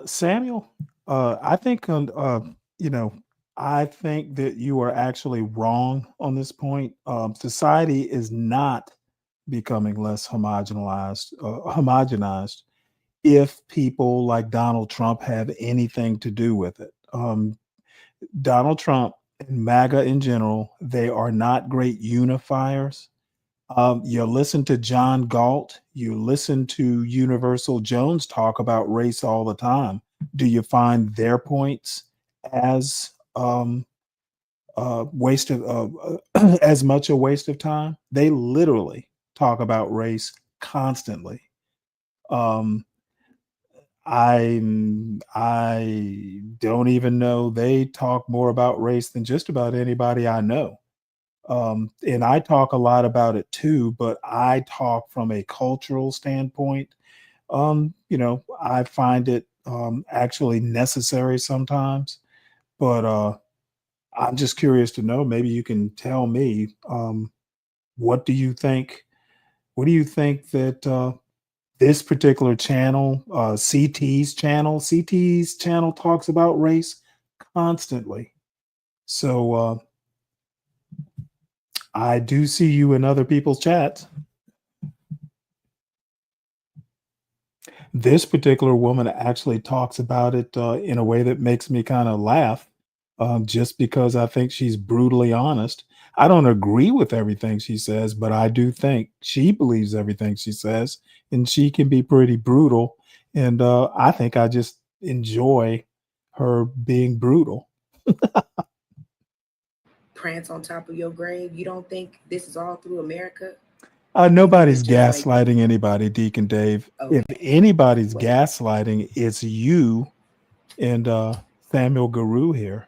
[SPEAKER 19] Samuel, I think you know, I think that you are actually wrong on this point. Society is not becoming less homogenized if people like Donald Trump have anything to do with it. Donald Trump and MAGA in general, they are not great unifiers. You listen to John Galt, you listen to Universal Jones talk about race all the time. Do you find their points as waste of as much a waste of time? They literally talk about race constantly. Um, I don't even know they talk more about race than just about anybody I know. And I talk a lot about it too, but I talk from a cultural standpoint. I find it actually necessary sometimes, but I'm just curious to know. Maybe you can tell me what do you think? What do you think that this particular channel, CT's channel talks about race constantly. So I do see you in other people's chats. This particular woman actually talks about it in a way that makes me kind of laugh, just because I think she's brutally honest. I don't agree with everything she says, but I do think she believes everything she says, and she can be pretty brutal. And I think I just enjoy her being brutal.
[SPEAKER 4] Prance on top of your grave. You don't think this is all through America?
[SPEAKER 19] Nobody's gaslighting anybody, Deacon Dave. If anybody's
[SPEAKER 4] Well,
[SPEAKER 19] gaslighting, it's you and Samuel Guru here.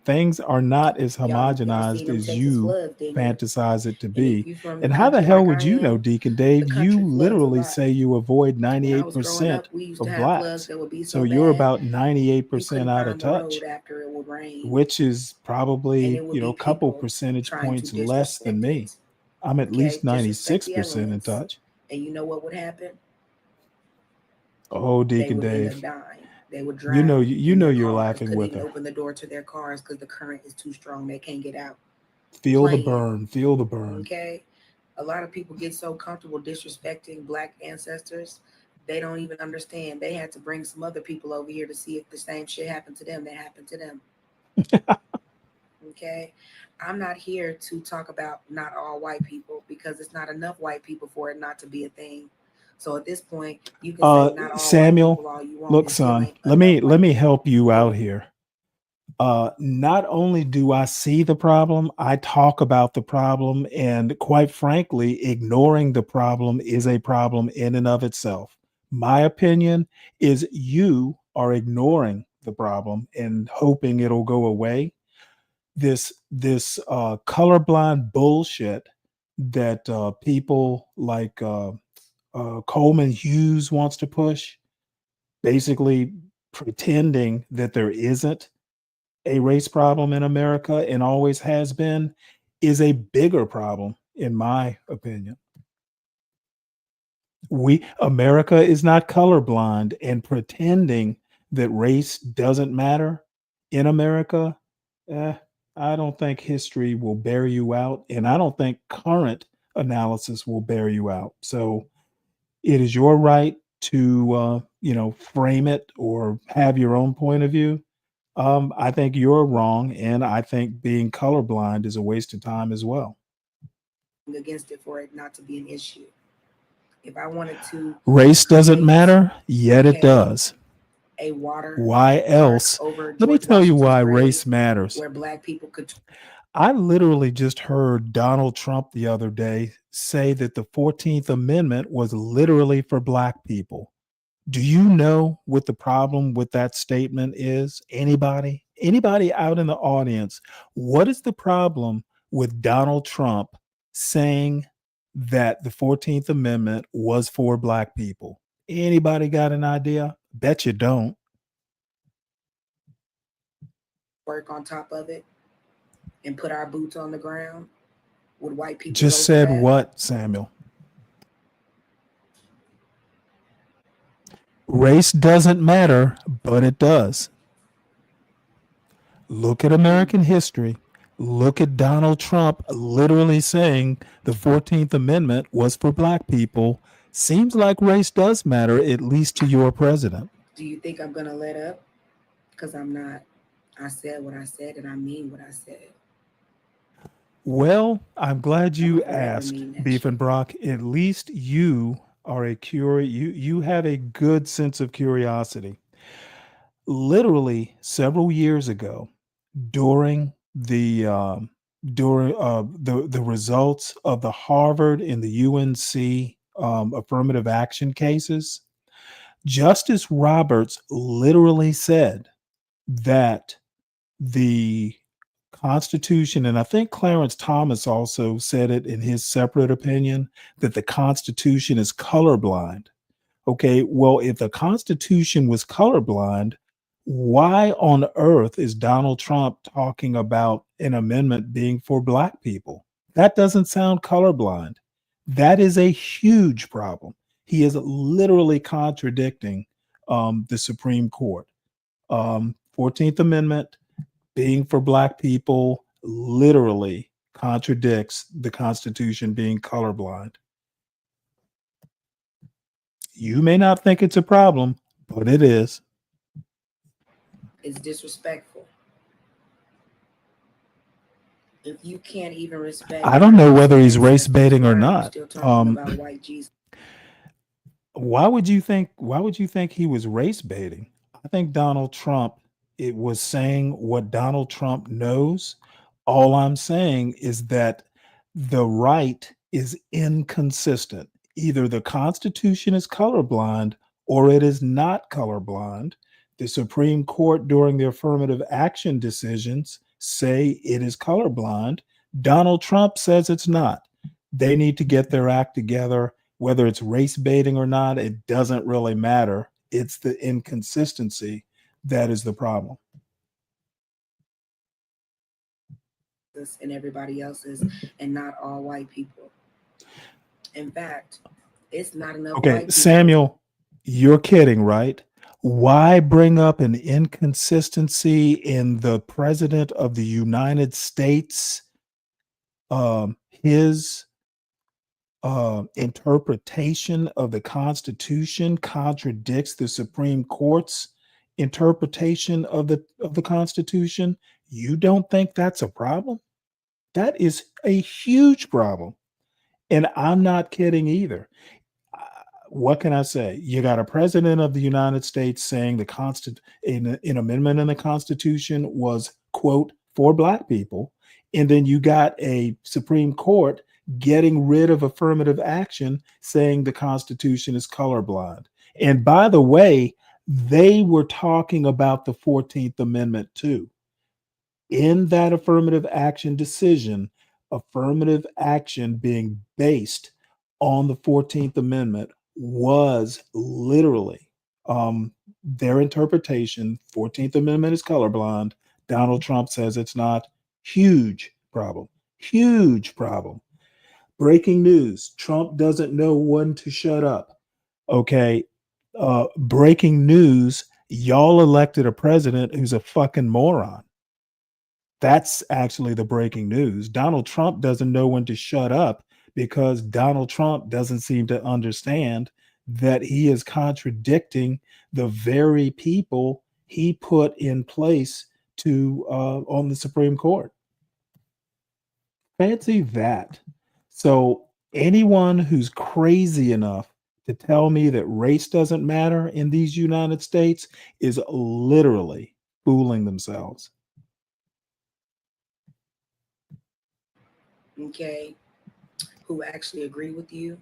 [SPEAKER 19] Things are not as
[SPEAKER 4] y'all seen
[SPEAKER 19] homogenized
[SPEAKER 4] them
[SPEAKER 19] as
[SPEAKER 4] Texas
[SPEAKER 19] you
[SPEAKER 4] floods, didn't you?
[SPEAKER 19] fantasize it to
[SPEAKER 4] And if
[SPEAKER 19] be.
[SPEAKER 4] you from the
[SPEAKER 19] And how the
[SPEAKER 4] country
[SPEAKER 19] hell
[SPEAKER 4] like
[SPEAKER 19] would
[SPEAKER 4] I
[SPEAKER 19] you know,
[SPEAKER 4] am,
[SPEAKER 19] Deacon
[SPEAKER 4] the
[SPEAKER 19] Dave? You
[SPEAKER 4] country floods a
[SPEAKER 19] literally
[SPEAKER 4] lot.
[SPEAKER 19] say you avoid
[SPEAKER 4] When I was growing
[SPEAKER 19] 98%
[SPEAKER 4] up, we used to
[SPEAKER 19] of
[SPEAKER 4] have floods
[SPEAKER 19] blacks.
[SPEAKER 4] that would be
[SPEAKER 19] So
[SPEAKER 4] so
[SPEAKER 19] you're
[SPEAKER 4] bad
[SPEAKER 19] about
[SPEAKER 4] you
[SPEAKER 19] 98%
[SPEAKER 4] couldn't
[SPEAKER 19] out of
[SPEAKER 4] find the
[SPEAKER 19] touch,
[SPEAKER 4] road after it would rain,
[SPEAKER 19] which is
[SPEAKER 4] and it
[SPEAKER 19] probably,
[SPEAKER 4] would
[SPEAKER 19] a
[SPEAKER 4] be
[SPEAKER 19] couple
[SPEAKER 4] people
[SPEAKER 19] percentage
[SPEAKER 4] trying to
[SPEAKER 19] points less than
[SPEAKER 4] disrespect
[SPEAKER 19] me.
[SPEAKER 4] it.
[SPEAKER 19] I'm at
[SPEAKER 4] Okay,
[SPEAKER 19] least
[SPEAKER 4] disrespect the
[SPEAKER 19] 96% in
[SPEAKER 4] elements,
[SPEAKER 19] touch.
[SPEAKER 4] and you know what would happen?
[SPEAKER 19] Oh,
[SPEAKER 4] They
[SPEAKER 19] Deacon
[SPEAKER 4] would end
[SPEAKER 19] Dave,
[SPEAKER 4] up dying. They would
[SPEAKER 19] you know,
[SPEAKER 4] drown
[SPEAKER 19] you
[SPEAKER 4] in
[SPEAKER 19] know
[SPEAKER 4] their
[SPEAKER 19] you're
[SPEAKER 4] cars,
[SPEAKER 19] laughing
[SPEAKER 4] couldn't
[SPEAKER 19] with
[SPEAKER 4] even
[SPEAKER 19] her.
[SPEAKER 4] open the door to their cars because the current is too strong. They can't get out.
[SPEAKER 19] Feel the
[SPEAKER 4] Playing.
[SPEAKER 19] burn. Feel the burn.
[SPEAKER 4] Okay. A lot of people get so comfortable disrespecting black ancestors, they don't even understand. They had to bring some other people over here to see if the same shit happened to them that happened to them. Okay. I'm not here to talk about not all white people because it's not enough white people for it not to be a thing. So at this point, you can say not all white people
[SPEAKER 19] Samuel,
[SPEAKER 4] all you want.
[SPEAKER 19] look,
[SPEAKER 4] It still
[SPEAKER 19] son,
[SPEAKER 4] ain't
[SPEAKER 19] let
[SPEAKER 4] enough
[SPEAKER 19] me
[SPEAKER 4] white people.
[SPEAKER 19] help you out here. Not only do I see the problem, I talk about the problem, and quite frankly, ignoring the problem is a problem in and of itself. My opinion is you are ignoring the problem and hoping it'll go away. This colorblind bullshit that people like Coleman Hughes wants to push, basically pretending that there isn't a race problem in America and always has been, is a bigger problem, in my opinion. America is not colorblind, and pretending that race doesn't matter in America, I don't think history will bear you out, and I don't think current analysis will bear you out. So it is your right to frame it or have your own point of view. I think you're wrong, and I think being colorblind is a waste of time as well.
[SPEAKER 4] against it for it not to be an issue. If I wanted to
[SPEAKER 19] Race doesn't matter, yet it
[SPEAKER 4] okay,
[SPEAKER 19] does.
[SPEAKER 4] a water
[SPEAKER 19] Why else?
[SPEAKER 4] over
[SPEAKER 19] Let me
[SPEAKER 4] George
[SPEAKER 19] tell you
[SPEAKER 4] Washington's
[SPEAKER 19] why
[SPEAKER 4] grave
[SPEAKER 19] race matters.
[SPEAKER 4] where black people could
[SPEAKER 19] I literally just heard Donald Trump the other day say that the 14th Amendment was literally for black people. Do you know what the problem with that statement is? Anybody? Anybody out in the audience? What is the problem with Donald Trump saying that the 14th Amendment was for black people? Anybody got an idea? Bet you don't.
[SPEAKER 4] work on top of it and put our boots on the ground? Would white people
[SPEAKER 19] Just
[SPEAKER 4] vote for
[SPEAKER 19] said
[SPEAKER 4] that?
[SPEAKER 19] what, Samuel? Race doesn't matter, but it does. Look at American history. Look at Donald Trump literally saying the 14th Amendment was for black people. Seems like race does matter, at least to your president.
[SPEAKER 4] Do you think I'm gonna let up? Because I'm not. I said what I said and I mean what I said.
[SPEAKER 19] Well, I'm glad you
[SPEAKER 4] forever
[SPEAKER 19] asked,
[SPEAKER 4] mean that
[SPEAKER 19] Beef and Brock. At least you are you have a good sense of curiosity. Literally several years ago, during the results of the Harvard and the UNC affirmative action cases, Justice Roberts literally said that the Constitution, and I think Clarence Thomas also said it in his separate opinion, that the Constitution is colorblind. Okay, well, if the Constitution was colorblind, why on earth is Donald Trump talking about an amendment being for black people? That doesn't sound colorblind. That is a huge problem. He is literally contradicting the Supreme Court. 14th Amendment being for black people literally contradicts the Constitution being colorblind. You may not think it's a problem, but it is.
[SPEAKER 4] It's disrespectful. If you can't even respect,
[SPEAKER 19] I don't know whether he's race baiting or not.
[SPEAKER 4] still talking about white Jesus.
[SPEAKER 19] Why would you think he was race baiting? I think Donald Trump, it was saying what Donald Trump knows. All I'm saying is that the right is inconsistent. Either the Constitution is colorblind or it is not colorblind. The Supreme Court, during the affirmative action decisions, say it is colorblind. Donald Trump says it's not. They need to get their act together. Whether it's race baiting or not, it doesn't really matter. It's the inconsistency that is the problem.
[SPEAKER 4] And everybody else's, and not all white people. In fact, it's not enough.
[SPEAKER 19] Okay,
[SPEAKER 4] white people.
[SPEAKER 19] Samuel, you're kidding, right? Why bring up an inconsistency in the president of the United States? His interpretation of the Constitution contradicts the Supreme Court's interpretation of the Constitution. You don't think that's a problem? That is a huge problem. And I'm not kidding either. What can I say? You got a president of the United States saying an amendment in the Constitution was, quote, for black people. And then you got a Supreme Court getting rid of affirmative action saying the Constitution is colorblind. And by the way, they were talking about the 14th Amendment too. In that affirmative action decision, affirmative action being based on the 14th Amendment was literally their interpretation. 14th Amendment is colorblind. Donald Trump says it's not. Huge problem. Huge problem. Breaking news. Trump doesn't know when to shut up. Okay. Breaking news. Y'all elected a president who's a fucking moron. That's actually the breaking news. Donald Trump doesn't know when to shut up because Donald Trump doesn't seem to understand that he is contradicting the very people he put in place to on the Supreme Court. Fancy that. So anyone who's crazy enough to tell me that race doesn't matter in these United States is literally fooling themselves.
[SPEAKER 4] Okay, who actually agree with you,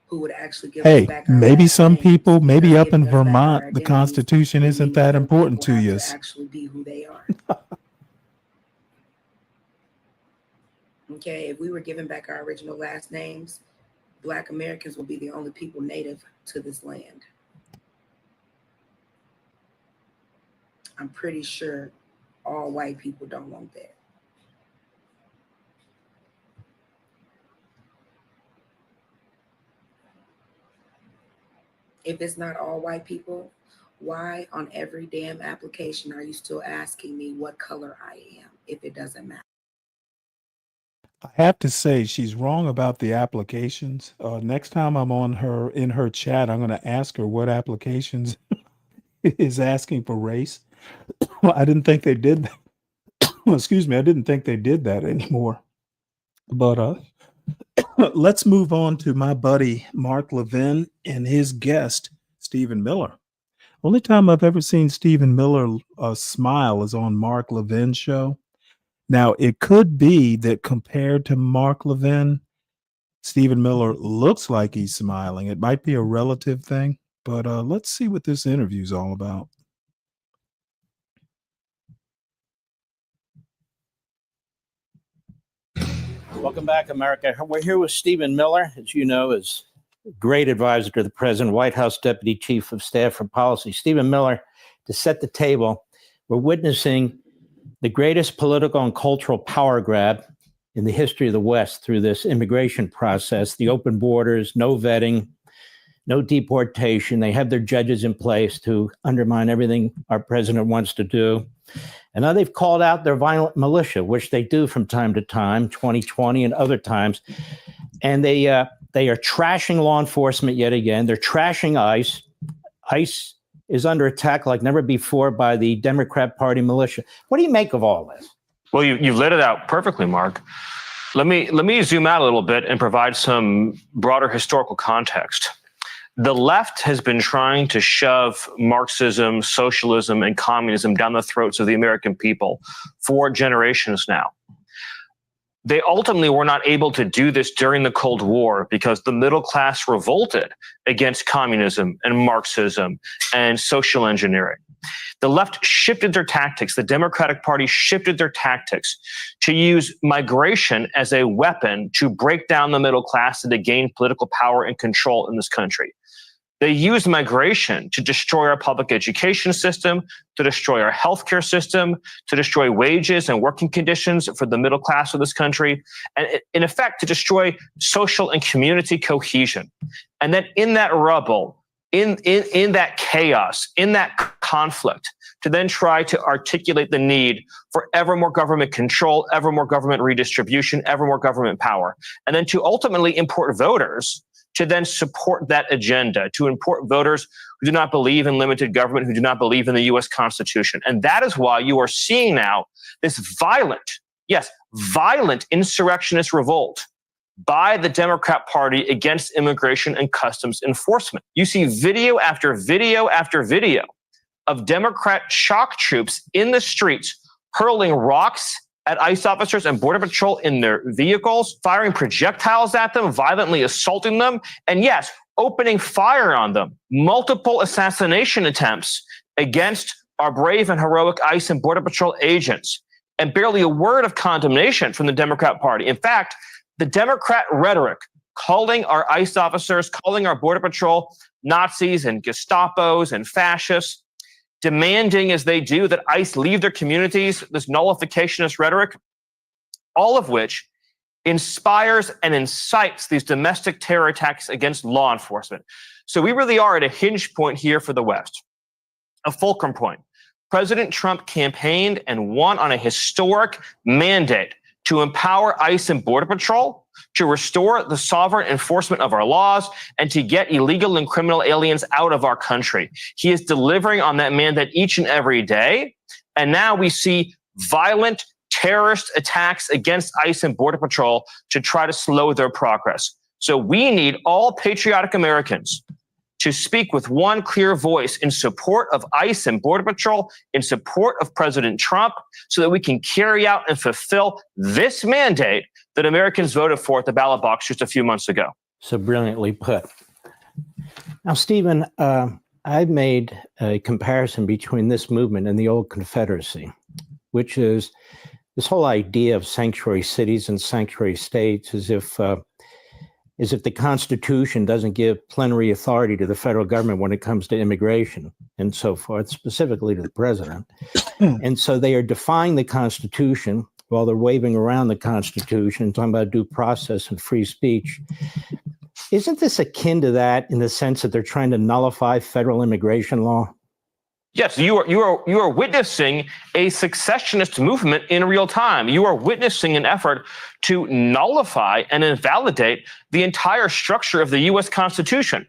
[SPEAKER 4] who would actually give us
[SPEAKER 19] Hey,
[SPEAKER 4] back our
[SPEAKER 19] maybe
[SPEAKER 4] last
[SPEAKER 19] some
[SPEAKER 4] names,
[SPEAKER 19] people, maybe
[SPEAKER 4] because
[SPEAKER 19] up in
[SPEAKER 4] giving us back our
[SPEAKER 19] Vermont, the
[SPEAKER 4] identities
[SPEAKER 19] Constitution
[SPEAKER 4] would
[SPEAKER 19] isn't
[SPEAKER 4] mean
[SPEAKER 19] that
[SPEAKER 4] them
[SPEAKER 19] important
[SPEAKER 4] people
[SPEAKER 19] to you.
[SPEAKER 4] have to actually be who they are. Okay, if we were giving back our original last names, Black Americans will be the only people native to this land. I'm pretty sure all white people don't want that. If it's not all white people, why on every damn application are you still asking me what color I am if it doesn't matter?
[SPEAKER 19] I have to say she's wrong about the applications. Next time I'm on her in her chat, I'm going to ask her what applications is asking for race. Well, I didn't think they did that. Excuse me, I didn't think they did that anymore. But let's move on to my buddy Mark Levin and his guest Stephen Miller. Only time I've ever seen Stephen Miller smile is on Mark Levin's show. Now, it could be that compared to Mark Levin, Stephen Miller looks like he's smiling. It might be a relative thing, but let's see what this interview is all about.
[SPEAKER 15] Welcome back, America. We're here with Stephen Miller, as you know, is a great advisor to the president, White House Deputy Chief of Staff for Policy. Stephen Miller, to set the table, we're witnessing the greatest political and cultural power grab in the history of the West through this immigration process, the open borders, no vetting, no deportation. They have their judges in place to undermine everything our president wants to do. And now they've called out their violent militia, which they do from time to time, 2020 and other times. And they are trashing law enforcement yet again. They're trashing ICE. ICE is under attack like never before by the Democrat Party militia. What do you make of all this?
[SPEAKER 21] Well, you've laid it out perfectly, Mark. Let me zoom out a little bit and provide some broader historical context. The left has been trying to shove Marxism, socialism, and communism down the throats of the American people for generations now. They ultimately were not able to do this during the Cold War because the middle class revolted against communism and Marxism and social engineering. The left shifted their tactics. The Democratic Party shifted their tactics to use migration as a weapon to break down the middle class and to gain political power and control in this country. They used migration to destroy our public education system, to destroy our healthcare system, to destroy wages and working conditions for the middle class of this country, and in effect, to destroy social and community cohesion. And then in that rubble, in that chaos, in that conflict, to then try to articulate the need for ever more government control, ever more government redistribution, ever more government power, and then to ultimately import voters to then support that agenda, to import voters who do not believe in limited government, who do not believe in the U.S. Constitution. And that is why you are seeing now this violent insurrectionist revolt by the Democrat Party against immigration and customs enforcement. You see video after video after video of Democrat shock troops in the streets hurling rocks at ICE officers and Border Patrol in their vehicles, firing projectiles at them, violently assaulting them, and yes, opening fire on them. Multiple assassination attempts against our brave and heroic ICE and Border Patrol agents, and barely a word of condemnation from the Democrat Party. In fact, the Democrat rhetoric calling our ICE officers, calling our Border Patrol Nazis and Gestapos and fascists, demanding as they do that ICE leave their communities, this nullificationist rhetoric, all of which inspires and incites these domestic terror attacks against law enforcement. So we really are at a hinge point here for the West, a fulcrum point. President Trump campaigned and won on a historic mandate to empower ICE and Border Patrol, to restore the sovereign enforcement of our laws, and to get illegal and criminal aliens out of our country. He is delivering on that mandate each and every day. And now we see violent terrorist attacks against ICE and Border Patrol to try to slow their progress. So we need all patriotic Americans to speak with one clear voice in support of ICE and Border Patrol, in support of President Trump, so that we can carry out and fulfill this mandate that Americans voted for at the ballot box just a few months ago.
[SPEAKER 15] So brilliantly put. Now, Stephen, I've made a comparison between this movement and the old Confederacy, which is this whole idea of sanctuary cities and sanctuary states, as if the Constitution doesn't give plenary authority to the federal government when it comes to immigration and so forth, specifically to the president. And so they are defying the Constitution while they're waving around the Constitution and talking about due process and free speech. Isn't this akin to that in the sense that they're trying to nullify federal immigration law?
[SPEAKER 21] Yes, you are witnessing a secessionist movement in real time. You are witnessing an effort to nullify and invalidate the entire structure of the U.S. Constitution.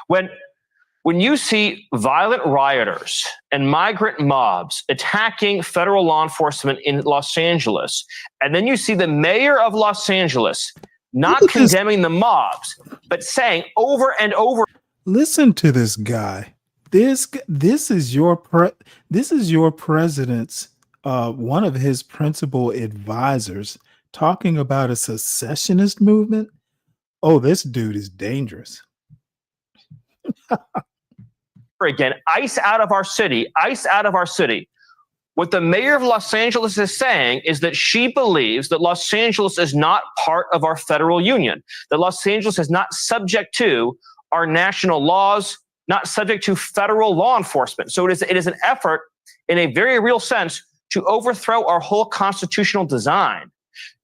[SPEAKER 21] When you see violent rioters and migrant mobs attacking federal law enforcement in Los Angeles, and then you see the mayor of Los Angeles not condemning the mobs, but saying over and over.
[SPEAKER 19] Listen to this guy. This is your president's one of his principal advisors talking about a secessionist movement. Oh, this dude is dangerous.
[SPEAKER 21] Again, ICE out of our city, ICE out of our city. What the mayor of Los Angeles is saying is that she believes that Los Angeles is not part of our federal union, that Los Angeles is not subject to our national laws, not subject to federal law enforcement. So it is an effort in a very real sense to overthrow our whole constitutional design.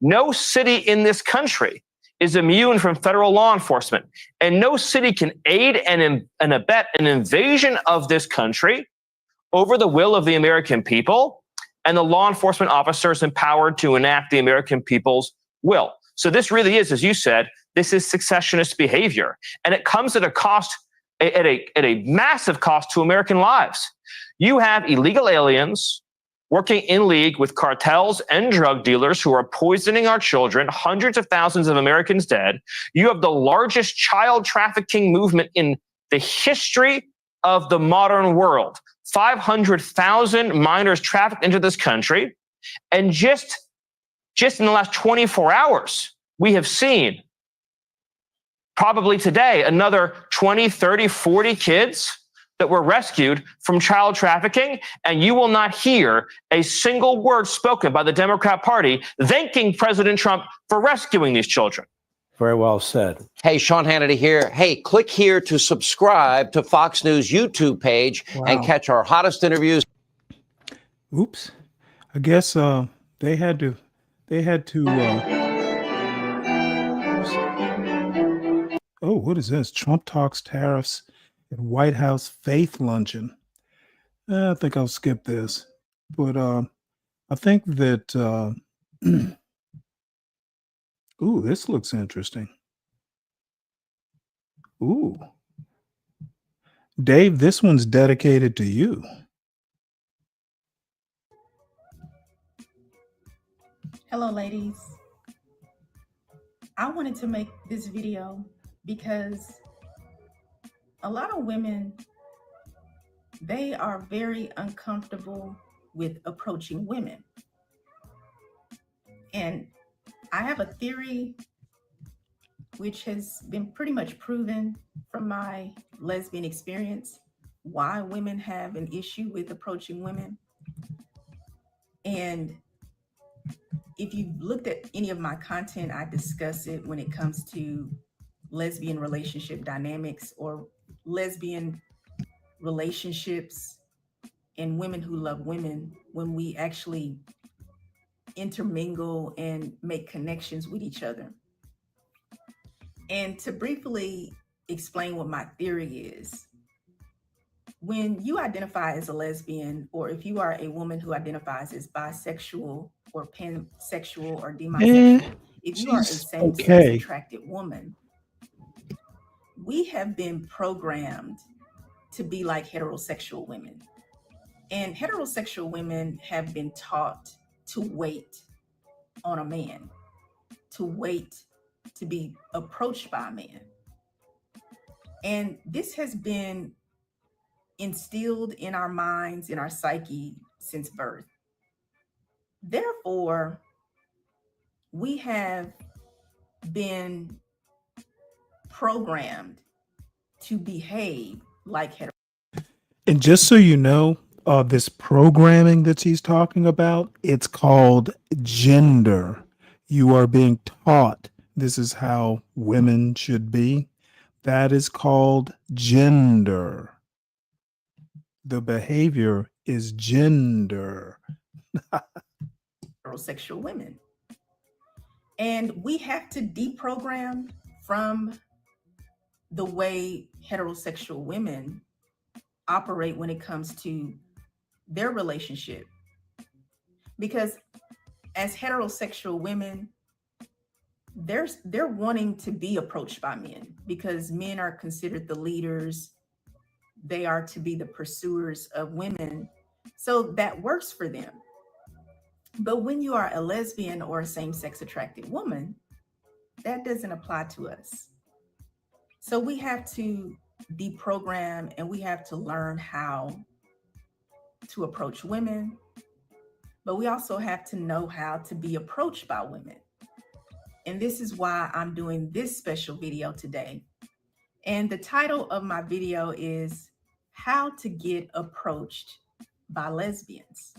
[SPEAKER 21] No city in this country is immune from federal law enforcement, and no city can aid and abet an invasion of this country over the will of the American people, and the law enforcement officers empowered to enact the American people's will. So this really is, as you said, this is secessionist behavior, and it comes at a cost, at a massive cost to American lives. You have illegal aliens working in league with cartels and drug dealers who are poisoning our children, hundreds of thousands of Americans dead. You have the largest child trafficking movement in the history of the modern world. 500,000 minors trafficked into this country. And just in the last 24 hours, we have seen probably today another 20, 30, 40 kids that were rescued from child trafficking, and you will not hear a single word spoken by the Democrat Party thanking President Trump for rescuing these children.
[SPEAKER 15] Very well said.
[SPEAKER 3] Hey, Sean Hannity here. Hey, click here to subscribe to Fox News YouTube page and catch our hottest interviews.
[SPEAKER 19] Oops. I guess they had to oh, what is this? Trump talks tariffs at White House faith luncheon. I think I'll skip this. But I think that ooh, this looks interesting. Ooh. Dave, this one's dedicated to you.
[SPEAKER 13] Hello, ladies. I wanted to make this video because a lot of women, they are very uncomfortable with approaching women. And I have a theory which has been pretty much proven from my lesbian experience, why women have an issue with approaching women. And if you've looked at any of my content, I discuss it when it comes to lesbian relationship dynamics or lesbian relationships and women who love women, when we actually intermingle and make connections with each other. And to briefly explain what my theory is, when you identify as a lesbian, or if you are a woman who identifies as bisexual or pansexual or demisexual, if you are a same-sex attracted woman, we have been programmed to be like heterosexual women. And heterosexual women have been taught to wait on a man, to wait to be approached by a man. And this has been instilled in our minds, in our psyche since birth. Therefore, we have been programmed to behave like heterosexual.
[SPEAKER 19] And just so you know, this programming that he's talking about, it's called gender. You are being taught this is how women should be. That is called gender. The behavior is gender.
[SPEAKER 13] Heterosexual women. And we have to deprogram from the way heterosexual women operate when it comes to their relationship. Because as heterosexual women, they're wanting to be approached by men because men are considered the leaders. They are to be the pursuers of women. So that works for them. But when you are a lesbian or a same-sex attracted woman, that doesn't apply to us. So we have to deprogram and we have to learn how to approach women, but we also have to know how to be approached by women. And this is why I'm doing this special video today. And the title of my video is How to Get Approached by Lesbians.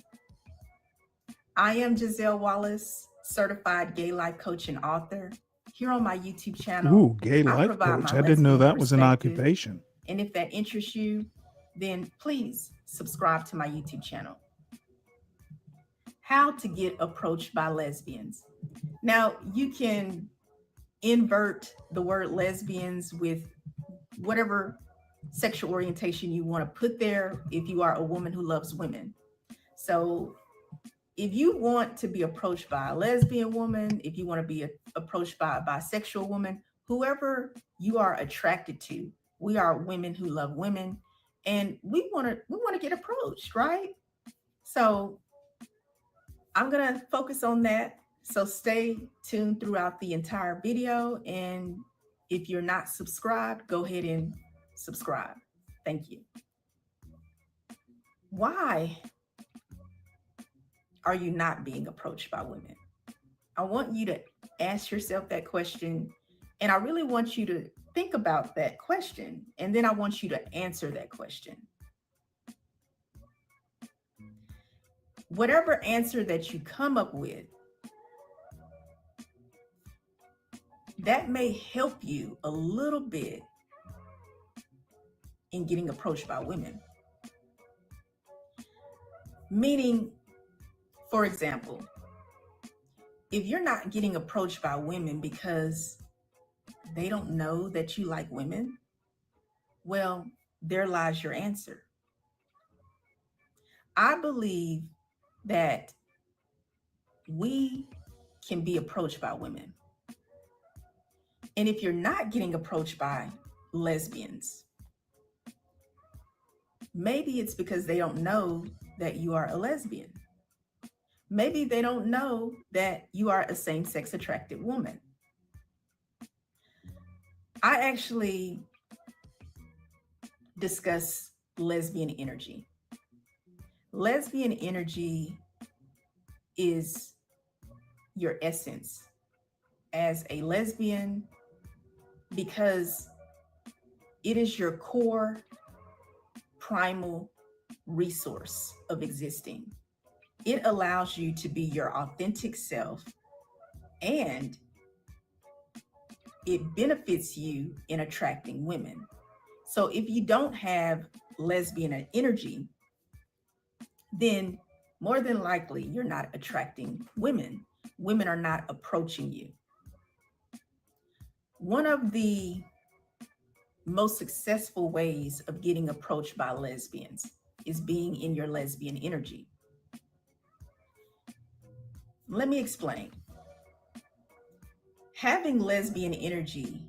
[SPEAKER 13] I am Giselle Wallace, certified gay life coach and author. Here on my YouTube channel,
[SPEAKER 19] Ooh, gay life coach. I didn't know that was an occupation.
[SPEAKER 13] And if that interests you, then please subscribe to my YouTube channel. How to get approached by lesbians. Now, you can invert the word lesbians with whatever sexual orientation you want to put there if you are a woman who loves women. So if you want to be approached by a lesbian woman, if you want to be approached by a bisexual woman, whoever you are attracted to, we are women who love women, and we want to get approached, right? So I'm going to focus on that. So stay tuned throughout the entire video. And if you're not subscribed, go ahead and subscribe. Thank you. Why are you not being approached by women? I want you to ask yourself that question. And I really want you to think about that question. And then I want you to answer that question. Whatever answer that you come up with, that may help you a little bit in getting approached by women. Meaning, for example, if you're not getting approached by women because they don't know that you like women, well, there lies your answer. I believe that we can be approached by women. And if you're not getting approached by lesbians, maybe it's because they don't know that you are a lesbian. Maybe they don't know that you are a same-sex attracted woman. I actually discuss lesbian energy. Lesbian energy is your essence as a lesbian because it is your core primal resource of existing. It allows you to be your authentic self, and it benefits you in attracting women. So if you don't have lesbian energy, then more than likely you're not attracting women. Women are not approaching you. One of the most successful ways of getting approached by lesbians is being in your lesbian energy. Let me explain. Having lesbian energy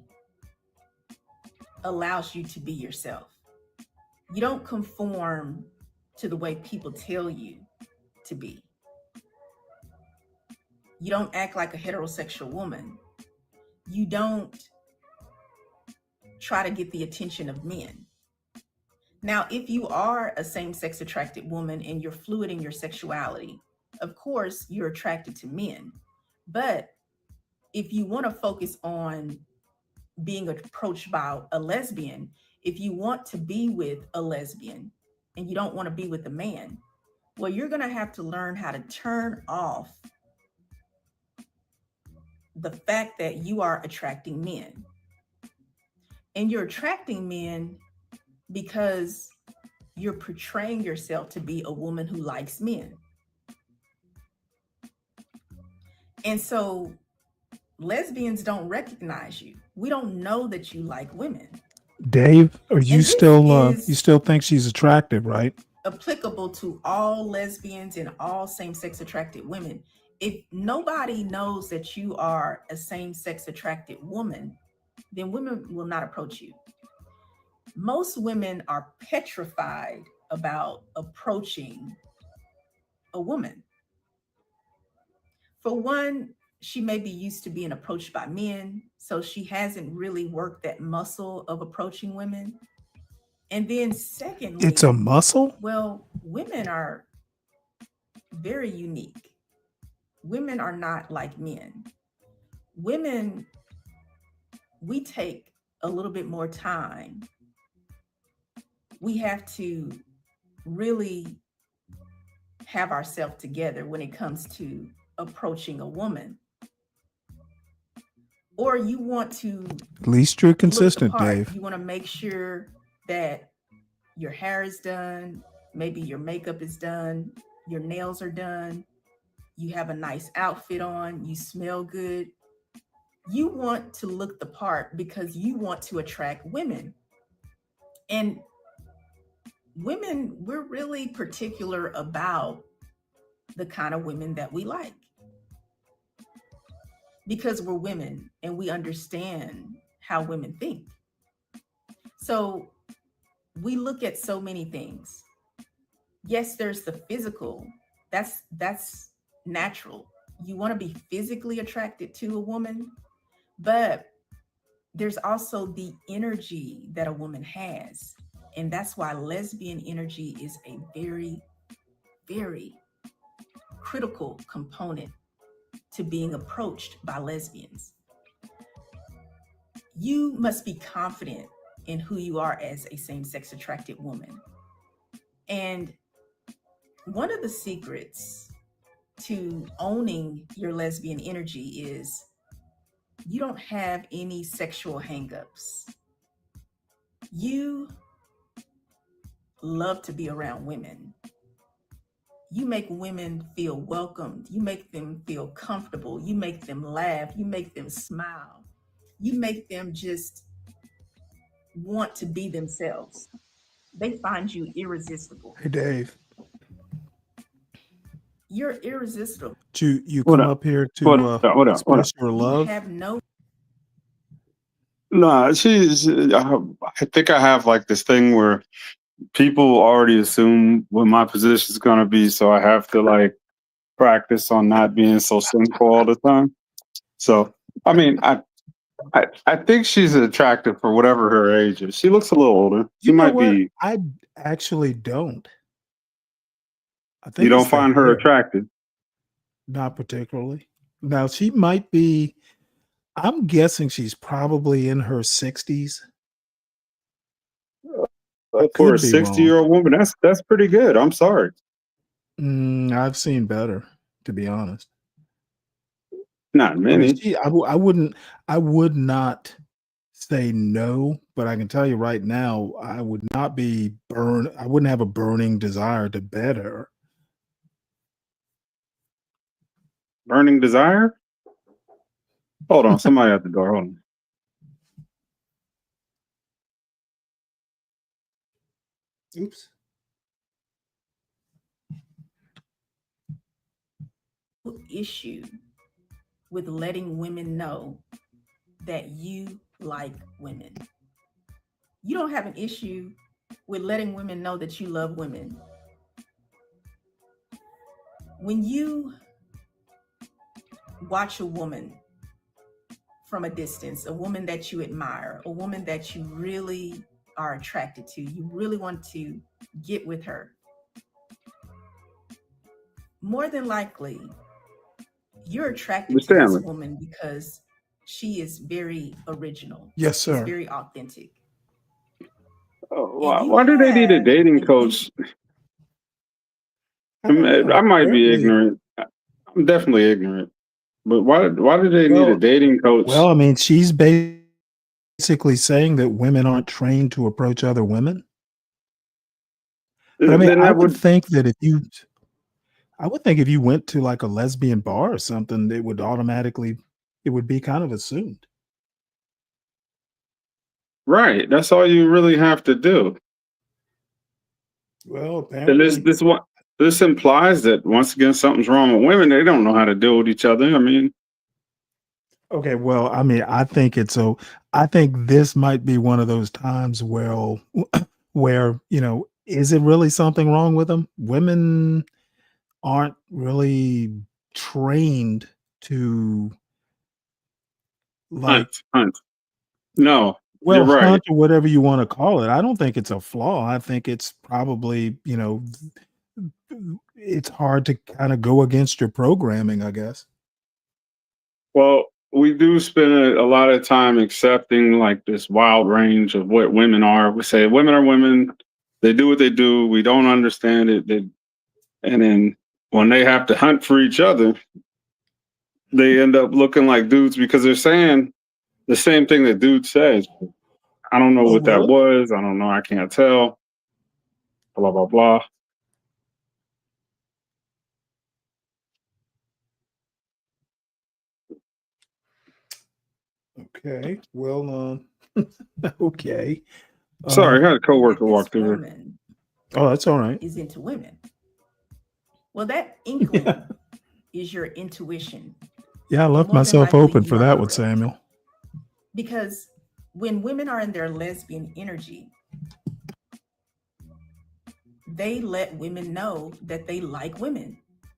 [SPEAKER 13] allows you to be yourself. You don't conform to the way people tell you to be. You don't act like a heterosexual woman. You don't try to get the attention of men. Now, if you are a same-sex attracted woman and you're fluid in your sexuality, of course, you're attracted to men. But if you want to focus on being approached by a lesbian, if you want to be with a lesbian and you don't want to be with a man, well, you're going to have to learn how to turn off the fact that you are attracting men. And you're attracting men because you're portraying yourself to be a woman who likes men. And so lesbians don't recognize you. We don't know that you like women.
[SPEAKER 19] Dave, are you
[SPEAKER 13] And this
[SPEAKER 19] still
[SPEAKER 13] is
[SPEAKER 19] you still think she's attractive, right?
[SPEAKER 13] applicable to all lesbians and all same-sex attracted women. If nobody knows that you are a same-sex attracted woman, then women will not approach you. Most women are petrified about approaching a woman. For one, she may be used to being approached by men, so she hasn't really worked that muscle of approaching women. And then secondly,
[SPEAKER 19] It's a muscle?
[SPEAKER 13] well, women are very unique. Women are not like men. Women, we take a little bit more time. We have to really have ourselves together when it comes to approaching a woman. Or you want to
[SPEAKER 19] At least you're
[SPEAKER 13] look the
[SPEAKER 19] consistent,
[SPEAKER 13] part.
[SPEAKER 19] Dave.
[SPEAKER 13] You want to make sure that your hair is done, maybe your makeup is done, your nails are done, you have a nice outfit on, you smell good. You want to look the part because you want to attract women. And women, we're really particular about the kind of women that we like because we're women and we understand how women think. So we look at so many things. Yes, there's the physical. That's natural. You want to be physically attracted to a woman, but there's also the energy that a woman has. And that's why lesbian energy is a very, very critical component to being approached by lesbians. You must be confident in who you are as a same-sex attracted woman. And one of the secrets to owning your lesbian energy is you don't have any sexual hangups. You love to be around women. You make women feel welcomed. You make them feel comfortable. You make them laugh. You make them smile. You make them just want to be themselves. They find you irresistible.
[SPEAKER 19] Hey, Dave.
[SPEAKER 13] You're irresistible.
[SPEAKER 19] You come up here to express your
[SPEAKER 13] You
[SPEAKER 19] love?
[SPEAKER 13] have no
[SPEAKER 10] No, I think I have like this thing where people already assume what my position is going to be. So I have to like practice on not being so cynical all the time. So, I mean, I think she's attractive for whatever her age is. She looks a little older. She
[SPEAKER 19] You know
[SPEAKER 10] might
[SPEAKER 19] what?
[SPEAKER 10] be.
[SPEAKER 19] I actually don't. I
[SPEAKER 10] You
[SPEAKER 19] think
[SPEAKER 10] don't
[SPEAKER 19] it's the
[SPEAKER 10] find her
[SPEAKER 19] hair.
[SPEAKER 10] attractive.
[SPEAKER 19] Not particularly. Now, she might be, I'm guessing she's probably in her 60s. I
[SPEAKER 10] For a
[SPEAKER 19] could be wrong.
[SPEAKER 10] 60-year-old woman, that's pretty good. I'm sorry.
[SPEAKER 19] I've seen better, to be honest.
[SPEAKER 10] Not
[SPEAKER 19] I mean,
[SPEAKER 10] many.
[SPEAKER 19] I would not say no, but I can tell you right now, I would not be I wouldn't have a burning desire to bed her.
[SPEAKER 10] Burning desire? Hold on, somebody at the door. Hold on.
[SPEAKER 19] Oops.
[SPEAKER 13] issue with letting women know that you like women. You don't have an issue with letting women know that you love women. When you watch a woman from a distance, a woman that you admire, a woman that you really are attracted to, you really want to get with her, more than likely, you're attracted to this
[SPEAKER 10] Stanley.
[SPEAKER 13] woman because she is very original.
[SPEAKER 19] Yes,
[SPEAKER 13] She's
[SPEAKER 19] sir.
[SPEAKER 13] very authentic.
[SPEAKER 10] Why do they need a dating coach? I might be ignorant. I'm definitely ignorant. But why do they need a dating coach?
[SPEAKER 19] Well, I mean, she's basically saying that women aren't trained to approach other women. But I mean,
[SPEAKER 10] Then
[SPEAKER 19] I
[SPEAKER 10] that
[SPEAKER 19] would
[SPEAKER 10] would
[SPEAKER 19] think that if you went to like a lesbian bar or something, it would be kind of assumed.
[SPEAKER 10] right. That's all you really have to do.
[SPEAKER 19] Well,
[SPEAKER 10] And
[SPEAKER 19] apparently,
[SPEAKER 10] this implies that once again something's wrong with women. They don't know how to deal with each other. I mean,
[SPEAKER 19] okay. Well, I mean, I think this might be one of those times where is it really something wrong with them? Women aren't really trained to like
[SPEAKER 10] hunt. No, you're
[SPEAKER 19] well,
[SPEAKER 10] right.
[SPEAKER 19] hunt or whatever you want to call it. I don't think it's a flaw. I think it's probably, it's hard to kind of go against your programming, I guess.
[SPEAKER 10] Well, we do spend a lot of time accepting like this wild range of what women are. We say women are women. They do what they do. We don't understand it. And then when they have to hunt for each other, they end up looking like dudes because they're saying the same thing that dude says. I don't know
[SPEAKER 19] Oh,
[SPEAKER 10] what that
[SPEAKER 19] really?
[SPEAKER 10] was. I don't know. I can't tell. Blah, blah, blah.
[SPEAKER 19] Okay. Well, okay.
[SPEAKER 10] Sorry, I had a coworker
[SPEAKER 13] This
[SPEAKER 10] walk through here.
[SPEAKER 13] woman
[SPEAKER 19] Oh, that's all right.
[SPEAKER 13] is into women. Well, that inkling is your intuition.
[SPEAKER 19] Yeah, I left
[SPEAKER 13] More than
[SPEAKER 19] myself
[SPEAKER 13] likely,
[SPEAKER 19] open
[SPEAKER 13] you
[SPEAKER 19] for
[SPEAKER 13] are
[SPEAKER 19] that one,
[SPEAKER 13] correct.
[SPEAKER 19] Samuel.
[SPEAKER 13] Because when women are in their lesbian energy, they let women know that they like women.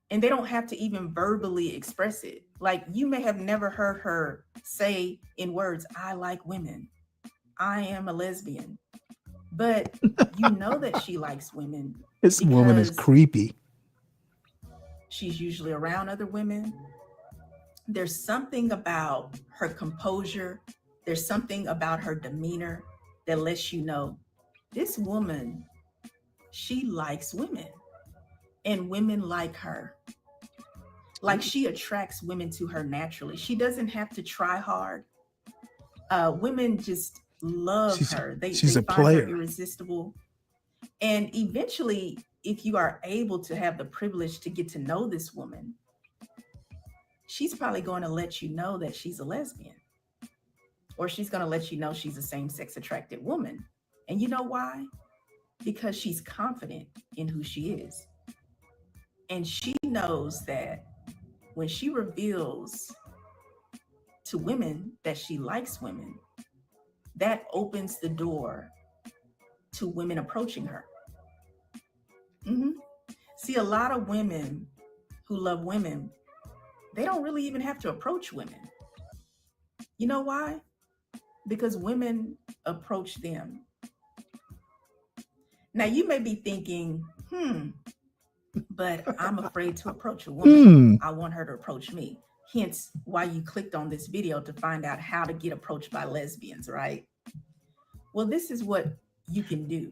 [SPEAKER 13] And they don't have to even verbally express it. Like you may have never heard her say in words, I like women. I am a lesbian. But you know that she likes women
[SPEAKER 19] This woman is
[SPEAKER 13] because
[SPEAKER 19] creepy.
[SPEAKER 13] she's usually around other women. There's something about her composure. There's something about her demeanor that lets you know this woman, she likes women and women like her. Like she attracts women to her naturally. She doesn't have to try hard. Women just love her. They
[SPEAKER 19] She's a
[SPEAKER 13] find her
[SPEAKER 19] player.
[SPEAKER 13] irresistible. And eventually, if you are able to have the privilege to get to know this woman, she's probably going to let you know that she's a lesbian. Or she's going to let you know she's a same-sex attracted woman. And you know why? Because she's confident in who she is. And she knows that when she reveals to women that she likes women, that opens the door to women approaching her. See, a lot of women who love women, they don't really even have to approach women. You know why? Because women approach them. Now you may be thinking, but I'm afraid to approach a woman. I want her to approach me. Hence why you clicked on this video to find out how to get approached by lesbians, right? Well, this is what you can do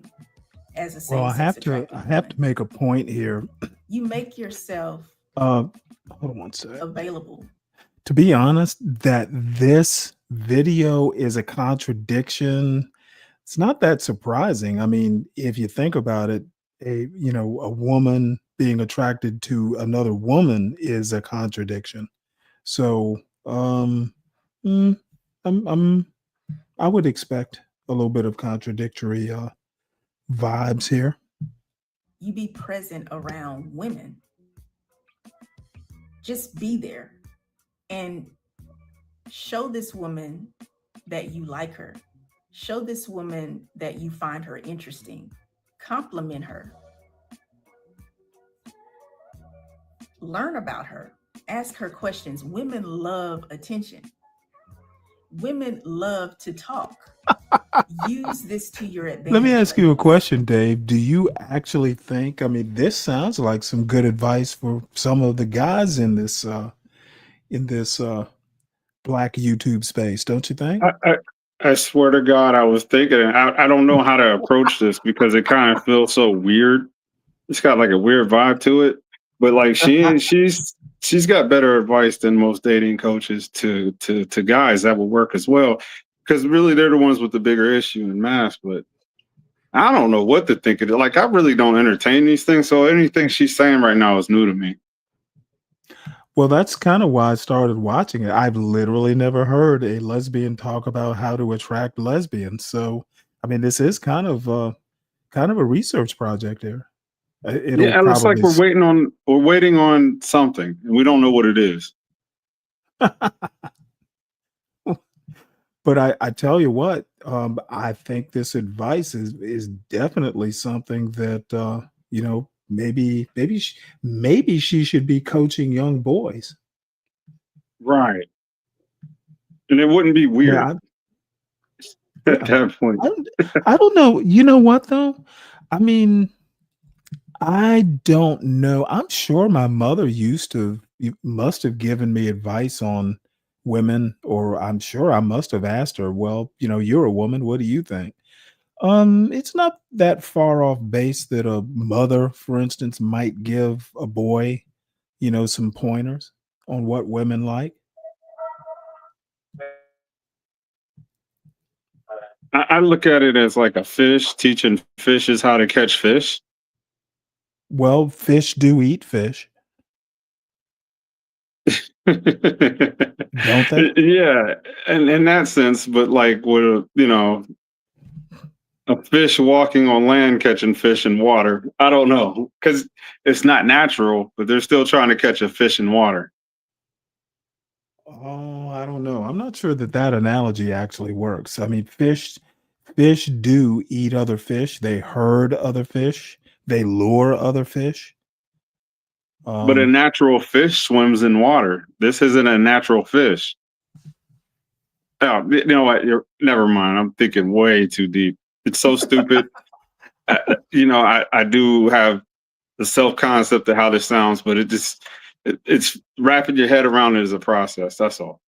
[SPEAKER 13] as a
[SPEAKER 19] Well, I
[SPEAKER 13] same-sex
[SPEAKER 19] have to make a point here.
[SPEAKER 13] You make yourself
[SPEAKER 19] Hold on one sec.
[SPEAKER 13] available.
[SPEAKER 19] To be honest, that this video is a contradiction. It's not that surprising. I mean, if you think about it, a woman being attracted to another woman is a contradiction. So, I would expect a little bit of contradictory vibes here.
[SPEAKER 13] You be present around women. Just be there and show this woman that you like her. Show this woman that you find her interesting. Compliment her. Learn about her. Ask her questions. Women love attention. Women love to talk. Use this to your advantage.
[SPEAKER 19] Let me ask you a question, Dave. Do you actually think, I mean, this sounds like some good advice for some of the guys in this Black YouTube space, don't you think?
[SPEAKER 10] I swear to God, I was thinking, I don't know how to approach this because it kind of feels so weird. It's got like a weird vibe to it, but like she's got better advice than most dating coaches to guys that will work as well, because really they're the ones with the bigger issue in mass. But I don't know what to think of it. Like, I really don't entertain these things, so anything she's saying right now is new to me.
[SPEAKER 19] Well, that's kind of why I started watching it. I've literally never heard a lesbian talk about how to attract lesbians. So, I mean, this is kind of a research project here.
[SPEAKER 10] Yeah, it looks like we're waiting on something, and we don't know what it is.
[SPEAKER 19] But I tell you what, I think this advice is definitely something that you know, maybe she should be coaching young boys.
[SPEAKER 10] Right. And it wouldn't be weird.
[SPEAKER 19] Yeah,
[SPEAKER 10] At that point.
[SPEAKER 19] I don't know. You know what though? I mean, I don't know. I'm sure my mother must have given me advice on women, or I'm sure I must have asked her, well, you know, you're a woman, what do you think? It's not that far off base that a mother, for instance, might give a boy, you know, some pointers on what women like.
[SPEAKER 10] I look at it as like a fish teaching fishes how to catch fish.
[SPEAKER 19] Well, fish do eat fish. Don't they?
[SPEAKER 10] Yeah, and in that sense, but like with a fish walking on land catching fish in water, I don't know, because it's not natural, but they're still trying to catch a fish in water.
[SPEAKER 19] Oh, I don't know. I'm not sure that analogy actually works. I mean, fish do eat other fish. They herd other fish. They lure other fish.
[SPEAKER 10] But a natural fish swims in water. This isn't a natural fish. Oh, you know what? Never mind. I'm thinking way too deep. It's so stupid. I do have the self-concept of how this sounds, but it's wrapping your head around it as a process. That's all.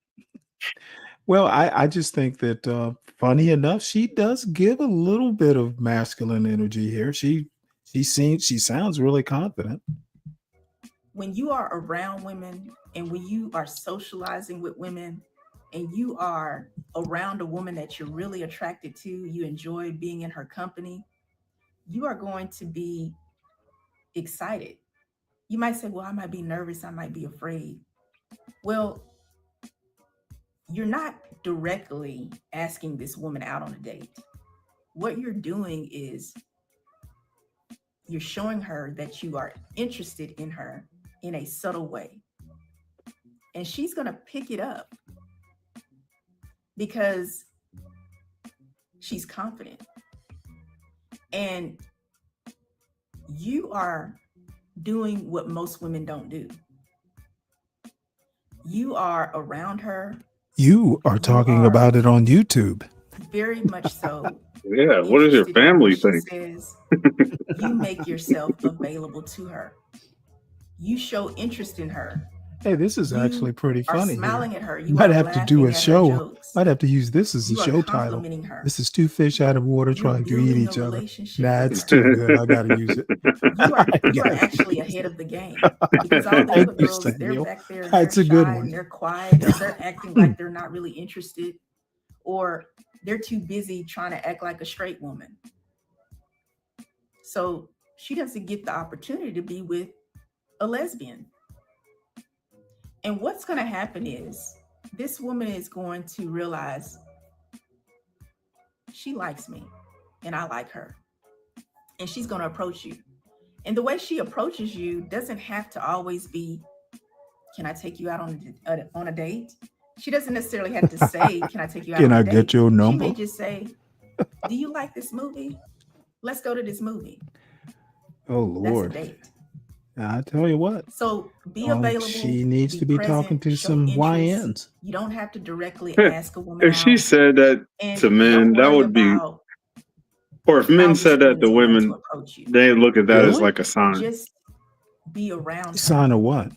[SPEAKER 19] Well, I just think that funny enough, she does give a little bit of masculine energy here. She sounds really confident.
[SPEAKER 13] When you are around women and when you are socializing with women and you are around a woman that you're really attracted to, you enjoy being in her company, you are going to be excited. You might say, well, I might be nervous, I might be afraid. Well, you're not directly asking this woman out on a date. What you're doing is you're showing her that you are interested in her in a subtle way. And she's going to pick it up because she's confident. And you are doing what most women don't do. You are around her.
[SPEAKER 19] You are talking about it on YouTube.
[SPEAKER 13] Very much so.
[SPEAKER 10] Yeah, what does your family think?
[SPEAKER 13] Says, you make yourself available to her. You show interest in her.
[SPEAKER 19] Hey, this is actually pretty funny.
[SPEAKER 13] Smiling at her. You
[SPEAKER 19] might have to do a show.
[SPEAKER 13] Jokes.
[SPEAKER 19] Might have to use this as a show title.
[SPEAKER 13] Her.
[SPEAKER 19] This is two fish out of water trying to eat each other. Nah, it's too good. I gotta use it.
[SPEAKER 13] You are actually ahead of the game because all the other girls, they're back there.
[SPEAKER 19] That's a good one.
[SPEAKER 13] They're quiet. Or they're acting like they're not really interested, or they're too busy trying to act like a straight woman. So she doesn't get the opportunity to be with a lesbian. And what's going to happen is this woman is going to realize she likes me and I like her. And she's going to approach you. And the way she approaches you doesn't have to always be, can I take you out on a date? She doesn't necessarily have to say, can I take you out on a date?
[SPEAKER 19] Can I get your number?
[SPEAKER 13] She may just say, do you like this movie? Let's go to this movie.
[SPEAKER 19] Oh, Lord.
[SPEAKER 13] That's a date.
[SPEAKER 19] I tell you what,
[SPEAKER 13] So be available.
[SPEAKER 19] she needs
[SPEAKER 13] be
[SPEAKER 19] to be
[SPEAKER 13] present,
[SPEAKER 19] talking to
[SPEAKER 13] show
[SPEAKER 19] some
[SPEAKER 13] interest.
[SPEAKER 19] YNs.
[SPEAKER 13] You don't have to directly ask a woman
[SPEAKER 10] If she
[SPEAKER 13] out.
[SPEAKER 10] said that
[SPEAKER 13] And
[SPEAKER 10] to
[SPEAKER 13] don't
[SPEAKER 10] men, that
[SPEAKER 13] worry
[SPEAKER 10] would be,
[SPEAKER 13] about
[SPEAKER 10] or if
[SPEAKER 13] how
[SPEAKER 10] men
[SPEAKER 13] this
[SPEAKER 10] said that
[SPEAKER 13] woman
[SPEAKER 10] to
[SPEAKER 13] is going to
[SPEAKER 10] women,
[SPEAKER 13] approach you.
[SPEAKER 10] they look at that as
[SPEAKER 19] Really?
[SPEAKER 10] like a sign.
[SPEAKER 13] Just be around her.
[SPEAKER 19] Sign of what?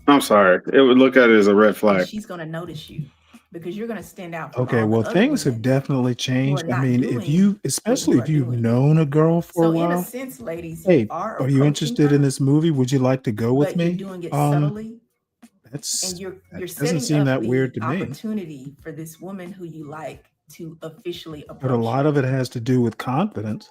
[SPEAKER 10] I'm sorry. It would look at it as a red
[SPEAKER 13] And
[SPEAKER 10] flag.
[SPEAKER 13] she's going to notice you because you're going to stand out from
[SPEAKER 19] Okay,
[SPEAKER 13] all
[SPEAKER 19] well,
[SPEAKER 13] the other
[SPEAKER 19] things have
[SPEAKER 13] women
[SPEAKER 19] definitely
[SPEAKER 13] who are
[SPEAKER 19] changed. I
[SPEAKER 13] not
[SPEAKER 19] mean,
[SPEAKER 13] doing what
[SPEAKER 19] especially
[SPEAKER 13] you are
[SPEAKER 19] if you've
[SPEAKER 13] doing.
[SPEAKER 19] known a girl for a
[SPEAKER 13] So in a
[SPEAKER 19] while,
[SPEAKER 13] sense, ladies, you
[SPEAKER 19] hey,
[SPEAKER 13] are
[SPEAKER 19] are you
[SPEAKER 13] approaching
[SPEAKER 19] interested in
[SPEAKER 13] her,
[SPEAKER 19] this movie? Would you like to go with
[SPEAKER 13] but you're
[SPEAKER 19] me?
[SPEAKER 13] doing it subtly. And
[SPEAKER 19] That
[SPEAKER 13] you're
[SPEAKER 19] doesn't
[SPEAKER 13] setting
[SPEAKER 19] seem
[SPEAKER 13] up
[SPEAKER 19] that
[SPEAKER 13] the
[SPEAKER 19] weird to me.
[SPEAKER 13] opportunity for this woman who you like to officially
[SPEAKER 19] But a
[SPEAKER 13] approach
[SPEAKER 19] lot
[SPEAKER 13] you.
[SPEAKER 19] of it has to do with confidence.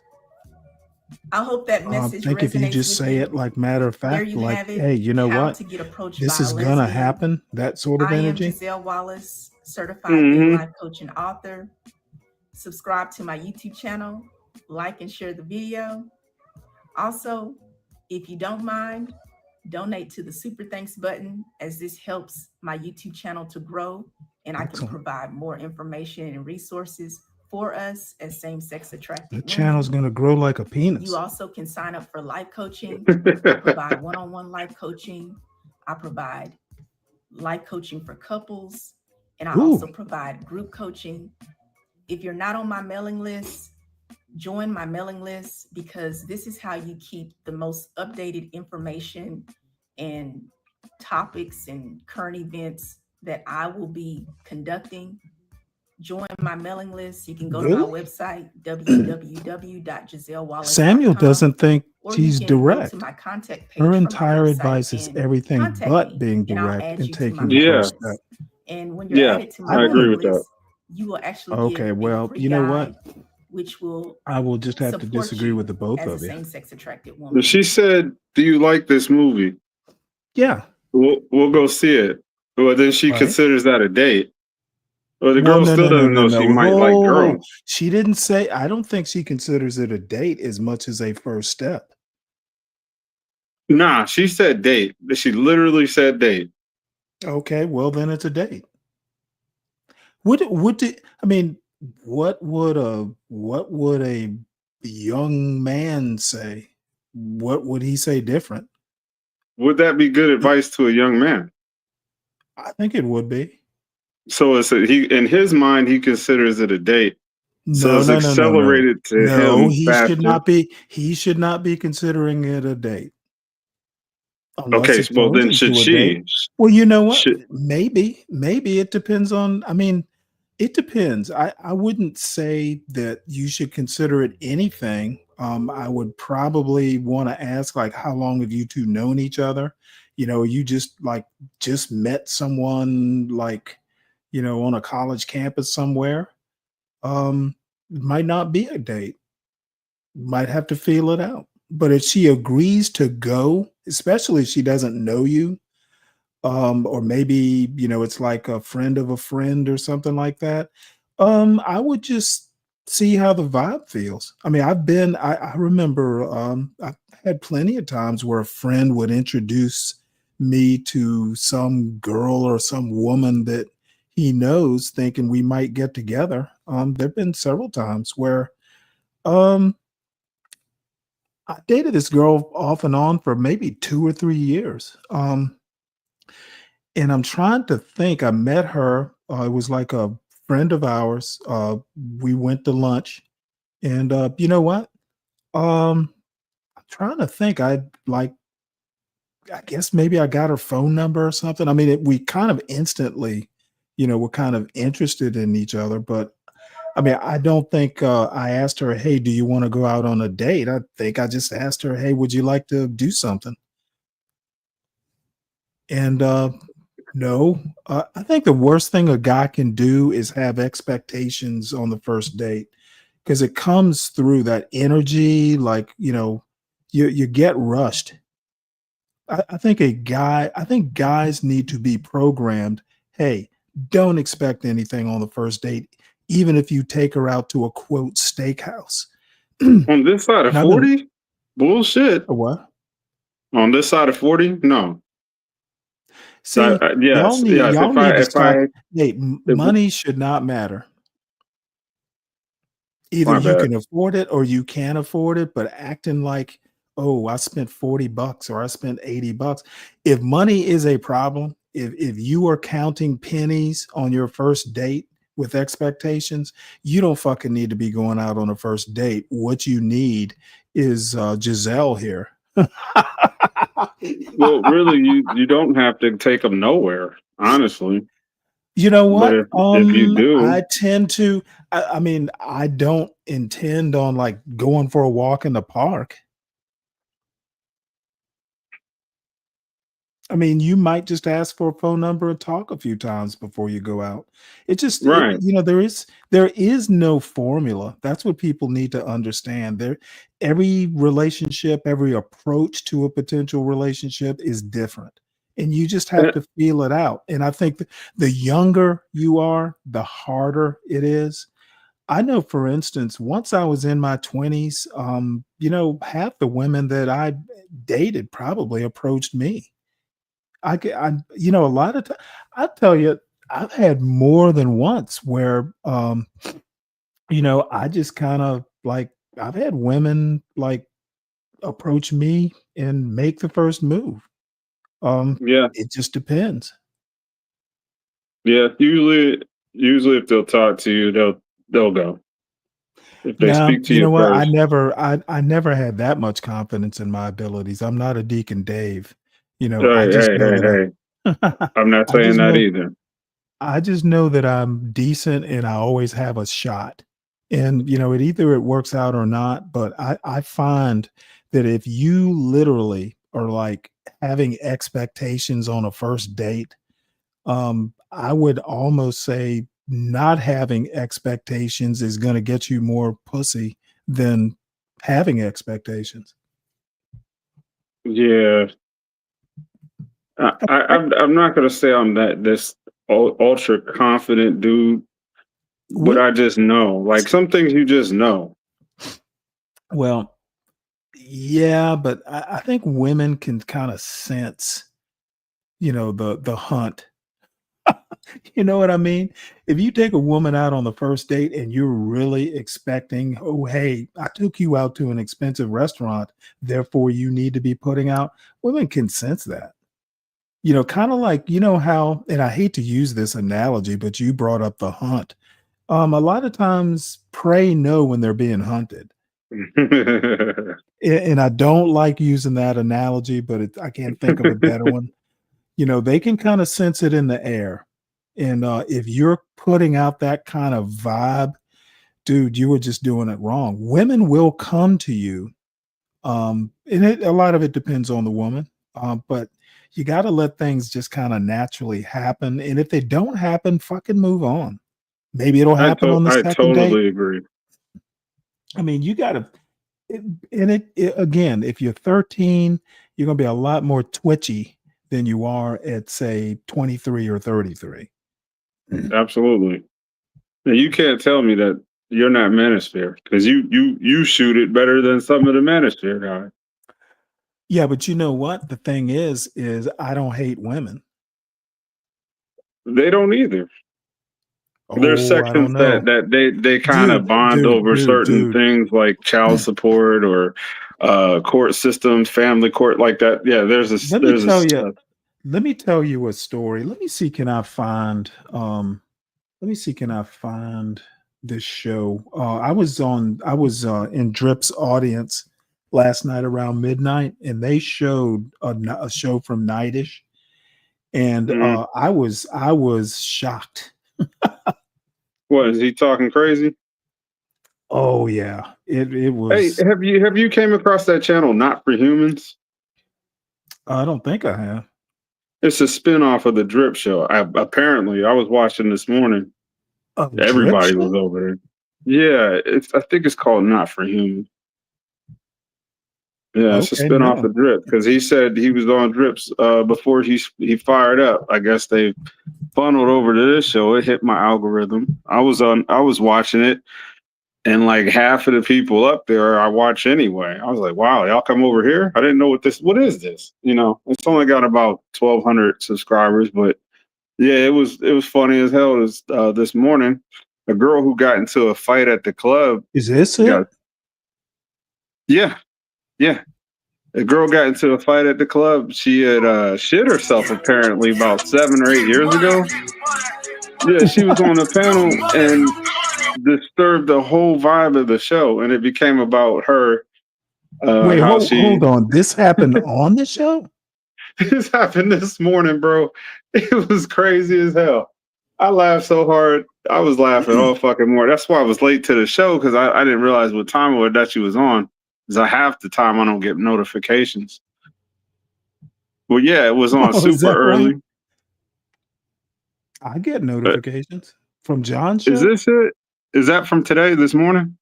[SPEAKER 13] I hope that
[SPEAKER 19] I
[SPEAKER 13] message
[SPEAKER 19] think if you
[SPEAKER 13] resonates
[SPEAKER 19] just
[SPEAKER 13] with
[SPEAKER 19] say
[SPEAKER 13] you.
[SPEAKER 19] it like matter of
[SPEAKER 13] There
[SPEAKER 19] fact,
[SPEAKER 13] you
[SPEAKER 19] like,
[SPEAKER 13] have it.
[SPEAKER 19] hey, you know
[SPEAKER 13] How
[SPEAKER 19] what?
[SPEAKER 13] to get approached
[SPEAKER 19] This
[SPEAKER 13] by a
[SPEAKER 19] is gonna
[SPEAKER 13] lesbian.
[SPEAKER 19] happen. That sort of
[SPEAKER 13] I am
[SPEAKER 19] energy.
[SPEAKER 13] Giselle Wallace, certified gay life coach and author. Subscribe to my YouTube channel, like and share the video. Also, if you don't mind, donate to the super thanks button, as this helps my YouTube channel to grow and I can
[SPEAKER 19] Excellent.
[SPEAKER 13] provide more information and resources for us as same-sex attracted
[SPEAKER 19] The
[SPEAKER 13] women.
[SPEAKER 19] channel's gonna grow like a penis.
[SPEAKER 13] You also can sign up for life coaching. I provide one-on-one life coaching. I provide life coaching for couples, and I also provide group coaching. If you're not on my mailing list, join my mailing list, because this is how you keep the most updated information and topics and current events that I will be conducting. Join my mailing list. You can go to my
[SPEAKER 19] Really?
[SPEAKER 13] website, www.gisellewallace.com.
[SPEAKER 19] Samuel doesn't think
[SPEAKER 13] or you
[SPEAKER 19] she's
[SPEAKER 13] can go to
[SPEAKER 19] direct.
[SPEAKER 13] my contact page
[SPEAKER 19] Her
[SPEAKER 13] from my
[SPEAKER 19] entire
[SPEAKER 13] website
[SPEAKER 19] advice is
[SPEAKER 13] and
[SPEAKER 19] everything
[SPEAKER 13] contact
[SPEAKER 19] but
[SPEAKER 13] me,
[SPEAKER 19] being
[SPEAKER 13] and I'll
[SPEAKER 19] direct
[SPEAKER 13] add
[SPEAKER 19] and
[SPEAKER 13] you to my
[SPEAKER 19] taking the
[SPEAKER 13] mailing
[SPEAKER 19] first
[SPEAKER 13] list.
[SPEAKER 19] step.
[SPEAKER 13] And when you're
[SPEAKER 10] Yeah,
[SPEAKER 13] added to
[SPEAKER 10] I
[SPEAKER 13] my
[SPEAKER 10] agree
[SPEAKER 13] mailing
[SPEAKER 10] with that.
[SPEAKER 13] list, you will actually
[SPEAKER 19] Okay,
[SPEAKER 13] get a
[SPEAKER 19] well,
[SPEAKER 13] free
[SPEAKER 19] you know what?
[SPEAKER 13] guide, which will
[SPEAKER 19] I will just have to
[SPEAKER 13] support
[SPEAKER 19] disagree with
[SPEAKER 13] you
[SPEAKER 19] the both
[SPEAKER 13] as a
[SPEAKER 19] of you.
[SPEAKER 13] same-sex attracted woman.
[SPEAKER 10] She said, "Do you like this movie?"
[SPEAKER 19] Yeah.
[SPEAKER 10] We'll go see it. Well, then she
[SPEAKER 19] Right.
[SPEAKER 10] considers that a date. Well, the
[SPEAKER 19] Well,
[SPEAKER 10] girl
[SPEAKER 19] no,
[SPEAKER 10] still
[SPEAKER 19] no, no,
[SPEAKER 10] doesn't
[SPEAKER 19] no,
[SPEAKER 10] know she
[SPEAKER 19] no.
[SPEAKER 10] might like girls.
[SPEAKER 19] She didn't say. I don't think she considers it a date as much as a first step.
[SPEAKER 10] Nah, she said date. She literally said date.
[SPEAKER 19] Okay, well then it's a date. What I mean? What would a young man say? What would he say different?
[SPEAKER 10] Would that be good advice to a young man?
[SPEAKER 19] I think it would be.
[SPEAKER 10] So he in his mind he considers it a date. So
[SPEAKER 19] No,
[SPEAKER 10] it's
[SPEAKER 19] no, no, no, no.
[SPEAKER 10] accelerated to
[SPEAKER 19] No,
[SPEAKER 10] him
[SPEAKER 19] he should
[SPEAKER 10] faster.
[SPEAKER 19] not be. He should not be considering it a date unless
[SPEAKER 10] Okay,
[SPEAKER 19] it
[SPEAKER 10] well
[SPEAKER 19] turns
[SPEAKER 10] then should
[SPEAKER 19] into a date.
[SPEAKER 10] she?
[SPEAKER 19] Well, you know what?
[SPEAKER 10] Should,
[SPEAKER 19] Maybe it depends on. I mean, it depends. I wouldn't say that you should consider it anything. I would probably want to ask, like, how long have you two known each other? You know, you just met someone, like, you know, on a college campus somewhere. It might not be a date. Might have to feel it out. But if she agrees to go, especially if she doesn't know you, or maybe, you know, it's like a friend of a friend or something like that, I would just see how the vibe feels. I mean, I remember, I've had plenty of times where a friend would introduce me to some girl or some woman that he knows, thinking we might get together. There've been several times where um I dated this girl off and on for maybe 2 or 3 years. And I'm trying to think. I met her. It was like a friend of ours. We went to lunch, and you know what? I'm trying to think. I guess maybe I got her phone number or something. I mean, we kind of instantly, you know, we're kind of interested in each other. But I mean, I don't think I asked her, "Hey, do you want to go out on a date?" I think I just asked her, "Hey, would you like to do something?" And no, I think the worst thing a guy can do is have expectations on the first date, because it comes through that energy, like, you know, you get rushed. I think guys need to be programmed. Hey, don't expect anything on the first date, even if you take her out to a quote steakhouse.
[SPEAKER 10] on this side of
[SPEAKER 19] Now, then,
[SPEAKER 10] 40? Bullshit.
[SPEAKER 19] what?
[SPEAKER 10] On this side of 40? No.
[SPEAKER 19] See,
[SPEAKER 10] Yes.
[SPEAKER 19] y'all need to stop. Hey,
[SPEAKER 10] If,
[SPEAKER 19] money should not matter. Either
[SPEAKER 10] my
[SPEAKER 19] you
[SPEAKER 10] bad.
[SPEAKER 19] can afford it or you can't afford it, but acting like, oh, I spent $40 or I spent $80. If money is a problem, if you are counting pennies on your first date with expectations, you don't fucking need to be going out on a first date. What you need is Giselle here.
[SPEAKER 10] Well, really, you don't have to take them nowhere, honestly.
[SPEAKER 19] You know
[SPEAKER 10] But
[SPEAKER 19] what?
[SPEAKER 10] if you do,
[SPEAKER 19] I tend to. I mean, I don't intend on like going for a walk in the park. I mean, you might just ask for a phone number and talk a few times before you go out. It just,
[SPEAKER 10] right.
[SPEAKER 19] there is no formula. That's what people need to understand. Every relationship, every approach to a potential relationship is different, and you just have
[SPEAKER 10] Uh,
[SPEAKER 19] to feel it out. And I think the younger you are, the harder it is. I know, for instance, once I was in my 20s, half the women that I dated probably approached me. A lot of I tell you, I've had more than once where, I just kind of like, I've had women like approach me and make the first move.
[SPEAKER 10] yeah,
[SPEAKER 19] It just depends.
[SPEAKER 10] yeah. Usually, if they'll talk to you, they'll go. If they
[SPEAKER 19] Now,
[SPEAKER 10] speak to
[SPEAKER 19] you
[SPEAKER 10] you
[SPEAKER 19] know what?
[SPEAKER 10] first,
[SPEAKER 19] I never had that much confidence in my abilities. I'm not a Deacon Dave. I
[SPEAKER 10] hey,
[SPEAKER 19] just
[SPEAKER 10] hey,
[SPEAKER 19] know
[SPEAKER 10] hey,
[SPEAKER 19] that
[SPEAKER 10] hey. I'm not
[SPEAKER 19] I
[SPEAKER 10] saying
[SPEAKER 19] just
[SPEAKER 10] that
[SPEAKER 19] know
[SPEAKER 10] either.
[SPEAKER 19] I just know that I'm decent and I always have a shot. And it works out or not, but I find that if you literally are like having expectations on a first date, I would almost say not having expectations is going to get you more pussy than having expectations.
[SPEAKER 10] Yeah, I'm not gonna say I'm this ultra confident dude, but
[SPEAKER 19] We
[SPEAKER 10] I just know. Like some things you just know.
[SPEAKER 19] Well, yeah, but I think women can kind of sense, the hunt. You know what I mean? If you take a woman out on the first date and you're really expecting, oh, hey, I took you out to an expensive restaurant, therefore you need to be putting out, women can sense that. Kind of like, how, and I hate to use this analogy, but you brought up the hunt. A lot of times prey know when they're being hunted. And I don't like using that analogy, but I can't think of a better one. They can kind of sense it in the air. And if you're putting out that kind of vibe, dude, you were just doing it wrong. Women will come to you. A lot of it depends on the woman. But you got to let things just kind of naturally happen. And if they don't happen, fucking move on. Maybe it'll happen on the
[SPEAKER 10] I
[SPEAKER 19] second date.
[SPEAKER 10] totally agree.
[SPEAKER 19] I mean, you got to, again, if you're 13, you're going to be a lot more twitchy than you are at, say, 23 or 33.
[SPEAKER 10] Absolutely. And you can't tell me that you're not manosphere because you shoot it better than some of the manosphere guys.
[SPEAKER 19] Yeah, but you know what? The thing is I don't hate women.
[SPEAKER 10] They don't either. There's
[SPEAKER 19] Oh, I don't
[SPEAKER 10] sections
[SPEAKER 19] know.
[SPEAKER 10] that they kind of bond over certain
[SPEAKER 19] Dude.
[SPEAKER 10] things like child support or court systems, family court like that. Yeah,
[SPEAKER 19] Let me tell you a story. Let me see, can I find this show. I was in Drip's audience last night around midnight, and they showed a show from Nightish, and I was shocked.
[SPEAKER 10] What is he talking crazy?
[SPEAKER 19] Oh yeah, it was.
[SPEAKER 10] Hey, have you came across that channel, Not for Humans?
[SPEAKER 19] I don't think I have.
[SPEAKER 10] It's a spinoff of the Drip Show. Apparently, I was watching this morning. Everybody was over there. Yeah, I think it's called Not for Humans. Yeah, it's a
[SPEAKER 19] Okay,
[SPEAKER 10] spinoff
[SPEAKER 19] no.
[SPEAKER 10] of Drip because he said he was on Drips before he fired up. I guess they funneled over to this show. It hit my algorithm. I was watching it, and like half of the people up there I watch anyway. I was like, wow, y'all come over here? I didn't know what is this? It's only got about 1,200 subscribers, but yeah, it was funny as hell. This morning, a girl who got into a fight at the club.
[SPEAKER 19] Is this it?
[SPEAKER 10] Yeah. A girl got into a fight at the club. She had shit herself apparently about 7 or 8 years ago. Yeah, she was on the panel and disturbed the whole vibe of the show, and it became about her.
[SPEAKER 19] Wait,
[SPEAKER 10] How
[SPEAKER 19] hold on. This happened on the show?
[SPEAKER 10] This happened this morning, bro. It was crazy as hell. I laughed so hard. I was laughing all fucking morning. That's why I was late to the show, because I didn't realize what time it was that she was on. Because half the time I don't get notifications. Well, yeah, it was on super early.
[SPEAKER 19] I get notifications from John's show.
[SPEAKER 10] Is this it? Is that from today, this morning?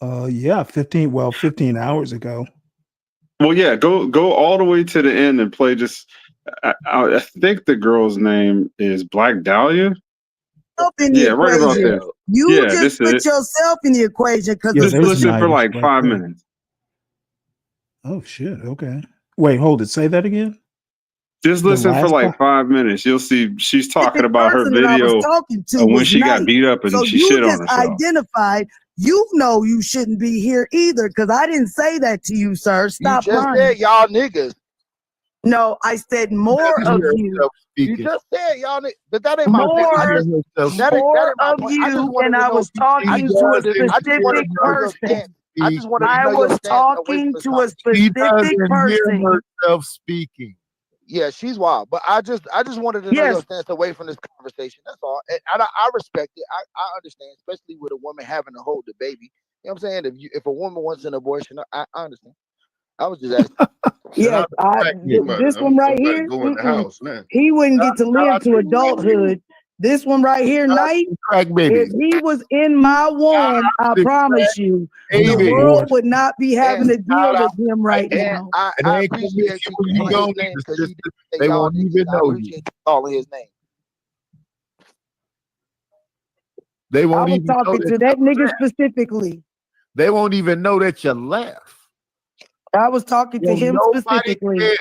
[SPEAKER 19] Yeah, 15 hours ago.
[SPEAKER 10] Well, yeah, go all the way to the end and play just. I think the girl's name is Black Dahlia.
[SPEAKER 12] Yeah,
[SPEAKER 10] right about there.
[SPEAKER 12] You
[SPEAKER 10] Yeah,
[SPEAKER 12] just put yourself in the equation because
[SPEAKER 10] just listen for like 5 minutes.
[SPEAKER 19] Oh shit! Okay. Wait, hold it. Say that again.
[SPEAKER 10] Just
[SPEAKER 19] The
[SPEAKER 10] listen for
[SPEAKER 19] last
[SPEAKER 10] like
[SPEAKER 19] part?
[SPEAKER 10] 5 minutes. You'll see she's talking about her
[SPEAKER 12] person that I was
[SPEAKER 10] video
[SPEAKER 12] talking to
[SPEAKER 10] of when
[SPEAKER 12] was
[SPEAKER 10] she got
[SPEAKER 12] nice.
[SPEAKER 10] beat up and
[SPEAKER 12] So
[SPEAKER 10] she
[SPEAKER 12] you
[SPEAKER 10] shit on
[SPEAKER 12] just
[SPEAKER 10] herself.
[SPEAKER 12] identified. You know you shouldn't be here either because I didn't say that to you, sir. Stop
[SPEAKER 22] You just
[SPEAKER 12] lying.
[SPEAKER 22] said y'all niggas.
[SPEAKER 12] No, I said more of you.
[SPEAKER 22] You just said y'all niggas, but that ain't my point.
[SPEAKER 12] More,
[SPEAKER 22] That ain't
[SPEAKER 12] more
[SPEAKER 22] my
[SPEAKER 12] of
[SPEAKER 22] point. I just
[SPEAKER 12] you,
[SPEAKER 22] wanted
[SPEAKER 12] and
[SPEAKER 22] to
[SPEAKER 12] I
[SPEAKER 22] know
[SPEAKER 12] was
[SPEAKER 22] if
[SPEAKER 12] talking
[SPEAKER 22] I just
[SPEAKER 12] to a
[SPEAKER 22] wanted to know
[SPEAKER 12] specific
[SPEAKER 22] your
[SPEAKER 12] person.
[SPEAKER 22] stance. I just wanted to
[SPEAKER 12] I
[SPEAKER 22] know your
[SPEAKER 12] was
[SPEAKER 22] stance away from
[SPEAKER 12] talking
[SPEAKER 22] this
[SPEAKER 12] to a
[SPEAKER 22] conversation.
[SPEAKER 12] specific person.
[SPEAKER 22] herself speaking. Yeah, she's wild, but I just wanted to know your stance away from this conversation. That's all, and I respect it. I understand, especially with a woman having to hold the baby. You know what I'm saying? If a woman wants an abortion, I understand. I was just asking.
[SPEAKER 12] Yes, this one right here. He wouldn't get to live to adulthood. This one right here, Knight. If he was in my womb, I promise you, the world would not be having to deal with him right now.
[SPEAKER 22] I appreciate you calling his name because you didn't say
[SPEAKER 23] They
[SPEAKER 22] y'all
[SPEAKER 23] won't
[SPEAKER 22] niggas.
[SPEAKER 23] even
[SPEAKER 22] I
[SPEAKER 23] know
[SPEAKER 22] appreciate
[SPEAKER 23] you.
[SPEAKER 22] you calling his name.
[SPEAKER 23] They
[SPEAKER 12] I
[SPEAKER 23] won't
[SPEAKER 12] was
[SPEAKER 23] even know
[SPEAKER 12] talking to that nigga specifically.
[SPEAKER 23] They won't even know that you left.
[SPEAKER 12] I was talking to him specifically.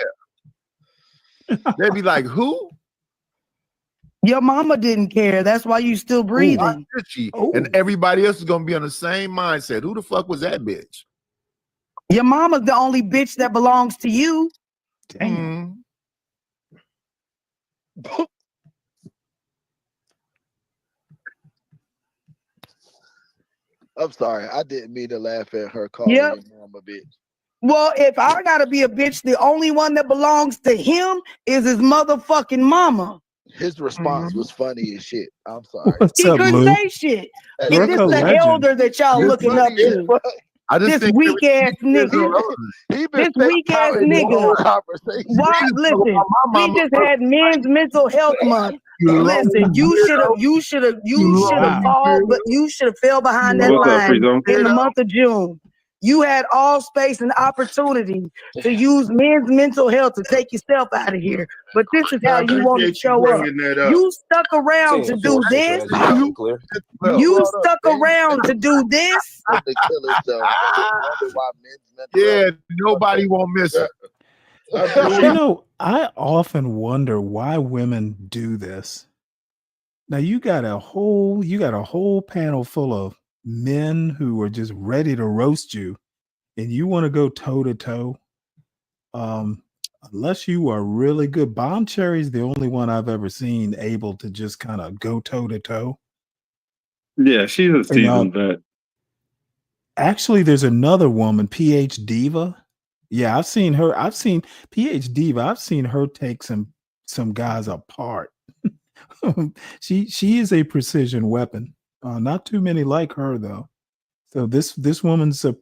[SPEAKER 23] They'd be like, who?
[SPEAKER 12] Your mama didn't care. That's why you still breathing.
[SPEAKER 23] And everybody else is gonna be on the same mindset. Who the fuck was that bitch?
[SPEAKER 12] Your mama's the only bitch that belongs to you.
[SPEAKER 23] Damn.
[SPEAKER 22] I'm sorry. I didn't mean to laugh at her calling
[SPEAKER 12] Yep.
[SPEAKER 22] your mom a bitch.
[SPEAKER 12] Well, if I gotta be a bitch, the only one that belongs to him is his motherfucking mama.
[SPEAKER 22] His response was funny as shit. I'm sorry.
[SPEAKER 19] What's
[SPEAKER 12] He
[SPEAKER 19] up,
[SPEAKER 12] couldn't
[SPEAKER 19] Lou?
[SPEAKER 12] say shit.
[SPEAKER 22] That's
[SPEAKER 12] Is this
[SPEAKER 19] Brooke, a
[SPEAKER 12] the
[SPEAKER 19] legend.
[SPEAKER 12] elder that y'all
[SPEAKER 22] It's
[SPEAKER 12] looking
[SPEAKER 22] funny
[SPEAKER 12] up
[SPEAKER 22] as
[SPEAKER 12] to?
[SPEAKER 22] fuck.
[SPEAKER 23] I just
[SPEAKER 12] This
[SPEAKER 23] think
[SPEAKER 12] weak ass nigga.
[SPEAKER 22] He been
[SPEAKER 12] This weak ass
[SPEAKER 22] in the whole
[SPEAKER 12] nigga.
[SPEAKER 22] conversation.
[SPEAKER 12] Why? Listen, we just had Men's Mental Health Month. Listen, you should have fallen, but you should have fell behind that
[SPEAKER 10] What's up,
[SPEAKER 12] line
[SPEAKER 10] Frito?
[SPEAKER 12] in the month of June. You had all space and opportunity to use men's mental health to take yourself out of here. But this is how you want to show up. You stuck around to do this. You stuck around to do this.
[SPEAKER 23] Yeah, nobody won't miss it.
[SPEAKER 19] You know, I often wonder why women do this. Now you got a whole panel full of men who are just ready to roast you, and you want to go toe to toe. Unless you are really good. Bomb Cherry's the only one I've ever seen able to just kind of go toe to toe.
[SPEAKER 10] Yeah, she's a seasoned vet.
[SPEAKER 19] Actually, there's another woman, PH Diva. Yeah, I've seen her. I've seen PH Diva. I've seen her take some guys apart. She is a precision weapon. Not too many like her though. So this woman's a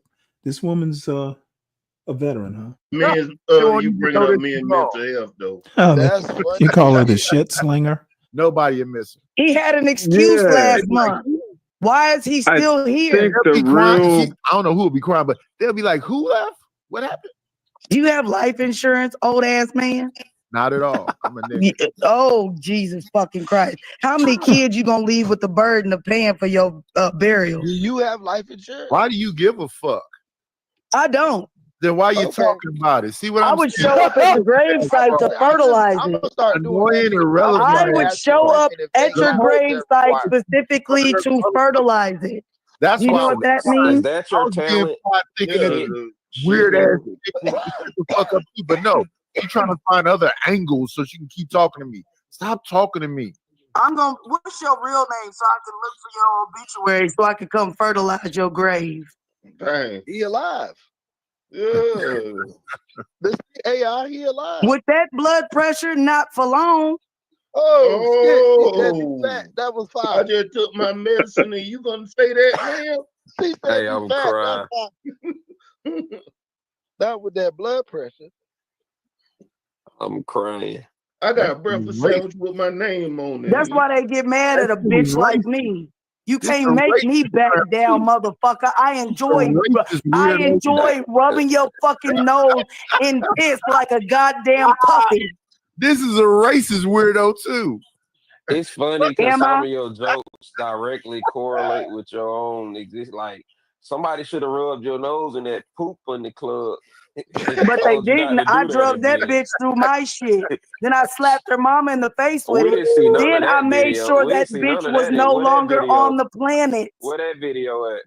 [SPEAKER 19] veteran, huh?
[SPEAKER 23] You bringing up men mental health though.
[SPEAKER 22] That's funny.
[SPEAKER 19] You call her the shit slinger?
[SPEAKER 23] Nobody miss her.
[SPEAKER 12] He had an excuse last month. Why is he still here?
[SPEAKER 23] They'll be crying. I don't know who will be crying, but they'll be like, who left? What happened?
[SPEAKER 12] Do you have life insurance, old ass man?
[SPEAKER 23] Not at all. I'm a nigga.
[SPEAKER 12] Oh, Jesus fucking Christ. How many kids you gonna leave with the burden of paying for your burial?
[SPEAKER 22] Do you have life insurance?
[SPEAKER 23] Why do you give a fuck?
[SPEAKER 12] I don't.
[SPEAKER 23] Then why you talking about it? See what
[SPEAKER 12] I
[SPEAKER 23] I'm
[SPEAKER 12] would
[SPEAKER 23] saying?
[SPEAKER 12] show up at the grave site to fertilize it.
[SPEAKER 23] Annoying, irrelevant.
[SPEAKER 12] I would show up at your grave site specifically to fertilize it.
[SPEAKER 23] That's
[SPEAKER 12] You
[SPEAKER 23] why
[SPEAKER 12] know what that means?
[SPEAKER 23] I was being quiet thinking that weird ass shit will shut the fuck up too. But no, she's trying to find other angles so she can keep talking to me. Stop talking to me.
[SPEAKER 12] What's your real name so I can look for your obituary so I can come fertilize your grave?
[SPEAKER 23] Dang.
[SPEAKER 22] He alive. Yeah. This AI, he alive.
[SPEAKER 12] With that blood pressure, not for long.
[SPEAKER 22] Oh, shit. That was fire.
[SPEAKER 23] I just took my medicine and you gonna say that, man?
[SPEAKER 22] She said I'm crying. That with that blood pressure.
[SPEAKER 8] I'm crying.
[SPEAKER 23] I got breakfast sandwich with my name on it.
[SPEAKER 12] That's why they get mad at a bitch like me. You can't make me back down, motherfucker. I enjoy rubbing your fucking nose in piss like a goddamn puppy.
[SPEAKER 23] This is a racist weirdo too.
[SPEAKER 8] It's funny because some of your jokes directly correlate with your own exist. Like somebody should have rubbed your nose in that poop in the club.
[SPEAKER 12] But they didn't. I drugged that bitch through my shit. Then I slapped her mama in the face with it. Then I made sure that bitch was no longer on the planet.
[SPEAKER 8] Where that video at?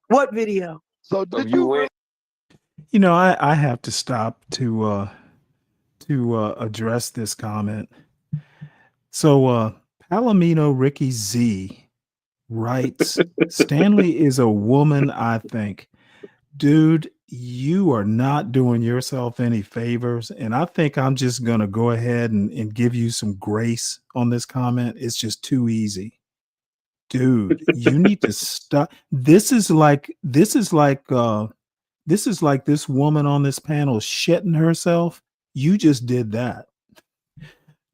[SPEAKER 12] What video?
[SPEAKER 22] So did you?
[SPEAKER 19] You know, I have to stop to address this comment. So Palomino Ricky Z writes, Stanley is a woman, I think. Dude, you are not doing yourself any favors. And I think I'm just going to go ahead and give you some grace on this comment. It's just too easy. Dude, you need to stop. This is like this woman on this panel shitting herself. You just did that.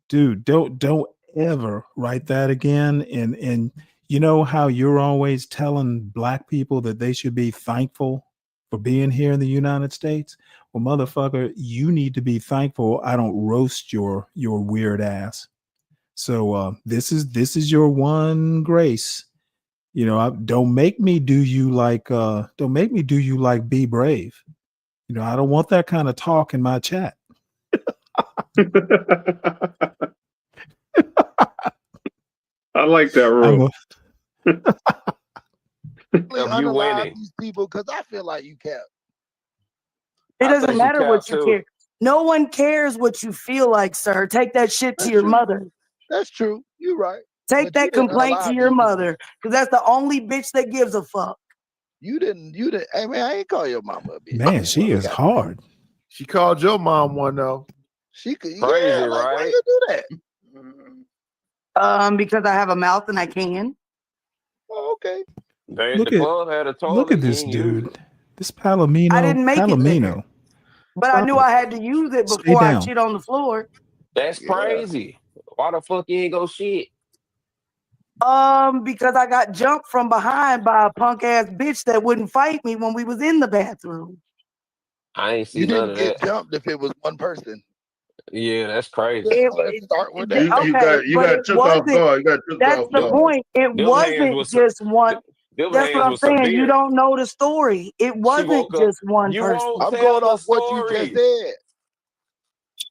[SPEAKER 19] Dude, don't ever write that again. And you know how you're always telling black people that they should be thankful for being here in the United States? Well, motherfucker, you need to be thankful I don't roast your weird ass. So this is your one grace. You know, don't make me do you like Be Brave. You know, I don't want that kind of talk in my chat.
[SPEAKER 10] I like that rule.
[SPEAKER 22] You winning these people because I feel like you kept.
[SPEAKER 12] It doesn't matter what you care. No one cares what you feel like, sir. Take that shit to your mother.
[SPEAKER 22] That's true. You're right.
[SPEAKER 12] Take that complaint to your mother, because that's the only bitch that gives a fuck.
[SPEAKER 22] You didn't. Hey man, I ain't call your mama a bitch.
[SPEAKER 19] Man, she is hard.
[SPEAKER 23] She called your mom one though.
[SPEAKER 22] She could.
[SPEAKER 8] Crazy,
[SPEAKER 22] yeah,
[SPEAKER 8] right?
[SPEAKER 22] Why you do that?
[SPEAKER 12] Because I have a mouth and I can.
[SPEAKER 22] Oh, okay.
[SPEAKER 19] Look at this dude. This Palomino.
[SPEAKER 12] I didn't make
[SPEAKER 19] Palomino.
[SPEAKER 12] it. But I knew I had to use it before I shit on the floor.
[SPEAKER 8] That's crazy. Why the fuck you ain't go shit?
[SPEAKER 12] Because I got jumped from behind by a punk ass bitch that wouldn't fight me when we was in the bathroom.
[SPEAKER 8] I ain't see
[SPEAKER 22] You
[SPEAKER 8] none
[SPEAKER 22] didn't
[SPEAKER 8] of
[SPEAKER 22] get
[SPEAKER 8] that.
[SPEAKER 22] jumped if it was one person.
[SPEAKER 8] Yeah, that's crazy.
[SPEAKER 22] Let's start with that.
[SPEAKER 23] You got took off guard.
[SPEAKER 12] That's the point. It wasn't just one. That's what I'm saying. You don't know the story. It wasn't just one person.
[SPEAKER 22] I'm going off what you just said.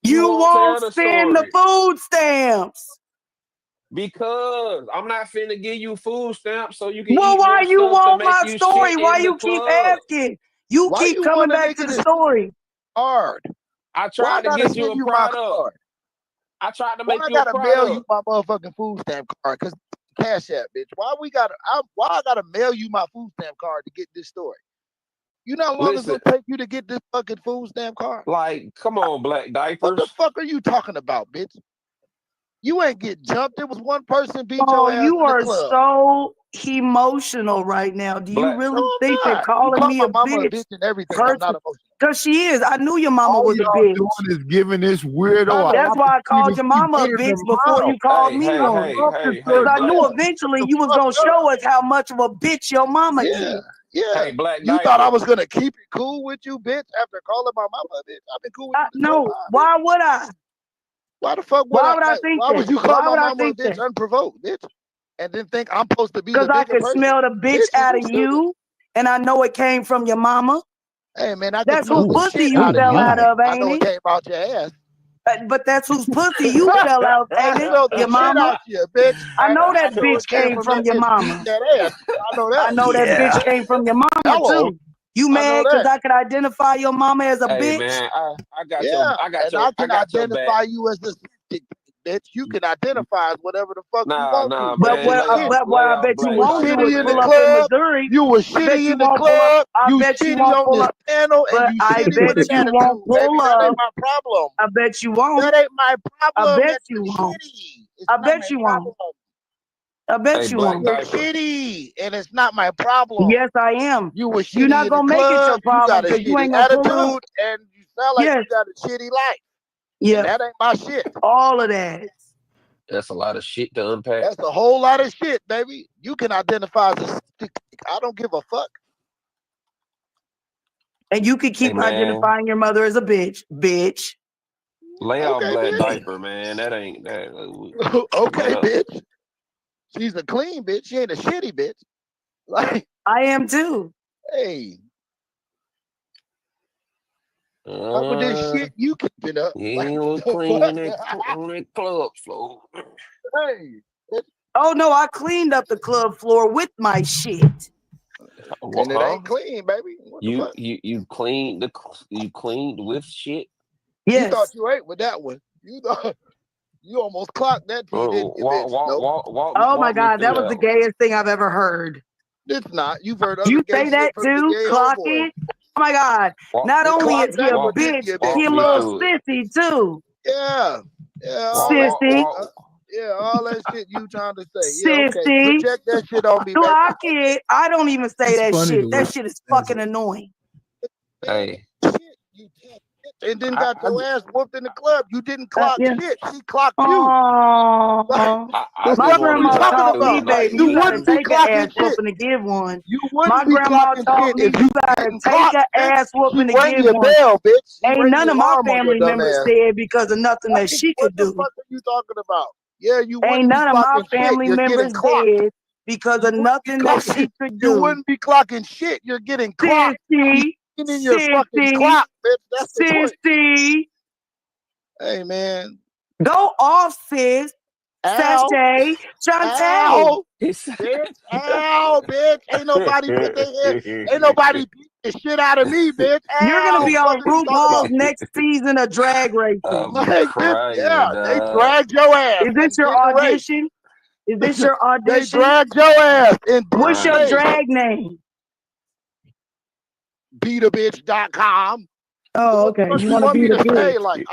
[SPEAKER 12] You won't spend the food stamps.
[SPEAKER 8] Because I'm not finna give you food stamps so you can.
[SPEAKER 12] Well,
[SPEAKER 8] eat
[SPEAKER 12] why you
[SPEAKER 8] stuff to
[SPEAKER 12] want
[SPEAKER 8] make
[SPEAKER 12] my
[SPEAKER 8] you
[SPEAKER 12] story?
[SPEAKER 8] shit
[SPEAKER 12] Why
[SPEAKER 8] in
[SPEAKER 12] you
[SPEAKER 8] the
[SPEAKER 12] keep
[SPEAKER 8] club.
[SPEAKER 12] asking? You
[SPEAKER 22] Why
[SPEAKER 12] keep
[SPEAKER 22] you
[SPEAKER 12] coming
[SPEAKER 22] wanna
[SPEAKER 12] back
[SPEAKER 22] make
[SPEAKER 12] to
[SPEAKER 22] it
[SPEAKER 12] the
[SPEAKER 22] a-
[SPEAKER 12] story.
[SPEAKER 22] Hard.
[SPEAKER 8] I
[SPEAKER 22] Why
[SPEAKER 8] tried
[SPEAKER 22] I
[SPEAKER 8] to
[SPEAKER 22] gotta
[SPEAKER 8] get you
[SPEAKER 22] send
[SPEAKER 8] a
[SPEAKER 22] you my
[SPEAKER 8] product.
[SPEAKER 22] card?
[SPEAKER 8] I tried to
[SPEAKER 22] Why
[SPEAKER 8] make
[SPEAKER 22] I
[SPEAKER 8] you a
[SPEAKER 22] gotta mail you
[SPEAKER 8] product.
[SPEAKER 22] my motherfucking food stamp card? Cause Cash App, bitch. Why I gotta mail you my food stamp card to get this story? You know how long it's
[SPEAKER 8] Listen.
[SPEAKER 22] gonna take you to get this fucking food stamp card?
[SPEAKER 8] Like, come on, black diapers.
[SPEAKER 22] What the fuck are you talking about, bitch? You ain't get jumped. It was one person beat
[SPEAKER 12] Oh,
[SPEAKER 22] your ass
[SPEAKER 12] you
[SPEAKER 22] in the
[SPEAKER 12] are
[SPEAKER 22] club.
[SPEAKER 12] so emotional right now. Do you
[SPEAKER 8] Black-
[SPEAKER 12] really
[SPEAKER 22] No, I'm
[SPEAKER 12] think that
[SPEAKER 22] not.
[SPEAKER 12] calling
[SPEAKER 22] You call
[SPEAKER 12] me
[SPEAKER 22] my
[SPEAKER 12] a
[SPEAKER 22] mama a
[SPEAKER 12] bitch
[SPEAKER 22] bitch and everything. I'm
[SPEAKER 12] hurts?
[SPEAKER 22] not emotional.
[SPEAKER 12] Because she is. I knew your mama
[SPEAKER 23] All
[SPEAKER 12] was a
[SPEAKER 23] y'all
[SPEAKER 12] bitch.
[SPEAKER 23] doing is giving this weirdo.
[SPEAKER 12] That's why I called your mama a bitch before you called me one. Because I knew eventually you was going to show us how much of a bitch your mama
[SPEAKER 22] Yeah,
[SPEAKER 12] is.
[SPEAKER 22] yeah.
[SPEAKER 8] Hey, black
[SPEAKER 22] You thought I
[SPEAKER 8] diaper.
[SPEAKER 22] was gonna keep it cool with you, bitch, after calling my mama a bitch? I've been cool with you.
[SPEAKER 12] No, why would I?
[SPEAKER 22] Why the fuck would
[SPEAKER 12] Why
[SPEAKER 22] I?
[SPEAKER 12] would I
[SPEAKER 22] Like,
[SPEAKER 12] think
[SPEAKER 22] why would
[SPEAKER 12] that?
[SPEAKER 22] you call
[SPEAKER 12] Why
[SPEAKER 22] my
[SPEAKER 12] would I
[SPEAKER 22] mama a
[SPEAKER 12] think
[SPEAKER 22] bitch
[SPEAKER 12] that?
[SPEAKER 22] unprovoked, bitch? And then think I'm supposed to be
[SPEAKER 12] Because
[SPEAKER 22] the
[SPEAKER 12] I
[SPEAKER 22] bigger
[SPEAKER 12] could
[SPEAKER 22] person?
[SPEAKER 12] smell the bitch out of you, and I know it came from your mama.
[SPEAKER 22] Hey man, I can
[SPEAKER 12] That's
[SPEAKER 22] smell
[SPEAKER 12] whose
[SPEAKER 22] some
[SPEAKER 12] pussy
[SPEAKER 22] shit
[SPEAKER 12] you
[SPEAKER 22] out of
[SPEAKER 12] fell out
[SPEAKER 22] you.
[SPEAKER 12] of,
[SPEAKER 22] I
[SPEAKER 12] ain't
[SPEAKER 22] know
[SPEAKER 12] it?
[SPEAKER 22] it came out your ass.
[SPEAKER 12] But that's whose pussy you fell out,
[SPEAKER 22] I
[SPEAKER 12] ain't it?
[SPEAKER 22] smelled the
[SPEAKER 12] Your
[SPEAKER 22] shit
[SPEAKER 12] mama.
[SPEAKER 22] out you, bitch.
[SPEAKER 12] I know that
[SPEAKER 22] know
[SPEAKER 12] bitch
[SPEAKER 22] it came
[SPEAKER 12] came
[SPEAKER 22] from
[SPEAKER 12] from
[SPEAKER 22] that
[SPEAKER 12] your
[SPEAKER 22] bitch
[SPEAKER 12] mama.
[SPEAKER 22] beating that ass. I know that.
[SPEAKER 12] I know that bitch came from your mama
[SPEAKER 22] Hello.
[SPEAKER 12] too. You mad because I can identify your mama as a
[SPEAKER 8] Hey
[SPEAKER 12] bitch?
[SPEAKER 8] man, I got
[SPEAKER 22] Yeah,
[SPEAKER 8] your I got
[SPEAKER 22] and
[SPEAKER 8] your
[SPEAKER 22] I
[SPEAKER 8] I
[SPEAKER 22] can
[SPEAKER 8] got your back.
[SPEAKER 22] identify you as a bitch. You can identify as whatever the fuck you want
[SPEAKER 8] Nah,
[SPEAKER 22] to.
[SPEAKER 12] But
[SPEAKER 8] man, lay off
[SPEAKER 12] what I bet you
[SPEAKER 22] You was
[SPEAKER 12] won't do
[SPEAKER 22] shitty
[SPEAKER 12] is
[SPEAKER 22] in the
[SPEAKER 12] pull up in
[SPEAKER 22] club.
[SPEAKER 12] Missouri.
[SPEAKER 22] You was
[SPEAKER 12] I bet
[SPEAKER 22] shitty
[SPEAKER 12] you
[SPEAKER 22] in the
[SPEAKER 12] won't pull up.
[SPEAKER 22] club.
[SPEAKER 12] I
[SPEAKER 22] You
[SPEAKER 12] bet you
[SPEAKER 22] shitty
[SPEAKER 12] won't
[SPEAKER 22] on
[SPEAKER 12] pull
[SPEAKER 22] this
[SPEAKER 12] up.
[SPEAKER 22] panel, and
[SPEAKER 12] But
[SPEAKER 22] you
[SPEAKER 12] I
[SPEAKER 22] shitty
[SPEAKER 12] bet
[SPEAKER 22] with an
[SPEAKER 12] you
[SPEAKER 22] attitude,
[SPEAKER 12] won't
[SPEAKER 22] baby.
[SPEAKER 12] pull
[SPEAKER 22] That ain't
[SPEAKER 12] up.
[SPEAKER 22] my problem.
[SPEAKER 12] I bet you won't.
[SPEAKER 22] That ain't my
[SPEAKER 12] I
[SPEAKER 22] problem.
[SPEAKER 12] bet
[SPEAKER 22] That
[SPEAKER 12] you
[SPEAKER 22] you're
[SPEAKER 12] won't.
[SPEAKER 22] shitty. It's
[SPEAKER 12] I
[SPEAKER 22] not
[SPEAKER 12] bet
[SPEAKER 22] my
[SPEAKER 12] you
[SPEAKER 22] problem.
[SPEAKER 12] won't. I bet
[SPEAKER 8] Hey,
[SPEAKER 12] you
[SPEAKER 8] Black
[SPEAKER 12] won't.
[SPEAKER 22] You're
[SPEAKER 8] Diaper.
[SPEAKER 22] shitty, and it's not my problem.
[SPEAKER 12] Yes, I am.
[SPEAKER 22] You were
[SPEAKER 12] You're
[SPEAKER 22] shitty
[SPEAKER 12] not
[SPEAKER 22] in the
[SPEAKER 12] gonna make it your
[SPEAKER 22] club. You
[SPEAKER 12] problem
[SPEAKER 22] got a
[SPEAKER 12] because you
[SPEAKER 22] shitty
[SPEAKER 12] ain't gonna pull up.
[SPEAKER 22] attitude, and you sound like
[SPEAKER 12] Yes.
[SPEAKER 22] you got a shitty life.
[SPEAKER 12] Yeah.
[SPEAKER 22] And that ain't my shit.
[SPEAKER 12] All of that.
[SPEAKER 8] That's a lot of shit to unpack.
[SPEAKER 22] That's a whole lot of shit, baby. You can identify as a stick. I don't give a fuck.
[SPEAKER 12] And you could keep
[SPEAKER 8] Hey, man.
[SPEAKER 12] identifying your mother as a bitch. Bitch.
[SPEAKER 8] Lay off
[SPEAKER 22] Okay,
[SPEAKER 8] Black
[SPEAKER 22] bitch.
[SPEAKER 8] Diaper, man. That ain't that.
[SPEAKER 22] Okay,
[SPEAKER 8] But,
[SPEAKER 22] bitch. She's a clean bitch. She ain't a shitty bitch. Like,
[SPEAKER 12] I am too.
[SPEAKER 22] hey, with this shit you keeping up.
[SPEAKER 8] You
[SPEAKER 22] Like,
[SPEAKER 8] ain't look
[SPEAKER 22] the
[SPEAKER 8] clean
[SPEAKER 22] fuck?
[SPEAKER 8] on that club floor.
[SPEAKER 22] Hey, bitch.
[SPEAKER 12] Oh no, I cleaned up the club floor with my shit.
[SPEAKER 22] And it ain't clean, baby. What the fuck?
[SPEAKER 8] You cleaned with shit.
[SPEAKER 22] You
[SPEAKER 12] Yes.
[SPEAKER 22] thought you ate with that one. You thought you almost clocked that P, didn't you, bitch? Nope.
[SPEAKER 12] Oh my God, that was the gayest thing I've ever heard.
[SPEAKER 22] It's not. You've heard other
[SPEAKER 12] You
[SPEAKER 22] gay
[SPEAKER 12] say that
[SPEAKER 22] shit from your
[SPEAKER 12] too?
[SPEAKER 22] gay
[SPEAKER 12] Clock
[SPEAKER 22] homeboy.
[SPEAKER 12] it. Oh my God. Not only
[SPEAKER 22] Clock
[SPEAKER 12] is he
[SPEAKER 22] that
[SPEAKER 12] a
[SPEAKER 22] one, didn't
[SPEAKER 12] bitch,
[SPEAKER 22] you,
[SPEAKER 12] he a
[SPEAKER 22] bitch?
[SPEAKER 12] little sissy too.
[SPEAKER 22] Yeah. Yeah, all that
[SPEAKER 12] Sissy.
[SPEAKER 22] yeah, all that shit you trying to say. Yeah, okay.
[SPEAKER 12] Sissy.
[SPEAKER 22] Project that shit on me, baby.
[SPEAKER 12] Clock it. I don't even say
[SPEAKER 19] It's
[SPEAKER 12] that
[SPEAKER 19] funny
[SPEAKER 12] shit.
[SPEAKER 19] to
[SPEAKER 12] That
[SPEAKER 19] listen
[SPEAKER 12] shit is
[SPEAKER 19] as
[SPEAKER 12] fucking annoying.
[SPEAKER 8] Hey,
[SPEAKER 22] And then got your ass whooped in the club. You didn't clock
[SPEAKER 12] Yeah.
[SPEAKER 22] shit. She clocked you.
[SPEAKER 12] Oh,
[SPEAKER 22] The
[SPEAKER 12] my
[SPEAKER 22] fuck are you
[SPEAKER 12] grandma
[SPEAKER 22] talking
[SPEAKER 12] taught me,
[SPEAKER 22] about?
[SPEAKER 12] baby,
[SPEAKER 22] You
[SPEAKER 12] you gotta
[SPEAKER 22] wouldn't be
[SPEAKER 12] take an ass
[SPEAKER 22] clocking shit.
[SPEAKER 12] whooping to give one.
[SPEAKER 22] You
[SPEAKER 12] My
[SPEAKER 22] wouldn't be
[SPEAKER 12] grandma
[SPEAKER 22] clocking
[SPEAKER 12] taught
[SPEAKER 22] shit
[SPEAKER 12] me
[SPEAKER 22] if
[SPEAKER 12] you
[SPEAKER 22] you
[SPEAKER 12] gotta
[SPEAKER 22] didn't
[SPEAKER 12] take
[SPEAKER 22] clock,
[SPEAKER 12] an
[SPEAKER 22] bitch.
[SPEAKER 12] ass
[SPEAKER 22] She
[SPEAKER 12] whooping to
[SPEAKER 22] rang
[SPEAKER 12] give
[SPEAKER 22] your
[SPEAKER 12] one.
[SPEAKER 22] bell, bitch. She
[SPEAKER 12] Ain't
[SPEAKER 22] rang
[SPEAKER 12] none
[SPEAKER 22] the
[SPEAKER 12] of my
[SPEAKER 22] alarm on your
[SPEAKER 12] family
[SPEAKER 22] dumb
[SPEAKER 12] members
[SPEAKER 22] ass.
[SPEAKER 12] said because of nothing that she
[SPEAKER 22] What
[SPEAKER 12] could
[SPEAKER 22] the
[SPEAKER 12] do.
[SPEAKER 22] fuck are you talking about? Yeah, you
[SPEAKER 12] Ain't
[SPEAKER 22] wouldn't be
[SPEAKER 12] none of my
[SPEAKER 22] clocking shit.
[SPEAKER 12] family
[SPEAKER 22] You're getting
[SPEAKER 12] members
[SPEAKER 22] clocked.
[SPEAKER 12] dead because of nothing that she could
[SPEAKER 22] You
[SPEAKER 12] do.
[SPEAKER 22] wouldn't be clocking shit. You're getting clocked.
[SPEAKER 12] Sissy,
[SPEAKER 22] In your fucking
[SPEAKER 12] sissy,
[SPEAKER 22] clock, bitch. That's the point.
[SPEAKER 12] sissy.
[SPEAKER 22] Hey, man.
[SPEAKER 12] Go off, sis.
[SPEAKER 22] Ow.
[SPEAKER 12] Sashay, Shantae.
[SPEAKER 22] Ow. Bitch. Ow, bitch. Ain't nobody put their head. Ain't nobody beat the shit out of me, bitch.
[SPEAKER 12] You're gonna
[SPEAKER 22] Ow.
[SPEAKER 12] be on RuPaul's next season of Drag Racing.
[SPEAKER 22] Like, bitch, yeah, they dragged your ass.
[SPEAKER 12] Is this
[SPEAKER 22] in
[SPEAKER 12] your
[SPEAKER 22] the race.
[SPEAKER 12] audition? Is this your
[SPEAKER 22] They
[SPEAKER 12] audition?
[SPEAKER 22] dragged your ass in
[SPEAKER 12] What's your
[SPEAKER 22] race.
[SPEAKER 12] drag name?
[SPEAKER 22] Beatabitch.com.
[SPEAKER 12] Oh, okay.
[SPEAKER 22] What
[SPEAKER 12] You
[SPEAKER 22] you
[SPEAKER 12] want to
[SPEAKER 22] want
[SPEAKER 12] be
[SPEAKER 22] me
[SPEAKER 12] the
[SPEAKER 22] to say?
[SPEAKER 12] bitch?
[SPEAKER 22] Like,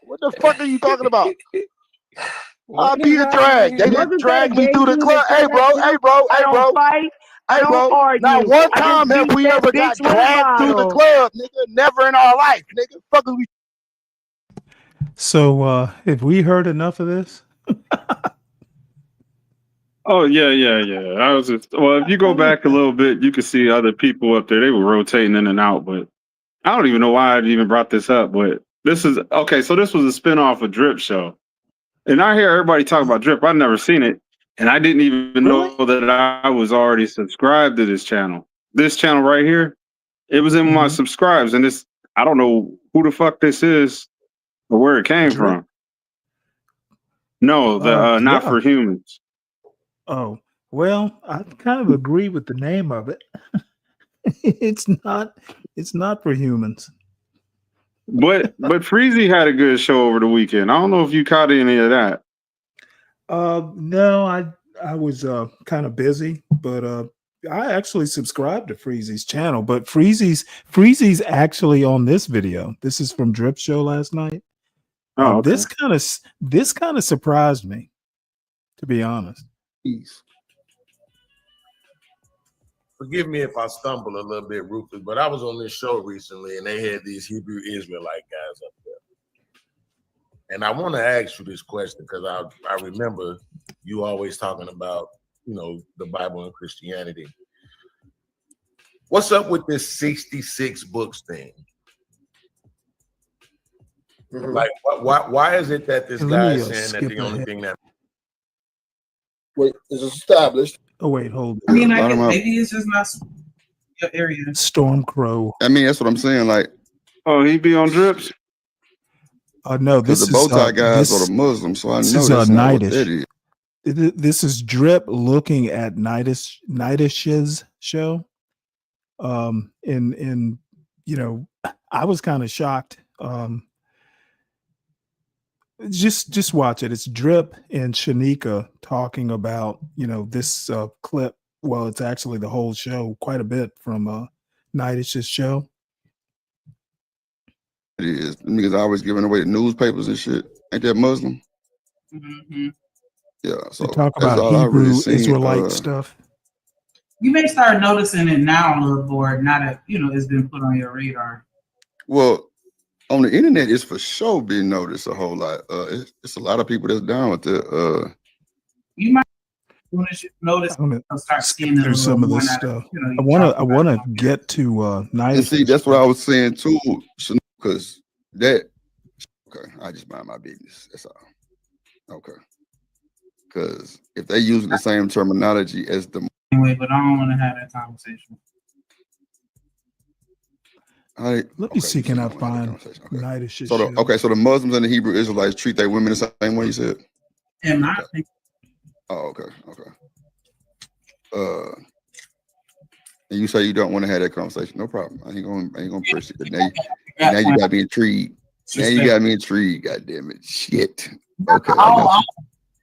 [SPEAKER 22] what the fuck are you talking about? I'll be the drag. They didn't
[SPEAKER 12] Wasn't that a
[SPEAKER 22] drag me
[SPEAKER 12] gay
[SPEAKER 22] through the
[SPEAKER 12] dude
[SPEAKER 22] club.
[SPEAKER 12] that
[SPEAKER 22] Hey,
[SPEAKER 12] said
[SPEAKER 22] bro.
[SPEAKER 12] that too?
[SPEAKER 22] Hey, bro.
[SPEAKER 12] I
[SPEAKER 22] Hey,
[SPEAKER 12] don't
[SPEAKER 22] bro.
[SPEAKER 12] fight. I
[SPEAKER 22] Hey,
[SPEAKER 12] don't
[SPEAKER 22] bro.
[SPEAKER 12] argue.
[SPEAKER 22] Not one
[SPEAKER 12] I just
[SPEAKER 22] time have
[SPEAKER 12] beat
[SPEAKER 22] we
[SPEAKER 12] that
[SPEAKER 22] ever
[SPEAKER 12] bitch
[SPEAKER 22] got
[SPEAKER 12] with a
[SPEAKER 22] dragged through the
[SPEAKER 12] bottle.
[SPEAKER 22] club, nigga. Never in our life, nigga. Fuck are we?
[SPEAKER 19] So have we heard enough of this?
[SPEAKER 10] Oh yeah. I was just if you go back a little bit, you can see other people up there. They were rotating in and out, but I don't even know why I even brought this up. But this is okay. So this was a spinoff of Drip Show, and I hear everybody talk about Drip. I've never seen it, and I didn't even know that I was already subscribed to this channel. This channel right here, it was in my subscribes, and this I don't know who the fuck this is or where it came from. No, the Not
[SPEAKER 19] Yeah.
[SPEAKER 10] for Humans.
[SPEAKER 19] Oh, well, I kind of agree with the name of it. It's not for humans.
[SPEAKER 10] But Freezy had a good show over the weekend. I don't know if you caught any of that.
[SPEAKER 19] No, I was kind of busy, but I actually subscribed to Freezy's channel. But Freezy's actually on this video. This is from Drip Show last night.
[SPEAKER 10] Oh, okay.
[SPEAKER 19] This kind of surprised me, to be honest.
[SPEAKER 23] Forgive me if I stumble a little bit, Rufus, but I was on this show recently and they had these Hebrew Israelite guys up there. And I want to ask you this question because I remember you always talking about, the Bible and Christianity. What's up with this 66 books thing? Like, why is it that this guy is saying that the only thing that
[SPEAKER 22] is established?
[SPEAKER 19] Oh wait, hold
[SPEAKER 14] I mean, I
[SPEAKER 16] Bottom
[SPEAKER 14] guess
[SPEAKER 16] up.
[SPEAKER 14] maybe it's just not your area.
[SPEAKER 19] Stormcrow.
[SPEAKER 16] I mean, that's what I'm saying. Like,
[SPEAKER 10] oh, he be on Drips?
[SPEAKER 19] No,
[SPEAKER 16] because
[SPEAKER 19] this
[SPEAKER 16] the bow
[SPEAKER 19] is
[SPEAKER 16] tie guys are
[SPEAKER 19] this,
[SPEAKER 16] the Muslims, so I
[SPEAKER 19] this
[SPEAKER 16] know
[SPEAKER 19] is
[SPEAKER 16] that's not what that
[SPEAKER 19] Nightish.
[SPEAKER 16] is.
[SPEAKER 19] This is Drip looking at Nightish's show. And you know, I was kind of shocked. Just watch it. It's Drip and Shanika talking about, you know, this clip. Well, it's actually the whole show, quite a bit from Nightish's show.
[SPEAKER 16] It is. Niggas always giving away the newspapers and shit. Ain't that Muslim?
[SPEAKER 14] Mm-hmm.
[SPEAKER 16] Yeah. So
[SPEAKER 19] They talk
[SPEAKER 16] that's
[SPEAKER 19] about
[SPEAKER 16] all I
[SPEAKER 19] Hebrew
[SPEAKER 16] really seen.
[SPEAKER 19] Israelite stuff.
[SPEAKER 14] You may start noticing it now a little more. Now that it's been put on your radar.
[SPEAKER 16] Well, on the internet, it's for sure being noticed a whole lot. It's a lot of people that's down with the.
[SPEAKER 14] You might notice. Start seeing it a
[SPEAKER 19] There's
[SPEAKER 14] little
[SPEAKER 19] some of
[SPEAKER 14] more
[SPEAKER 19] this
[SPEAKER 14] now
[SPEAKER 19] stuff.
[SPEAKER 14] that,
[SPEAKER 19] I want to get to
[SPEAKER 16] And
[SPEAKER 19] Night.
[SPEAKER 16] see, that's what I was saying too, because that. Okay, I just mind my business. That's all. Okay. Because if they using the same terminology as the.
[SPEAKER 14] Anyway, but I don't want to have that conversation.
[SPEAKER 19] Let me see, can I find Nightish's show?
[SPEAKER 16] So the Muslims and the Hebrew Israelites treat their women the same way, you said?
[SPEAKER 14] In my opinion.
[SPEAKER 16] Oh, okay. And you say you don't want to have that conversation. No problem. I ain't gonna press it. But now you got me intrigued. Now you got me intrigued. God damn it. Shit. Okay.
[SPEAKER 14] I'm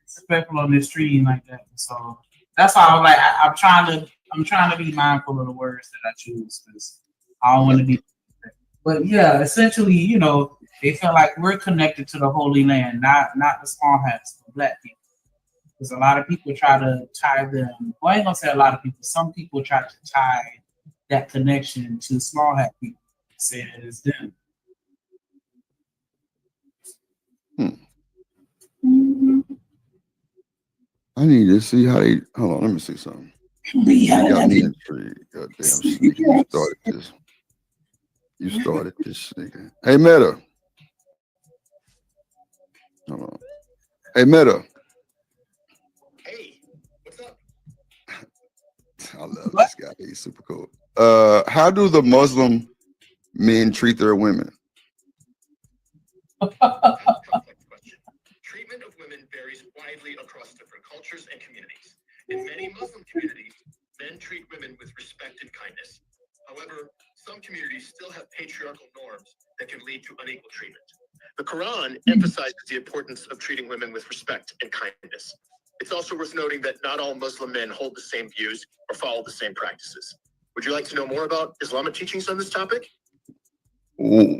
[SPEAKER 14] respectful on this tree like that. So that's why I was like, I'm trying to be mindful of the words that I choose, because I don't want to be. But yeah, essentially, they feel like we're connected to the Holy Land, not the small hats, the black people. Because a lot of people try to tie them. Well, I ain't gonna say a lot of people. Some people try to tie that connection to small hat people, say that it's them.
[SPEAKER 16] Mm-hmm. I need to see how they. Hold on, let me see something. You got me intrigued. Goddamn sneaker. You started this nigga. Hey, Meta. Hold on. Hey, Meta. Hey, what's up? I love this guy. He's super cool. How do the Muslim men treat their women?
[SPEAKER 5] Treatment of women varies widely across different cultures and communities. In many Muslim communities, men treat women with respect and kindness. However, some communities still have patriarchal norms that can lead to unequal treatment. The Quran emphasizes the importance of treating women with respect and kindness. It's also worth noting that not all Muslim men hold the same views or follow the same practices. Would you like to know more about Islamic teachings on this topic?
[SPEAKER 16] Ooh.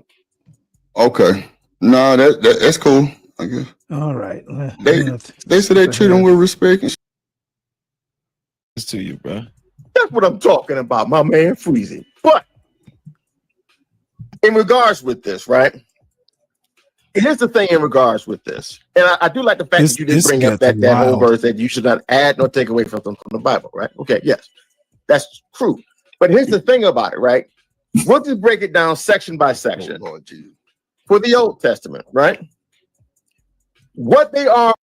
[SPEAKER 16] Okay. No, that's cool. I guess.
[SPEAKER 19] All right.
[SPEAKER 16] They said they treat them with respect.
[SPEAKER 23] To you, bro.
[SPEAKER 17] That's what I'm talking about, my man Freezy. But in regards with this, right? Here's the thing in regards with this. And I do like the fact that you did bring up that whole verse that you should not add nor take away from the Bible, right? Okay, yes. That's true. But here's the thing about it, right? We'll just break it down section by section.
[SPEAKER 16] Oh, Lord, Jesus.
[SPEAKER 17] For the Old Testament, right? What they are.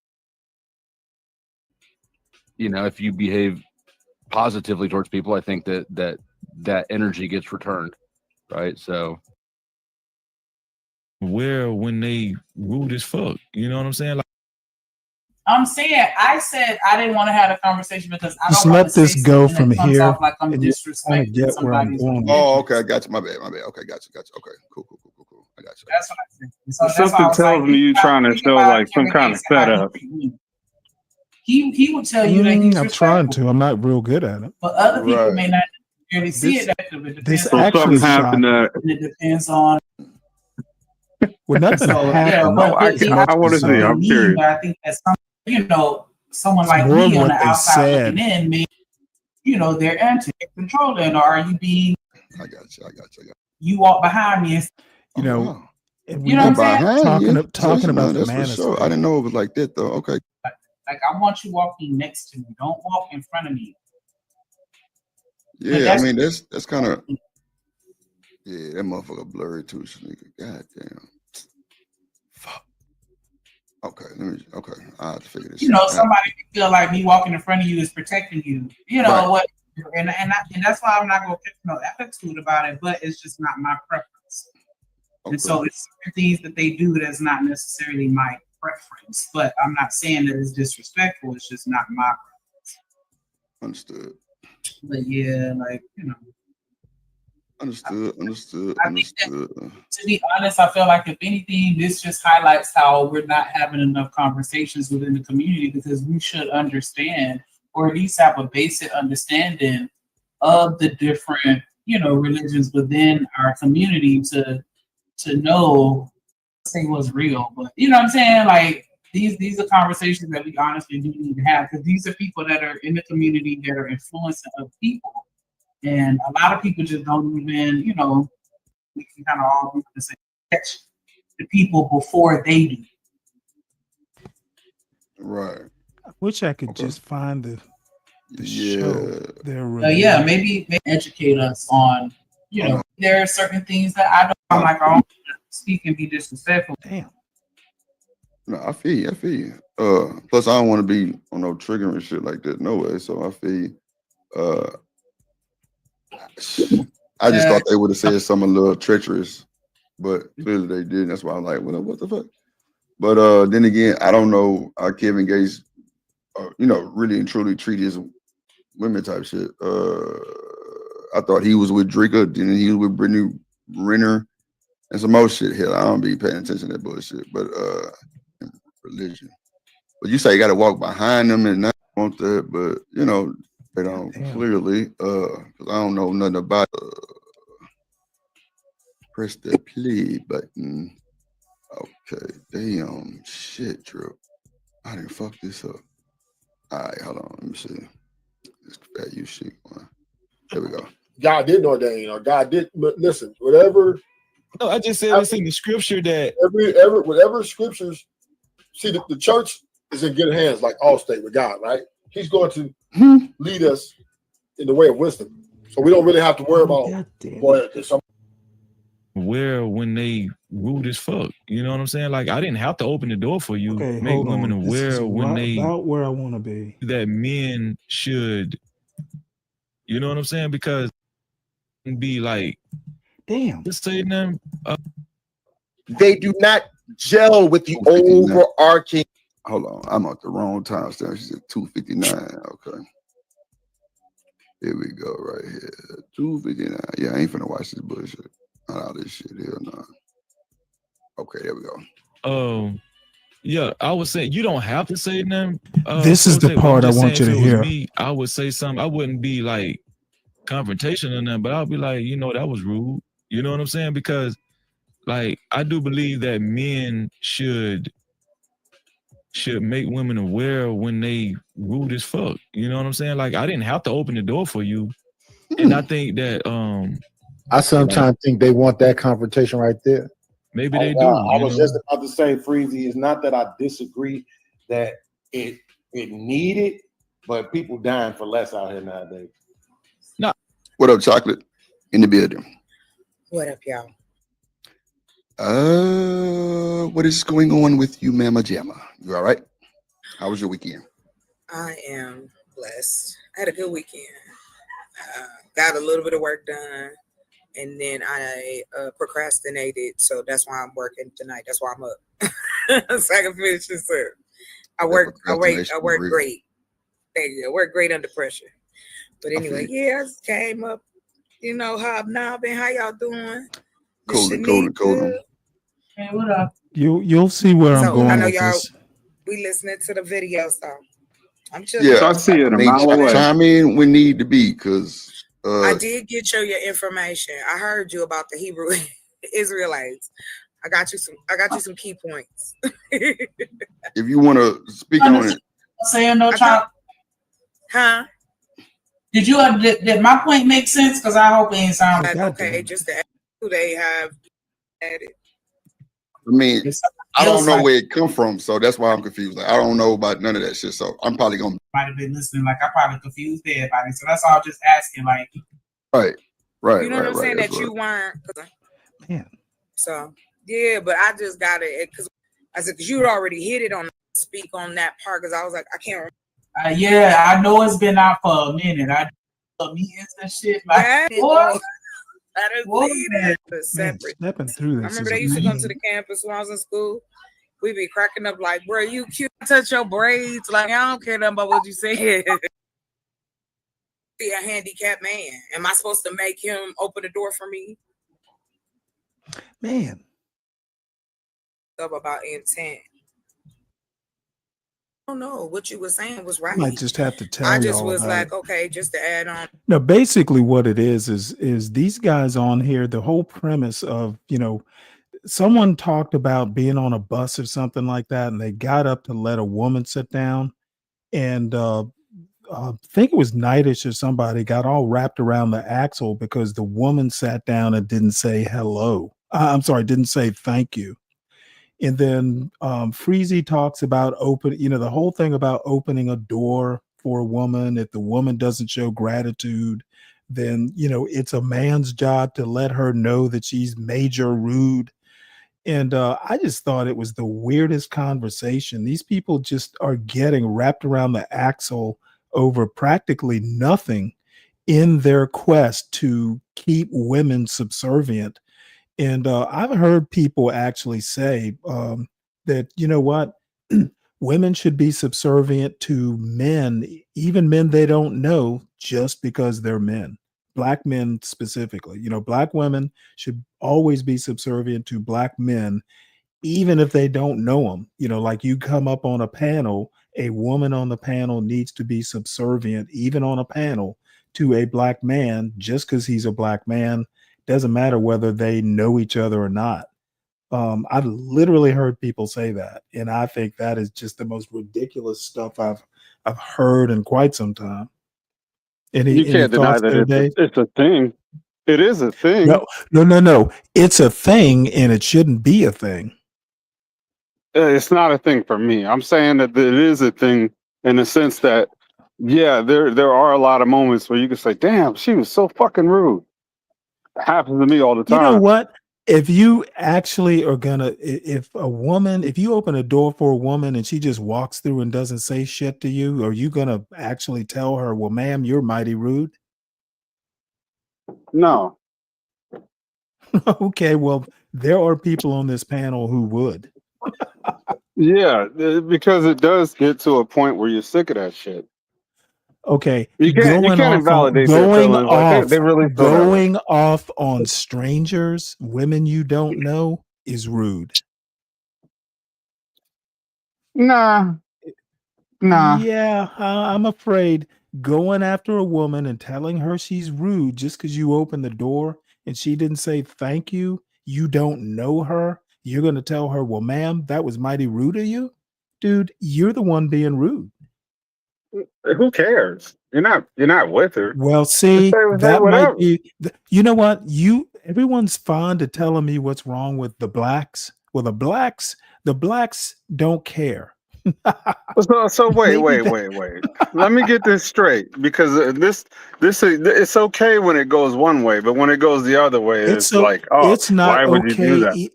[SPEAKER 20] If you behave positively towards people, I think that energy gets returned, right? So
[SPEAKER 24] when they rude as fuck, you know what I'm saying?
[SPEAKER 14] I'm saying, I said I didn't want to have a conversation because I
[SPEAKER 19] just
[SPEAKER 14] don't
[SPEAKER 19] let this go from here.
[SPEAKER 14] Like I'm disrespecting
[SPEAKER 19] get where I'm going.
[SPEAKER 16] Oh, okay, I got you. My bad. Okay, got you. Okay, cool. I got you.
[SPEAKER 14] That's what I think. So
[SPEAKER 10] Something tells me you trying to show like some kind of setup.
[SPEAKER 14] He would tell you that he's
[SPEAKER 19] I'm trying to. I'm not real good at it.
[SPEAKER 14] but other people may not really see it that way. It depends
[SPEAKER 19] This
[SPEAKER 14] on
[SPEAKER 19] actually happened.
[SPEAKER 14] it depends on.
[SPEAKER 19] Well, nothing happened.
[SPEAKER 10] I want to see. I'm curious.
[SPEAKER 14] But I think that someone like
[SPEAKER 19] more
[SPEAKER 14] me
[SPEAKER 19] of
[SPEAKER 14] on
[SPEAKER 19] what
[SPEAKER 14] the
[SPEAKER 19] they
[SPEAKER 14] outside
[SPEAKER 19] said.
[SPEAKER 14] looking in, maybe they're anti-controlling, or are you being?
[SPEAKER 16] I got you.
[SPEAKER 14] You walk behind me, and
[SPEAKER 19] and
[SPEAKER 14] you know what I'm saying?
[SPEAKER 19] Talking about the
[SPEAKER 16] that's
[SPEAKER 19] manosphere.
[SPEAKER 16] for sure. I didn't know it was like that though. Okay.
[SPEAKER 14] Like I want you walking next to me. Don't walk in front of me.
[SPEAKER 16] Yeah, I mean that's kind of that motherfucker blurry too, nigga. God damn. Fuck. Okay, I have to figure this out.
[SPEAKER 14] Somebody can feel like me walking in front of you is protecting you.
[SPEAKER 16] Right.
[SPEAKER 14] What? And that's why I'm not gonna get no attitude about it. But it's just not my preference.
[SPEAKER 16] Okay.
[SPEAKER 14] And so it's things that they do that's not necessarily my preference. But I'm not saying that it's disrespectful. It's just not my preference.
[SPEAKER 16] Understood.
[SPEAKER 14] But yeah,
[SPEAKER 16] Understood.
[SPEAKER 14] I think that, to be honest, I feel like if anything, this just highlights how we're not having enough conversations within the community, because we should understand, or at least have a basic understanding of the different, religions within our community to know, say what's real. But you know what I'm saying? Like these are conversations that we honestly do need to have, because these are people that are in the community that are influencing other people. And a lot of people just don't even, we can kind of all say catch the people before they do.
[SPEAKER 16] Right.
[SPEAKER 19] I wish I could just find the show.
[SPEAKER 14] Yeah, maybe educate us on, there are certain things that I don't speak and be disrespectful.
[SPEAKER 19] Damn.
[SPEAKER 16] No, I feel you. Plus I don't want to be on no triggering shit like that. No way. So I feel you. I just thought they would have said something a little treacherous, but clearly they didn't. That's why I'm like, what the fuck? But then again, I don't know how Kevin Gates, really and truly treat his women type shit. I thought he was with Drika, then he was with Brittany Renner and some more shit. Hell, I don't be paying attention to that bullshit. But religion. But you say you got to walk behind them and not want that, but they don't clearly. Because I don't know nothing about. Press the play button. Okay, damn shit, Drew. I didn't fuck this up. All right, hold on. Let me see. This fat you shit one. There we go.
[SPEAKER 23] God didn't ordain, or God did. But listen, whatever.
[SPEAKER 24] No, I just said it's in the scripture that
[SPEAKER 23] whatever scriptures. See, the church is in good hands, like Allstate with God, right? He's going to lead us in the way of wisdom, so we don't really have to worry about
[SPEAKER 24] where when they rude as fuck. You know what I'm saying? Like I didn't have to open the door for you.
[SPEAKER 19] Okay,
[SPEAKER 24] make
[SPEAKER 19] hold
[SPEAKER 24] women
[SPEAKER 19] on.
[SPEAKER 24] aware when they
[SPEAKER 19] about where I want to be.
[SPEAKER 24] That men should, you know what I'm saying? Because be like,
[SPEAKER 19] damn,
[SPEAKER 24] just saying them.
[SPEAKER 17] They do not gel with the overarching.
[SPEAKER 16] Hold on, I'm at the wrong time stamp. She said 2:59. Okay. Here we go, right here. 2:59. Yeah, I ain't finna watch this bullshit. Not all this shit here, no. Okay, there we go.
[SPEAKER 24] Yeah, I would say you don't have to say them.
[SPEAKER 19] This is the part I want you to hear.
[SPEAKER 24] Me, I would say something. I wouldn't be like confrontational or nothing, but I'll be like, that was rude. You know what I'm saying? Because like I do believe that men should make women aware when they rude as fuck. You know what I'm saying? Like I didn't have to open the door for you. And I think that
[SPEAKER 6] I sometimes think they want that confrontation right there.
[SPEAKER 24] Maybe they do.
[SPEAKER 23] I was just about to say, Freezy, it's not that I disagree that it needed, but people dying for less out here nowadays.
[SPEAKER 24] No.
[SPEAKER 16] What up, Chocolate? In the building.
[SPEAKER 9] What up, y'all?
[SPEAKER 16] What is going on with you, Mama Jamma? You all right? How was your weekend?
[SPEAKER 9] I am blessed. I had a good weekend. Got a little bit of work done, and then I procrastinated, so that's why I'm working tonight. That's why I'm up, so I can finish this up. I work great. Thank you. I work great under pressure. But anyway, yeah, I just came up, hobnobbing. How y'all doing?
[SPEAKER 16] Cool.
[SPEAKER 14] Hey, what up?
[SPEAKER 19] You'll see where I'm going
[SPEAKER 9] I know
[SPEAKER 19] with
[SPEAKER 9] y'all.
[SPEAKER 19] this.
[SPEAKER 9] We listening to the video, so I'm just
[SPEAKER 16] I see it a mile away. Chime in when need to be, because
[SPEAKER 9] I did get your information. I heard you about the Hebrew Israelites. I got you some key points.
[SPEAKER 16] If you want to speak on it,
[SPEAKER 14] saying no child.
[SPEAKER 9] Huh?
[SPEAKER 14] Did my point make sense? Because I hope it ain't sound
[SPEAKER 9] like okay. Just to add who they have added.
[SPEAKER 16] I mean, I don't know where it come from, so that's why I'm confused. Like, I don't know about none of that shit, so I'm probably gonna
[SPEAKER 14] might have been listening. Like I probably confused everybody, so that's all. Just asking, like,
[SPEAKER 16] right.
[SPEAKER 9] You know what I'm saying? That you weren't.
[SPEAKER 19] Man.
[SPEAKER 9] So yeah, but I just got it because I said because you already hit it on speak on that part because I was like I can't remember.
[SPEAKER 14] Yeah, I know it's been out for a minute. I meetings and shit. Like, what?
[SPEAKER 9] I didn't see that. Separate.
[SPEAKER 19] Stepping through this.
[SPEAKER 9] I remember they used to come to the campus when I was in school. We be cracking up like, bro, you cute. Touch your braids. Like, I don't care nothing about what you said. a handicapped man? Am I supposed to make him open the door for me?
[SPEAKER 19] Man.
[SPEAKER 9] Stuff about intent. I don't know. What you were saying was
[SPEAKER 19] I
[SPEAKER 9] right.
[SPEAKER 19] might just have to tell
[SPEAKER 9] I just
[SPEAKER 19] y'all
[SPEAKER 9] was
[SPEAKER 19] about
[SPEAKER 9] like,
[SPEAKER 19] it.
[SPEAKER 9] okay, just to add on.
[SPEAKER 19] No, basically what it is these guys on here, the whole premise of, someone talked about being on a bus or something like that, and they got up to let a woman sit down, and I think it was Nightish or somebody got all wrapped around the axle because the woman sat down and didn't say hello. I'm sorry, didn't say thank you. And then Freezy talks about the whole thing about opening a door for a woman. If the woman doesn't show gratitude, then, it's a man's job to let her know that she's major rude. And I just thought it was the weirdest conversation. These people just are getting wrapped around the axle over practically nothing in their quest to keep women subservient. And I've heard people actually say that, you know what, women should be subservient to men, even men they don't know, just because they're men. Black men specifically, black women should always be subservient to black men, even if they don't know them. Like you come up on a panel, a woman on the panel needs to be subservient, even on a panel, to a black man just because he's a black man. Doesn't matter whether they know each other or not. I've literally heard people say that, and I think that is just the most ridiculous stuff I've heard in quite some time.
[SPEAKER 10] You
[SPEAKER 19] Any
[SPEAKER 10] can't deny
[SPEAKER 19] thoughts
[SPEAKER 10] that
[SPEAKER 19] there, Dave?
[SPEAKER 10] it's a thing. It is a thing.
[SPEAKER 19] No. It's a thing, and it shouldn't be a thing.
[SPEAKER 10] It's not a thing for me. I'm saying that it is a thing in the sense that, yeah, there are a lot of moments where you can say, "Damn, she was so fucking rude." It happens to me all the
[SPEAKER 19] You know
[SPEAKER 10] time.
[SPEAKER 19] what? If you actually are gonna, if you open a door for a woman and she just walks through and doesn't say shit to you, are you gonna actually tell her, "Well, ma'am, you're mighty rude"?
[SPEAKER 10] No.
[SPEAKER 19] Okay, well, there are people on this panel who would.
[SPEAKER 10] Yeah, because it does get to a point where you're sick of that shit.
[SPEAKER 19] Okay,
[SPEAKER 10] You can't invalidate their feelings. Like they really feel that way.
[SPEAKER 19] going off on strangers, women you don't know, is rude.
[SPEAKER 10] Nah.
[SPEAKER 19] Yeah, I'm afraid going after a woman and telling her she's rude just because you opened the door and she didn't say thank you, you don't know her, you're going to tell her, "Well, ma'am, that was mighty rude of you." Dude, you're the one being rude.
[SPEAKER 10] Who cares? You're not with her.
[SPEAKER 19] Well,
[SPEAKER 10] Just
[SPEAKER 19] see,
[SPEAKER 10] say
[SPEAKER 19] that might
[SPEAKER 10] whatever.
[SPEAKER 19] be, you know what? Everyone's fond of telling me what's wrong with the blacks. Well, the blacks don't care.
[SPEAKER 10] So wait.
[SPEAKER 19] Maybe
[SPEAKER 10] Let me get this straight, because it's okay when it goes one way, but when it goes the other way,
[SPEAKER 19] It's
[SPEAKER 10] it's
[SPEAKER 19] so
[SPEAKER 10] like, oh,
[SPEAKER 19] it's not
[SPEAKER 10] why would you do
[SPEAKER 19] okay.
[SPEAKER 10] that?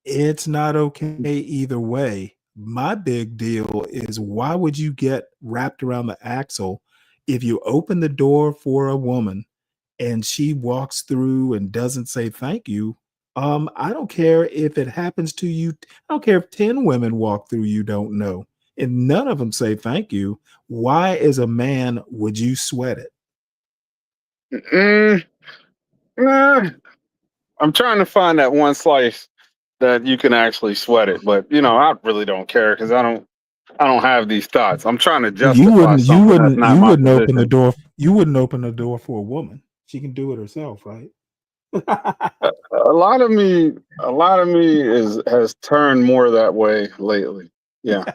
[SPEAKER 19] It's not okay either way. My big deal is, why would you get wrapped around the axle if you open the door for a woman and she walks through and doesn't say thank you? I don't care if it happens to you. I don't care if 10 women walk through you don't know and none of them say thank you. Why, as a man, would you sweat it?
[SPEAKER 10] Nah. I'm trying to find that one slice that you can actually sweat it, but I really don't care, because I don't have these thoughts. I'm trying to
[SPEAKER 19] You
[SPEAKER 10] justify
[SPEAKER 19] wouldn't, you
[SPEAKER 10] something that's
[SPEAKER 19] wouldn't,
[SPEAKER 10] not
[SPEAKER 19] you
[SPEAKER 10] my
[SPEAKER 19] wouldn't open the
[SPEAKER 10] position.
[SPEAKER 19] door. You wouldn't open the door for a woman. She can do it herself, right?
[SPEAKER 10] A lot of me has turned more that way lately. Yeah.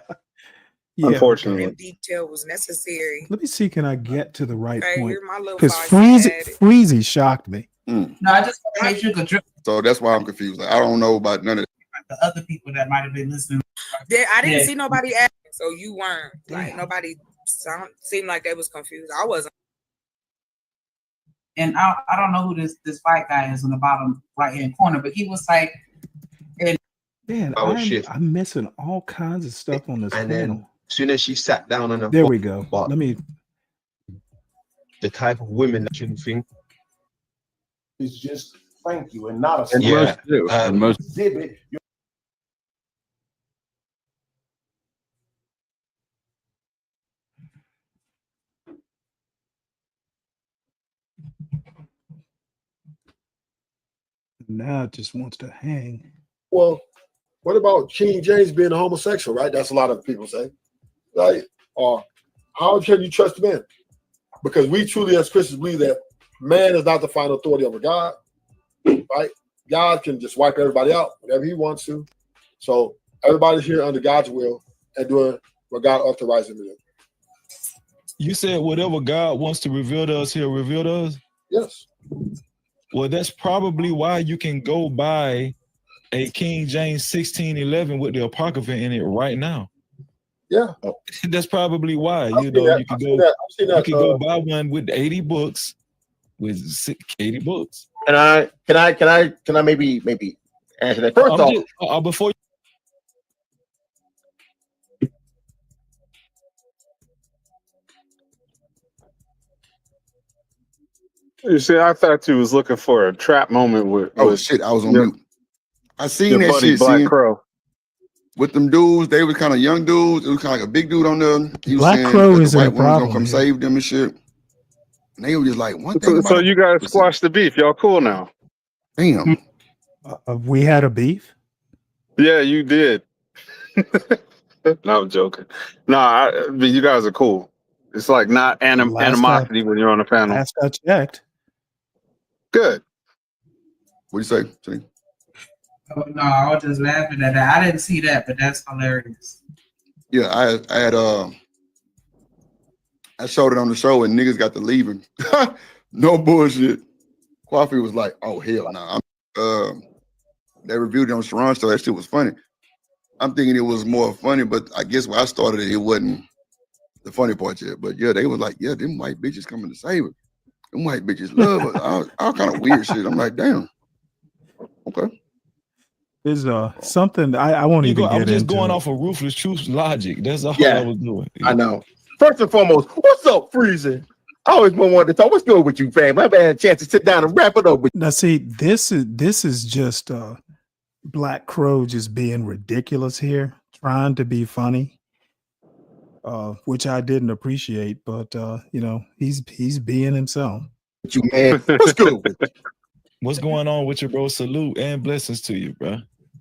[SPEAKER 19] Yeah.
[SPEAKER 10] Unfortunately.
[SPEAKER 19] Okay.
[SPEAKER 9] Detail was necessary.
[SPEAKER 19] Let me see. Can I get to the right
[SPEAKER 9] Okay,
[SPEAKER 19] point?
[SPEAKER 9] here's my little
[SPEAKER 19] Because
[SPEAKER 9] 5 cents added.
[SPEAKER 19] Freezy shocked me.
[SPEAKER 14] No, I just want to make sure the
[SPEAKER 16] So that's why I'm confused. Like, I don't know about none of
[SPEAKER 14] the other people that might have been listening.
[SPEAKER 9] I didn't
[SPEAKER 14] Yeah.
[SPEAKER 9] see nobody asking, so you weren't. Like, nobody seemed like they was confused. I wasn't.
[SPEAKER 14] And I don't know who this white guy is on the bottom right hand corner, but he was like,
[SPEAKER 19] Man, I'm missing all kinds of stuff on this
[SPEAKER 1] And
[SPEAKER 19] panel.
[SPEAKER 1] then as soon as she sat down on her
[SPEAKER 19] There we go. Let me.
[SPEAKER 1] The type of women that you think
[SPEAKER 23] It's just thank you and not a
[SPEAKER 20] And most do. And most
[SPEAKER 23] exhibit.
[SPEAKER 19] Now it just wants to hang.
[SPEAKER 17] Well, what about King James being a homosexual, right? That's a lot of people say. Like, or how can you trust men? Because we truly as Christians believe that man is not the final authority over God, right? God can just wipe everybody out whenever he wants to. So everybody's here under God's will and doing what God authorized him to do.
[SPEAKER 24] You said whatever God wants to reveal to us, he'll reveal to us?
[SPEAKER 17] Yes.
[SPEAKER 24] Well, that's probably why you can go buy a King James 1611 with the Apocrypha in it right now.
[SPEAKER 17] Yeah.
[SPEAKER 24] That's probably why. You could go buy one with 80 books, with 80 books.
[SPEAKER 17] Can I maybe answer that? First off,
[SPEAKER 24] before
[SPEAKER 10] You see, I thought you was looking for a trap moment with.
[SPEAKER 16] Oh shit, I was on mute. I seen
[SPEAKER 10] your
[SPEAKER 16] that
[SPEAKER 10] buddy
[SPEAKER 16] shit.
[SPEAKER 10] Black Crow.
[SPEAKER 16] With them dudes, they were kind of young dudes. It was kind of like a big dude on there. He was
[SPEAKER 19] Black
[SPEAKER 16] saying
[SPEAKER 19] Crow
[SPEAKER 16] that
[SPEAKER 19] is
[SPEAKER 16] the
[SPEAKER 19] in
[SPEAKER 16] white
[SPEAKER 19] a
[SPEAKER 16] woman was gonna
[SPEAKER 19] problem
[SPEAKER 16] come
[SPEAKER 19] here.
[SPEAKER 16] save them and shit. And they were just like, one thing about
[SPEAKER 10] So you guys squashed the beef. Y'all cool now?
[SPEAKER 16] Damn.
[SPEAKER 19] We had a beef.
[SPEAKER 10] Yeah, you did. No, I'm joking. Nah, I mean, you guys are cool. It's like not animosity when you're on a panel.
[SPEAKER 19] Last I checked.
[SPEAKER 10] Good.
[SPEAKER 16] What do you say? See?
[SPEAKER 14] Oh, no, I was just laughing at that. I didn't see that, but that's hilarious.
[SPEAKER 16] Yeah, I showed it on the show and niggas got to leaving. No bullshit. Coffee was like, oh hell no. They reviewed it on Sharon, so that shit was funny. I'm thinking it was more funny, but I guess when I started it, it wasn't the funny part yet. But yeah, they was like, yeah, them white bitches coming to save us. Them white bitches love us. All kind of weird shit. I'm like, damn. Okay.
[SPEAKER 19] There's something I won't even get
[SPEAKER 24] I'm just
[SPEAKER 19] into.
[SPEAKER 24] going off of ruthless truth logic. That's all
[SPEAKER 17] Yeah.
[SPEAKER 24] I was doing.
[SPEAKER 17] I know. First and foremost, what's up, Freezer? I always wanted to talk. What's good with you, fam? I've had a chance to sit down and wrap it up with you.
[SPEAKER 19] Now, see, this is just Black Crow just being ridiculous here, trying to be funny, which I didn't appreciate. But he's being himself.
[SPEAKER 17] You man, what's good with you?
[SPEAKER 24] What's going on with you, bro? Salute and blessings to you, bro.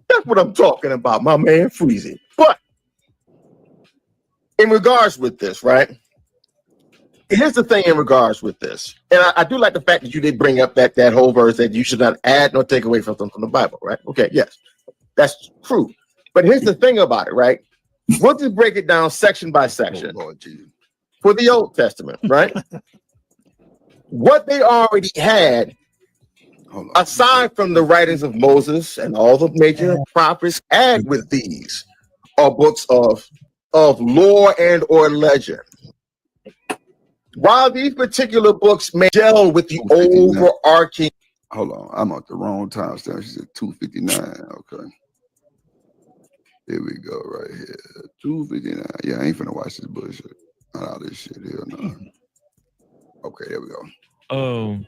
[SPEAKER 17] That's what I'm talking about, my man Freezy. But in regards with this, right? Here's the thing in regards with this. And I do like the fact that you did bring up that whole verse that you should not add nor take away from the Bible, right? Okay, yes, that's true. But here's the thing about it, right? Once you break it down section by section, for the Old Testament, right? What they already had, aside from the writings of Moses and all the major prophets, add with these are books of lore and or legend. While these particular books may gel with the overarching.
[SPEAKER 16] Hold on, I'm at the wrong time stamp. She said 259. Okay. Here we go, right here. 259. Yeah, I ain't finna watch this bullshit. Not all this shit here. No. Okay, there we go.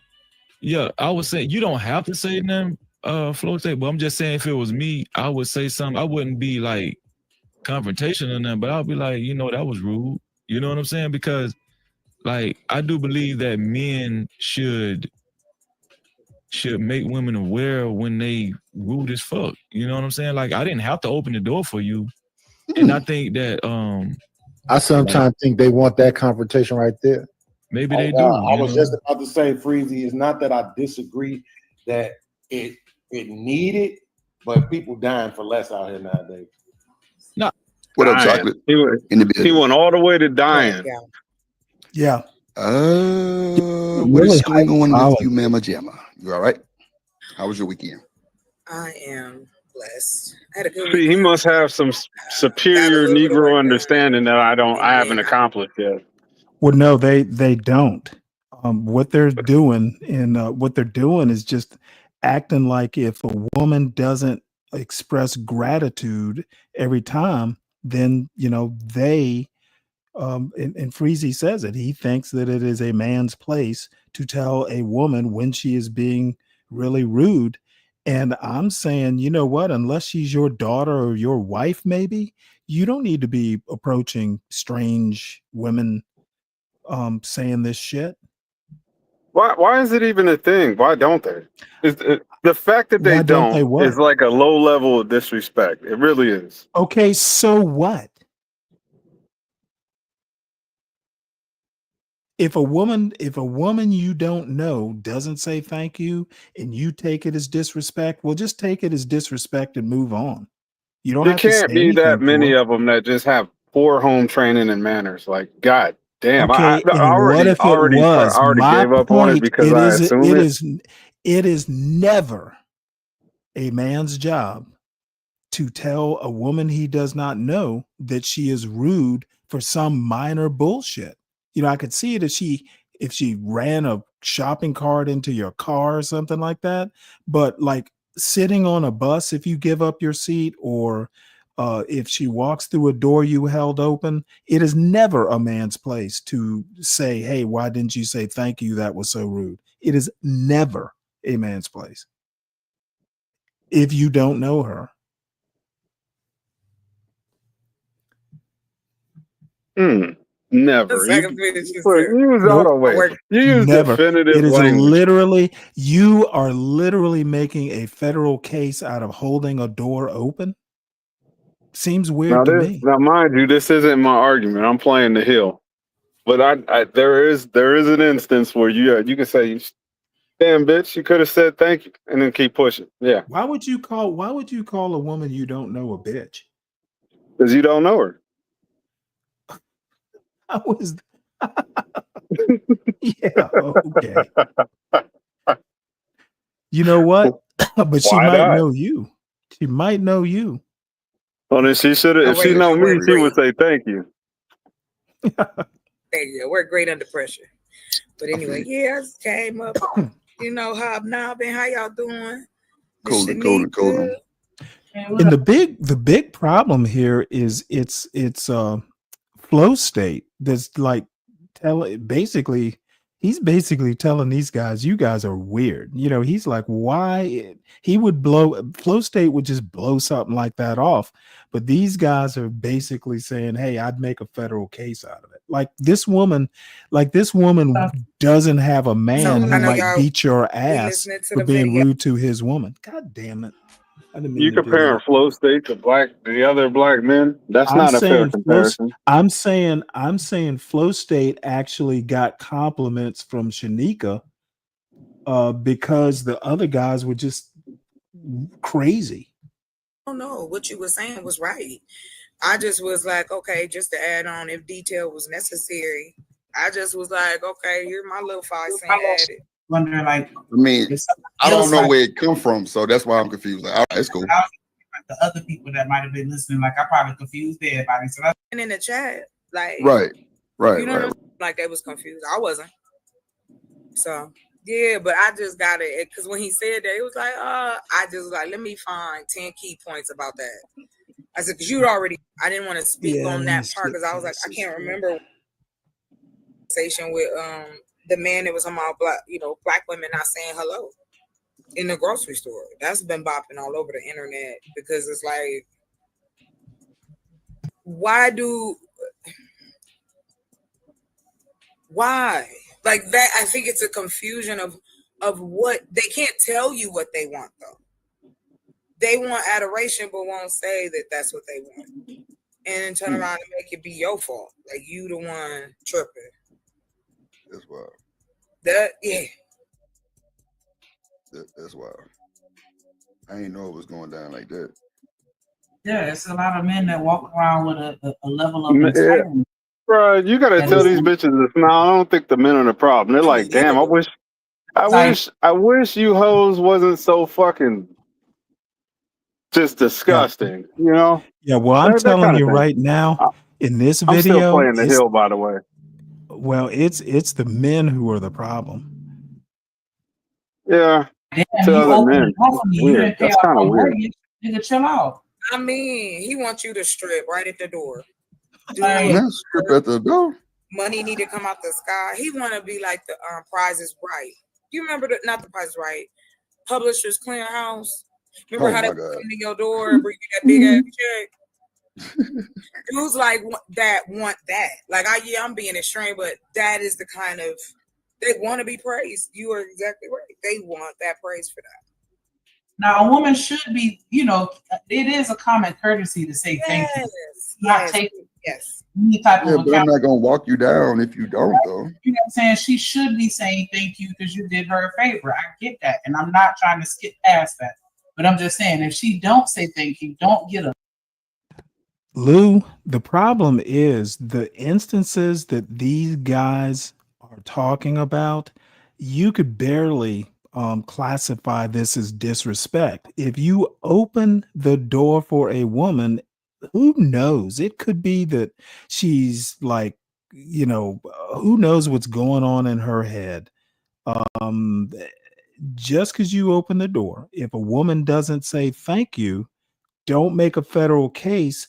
[SPEAKER 24] Yeah, I would say you don't have to say them, Flote, but I'm just saying if it was me, I would say something. I wouldn't be like confrontational or nothing, but I'll be like, that was rude. You know what I'm saying? Because like I do believe that men should make women aware when they rude as fuck. You know what I'm saying? Like I didn't have to open the door for you. And I think that
[SPEAKER 6] I sometimes think they want that confrontation right there.
[SPEAKER 24] Maybe they do.
[SPEAKER 2] I was just about to say, Freezy, it's not that I disagree that it needed, but people dying for less out here nowadays.
[SPEAKER 24] No.
[SPEAKER 16] What up,
[SPEAKER 10] Dying.
[SPEAKER 16] Chocolate?
[SPEAKER 10] He went all the way to dying.
[SPEAKER 19] Yeah.
[SPEAKER 16] What is going on with you, Mama Jamma? You all right? How was your weekend?
[SPEAKER 9] I am blessed. I had a good
[SPEAKER 10] See, he
[SPEAKER 9] weekend.
[SPEAKER 10] must have some superior Negro understanding that I haven't accomplished yet.
[SPEAKER 19] Well, no, they don't. What they're doing is just acting like if a woman doesn't express gratitude every time, then they and Freezy says it. He thinks that it is a man's place to tell a woman when she is being really rude. And I'm saying, you know what? Unless she's your daughter or your wife, maybe you don't need to be approaching strange women saying this shit.
[SPEAKER 10] Why is it even a thing? Why don't they? The fact that
[SPEAKER 19] Why
[SPEAKER 10] they
[SPEAKER 19] don't they
[SPEAKER 10] don't
[SPEAKER 19] what?
[SPEAKER 10] is like a low level of disrespect. It really is.
[SPEAKER 19] Okay, so what? If a woman you don't know doesn't say thank you and you take it as disrespect, well, just take it as disrespect and move on. You don't
[SPEAKER 10] There
[SPEAKER 19] have to say
[SPEAKER 10] can't be that
[SPEAKER 19] anything to
[SPEAKER 10] many
[SPEAKER 19] her.
[SPEAKER 10] of them that just have poor home training and manners. Like, God damn,
[SPEAKER 19] Okay,
[SPEAKER 10] I
[SPEAKER 19] and what if it was?
[SPEAKER 10] already
[SPEAKER 19] My
[SPEAKER 10] gave up on it
[SPEAKER 19] point,
[SPEAKER 10] because I assume it.
[SPEAKER 19] it is never a man's job to tell a woman he does not know that she is rude for some minor bullshit. You know, I could see it if she ran a shopping cart into your car or something like that. But like sitting on a bus, if you give up your seat, or if she walks through a door you held open, it is never a man's place to say, "Hey, why didn't you say thank you? That was so rude." It is never a man's place if you don't know her.
[SPEAKER 10] Never. You use
[SPEAKER 19] Nope.
[SPEAKER 10] auto way. You use
[SPEAKER 19] Never.
[SPEAKER 10] definitive
[SPEAKER 19] It is
[SPEAKER 10] language.
[SPEAKER 19] literally, you are literally making a federal case out of holding a door open. Seems weird to me.
[SPEAKER 10] Now, mind you, this isn't my argument. I'm playing the hill, but there is an instance where you can say, "Damn bitch, you could have said thank you," and then keep pushing. Yeah,
[SPEAKER 19] Why would you call a woman you don't know a bitch?
[SPEAKER 10] because you don't know her.
[SPEAKER 19] I was yeah, okay. You know what? But she
[SPEAKER 10] Why
[SPEAKER 19] might
[SPEAKER 10] not?
[SPEAKER 19] know you. She might know you.
[SPEAKER 10] Well, then she should have. If she know me, she would say thank you.
[SPEAKER 9] There you go. We're great under pressure. But anyway, yeah, I just came up, hobnobbing. How y'all doing?
[SPEAKER 16] Cool.
[SPEAKER 19] And the big problem here is it's flow state that's like he's basically telling these guys, you guys are weird. You know, he's like, why he would flow state would just blow something like that off. But these guys are basically saying, hey, I'd make a federal case out of it. Like this woman doesn't have a man who might beat your ass for being rude to his woman. God damn it. I didn't mean
[SPEAKER 10] You
[SPEAKER 19] to do
[SPEAKER 10] comparing
[SPEAKER 19] that.
[SPEAKER 10] flow state to the other black men? That's not a fair comparison.
[SPEAKER 19] I'm saying flow state actually got compliments from Shanika because the other guys were just crazy.
[SPEAKER 9] I don't know. What you were saying was right. I just was like, okay, just to add on, if detail was necessary, I just was like, okay, here's my little 5 cent added.
[SPEAKER 14] Wondering, like,
[SPEAKER 16] I mean, I don't know where it come from, so that's why I'm confused. Like, all right, it's cool.
[SPEAKER 14] The other people that might have been listening, like, I probably confused everybody. So that's
[SPEAKER 9] And in the chat, like,
[SPEAKER 16] right.
[SPEAKER 9] You know what I'm saying? Like they was confused. I wasn't. So yeah, but I just got it because when he said that, it was like, I just was like, let me find 10 key points about that. I said, because I didn't want to speak on that part because I was like, I can't remember conversation with the man that was on my black women not saying hello in the grocery store. That's been bopping all over the internet because it's like, why like that? I think it's a confusion of what they can't tell you what they want though. They want adoration, but won't say that that's what they want, and then turn around and make it be your fault, like you the one tripping.
[SPEAKER 16] That's wild. That's wild. I ain't know it was going down like that.
[SPEAKER 14] Yeah, it's a lot of men that walk around with a level of entitlement.
[SPEAKER 10] Bro, you gotta tell these bitches this. No, I don't think the men are the problem. They're like, damn, I wish you hoes wasn't so fucking just disgusting, you know?
[SPEAKER 19] Yeah, well, I'm telling you right now, in this video,
[SPEAKER 10] I'm still playing the hill, by the way.
[SPEAKER 19] Well, it's the men who are the problem.
[SPEAKER 10] Yeah, to other men. Weird. That's kind of weird.
[SPEAKER 14] Nigga, chill out.
[SPEAKER 9] I mean, he wants you to strip right at the door.
[SPEAKER 16] Strip at the door.
[SPEAKER 9] Money need to come out the sky. He want to be like the Price is Right. You remember not the Price is Right, Publishers Clearinghouse. Remember how they come to your door and bring you that big ass check? Dudes like that want that. Like I'm being extreme, but that is the kind of they want to be praised. You are exactly right. They want that praise for that.
[SPEAKER 14] Now, a woman should be, it is a common courtesy to say thank you. Not take any type
[SPEAKER 16] Yeah,
[SPEAKER 14] of
[SPEAKER 16] but I'm
[SPEAKER 14] account.
[SPEAKER 16] not gonna walk you down if you don't, though.
[SPEAKER 14] You know what I'm saying? She should be saying thank you because you did her a favor. I get that. And I'm not trying to skip past that. But I'm just saying, if she don't say thank you, don't get her.
[SPEAKER 19] Lou, the problem is the instances that these guys are talking about, you could barely classify this as disrespect. If you open the door for a woman, who knows? It could be that she's like, who knows what's going on in her head. Just because you open the door, if a woman doesn't say thank you, don't make a federal case.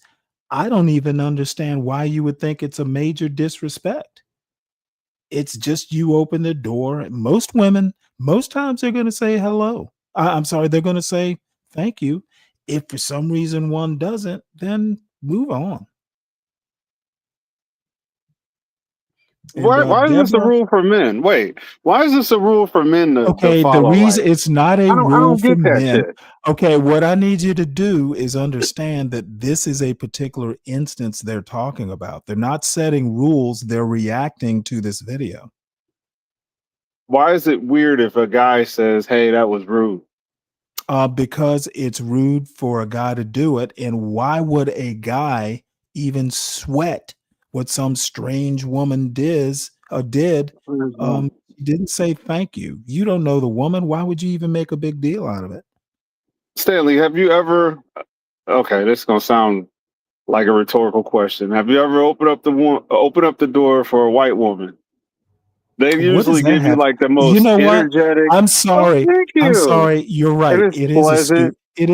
[SPEAKER 19] I don't even understand why you would think it's a major disrespect. It's just you open the door. Most women, most times they're going to say hello. I'm sorry, they're going to say thank you. If for some reason one doesn't, then move on. And,
[SPEAKER 10] Why is this a
[SPEAKER 19] Deborah,
[SPEAKER 10] rule for men? Wait, why is this a rule for men to
[SPEAKER 19] okay, the
[SPEAKER 10] follow?
[SPEAKER 19] reason
[SPEAKER 10] Like,
[SPEAKER 19] it's not a
[SPEAKER 10] I
[SPEAKER 19] rule
[SPEAKER 10] don't
[SPEAKER 19] for
[SPEAKER 10] get that
[SPEAKER 19] men.
[SPEAKER 10] shit.
[SPEAKER 19] Okay, what I need you to do is understand that this is a particular instance they're talking about. They're not setting rules, they're reacting to this video.
[SPEAKER 10] Why is it weird if a guy says, "Hey, that was rude"?
[SPEAKER 19] Because it's rude for a guy to do it. And why would a guy even sweat what some strange woman did? Didn't say thank you. You don't know the woman. Why would you even make a big deal out of it?
[SPEAKER 10] Stanley, have you ever? Okay, this is gonna sound like a rhetorical question. Have you ever opened up the door for a white woman? They
[SPEAKER 19] What does
[SPEAKER 10] usually
[SPEAKER 19] that
[SPEAKER 10] give you
[SPEAKER 19] have?
[SPEAKER 10] like the
[SPEAKER 19] You
[SPEAKER 10] most
[SPEAKER 19] know what?
[SPEAKER 10] energetic.
[SPEAKER 19] I'm
[SPEAKER 10] Oh,
[SPEAKER 19] sorry.
[SPEAKER 10] thank
[SPEAKER 19] I'm
[SPEAKER 10] you.
[SPEAKER 19] sorry. You're right.
[SPEAKER 10] And it's
[SPEAKER 19] It is
[SPEAKER 10] pleasant.
[SPEAKER 19] it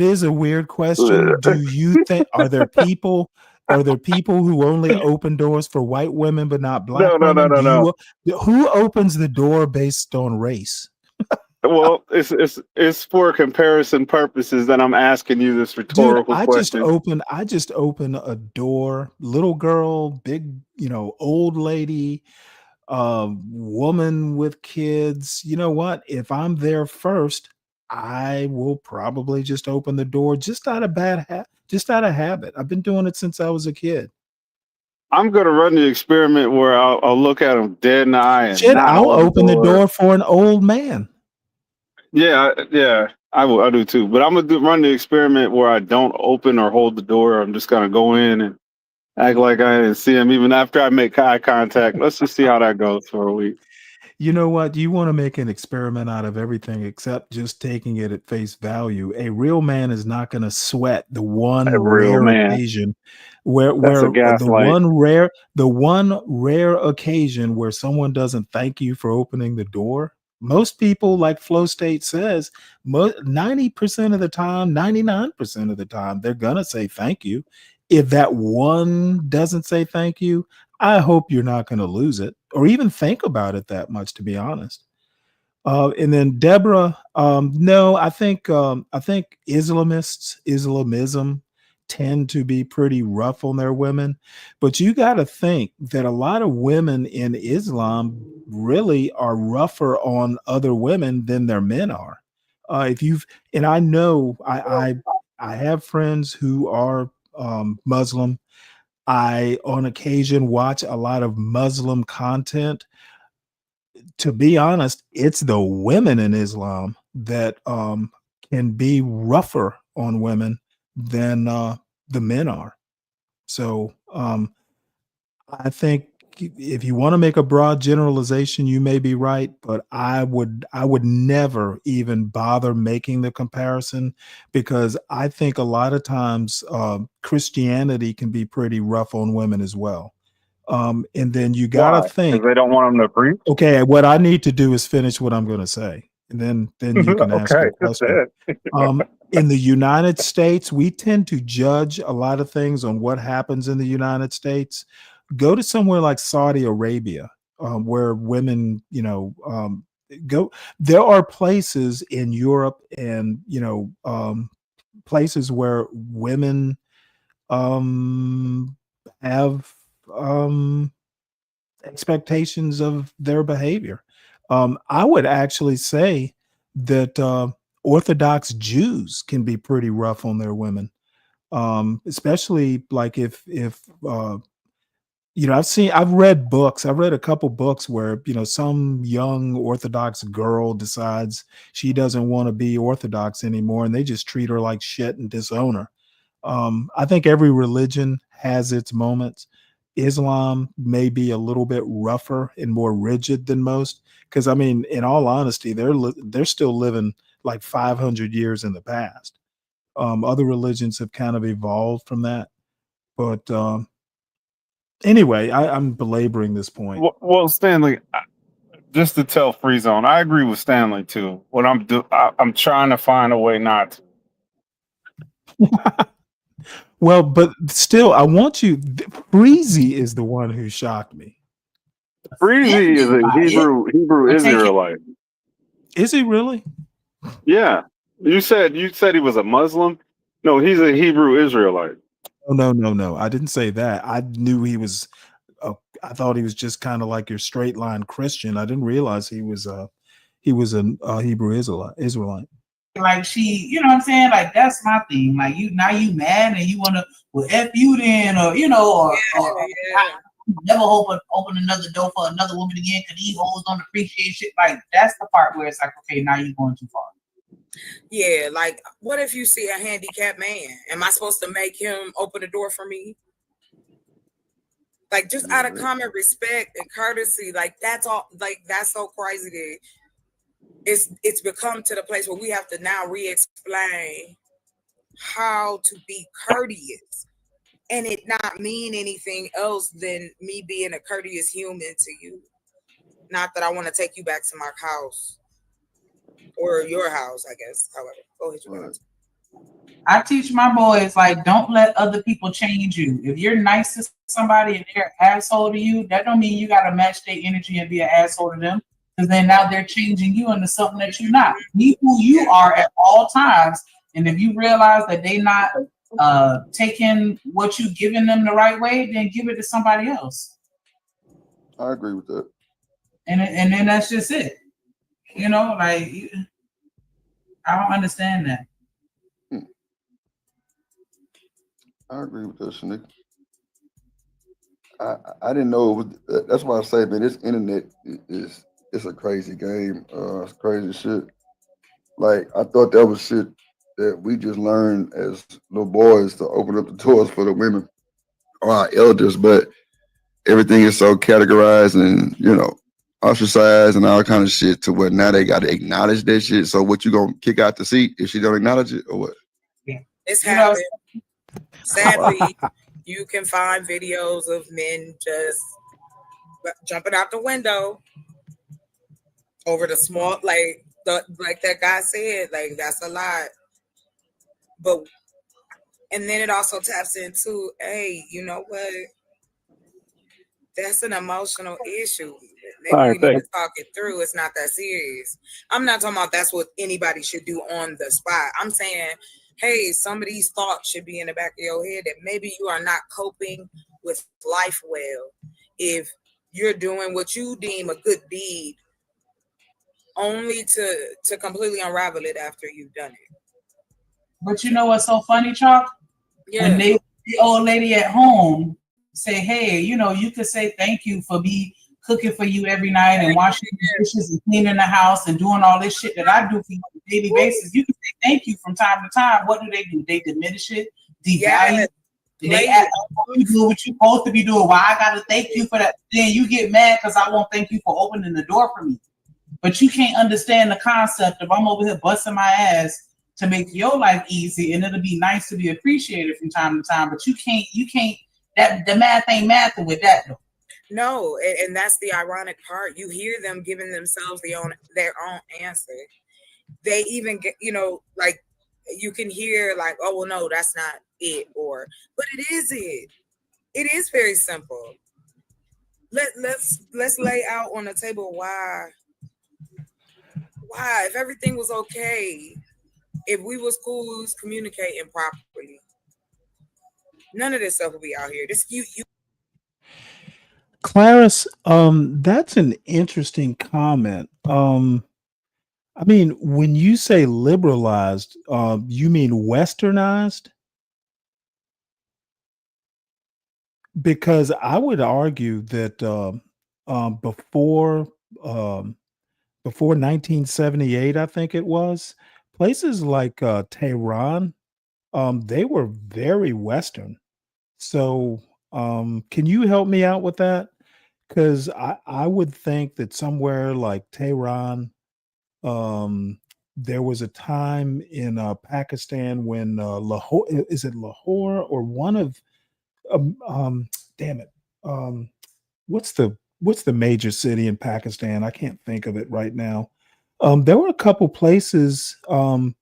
[SPEAKER 19] is a weird question. Do you think are there people who only open doors for white women but not black
[SPEAKER 10] No, no, no,
[SPEAKER 19] women?
[SPEAKER 10] no, no.
[SPEAKER 19] Who opens the door based on race?
[SPEAKER 10] Well, it's for comparison purposes that I'm asking you this
[SPEAKER 19] Dude,
[SPEAKER 10] rhetorical
[SPEAKER 19] I just
[SPEAKER 10] question.
[SPEAKER 19] open a door, little girl, big, old lady, woman with kids. You know what? If I'm there first, I will probably just open the door just out of just out of habit. I've been doing it since I was a kid.
[SPEAKER 10] I'm gonna run the experiment where I'll look at him dead in the eye and
[SPEAKER 19] Shit,
[SPEAKER 10] not
[SPEAKER 19] I'll
[SPEAKER 10] hold the
[SPEAKER 19] open the
[SPEAKER 10] door.
[SPEAKER 19] door for an old man.
[SPEAKER 10] Yeah, I will. I do too. But I'm gonna run the experiment where I don't open or hold the door. I'm just gonna go in and act like I didn't see him even after I make eye contact. Let's just see how that goes for a week.
[SPEAKER 19] You know what? You want to make an experiment out of everything except just taking it at face value. A real man is not going to sweat the one
[SPEAKER 10] A real
[SPEAKER 19] rare
[SPEAKER 10] man.
[SPEAKER 19] occasion where
[SPEAKER 10] That's a
[SPEAKER 19] the
[SPEAKER 10] gaslight.
[SPEAKER 19] one rare occasion where someone doesn't thank you for opening the door. Most people, like Flow State says, 90% of the time, 99% of the time, they're going to say thank you. If that one doesn't say thank you, I hope you're not going to lose it or even think about it that much, to be honest. And then Deborah, no, I think Islamism tend to be pretty rough on their women, but you got to think that a lot of women in Islam really are rougher on other women than their men are. And I know I have friends who are Muslim. I, on occasion, watch a lot of Muslim content. To be honest, it's the women in Islam that can be rougher on women than the men are. So I think if you want to make a broad generalization, you may be right, but I would never even bother making the comparison because I think a lot of times Christianity can be pretty rough on women as well. And then you got to
[SPEAKER 10] Why?
[SPEAKER 19] think,
[SPEAKER 10] Because they don't want them to preach.
[SPEAKER 19] okay, what I need to do is finish what I'm going to say, and then you can ask
[SPEAKER 10] Okay,
[SPEAKER 19] your
[SPEAKER 10] that's
[SPEAKER 19] question.
[SPEAKER 10] it.
[SPEAKER 19] In the United States, we tend to judge a lot of things on what happens in the United States. Go to somewhere like Saudi Arabia, where women, go. There are places in Europe and places where women have expectations of their behavior. I would actually say that Orthodox Jews can be pretty rough on their women, especially like if you know, I've read books. I've read a couple books where, you know, some young Orthodox girl decides she doesn't want to be Orthodox anymore, and they just treat her like shit and disown her. I think every religion has its moments. Islam may be a little bit rougher and more rigid than most, because I mean, in all honesty, they're still living like 500 years in the past. Other religions have kind of evolved from that, but anyway, I'm belaboring this point.
[SPEAKER 10] Well, Stanley, just to tell Free Zone, I agree with Stanley too. What I'm trying to find a way not to.
[SPEAKER 19] Well, but still, I want you. Freezy is the one who shocked me.
[SPEAKER 10] Freezy is a Hebrew Israelite.
[SPEAKER 19] Is he really?
[SPEAKER 10] Yeah. You said he was a Muslim? No, he's a Hebrew Israelite.
[SPEAKER 19] Oh, no. I didn't say that. I knew he was. I thought he was just kind of like your straight line Christian. I didn't realize he was a Hebrew Israelite.
[SPEAKER 14] Like she, you know what I'm saying? Like that's my thing. Like you mad and you wanna F you then, or you know, or never open another door for another woman again because these hoes don't appreciate shit. Like that's the part where it's like, okay, now you're going too far.
[SPEAKER 9] Yeah, like what if you see a handicapped man? Am I supposed to make him open the door for me? Like just out of common respect and courtesy, like that's all. Like that's so crazy that it's become to the place where we have to now re-explain how to be courteous, and it not mean anything else than me being a courteous human to you. Not that I want to take you back to my house or your house, I guess. However, go ahead, you guys.
[SPEAKER 14] I teach my boys, like, don't let other people change you. If you're nice to somebody and they're an asshole to you, that don't mean you got to match their energy and be an asshole to them. Because then now they're changing you into something that you're not. Be who you are at all times. And if you realize that they not taking what you giving them the right way, then give it to somebody else.
[SPEAKER 16] I agree with that.
[SPEAKER 14] And then that's just it. You know, like I don't understand that.
[SPEAKER 16] I agree with that, Shanika. I didn't know it was, that's why I say, man, this internet it's a crazy game. It's crazy shit. Like I thought that was shit that we just learned as little boys to open up the doors for the women or our elders, but everything is so categorized and, you know, ostracized and all kind of shit to where now they got to acknowledge that shit. So what, you gonna kick out the seat if she don't acknowledge it or what?
[SPEAKER 9] It's happened. Sadly, you can find videos of men just jumping out the window over the small, like that guy said, like that's a lot. But and then it also taps into, hey, you know what? That's an emotional issue. Maybe we need to talk it through. It's not that serious. I'm not talking about that's what anybody should do on the spot. I'm saying, hey, some of these thoughts should be in the back of your head that maybe you are not coping with life well if you're doing what you deem a good deed only to completely unravel it after you've done it.
[SPEAKER 14] But you know what's so funny, Chalk?
[SPEAKER 9] Yeah.
[SPEAKER 14] When the old lady at home say, hey, you know, you could say thank you for me cooking for you every night and washing the dishes and cleaning the house and doing all this shit that I do for you on a daily basis. You can say thank you from time to time. What do? They diminish it, devalue. They act like you do what you're supposed to be doing. Why I gotta thank you for that? Then you get mad because I won't thank you for opening the door for me. But you can't understand the concept of I'm over here busting my ass to make your life easy, and it'll be nice to be appreciated from time to time. But you can't. That the math ain't mathing with that though.
[SPEAKER 9] No, and that's the ironic part. You hear them giving themselves their own answer. They even get, you know, like you can hear like, oh well, no, that's not it, but it is it. It is very simple. Let's lay out on the table why if everything was okay, if we was cool, we was communicating properly, none of this stuff will be out here. This you.
[SPEAKER 19] Clarice, that's an interesting comment. I mean, when you say liberalized, you mean westernized? Because I would argue that before before 1978, I think it was, places like Tehran, they were very Western. So, can you help me out with that? Because I would think that somewhere like Tehran, there was a time in Pakistan when Lahore, is it Lahore or one of, um, um, damn it, what's the major city in Pakistan? I can't think of it right now. There were a couple places. There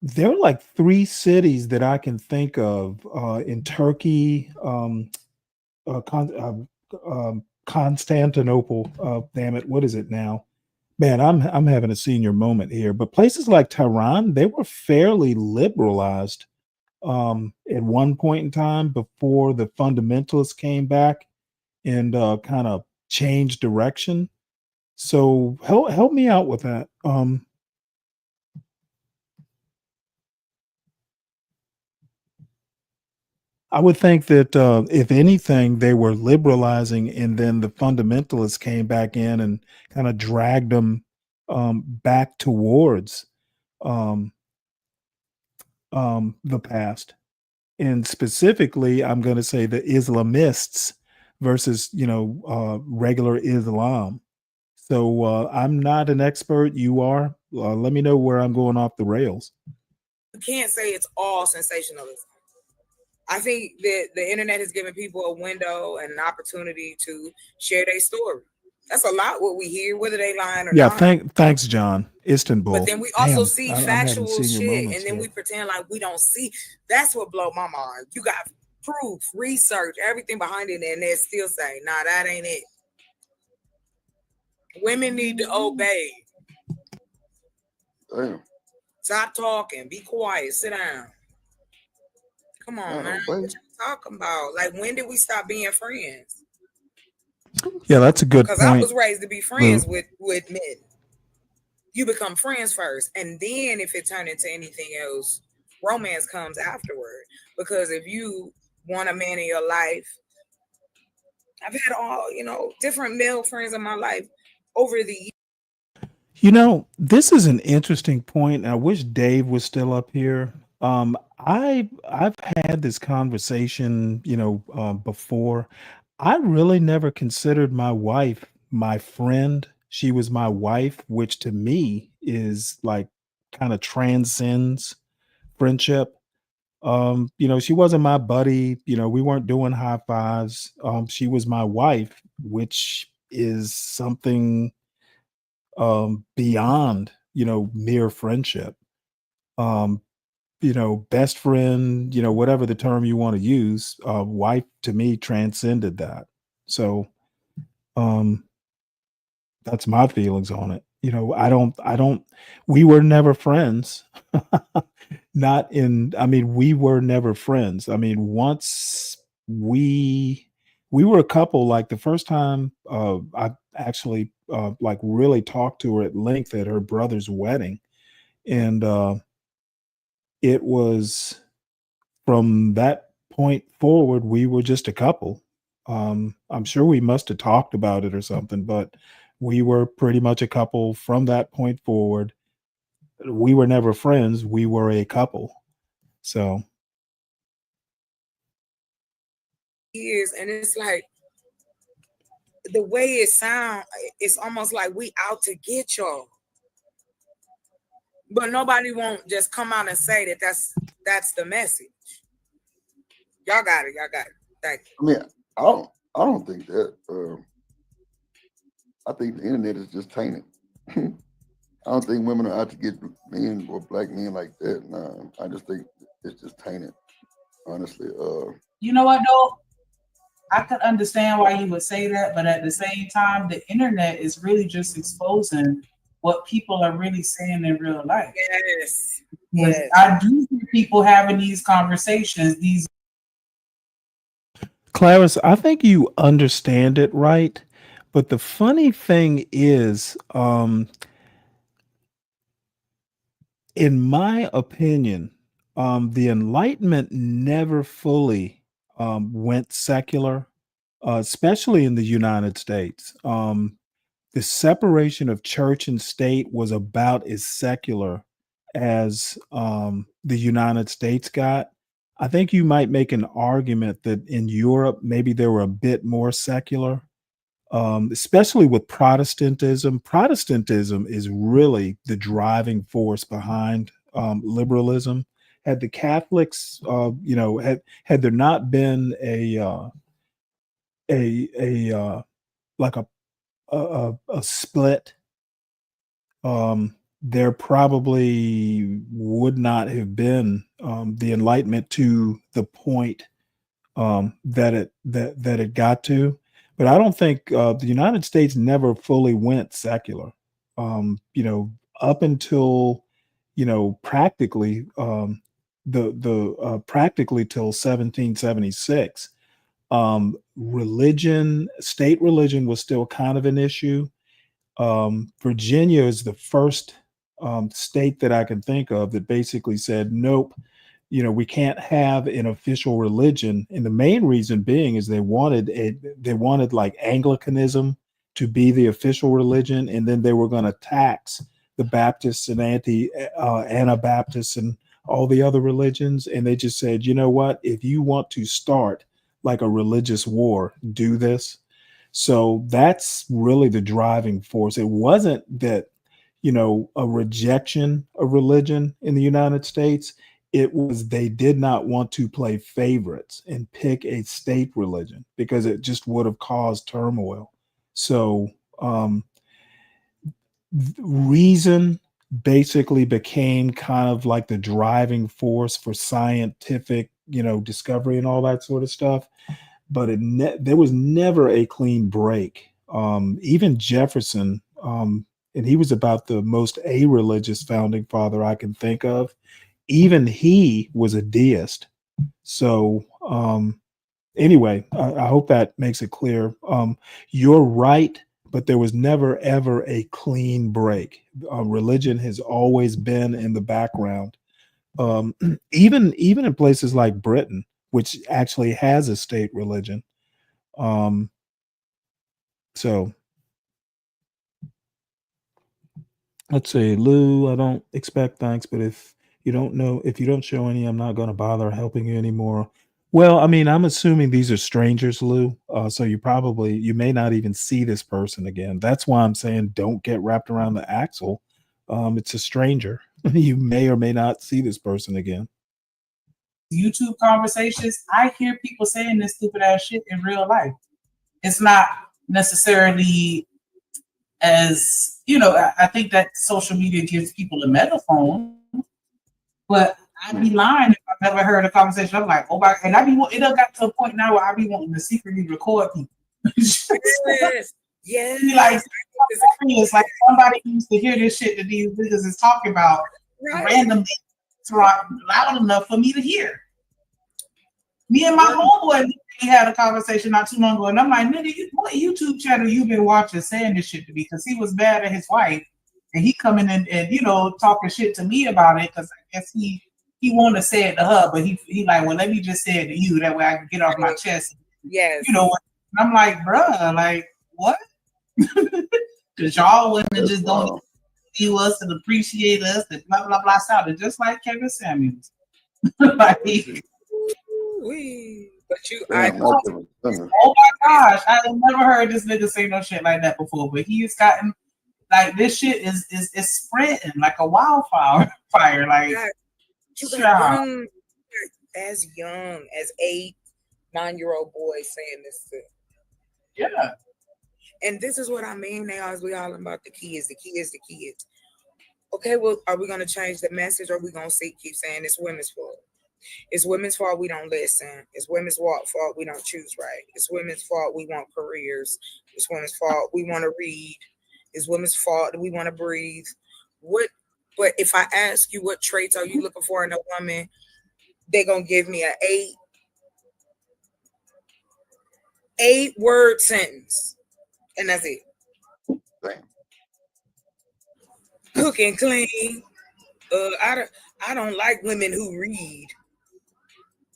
[SPEAKER 19] there are like three cities that I can think of in Turkey. Constantinople. Damn it, what is it now? Man, I'm having a senior moment here. But places like Tehran, they were fairly liberalized at one point in time before the fundamentalists came back and kind of changed direction. So help me out with that. I would think that if anything, they were liberalizing, and then the fundamentalists came back in and kind of dragged them back towards um, the past. And specifically, I'm going to say the Islamists versus regular Islam. So I'm not an expert. You are. Let me know where I'm going off the rails.
[SPEAKER 9] You can't say it's all sensationalism. I think that the internet has given people a window and an opportunity to share their story. That's a lot what we hear, whether they lying or not.
[SPEAKER 19] Thanks, John. Istanbul.
[SPEAKER 9] But then we also
[SPEAKER 19] Damn,
[SPEAKER 9] see
[SPEAKER 19] I'm having
[SPEAKER 9] factual
[SPEAKER 19] senior
[SPEAKER 9] shit,
[SPEAKER 19] moments
[SPEAKER 9] and then
[SPEAKER 19] here.
[SPEAKER 9] we pretend like we don't see. That's what blow my mind. You got proof, research, everything behind it, and they're still saying, "Nah, that ain't it." Women need to obey.
[SPEAKER 16] Damn.
[SPEAKER 9] Stop talking. Be quiet. Sit down. Come on, man. What you talking about? Like, when did we stop being friends?
[SPEAKER 19] Yeah, that's a good
[SPEAKER 9] Because
[SPEAKER 19] point.
[SPEAKER 9] I was raised to be friends with men. You become friends first, and then if it turned into anything else, romance comes afterward. Because if you want a man in your life, I've had all different male friends in my life over the years.
[SPEAKER 19] This is an interesting point. I wish Dave was still up here. I've had this conversation, before. I really never considered my wife my friend. She was my wife, which to me is like kind of transcends friendship. She wasn't my buddy. We weren't doing high fives. She was my wife, which is something beyond mere friendship. um Best friend, whatever the term you want to use. Wife to me transcended that. So um that's my feelings on it. I don't we were never friends. Not in I mean We were never friends. I mean, once we were a couple. Like the first time I actually like really talked to her at length at her brother's wedding. And it was from that point forward, we were just a couple. I'm sure we must have talked about it or something, but we were pretty much a couple from that point forward. We were never friends. We were a couple. So
[SPEAKER 9] Years, and it's like the way it sounds, it's almost like we out to get y'all. But nobody won't just come out and say that that's the message. Y'all got it. Thank you.
[SPEAKER 16] I mean, I don't think that. I think the internet is just tainted. I don't think women are out to get men or black men like that. Nah, I just think it's just tainted. Honestly.
[SPEAKER 14] You know what though? I could understand why you would say that, but at the same time, the internet is really just exposing what people are really saying in real life.
[SPEAKER 9] Yes.
[SPEAKER 14] I do hear people having these conversations.
[SPEAKER 19] Clarice, I think you understand it right, But the funny thing is, in my opinion, the Enlightenment never fully went secular, especially in the United States. The separation of church and state was about as secular as the United States got. I think you might make an argument that in Europe, maybe they were a bit more secular, especially with Protestantism. Protestantism is really the driving force behind liberalism. Had the Catholics, had there not been like a split, there probably would not have been the Enlightenment to the point that it got to. But I don't think the United States never fully went secular. Up until practically practically till 1776. State religion was still kind of an issue. Virginia is the first state that I can think of that basically said, nope, we can't have an official religion. And the main reason being is they wanted like Anglicanism to be the official religion, and then they were going to tax the Baptists and Anabaptists and all the other religions. And they just said, you know what, if you want to start like a religious war, do this. So that's really the driving force. It wasn't that, a rejection of religion in the United States. It was they did not want to play favorites and pick a state religion because it just would have caused turmoil. So reason basically became kind of like the driving force for scientific, discovery and all that sort of stuff. But there was never a clean break. Even Jefferson, and he was about the most a-religious founding father I can think of. Even he was a deist. So anyway, I hope that makes it clear. You're right, but there was never, ever a clean break. Religion has always been in the background. Even in places like Britain, which actually has a state religion. So let's see, Lou, I don't expect thanks, but if you don't show any, I'm not going to bother helping you anymore. Well, I mean, I'm assuming these are strangers, Lou. So you may not even see this person again. That's why I'm saying don't get wrapped around the axle. It's a stranger. You may or may not see this person again.
[SPEAKER 14] YouTube conversations, I hear people saying this stupid ass shit in real life. It's not necessarily as, I think that social media gives people a megaphone, but I'd be lying if I've never heard a conversation. I'm like, oh my, and it done got to a point now where I be wanting to secretly record people.
[SPEAKER 9] Yes.
[SPEAKER 14] Like, it's like somebody needs to hear this shit that these niggas is talking about randomly. Loud enough for me to hear. Me and my homeboy had a conversation not too long ago, and I'm like, nigga, what YouTube channel you been watching saying this shit to me? Because he was mad at his wife, and he coming in and talking shit to me about it because I guess he wanted to say it to her, but he like, well, let me just say it to you, that way I can get off my chest.
[SPEAKER 9] Yes.
[SPEAKER 14] And I'm like, bruh, like what? Because y'all women just don't view us and appreciate us and blah blah blah. Sounded just like Kevin Samuels. Like,
[SPEAKER 9] but
[SPEAKER 14] oh my gosh, I have never heard this nigga say no shit like that before. But he's gotten like this shit is spreading like a wildfire. Like
[SPEAKER 9] as young as 8, 9-year-old boys saying this shit.
[SPEAKER 14] Yeah.
[SPEAKER 9] And this is what I mean. We all about the kids. Okay, well, are we gonna change the message, or are we gonna keep saying it's women's fault? It's women's fault we don't listen. It's women's fault we don't choose right. It's women's fault we want careers. It's women's fault we want to read. It's women's fault that we want to breathe. But if I ask you what traits are you looking for in a woman, they're gonna give me an 8-word sentence. and that's it. Cook and clean. I don't like women who read.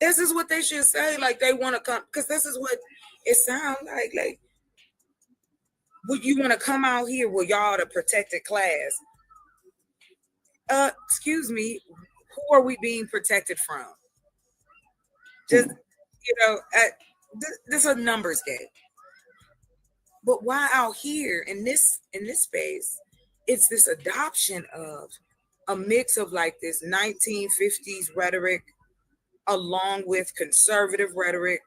[SPEAKER 9] This is what they should say. Like they want to come, because this is what it sounds like. Like, would you want to come out here with y'all the protected class? Excuse me, who are we being protected from? Just, this is a numbers game. But why out here in this space, it's this adoption of a mix of like this 1950s rhetoric along with conservative rhetoric,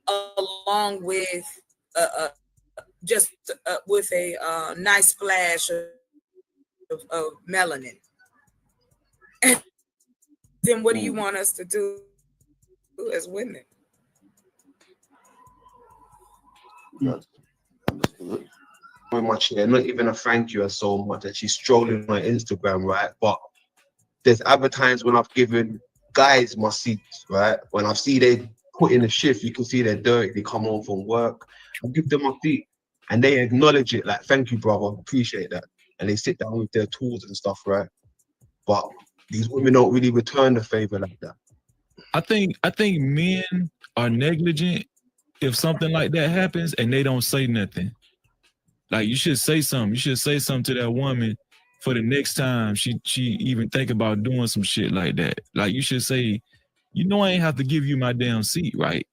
[SPEAKER 9] along with with a nice splash of melanin. And then what do you want us to do as women?
[SPEAKER 1] Very much, yeah, not even a thank you as so much that she's strolling my Instagram, right? But there's other times when I've given guys my seats, right? When I see they put in a shift, you can see they're dirty, they come home from work, I give them my seat and they acknowledge it, like, thank you, brother, appreciate that. And they sit down with their tools and stuff, right? But these women don't really return the favor like that.
[SPEAKER 24] I think men are negligent if something like that happens and they don't say nothing. Like, you should say something. You should say something to that woman for the next time she even think about doing some shit like that. Like, you should say, you know, I ain't have to give you my damn seat, right?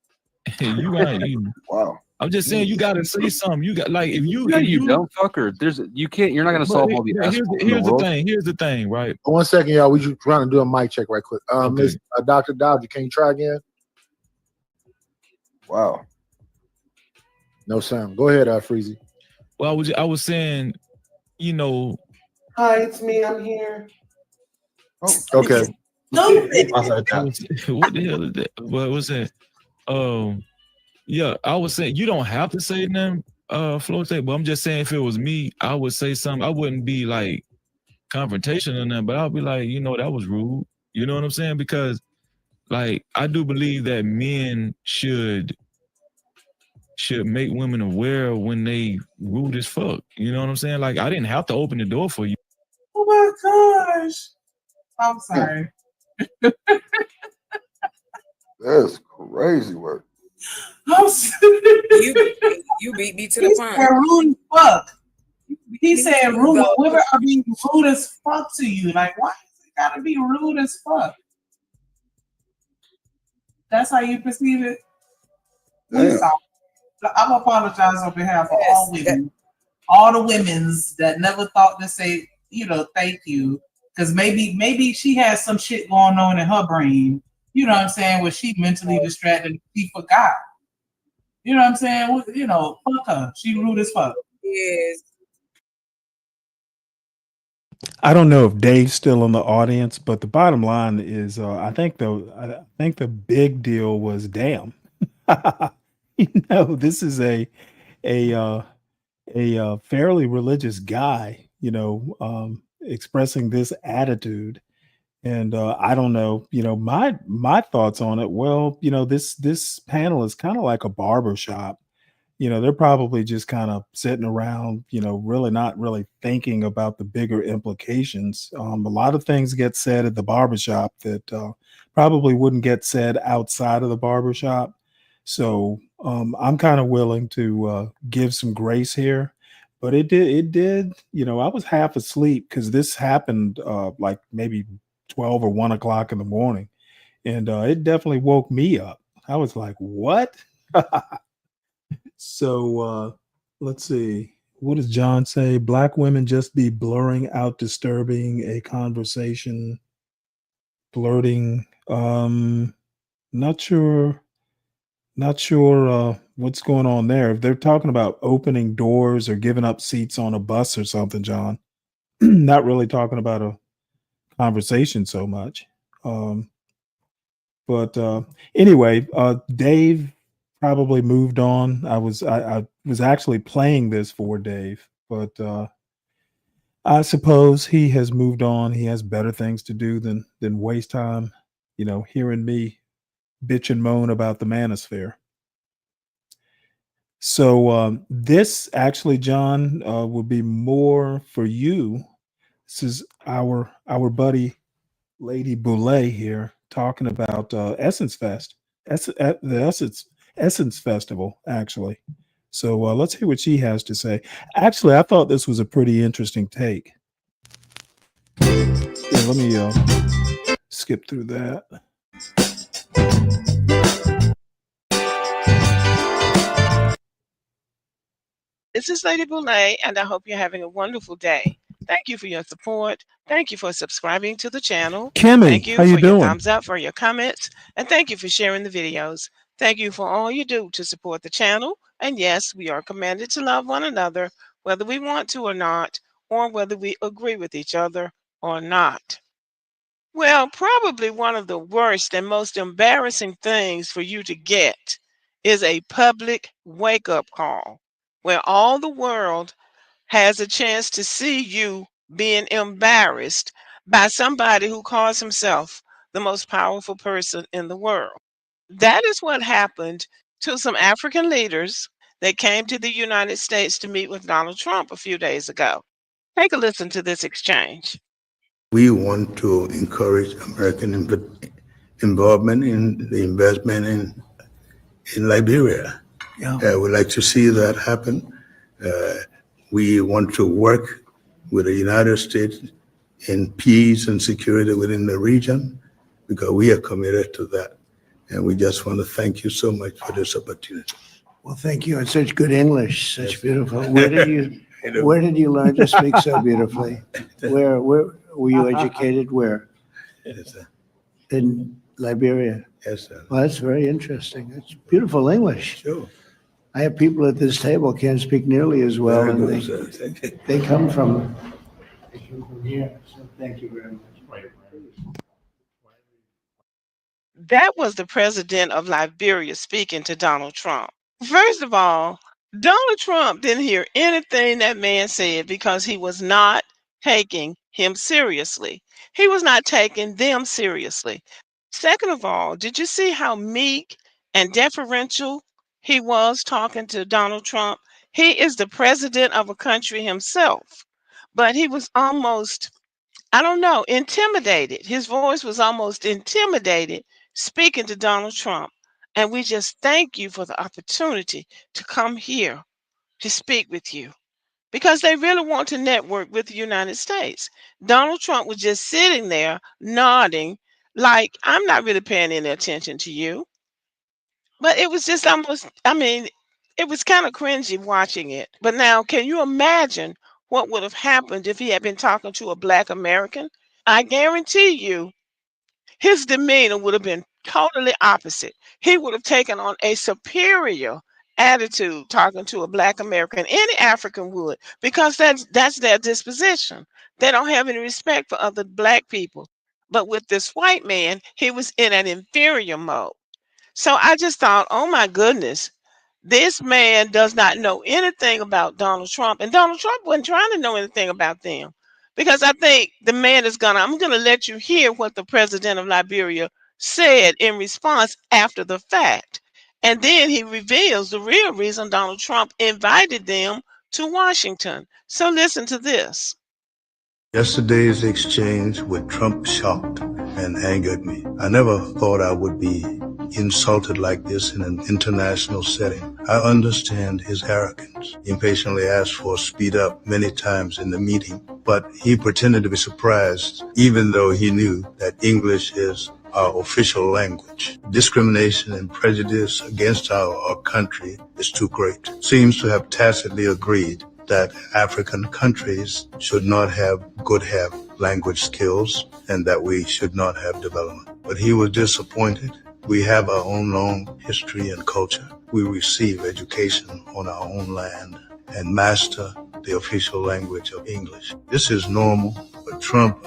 [SPEAKER 16] Wow.
[SPEAKER 24] I'm just saying, you gotta say something. You got, like, if you
[SPEAKER 20] don't fucker. You're not gonna solve all the
[SPEAKER 24] Here's the thing, right?
[SPEAKER 6] 1 second, y'all. We just trying to do a mic check right quick. Miss Dr. Dodger, can you try again?
[SPEAKER 16] Wow.
[SPEAKER 6] No sound. Go ahead, Freezy.
[SPEAKER 24] Well, I was saying, you know.
[SPEAKER 2] Hi, it's me. I'm here.
[SPEAKER 6] Oh, okay.
[SPEAKER 24] What the hell is that? What was that? Yeah, I was saying you don't have to say nothing, Flo, but I'm just saying if it was me, I would say something. I wouldn't be like confrontational or nothing, but I'll be like, you know, that was rude. You know what I'm saying? Because, like, I do believe that men should make women aware when they rude as fuck. You know what I'm saying? Like, I didn't have to open the door for you.
[SPEAKER 14] Oh my gosh. I'm sorry.
[SPEAKER 16] That's crazy work.
[SPEAKER 9] You beat me to the punch.
[SPEAKER 14] Rude as fuck. He said rude. Women are being rude as fuck to you. Like, why is it gotta be rude as fuck? That's how you perceive it? We sorry. I'm apologize on behalf of all women. All the women's that never thought to say, you know, thank you. Because maybe she has some shit going on in her brain. You know what I'm saying? Where she mentally distracted, she forgot. You know what I'm saying? You know, fuck her. She rude as fuck.
[SPEAKER 9] Yes.
[SPEAKER 19] I don't know if Dave's still in the audience, but the bottom line is, I think the big deal was, damn, you know, this is a fairly religious guy, you know, expressing this attitude. And I don't know, you know, my thoughts on it. Well, you know, this panel is kind of like a barber shop. You know, they're probably just kind of sitting around, you know, really not really thinking about the bigger implications. A lot of things get said at the barbershop that probably wouldn't get said outside of the barbershop. So I'm kind of willing to give some grace here. But it did, you know, I was half asleep because this happened like maybe 12 or 1 o'clock in the morning. And it definitely woke me up. I was like, what? So let's see. What does John say? Black women just be blurring out disturbing a conversation, blurting. Not sure what's going on there. If they're talking about opening doors or giving up seats on a bus or something, John, not really talking about a conversation so much. But anyway, Dave probably moved on. I was actually playing this for Dave, but I suppose he has moved on. He has better things to do than waste time, you know, hearing me bitch and moan about the manosphere. So this actually, John, will be more for you. This is our buddy Lady Boulay here talking about Essence Fest, the Essence Festival, actually. So let's hear what she has to say. Actually, I thought this was a pretty interesting take. Yeah, let me skip through that.
[SPEAKER 4] This is Lady Boulay, and I hope you're having a wonderful day. Thank you for your support. Thank you for subscribing to the channel.
[SPEAKER 19] Kimmy,
[SPEAKER 4] thank you
[SPEAKER 19] how you
[SPEAKER 4] for your
[SPEAKER 19] doing?
[SPEAKER 4] thumbs up, for your comments, and thank you for sharing the videos. Thank you for all you do to support the channel. And yes, we are commanded to love one another, whether we want to or not, or whether we agree with each other or not. Well, probably one of the worst and most embarrassing things for you to get is a public wake-up call where all the world has a chance to see you being embarrassed by somebody who calls himself the most powerful person in the world. That is what happened to some African leaders that came to the United States to meet with Donald Trump a few days ago. Take a listen to this exchange.
[SPEAKER 7] We want to encourage American involvement in the investment in Liberia.
[SPEAKER 11] Yeah.
[SPEAKER 7] We'd like to see that happen. We want to work with the United States in peace and security within the region because we are committed to that. And we just want to thank you so much for this opportunity.
[SPEAKER 11] Well, thank you. And such good English, such beautiful. Where did you learn to speak so beautifully? Where were you educated? Where?
[SPEAKER 7] Yes, sir.
[SPEAKER 11] In Liberia.
[SPEAKER 7] Yes, sir.
[SPEAKER 11] Well, that's very interesting. It's beautiful English.
[SPEAKER 7] Sure.
[SPEAKER 11] I have people at this table can't speak nearly as well,
[SPEAKER 7] Very
[SPEAKER 11] and
[SPEAKER 7] good, sir.
[SPEAKER 11] they come from here. So thank you very much.
[SPEAKER 4] That was the president of Liberia speaking to Donald Trump. First of all, Donald Trump didn't hear anything that man said because he was not taking him seriously. He was not taking them seriously. Second of all, did you see how meek and deferential he was talking to Donald Trump? He is the president of a country himself, but he was almost, I don't know, intimidated. His voice was almost intimidated speaking to Donald Trump. And we just thank you for the opportunity to come here to speak with you because they really want to network with the United States. Donald Trump was just sitting there nodding like, I'm not really paying any attention to you. But it was just almost, I mean, it was kind of cringy watching it. But now, can you imagine what would have happened if he had been talking to a Black American? I guarantee you his demeanor would have been totally opposite. He would have taken on a superior attitude talking to a Black American. Any African would, because that's their disposition. They don't have any respect for other Black people. But with this white man, he was in an inferior mode. So I just thought, oh my goodness, this man does not know anything about Donald Trump. And Donald Trump wasn't trying to know anything about them. Because I think the man is I'm gonna let you hear what the president of Liberia said in response after the fact. And then he reveals the real reason Donald Trump invited them to Washington. So listen to this.
[SPEAKER 7] Yesterday's exchange with Trump shocked and angered me. I never thought I would be insulted like this in an international setting. I understand his arrogance. He impatiently asked for speed up many times in the meeting, but he pretended to be surprised, even though he knew that English is our official language. Discrimination and prejudice against our country is too great. Seems to have tacitly agreed that African countries should not have language skills and that we should not have development. But he was disappointed. We have our own long history and culture. We receive education on our own land and master the official language of English. This is normal, but Trump,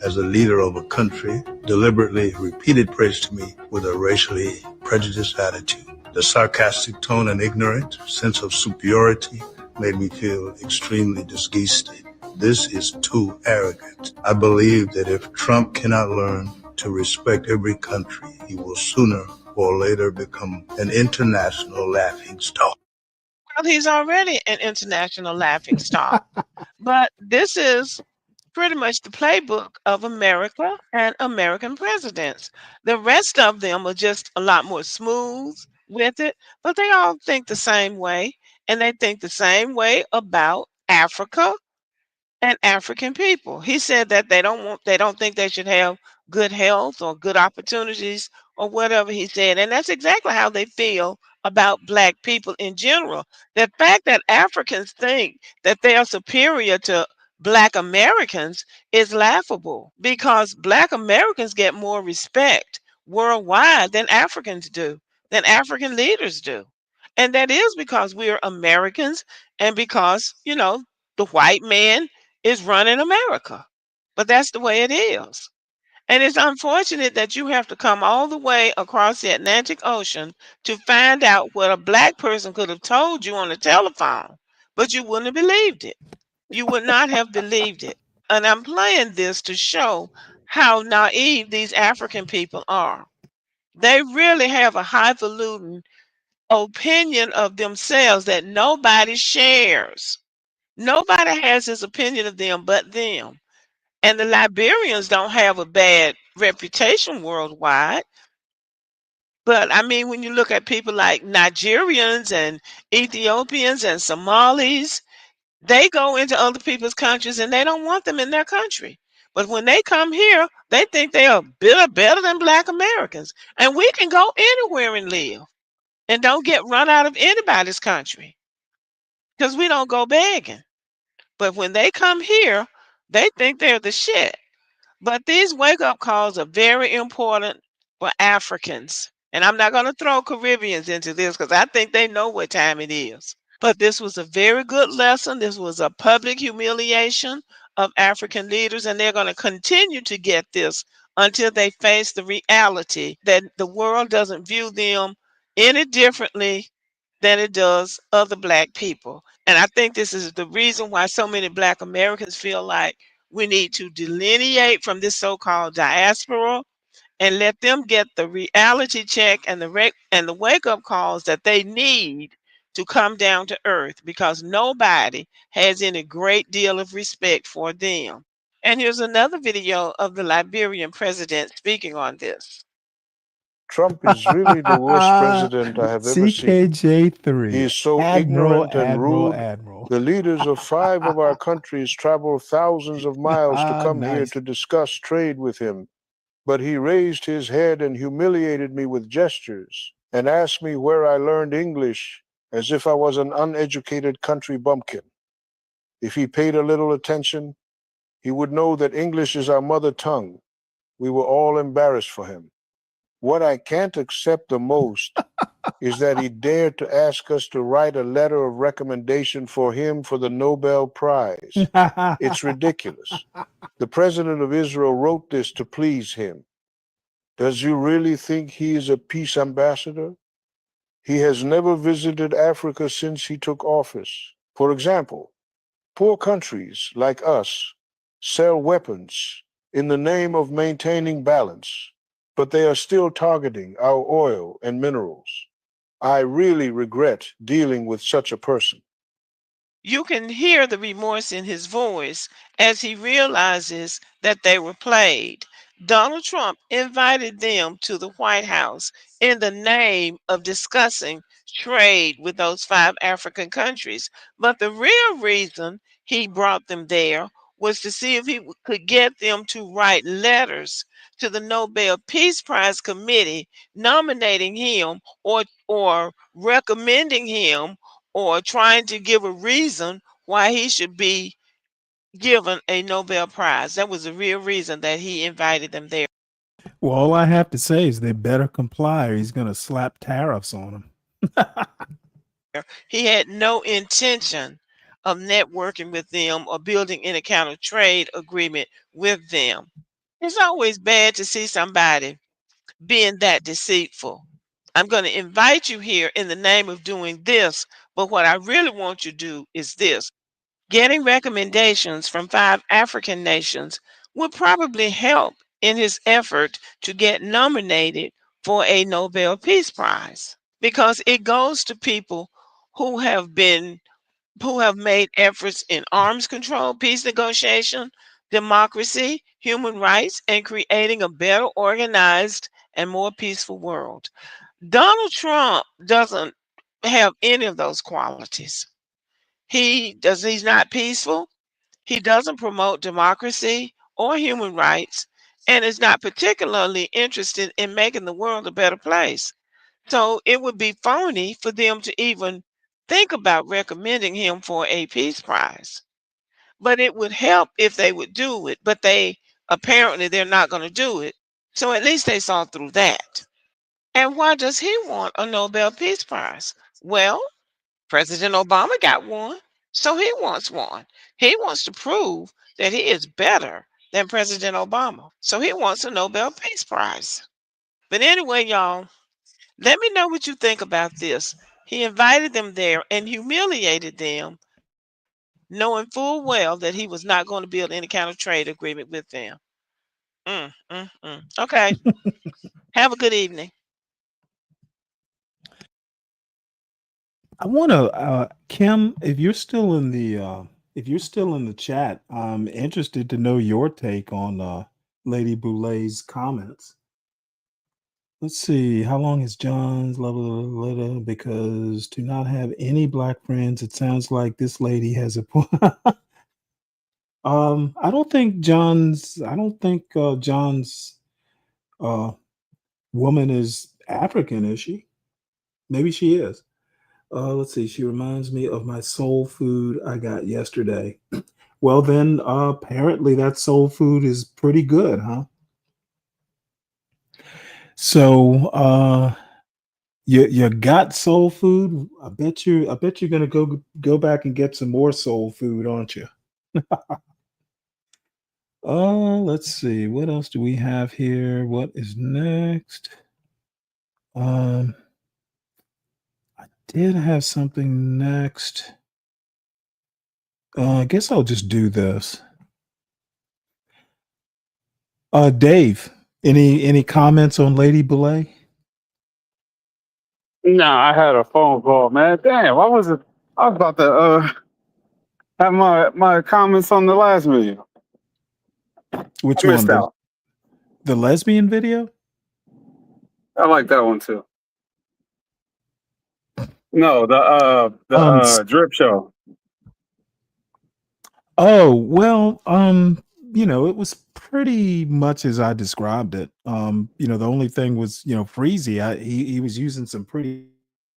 [SPEAKER 7] as a leader of a country, deliberately repeated praise to me with a racially prejudiced attitude. The sarcastic tone and ignorant sense of superiority made me feel extremely disgusted. This is too arrogant. I believe that if Trump cannot learn to respect every country, he will sooner or later become an international laughingstock.
[SPEAKER 4] Well, he's already an international laughing stock. But this is pretty much the playbook of America and American presidents. The rest of them are just a lot more smooth with it, but they all think the same way, and they think the same way about Africa and African people. He said that they don't think they should have good health or good opportunities or whatever he said. And that's exactly how they feel about black people in general. The fact that Africans think that they are superior to black Americans is laughable because black Americans get more respect worldwide than Africans do, than African leaders do. And that is because we are Americans and because, the white man is running America. But that's the way it is. And it's unfortunate that you have to come all the way across the Atlantic Ocean to find out what a black person could have told you on the telephone, but you wouldn't have believed it. You would not have believed it. And I'm playing this to show how naive these African people are. They really have a highfalutin opinion of themselves that nobody shares. Nobody has his opinion of them but them. And the Liberians don't have a bad reputation worldwide. But I mean, when you look at people like Nigerians and Ethiopians and Somalis, they go into other people's countries and they don't want them in their country. But when they come here, they think they are better than black Americans. And we can go anywhere and live and don't get run out of anybody's country because we don't go begging. But when they come here, they think they're the shit. But these wake up calls are very important for Africans. And I'm not going to throw Caribbeans into this because I think they know what time it is. But this was a very good lesson. This was a public humiliation of African leaders, and they're going to continue to get this until they face the reality that the world doesn't view them any differently than it does other black people. And I think this is the reason why so many black Americans feel like we need to delineate from this so-called diaspora and let them get the reality check and the wake-up calls that they need to come down to earth because nobody has any great deal of respect for them. And here's another video of the Liberian president speaking on this.
[SPEAKER 3] Trump is really the worst president I have ever seen.
[SPEAKER 19] CKJ3.
[SPEAKER 3] He is so
[SPEAKER 19] Admiral,
[SPEAKER 3] ignorant and
[SPEAKER 19] Admiral,
[SPEAKER 3] rude.
[SPEAKER 19] Admiral.
[SPEAKER 3] The leaders of 5 of our countries travel thousands of miles to come here
[SPEAKER 19] Nice.
[SPEAKER 3] to discuss trade with him. But he raised his head and humiliated me with gestures and asked me where I learned English as if I was an uneducated country bumpkin. If he paid a little attention, he would know that English is our mother tongue. We were all embarrassed for him. What I can't accept the most is that he dared to ask us to write a letter of recommendation for him for the Nobel Prize. It's ridiculous. The president of Israel wrote this to please him. Does you really think he is a peace ambassador? He has never visited Africa since he took office. For example, poor countries like us sell weapons in the name of maintaining balance, but they are still targeting our oil and minerals. I really regret dealing with such a person.
[SPEAKER 4] You can hear the remorse in his voice as he realizes that they were played. Donald Trump invited them to the White House in the name of discussing trade with those 5 African countries. But the real reason he brought them there was to see if he could get them to write letters to the Nobel Peace Prize Committee nominating him or recommending him or trying to give a reason why he should be given a Nobel Prize. That was the real reason that he invited them there.
[SPEAKER 19] Well, all I have to say is they better comply or he's going to slap tariffs on them.
[SPEAKER 4] He had no intention of networking with them or building any kind of trade agreement with them. It's always bad to see somebody being that deceitful. I'm going to invite you here in the name of doing this, but what I really want you to do is this. Getting recommendations from 5 African nations would probably help in his effort to get nominated for a Nobel Peace Prize because it goes to people who have made efforts in arms control, peace negotiation, democracy, human rights, and creating a better organized and more peaceful world. Donald Trump doesn't have any of those qualities. He's not peaceful. He doesn't promote democracy or human rights, and is not particularly interested in making the world a better place. So it would be phony for them to even think about recommending him for a peace prize. But it would help if they would do it. But they're not going to do it. So at least they saw through that. And why does he want a Nobel Peace Prize? Well, President Obama got one, so he wants one. He wants to prove that he is better than President Obama. So he wants a Nobel Peace Prize. But anyway, y'all, let me know what you think about this. He invited them there and humiliated them, knowing full well that he was not going to build any kind of trade agreement with them. Okay. Have a good evening.
[SPEAKER 19] I want to, Kim, if you're still in the chat, I'm interested to know your take on Lady Boulet's comments. Let's see, how long is John's level? Because to not have any black friends, it sounds like this lady has a point. I don't think John's woman is African, is she? Maybe she is. Let's see. She reminds me of my soul food I got yesterday. Well, then apparently that soul food is pretty good, huh? So you got soul food. I bet you're gonna go back and get some more soul food, aren't you? Let's see. What else do we have here? What is next? I did have something next. I guess I'll just do this. Dave, any comments on Lady Boulet?
[SPEAKER 10] No, I had a phone call, man. Damn, why was it? I was about to have my comments on the last video.
[SPEAKER 19] Which
[SPEAKER 10] I missed
[SPEAKER 19] one?
[SPEAKER 10] out.
[SPEAKER 19] The lesbian video?
[SPEAKER 10] I like that one too. No, the drip show.
[SPEAKER 19] Oh, well, it was pretty much as I described it. The only thing was, Freezy. He was using some pretty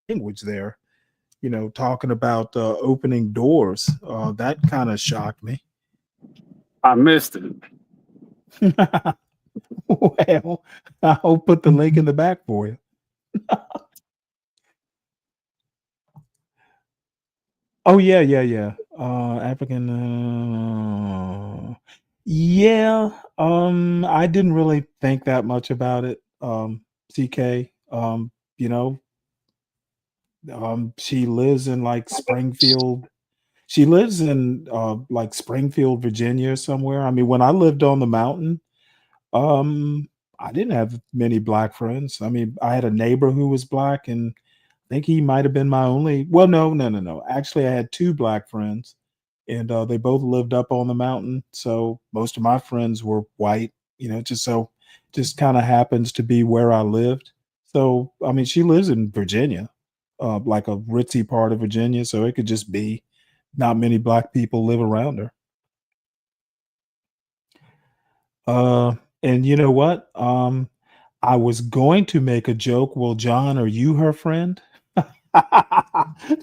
[SPEAKER 19] language there, talking about opening doors. That kind of shocked me.
[SPEAKER 10] I missed it.
[SPEAKER 19] Well, I'll put the link in the back for you. Oh yeah. African. Yeah. I didn't really think that much about it. CK. She lives in like Springfield. She lives in like Springfield, Virginia, somewhere. I mean, when I lived on the mountain, I didn't have many black friends. I mean, I had a neighbor who was black, and I think he might have been my only. Well, no. Actually, I had two black friends, and they both lived up on the mountain. So most of my friends were white. Just kind of happens to be where I lived. So I mean, she lives in Virginia, like a ritzy part of Virginia. So it could just be not many black people live around her. And you know what? I was going to make a joke. Well, John, are you her friend?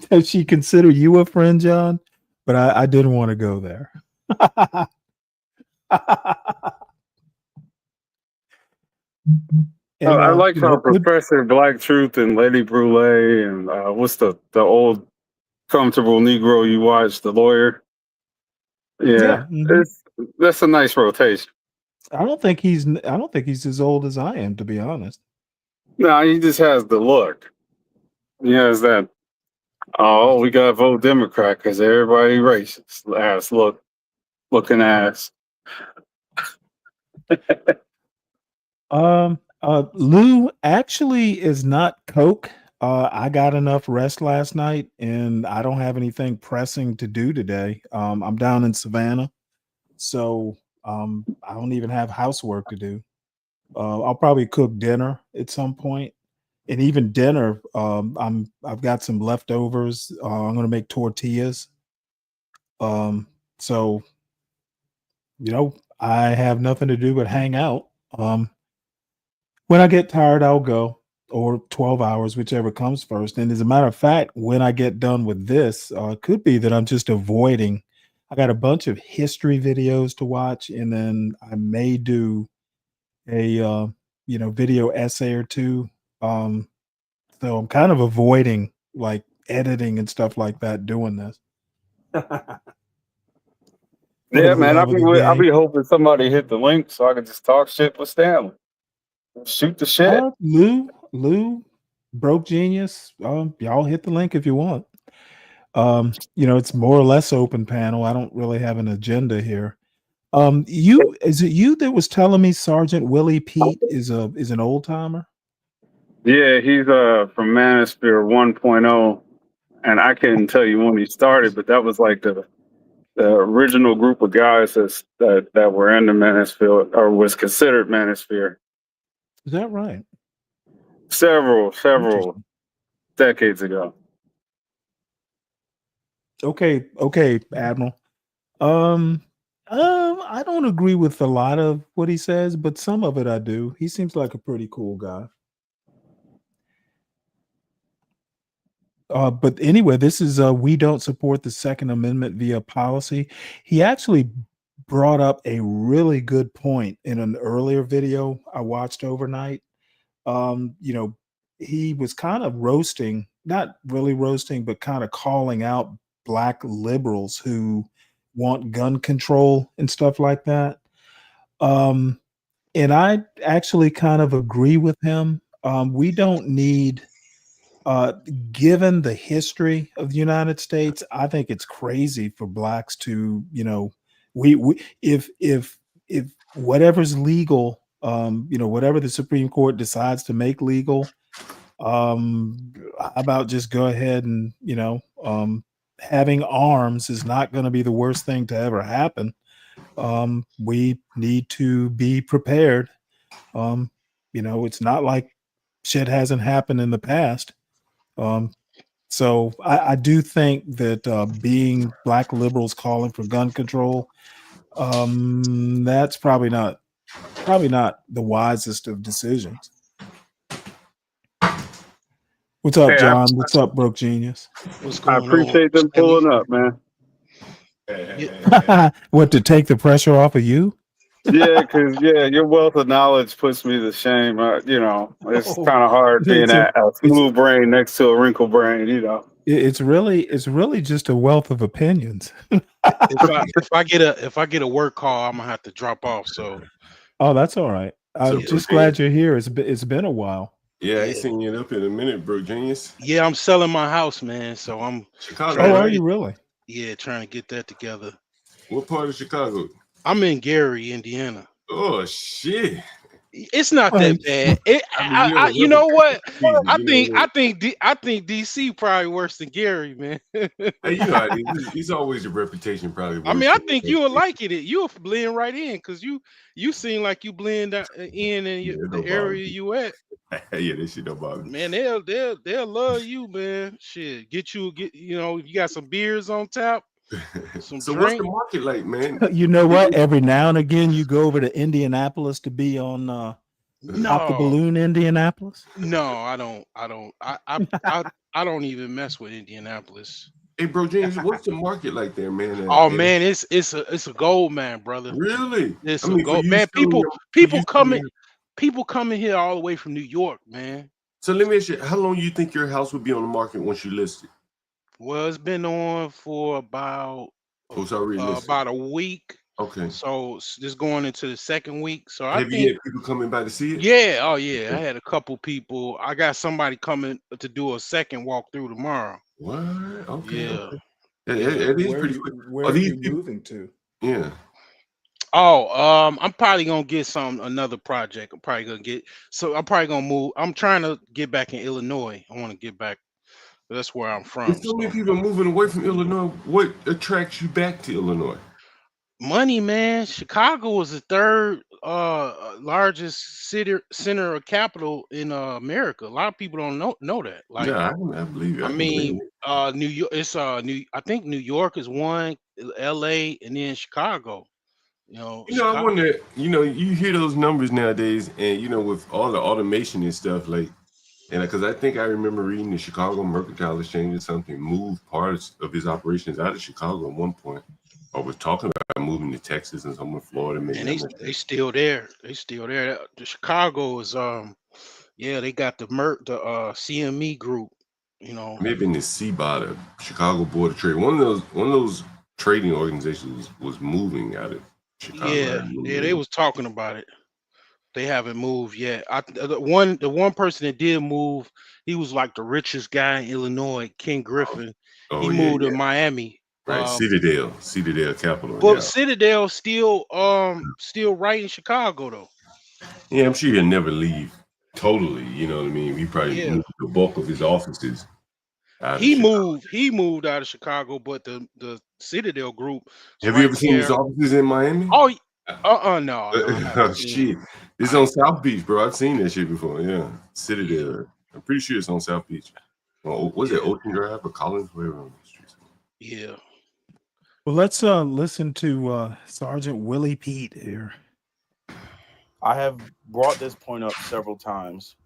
[SPEAKER 19] Does she consider you a friend, John? But I didn't want to go there. And,
[SPEAKER 10] I like how Professor Black Truth and Lady Brule and what's the old comfortable Negro you watch, the lawyer. Yeah. That's a nice rotation.
[SPEAKER 19] I don't think he's as old as I am, to be honest.
[SPEAKER 10] No, he just has the look. He has that. Oh, we gotta vote Democrat because everybody racist ass looking ass.
[SPEAKER 19] Lou actually is not Coke. I got enough rest last night, and I don't have anything pressing to do today. I'm down in Savannah, so I don't even have housework to do. I'll probably cook dinner at some point, and even dinner, I've got some leftovers. I'm gonna make tortillas. So I have nothing to do but hang out. When I get tired, I'll go, or 12 hours, whichever comes first. And as a matter of fact, when I get done with this, it could be that I'm just avoiding. I got a bunch of history videos to watch, and then I may do a video essay or two. So I'm kind of avoiding like editing and stuff like that doing this.
[SPEAKER 10] Yeah, man.
[SPEAKER 19] I'll
[SPEAKER 10] I'll be hoping somebody hit the link so I can just talk shit with Stanley. Shoot the shit.
[SPEAKER 19] Lou, Broke Genius. Y'all hit the link if you want. It's more or less open panel. I don't really have an agenda here. Is it you that was telling me Sergeant Willie Pete is an old timer?
[SPEAKER 10] Yeah, he's from Manosphere 1.0, and I couldn't tell you when he started, but that was like the original group of guys that were in the Manosphere or was considered Manosphere.
[SPEAKER 19] Is that right?
[SPEAKER 10] Several decades ago.
[SPEAKER 19] Okay, Admiral. I don't agree with a lot of what he says, but some of it I do. He seems like a pretty cool guy. But anyway, this is we don't support the Second Amendment via policy. He actually brought up a really good point in an earlier video I watched overnight. He was kind of roasting, not really roasting, but kind of calling out black liberals who want gun control and stuff like that. And I actually kind of agree with him. We don't need, given the history of the United States, I think it's crazy for blacks to, if whatever's legal, whatever the Supreme Court decides to make legal, how about just go ahead and, having arms is not going to be the worst thing to ever happen. We need to be prepared. It's not like shit hasn't happened in the past. So I do think that being black liberals calling for gun control, that's probably not the wisest of decisions. What's up, John? What's up, Broke Genius?
[SPEAKER 13] What's going on?
[SPEAKER 10] I appreciate them pulling up, man.
[SPEAKER 19] What, to take the pressure off of you?
[SPEAKER 10] Yeah, because your wealth of knowledge puts me to shame. It's kind of hard being a smooth brain next to a wrinkled brain.
[SPEAKER 19] It's really just a wealth of opinions.
[SPEAKER 13] If I get a work call, I'm gonna have to drop off. So,
[SPEAKER 19] oh, that's all right. I'm just glad you're here. It's been a while.
[SPEAKER 15] Yeah, I ain't seen you up in a minute, Broke Genius.
[SPEAKER 13] Yeah, I'm selling my house, man. So I'm
[SPEAKER 15] Chicago.
[SPEAKER 19] Oh, are you really?
[SPEAKER 13] Yeah, trying to get that together.
[SPEAKER 15] What part of Chicago?
[SPEAKER 13] I'm in Gary, Indiana.
[SPEAKER 15] Oh shit!
[SPEAKER 13] It's not that bad. You know what? I think DC probably worse than Gary, man.
[SPEAKER 15] Hey, he's always a reputation probably.
[SPEAKER 13] I mean, I think you will like it. You'll blend right in because you seem like you blend in the area you at.
[SPEAKER 15] Yeah, this shit don't bother me.
[SPEAKER 13] Man, they'll love you, man. Shit, you got some beers on tap.
[SPEAKER 15] So what's the market like, man?
[SPEAKER 19] You know what? Every now and again, you go over to Indianapolis to be on Pop the Balloon, Indianapolis.
[SPEAKER 13] No, I don't. I don't even mess with Indianapolis.
[SPEAKER 15] Hey, bro, James, what's the market like there, man?
[SPEAKER 13] Man, it's a gold mine, brother.
[SPEAKER 15] Really?
[SPEAKER 13] It's a gold man. People coming here all the way from New York, man.
[SPEAKER 15] So let me ask you, how long do you think your house would be on the market once you list it?
[SPEAKER 13] Well, it's been on for about a week.
[SPEAKER 15] Okay.
[SPEAKER 13] So just going into the second week. So
[SPEAKER 15] have you had people coming by to see it?
[SPEAKER 13] Yeah. Oh yeah. I had a couple people. I got somebody coming to do a second walkthrough tomorrow.
[SPEAKER 15] What? Okay.
[SPEAKER 13] Yeah.
[SPEAKER 15] It is pretty quick.
[SPEAKER 19] Where are you moving to?
[SPEAKER 15] Yeah.
[SPEAKER 13] Oh, I'm probably gonna get another project. I'm probably gonna get I'm probably gonna move. I'm trying to get back in Illinois. I want to get back. That's where I'm from.
[SPEAKER 15] There's so many people moving away from Illinois. What attracts you back to Illinois?
[SPEAKER 13] Money, man. Chicago was the third largest center of capital in America. A lot of people don't know that. Like,
[SPEAKER 15] Yeah, I believe it.
[SPEAKER 13] I
[SPEAKER 15] I can believe
[SPEAKER 13] mean,
[SPEAKER 15] it.
[SPEAKER 13] New York. It's I think New York is one, L.A. and then Chicago.
[SPEAKER 15] I wonder, you hear those numbers nowadays, and with all the automation and stuff, like, and because I think I remember reading the Chicago Mercantile Exchange or something moved parts of his operations out of Chicago at one point, or was talking about moving to Texas and some in Florida. Maybe
[SPEAKER 13] And they still there. They still there. The Chicago is yeah, they got the CME group.
[SPEAKER 15] maybe in the CBOT, the Chicago Board of Trade. One of those trading organizations was moving out of Chicago.
[SPEAKER 13] Yeah, they was talking about it. They haven't moved yet. The one person that did move, he was like the richest guy in Illinois, Ken Griffin.
[SPEAKER 15] Oh,
[SPEAKER 13] He
[SPEAKER 15] yeah,
[SPEAKER 13] moved to
[SPEAKER 15] yeah.
[SPEAKER 13] Miami.
[SPEAKER 15] Right, Citadel Capital.
[SPEAKER 13] But
[SPEAKER 15] Yeah.
[SPEAKER 13] Citadel still right in Chicago though.
[SPEAKER 15] Yeah, I'm sure he'll never leave totally. You know what I mean? He probably moved the bulk of his offices out of
[SPEAKER 13] He
[SPEAKER 15] Chicago.
[SPEAKER 13] moved out of Chicago, but the Citadel group.
[SPEAKER 15] Have you ever seen his offices in Miami?
[SPEAKER 13] Oh, no. I haven't
[SPEAKER 15] Oh,
[SPEAKER 13] seen
[SPEAKER 15] shit. It's on South Beach, bro. I've seen that shit before. Yeah. Citadel. I'm pretty sure it's on South Beach. Was it Ocean Drive or Collins? Wherever on the streets.
[SPEAKER 13] Yeah.
[SPEAKER 19] Well, let's listen to Sergeant Willie Pete here.
[SPEAKER 8] I have brought this point up several times,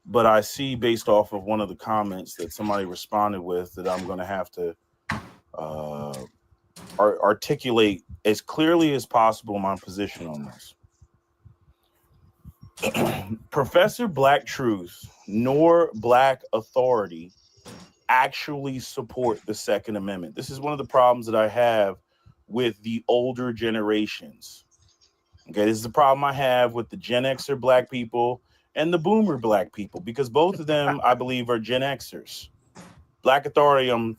[SPEAKER 8] but I see based off of one of the comments that somebody responded with that I'm going to have to articulate as clearly as possible my position on this. Professor Black Truth nor Black Authority actually support the Second Amendment. This is one of the problems that I have with the older generations. Okay, this is the problem I have with the Gen Xer Black people and the Boomer Black people, because both of them, I believe, are Gen Xers. Black Authority, I'm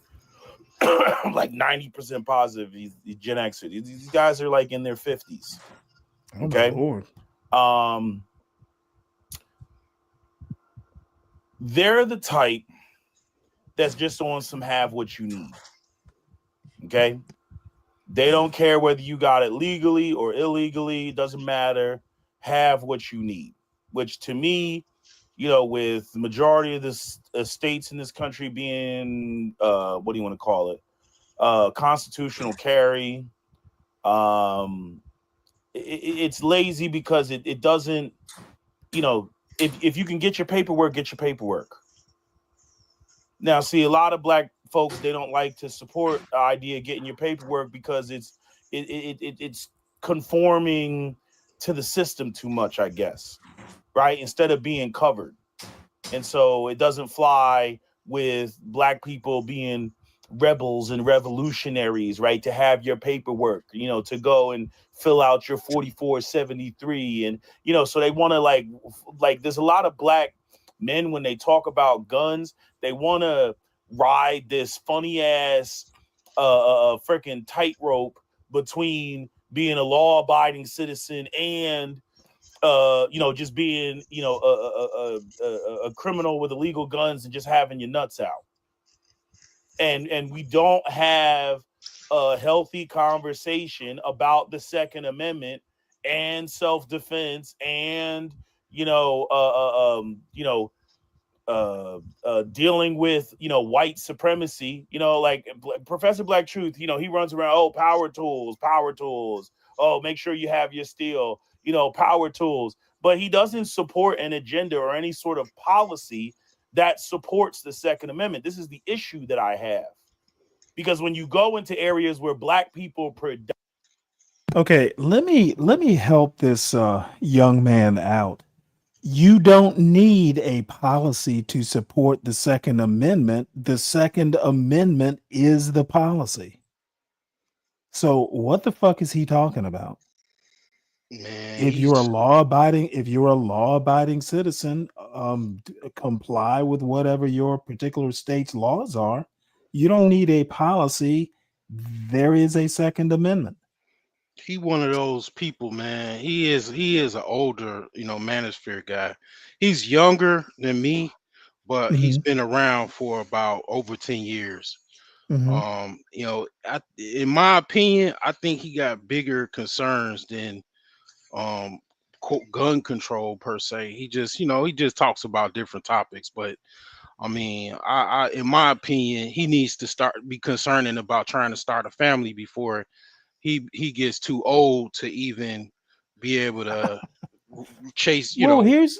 [SPEAKER 8] like 90% positive he's Gen Xer. These guys are like in their 50s. Okay. They're the type that's just on some have what you need. Okay. They don't care whether you got it legally or illegally. It doesn't matter. Have what you need, which to me, with the majority of the states in this country being, what do you want to call it? Constitutional carry. It's lazy because it doesn't, if you can get your paperwork, get your paperwork. Now, see, a lot of Black folks, they don't like to support the idea of getting your paperwork because it's conforming to the system too much, I guess, right? Instead of being covered. And so it doesn't fly with Black people being rebels and revolutionaries, right? To have your paperwork, to go and fill out your 4473. And, so they want to like there's a lot of Black men, when they talk about guns, they want to ride this funny ass freaking tightrope between being a law-abiding citizen and just being a criminal with illegal guns and just having your nuts out. And we don't have a healthy conversation about the Second Amendment and self-defense and dealing with white supremacy. Like Professor Black Truth, he runs around, power tools, make sure you have your steel, power tools, but he doesn't support an agenda or any sort of policy that supports the Second Amendment. This is the issue that I have, because when you go into areas where Black people
[SPEAKER 19] Okay, let me help this young man out. You don't need a policy to support the Second Amendment. The Second Amendment is the policy. So what the fuck is he talking about?
[SPEAKER 13] Man,
[SPEAKER 19] If you're a law-abiding citizen, comply with whatever your particular state's laws are. You don't need a policy. There is a Second Amendment.
[SPEAKER 13] He one of those people, man. He is an older, manosphere guy. He's younger than me, but he's
[SPEAKER 19] Hmm.
[SPEAKER 13] been around for about over 10 years.
[SPEAKER 19] Hmm.
[SPEAKER 13] In my opinion, I think he got bigger concerns than um gun control per se. He just talks about different topics, but I mean, in my opinion, he needs to be concerning about trying to start a family before he gets too old to even be able to chase.
[SPEAKER 19] Well, here's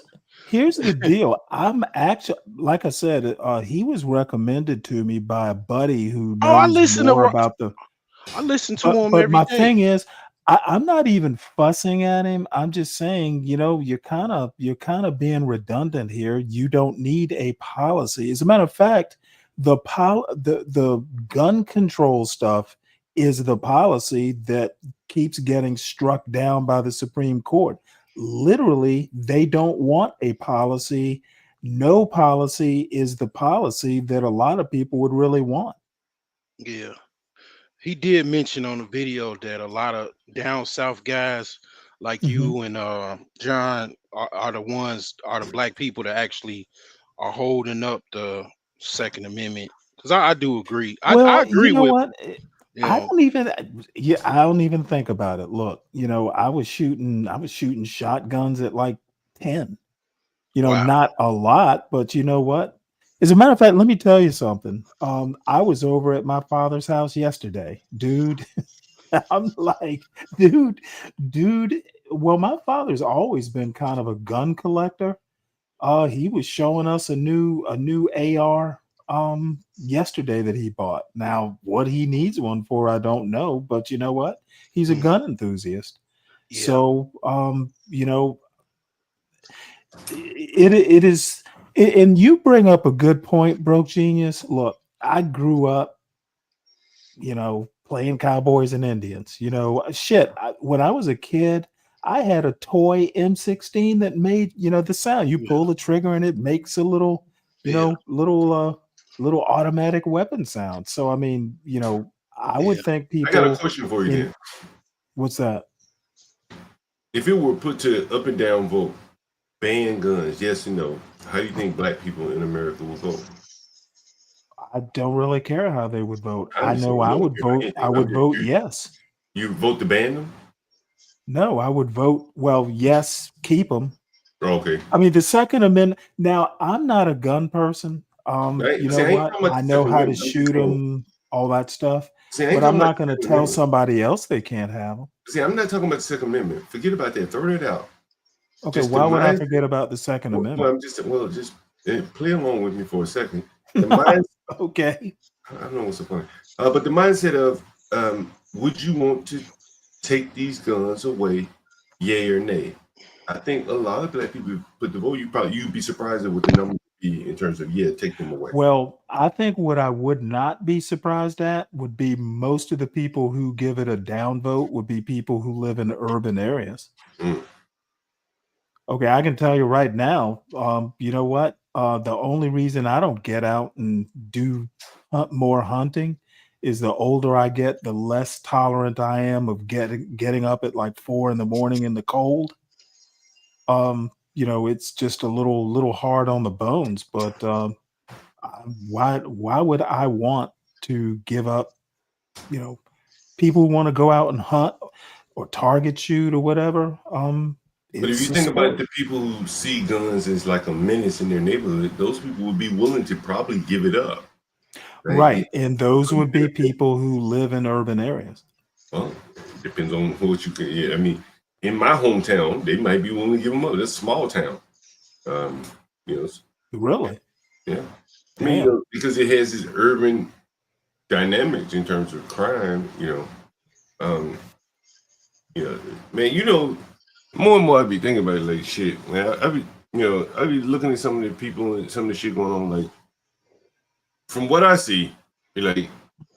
[SPEAKER 19] the deal. I'm actually, like I said, he was recommended to me by a buddy who
[SPEAKER 13] Oh, I
[SPEAKER 19] knows
[SPEAKER 13] listen to
[SPEAKER 19] more about the.
[SPEAKER 13] I listen to
[SPEAKER 19] But
[SPEAKER 13] him
[SPEAKER 19] but
[SPEAKER 13] every
[SPEAKER 19] my
[SPEAKER 13] day.
[SPEAKER 19] thing is, I'm not even fussing at him. I'm just saying, you're kind of being redundant here. You don't need a policy. As a matter of fact, the gun control stuff is the policy that keeps getting struck down by the Supreme Court. Literally, they don't want a policy. No policy is the policy that a lot of people would really want.
[SPEAKER 13] Yeah, he did mention on the video that a lot of down south guys like
[SPEAKER 19] Mhm.
[SPEAKER 13] you and John are the black people that actually are holding up the Second Amendment. Because I do agree. I
[SPEAKER 19] Well, you
[SPEAKER 13] agree
[SPEAKER 19] know
[SPEAKER 13] with
[SPEAKER 19] what?
[SPEAKER 13] you
[SPEAKER 19] I
[SPEAKER 13] know.
[SPEAKER 19] don't even yeah, I don't even think about it. Look, I was shooting shotguns at like 10.
[SPEAKER 13] Wow.
[SPEAKER 19] Not a lot, but you know what? As a matter of fact, let me tell you something. I was over at my father's house yesterday. Dude, I'm like, dude, dude. Well, my father's always been kind of a gun collector. He was showing us a new AR yesterday that he bought. Now, what he needs one for, I don't know, but you know what? He's a
[SPEAKER 13] Mhm.
[SPEAKER 19] gun enthusiast.
[SPEAKER 13] Yeah.
[SPEAKER 19] So, it is, and you bring up a good point, Broke Genius. Look, I grew up, playing cowboys and Indians. Shit. When I was a kid, I had a toy M16 that made, the sound. You
[SPEAKER 13] Yeah.
[SPEAKER 19] pull the trigger and it makes a little,
[SPEAKER 13] Yeah.
[SPEAKER 19] little automatic weapon sound. So I mean, I would
[SPEAKER 13] Yeah.
[SPEAKER 19] think
[SPEAKER 15] I got a
[SPEAKER 19] people
[SPEAKER 15] question for you
[SPEAKER 19] in
[SPEAKER 15] then.
[SPEAKER 19] what's that?
[SPEAKER 15] If it were put to up and down vote, ban guns, yes or no, how do you think black people in America will vote?
[SPEAKER 19] I don't really care how they would vote.
[SPEAKER 15] I
[SPEAKER 19] I know
[SPEAKER 15] understand you
[SPEAKER 19] I
[SPEAKER 15] don't
[SPEAKER 19] would
[SPEAKER 15] care about
[SPEAKER 19] vote. I
[SPEAKER 15] anything.
[SPEAKER 19] would vote yes.
[SPEAKER 15] You vote to ban them?
[SPEAKER 19] No, I would vote. Well, yes, keep them.
[SPEAKER 15] Okay.
[SPEAKER 19] I mean, the Second Amendment. Now, I'm not a gun person.
[SPEAKER 15] Right.
[SPEAKER 19] You
[SPEAKER 15] See,
[SPEAKER 19] know
[SPEAKER 15] I ain't
[SPEAKER 19] what?
[SPEAKER 15] talking about
[SPEAKER 19] I
[SPEAKER 15] the
[SPEAKER 19] know
[SPEAKER 15] Second
[SPEAKER 19] how to
[SPEAKER 15] Amendment. I'm just
[SPEAKER 19] shoot
[SPEAKER 15] saying.
[SPEAKER 19] them, all that stuff,
[SPEAKER 15] See, I ain't
[SPEAKER 19] but I'm
[SPEAKER 15] talking about
[SPEAKER 19] not
[SPEAKER 15] the
[SPEAKER 19] going to
[SPEAKER 15] Second
[SPEAKER 19] tell
[SPEAKER 15] Amendment.
[SPEAKER 19] somebody else they can't have them.
[SPEAKER 15] See, I'm not talking about the Second Amendment. Forget about that. Throw it out.
[SPEAKER 19] Okay,
[SPEAKER 15] Just the
[SPEAKER 19] why would I
[SPEAKER 15] mindset.
[SPEAKER 19] forget about the Second
[SPEAKER 15] Well,
[SPEAKER 19] Amendment?
[SPEAKER 15] just play along with me for a second. The mind.
[SPEAKER 19] Okay.
[SPEAKER 15] I don't know what's the point. But the mindset of would you want to take these guns away, yay or nay? I think a lot of black people put the vote. You'd be surprised at what the number would be in terms of take them away.
[SPEAKER 19] Well, I think what I would not be surprised at would be most of the people who give it a down vote would be people who live in urban areas.
[SPEAKER 15] Mm.
[SPEAKER 19] Okay, I can tell you right now, you know what? The only reason I don't get out and do more hunting is the older I get, the less tolerant I am of getting up at like 4 in the morning in the cold. It's just a little hard on the bones, but why would I want to give up, people who want to go out and hunt or target shoot or whatever?
[SPEAKER 15] But if you
[SPEAKER 19] It's a
[SPEAKER 15] think about
[SPEAKER 19] sport.
[SPEAKER 15] the people who see guns as like a menace in their neighborhood, those people would be willing to probably give it up. Right?
[SPEAKER 19] Right, and those would be people who live in urban areas.
[SPEAKER 15] Well, it depends on what you can. Yeah, I mean, in my hometown, they might be willing to give them up. That's a small town. Um, you know,
[SPEAKER 19] Really?
[SPEAKER 15] yeah. I mean,
[SPEAKER 19] Damn.
[SPEAKER 15] because it has this urban dynamics in terms of crime. Um, man, more and more I be thinking about it like shit, man. I be looking at some of the people and some of the shit going on. Like, from what I see, like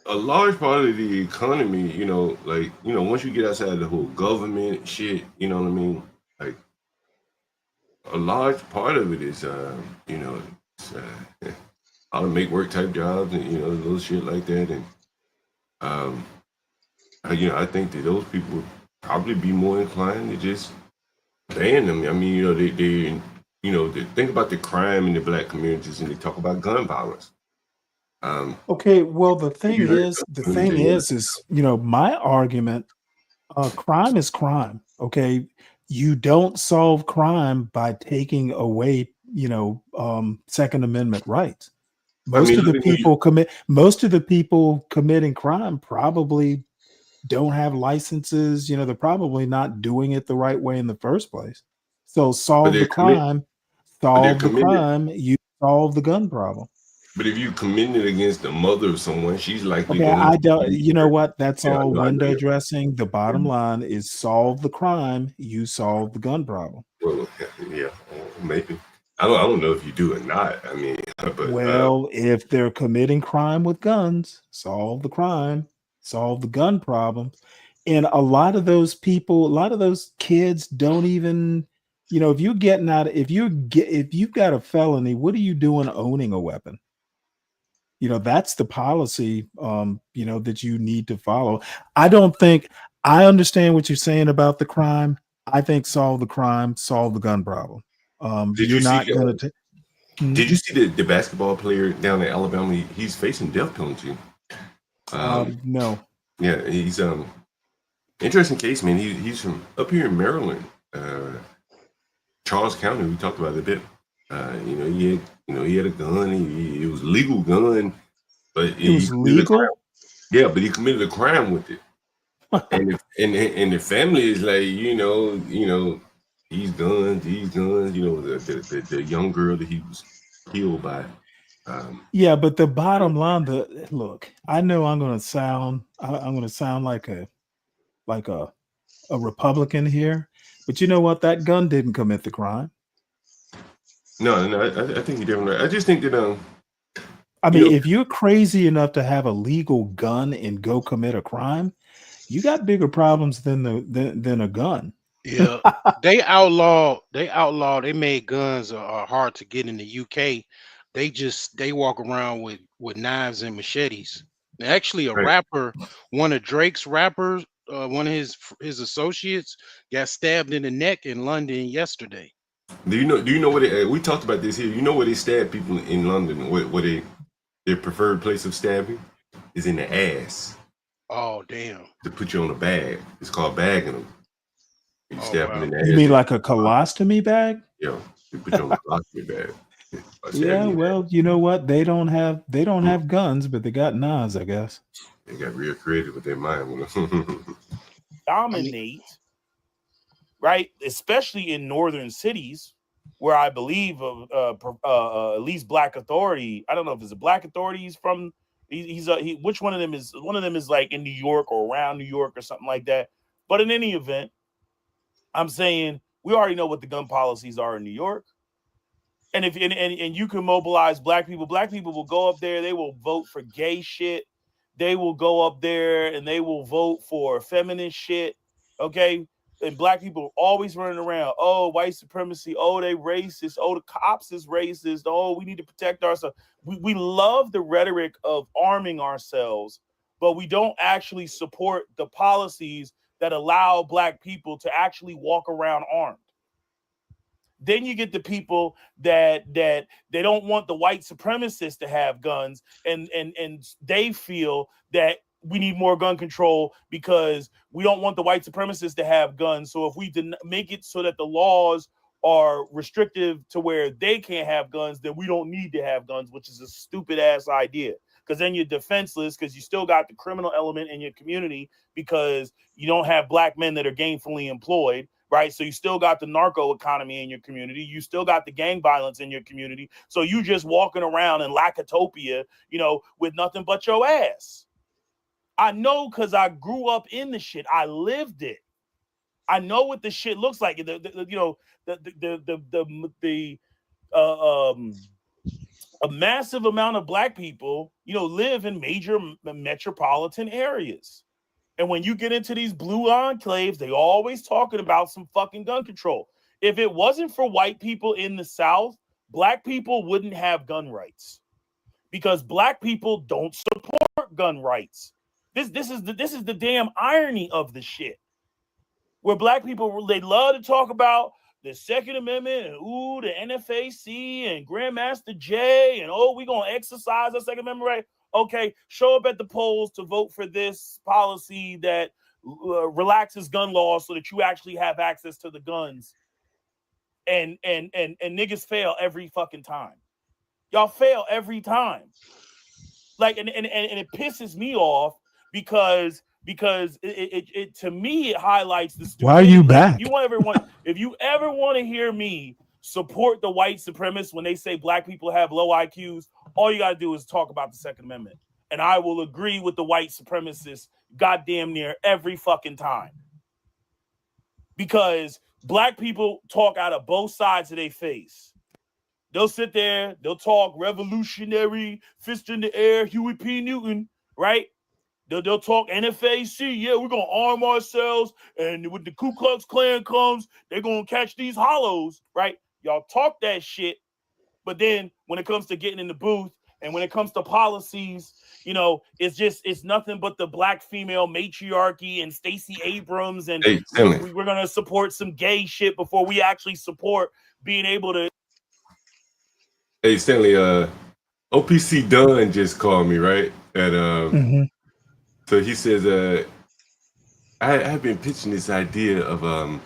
[SPEAKER 15] a large part of the economy, once you get outside the whole government shit, you know what I mean? Like, a large part of it is, it's, how to make work type jobs and little shit like that. And I think that those people probably be more inclined to just ban them. I mean, they think about the crime in the black communities, and they talk about gun violence.
[SPEAKER 19] Okay, well, the thing
[SPEAKER 15] You
[SPEAKER 19] is, my argument, crime is crime. Okay, you don't solve crime by taking away, Second Amendment rights.
[SPEAKER 15] I
[SPEAKER 19] Most
[SPEAKER 15] mean,
[SPEAKER 19] of the people committing crime probably don't have licenses. They're probably not doing it the right way in the first place. So
[SPEAKER 15] but
[SPEAKER 19] solve the
[SPEAKER 15] they're commit,
[SPEAKER 19] crime,
[SPEAKER 15] but they're
[SPEAKER 19] solve the
[SPEAKER 15] committed.
[SPEAKER 19] crime, you solve the gun problem.
[SPEAKER 15] But if you committed against the mother of someone, she's likely
[SPEAKER 19] Okay,
[SPEAKER 15] going
[SPEAKER 19] I
[SPEAKER 15] to
[SPEAKER 19] don't,
[SPEAKER 15] be.
[SPEAKER 19] you know what? That's
[SPEAKER 15] Yeah,
[SPEAKER 19] all
[SPEAKER 15] I know
[SPEAKER 19] window
[SPEAKER 15] you're right.
[SPEAKER 19] dressing. The bottom line is solve the crime, you solve the gun problem.
[SPEAKER 15] Well, yeah, maybe. I don't know if you do or not. I mean, but
[SPEAKER 19] Well, if they're committing crime with guns, solve the crime, solve the gun problem. And a lot of those people, a lot of those kids don't even, if you're getting out, if you've got a felony, what are you doing owning a weapon? That's the policy, that you need to follow. I understand what you're saying about the crime. I think solve the crime, solve the gun problem.
[SPEAKER 15] did
[SPEAKER 19] You're
[SPEAKER 15] you see?
[SPEAKER 19] not going to.
[SPEAKER 15] Did you see the basketball player down in Alabama? He's facing death penalty.
[SPEAKER 19] No.
[SPEAKER 15] Yeah, he's interesting case, man. He's from up here in Maryland, Charles County. We talked about it a bit. He had a gun. It was a legal gun, but
[SPEAKER 19] It was legal.
[SPEAKER 15] Yeah, but he committed a crime with it. and the family is like, these guns, the young girl that he was killed by.
[SPEAKER 19] Yeah, but the bottom line, look, I know I'm going to sound like a Republican here, but you know what? That gun didn't commit the crime.
[SPEAKER 15] No, I think he definitely. I just think that
[SPEAKER 19] I mean, if you're crazy enough to have a legal gun and go commit a crime, you got bigger problems than a gun.
[SPEAKER 13] Yeah, they made guns hard to get in the UK. They walk around with knives and machetes. Actually, a
[SPEAKER 15] Right.
[SPEAKER 13] rapper, one of Drake's rappers, one of his associates got stabbed in the neck in London yesterday.
[SPEAKER 15] Do you know what we talked about this here? You know where they stab people in London? Where their preferred place of stabbing is in the ass.
[SPEAKER 13] Oh damn!
[SPEAKER 15] To put you on a bag. It's called bagging them. You stab them in the ass.
[SPEAKER 19] You mean like a colostomy bag?
[SPEAKER 15] Yeah, they put you on a colostomy bag.
[SPEAKER 19] Yeah, well, you know what? They don't have guns, but they got knives, I guess.
[SPEAKER 15] They got real creative with their mind.
[SPEAKER 8] Dominate, right? Especially in northern cities, where I believe at least Black Authority. I don't know if it's a Black Authority. He's from. Which one of them is? One of them is like in New York or around New York or something like that. But in any event, I'm saying we already know what the gun policies are in New York. And if and you can mobilize black people will go up there, they will vote for gay shit. They will go up there and they will vote for feminist shit. Okay. And black people are always running around. Oh, white supremacy. Oh, they racist. Oh, the cops is racist. Oh, we need to protect ourselves. We love the rhetoric of arming ourselves, but we don't actually support the policies that allow black people to actually walk around armed. Then you get the people that they don't want the white supremacists to have guns, and they feel that we need more gun control because we don't want the white supremacists to have guns. So if we make it so that the laws are restrictive to where they can't have guns, then we don't need to have guns, which is a stupid ass idea. Because then you're defenseless because you still got the criminal element in your community because you don't have black men that are gainfully employed. Right. So you still got the narco economy in your community. You still got the gang violence in your community. So you just walking around in Lackatopia, with nothing but your ass. I know because I grew up in the shit. I lived it. I know what the shit looks like. A massive amount of black people, live in major metropolitan areas. And when you get into these blue enclaves, they always talking about some fucking gun control. If it wasn't for white people in the South, black people wouldn't have gun rights because black people don't support gun rights. This is the damn irony of the shit. where black people, they love to talk about the Second Amendment and the NFAC and Grandmaster Jay and we're gonna exercise our Second Amendment right. Okay, show up at the polls to vote for this policy that relaxes gun laws so that you actually have access to the guns. And niggas fail every fucking time. Y'all fail every time. Like and it pisses me off because it to me it highlights the stupidity.
[SPEAKER 19] Why are you back?
[SPEAKER 8] If you ever want to hear me support the white supremacists when they say black people have low IQs, all you gotta do is talk about the Second Amendment. And I will agree with the white supremacists goddamn near every fucking time. Because black people talk out of both sides of their face. They'll sit there, they'll talk revolutionary, fist in the air, Huey P. Newton, right? They'll talk NFAC, yeah, we're going to arm ourselves, and when the Ku Klux Klan comes, they're going to catch these hollows, right? Y'all talk that shit, but then when it comes to getting in the booth, and when it comes to policies, you know, it's nothing but the black female matriarchy and Stacey Abrams, and we're going to support some gay shit before we actually support being able to.
[SPEAKER 15] Hey, Stanley, OPC Dunn just called me, right? And so he says, I've been pitching this idea of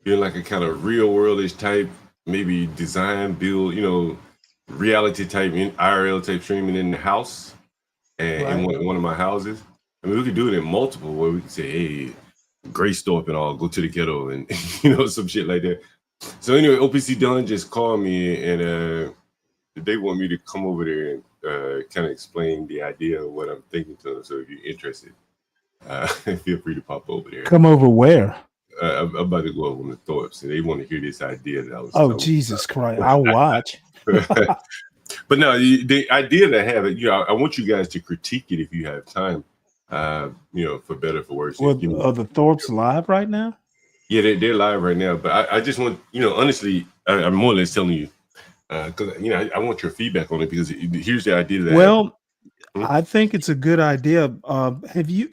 [SPEAKER 15] doing like a kind of real worldish type, maybe design, build, you know, reality type, IRL type streaming in the house and in one of my houses. I mean, we could do it in multiple where we could say, hey, Grace Thorpe and all, go to the ghetto and, you know, some shit like that. So anyway, OPC Dunn just called me and they want me to come over there and kind of explain the idea of what I'm thinking to them. So if you're interested, feel free to pop over there.
[SPEAKER 19] Come over where?
[SPEAKER 15] I'm about to go over on the Thorpes, and they want to hear this idea that I was.
[SPEAKER 19] Oh, Jesus Christ! I'll watch.
[SPEAKER 15] But no, the idea that I have, you know, I want you guys to critique it if you have time. You know, for better or for worse.
[SPEAKER 19] Well, are the Thorpes live right now?
[SPEAKER 15] Yeah, they're live right now. But I just want, you know, honestly, I'm more or less telling you. Because you know, I want your feedback on it because here's the idea that.
[SPEAKER 19] Well, I think it's a good idea. Have you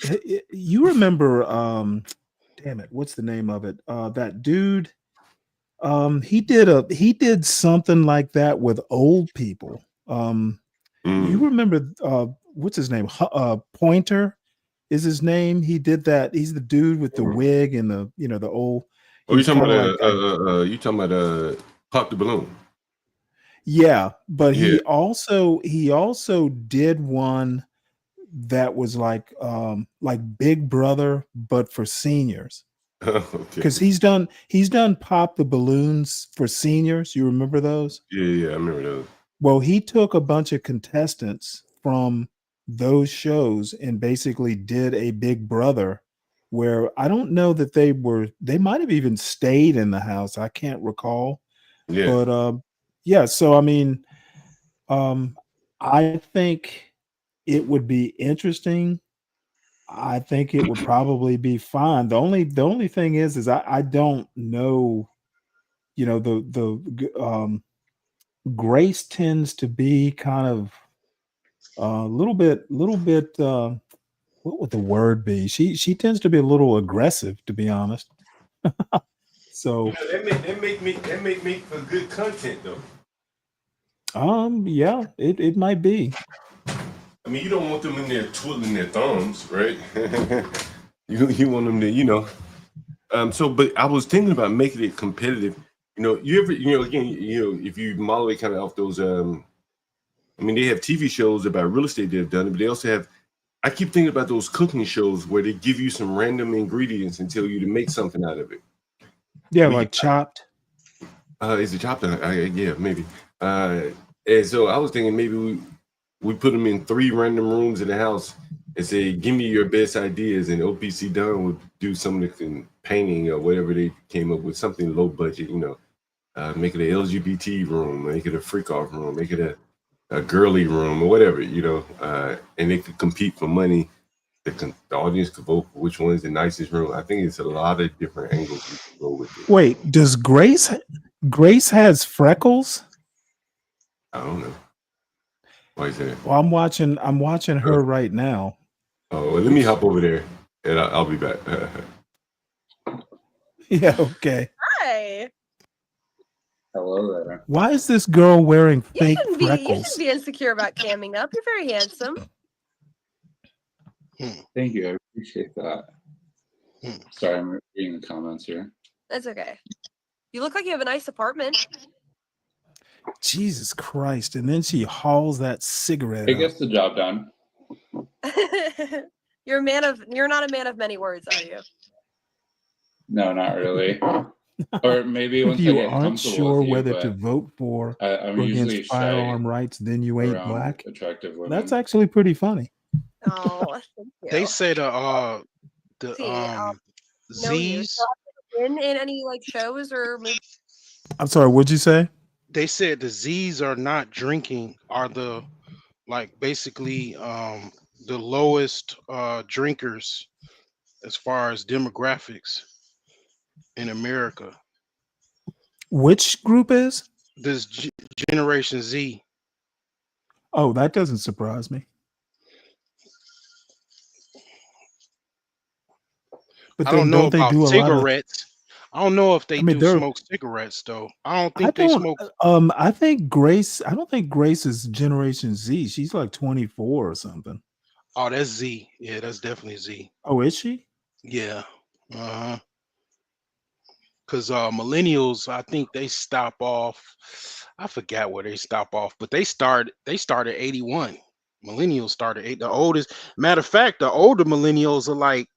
[SPEAKER 19] remember? Damn it, what's the name of it? That dude. He did something like that with old people. You remember? What's his name? Pointer is his name. He did that. He's the dude with the wig and the the old.
[SPEAKER 15] Oh, you talking about Pop the Balloon?
[SPEAKER 19] Yeah, but he also did one that was like Big Brother, but for seniors. Because he's done Pop the Balloons for seniors. You remember those?
[SPEAKER 15] Yeah, I remember those.
[SPEAKER 19] Well, he took a bunch of contestants from those shows and basically did a Big Brother where I don't know that they might have even stayed in the house. I can't recall.
[SPEAKER 15] Yeah.
[SPEAKER 19] But yeah, so I mean, I think it would be interesting. I think it would probably be fine. The only thing is I don't know, you know, the Grace tends to be kind of a little bit what would the word be? She tends to be a little aggressive, to be honest. So
[SPEAKER 15] that make me for good content though.
[SPEAKER 19] Yeah, it might be.
[SPEAKER 15] I mean, you don't want them in there twiddling their thumbs, right? you want them to, you know. But I was thinking about making it competitive. You know, if you model it kind of off those, I mean, they have TV shows about real estate they've done, but they also have. I keep thinking about those cooking shows where they give you some random ingredients and tell you to make something out of it.
[SPEAKER 19] Yeah, like Chopped.
[SPEAKER 15] Is it Chopped? Yeah, maybe. And so I was thinking maybe we put them in 3 random rooms in the house and say, give me your best ideas. And OPC Dunn would do some of the painting or whatever they came up with, something low budget, you know, make it an LGBT room, make it a freak off room, make it a girly room or whatever, you know, and they could compete for money. The audience could vote for which one is the nicest room. I think it's a lot of different angles you can go with it.
[SPEAKER 19] Wait, does Grace has freckles?
[SPEAKER 15] I don't know. Why is that?
[SPEAKER 19] Well, I'm watching her right now.
[SPEAKER 15] Oh, well, let me hop over there and I'll be back.
[SPEAKER 19] Yeah, okay.
[SPEAKER 12] Hi.
[SPEAKER 18] Hello there.
[SPEAKER 19] Why is this girl wearing
[SPEAKER 12] You
[SPEAKER 19] fake
[SPEAKER 12] shouldn't be. You
[SPEAKER 19] freckles?
[SPEAKER 12] shouldn't be insecure about camming up. You're very handsome.
[SPEAKER 18] Thank you. I appreciate that. Sorry, I'm reading the comments here.
[SPEAKER 12] That's okay. You look like you have a nice apartment.
[SPEAKER 19] Jesus Christ! And then she hauls that cigarette.
[SPEAKER 18] It
[SPEAKER 19] up.
[SPEAKER 18] gets the job done.
[SPEAKER 12] You're not a man of many words, are you?
[SPEAKER 18] No, not really. Or maybe
[SPEAKER 19] If
[SPEAKER 18] once I
[SPEAKER 19] you
[SPEAKER 18] get
[SPEAKER 19] aren't
[SPEAKER 18] comfortable
[SPEAKER 19] sure
[SPEAKER 18] with you,
[SPEAKER 19] whether to
[SPEAKER 18] but
[SPEAKER 19] vote for
[SPEAKER 18] I'm
[SPEAKER 19] or
[SPEAKER 18] usually
[SPEAKER 19] against
[SPEAKER 18] shy
[SPEAKER 19] firearm rights, then you ain't
[SPEAKER 18] around
[SPEAKER 19] black.
[SPEAKER 18] attractive women.
[SPEAKER 19] That's actually pretty funny.
[SPEAKER 12] Oh, thank you.
[SPEAKER 13] They say the
[SPEAKER 12] See, know you.
[SPEAKER 13] Z's.
[SPEAKER 12] So have you been in any like shows or movies?
[SPEAKER 19] I'm sorry. What'd you say?
[SPEAKER 13] They said the Z's are not drinking are the like basically the lowest drinkers as far as demographics in America.
[SPEAKER 19] Which group is?
[SPEAKER 13] This Generation Z.
[SPEAKER 19] Oh, that doesn't surprise me. But
[SPEAKER 13] I
[SPEAKER 19] then
[SPEAKER 13] don't know
[SPEAKER 19] don't they
[SPEAKER 13] about
[SPEAKER 19] do a lot of?
[SPEAKER 13] cigarettes. I don't know if they
[SPEAKER 19] I mean,
[SPEAKER 13] do
[SPEAKER 19] they're.
[SPEAKER 13] smoke cigarettes though. I don't
[SPEAKER 19] I
[SPEAKER 13] think they
[SPEAKER 19] don't.
[SPEAKER 13] smoke.
[SPEAKER 19] I think Grace. I don't think Grace is Generation Z. She's like 24 or something.
[SPEAKER 13] Oh, that's Z. Yeah, that's definitely Z.
[SPEAKER 19] Oh, is she?
[SPEAKER 13] Yeah. Uh-huh. Because millennials, I think they stop off. I forgot where they stop off, but they started 81. Millennials started the oldest. Matter of fact, the older millennials are like,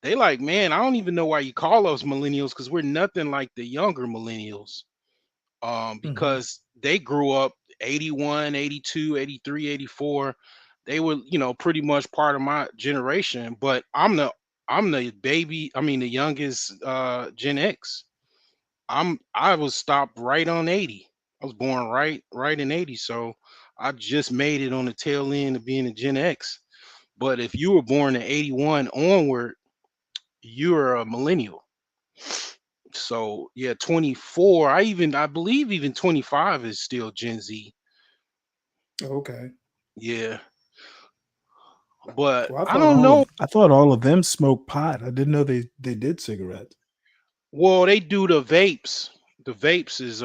[SPEAKER 13] they like, man, I don't even know why you call us millennials because we're nothing like the younger millennials. Because they grew up 81, 82, 83, 84. They were, pretty much part of my generation, but I'm the baby, I mean the youngest Gen X. I was stopped right on 80. I was born right in 80, so I just made it on the tail end of being a Gen X. But if you were born in 81 onward, you're a millennial. So yeah, 24. I believe even 25 is still Gen Z.
[SPEAKER 19] Okay.
[SPEAKER 13] Yeah. But
[SPEAKER 19] Well,
[SPEAKER 13] I don't know.
[SPEAKER 19] I thought all of them smoked pot. I didn't know they did cigarettes.
[SPEAKER 13] Well, they do the vapes. The vapes is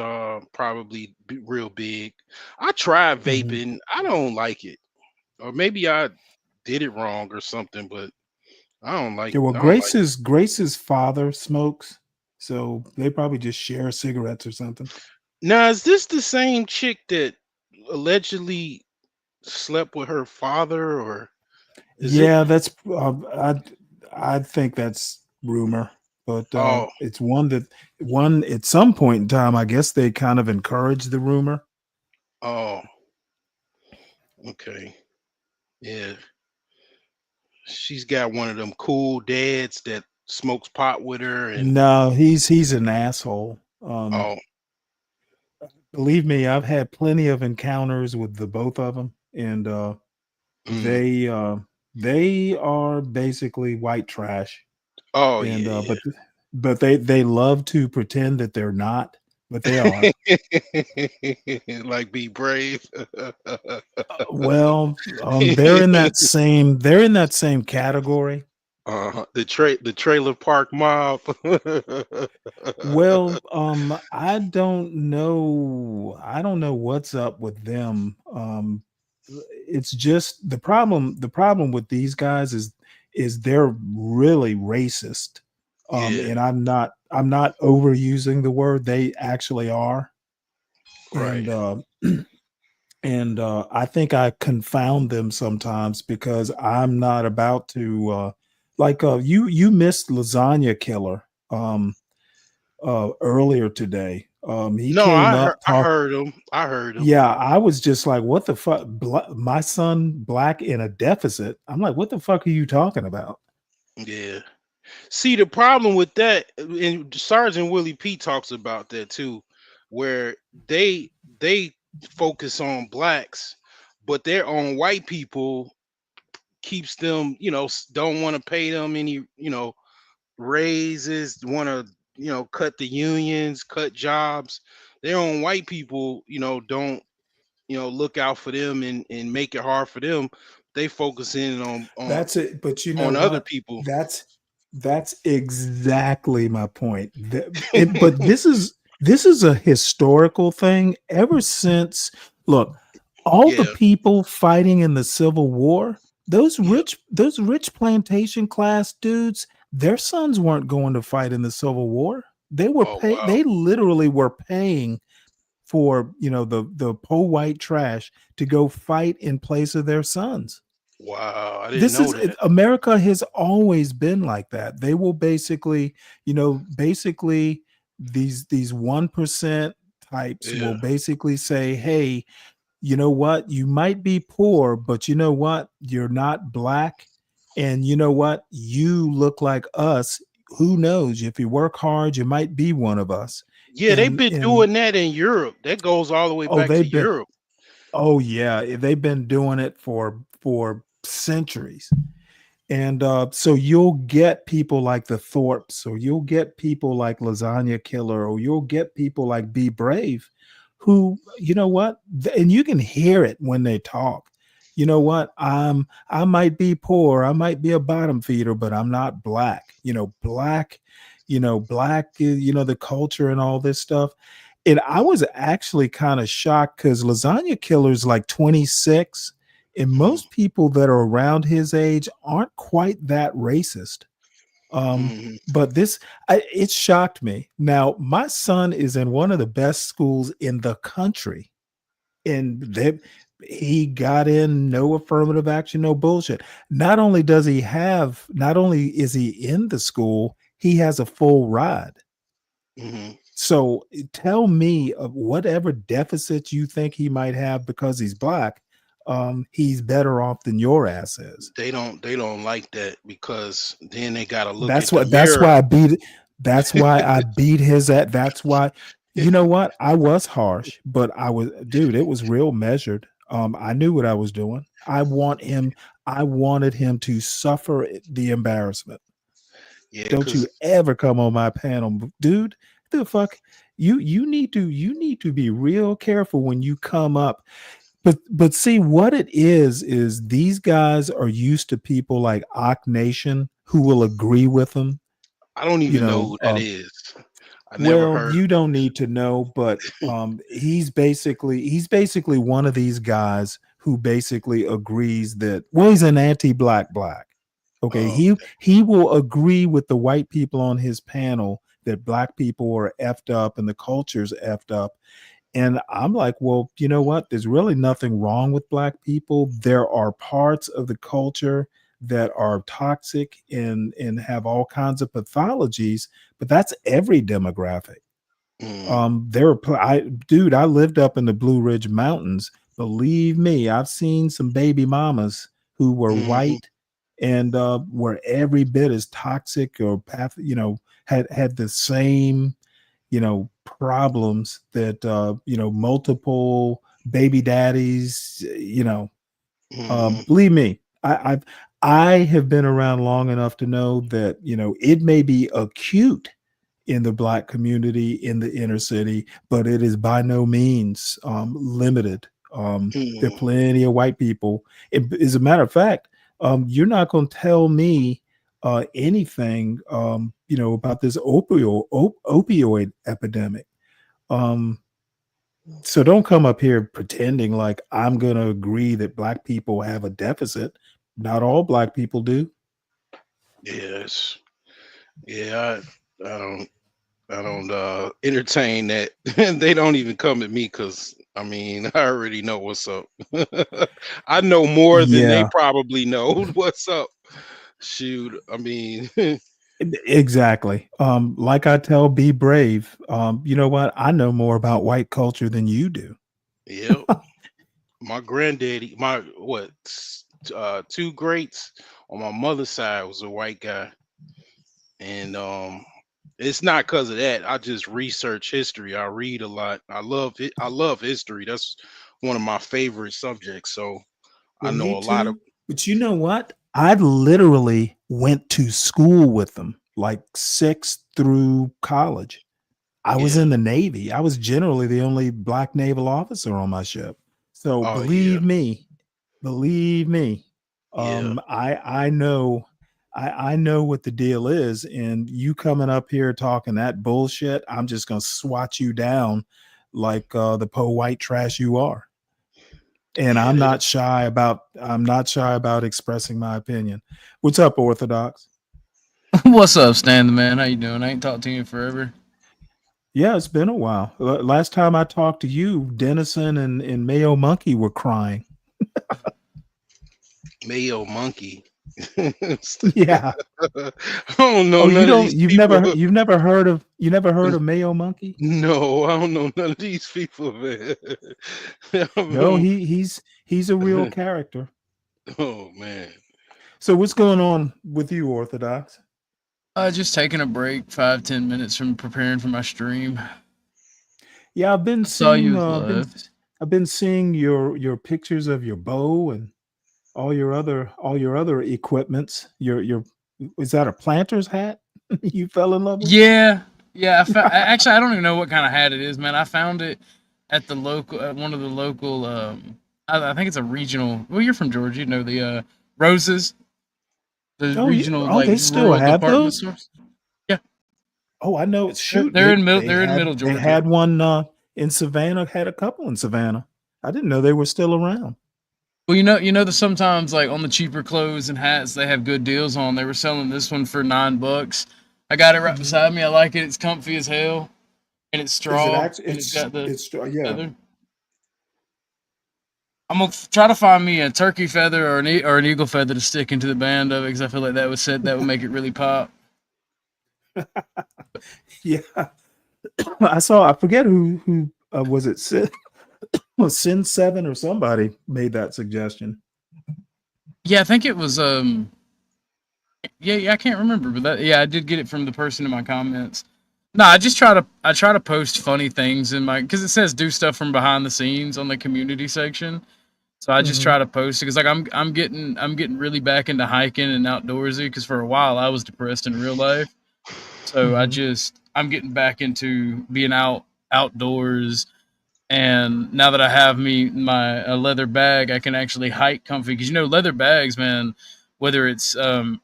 [SPEAKER 13] probably real big. I tried vaping. I don't like it. Or maybe I did it wrong or something, but I don't like
[SPEAKER 19] Yeah, well,
[SPEAKER 13] I don't like
[SPEAKER 19] Grace's father smokes, so they probably just share cigarettes or something.
[SPEAKER 13] Now, is this the same chick that allegedly slept with her father, or is it?
[SPEAKER 19] Yeah, that's I think that's rumor, but
[SPEAKER 13] Oh,
[SPEAKER 19] it's one at some point in time. I guess they kind of encouraged the rumor.
[SPEAKER 13] oh, okay. Yeah. She's got one of them cool dads that smokes pot with her and
[SPEAKER 19] No, he's an asshole.
[SPEAKER 13] oh,
[SPEAKER 19] Believe me, I've had plenty of encounters with the both of them, and they they are basically white trash.
[SPEAKER 13] oh
[SPEAKER 19] And
[SPEAKER 13] yeah,
[SPEAKER 19] but they love to pretend that they're not, but they are.
[SPEAKER 13] yeah. Like be brave.
[SPEAKER 19] Well, they're in that same category.
[SPEAKER 13] The trailer park mob.
[SPEAKER 19] Well, I don't know. I don't know what's up with them. It's just the problem. The problem with these guys is they're really racist.
[SPEAKER 13] Yeah,
[SPEAKER 19] And I'm not overusing the word. They actually are.
[SPEAKER 13] right.
[SPEAKER 19] And I think I confound them sometimes because I'm not about to you missed Lasagna Killer earlier today. He
[SPEAKER 13] No,
[SPEAKER 19] came
[SPEAKER 13] I heard
[SPEAKER 19] up
[SPEAKER 13] I
[SPEAKER 19] talk.
[SPEAKER 13] heard him. I heard him.
[SPEAKER 19] Yeah, I was just like, what the fuck? My son black in a deficit. I'm like, what the fuck are you talking about?
[SPEAKER 13] Yeah. See, the problem with that, and Sergeant Willie P talks about that too, where they focus on blacks, but their own white people keeps them, don't want to pay them any, raises, want to, cut the unions, cut jobs. Their own white people, don't, look out for them and make it hard for them. They focus in on
[SPEAKER 19] That's it. But you know
[SPEAKER 13] on other
[SPEAKER 19] what?
[SPEAKER 13] people.
[SPEAKER 19] That's That's exactly my point. But this is a historical thing ever since. Look, all the
[SPEAKER 13] Yeah.
[SPEAKER 19] people fighting in the Civil War, those rich plantation class dudes, their sons weren't going to fight in the Civil War. They were
[SPEAKER 13] Oh
[SPEAKER 19] pay,
[SPEAKER 13] wow.
[SPEAKER 19] they literally were paying for the poor white trash to go fight in place of their sons.
[SPEAKER 13] Wow. I didn't
[SPEAKER 19] This
[SPEAKER 13] know
[SPEAKER 19] is
[SPEAKER 13] that.
[SPEAKER 19] America has always been like that. They will basically these 1% types will
[SPEAKER 13] Yeah.
[SPEAKER 19] basically say, hey, you know what, you might be poor, but you know what, you're not black, and you know what, you look like us. Who knows, if you work hard, you might be one of us.
[SPEAKER 13] Yeah, they've been
[SPEAKER 19] And
[SPEAKER 13] doing that in Europe. That goes all the way
[SPEAKER 19] oh,
[SPEAKER 13] back to
[SPEAKER 19] they've been
[SPEAKER 13] Europe.
[SPEAKER 19] oh yeah, they've been doing it for centuries. And so you'll get people like the Thorpes, or you'll get people like Lasagna Killer, or you'll get people like Be Brave, who, you know what, and you can hear it when they talk. You know what? I might be poor, I might be a bottom feeder, but I'm not black. Black, the culture and all this stuff. And I was actually kind of shocked because Lasagna Killer's like 26, and most people that are around his age aren't quite that racist.
[SPEAKER 13] Mhm.
[SPEAKER 19] But it shocked me. Now, my son is in one of the best schools in the country, and he got in, no affirmative action, no bullshit. Not only is he in the school, he has a full ride.
[SPEAKER 13] Mhm.
[SPEAKER 19] So tell me of whatever deficits you think he might have because he's black, he's better off than your ass is.
[SPEAKER 13] They don't like that because then they gotta look
[SPEAKER 19] That's
[SPEAKER 13] at the
[SPEAKER 19] what that's why
[SPEAKER 13] mirror.
[SPEAKER 19] I beat that's why I beat his at that's why, you know what? I was harsh, but it was real measured. I knew what I was doing. I wanted him to suffer the embarrassment.
[SPEAKER 13] Yeah,
[SPEAKER 19] Don't you
[SPEAKER 13] cause
[SPEAKER 19] ever come on my panel, dude. The fuck, you need to be real careful when you come up. But see, what it is these guys are used to people like Ock Nation who will agree with them.
[SPEAKER 13] I don't
[SPEAKER 19] You
[SPEAKER 13] even know
[SPEAKER 19] know,
[SPEAKER 13] who that is. I never
[SPEAKER 19] well,
[SPEAKER 13] heard.
[SPEAKER 19] you don't need to know, but he's basically one of these guys who basically agrees that, well, he's an anti-black black. Okay,
[SPEAKER 13] Oh,
[SPEAKER 19] he will agree with the white people on his panel that black people are effed up and the culture's effed up. And I'm like, well, you know what? There's really nothing wrong with black people. There are parts of the culture that are toxic and have all kinds of pathologies, but that's every demographic.
[SPEAKER 13] mm,
[SPEAKER 19] I lived up in the Blue Ridge Mountains. Believe me, I've seen some baby mamas who were
[SPEAKER 13] mhm,
[SPEAKER 19] white and were every bit as toxic or had the same problems that multiple baby daddies.
[SPEAKER 13] mhm.
[SPEAKER 19] Believe me, I have been around long enough to know that it may be acute in the black community in the inner city, but it is by no means limited. There are
[SPEAKER 13] Mm.
[SPEAKER 19] plenty of white people. As a matter of fact, you're not going to tell me anything, about this opioid epidemic. Um, so don't come up here pretending like I'm going to agree that black people have a deficit. Not all black people do.
[SPEAKER 13] Yes. Yeah, I don't entertain that. They don't even come at me because I mean I already know what's up. I know more than they
[SPEAKER 19] Yeah,
[SPEAKER 13] probably know what's up. Shoot, I mean,
[SPEAKER 19] exactly. Like I tell Be Brave, you know what? I know more about white culture than you do.
[SPEAKER 13] yep. My granddaddy, my what, two greats on my mother's side was a white guy, and it's not because of that. I just research history. I read a lot. I love it. I love history. That's one of my favorite subjects. So I
[SPEAKER 19] Well,
[SPEAKER 13] know
[SPEAKER 19] me
[SPEAKER 13] a lot of.
[SPEAKER 19] too. But you know what? I literally went to school with them, like 6th through college. I was
[SPEAKER 13] Yeah.
[SPEAKER 19] in the Navy. I was generally the only black naval officer on my ship. So
[SPEAKER 13] Oh yeah.
[SPEAKER 19] believe me,
[SPEAKER 13] Yeah.
[SPEAKER 19] I know I know what the deal is, and you coming up here talking that bullshit, I'm just gonna swat you down like the white trash you are. And
[SPEAKER 13] Yeah,
[SPEAKER 19] I'm not shy about expressing my opinion. What's up, Orthodox?
[SPEAKER 5] What's up, Stanley, man? How you doing? I ain't talked to you in forever.
[SPEAKER 19] Yeah, it's been a while. Last time I talked to you, Dennison and Mayo Monkey were crying.
[SPEAKER 13] Mayo Monkey.
[SPEAKER 19] Yeah.
[SPEAKER 13] I don't know
[SPEAKER 19] Oh,
[SPEAKER 13] none of these people.
[SPEAKER 19] you've never heard of Mayo Monkey?
[SPEAKER 13] No, I don't know none of these people, man.
[SPEAKER 19] No, he's a real character.
[SPEAKER 13] Oh man.
[SPEAKER 19] So what's going on with you, Orthodox?
[SPEAKER 5] Just taking a break, 5-10 minutes from preparing for my stream.
[SPEAKER 19] Yeah, I've been
[SPEAKER 5] Saw you
[SPEAKER 19] seeing
[SPEAKER 5] was live.
[SPEAKER 19] I've been seeing your pictures of your bow and all your other equipments. Your is that a planter's hat you fell in love with?
[SPEAKER 5] Yeah. Actually, I don't even know what kind of hat it is, man. I found it at one of the local. I think it's a regional. Well, you're from Georgia, you know the Roses, the regional
[SPEAKER 19] they still
[SPEAKER 5] rural
[SPEAKER 19] have
[SPEAKER 5] department
[SPEAKER 19] those?
[SPEAKER 5] stores. Yeah.
[SPEAKER 19] Oh, I know. Shoot,
[SPEAKER 5] They're in middle
[SPEAKER 19] They
[SPEAKER 5] Georgia.
[SPEAKER 19] had one in Savannah. Had a couple in Savannah. I didn't know they were still around.
[SPEAKER 5] Well, you know that sometimes like on the cheaper clothes and hats they have good deals on. They were selling this one for $9. I got it right beside me. I like it. It's comfy as hell, and it's straw.
[SPEAKER 19] Is it actually?
[SPEAKER 5] And it's got the
[SPEAKER 19] yeah.
[SPEAKER 5] feather. I'm gonna try to find me a turkey feather or an eagle feather to stick into the band of it because I feel like that would make it really pop.
[SPEAKER 19] Yeah, I forget who was it. Sin 7 or somebody made that suggestion.
[SPEAKER 5] Yeah, I think it was yeah, I can't remember, but I did get it from the person in my comments. No, I try to post funny things in my because it says do stuff from behind the scenes on the community section. So I just try to post it because like I'm getting really back into hiking and outdoorsy because for a while I was depressed in real life. So I'm getting back into being outdoors. And now that I have my leather bag, I can actually hike comfy because leather bags, man, whether it's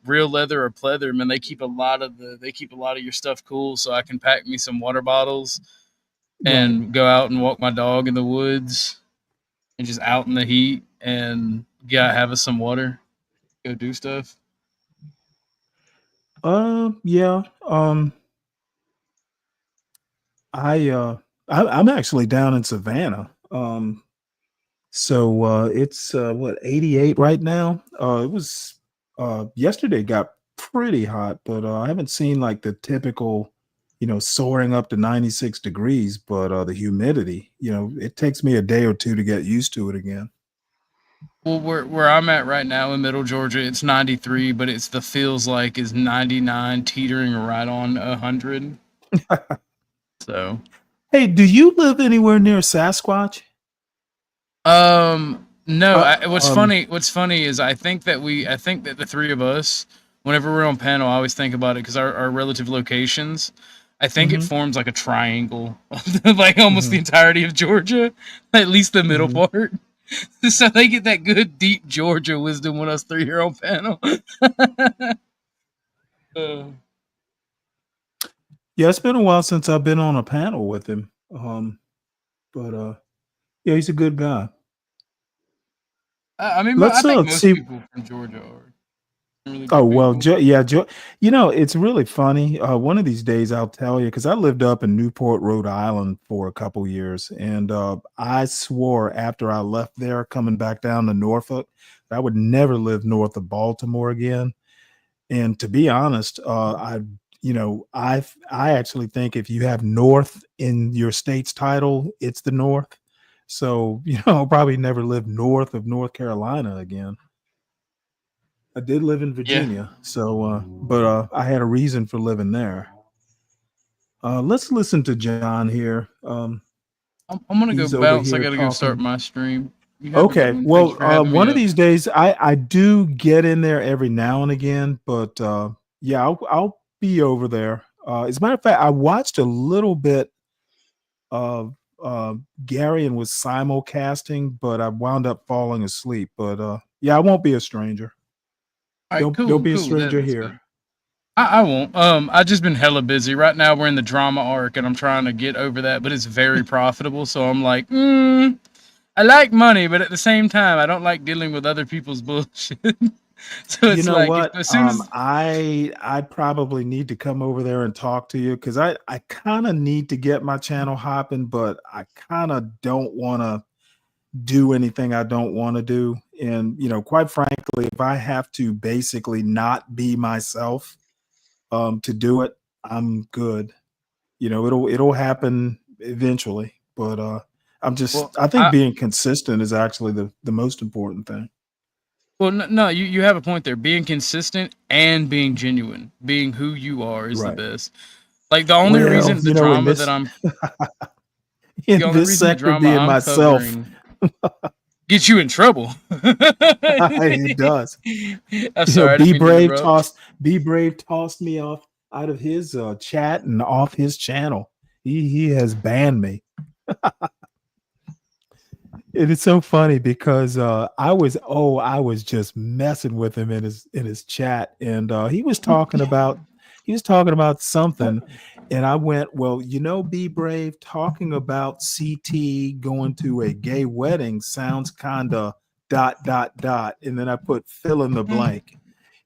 [SPEAKER 5] real leather or pleather, man, they keep a lot of your stuff cool. So I can pack me some water bottles and go out and walk my dog in the woods and just out in the heat and have us some water, go do stuff.
[SPEAKER 19] Yeah. I'm actually down in Savannah. So it's what 88 right now. It was yesterday got pretty hot, but I haven't seen like the typical, soaring up to 96 degrees. But the humidity, it takes me a day or two to get used to it again.
[SPEAKER 5] Well, where I'm at right now in Middle Georgia, it's 93, but it's the feels like is 99, teetering right on 100. So,
[SPEAKER 19] hey, do you live anywhere near Sasquatch?
[SPEAKER 5] No. What's funny is I think that the three of us, whenever we're on panel, I always think about it because our relative locations. I think it forms like a triangle, like almost the entirety of Georgia, at least the middle part. So they get that good deep Georgia wisdom when us three are on panel.
[SPEAKER 19] Yeah, it's been a while since I've been on a panel with him. But yeah, he's a good guy.
[SPEAKER 5] I mean, I think most people from Georgia are. Really
[SPEAKER 19] It's really funny. One of these days I'll tell you because I lived up in Newport, Rhode Island for a couple years, and I swore after I left there, coming back down to Norfolk, that I would never live north of Baltimore again. And to be honest, I actually think if you have North in your state's title, it's the North. So I'll probably never live north of North Carolina again. I did live in Virginia, but I had a reason for living there. Let's listen to John here.
[SPEAKER 5] I'm gonna go bounce. I gotta go start my stream.
[SPEAKER 19] Okay, well, one of these days I do get in there every now and again, but yeah, I'll be over there. As a matter of fact, I watched a little bit of Gary and was simulcasting, but I wound up falling asleep. But yeah, I won't be a stranger.
[SPEAKER 5] All right,
[SPEAKER 19] Don't
[SPEAKER 5] cool,
[SPEAKER 19] be a
[SPEAKER 5] cool.
[SPEAKER 19] stranger
[SPEAKER 5] That's good.
[SPEAKER 19] here.
[SPEAKER 5] I won't. I just been hella busy. Right now we're in the drama arc and I'm trying to get over that, but it's very profitable. So I'm like, I like money, but at the same time, I don't like dealing with other people's bullshit. So
[SPEAKER 19] You
[SPEAKER 5] it's
[SPEAKER 19] know
[SPEAKER 5] like
[SPEAKER 19] what?
[SPEAKER 5] as soon as
[SPEAKER 19] I probably need to come over there and talk to you because I kind of need to get my channel hopping, but I kind of don't want to do anything I don't want to do. And quite frankly, if I have to basically not be myself to do it, I'm good. It'll happen eventually, but
[SPEAKER 5] well,
[SPEAKER 19] I think being consistent is actually the most important thing.
[SPEAKER 5] well, no, you have a point there. Being consistent and being genuine, being who you are, is the
[SPEAKER 19] Right.
[SPEAKER 5] best. Like the only
[SPEAKER 19] Well,
[SPEAKER 5] reason the
[SPEAKER 19] in
[SPEAKER 5] drama that
[SPEAKER 19] this
[SPEAKER 5] I'm
[SPEAKER 19] in
[SPEAKER 5] the only
[SPEAKER 19] this
[SPEAKER 5] reason the
[SPEAKER 19] sector,
[SPEAKER 5] drama
[SPEAKER 19] being
[SPEAKER 5] I'm
[SPEAKER 19] myself,
[SPEAKER 5] covering gets you in trouble.
[SPEAKER 19] it does.
[SPEAKER 5] I'm sorry, I didn't mean to interrupt.
[SPEAKER 19] Be Brave tossed me off out of his chat and off his channel. He has banned me. It is so funny because I was just messing with him in his chat, and he was talking about something, and I went, well, Be Brave, talking about CT going to a gay wedding sounds kind of ... and then I put fill in the blank.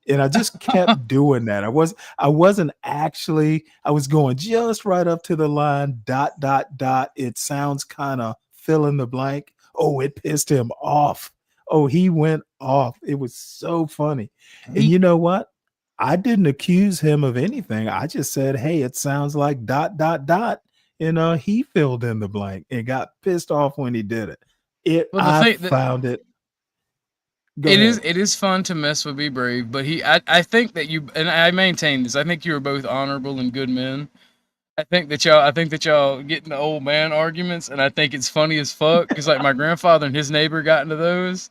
[SPEAKER 19] And I just kept doing that. I wasn't actually, I was going just right up to the line ... It sounds kind of fill in the blank. Oh, it pissed him off. Oh, he went off. It was so funny. And you know what? I didn't accuse him of anything. I just said, hey, it sounds like ... And he filled in the blank and got pissed off when he did it.
[SPEAKER 5] Well, the
[SPEAKER 19] I
[SPEAKER 5] thing that
[SPEAKER 19] found it. Go ahead.
[SPEAKER 5] it is fun to mess with Be Brave, but I think that you, and I maintain this. I think you are both honorable and good men. I think that y'all get into old man arguments, and I think it's funny as fuck because like my grandfather and his neighbor got into those,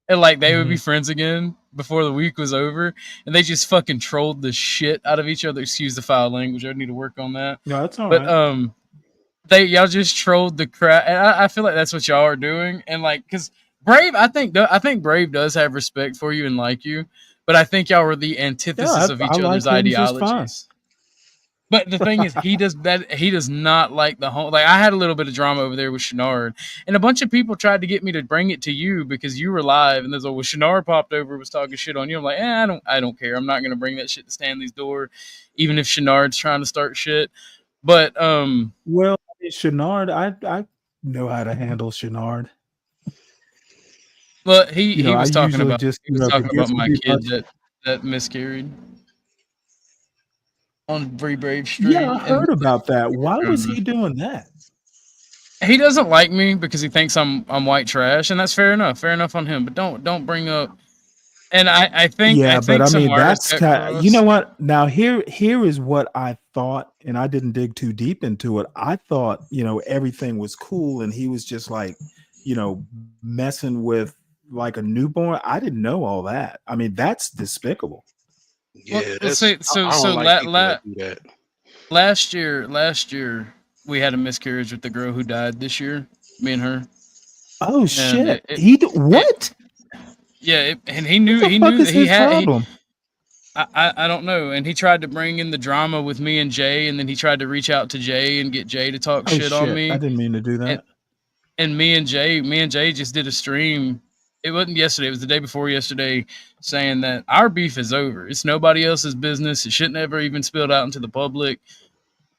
[SPEAKER 5] and like they would be friends again before the week was over, and they just fucking trolled the shit out of each other. Excuse the foul language. I need to work on that.
[SPEAKER 19] No, that's all
[SPEAKER 5] But
[SPEAKER 19] right.
[SPEAKER 5] y'all just trolled the crap, and I feel like that's what y'all are doing, and like because Brave, I think Brave does have respect for you and like you, but I think y'all are the antithesis
[SPEAKER 19] Yeah,
[SPEAKER 5] of
[SPEAKER 19] I
[SPEAKER 5] each
[SPEAKER 19] like
[SPEAKER 5] other's
[SPEAKER 19] him just fine.
[SPEAKER 5] ideologies. But the thing is, he does not like the whole. Like I had a little bit of drama over there with Shenard, and a bunch of people tried to get me to bring it to you because you were live, and there's well, Shenard popped over, was talking shit on you. I'm like, I don't care. I'm not gonna bring that shit to Stanley's door, even if Shenard's trying to start shit. But
[SPEAKER 19] Well, Shenard, I know how to handle Shenard.
[SPEAKER 5] but he
[SPEAKER 19] I
[SPEAKER 5] was talking
[SPEAKER 19] usually
[SPEAKER 5] about
[SPEAKER 19] just, if it gets to
[SPEAKER 5] my
[SPEAKER 19] be
[SPEAKER 5] kid
[SPEAKER 19] much.
[SPEAKER 5] that miscarried on Free Brave
[SPEAKER 19] Yeah,
[SPEAKER 5] Street,
[SPEAKER 19] I
[SPEAKER 5] and
[SPEAKER 19] heard about that. Why was he doing that?
[SPEAKER 5] he doesn't like me because he thinks I'm white trash, and that's fair enough. Fair enough on him. But don't bring up. And I
[SPEAKER 19] Yeah, but I
[SPEAKER 5] some
[SPEAKER 19] mean,
[SPEAKER 5] artists
[SPEAKER 19] that's
[SPEAKER 5] cut
[SPEAKER 19] you know
[SPEAKER 5] across.
[SPEAKER 19] what? Now here is what I thought, and I didn't dig too deep into it. I thought, everything was cool, and he was just like, messing with like a newborn. I didn't know all that. I mean, that's despicable.
[SPEAKER 5] Well,
[SPEAKER 13] Yeah,
[SPEAKER 5] let's
[SPEAKER 13] that's
[SPEAKER 5] say so.
[SPEAKER 13] I don't like people that do that.
[SPEAKER 5] Last year we had a miscarriage with the girl who died this year. Me and her.
[SPEAKER 19] Oh
[SPEAKER 5] And
[SPEAKER 19] shit!
[SPEAKER 5] what? And he knew
[SPEAKER 19] What the fuck
[SPEAKER 5] that
[SPEAKER 19] is
[SPEAKER 5] he
[SPEAKER 19] his
[SPEAKER 5] had.
[SPEAKER 19] problem?
[SPEAKER 5] I don't know. And he tried to bring in the drama with me and Jay, and then he tried to reach out to Jay and get Jay to talk
[SPEAKER 19] Oh
[SPEAKER 5] shit on
[SPEAKER 19] shit! I
[SPEAKER 5] me.
[SPEAKER 19] didn't mean to do that.
[SPEAKER 5] And me and Jay just did a stream. It wasn't yesterday, it was the day before yesterday, saying that our beef is over. It's nobody else's business. It shouldn't ever even spilled out into the public.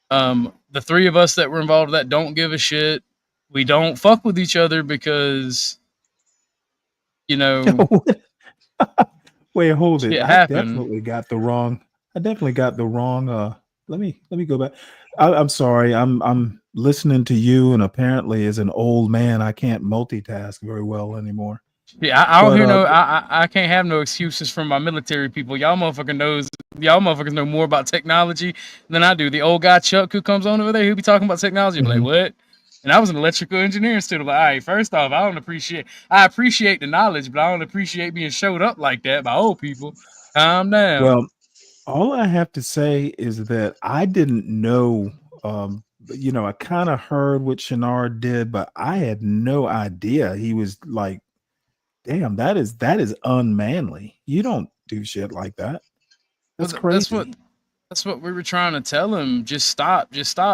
[SPEAKER 5] The three of us that were involved with that don't give a shit. We don't fuck with each other because
[SPEAKER 19] Wait, hold it.
[SPEAKER 5] shit
[SPEAKER 19] I
[SPEAKER 5] happened.
[SPEAKER 19] definitely got the wrong. Let me go back. I'm sorry. I'm listening to you, and apparently, as an old man, I can't multitask very well anymore.
[SPEAKER 5] Yeah, I don't
[SPEAKER 19] But
[SPEAKER 5] hear no. I can't have no excuses from my military people. Y'all motherfuckers know more about technology than I do. The old guy Chuck who comes on over there, who be talking about technology, be like, what? And I was an electrical engineer instead of like, all right, first off, I appreciate the knowledge, but I don't appreciate being showed up like that by old people. Calm down.
[SPEAKER 19] Well, all I have to say is that I didn't know. I kind of heard what Shenard did, but I had no idea he was like, damn, that is unmanly. You don't do shit like that.
[SPEAKER 5] Well,
[SPEAKER 19] That's crazy.
[SPEAKER 5] That's what we were trying to tell him. Just stop.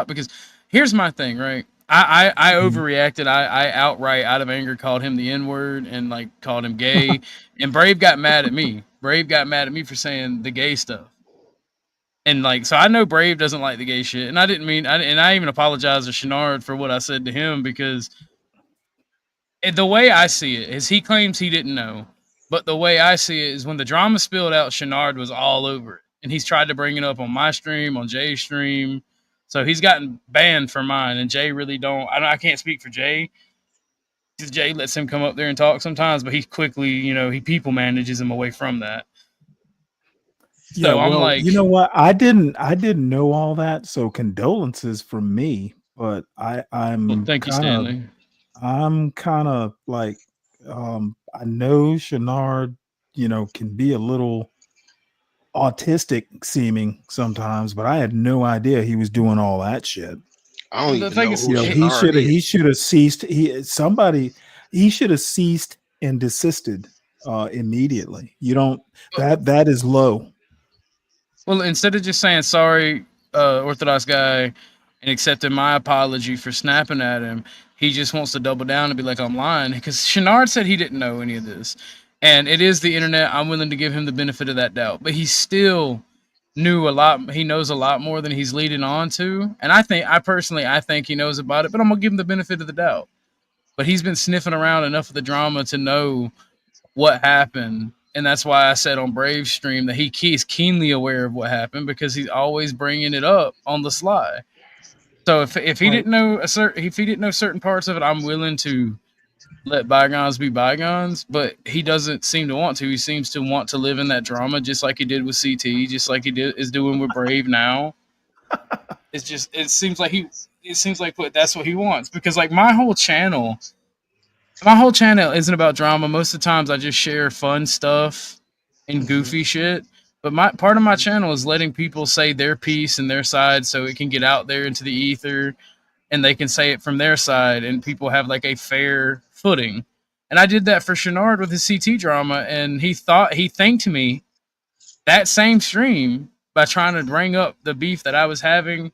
[SPEAKER 5] Because here's my thing, right? I overreacted. I outright, out of anger, called him the N word and like called him gay. And Brave got mad at me. Brave got mad at me for saying the gay stuff. And like, so I know Brave doesn't like the gay shit, and I didn't mean. And I even apologized to Shenard for what I said to him, because the way I see it is, he claims he didn't know, but the way I see it is, when the drama spilled out, Shenard was all over it, and he's tried to bring it up on my stream, on Jay's stream, so he's gotten banned for mine. And Jay really don't. I can't speak for Jay, because Jay lets him come up there and talk sometimes, but he quickly, he people manages him away from that.
[SPEAKER 19] Yeah,
[SPEAKER 5] So I'm
[SPEAKER 19] well,
[SPEAKER 5] like,
[SPEAKER 19] you know what? I didn't know all that, so condolences from me. But I'm
[SPEAKER 5] thank you,
[SPEAKER 19] kind of
[SPEAKER 5] Stanley.
[SPEAKER 19] like, I know Shenard, can be a little autistic seeming sometimes, but I had no idea he was doing all that shit.
[SPEAKER 13] I don't
[SPEAKER 5] The
[SPEAKER 13] even
[SPEAKER 5] thing
[SPEAKER 13] know
[SPEAKER 5] is,
[SPEAKER 13] who
[SPEAKER 19] He
[SPEAKER 13] Shenard is.
[SPEAKER 19] should have ceased. He should have ceased and desisted immediately. You don't that is low.
[SPEAKER 5] Well, instead of just saying sorry, Orthodox guy, and accepting my apology for snapping at him, he just wants to double down and be like, I'm lying. Because Shenard said he didn't know any of this. And it is the internet. I'm willing to give him the benefit of that doubt. But he still knew a lot. He knows a lot more than he's leading on to. And I think he knows about it, but I'm going to give him the benefit of the doubt. But he's been sniffing around enough of the drama to know what happened. And that's why I said on Brave's stream that he's keenly aware of what happened, because he's always bringing it up on the sly. So if he didn't know certain parts of it, I'm willing to let bygones be bygones. But he doesn't seem to want to. He seems to want to live in that drama, just like he did with CT, just like is doing with Brave now. It seems like that's what he wants, because like my whole channel isn't about drama. Most of the times I just share fun stuff and goofy shit. But part of my channel is letting people say their piece and their side, so it can get out there into the ether, and they can say it from their side, and people have like a fair footing. And I did that for Shenard with his CT drama, and he thanked me that same stream by trying to bring up the beef that I was having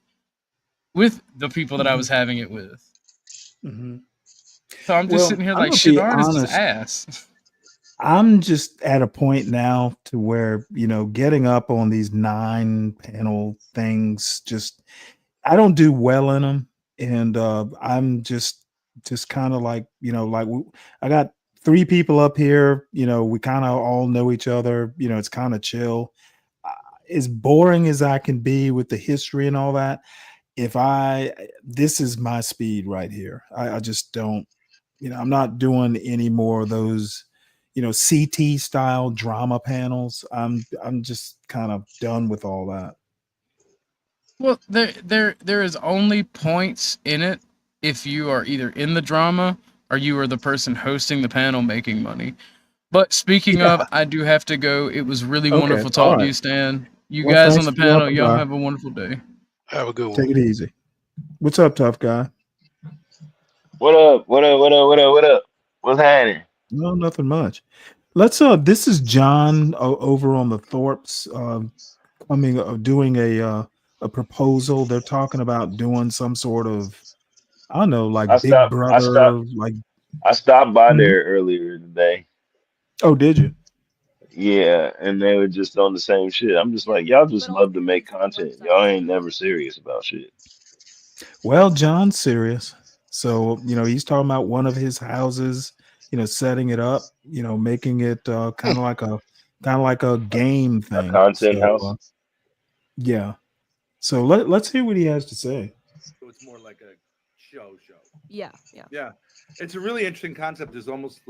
[SPEAKER 5] with the people that I was having it with.
[SPEAKER 19] Mm-hmm.
[SPEAKER 5] So I'm just sitting here like, Shenard is his ass.
[SPEAKER 19] I'm just at a point now to where, getting up on these 9-panel things, I don't do well in them. And I'm just kind of like, I got 3 people up here, we kind of all know each other, it's kind of chill. As boring as I can be with the history and all that, this is my speed right here. I just don't, I'm not doing any more of those, CT style drama panels. I'm just kind of done with all that.
[SPEAKER 5] Well, there is only points in it if you are either in the drama or you are the person hosting the panel making money. But speaking of, I do have to go. It was really wonderful talking to you, Stan. You guys on the panel, y'all have a wonderful day.
[SPEAKER 13] Have a good one.
[SPEAKER 19] Take it easy. What's up, tough guy?
[SPEAKER 17] What up? What's happening?
[SPEAKER 19] No, nothing much. Let's this is John over on the Thorpes doing a proposal. They're talking about doing some sort of, I don't know, like Big Brother.
[SPEAKER 17] I stopped by there earlier today.
[SPEAKER 19] Oh, did you?
[SPEAKER 17] Yeah, and they were just on the same shit. I'm just like, y'all just love to make content. Y'all ain't never serious about shit.
[SPEAKER 19] Well, John's serious. So, he's talking about one of his houses, setting it up, making it kind of like a game thing.
[SPEAKER 17] A content house.
[SPEAKER 19] Yeah. So let's hear what he has to say.
[SPEAKER 21] So it's more like a show.
[SPEAKER 12] Yeah.
[SPEAKER 21] Yeah. It's a really interesting concept. There's almost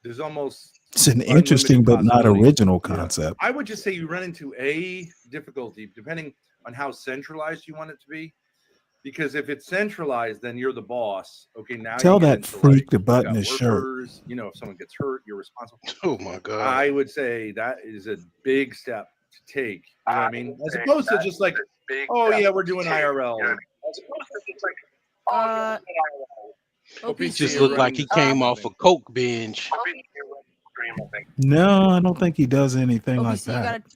[SPEAKER 19] It's an interesting but not original concept.
[SPEAKER 21] I would just say you run into a difficulty depending on how centralized you want it to be. Because if it's centralized, then you're the boss. Okay, now
[SPEAKER 19] tell that freak to button his shirt.
[SPEAKER 21] If someone gets hurt, you're responsible.
[SPEAKER 13] Oh my god!
[SPEAKER 21] I would say that is a big step to take. You know what I mean? As opposed to just like, we're doing IRL.
[SPEAKER 13] He just looked like he came off a coke binge.
[SPEAKER 19] No, I don't think he does anything
[SPEAKER 12] Okay,
[SPEAKER 19] like
[SPEAKER 12] so you
[SPEAKER 19] that.
[SPEAKER 12] gotta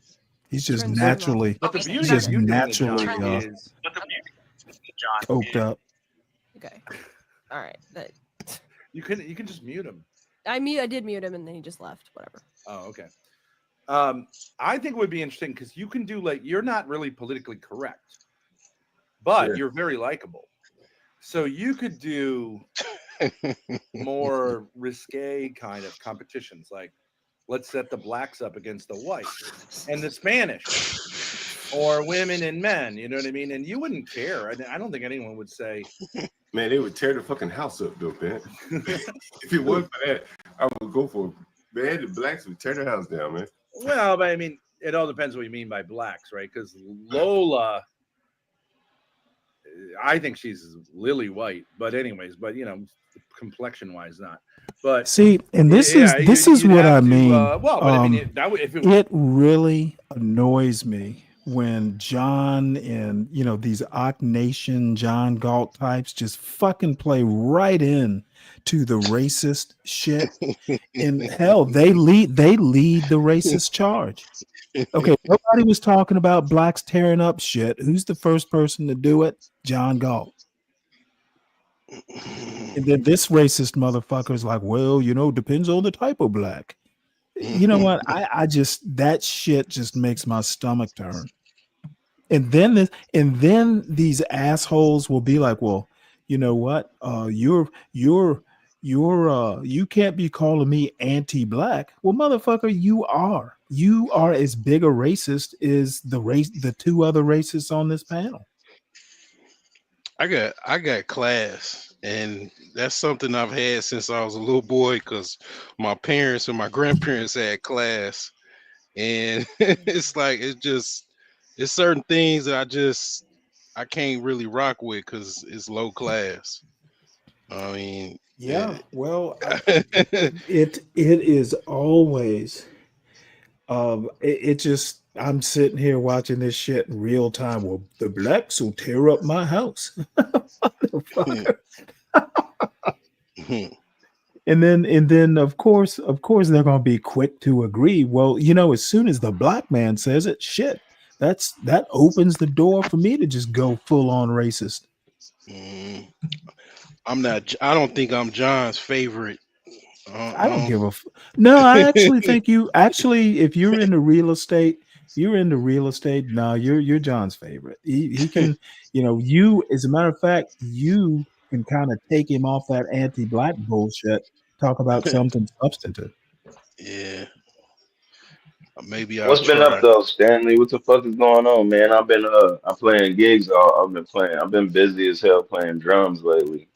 [SPEAKER 19] He's just
[SPEAKER 12] turn the volume up.
[SPEAKER 19] naturally,
[SPEAKER 21] But the
[SPEAKER 12] Okay,
[SPEAKER 21] beauty
[SPEAKER 12] so you
[SPEAKER 21] of
[SPEAKER 12] gotta-
[SPEAKER 21] you doing it,
[SPEAKER 19] naturally
[SPEAKER 21] John, is
[SPEAKER 19] coked up.
[SPEAKER 12] Okay. All right. That
[SPEAKER 21] you can just mute him.
[SPEAKER 12] I did mute him and then he just left. Whatever.
[SPEAKER 21] Oh, okay. I think it would be interesting because you can do like you're not really politically correct, but
[SPEAKER 10] Sure.
[SPEAKER 21] you're very likable. So you could do more risque kind of competitions, like let's set the blacks up against the whites and the Spanish, or women and men. You know what I mean? And you wouldn't care. I don't think anyone would say.
[SPEAKER 15] Man, they would tear the fucking house up, though, man. If it wasn't for that, I would go for it. Man, the blacks would tear the house down, man.
[SPEAKER 21] Well, but I mean, it all depends what you mean by blacks, right? Because Lola, I think she's lily white, but anyways, but you know, complexion wise, not. But
[SPEAKER 19] See, and this
[SPEAKER 21] yeah,
[SPEAKER 19] is
[SPEAKER 21] you'd
[SPEAKER 19] what I
[SPEAKER 21] have to,
[SPEAKER 19] mean.
[SPEAKER 21] well, but I mean, if
[SPEAKER 19] It really annoys me when John and these Ock Nation John Galt types just fucking play right in to the racist shit. And hell, they lead the racist charge. Okay, nobody was talking about blacks tearing up shit. Who's the first person to do it? John Galt. And then this racist motherfucker is like, well, depends on the type of black. You know what? I just, that shit just makes my stomach turn. And then these assholes will be like, well, you know what? You can't be calling me anti-black. Well, motherfucker, you are. You are as big a racist as the two other racists on this panel.
[SPEAKER 13] I got class, and that's something I've had since I was a little boy because my parents and my grandparents had class, and it's like it's certain things that I can't really rock with because it's low class. I mean,
[SPEAKER 19] Yeah, well, it is always it just, I'm sitting here watching this shit in real time. Well, the blacks will tear up my house. Motherfucker. And then of course they're gonna be quick to agree. Well, as soon as the black man says it, shit, that opens the door for me to just go full on racist.
[SPEAKER 13] I don't think I'm John's favorite.
[SPEAKER 19] I don't give a no. I actually think if you're into real estate, no, you're John's favorite. He can, you, as a matter of fact, you can kind of take him off that anti-black bullshit. Talk about something substantive.
[SPEAKER 13] Yeah. Maybe
[SPEAKER 17] What's been up though, Stanley? What the fuck is going on, man? I'm playing gigs. I've been busy as hell playing drums lately.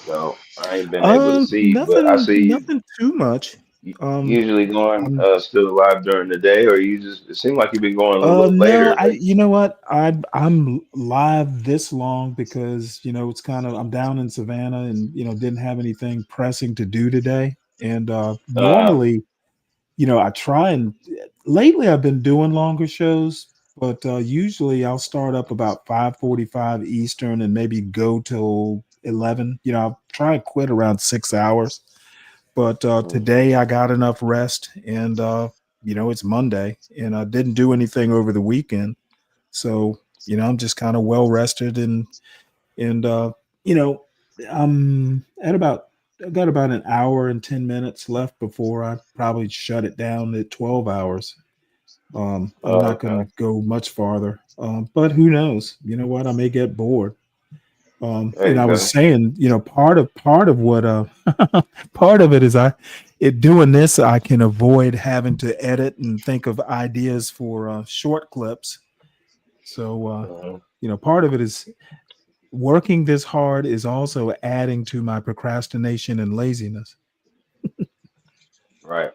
[SPEAKER 17] So I ain't been able to see, but I see you
[SPEAKER 19] Nothing too much.
[SPEAKER 17] usually going still live during the day, or it seems like you've been going a little
[SPEAKER 19] No,
[SPEAKER 17] later.
[SPEAKER 19] you know what? I'm live this long because it's kind of, I'm down in Savannah and didn't have anything pressing to do today. And normally, I try, and lately I've been doing longer shows, but usually I'll start up about 5:45 Eastern and maybe go till 11. I'll try and quit around 6 hours. But today I got enough rest, and it's Monday, and I didn't do anything over the weekend, so I'm just kind of well rested, and I'm at I got about an hour and 10 minutes left before I probably shut it down at 12 hours. I'm not going to go much farther, but who knows? You know what? I may get bored. And I was saying, part of what part of it is doing this, I can avoid having to edit and think of ideas for short clips. So part of it is working this hard is also adding to my procrastination and laziness.
[SPEAKER 17] Right.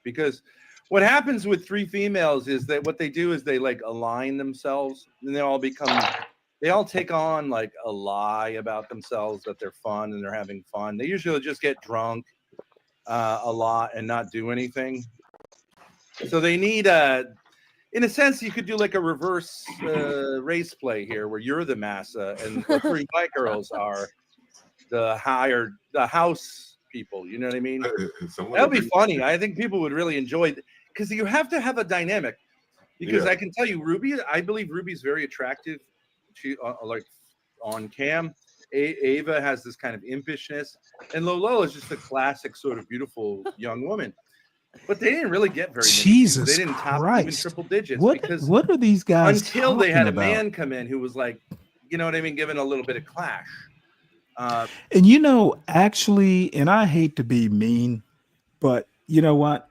[SPEAKER 21] Because what happens with three females is that what they do is they like align themselves, and they all take on like a lie about themselves that they're fun and they're having fun. They usually just get drunk a lot and not do anything. So they need in a sense, you could do like a reverse race play here, where you're the massa and the three white girls are the house people. You know what I mean?
[SPEAKER 15] Someone
[SPEAKER 21] That would be
[SPEAKER 15] agree.
[SPEAKER 21] funny. I think people would really enjoy it because you have to have a dynamic. Because
[SPEAKER 15] Yeah.
[SPEAKER 21] I can tell you, Ruby, I believe Ruby's very attractive. She like on cam. Ava has this kind of impishness, and Lolo is just a classic sort of beautiful young woman. But they didn't really get very many views. They
[SPEAKER 19] Jesus
[SPEAKER 21] didn't top even
[SPEAKER 19] Christ.
[SPEAKER 21] triple digits
[SPEAKER 19] What
[SPEAKER 21] because
[SPEAKER 19] are these guys
[SPEAKER 21] until they
[SPEAKER 19] talking
[SPEAKER 21] had a
[SPEAKER 19] about?
[SPEAKER 21] man come in who was like, you know what I mean, giving a little bit of clash.
[SPEAKER 19] And you know, actually, and I hate to be mean, but you know what?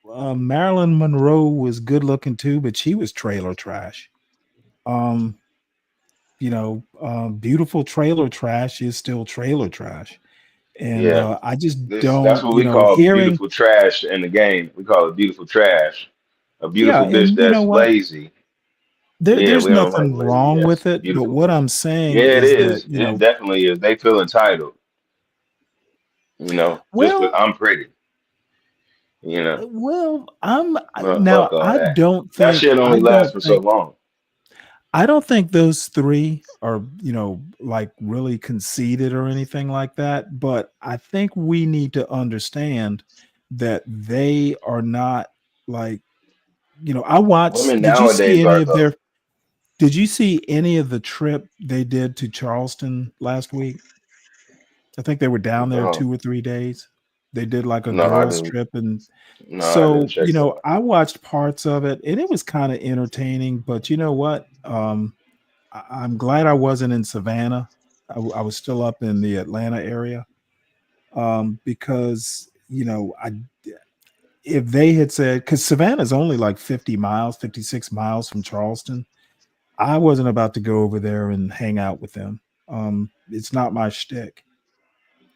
[SPEAKER 19] Marilyn Monroe was good looking too, but she was trailer trash. Beautiful trailer trash is still trailer trash. And
[SPEAKER 17] Yeah,
[SPEAKER 19] I just
[SPEAKER 17] that's
[SPEAKER 19] don't,
[SPEAKER 17] what we call
[SPEAKER 19] hearing,
[SPEAKER 17] beautiful trash in the game. We call it beautiful trash. A
[SPEAKER 19] yeah,
[SPEAKER 17] beautiful bitch
[SPEAKER 19] and you know
[SPEAKER 17] that's
[SPEAKER 19] what?
[SPEAKER 17] lazy. Yeah,
[SPEAKER 19] There's
[SPEAKER 17] we don't like
[SPEAKER 19] nothing
[SPEAKER 17] lazy
[SPEAKER 19] wrong
[SPEAKER 17] ass.
[SPEAKER 19] with it, but
[SPEAKER 17] Beautiful.
[SPEAKER 19] what I'm saying
[SPEAKER 17] Yeah, it
[SPEAKER 19] is that,
[SPEAKER 17] is. It definitely is. They feel entitled. Just 'cause
[SPEAKER 19] well,
[SPEAKER 17] I'm pretty. You know,
[SPEAKER 19] now
[SPEAKER 17] fuck all
[SPEAKER 19] I
[SPEAKER 17] that.
[SPEAKER 19] don't
[SPEAKER 17] That
[SPEAKER 19] think,
[SPEAKER 17] shit only lasts for so long.
[SPEAKER 19] I don't think those three are, like really conceited or anything like that. But I think we need to understand that they are not like, I watched,
[SPEAKER 17] Women nowadays are though.
[SPEAKER 19] did you see any of the trip they did to Charleston last week? I think they were down there
[SPEAKER 17] No,
[SPEAKER 19] 2 or 3 days. They did like a
[SPEAKER 17] no, I
[SPEAKER 19] girls
[SPEAKER 17] didn't.
[SPEAKER 19] trip. And
[SPEAKER 17] No, I didn't
[SPEAKER 19] so,
[SPEAKER 17] check that out.
[SPEAKER 19] I watched parts of it and it was kind of entertaining, but you know what? I'm glad I wasn't in Savannah. I was still up in the Atlanta area because if they had said, because Savannah's only like 50 miles, 56 miles from Charleston, I wasn't about to go over there and hang out with them. It's not my shtick,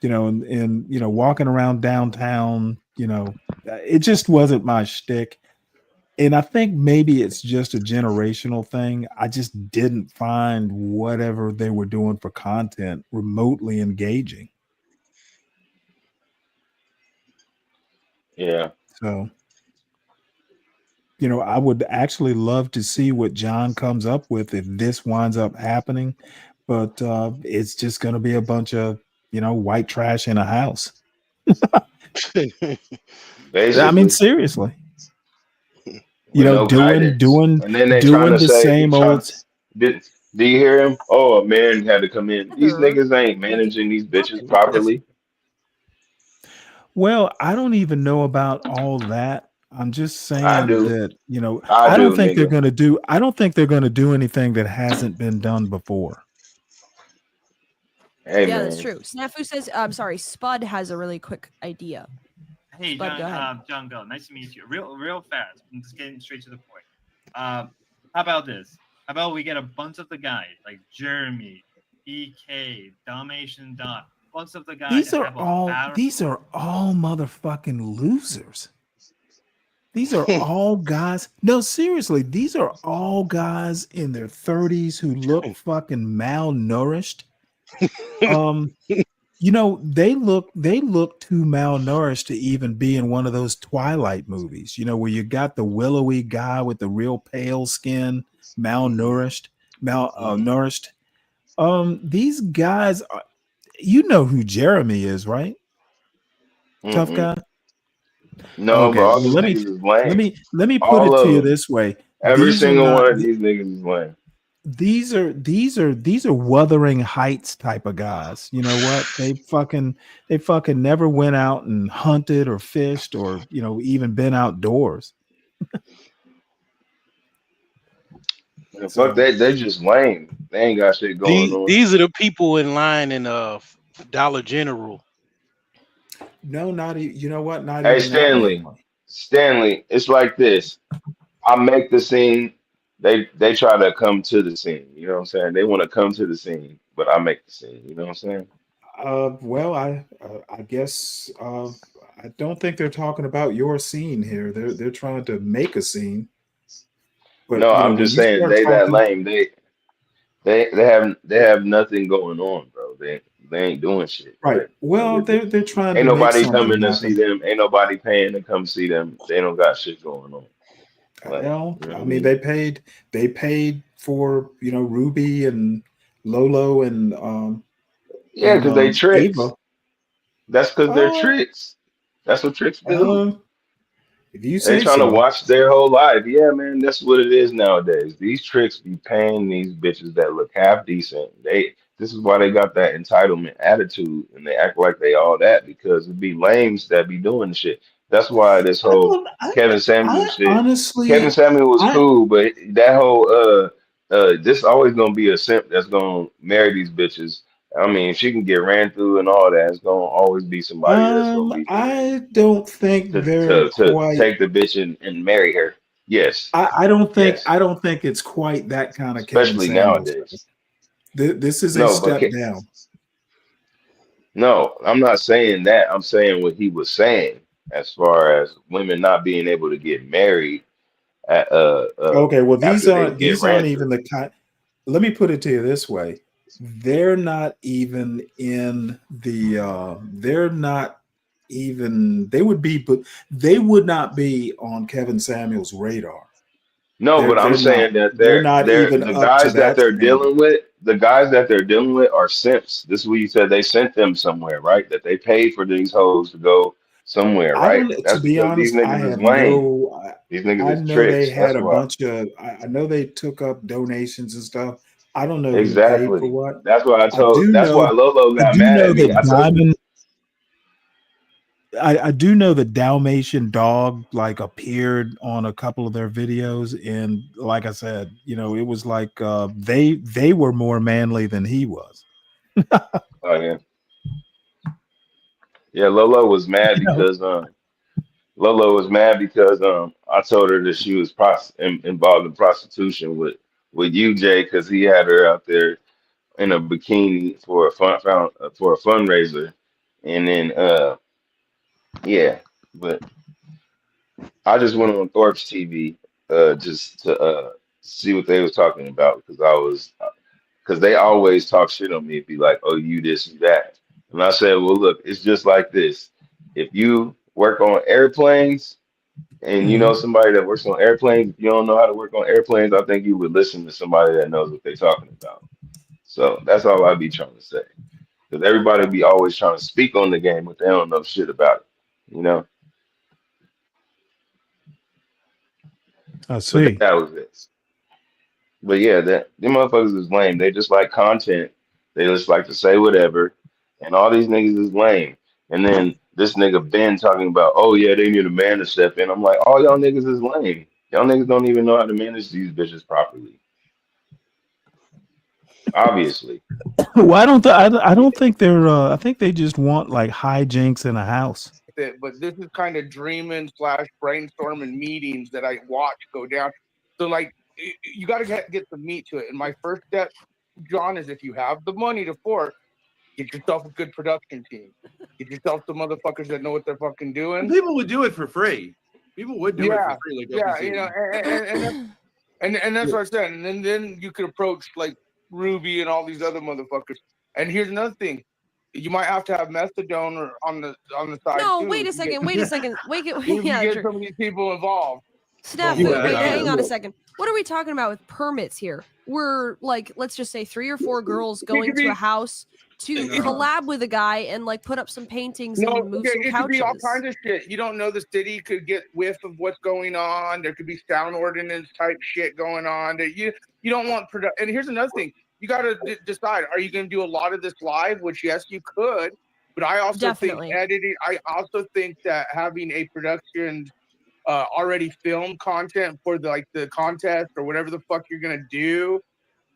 [SPEAKER 19] and walking around downtown, it just wasn't my shtick. And I think maybe it's just a generational thing. I just didn't find whatever they were doing for content remotely engaging.
[SPEAKER 17] Yeah.
[SPEAKER 19] So, I would actually love to see what John comes up with if this winds up happening. But it's just going to be a bunch of, white trash in a house. I mean,
[SPEAKER 17] Basically.
[SPEAKER 19] seriously.
[SPEAKER 17] With no guidance. And then they trying
[SPEAKER 19] Doing
[SPEAKER 17] to
[SPEAKER 19] the
[SPEAKER 17] say he
[SPEAKER 19] same
[SPEAKER 17] trying
[SPEAKER 19] old.
[SPEAKER 17] did you hear him? Oh, a man had to come in. These niggas ain't managing these bitches properly.
[SPEAKER 19] Well, I don't even know about all that. I'm just
[SPEAKER 17] I
[SPEAKER 19] saying
[SPEAKER 17] do.
[SPEAKER 19] that,
[SPEAKER 17] I
[SPEAKER 19] I don't
[SPEAKER 17] do,
[SPEAKER 19] think they're
[SPEAKER 17] nigga.
[SPEAKER 19] going to do, I don't think they're going to do anything that hasn't been done before.
[SPEAKER 17] Hey,
[SPEAKER 12] Yeah, that's
[SPEAKER 17] man.
[SPEAKER 12] true. Snafu says, I'm sorry, Spud has a really quick idea.
[SPEAKER 1] Hey,
[SPEAKER 12] Spud, go ahead.
[SPEAKER 1] John, go. Nice to meet you. Real fast. I'm just getting straight to the point. How about this? How about we get a bunch of the guys like Jeremy, EK, Dalmatian Dot, bunch of the guys.
[SPEAKER 19] These
[SPEAKER 1] that
[SPEAKER 19] are
[SPEAKER 1] have a
[SPEAKER 19] all
[SPEAKER 1] battle.
[SPEAKER 19] motherfucking losers. These are all guys. No, seriously, these are all guys in their 30s who look fucking malnourished. They look too malnourished to even be in one of those Twilight movies, where you got the willowy guy with the real pale skin, malnourished. These guys are, who Jeremy is, right? Tough guy.
[SPEAKER 17] No, but
[SPEAKER 19] Okay,
[SPEAKER 17] all
[SPEAKER 19] well,
[SPEAKER 17] these niggas is lame.
[SPEAKER 19] let me put
[SPEAKER 17] All
[SPEAKER 19] it to
[SPEAKER 17] of
[SPEAKER 19] you
[SPEAKER 17] them.
[SPEAKER 19] this way.
[SPEAKER 17] Every
[SPEAKER 19] These are
[SPEAKER 17] single
[SPEAKER 19] not
[SPEAKER 17] one of these niggas is lame.
[SPEAKER 19] these are Wuthering Heights type of guys. You know what? They fucking never went out and hunted or fished or even been outdoors.
[SPEAKER 17] And fuck, they just lame. They ain't got shit going on.
[SPEAKER 13] These are the people in line in Dollar General.
[SPEAKER 19] No, not you know what? Not
[SPEAKER 17] Hey,
[SPEAKER 19] even that
[SPEAKER 17] Stanley.
[SPEAKER 19] family.
[SPEAKER 17] Stanley, it's like this. I make the scene. They try to come to the scene. You know what I'm saying? They want to come to the scene, but I make the scene. You know what I'm saying?
[SPEAKER 19] Well, I guess I don't think they're talking about your scene here. They're trying to make a scene. But
[SPEAKER 17] No, I'm
[SPEAKER 19] when
[SPEAKER 17] just
[SPEAKER 19] you
[SPEAKER 17] saying
[SPEAKER 19] start
[SPEAKER 17] they that
[SPEAKER 19] talking,
[SPEAKER 17] lame. They have nothing going on, bro. They ain't doing shit.
[SPEAKER 19] right?
[SPEAKER 17] Like
[SPEAKER 19] Well,
[SPEAKER 17] nigga,
[SPEAKER 19] they're trying
[SPEAKER 17] ain't
[SPEAKER 19] to make
[SPEAKER 17] nobody
[SPEAKER 19] something
[SPEAKER 17] coming to see
[SPEAKER 19] happen.
[SPEAKER 17] them. Ain't nobody paying to come see them. They don't got shit going on. Like,
[SPEAKER 19] Well,
[SPEAKER 17] you know what
[SPEAKER 19] I
[SPEAKER 17] I
[SPEAKER 19] mean,
[SPEAKER 17] mean?
[SPEAKER 19] they paid for Ruby and Lolo and
[SPEAKER 17] Yeah, because they tricks.
[SPEAKER 2] Ava.
[SPEAKER 17] That's because they're
[SPEAKER 2] Uh,
[SPEAKER 17] tricks. That's what tricks do.
[SPEAKER 2] if you
[SPEAKER 17] They
[SPEAKER 2] say
[SPEAKER 17] trying to
[SPEAKER 2] so.
[SPEAKER 17] watch their whole life. Yeah, man, that's what it is nowadays. These tricks be paying these bitches that look half decent. This is why they got that entitlement attitude and they act like they all that because it be lames that be doing the shit. That's why this
[SPEAKER 2] I
[SPEAKER 17] whole
[SPEAKER 2] don't.
[SPEAKER 17] Kevin Samuel
[SPEAKER 2] I
[SPEAKER 17] shit. Kevin
[SPEAKER 2] honestly,
[SPEAKER 17] Samuel was
[SPEAKER 2] I
[SPEAKER 17] cool, but that whole this always gonna be a simp that's gonna marry these bitches. I mean, if she can get ran through and all that, it's gonna always be somebody that's gonna be there
[SPEAKER 2] I don't think they're
[SPEAKER 17] to
[SPEAKER 2] quite.
[SPEAKER 17] take the bitch and marry her. Yes,
[SPEAKER 2] I don't think.
[SPEAKER 17] yes.
[SPEAKER 2] I don't think it's quite that kind of Kevin
[SPEAKER 17] Especially
[SPEAKER 2] Samuels.
[SPEAKER 17] nowadays.
[SPEAKER 2] This is a
[SPEAKER 17] No, but
[SPEAKER 2] step down.
[SPEAKER 17] no, I'm not saying that. I'm saying what he was saying as far as women not being able to get married at,
[SPEAKER 2] Okay, well
[SPEAKER 17] after they get
[SPEAKER 2] these
[SPEAKER 17] ran
[SPEAKER 2] aren't even
[SPEAKER 17] through.
[SPEAKER 2] the kind. Let me put it to you this way: they're not even in the. They're not even. They would be, but they would not be on Kevin Samuel's radar.
[SPEAKER 17] No, but I'm
[SPEAKER 2] They're not.
[SPEAKER 17] saying that
[SPEAKER 2] They're not
[SPEAKER 17] they're
[SPEAKER 2] even
[SPEAKER 17] the
[SPEAKER 2] up to
[SPEAKER 17] guys that
[SPEAKER 2] that
[SPEAKER 17] they're
[SPEAKER 2] standard.
[SPEAKER 17] dealing with, the guys that they're dealing with are simps. This is what you said they sent them somewhere, right? That they paid for these hoes to go somewhere,
[SPEAKER 2] I
[SPEAKER 17] right?
[SPEAKER 2] don't. To
[SPEAKER 17] That's
[SPEAKER 2] be
[SPEAKER 17] because these
[SPEAKER 2] honest, I
[SPEAKER 17] niggas is
[SPEAKER 2] have
[SPEAKER 17] lame.
[SPEAKER 2] no.
[SPEAKER 17] These niggas
[SPEAKER 2] I
[SPEAKER 17] is
[SPEAKER 2] know they
[SPEAKER 17] tricks.
[SPEAKER 2] had
[SPEAKER 17] That's
[SPEAKER 2] a
[SPEAKER 17] why.
[SPEAKER 2] bunch of. I know they took up donations and stuff. I don't know who paid for
[SPEAKER 17] Exactly.
[SPEAKER 2] what.
[SPEAKER 17] That's why I
[SPEAKER 2] I
[SPEAKER 17] told.
[SPEAKER 2] do
[SPEAKER 17] That's why
[SPEAKER 2] know.
[SPEAKER 17] Lolo
[SPEAKER 2] I
[SPEAKER 17] got
[SPEAKER 2] do
[SPEAKER 17] mad
[SPEAKER 2] know
[SPEAKER 17] at me.
[SPEAKER 2] that
[SPEAKER 17] I told him,
[SPEAKER 2] Diamond. I do know the Dalmatian dog like appeared on a couple of their videos, and like I said, it was like they were more manly than he was.
[SPEAKER 17] oh yeah, yeah. Lolo was mad
[SPEAKER 2] You know,
[SPEAKER 17] because Lolo was mad because I told her that she was involved in prostitution with UJ because he had her out there in a bikini for for a fundraiser, and then yeah, but I just went on Thorpe's TV just to see what they was talking about because they always talk shit on me, be like, oh, you this, you that. And I said, well, look, it's just like this. If you work on airplanes and you know
[SPEAKER 2] mhm.
[SPEAKER 17] somebody that works on airplanes, if you don't know how to work on airplanes, I think you would listen to somebody that knows what they're talking about. So that's all I'd be trying to say. Because everybody be always trying to speak on the game, but they don't know shit about it, you know?
[SPEAKER 2] I
[SPEAKER 17] But
[SPEAKER 2] see.
[SPEAKER 17] that was it. But yeah, them motherfuckers is lame. They just like content. They just like to say whatever. And all these niggas is lame. And then this nigga Ben talking about, oh yeah, they need a man to step in. I'm like, all y'all niggas is lame. Y'all niggas don't even know how to manage these bitches properly. Obviously.
[SPEAKER 2] Well, I don't think they're. I think they just want like hijinks in a house.
[SPEAKER 20] But this is kind of dreaming / brainstorming meetings that I watch go down. So like you got to get some meat to it. And my first step, John, is if you have the money to fork, get yourself a good production team. Get yourself some motherfuckers that know what they're fucking doing.
[SPEAKER 21] People would do it for free. People would do it for free. Like
[SPEAKER 20] Yeah, you know, and that's what I said. And then you could approach like Ruby and all these other motherfuckers. And here's another thing. You might have to have methadone or on the side
[SPEAKER 12] No,
[SPEAKER 20] too.
[SPEAKER 12] wait a second. Wait a second. Wait,
[SPEAKER 20] You
[SPEAKER 12] yeah,
[SPEAKER 20] get
[SPEAKER 12] true.
[SPEAKER 20] some of these people involved.
[SPEAKER 12] Steph,
[SPEAKER 20] So,
[SPEAKER 12] wait, hang on a second. What are we talking about with permits here? We're like, let's just say 3 or 4 girls going to a house to collab with a guy and like put up some paintings
[SPEAKER 20] No,
[SPEAKER 12] and move some
[SPEAKER 20] it could be all
[SPEAKER 12] couches.
[SPEAKER 20] kinds of shit. You don't know the city could get whiff of what's going on. There could be sound ordinance type shit going on. That you don't want And here's another thing: you got to decide: are you going to do a lot of this live? Which yes, you could, but I also think editing. I also think that having a production already filmed content for the contest or whatever the fuck you're gonna do,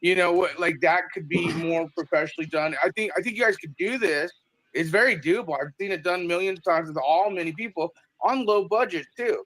[SPEAKER 20] you know what, like that could be more professionally done. I think you guys could do this. It's very doable. I've seen it done millions of times with many people on low budget too.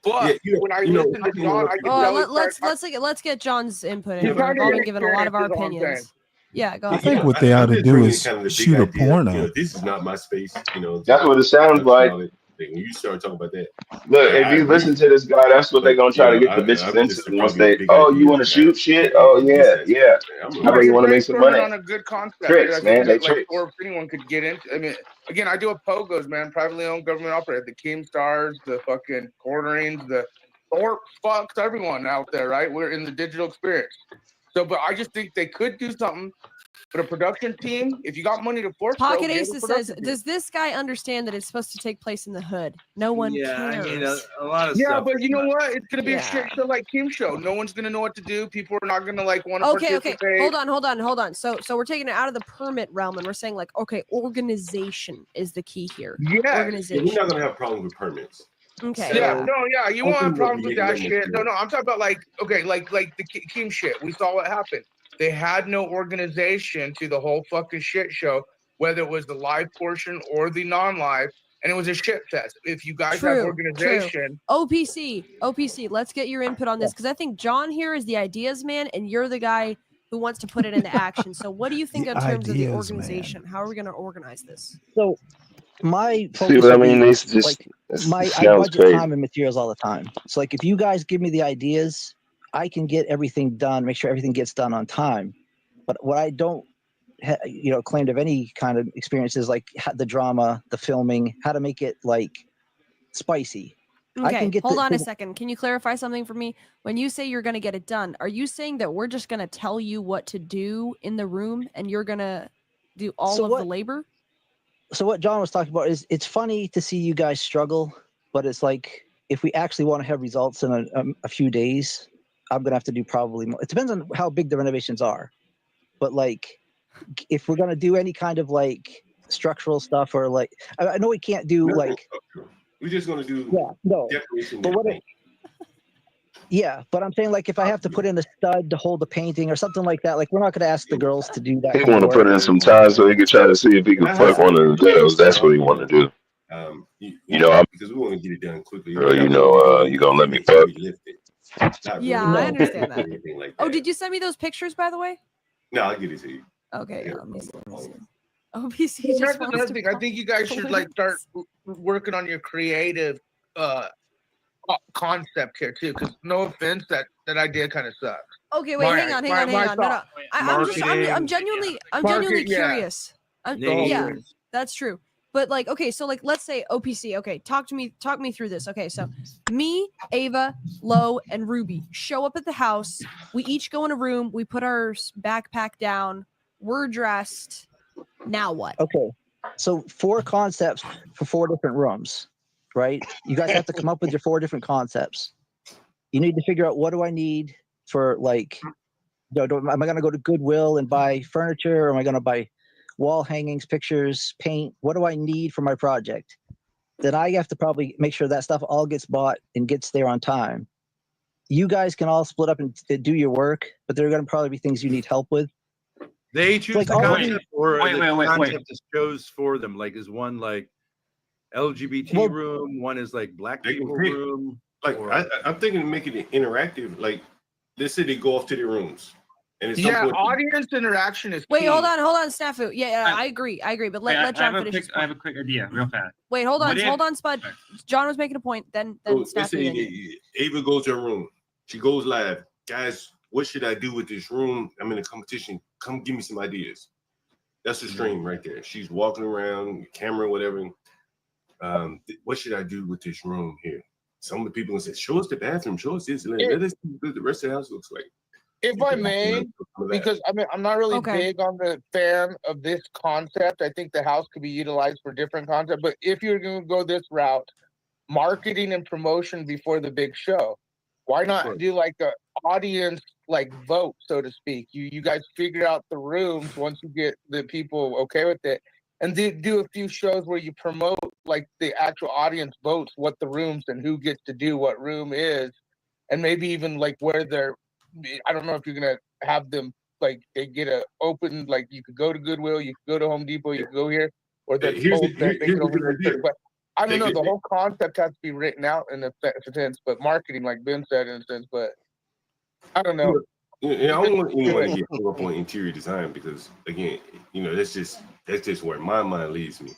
[SPEAKER 20] But when I listen to John, I can tell.
[SPEAKER 12] Let's get John's input.
[SPEAKER 20] He's
[SPEAKER 12] In. We've
[SPEAKER 20] kind
[SPEAKER 12] all
[SPEAKER 20] of
[SPEAKER 12] been given a lot of our
[SPEAKER 20] inexperienced, is all I'm saying.
[SPEAKER 12] opinions. Yeah, go
[SPEAKER 2] I
[SPEAKER 12] ahead.
[SPEAKER 2] think what they ought to do is shoot a porno.
[SPEAKER 15] This is not my space.
[SPEAKER 17] That's what it sounds like.
[SPEAKER 15] When you start talking about that,
[SPEAKER 17] Look, if you listen to this guy, that's what they're gonna try to get the bitches into once they. Oh, you want to shoot shit? Oh yeah, yeah. How about you want to make some money?
[SPEAKER 20] On a good concept.
[SPEAKER 17] Tricks,
[SPEAKER 20] I
[SPEAKER 17] man.
[SPEAKER 20] think
[SPEAKER 17] They
[SPEAKER 20] that,
[SPEAKER 17] tricks.
[SPEAKER 20] or if anyone could get into. I mean, again, I do a Pogos, man, privately owned government operator, the Keemstars, the fucking Quarterings, the Thorpe fucks, everyone out there, right? We're in the digital experience. So, but I just think they could do something But a production team, if you got money to force
[SPEAKER 12] Pocket
[SPEAKER 20] throw, get a
[SPEAKER 12] Aces says,
[SPEAKER 20] production team.
[SPEAKER 12] "Does this guy understand that it's supposed to take place in the hood? No one
[SPEAKER 21] Yeah,
[SPEAKER 12] cares."
[SPEAKER 21] I mean, a lot of
[SPEAKER 20] Yeah,
[SPEAKER 21] stuff.
[SPEAKER 20] but you know what? It's gonna be a
[SPEAKER 12] Yeah.
[SPEAKER 20] shit show like Kim show. No one's gonna know what to do. People are not gonna like want to
[SPEAKER 12] Okay,
[SPEAKER 20] participate.
[SPEAKER 12] hold on. So we're taking it out of the permit realm, and we're saying like, okay, organization is the key here.
[SPEAKER 20] Yeah,
[SPEAKER 15] Yeah,
[SPEAKER 12] Organization.
[SPEAKER 15] we're not gonna have problems with permits.
[SPEAKER 12] Okay.
[SPEAKER 20] Yeah, you won't have
[SPEAKER 15] Hopefully we'll
[SPEAKER 20] problems
[SPEAKER 15] be
[SPEAKER 20] with
[SPEAKER 15] making
[SPEAKER 20] that
[SPEAKER 15] that much
[SPEAKER 20] shit. No,
[SPEAKER 15] more.
[SPEAKER 20] I'm talking about like the Kim shit. We saw what happened. They had no organization to the whole fucking shit show, whether it was the live portion or the non-live, and it was a shit fest. If you guys have organization,
[SPEAKER 12] OPC, let's get your input on this because I think John here is the ideas man, and you're the guy who wants to put it into action. So, what do you think
[SPEAKER 19] The
[SPEAKER 12] in terms of the
[SPEAKER 19] ideas
[SPEAKER 12] organization? How are we going to organize this?
[SPEAKER 6] So, my
[SPEAKER 17] See
[SPEAKER 6] focus
[SPEAKER 17] what I
[SPEAKER 6] would
[SPEAKER 17] mean?
[SPEAKER 6] be,
[SPEAKER 17] It's just
[SPEAKER 6] like
[SPEAKER 17] it
[SPEAKER 6] I
[SPEAKER 17] sounds
[SPEAKER 6] budget
[SPEAKER 17] crazy.
[SPEAKER 6] time and materials all the time. So, like, if you guys give me the ideas, I can get everything done, make sure everything gets done on time. But what I don't, claim to have any kind of experience is like the drama, the filming, how to make it like spicy. I
[SPEAKER 12] Okay,
[SPEAKER 6] can get
[SPEAKER 12] hold on a second. Can you clarify something for me? When you say you're going to get it done, are you saying that we're just going to tell you what to do in the room and you're going to do all of the labor?
[SPEAKER 6] So what John was talking about is it's funny to see you guys struggle, but it's like if we actually want to have results in a few days, I'm going to have to do probably more. It depends on how big the renovations are. But like, if we're going to do any kind of like structural stuff or like, I know we can't do like.
[SPEAKER 15] We're just gonna do decoration.
[SPEAKER 6] But but I'm saying like if I have to put in a stud to hold the painting or something like that, like we're not going to ask the girls to do that.
[SPEAKER 17] He want to put in some time so he could try to see if he can fuck one of the girls. That's what he want to do.
[SPEAKER 15] Because we want to get it done quickly.
[SPEAKER 17] Girl, you gonna let me fuck?
[SPEAKER 12] Yeah, I understand that. Oh, did you send me those pictures, by the way?
[SPEAKER 15] No, I'll get it to you.
[SPEAKER 12] Okay, let me see. OPC
[SPEAKER 20] Well,
[SPEAKER 12] just
[SPEAKER 20] that's
[SPEAKER 12] wants
[SPEAKER 20] another
[SPEAKER 12] to
[SPEAKER 20] thing. I think you guys should like start working on your creative concept here too. Because no offense, that idea kind of sucks.
[SPEAKER 12] Okay, wait, hang on. No. I'm genuinely curious. Yeah, that's true. But like, okay, so like, let's say OPC. Okay, talk me through this. Okay, so me, Ava, Lo, and Ruby show up at the house. We each go in a room. We put our backpack down. We're dressed. Now what?
[SPEAKER 6] Okay, so 4 concepts for 4 different rooms, right? You guys have to come up with your 4 different concepts. You need to figure out what do I need for like, am I going to go to Goodwill and buy furniture? Or am I going to buy wall hangings, pictures, paint? What do I need for my project? Then I have to probably make sure that stuff all gets bought and gets there on time. You guys can all split up and do your work, but there are going to probably be things you need help with.
[SPEAKER 21] They choose
[SPEAKER 6] Like
[SPEAKER 21] the
[SPEAKER 6] all
[SPEAKER 21] concept, or
[SPEAKER 15] wait,
[SPEAKER 21] the
[SPEAKER 15] wait.
[SPEAKER 21] concept is chose for them. Like, is one like LGBT room? One is like black people room.
[SPEAKER 15] Like, I'm thinking of making it interactive. Like, let's say they go off to their rooms, and it's
[SPEAKER 20] audience interaction is.
[SPEAKER 12] Wait,
[SPEAKER 20] key.
[SPEAKER 12] hold on, Snafu. Yeah, I agree. But let John finish.
[SPEAKER 1] I have a quick idea, real fast.
[SPEAKER 12] Wait, hold on, Spud. John was making a point. Then
[SPEAKER 15] let's
[SPEAKER 12] Snafu.
[SPEAKER 15] say Ava goes to her room. She goes live. Guys, what should I do with this room? I'm in a competition. Come give me some ideas. That's the stream right there. She's walking around, camera, whatever. What should I do with this room here? Some of the people say, show us the bathroom, show us this. Let us see what the rest of the house looks like.
[SPEAKER 20] If I may, because I'm not really big on the fan of this concept. I think the house could be utilized for different content. But if you're going to go this route, marketing and promotion before the big show, why not do like the audience like vote, so to speak? You guys figure out the rooms once you get the people okay with it, and do a few shows where you promote like the actual audience votes what the rooms and who gets to do what room is, and maybe even like where they're. I don't know if you're gonna have them like they get a open, like you could go to Goodwill, you could go to Home Depot, you could go here, or they're told that they can only go to. But I don't know. The whole concept has to be written out in a sense, but marketing, like Ben said, in a sense. But I don't know.
[SPEAKER 15] Yeah, I don't want anyone to get hung up on interior design because, again, that's just where my mind leads me.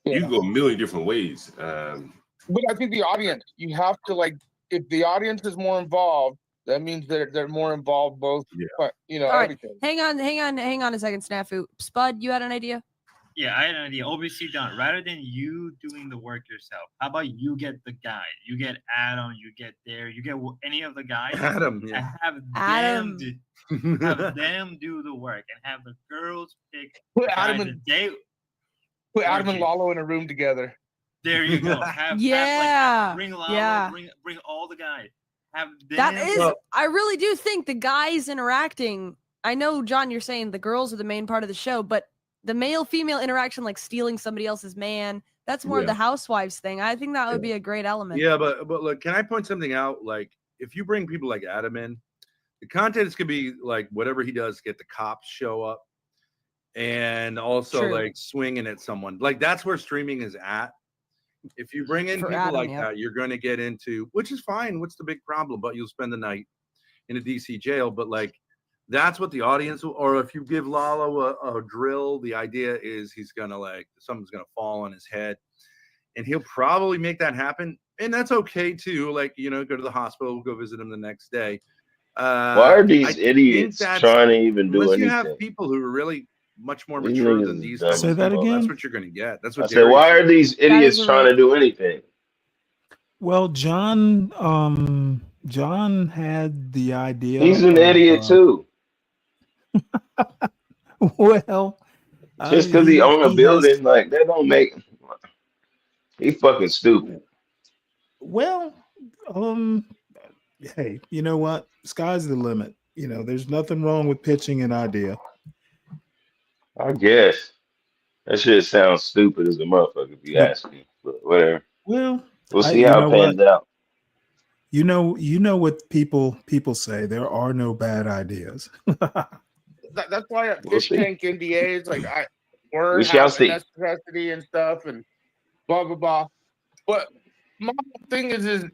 [SPEAKER 15] Yeah. You can go a million different ways.
[SPEAKER 20] But I think the audience, you have to like, if the audience is more involved, that means they're more involved both. Yeah. But
[SPEAKER 12] all right. Hang on a second, Snafu. Spud, you had an idea?
[SPEAKER 1] Yeah, I had an idea. OBC done. Rather than you doing the work yourself, how about you get the guy? You get Adam. You get there. You get any of the guys.
[SPEAKER 21] Adam,
[SPEAKER 1] And
[SPEAKER 21] yeah.
[SPEAKER 1] have
[SPEAKER 12] Adam.
[SPEAKER 1] have them do the work and have the girls pick
[SPEAKER 20] Put
[SPEAKER 1] the guys
[SPEAKER 20] Adam
[SPEAKER 1] that they.
[SPEAKER 20] Put Adam and
[SPEAKER 1] working.
[SPEAKER 20] Lalo in a room together.
[SPEAKER 1] There you go. Have bring Lalo.
[SPEAKER 12] Yeah.
[SPEAKER 1] Bring all the guys. Have them.
[SPEAKER 12] That is, I really do think the guys interacting. I know, John, you're saying the girls are the main part of the show, but the male-female interaction, like stealing somebody else's man, that's more of the housewives thing. I think that would be a great element.
[SPEAKER 21] Yeah, but look, can I point something out? Like, if you bring people like Adam in, the content is gonna be like whatever he does, get the cops show up, and also like swinging at someone. Like that's where streaming is at. If you bring in people
[SPEAKER 12] Adam,
[SPEAKER 21] like that, you're going to get into, which is fine. What's the big problem? But you'll spend the night in a DC jail. But like, that's what the audience, or if you give Lalo a drill, the idea is he's going to like, something's going to fall on his head, and he'll probably make that happen. And that's okay too. Like, you know, go to the hospital, go visit him the next day.
[SPEAKER 17] Why are these idiots trying to even do
[SPEAKER 21] unless
[SPEAKER 17] anything?
[SPEAKER 21] You have people who are really much more
[SPEAKER 17] These
[SPEAKER 21] mature
[SPEAKER 17] niggas
[SPEAKER 21] than
[SPEAKER 17] is
[SPEAKER 21] these.
[SPEAKER 17] dumb.
[SPEAKER 21] Types
[SPEAKER 17] Say
[SPEAKER 21] of
[SPEAKER 17] that
[SPEAKER 21] people.
[SPEAKER 17] again?
[SPEAKER 21] That's what you're going to get. That's what
[SPEAKER 17] I said, why are these idiots trying to do anything?
[SPEAKER 19] Well, John had the idea.
[SPEAKER 17] He's an idiot too.
[SPEAKER 19] Well,
[SPEAKER 17] just because he own a building, like that don't make. He fucking stupid.
[SPEAKER 19] Well, hey, you know what? Sky's the limit. You know, there's nothing wrong with pitching an idea.
[SPEAKER 17] I guess that shit sounds stupid as a motherfucker if you ask me, but whatever.
[SPEAKER 19] Well,
[SPEAKER 17] we'll see how it pans out.
[SPEAKER 19] You know what people say. There are no bad ideas.
[SPEAKER 20] That's why fish tank NDAs, like
[SPEAKER 17] We shall see.
[SPEAKER 20] Necessity and stuff, and blah blah blah. But my thing is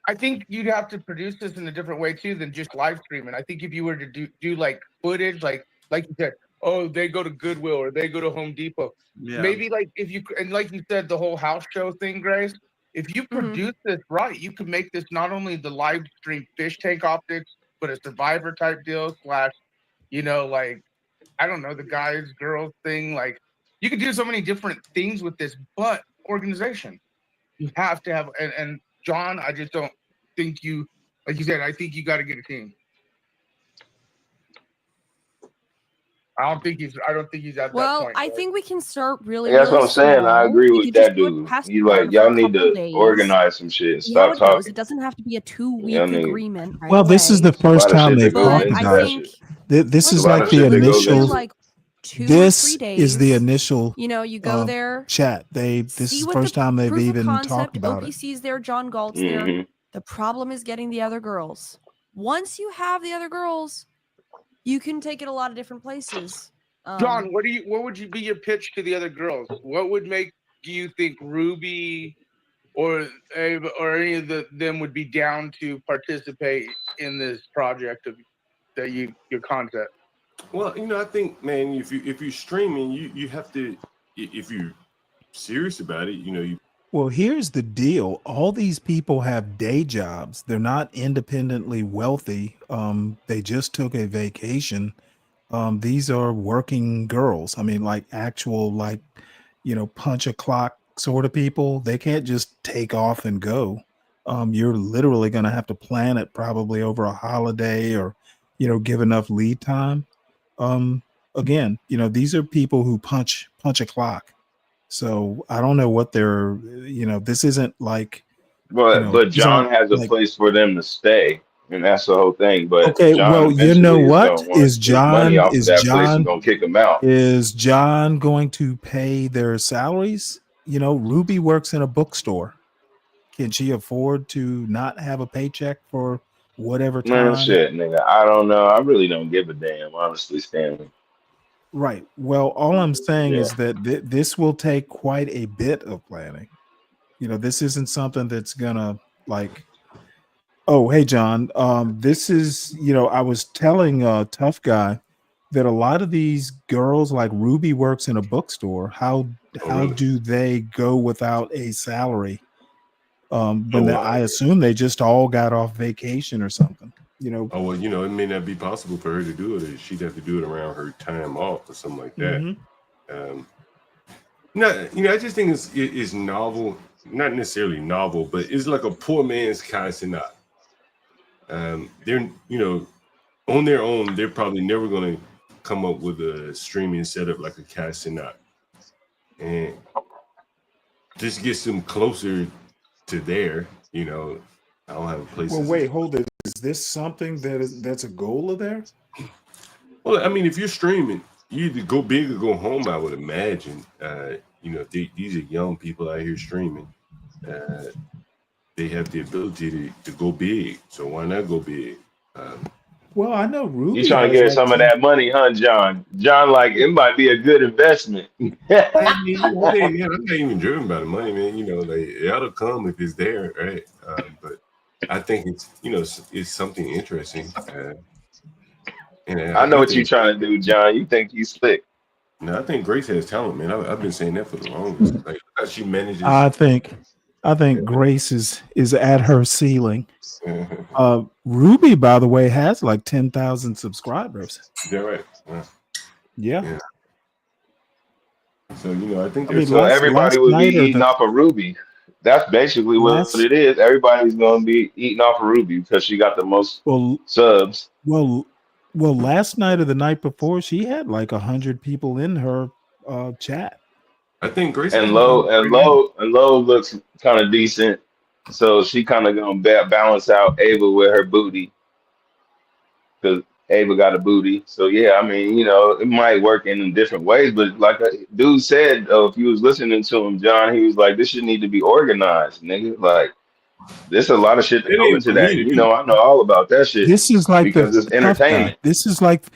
[SPEAKER 20] I think you'd have to produce this in a different way too than just live streaming. I think if you were to do like footage, like you said, oh, they go to Goodwill or they go to Home Depot.
[SPEAKER 21] Yeah.
[SPEAKER 20] Maybe like if you, and like you said, the whole house show thing, Grace. If you produce this right, you could make this not only the live stream fish tank optics, but a Survivor type deal / you know, like, I don't know, the guys, girls thing. Like, you could do so many different things with this, but organization. You have to have, and John, I just don't think you, like you said, I think you got to get a team. I don't think he's at that point.
[SPEAKER 12] Well, I think we can start really.
[SPEAKER 17] That's what I'm saying.
[SPEAKER 12] small.
[SPEAKER 17] I agree
[SPEAKER 12] We
[SPEAKER 17] with
[SPEAKER 12] could just
[SPEAKER 17] that
[SPEAKER 12] do it
[SPEAKER 17] dude.
[SPEAKER 12] past
[SPEAKER 17] You
[SPEAKER 12] the
[SPEAKER 17] like
[SPEAKER 12] board
[SPEAKER 17] y'all
[SPEAKER 12] for a
[SPEAKER 17] need
[SPEAKER 12] couple
[SPEAKER 17] to
[SPEAKER 12] days.
[SPEAKER 17] organize some shit.
[SPEAKER 12] See how
[SPEAKER 17] Stop
[SPEAKER 12] it goes.
[SPEAKER 17] talking.
[SPEAKER 12] It doesn't have to be a 2-week
[SPEAKER 17] Y'all need-
[SPEAKER 12] agreement. Right
[SPEAKER 19] Well, this is
[SPEAKER 12] away.
[SPEAKER 19] the first time they've
[SPEAKER 17] But
[SPEAKER 19] talked
[SPEAKER 17] I
[SPEAKER 19] about
[SPEAKER 17] think-
[SPEAKER 19] it. This is
[SPEAKER 17] a lot
[SPEAKER 19] like
[SPEAKER 17] of
[SPEAKER 19] the
[SPEAKER 17] shit that goes
[SPEAKER 19] initial.
[SPEAKER 17] into
[SPEAKER 12] like 2 or
[SPEAKER 19] This
[SPEAKER 12] 3
[SPEAKER 19] is the
[SPEAKER 12] days.
[SPEAKER 19] initial.
[SPEAKER 12] You know, you go there.
[SPEAKER 19] Chat. This
[SPEAKER 12] See
[SPEAKER 19] is the
[SPEAKER 12] what
[SPEAKER 19] first time they've
[SPEAKER 12] proof of
[SPEAKER 19] even
[SPEAKER 12] concept,
[SPEAKER 19] talked about it.
[SPEAKER 12] OPC's there, John Galt's there.
[SPEAKER 17] Mhm.
[SPEAKER 12] The problem is getting the other girls. Once you have the other girls, you can take it a lot of different places.
[SPEAKER 20] John, what would you be your pitch to the other girls? What would make you think Ruby or any of them would be down to participate in this project of your concept?
[SPEAKER 15] Well, you know, I think, man, if you're streaming, you have to, if you're serious about it, you know,
[SPEAKER 19] Well, here's the deal. All these people have day jobs. They're not independently wealthy. They just took a vacation. These are working girls. I mean, like actual, like, you know, punch a clock sort of people. They can't just take off and go. You're literally going to have to plan it probably over a holiday or, you know, give enough lead time. Again, you know, these are people who punch a clock. So I don't know what they're, you know, this isn't like,
[SPEAKER 17] But John has a place for them to stay, and that's the whole thing. But
[SPEAKER 19] okay,
[SPEAKER 17] John
[SPEAKER 19] well, you know
[SPEAKER 17] eventually
[SPEAKER 19] what
[SPEAKER 17] gonna wanna
[SPEAKER 19] is
[SPEAKER 17] make money
[SPEAKER 19] John
[SPEAKER 17] off of that place and gonna kick him out.
[SPEAKER 19] Is John going to pay their salaries? You know, Ruby works in a bookstore. Can she afford to not have a paycheck for whatever time?
[SPEAKER 17] Man, shit, nigga. I don't know. I really don't give a damn, honestly, Stanley.
[SPEAKER 19] Right. Well, all I'm saying is that this will take quite a bit of planning. You know, this isn't something that's gonna like, oh, hey, John, this is, you know, I was telling Tough Guy that a lot of these girls, like Ruby works in a bookstore. How do they go without a salary? I assume they just all got off vacation or something. You know.
[SPEAKER 15] Oh well, you know, it may not be possible for her to do it. She'd have to do it around her time off or something like that. No, I just think it's novel, not necessarily novel, but it's like a poor man's Kai Cenat. They're, on their own, they're probably never going to come up with a streaming setup like a Kai Cenat. And just gets them closer to there, I don't have a place.
[SPEAKER 2] Well, wait, hold it. Is this something that's a goal of theirs?
[SPEAKER 15] Well, I mean, if you're streaming, you either go big or go home, I would imagine. These are young people out here streaming. They have the ability to go big. So why not go big?
[SPEAKER 2] Well, I know Ruby.
[SPEAKER 17] You trying to get some of that money, huh, John? John, like, it might be a good investment.
[SPEAKER 15] I mean, I'm not even driven by the money, man. It'll come if it's there, right? But I think it's something interesting.
[SPEAKER 17] I know what you're trying to do, John. You think you slick.
[SPEAKER 15] No, I think Grace has talent, man. I've been saying that for the longest. Like how she manages.
[SPEAKER 19] I think Grace is at her ceiling. Ruby, by the way, has like 10,000 subscribers.
[SPEAKER 15] Is that right?
[SPEAKER 19] Yeah.
[SPEAKER 15] So I think
[SPEAKER 17] everybody would be eating off of Ruby. That's basically what it is. Everybody's going to be eating off of Ruby because she got the most subs.
[SPEAKER 19] Well, last night or the night before, she had like 100 people in her chat.
[SPEAKER 15] I think Grace
[SPEAKER 17] and Low looks kind of decent, so she kind of gonna balance out Ava with her booty because Ava got a booty. So yeah, I mean, it might work in different ways, but like a dude said, if you was listening to him, John, he was like, "This should need to be organized, nigga." Like, there's a lot of shit that go into that. I know all about that shit.
[SPEAKER 19] This is like
[SPEAKER 17] because it's entertainment.
[SPEAKER 19] This is like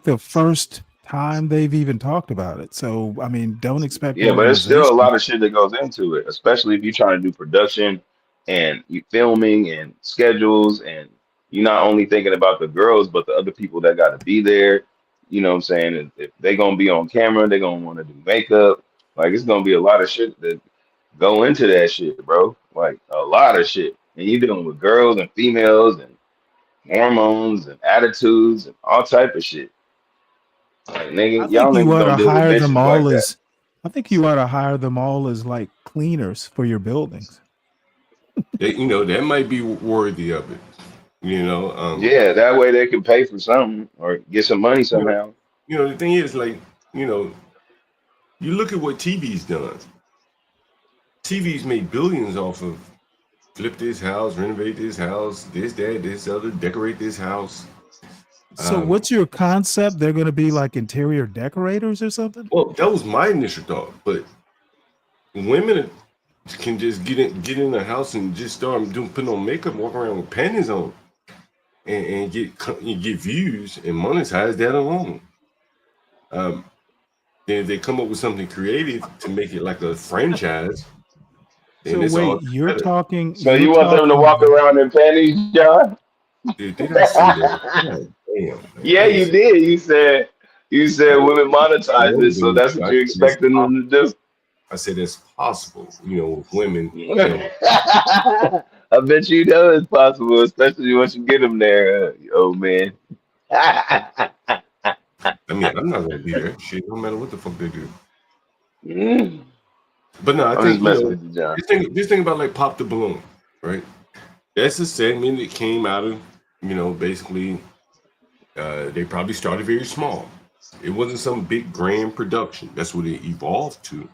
[SPEAKER 19] the first time they've even talked about it. So I mean, don't expect.
[SPEAKER 17] Yeah, but there's still a lot of shit that goes into it, especially if you're trying to do production and you filming and schedules, and you're not only thinking about the girls, but the other people that got to be there. You know what I'm saying? If they're gonna be on camera, they're gonna want to do makeup. Like, it's gonna be a lot of shit that go into that shit, bro. Like, a lot of shit. And you're dealing with girls and females and hormones and attitudes and all type of shit. Like, nigga, y'all niggas don't deal with bitches like that.
[SPEAKER 19] I think you ought to hire them all as like cleaners for your buildings.
[SPEAKER 15] That might be worthy of it.
[SPEAKER 17] Yeah, that way they can pay for something or get some money somehow.
[SPEAKER 15] The thing is, like, you look at what TV's done. TV's made billions off of flip this house, renovate this house, this, that, this, other, decorate this house.
[SPEAKER 19] So what's your concept? They're going to be like interior decorators or something?
[SPEAKER 15] Well, that was my initial thought, but women can just get in the house and just start putting on makeup, walk around with panties on, and get views and monetize that alone. Then if they come up with something creative to make it like a franchise.
[SPEAKER 19] So wait, you're talking.
[SPEAKER 17] So you want them to walk around in panties, John?
[SPEAKER 15] Did I say that? Damn,
[SPEAKER 17] yeah, you did. You said women monetize it, so that's what you're expecting them to do.
[SPEAKER 15] I said it's possible, with women.
[SPEAKER 17] I bet you know it's possible, especially once you get them there, old man.
[SPEAKER 15] I mean, I'm not gonna be there. Shit, no matter what the fuck they do. But no, I think this thing about like Pop the Balloon, right? That's a segment that came out of, basically, they probably started very small. It wasn't some big grand production. That's what it evolved to.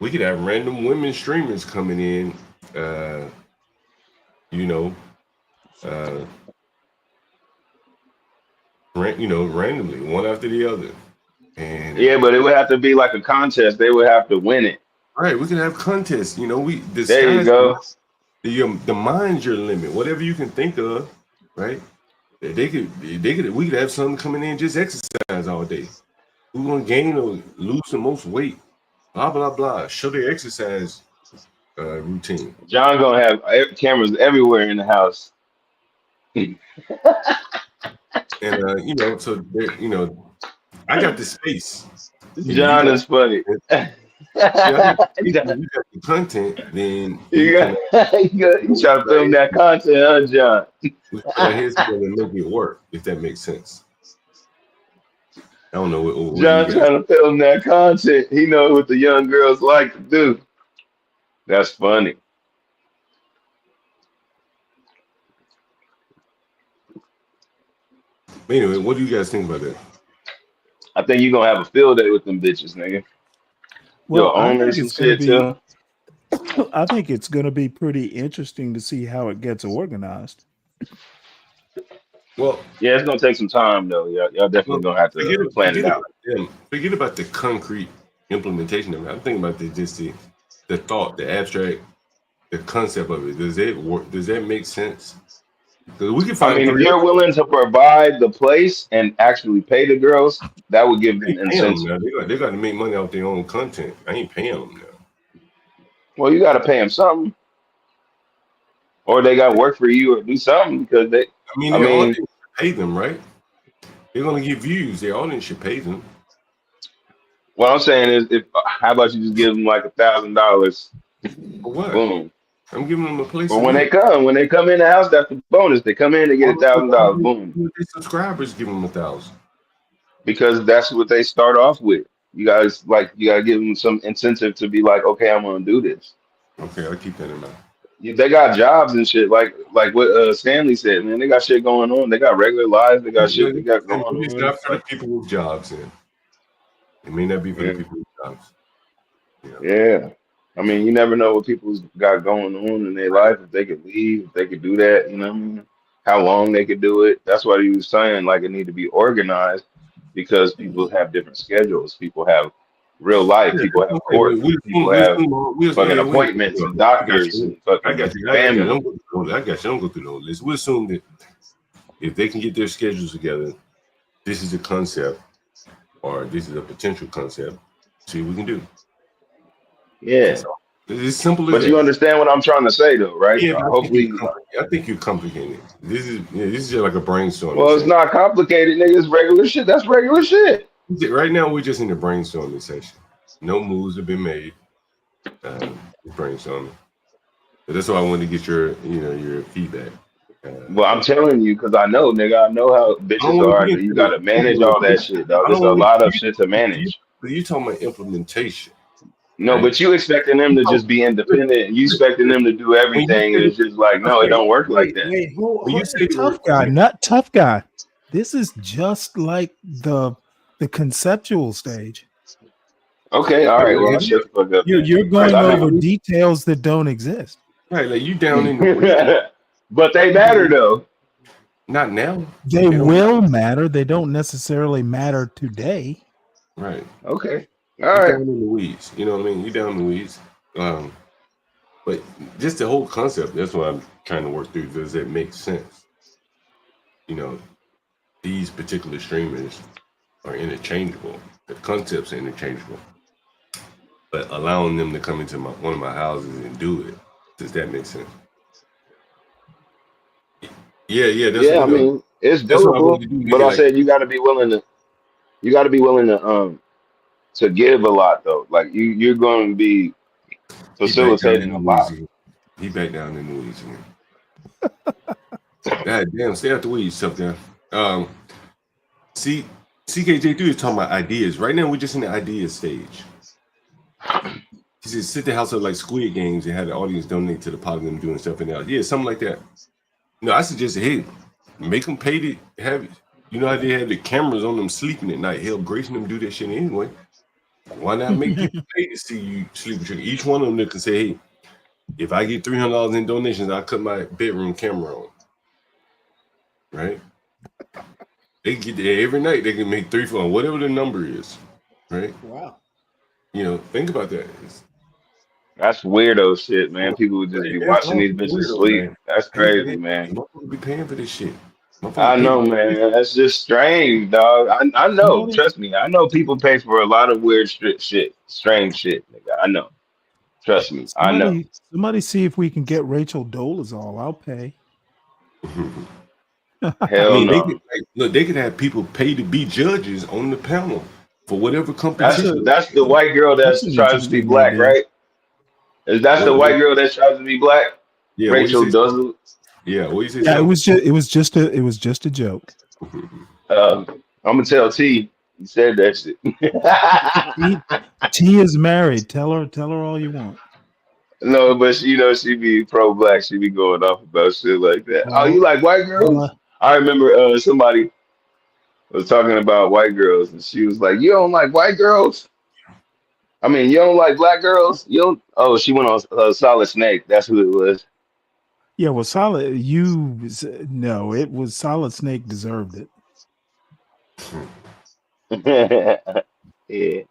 [SPEAKER 15] We could have random women streamers coming in, randomly, one after the other. And
[SPEAKER 17] yeah, but it would have to be like a contest. They would have to win it.
[SPEAKER 15] Right, we can have contests.
[SPEAKER 17] There you go.
[SPEAKER 15] The mind's your limit. Whatever you can think of, right? We could have someone coming in just exercise all day. Who's gonna gain or lose the most weight? Blah blah blah. Show their exercise routine.
[SPEAKER 17] John gonna have cameras everywhere in the house.
[SPEAKER 15] And so I got the space.
[SPEAKER 17] John is funny.
[SPEAKER 15] You got the content, then
[SPEAKER 17] you try to film that content, huh, John?
[SPEAKER 15] Here's going to make it work, if that makes sense. I don't know what
[SPEAKER 17] John
[SPEAKER 15] you guys.
[SPEAKER 17] trying to film that content. He knows what the young girls like to do. That's funny.
[SPEAKER 15] Anyway, what do you guys think about that?
[SPEAKER 17] I think you're gonna have a field day with them bitches, nigga.
[SPEAKER 19] Well,
[SPEAKER 17] You'll
[SPEAKER 19] I
[SPEAKER 17] own
[SPEAKER 19] think
[SPEAKER 17] some
[SPEAKER 19] it's going to
[SPEAKER 17] shit too.
[SPEAKER 19] be. I think it's going to be pretty interesting to see how it gets organized.
[SPEAKER 15] Well,
[SPEAKER 17] yeah, it's gonna take some time though. Y'all definitely gonna have to plan it out.
[SPEAKER 15] Forget about the concrete implementation of it. I'm thinking about the thought, the abstract, the concept of it. Does it work? Does that make sense? Because we can
[SPEAKER 17] I
[SPEAKER 15] find.
[SPEAKER 17] mean, if you're willing to provide the place and actually pay the girls, that would give them incentive.
[SPEAKER 15] They got to make money off their own content. I ain't paying them now.
[SPEAKER 17] Well, you got to pay them something, or they got to work for you or do something because they.
[SPEAKER 15] I mean, their audience should pay them, right? They're gonna get views. Their audience should pay them.
[SPEAKER 17] What I'm saying is, how about you just give them like $1,000?
[SPEAKER 15] For what?
[SPEAKER 17] Boom.
[SPEAKER 15] I'm giving them a place.
[SPEAKER 17] But when they come in the house, that's the bonus. They come in, they get $1,000. Boom.
[SPEAKER 15] The subscribers give them 1,000.
[SPEAKER 17] Because that's what they start off with. You gotta give them some incentive to be like, okay, I'm gonna do this.
[SPEAKER 15] Okay, I'll keep that in mind.
[SPEAKER 17] They got jobs and shit, like what Stanley said, man. They got shit going on. They got regular lives. They got shit they got going on.
[SPEAKER 15] It's not for the people with jobs, in. It may not be for the people with jobs.
[SPEAKER 17] Yeah. I mean, you never know what people's got going on in their life. If they could leave, if they could do that, you know what I mean? How long they could do it. That's why he was saying like it need to be organized because people have different schedules. People have real life. People have court. People have fucking appointments and doctors and fucking family.
[SPEAKER 15] I got you. Don't go through the whole list. We assume that if they can get their schedules together, this is a concept or this is a potential concept. See what we can do.
[SPEAKER 17] Yeah.
[SPEAKER 15] It's simple as
[SPEAKER 17] but
[SPEAKER 15] that.
[SPEAKER 17] You understand what I'm trying to say, though, right?
[SPEAKER 15] Yeah,
[SPEAKER 17] hopefully.
[SPEAKER 15] I think you're complicated. This is just like a brainstorm.
[SPEAKER 17] Well, it's not complicated, nigga. It's regular shit. That's regular shit.
[SPEAKER 15] Right now, we're just in the brainstorming session. No moves have been made. Brainstorming. But that's why I wanted to get your feedback.
[SPEAKER 17] Well, I'm telling you, because I know, nigga. I know how bitches are. You got to manage all that shit, dog. There's a lot of shit to manage.
[SPEAKER 15] But you talking about implementation.
[SPEAKER 17] No, but you expecting them to just be independent, and you expecting them to do everything, and it's just like, no, it don't work like that.
[SPEAKER 19] You say tough guy, not tough guy. This is just like the conceptual stage.
[SPEAKER 17] Okay, all right. Well, shut the fuck up.
[SPEAKER 19] You're going over details that don't exist.
[SPEAKER 15] Right, like you down in the
[SPEAKER 17] but they matter though.
[SPEAKER 15] Not now.
[SPEAKER 19] They will matter. They don't necessarily matter today.
[SPEAKER 15] Right.
[SPEAKER 17] Okay.
[SPEAKER 15] All right. Down in the weeds. You know what I mean? You down in the weeds. But just the whole concept, that's what I'm trying to work through. Does it make sense? You know, these particular streamers are interchangeable. The concepts are interchangeable. But allowing them to come into one of my houses and do it, does that make sense? Yeah. That's
[SPEAKER 17] I mean, it's doable. But I said you got to be willing to. You got to be willing to give a lot though. Like you're going to be facilitating a lot.
[SPEAKER 15] He back down in the weeds again. God damn, stay out the weeds, tough guy. See, CKJ3 is talking about ideas. Right now, we're just in the idea stage. He said, sit the house up like Squid Games and have the audience donate to the pot of them doing stuff in there. Yeah, something like that. No, I suggested, hey, make them pay to have, you know how they have the cameras on them sleeping at night. Hell, Grayson them do that shit anyway. Why not make people pay to see you sleep with you? Each one of them can say, hey, if I get $300 in donations, I'll cut my bedroom camera on. Right? They get there every night. They can make 3, 4, whatever the number is. Right?
[SPEAKER 11] Wow.
[SPEAKER 15] You know, think about that.
[SPEAKER 17] That's weirdo shit, man. People would just be watching these bitches sleep. Man. That's crazy, man.
[SPEAKER 15] People be paying for this shit.
[SPEAKER 17] I know, man. That's just strange, dog. I know. Trust me. I know people pay for a lot of weird shit, strange shit, nigga. I know. Trust me. I know.
[SPEAKER 19] Somebody see if we can get Rachel Dolezal. I'll pay.
[SPEAKER 17] Hell no.
[SPEAKER 15] They could have people pay to be judges on the panel for whatever competition.
[SPEAKER 17] That's the white girl that tries to be black, right? Is that the white girl that tries to be black?
[SPEAKER 15] Yeah,
[SPEAKER 17] Rachel doesn't.
[SPEAKER 15] Yeah, what you say?
[SPEAKER 19] Yeah, it was just a joke.
[SPEAKER 17] I'm gonna tell T You said that shit.
[SPEAKER 19] T is married. Tell her all you want.
[SPEAKER 17] No, but she be pro-black. She be going off about shit like that. Oh, you
[SPEAKER 19] Well,
[SPEAKER 17] like white girls? I remember somebody was talking about white girls, and she was like, "You don't like white girls? I mean, you don't like black girls? You don't?" Oh, she went on Solid Snake. That's who it was.
[SPEAKER 19] yeah, well, no, it was Solid Snake deserved it.
[SPEAKER 17] Yeah.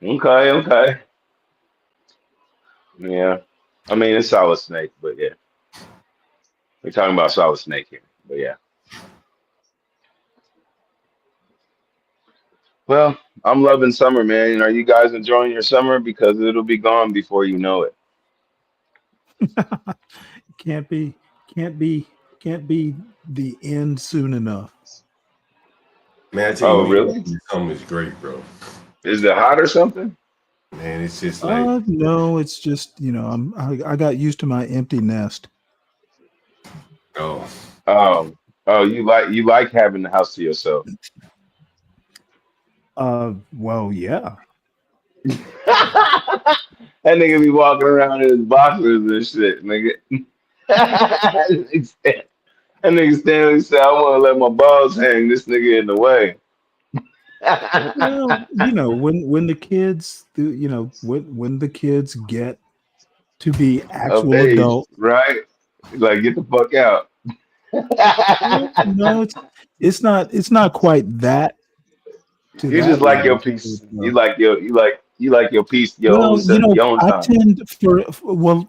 [SPEAKER 17] Okay. Yeah. I mean, it's Solid Snake, but yeah, we're talking about Solid Snake here. But yeah. Well, I'm loving summer, man. Are you guys enjoying your summer? Because it'll be gone before you know it.
[SPEAKER 19] Can't be the end soon enough.
[SPEAKER 15] Man, I tell you,
[SPEAKER 17] Oh,
[SPEAKER 15] New York
[SPEAKER 17] really?
[SPEAKER 15] in the summer is great, bro.
[SPEAKER 17] Is it hot or something?
[SPEAKER 15] Man, it's just like
[SPEAKER 19] No, it's just I got used to my empty nest.
[SPEAKER 15] oh.
[SPEAKER 17] You like having the house to yourself.
[SPEAKER 19] Well, yeah.
[SPEAKER 17] That nigga be walking around in his boxers and shit, nigga. That nigga Stanley said, "I want to let my balls hang." This nigga in the way.
[SPEAKER 19] Well, when the kids when the kids get to be
[SPEAKER 17] Of
[SPEAKER 19] actual
[SPEAKER 17] age,
[SPEAKER 19] adults.
[SPEAKER 17] right? Like, get the fuck out.
[SPEAKER 19] No, it's not quite that to
[SPEAKER 17] You
[SPEAKER 19] that
[SPEAKER 17] just like your
[SPEAKER 19] level.
[SPEAKER 17] peace. You like your peace, your own
[SPEAKER 19] Well,
[SPEAKER 17] self, your own
[SPEAKER 19] I
[SPEAKER 17] time.
[SPEAKER 19] tend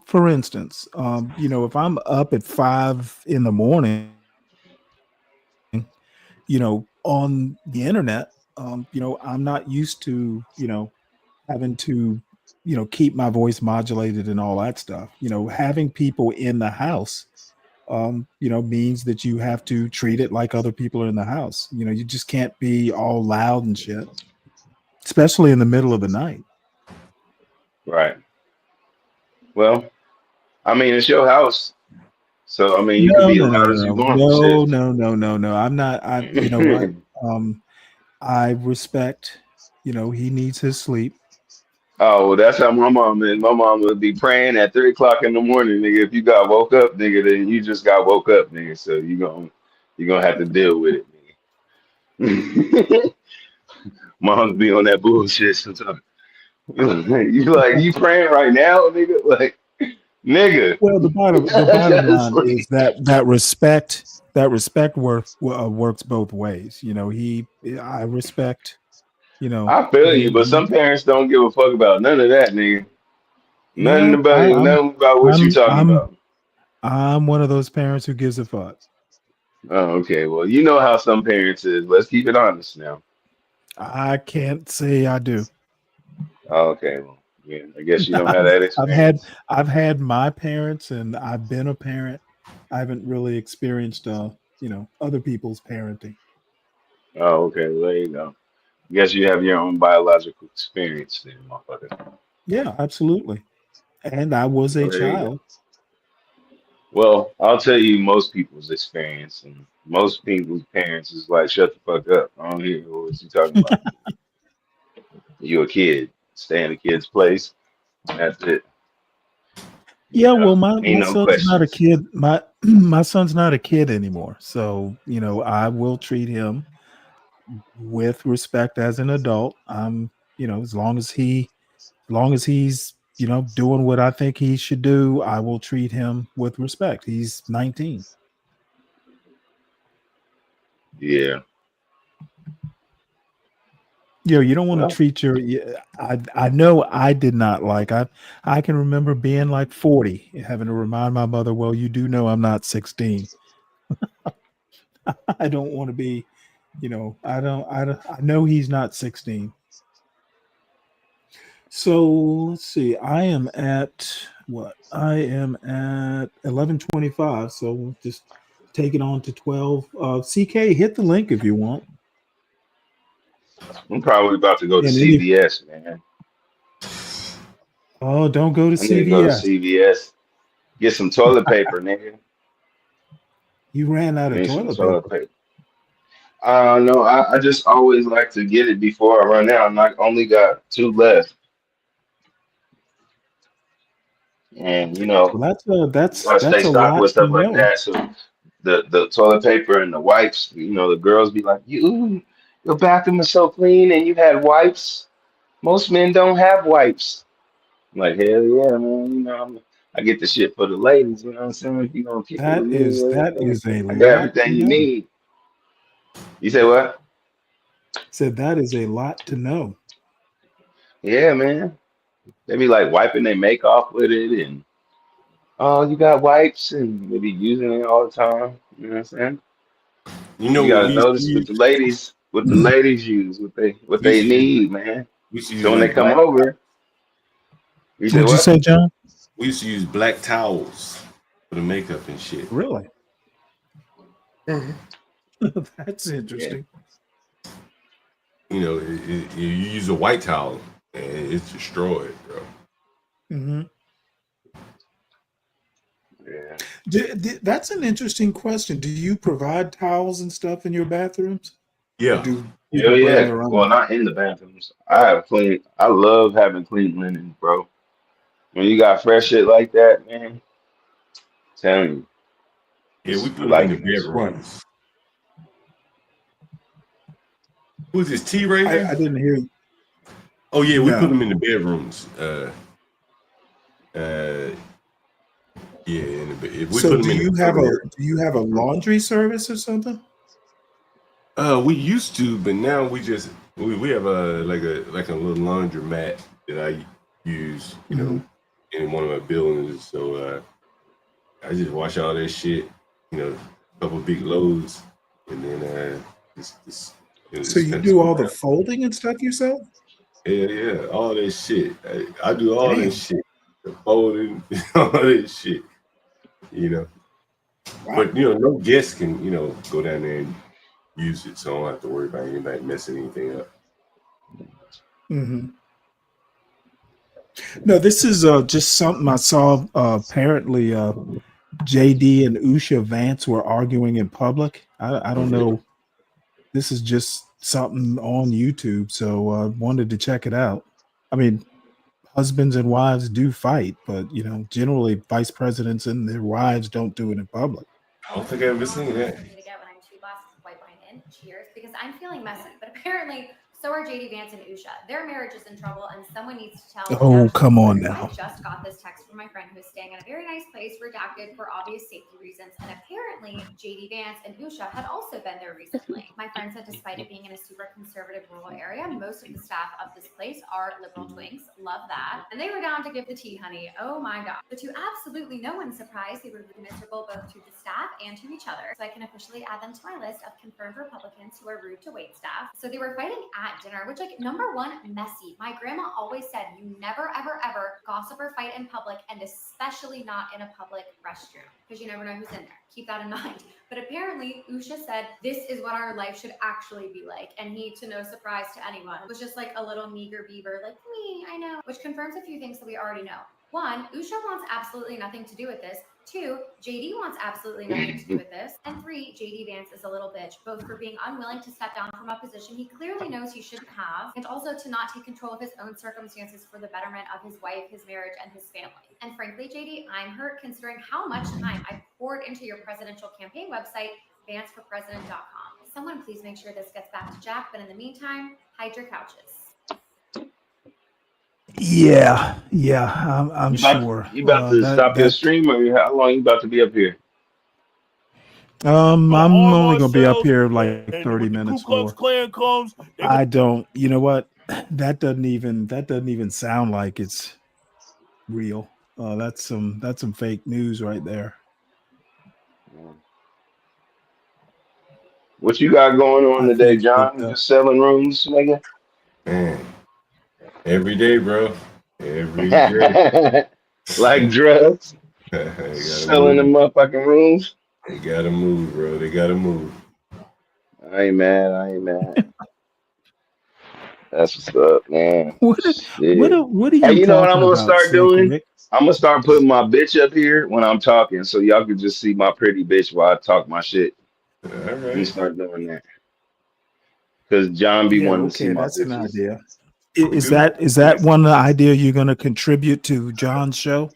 [SPEAKER 19] for instance, if I'm up at 5 in the morning, on the internet, I'm not used to, having to, keep my voice modulated and all that stuff. Having people in the house, means that you have to treat it like other people are in the house. You just can't be all loud and shit, especially in the middle of the night.
[SPEAKER 17] Right. Well, I mean, it's your house, so I mean, you can
[SPEAKER 19] No,
[SPEAKER 17] be as
[SPEAKER 19] no, no,
[SPEAKER 17] loud
[SPEAKER 19] no,
[SPEAKER 17] as you
[SPEAKER 19] no,
[SPEAKER 17] want.
[SPEAKER 19] no,
[SPEAKER 17] Shit.
[SPEAKER 19] no, no, no, no. I'm not. You know what? I respect. He needs his sleep.
[SPEAKER 17] Oh, well, that's how my mom is. My mom would be praying at 3 o'clock in the morning, nigga. If you got woke up, nigga, then you just got woke up, nigga. So you gonna have to deal with it, nigga. Moms be on that bullshit sometimes. You praying right now, nigga? Like, nigga.
[SPEAKER 19] Well, the bottom
[SPEAKER 17] Just
[SPEAKER 19] line
[SPEAKER 17] like-
[SPEAKER 19] is that respect works both ways. I respect.
[SPEAKER 17] I feel you, but some parents don't give a fuck about none of that, nigga.
[SPEAKER 19] Yeah,
[SPEAKER 17] Nothing about what you talking about.
[SPEAKER 19] I'm one of those parents who gives a fuck.
[SPEAKER 17] Oh, okay. Well, you know how some parents is. Let's keep it honest now.
[SPEAKER 19] I can't say I do.
[SPEAKER 17] Oh, okay. Well, yeah. I guess you don't have that experience.
[SPEAKER 19] I've had my parents, and I've been a parent. I haven't really experienced other people's parenting.
[SPEAKER 17] Oh, okay. Well, there you go. I guess you have your own biological experience then, motherfucker.
[SPEAKER 19] Yeah, absolutely. And I was a
[SPEAKER 17] Well, there you go.
[SPEAKER 19] child.
[SPEAKER 17] Well, I'll tell you most people's experience, and most people's parents is like, shut the fuck up. I don't hear what you talking about. You a kid. Stay in a kid's place. That's it.
[SPEAKER 19] Yeah, well, my
[SPEAKER 17] Ain't no
[SPEAKER 19] son's not a
[SPEAKER 17] questions.
[SPEAKER 19] kid. My son's not a kid anymore. So, I will treat him with respect as an adult. As long as he's, doing what I think he should do, I will treat him with respect. He's 19.
[SPEAKER 17] Yeah.
[SPEAKER 19] You don't want to
[SPEAKER 17] Well,
[SPEAKER 19] treat your. I know I did not like. I can remember being like 40, having to remind my mother, "Well, you do know I'm not 16." I don't want to be, I know he's not 16. So let's see. I am at what? I am at 11:25. So we'll just take it on to 12. CK, hit the link if you want.
[SPEAKER 17] I'm probably about to go to
[SPEAKER 19] And
[SPEAKER 17] CVS, man.
[SPEAKER 19] Oh, don't go to
[SPEAKER 17] I need to go to
[SPEAKER 19] CVS.
[SPEAKER 17] CVS. Get some toilet paper, nigga.
[SPEAKER 19] You ran out
[SPEAKER 17] I
[SPEAKER 19] of
[SPEAKER 17] need some
[SPEAKER 19] toilet
[SPEAKER 17] toilet
[SPEAKER 19] paper.
[SPEAKER 17] paper. No, I just always like to get it before I run out. I only got 2 left, and
[SPEAKER 2] Well, that's
[SPEAKER 17] gotta stay
[SPEAKER 2] a
[SPEAKER 17] stocked
[SPEAKER 2] lot
[SPEAKER 17] with
[SPEAKER 2] to
[SPEAKER 17] stuff like
[SPEAKER 2] know.
[SPEAKER 17] that. So the toilet paper and the wipes, the girls be like, your bathroom is so clean and you had wipes. Most men don't have wipes. I'm like, hell yeah, man. I get the shit for the ladies. You know what I'm saying? If you gonna keep it with
[SPEAKER 2] That
[SPEAKER 17] me,
[SPEAKER 2] is a
[SPEAKER 17] I got
[SPEAKER 2] lot to
[SPEAKER 17] everything you
[SPEAKER 2] know.
[SPEAKER 17] need. You say what?
[SPEAKER 2] Said that is a lot to know.
[SPEAKER 17] Yeah, man. They be like wiping their make off with it, and oh, you got wipes, and they be using it all the time. You know what I'm saying?
[SPEAKER 15] You know
[SPEAKER 17] You
[SPEAKER 15] what
[SPEAKER 17] gotta
[SPEAKER 15] we used to
[SPEAKER 17] notice
[SPEAKER 15] use?
[SPEAKER 17] what the ladies use, what
[SPEAKER 15] We used
[SPEAKER 17] they
[SPEAKER 15] to use
[SPEAKER 17] need, man.
[SPEAKER 15] we used to use
[SPEAKER 17] So when they
[SPEAKER 15] like
[SPEAKER 17] come
[SPEAKER 15] black.
[SPEAKER 17] over, you say
[SPEAKER 19] What'd you
[SPEAKER 17] what?
[SPEAKER 19] say, John?
[SPEAKER 15] We used to use black towels for the makeup and shit.
[SPEAKER 2] Really?
[SPEAKER 17] Mm-hmm.
[SPEAKER 2] That's interesting.
[SPEAKER 15] You use a white towel and it's destroyed, bro.
[SPEAKER 2] Mm-hmm.
[SPEAKER 17] Yeah.
[SPEAKER 2] That's an interesting question. Do you provide towels and stuff in your bathrooms?
[SPEAKER 15] Yeah.
[SPEAKER 2] Or do
[SPEAKER 17] Hell
[SPEAKER 2] people bring
[SPEAKER 17] yeah.
[SPEAKER 2] their
[SPEAKER 17] Well,
[SPEAKER 2] own?
[SPEAKER 17] not in the bathrooms. I love having clean linen, bro. When you got fresh shit like that, man, I'm telling you,
[SPEAKER 15] Yeah, we
[SPEAKER 17] just
[SPEAKER 15] put
[SPEAKER 17] be
[SPEAKER 15] them in the
[SPEAKER 17] liking that shit.
[SPEAKER 15] bedrooms. Who's this T Razor?
[SPEAKER 2] I didn't hear you.
[SPEAKER 15] Oh yeah, we put
[SPEAKER 2] No.
[SPEAKER 15] them in the bedrooms. Yeah, if we
[SPEAKER 2] So
[SPEAKER 15] put
[SPEAKER 2] do
[SPEAKER 15] them in the
[SPEAKER 2] you have a laundry service or something?
[SPEAKER 15] we used to, but now we have a little laundromat that I use, in one of my buildings. So I just wash all that shit, a couple big loads, and then
[SPEAKER 2] So you do all the folding and stuff yourself?
[SPEAKER 15] Yeah, all that shit. I do all
[SPEAKER 2] Damn.
[SPEAKER 15] this shit, the folding, all that shit,
[SPEAKER 2] Wow.
[SPEAKER 15] But no guest can go down there and use it, so I don't have to worry about anybody messing anything up.
[SPEAKER 2] Mm-hmm. No, this is just something I saw. Apparently, JD and Usha Vance were arguing in public. I don't know. This is just something on YouTube, so I wanted to check it out. I mean, husbands and wives do fight, but generally vice presidents and their wives don't do it in public.
[SPEAKER 15] I don't think I've ever seen that.
[SPEAKER 16] To get when I'm 2 glasses of white wine in. Cheers, because I'm feeling messy. But apparently, so are JD Vance and Usha. Their marriage is in trouble, and someone needs to tell.
[SPEAKER 2] Oh, come on now.
[SPEAKER 16] I just got this text from my friend who is staying at a very nice place, redacted for obvious safety reasons. And apparently, JD Vance and Usha had also been there recently. My friend said, despite it being in a super conservative rural area, most of the staff of this place are liberal twinks. Love that. And they were down to give the tea, honey. Oh my God. But to absolutely no one's surprise, they were miserable both to the staff and to each other. So I can officially add them to my list of confirmed Republicans who are rude to wait staff. So they were fighting at dinner, which, number one, messy. My grandma always said you never, ever, ever gossip or fight in public, and especially not in a public restroom, because you never know who's in there. Keep that in mind. But apparently, Usha said, this is what our life should actually be like. And he, to no surprise to anyone, was just like a little meager beaver, like me, I know, which confirms a few things that we already know. 1, Usha wants absolutely nothing to do with this. 2, JD wants absolutely nothing to do with this. And 3, JD Vance is a little bitch, both for being unwilling to step down from a position he clearly knows he shouldn't have, and also to not take control of his own circumstances for the betterment of his wife, his marriage, and his family. And frankly, JD, I'm hurt considering how much time I poured into your presidential campaign website, vanceforpresident.com. Someone please make sure this gets back to Jack, but in the meantime, hide your couches.
[SPEAKER 2] Yeah, I'm sure.
[SPEAKER 17] You about to stop your stream, or how long you about to be up here?
[SPEAKER 2] I'm only gonna be up
[SPEAKER 8] ourselves,
[SPEAKER 2] here like
[SPEAKER 8] and
[SPEAKER 2] 30
[SPEAKER 8] when the
[SPEAKER 2] minutes
[SPEAKER 8] Ku Klux
[SPEAKER 2] more.
[SPEAKER 8] Klan comes,
[SPEAKER 2] I don't. You know what? That doesn't even sound like it's real. That's some fake news right there.
[SPEAKER 17] What you got going on
[SPEAKER 2] I
[SPEAKER 17] today,
[SPEAKER 2] think
[SPEAKER 17] John?
[SPEAKER 2] that,
[SPEAKER 17] Just selling rooms, nigga?
[SPEAKER 15] Man, every day, bro. Every day.
[SPEAKER 17] Like drugs? Selling them motherfucking rooms?
[SPEAKER 15] They gotta move, bro. They gotta move.
[SPEAKER 17] I ain't mad. That's what's up, man.
[SPEAKER 2] What are you
[SPEAKER 17] Hey, you know what I'm
[SPEAKER 2] talking
[SPEAKER 17] gonna
[SPEAKER 2] about,
[SPEAKER 17] start
[SPEAKER 2] Sick
[SPEAKER 17] doing?
[SPEAKER 2] Rick?
[SPEAKER 17] I'm gonna start putting my bitch up here when I'm talking, so y'all can just see my pretty bitch while I talk my shit.
[SPEAKER 15] All
[SPEAKER 17] Let me
[SPEAKER 15] right.
[SPEAKER 17] start doing that. because John be
[SPEAKER 2] Yeah,
[SPEAKER 17] wanting to see
[SPEAKER 2] okay,
[SPEAKER 17] my
[SPEAKER 2] that's an
[SPEAKER 17] bitches.
[SPEAKER 2] idea. Is that one idea you're going to contribute to John's show?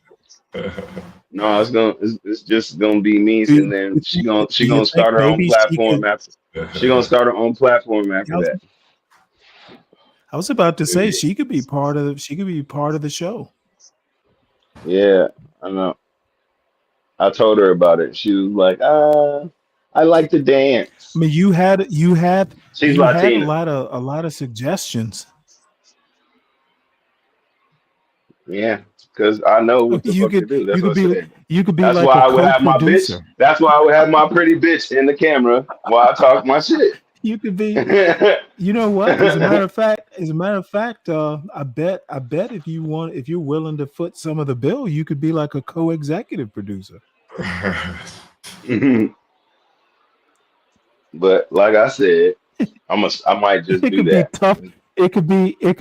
[SPEAKER 17] No, it's just gonna be me,
[SPEAKER 2] Do,
[SPEAKER 17] and then she
[SPEAKER 2] do you
[SPEAKER 17] gonna
[SPEAKER 2] think
[SPEAKER 17] start her own
[SPEAKER 2] maybe she
[SPEAKER 17] platform
[SPEAKER 2] could?
[SPEAKER 17] after. She gonna start her own platform after that.
[SPEAKER 2] I was about to say she could be part of the show.
[SPEAKER 17] Yeah, I know. I told her about it. She was like, I like to dance.
[SPEAKER 2] I mean, you had
[SPEAKER 17] She's
[SPEAKER 2] a
[SPEAKER 17] Latina.
[SPEAKER 2] lot of suggestions.
[SPEAKER 17] Yeah, because I know what the fuck to do. That's what I said.
[SPEAKER 2] You could be
[SPEAKER 17] That's
[SPEAKER 2] like
[SPEAKER 17] why
[SPEAKER 2] a
[SPEAKER 17] I would have my bitch.
[SPEAKER 2] co-producer.
[SPEAKER 17] That's why I would have my pretty bitch in the camera while I talk my shit.
[SPEAKER 2] You could be. You know what? As a matter of fact, I bet if you're willing to foot some of the bill, you could be like a co-executive producer.
[SPEAKER 17] But like I said, I might just
[SPEAKER 2] It
[SPEAKER 17] do
[SPEAKER 2] could
[SPEAKER 17] that.
[SPEAKER 2] be tough. It could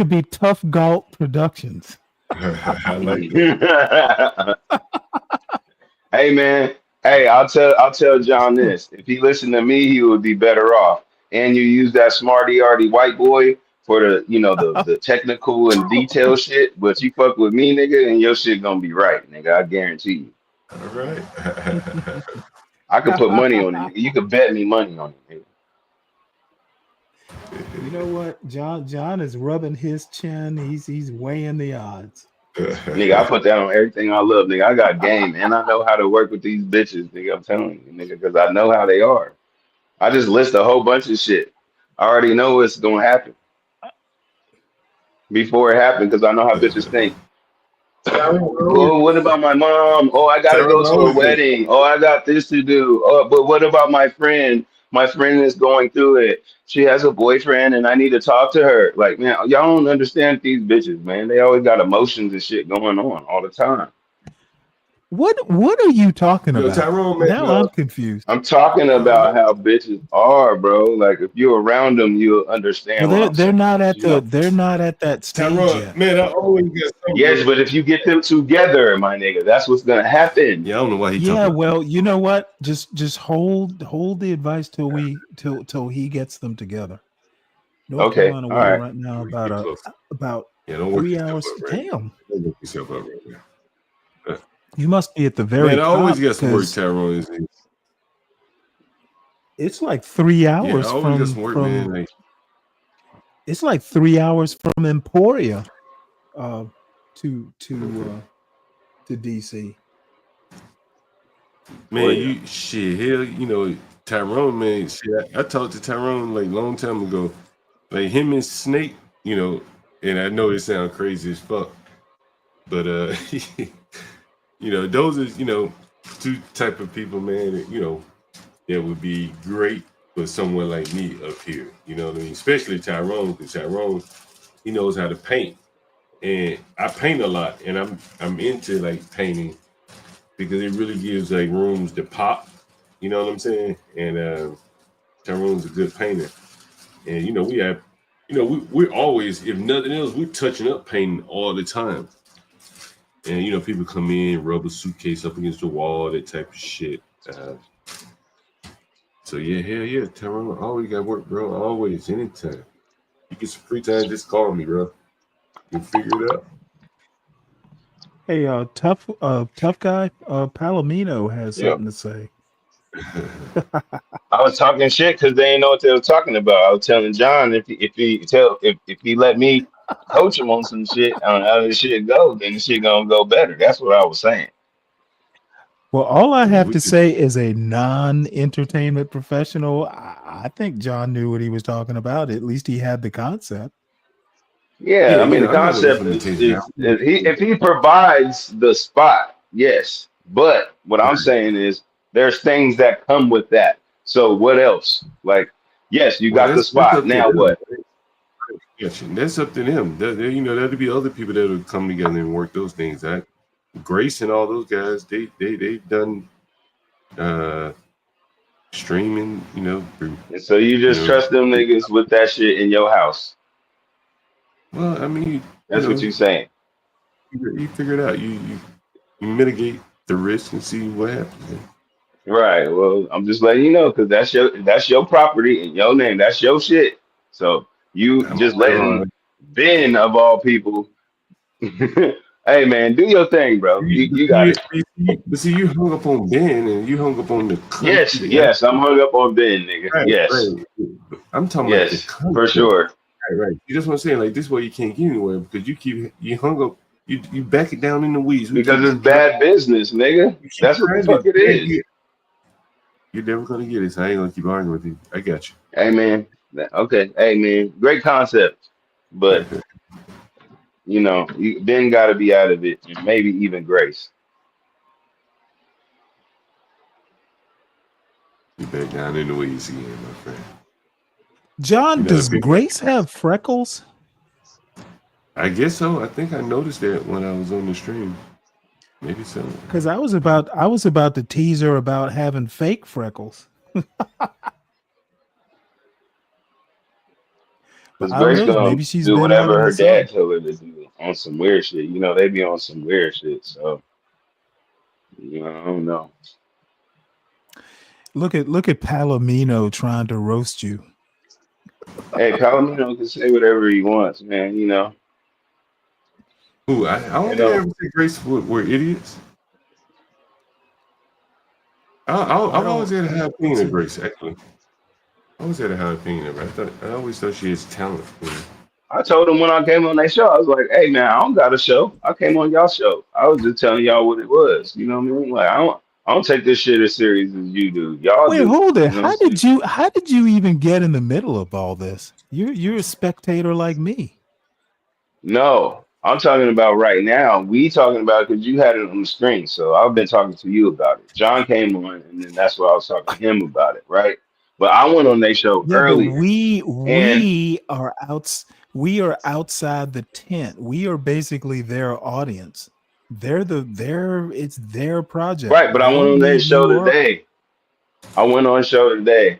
[SPEAKER 2] be Tough Galt Productions.
[SPEAKER 15] I like that.
[SPEAKER 17] Hey man, hey, I'll tell John this. If he listened to me, he would be better off. And you use that smarty arty white boy for the technical and detailed shit, but you fuck with me, nigga, and your shit gonna be right, nigga. I guarantee you.
[SPEAKER 15] All right.
[SPEAKER 17] I could put money on it, nigga. You could bet me money on it, nigga.
[SPEAKER 2] You know what? John is rubbing his chin. He's weighing the odds.
[SPEAKER 17] Nigga, I put that on everything I love, nigga. I got game, and I know how to work with these bitches, nigga. I'm telling you, nigga, because I know how they are. I just list a whole bunch of shit. I already know what's gonna happen before it happened, because I know how bitches think. Oh, what about my mom? Oh, I gotta go to a wedding. Oh, I got this to do. Oh, but what about my friend? My friend is going through it. She has a boyfriend, and I need to talk to her. Like, man, y'all don't understand these bitches, man. They always got emotions and shit going on all the time.
[SPEAKER 2] What are you talking
[SPEAKER 15] Yo,
[SPEAKER 2] about?
[SPEAKER 15] Tyrone, man,
[SPEAKER 2] Now I'm confused.
[SPEAKER 17] I'm talking about how bitches are, bro. Like, if you're around them, you'll understand
[SPEAKER 2] Well,
[SPEAKER 17] what I'm
[SPEAKER 2] they're
[SPEAKER 17] saying.
[SPEAKER 2] not at that stage
[SPEAKER 15] Tyrone,
[SPEAKER 2] yet.
[SPEAKER 15] man, I always get something.
[SPEAKER 17] Yes, but if you get them together, my nigga, that's what's gonna happen.
[SPEAKER 15] Yeah, I don't know why he
[SPEAKER 2] Yeah,
[SPEAKER 15] talking about.
[SPEAKER 2] well, you know what? Just hold the advice till he gets them together. North
[SPEAKER 17] Okay,
[SPEAKER 2] Carolina
[SPEAKER 17] all
[SPEAKER 2] weather
[SPEAKER 17] right.
[SPEAKER 2] right now
[SPEAKER 15] Get close.
[SPEAKER 2] about
[SPEAKER 15] Yeah, don't work
[SPEAKER 2] 3
[SPEAKER 15] yourself
[SPEAKER 2] hours.
[SPEAKER 15] up right
[SPEAKER 2] Damn,
[SPEAKER 15] now. Don't work yourself up right now.
[SPEAKER 2] you must be at the very
[SPEAKER 15] Man, I always
[SPEAKER 2] top
[SPEAKER 15] get some work,
[SPEAKER 2] because
[SPEAKER 15] Tyrone.
[SPEAKER 2] it's like 3
[SPEAKER 15] Yeah, I
[SPEAKER 2] hours
[SPEAKER 15] always get some work, man.
[SPEAKER 2] from
[SPEAKER 15] Like,
[SPEAKER 2] it's like 3 hours from Emporia to DC.
[SPEAKER 15] man, you shit, hell, Tyrone, man. Shit, I talked to Tyrone like long time ago. Like him and Snake, and I know it sounds crazy as fuck, but those are two type of people, man. That would be great for someone like me up here. You know what I mean? Especially Tyrone, because Tyrone, he knows how to paint, and I paint a lot, and I'm into like painting because it really gives like rooms to pop. You know what I'm saying? And Tyrone's a good painter, and we have. We're always, if nothing else, we're touching up painting all the time. And, people come in, rub a suitcase up against the wall, that type of shit. So, yeah, hell yeah, Tyrone, always got work, bro. Always, anytime. You get some free time, just call me, bro. You can figure it out.
[SPEAKER 2] Hey, tough guy, Palomino has something to say.
[SPEAKER 17] I was talking shit because they didn't know what they were talking about. I was telling John if he let me coach him on some shit on how this shit go, then the shit gonna go better. That's what I was saying.
[SPEAKER 2] Well, all I have to say is a non-entertainment professional. I think John knew what he was talking about. At least he had the concept.
[SPEAKER 17] Yeah, I mean the concept is if he provides the spot, yes. But what I'm saying is there's things that come with that. So what else? Like, yes, you got the spot. Now what?
[SPEAKER 15] That's up to them. There'll be other people that will come together and work those things out. Grace and all those guys, they've done streaming,
[SPEAKER 17] And so you just trust them niggas with that shit in your house.
[SPEAKER 15] Well, I mean,
[SPEAKER 17] that's what you're saying.
[SPEAKER 15] You figure it out. You mitigate the risk and see what happens. Man.
[SPEAKER 17] Right. Well, I'm just letting you know because that's your property in your name. That's your shit. So you just letting Ben of all people. Hey man, do your thing, bro. You got it.
[SPEAKER 15] But see, you hung up on Ben and you hung up on the country.
[SPEAKER 17] Yes, I'm hung up on Ben, nigga.
[SPEAKER 15] Right,
[SPEAKER 17] Yes.
[SPEAKER 15] right. I'm talking about the country.
[SPEAKER 17] For sure.
[SPEAKER 15] Right. You just want to say like this way you can't get anywhere because you hung up. You back it down in the weeds
[SPEAKER 17] because it's bad business, nigga. That's what the fuck it is.
[SPEAKER 15] You're never gonna get it. So I ain't gonna keep arguing with you. I got you.
[SPEAKER 17] Hey man. Okay. Hey man. Great concept, but you know, Ben got to be out of it, and maybe even Grace.
[SPEAKER 15] You back down in the weeds again, my friend.
[SPEAKER 19] John, does Grace have freckles?
[SPEAKER 15] I guess so. I think I noticed that when I was on the stream. Maybe so.
[SPEAKER 19] Because I was about to tease her about having fake freckles.
[SPEAKER 17] Because Grace gonna
[SPEAKER 19] maybe she's
[SPEAKER 17] do
[SPEAKER 19] been
[SPEAKER 17] whatever her
[SPEAKER 19] having
[SPEAKER 17] dad told her to do on some weird shit. You know, they be on some weird shit. So, you know, I don't know.
[SPEAKER 19] Look at Palomino trying to roast you.
[SPEAKER 17] Hey, Palomino can say whatever he wants, man. You know.
[SPEAKER 15] Ooh, I don't think ever think Grace were idiots. I've always had a high opinion of Grace, actually. I always had a high opinion of her. I always thought she has talent.
[SPEAKER 17] I told him when I came on that show, I was like, hey man, I don't got a show. I came on y'all show. I was just telling y'all what it was. You know what I mean? Like I don't take this shit as serious as you do. Y'all
[SPEAKER 19] Wait,
[SPEAKER 17] do.
[SPEAKER 19] hold it.
[SPEAKER 17] You know
[SPEAKER 19] How did you even get in the middle of all this? You're a spectator like me.
[SPEAKER 17] No, I'm talking about right now. We talking about it because you had it on the screen. So I've been talking to you about it. John came on, and then that's why I was talking to him about it, right? But I went on their show earlier.
[SPEAKER 19] But we are outside the tent. We are basically their audience. It's their project.
[SPEAKER 17] Right, but I went on their show today. I went on show today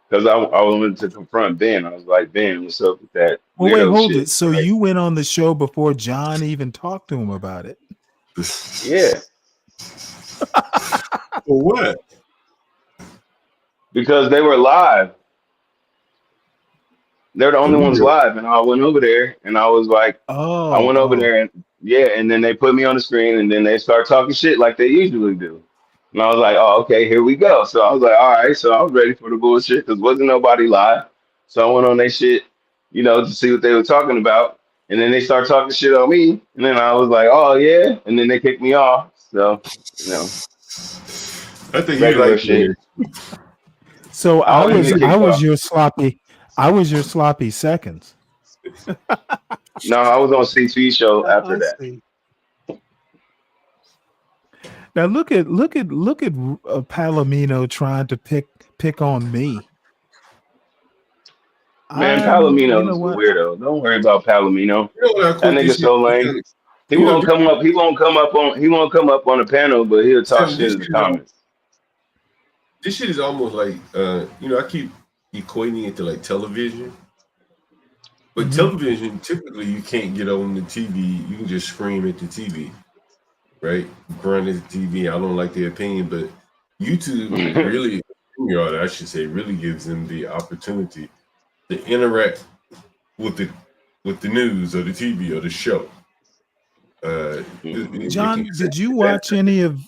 [SPEAKER 17] because I wanted to confront Ben. I was like, Ben, what's up with that?
[SPEAKER 19] Well, wait, hold
[SPEAKER 17] shit?
[SPEAKER 19] it. So you went on the show before John even talked to him about it?
[SPEAKER 17] Yeah.
[SPEAKER 15] For what?
[SPEAKER 17] Because they were live. They're the only ones live, and I went over there, and I was like, I went over there, and and then they put me on the screen, and then they start talking shit like they usually do. And I was like, oh, okay, here we go. So I was like, all right, so I was ready for the bullshit because wasn't nobody live. So I went on their shit, you know, to see what they were talking about. And then they start talking shit on me. And then I was like, oh, yeah. And then they kicked me off. So, you know.
[SPEAKER 15] I think regular shit.
[SPEAKER 19] So I was your sloppy seconds.
[SPEAKER 17] No, I was on CT show after that.
[SPEAKER 19] Now look at Palomino trying to pick on me.
[SPEAKER 17] Man, Palomino's a weirdo. Don't worry about Palomino. That nigga's so lame. He won't come up on the panel, but he'll talk shit in the comments.
[SPEAKER 15] This shit is almost like I keep equating it to like television. But television, typically you can't get on the TV. You can just scream at the TV. Right? Grunt at the TV. I don't like their opinion, but YouTube really, I should say, really gives them the opportunity to interact with the news or the TV or the show.
[SPEAKER 19] John, did you watch any of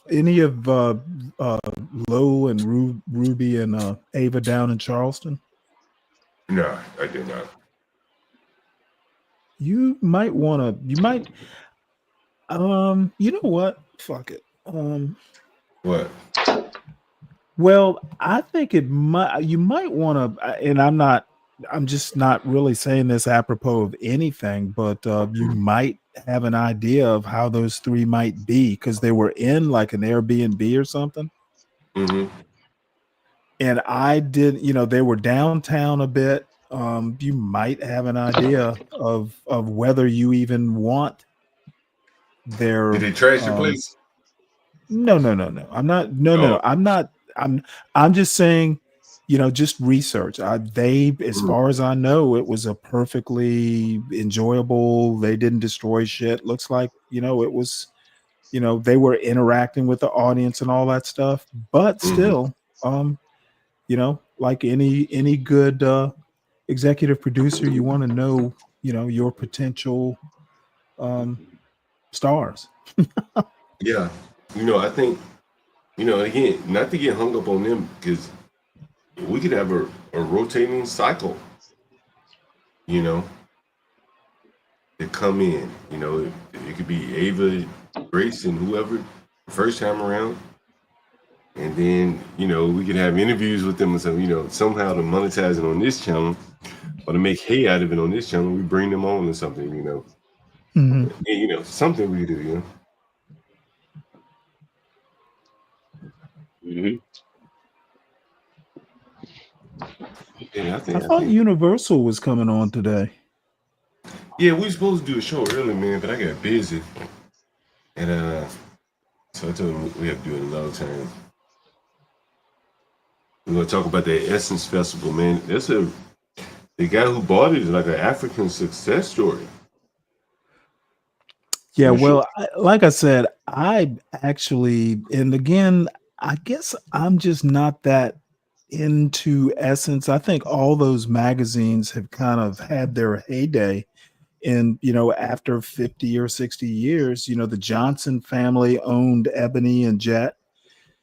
[SPEAKER 19] Lo and Ruby and Ava down in Charleston?
[SPEAKER 15] No, I did not.
[SPEAKER 19] You might want to. You might. You know what? Fuck it.
[SPEAKER 15] What?
[SPEAKER 19] Well, I think you might want to, and I'm just not really saying this apropos of anything, but you might have an idea of how those three might be because they were in like an Airbnb or something.
[SPEAKER 15] Mm-hmm.
[SPEAKER 19] And I did, they were downtown a bit. You might have an idea of whether you even want their.
[SPEAKER 15] Did they trash your place?
[SPEAKER 19] No. I'm not. No. I'm not. I'm just saying, just research. As far as I know, it was a perfectly enjoyable. They didn't destroy shit. Looks like, it was, they were interacting with the audience and all that stuff. But still, like any good executive producer, you want to know, your potential stars.
[SPEAKER 15] Yeah. I think, again, not to get hung up on them, because we could have a rotating cycle, to come in. It could be Ava, Grace, and whoever first time around. And then, we could have interviews with them and say, somehow to monetize it on this channel or to make hay out of it on this channel, we bring them on or something,
[SPEAKER 19] Mhm.
[SPEAKER 15] And, something we do, Yeah,
[SPEAKER 19] I thought Universal was coming on today.
[SPEAKER 15] Yeah, we were supposed to do a show early, man, but I got busy. And so I told them we have to do it another time. We're gonna talk about the Essence Festival, man. The guy who bought it is like an African success story.
[SPEAKER 19] Yeah,
[SPEAKER 15] For sure.
[SPEAKER 19] well, like I said, I actually, and again, I guess I'm just not that into Essence. I think all those magazines have kind of had their heyday. And, after 50 or 60 years, the Johnson family owned Ebony and Jet.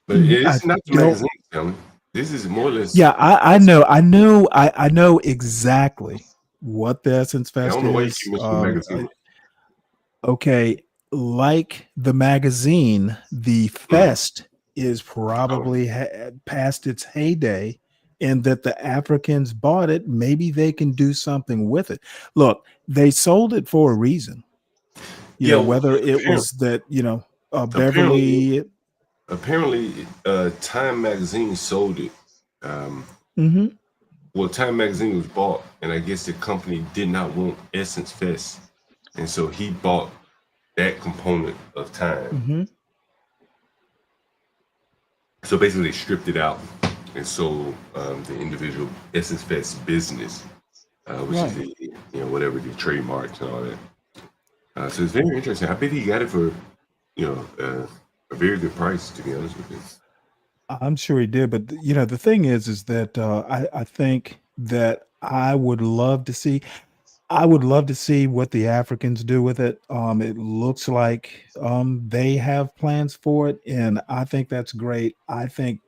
[SPEAKER 15] But it's not the magazine, Stanley. This is more or less.
[SPEAKER 19] Yeah, I know exactly what the Essence
[SPEAKER 15] I
[SPEAKER 19] Fest
[SPEAKER 15] don't know why you
[SPEAKER 19] is.
[SPEAKER 15] keep mentioning the magazine.
[SPEAKER 19] Okay, like the magazine, the fest is probably past its heyday, and that the Africans bought it. Maybe they can do something with it. Look, they sold it for a reason. Whether it was that, Beverly.
[SPEAKER 15] Apparently, Time Magazine sold it.
[SPEAKER 19] Mhm.
[SPEAKER 15] Well, Time Magazine was bought, and I guess the company did not want Essence Fest, and so he bought that component of Time.
[SPEAKER 19] Mhm.
[SPEAKER 15] So basically, they stripped it out and sold the individual Essence Fest business, which is the whatever the trademarks and all that. So it's very interesting. I bet he got it for a very good price, to be honest with you.
[SPEAKER 19] I'm sure he did, but the thing is that I think that I would love to see what the Africans do with it. It looks like they have plans for it, and I think that's great. I think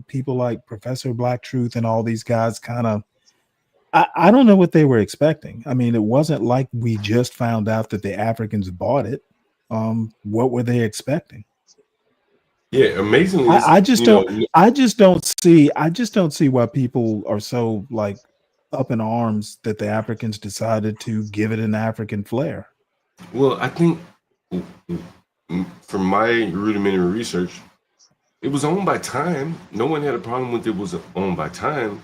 [SPEAKER 19] people like Professor Black Truth and all these guys kind of. I don't know what they were expecting. I mean, it wasn't like we just found out that the Africans bought it. What were they expecting?
[SPEAKER 15] Yeah, amazingly,
[SPEAKER 19] I just don't see why people are so like up in arms that the Africans decided to give it an African flair.
[SPEAKER 15] Well, I think from my rudimentary research, it was owned by Time. No one had a problem with it was owned by Time,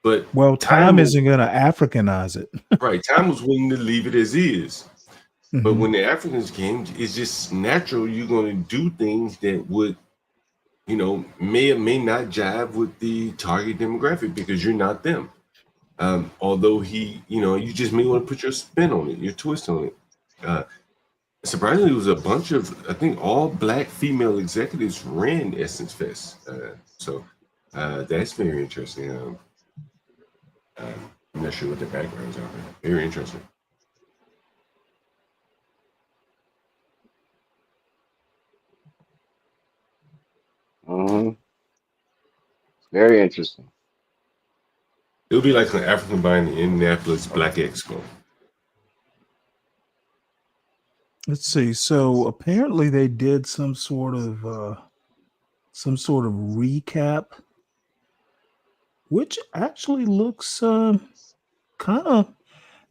[SPEAKER 15] but
[SPEAKER 19] Time isn't going to Africanize it.
[SPEAKER 15] Right, Time was willing to leave it as is. But
[SPEAKER 19] Mhm.
[SPEAKER 15] when the Africans came, it's just natural you're going to do things that would, may or may not jive with the target demographic because you're not them. Although you just may want to put your spin on it, your twist on it. Surprisingly, it was a bunch of, I think, all Black female executives ran Essence Fest. So that's very interesting. I'm not sure what their backgrounds are, but very interesting.
[SPEAKER 17] Very interesting.
[SPEAKER 15] It would be like an African buying the Indianapolis Black Expo.
[SPEAKER 19] Let's see. So apparently they did some sort of recap, which actually looks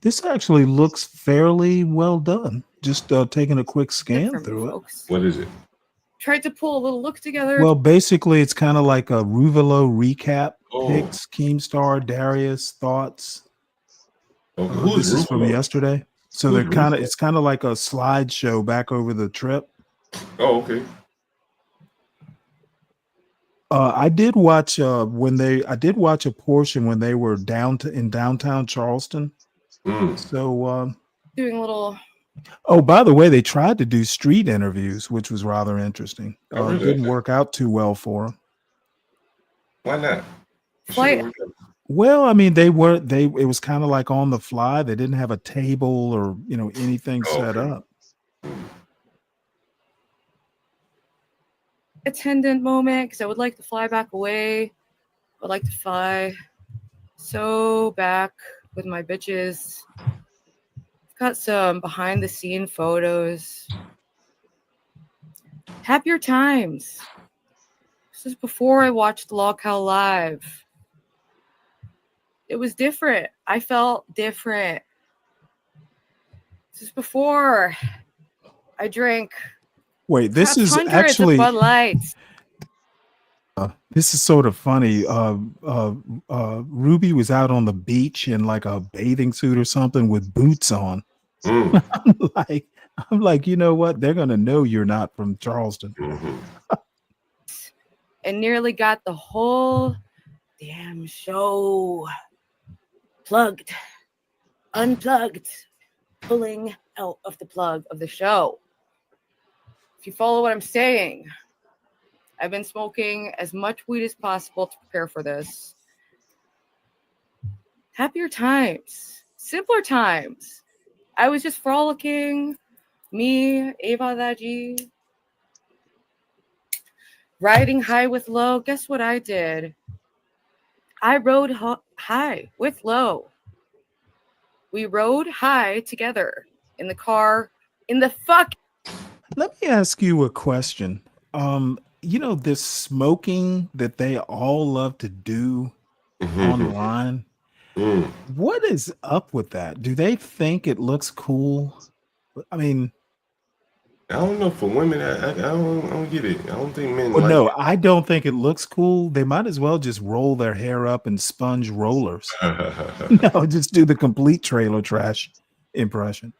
[SPEAKER 19] this actually looks fairly well done. Just taking a quick scan
[SPEAKER 14] from you
[SPEAKER 19] through it.
[SPEAKER 14] folks.
[SPEAKER 15] What is it?
[SPEAKER 14] Tried to pull a little look together.
[SPEAKER 19] Well, basically, it's kind of like a Ruvelo recap.
[SPEAKER 15] Oh.
[SPEAKER 19] Picks, Keemstar, Darius, thoughts.
[SPEAKER 15] Who's
[SPEAKER 19] This is from
[SPEAKER 15] Ruvelo?
[SPEAKER 19] yesterday. So
[SPEAKER 15] Who's
[SPEAKER 19] they're
[SPEAKER 15] Ruvelo?
[SPEAKER 19] it's kind of like a slideshow back over the trip.
[SPEAKER 15] Oh, okay.
[SPEAKER 19] I did watch a portion when they were in downtown Charleston. So
[SPEAKER 14] Doing a little.
[SPEAKER 19] oh, by the way, they tried to do street interviews, which was rather interesting.
[SPEAKER 15] Oh, really?
[SPEAKER 19] Didn't work out too well for them.
[SPEAKER 15] Why not?
[SPEAKER 14] Flight.
[SPEAKER 19] Well, I mean, they weren't. They it was kind of like on the fly. They didn't have a table or anything set
[SPEAKER 15] Okay.
[SPEAKER 19] up.
[SPEAKER 14] Attendant moment because I would like to fly back away. I'd like to fly so back with my bitches. I've got some behind the scene photos. Happier times. This is before I watched Locale Live. It was different. I felt different. This is before I drank
[SPEAKER 19] Wait, this
[SPEAKER 14] perhaps
[SPEAKER 19] is
[SPEAKER 14] hundreds
[SPEAKER 19] actually
[SPEAKER 14] of Bud Lights.
[SPEAKER 19] this is sort of funny. Ruby was out on the beach in like a bathing suit or something with boots on.
[SPEAKER 15] Mm.
[SPEAKER 19] I'm like, you know what? They're gonna know you're not from Charleston.
[SPEAKER 14] And nearly got the whole damn show plugged, unplugged, pulling out of the plug of the show. If you follow what I'm saying, I've been smoking as much weed as possible to prepare for this. Happier times, simpler times. I was just frolicking, me, Ava Daji, riding high with low. Guess what I did? I rode high with low. We rode high together in the car, in the fuck.
[SPEAKER 19] Let me ask you a question. This smoking that they all love to do online. What is up with that? Do they think it looks cool? I mean,
[SPEAKER 15] I don't know. For women, I don't get it. I don't think men
[SPEAKER 19] well,
[SPEAKER 15] like
[SPEAKER 19] no, I don't think it looks cool. They might as well just roll their hair up and sponge rollers.
[SPEAKER 15] it.
[SPEAKER 19] No, just do the complete trailer trash impression.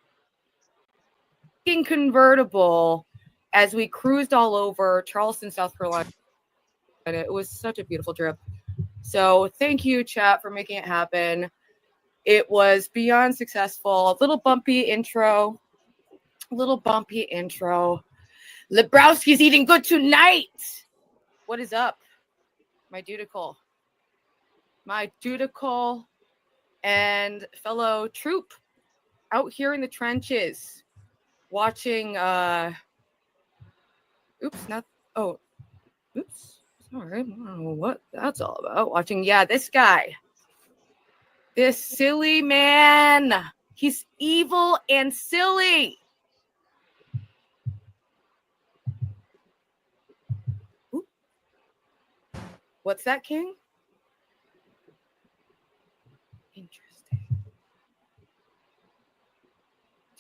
[SPEAKER 14] Convertible as we cruised all over Charleston, South Carolina. It was such a beautiful trip. So thank you, chat, for making it happen. It was beyond successful. A little bumpy intro. Lebrowski's eating good tonight. What is up? My dutiful and fellow troop out here in the trenches watching oops. Sorry, I don't know what that's all about. Watching, this guy. This silly man. He's evil and silly. Ooh. What's that, King? Interesting.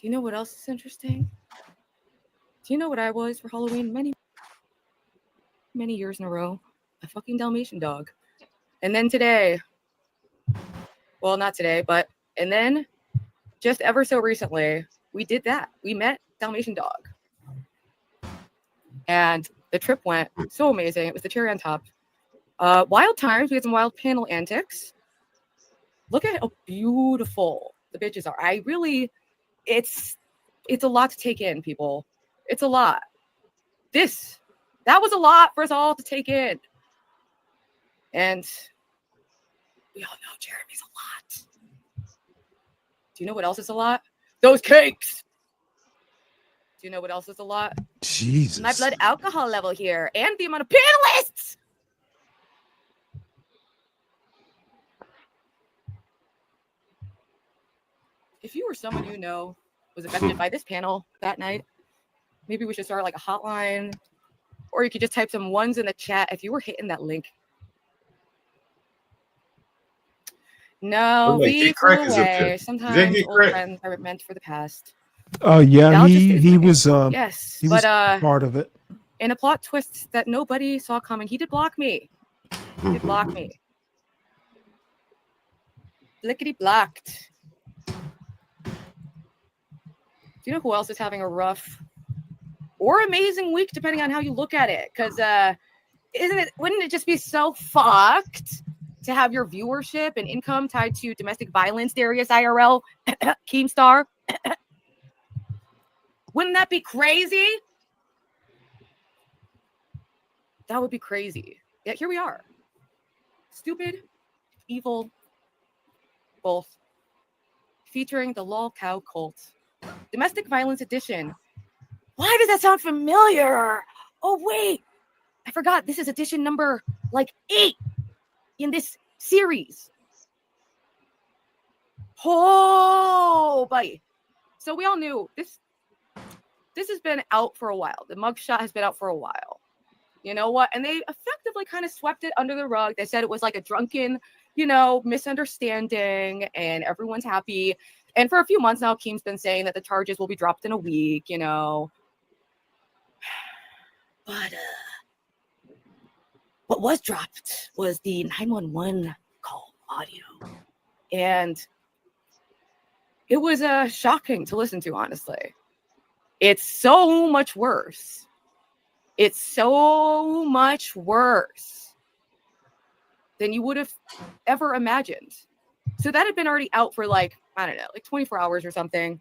[SPEAKER 14] Do you know what else is interesting? Do you know what I was for Halloween many years in a row? A fucking Dalmatian dog. And then today, well, not today, and then just ever so recently, we did that. We met Dalmatian dog. And the trip went so amazing. It was the cherry on top. Wild times. We had some wild panel antics. Look at how beautiful the bitches are. It's a lot to take in, people. It's a lot. That was a lot for us all to take in. And we all know Jeremy's a lot. Do you know what else is a lot? Those cakes. Do you know what else is a lot?
[SPEAKER 19] Jesus.
[SPEAKER 14] My blood alcohol level here and the amount of panelists. If you were someone you know was affected by this panel that night, maybe we should start like a hotline, or you could just type some ones in the chat if you were hitting that link. No, we flew away. Sometimes old friends are meant for the past.
[SPEAKER 19] Yeah, he was
[SPEAKER 14] yes,
[SPEAKER 19] he was part of it.
[SPEAKER 14] In a plot twist that nobody saw coming, he did block me. He did block me. Lickety blocked. Do you know who else is having a rough or amazing week, depending on how you look at it? Because wouldn't it just be so fucked to have your viewership and income tied to domestic violence, Darius IRL, Keemstar? Wouldn't that be crazy? That would be crazy. Yet here we are. Stupid, evil, both, featuring the Lol Cow Cult. Domestic Violence Edition. Why does that sound familiar? Oh, wait. I forgot. This is edition number, 8 in this series. Oh, buddy. So we all knew this has been out for a while. The mugshot has been out for a while. You know what? And they effectively kind of swept it under the rug. They said it was like a drunken, misunderstanding, and everyone's happy. And for a few months now, Keem's been saying that the charges will be dropped in a week, But what was dropped was the 911 call audio. And it was shocking to listen to, honestly. It's so much worse. It's so much worse than you would have ever imagined. So that had been already out for 24 hours or something.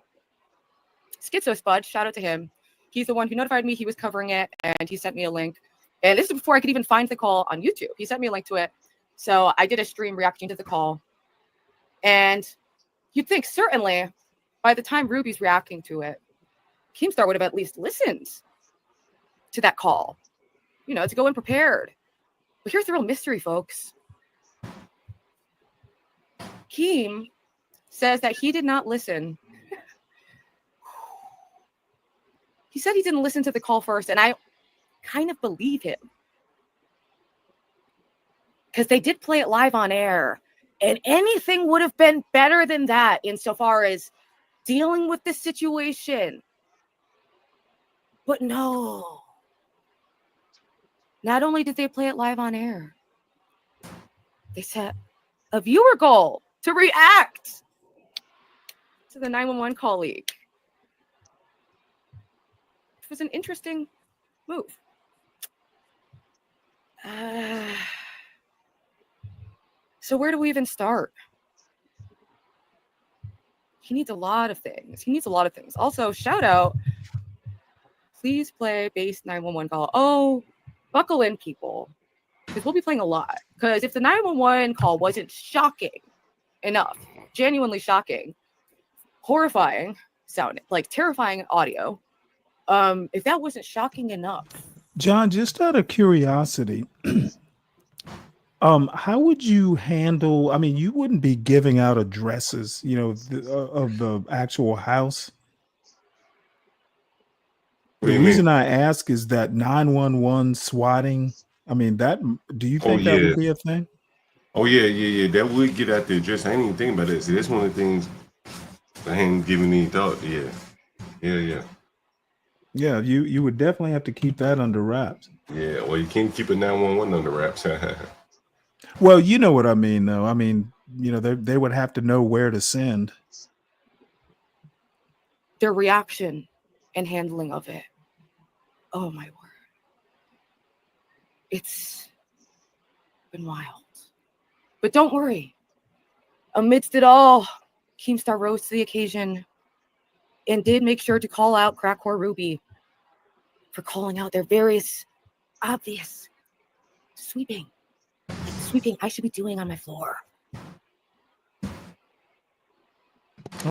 [SPEAKER 14] Schizo Spud, shout out to him. He's the one who notified me he was covering it, and he sent me a link. And this is before I could even find the call on YouTube. He sent me a link to it. So I did a stream reacting to the call. And you'd think certainly by the time Ruby's reacting to it, Keemstar would have at least listened to that call, to go in prepared. But here's the real mystery, folks. Keem says that he did not listen. He said he didn't listen to the call first, and I kind of believe him. Because they did play it live on air, and anything would have been better than that insofar as dealing with this situation. But no. Not only did they play it live on air, they set a viewer goal to react to the 911 call leak. Which was an interesting move. So where do we even start? He needs a lot of things. Also, shout out. Please play base 911 call. Oh, buckle in, people. Because we'll be playing a lot. Because if the 911 call wasn't shocking enough, genuinely shocking, horrifying sounding, terrifying audio, if that wasn't shocking enough.
[SPEAKER 19] John, just out of curiosity, how would you handle, you wouldn't be giving out addresses, of the actual house. The reason I ask is that 911 swatting, do you think that would be a thing?
[SPEAKER 15] Oh, yeah. That would get out the address. I ain't even think about that. See, that's one of the things I ain't giving any thought. Yeah. Yeah,
[SPEAKER 19] you would definitely have to keep that under wraps.
[SPEAKER 15] Yeah, well, you can't keep a 911 under wraps.
[SPEAKER 19] Well, you know what I mean, though. They would have to know where to send.
[SPEAKER 14] Their reaction and handling of it. Oh, my word. It's been wild. But don't worry. Amidst it all, Keemstar rose to the occasion and did make sure to call out Crack Whore Ruby for calling out their various obvious sweeping I should be doing on my floor.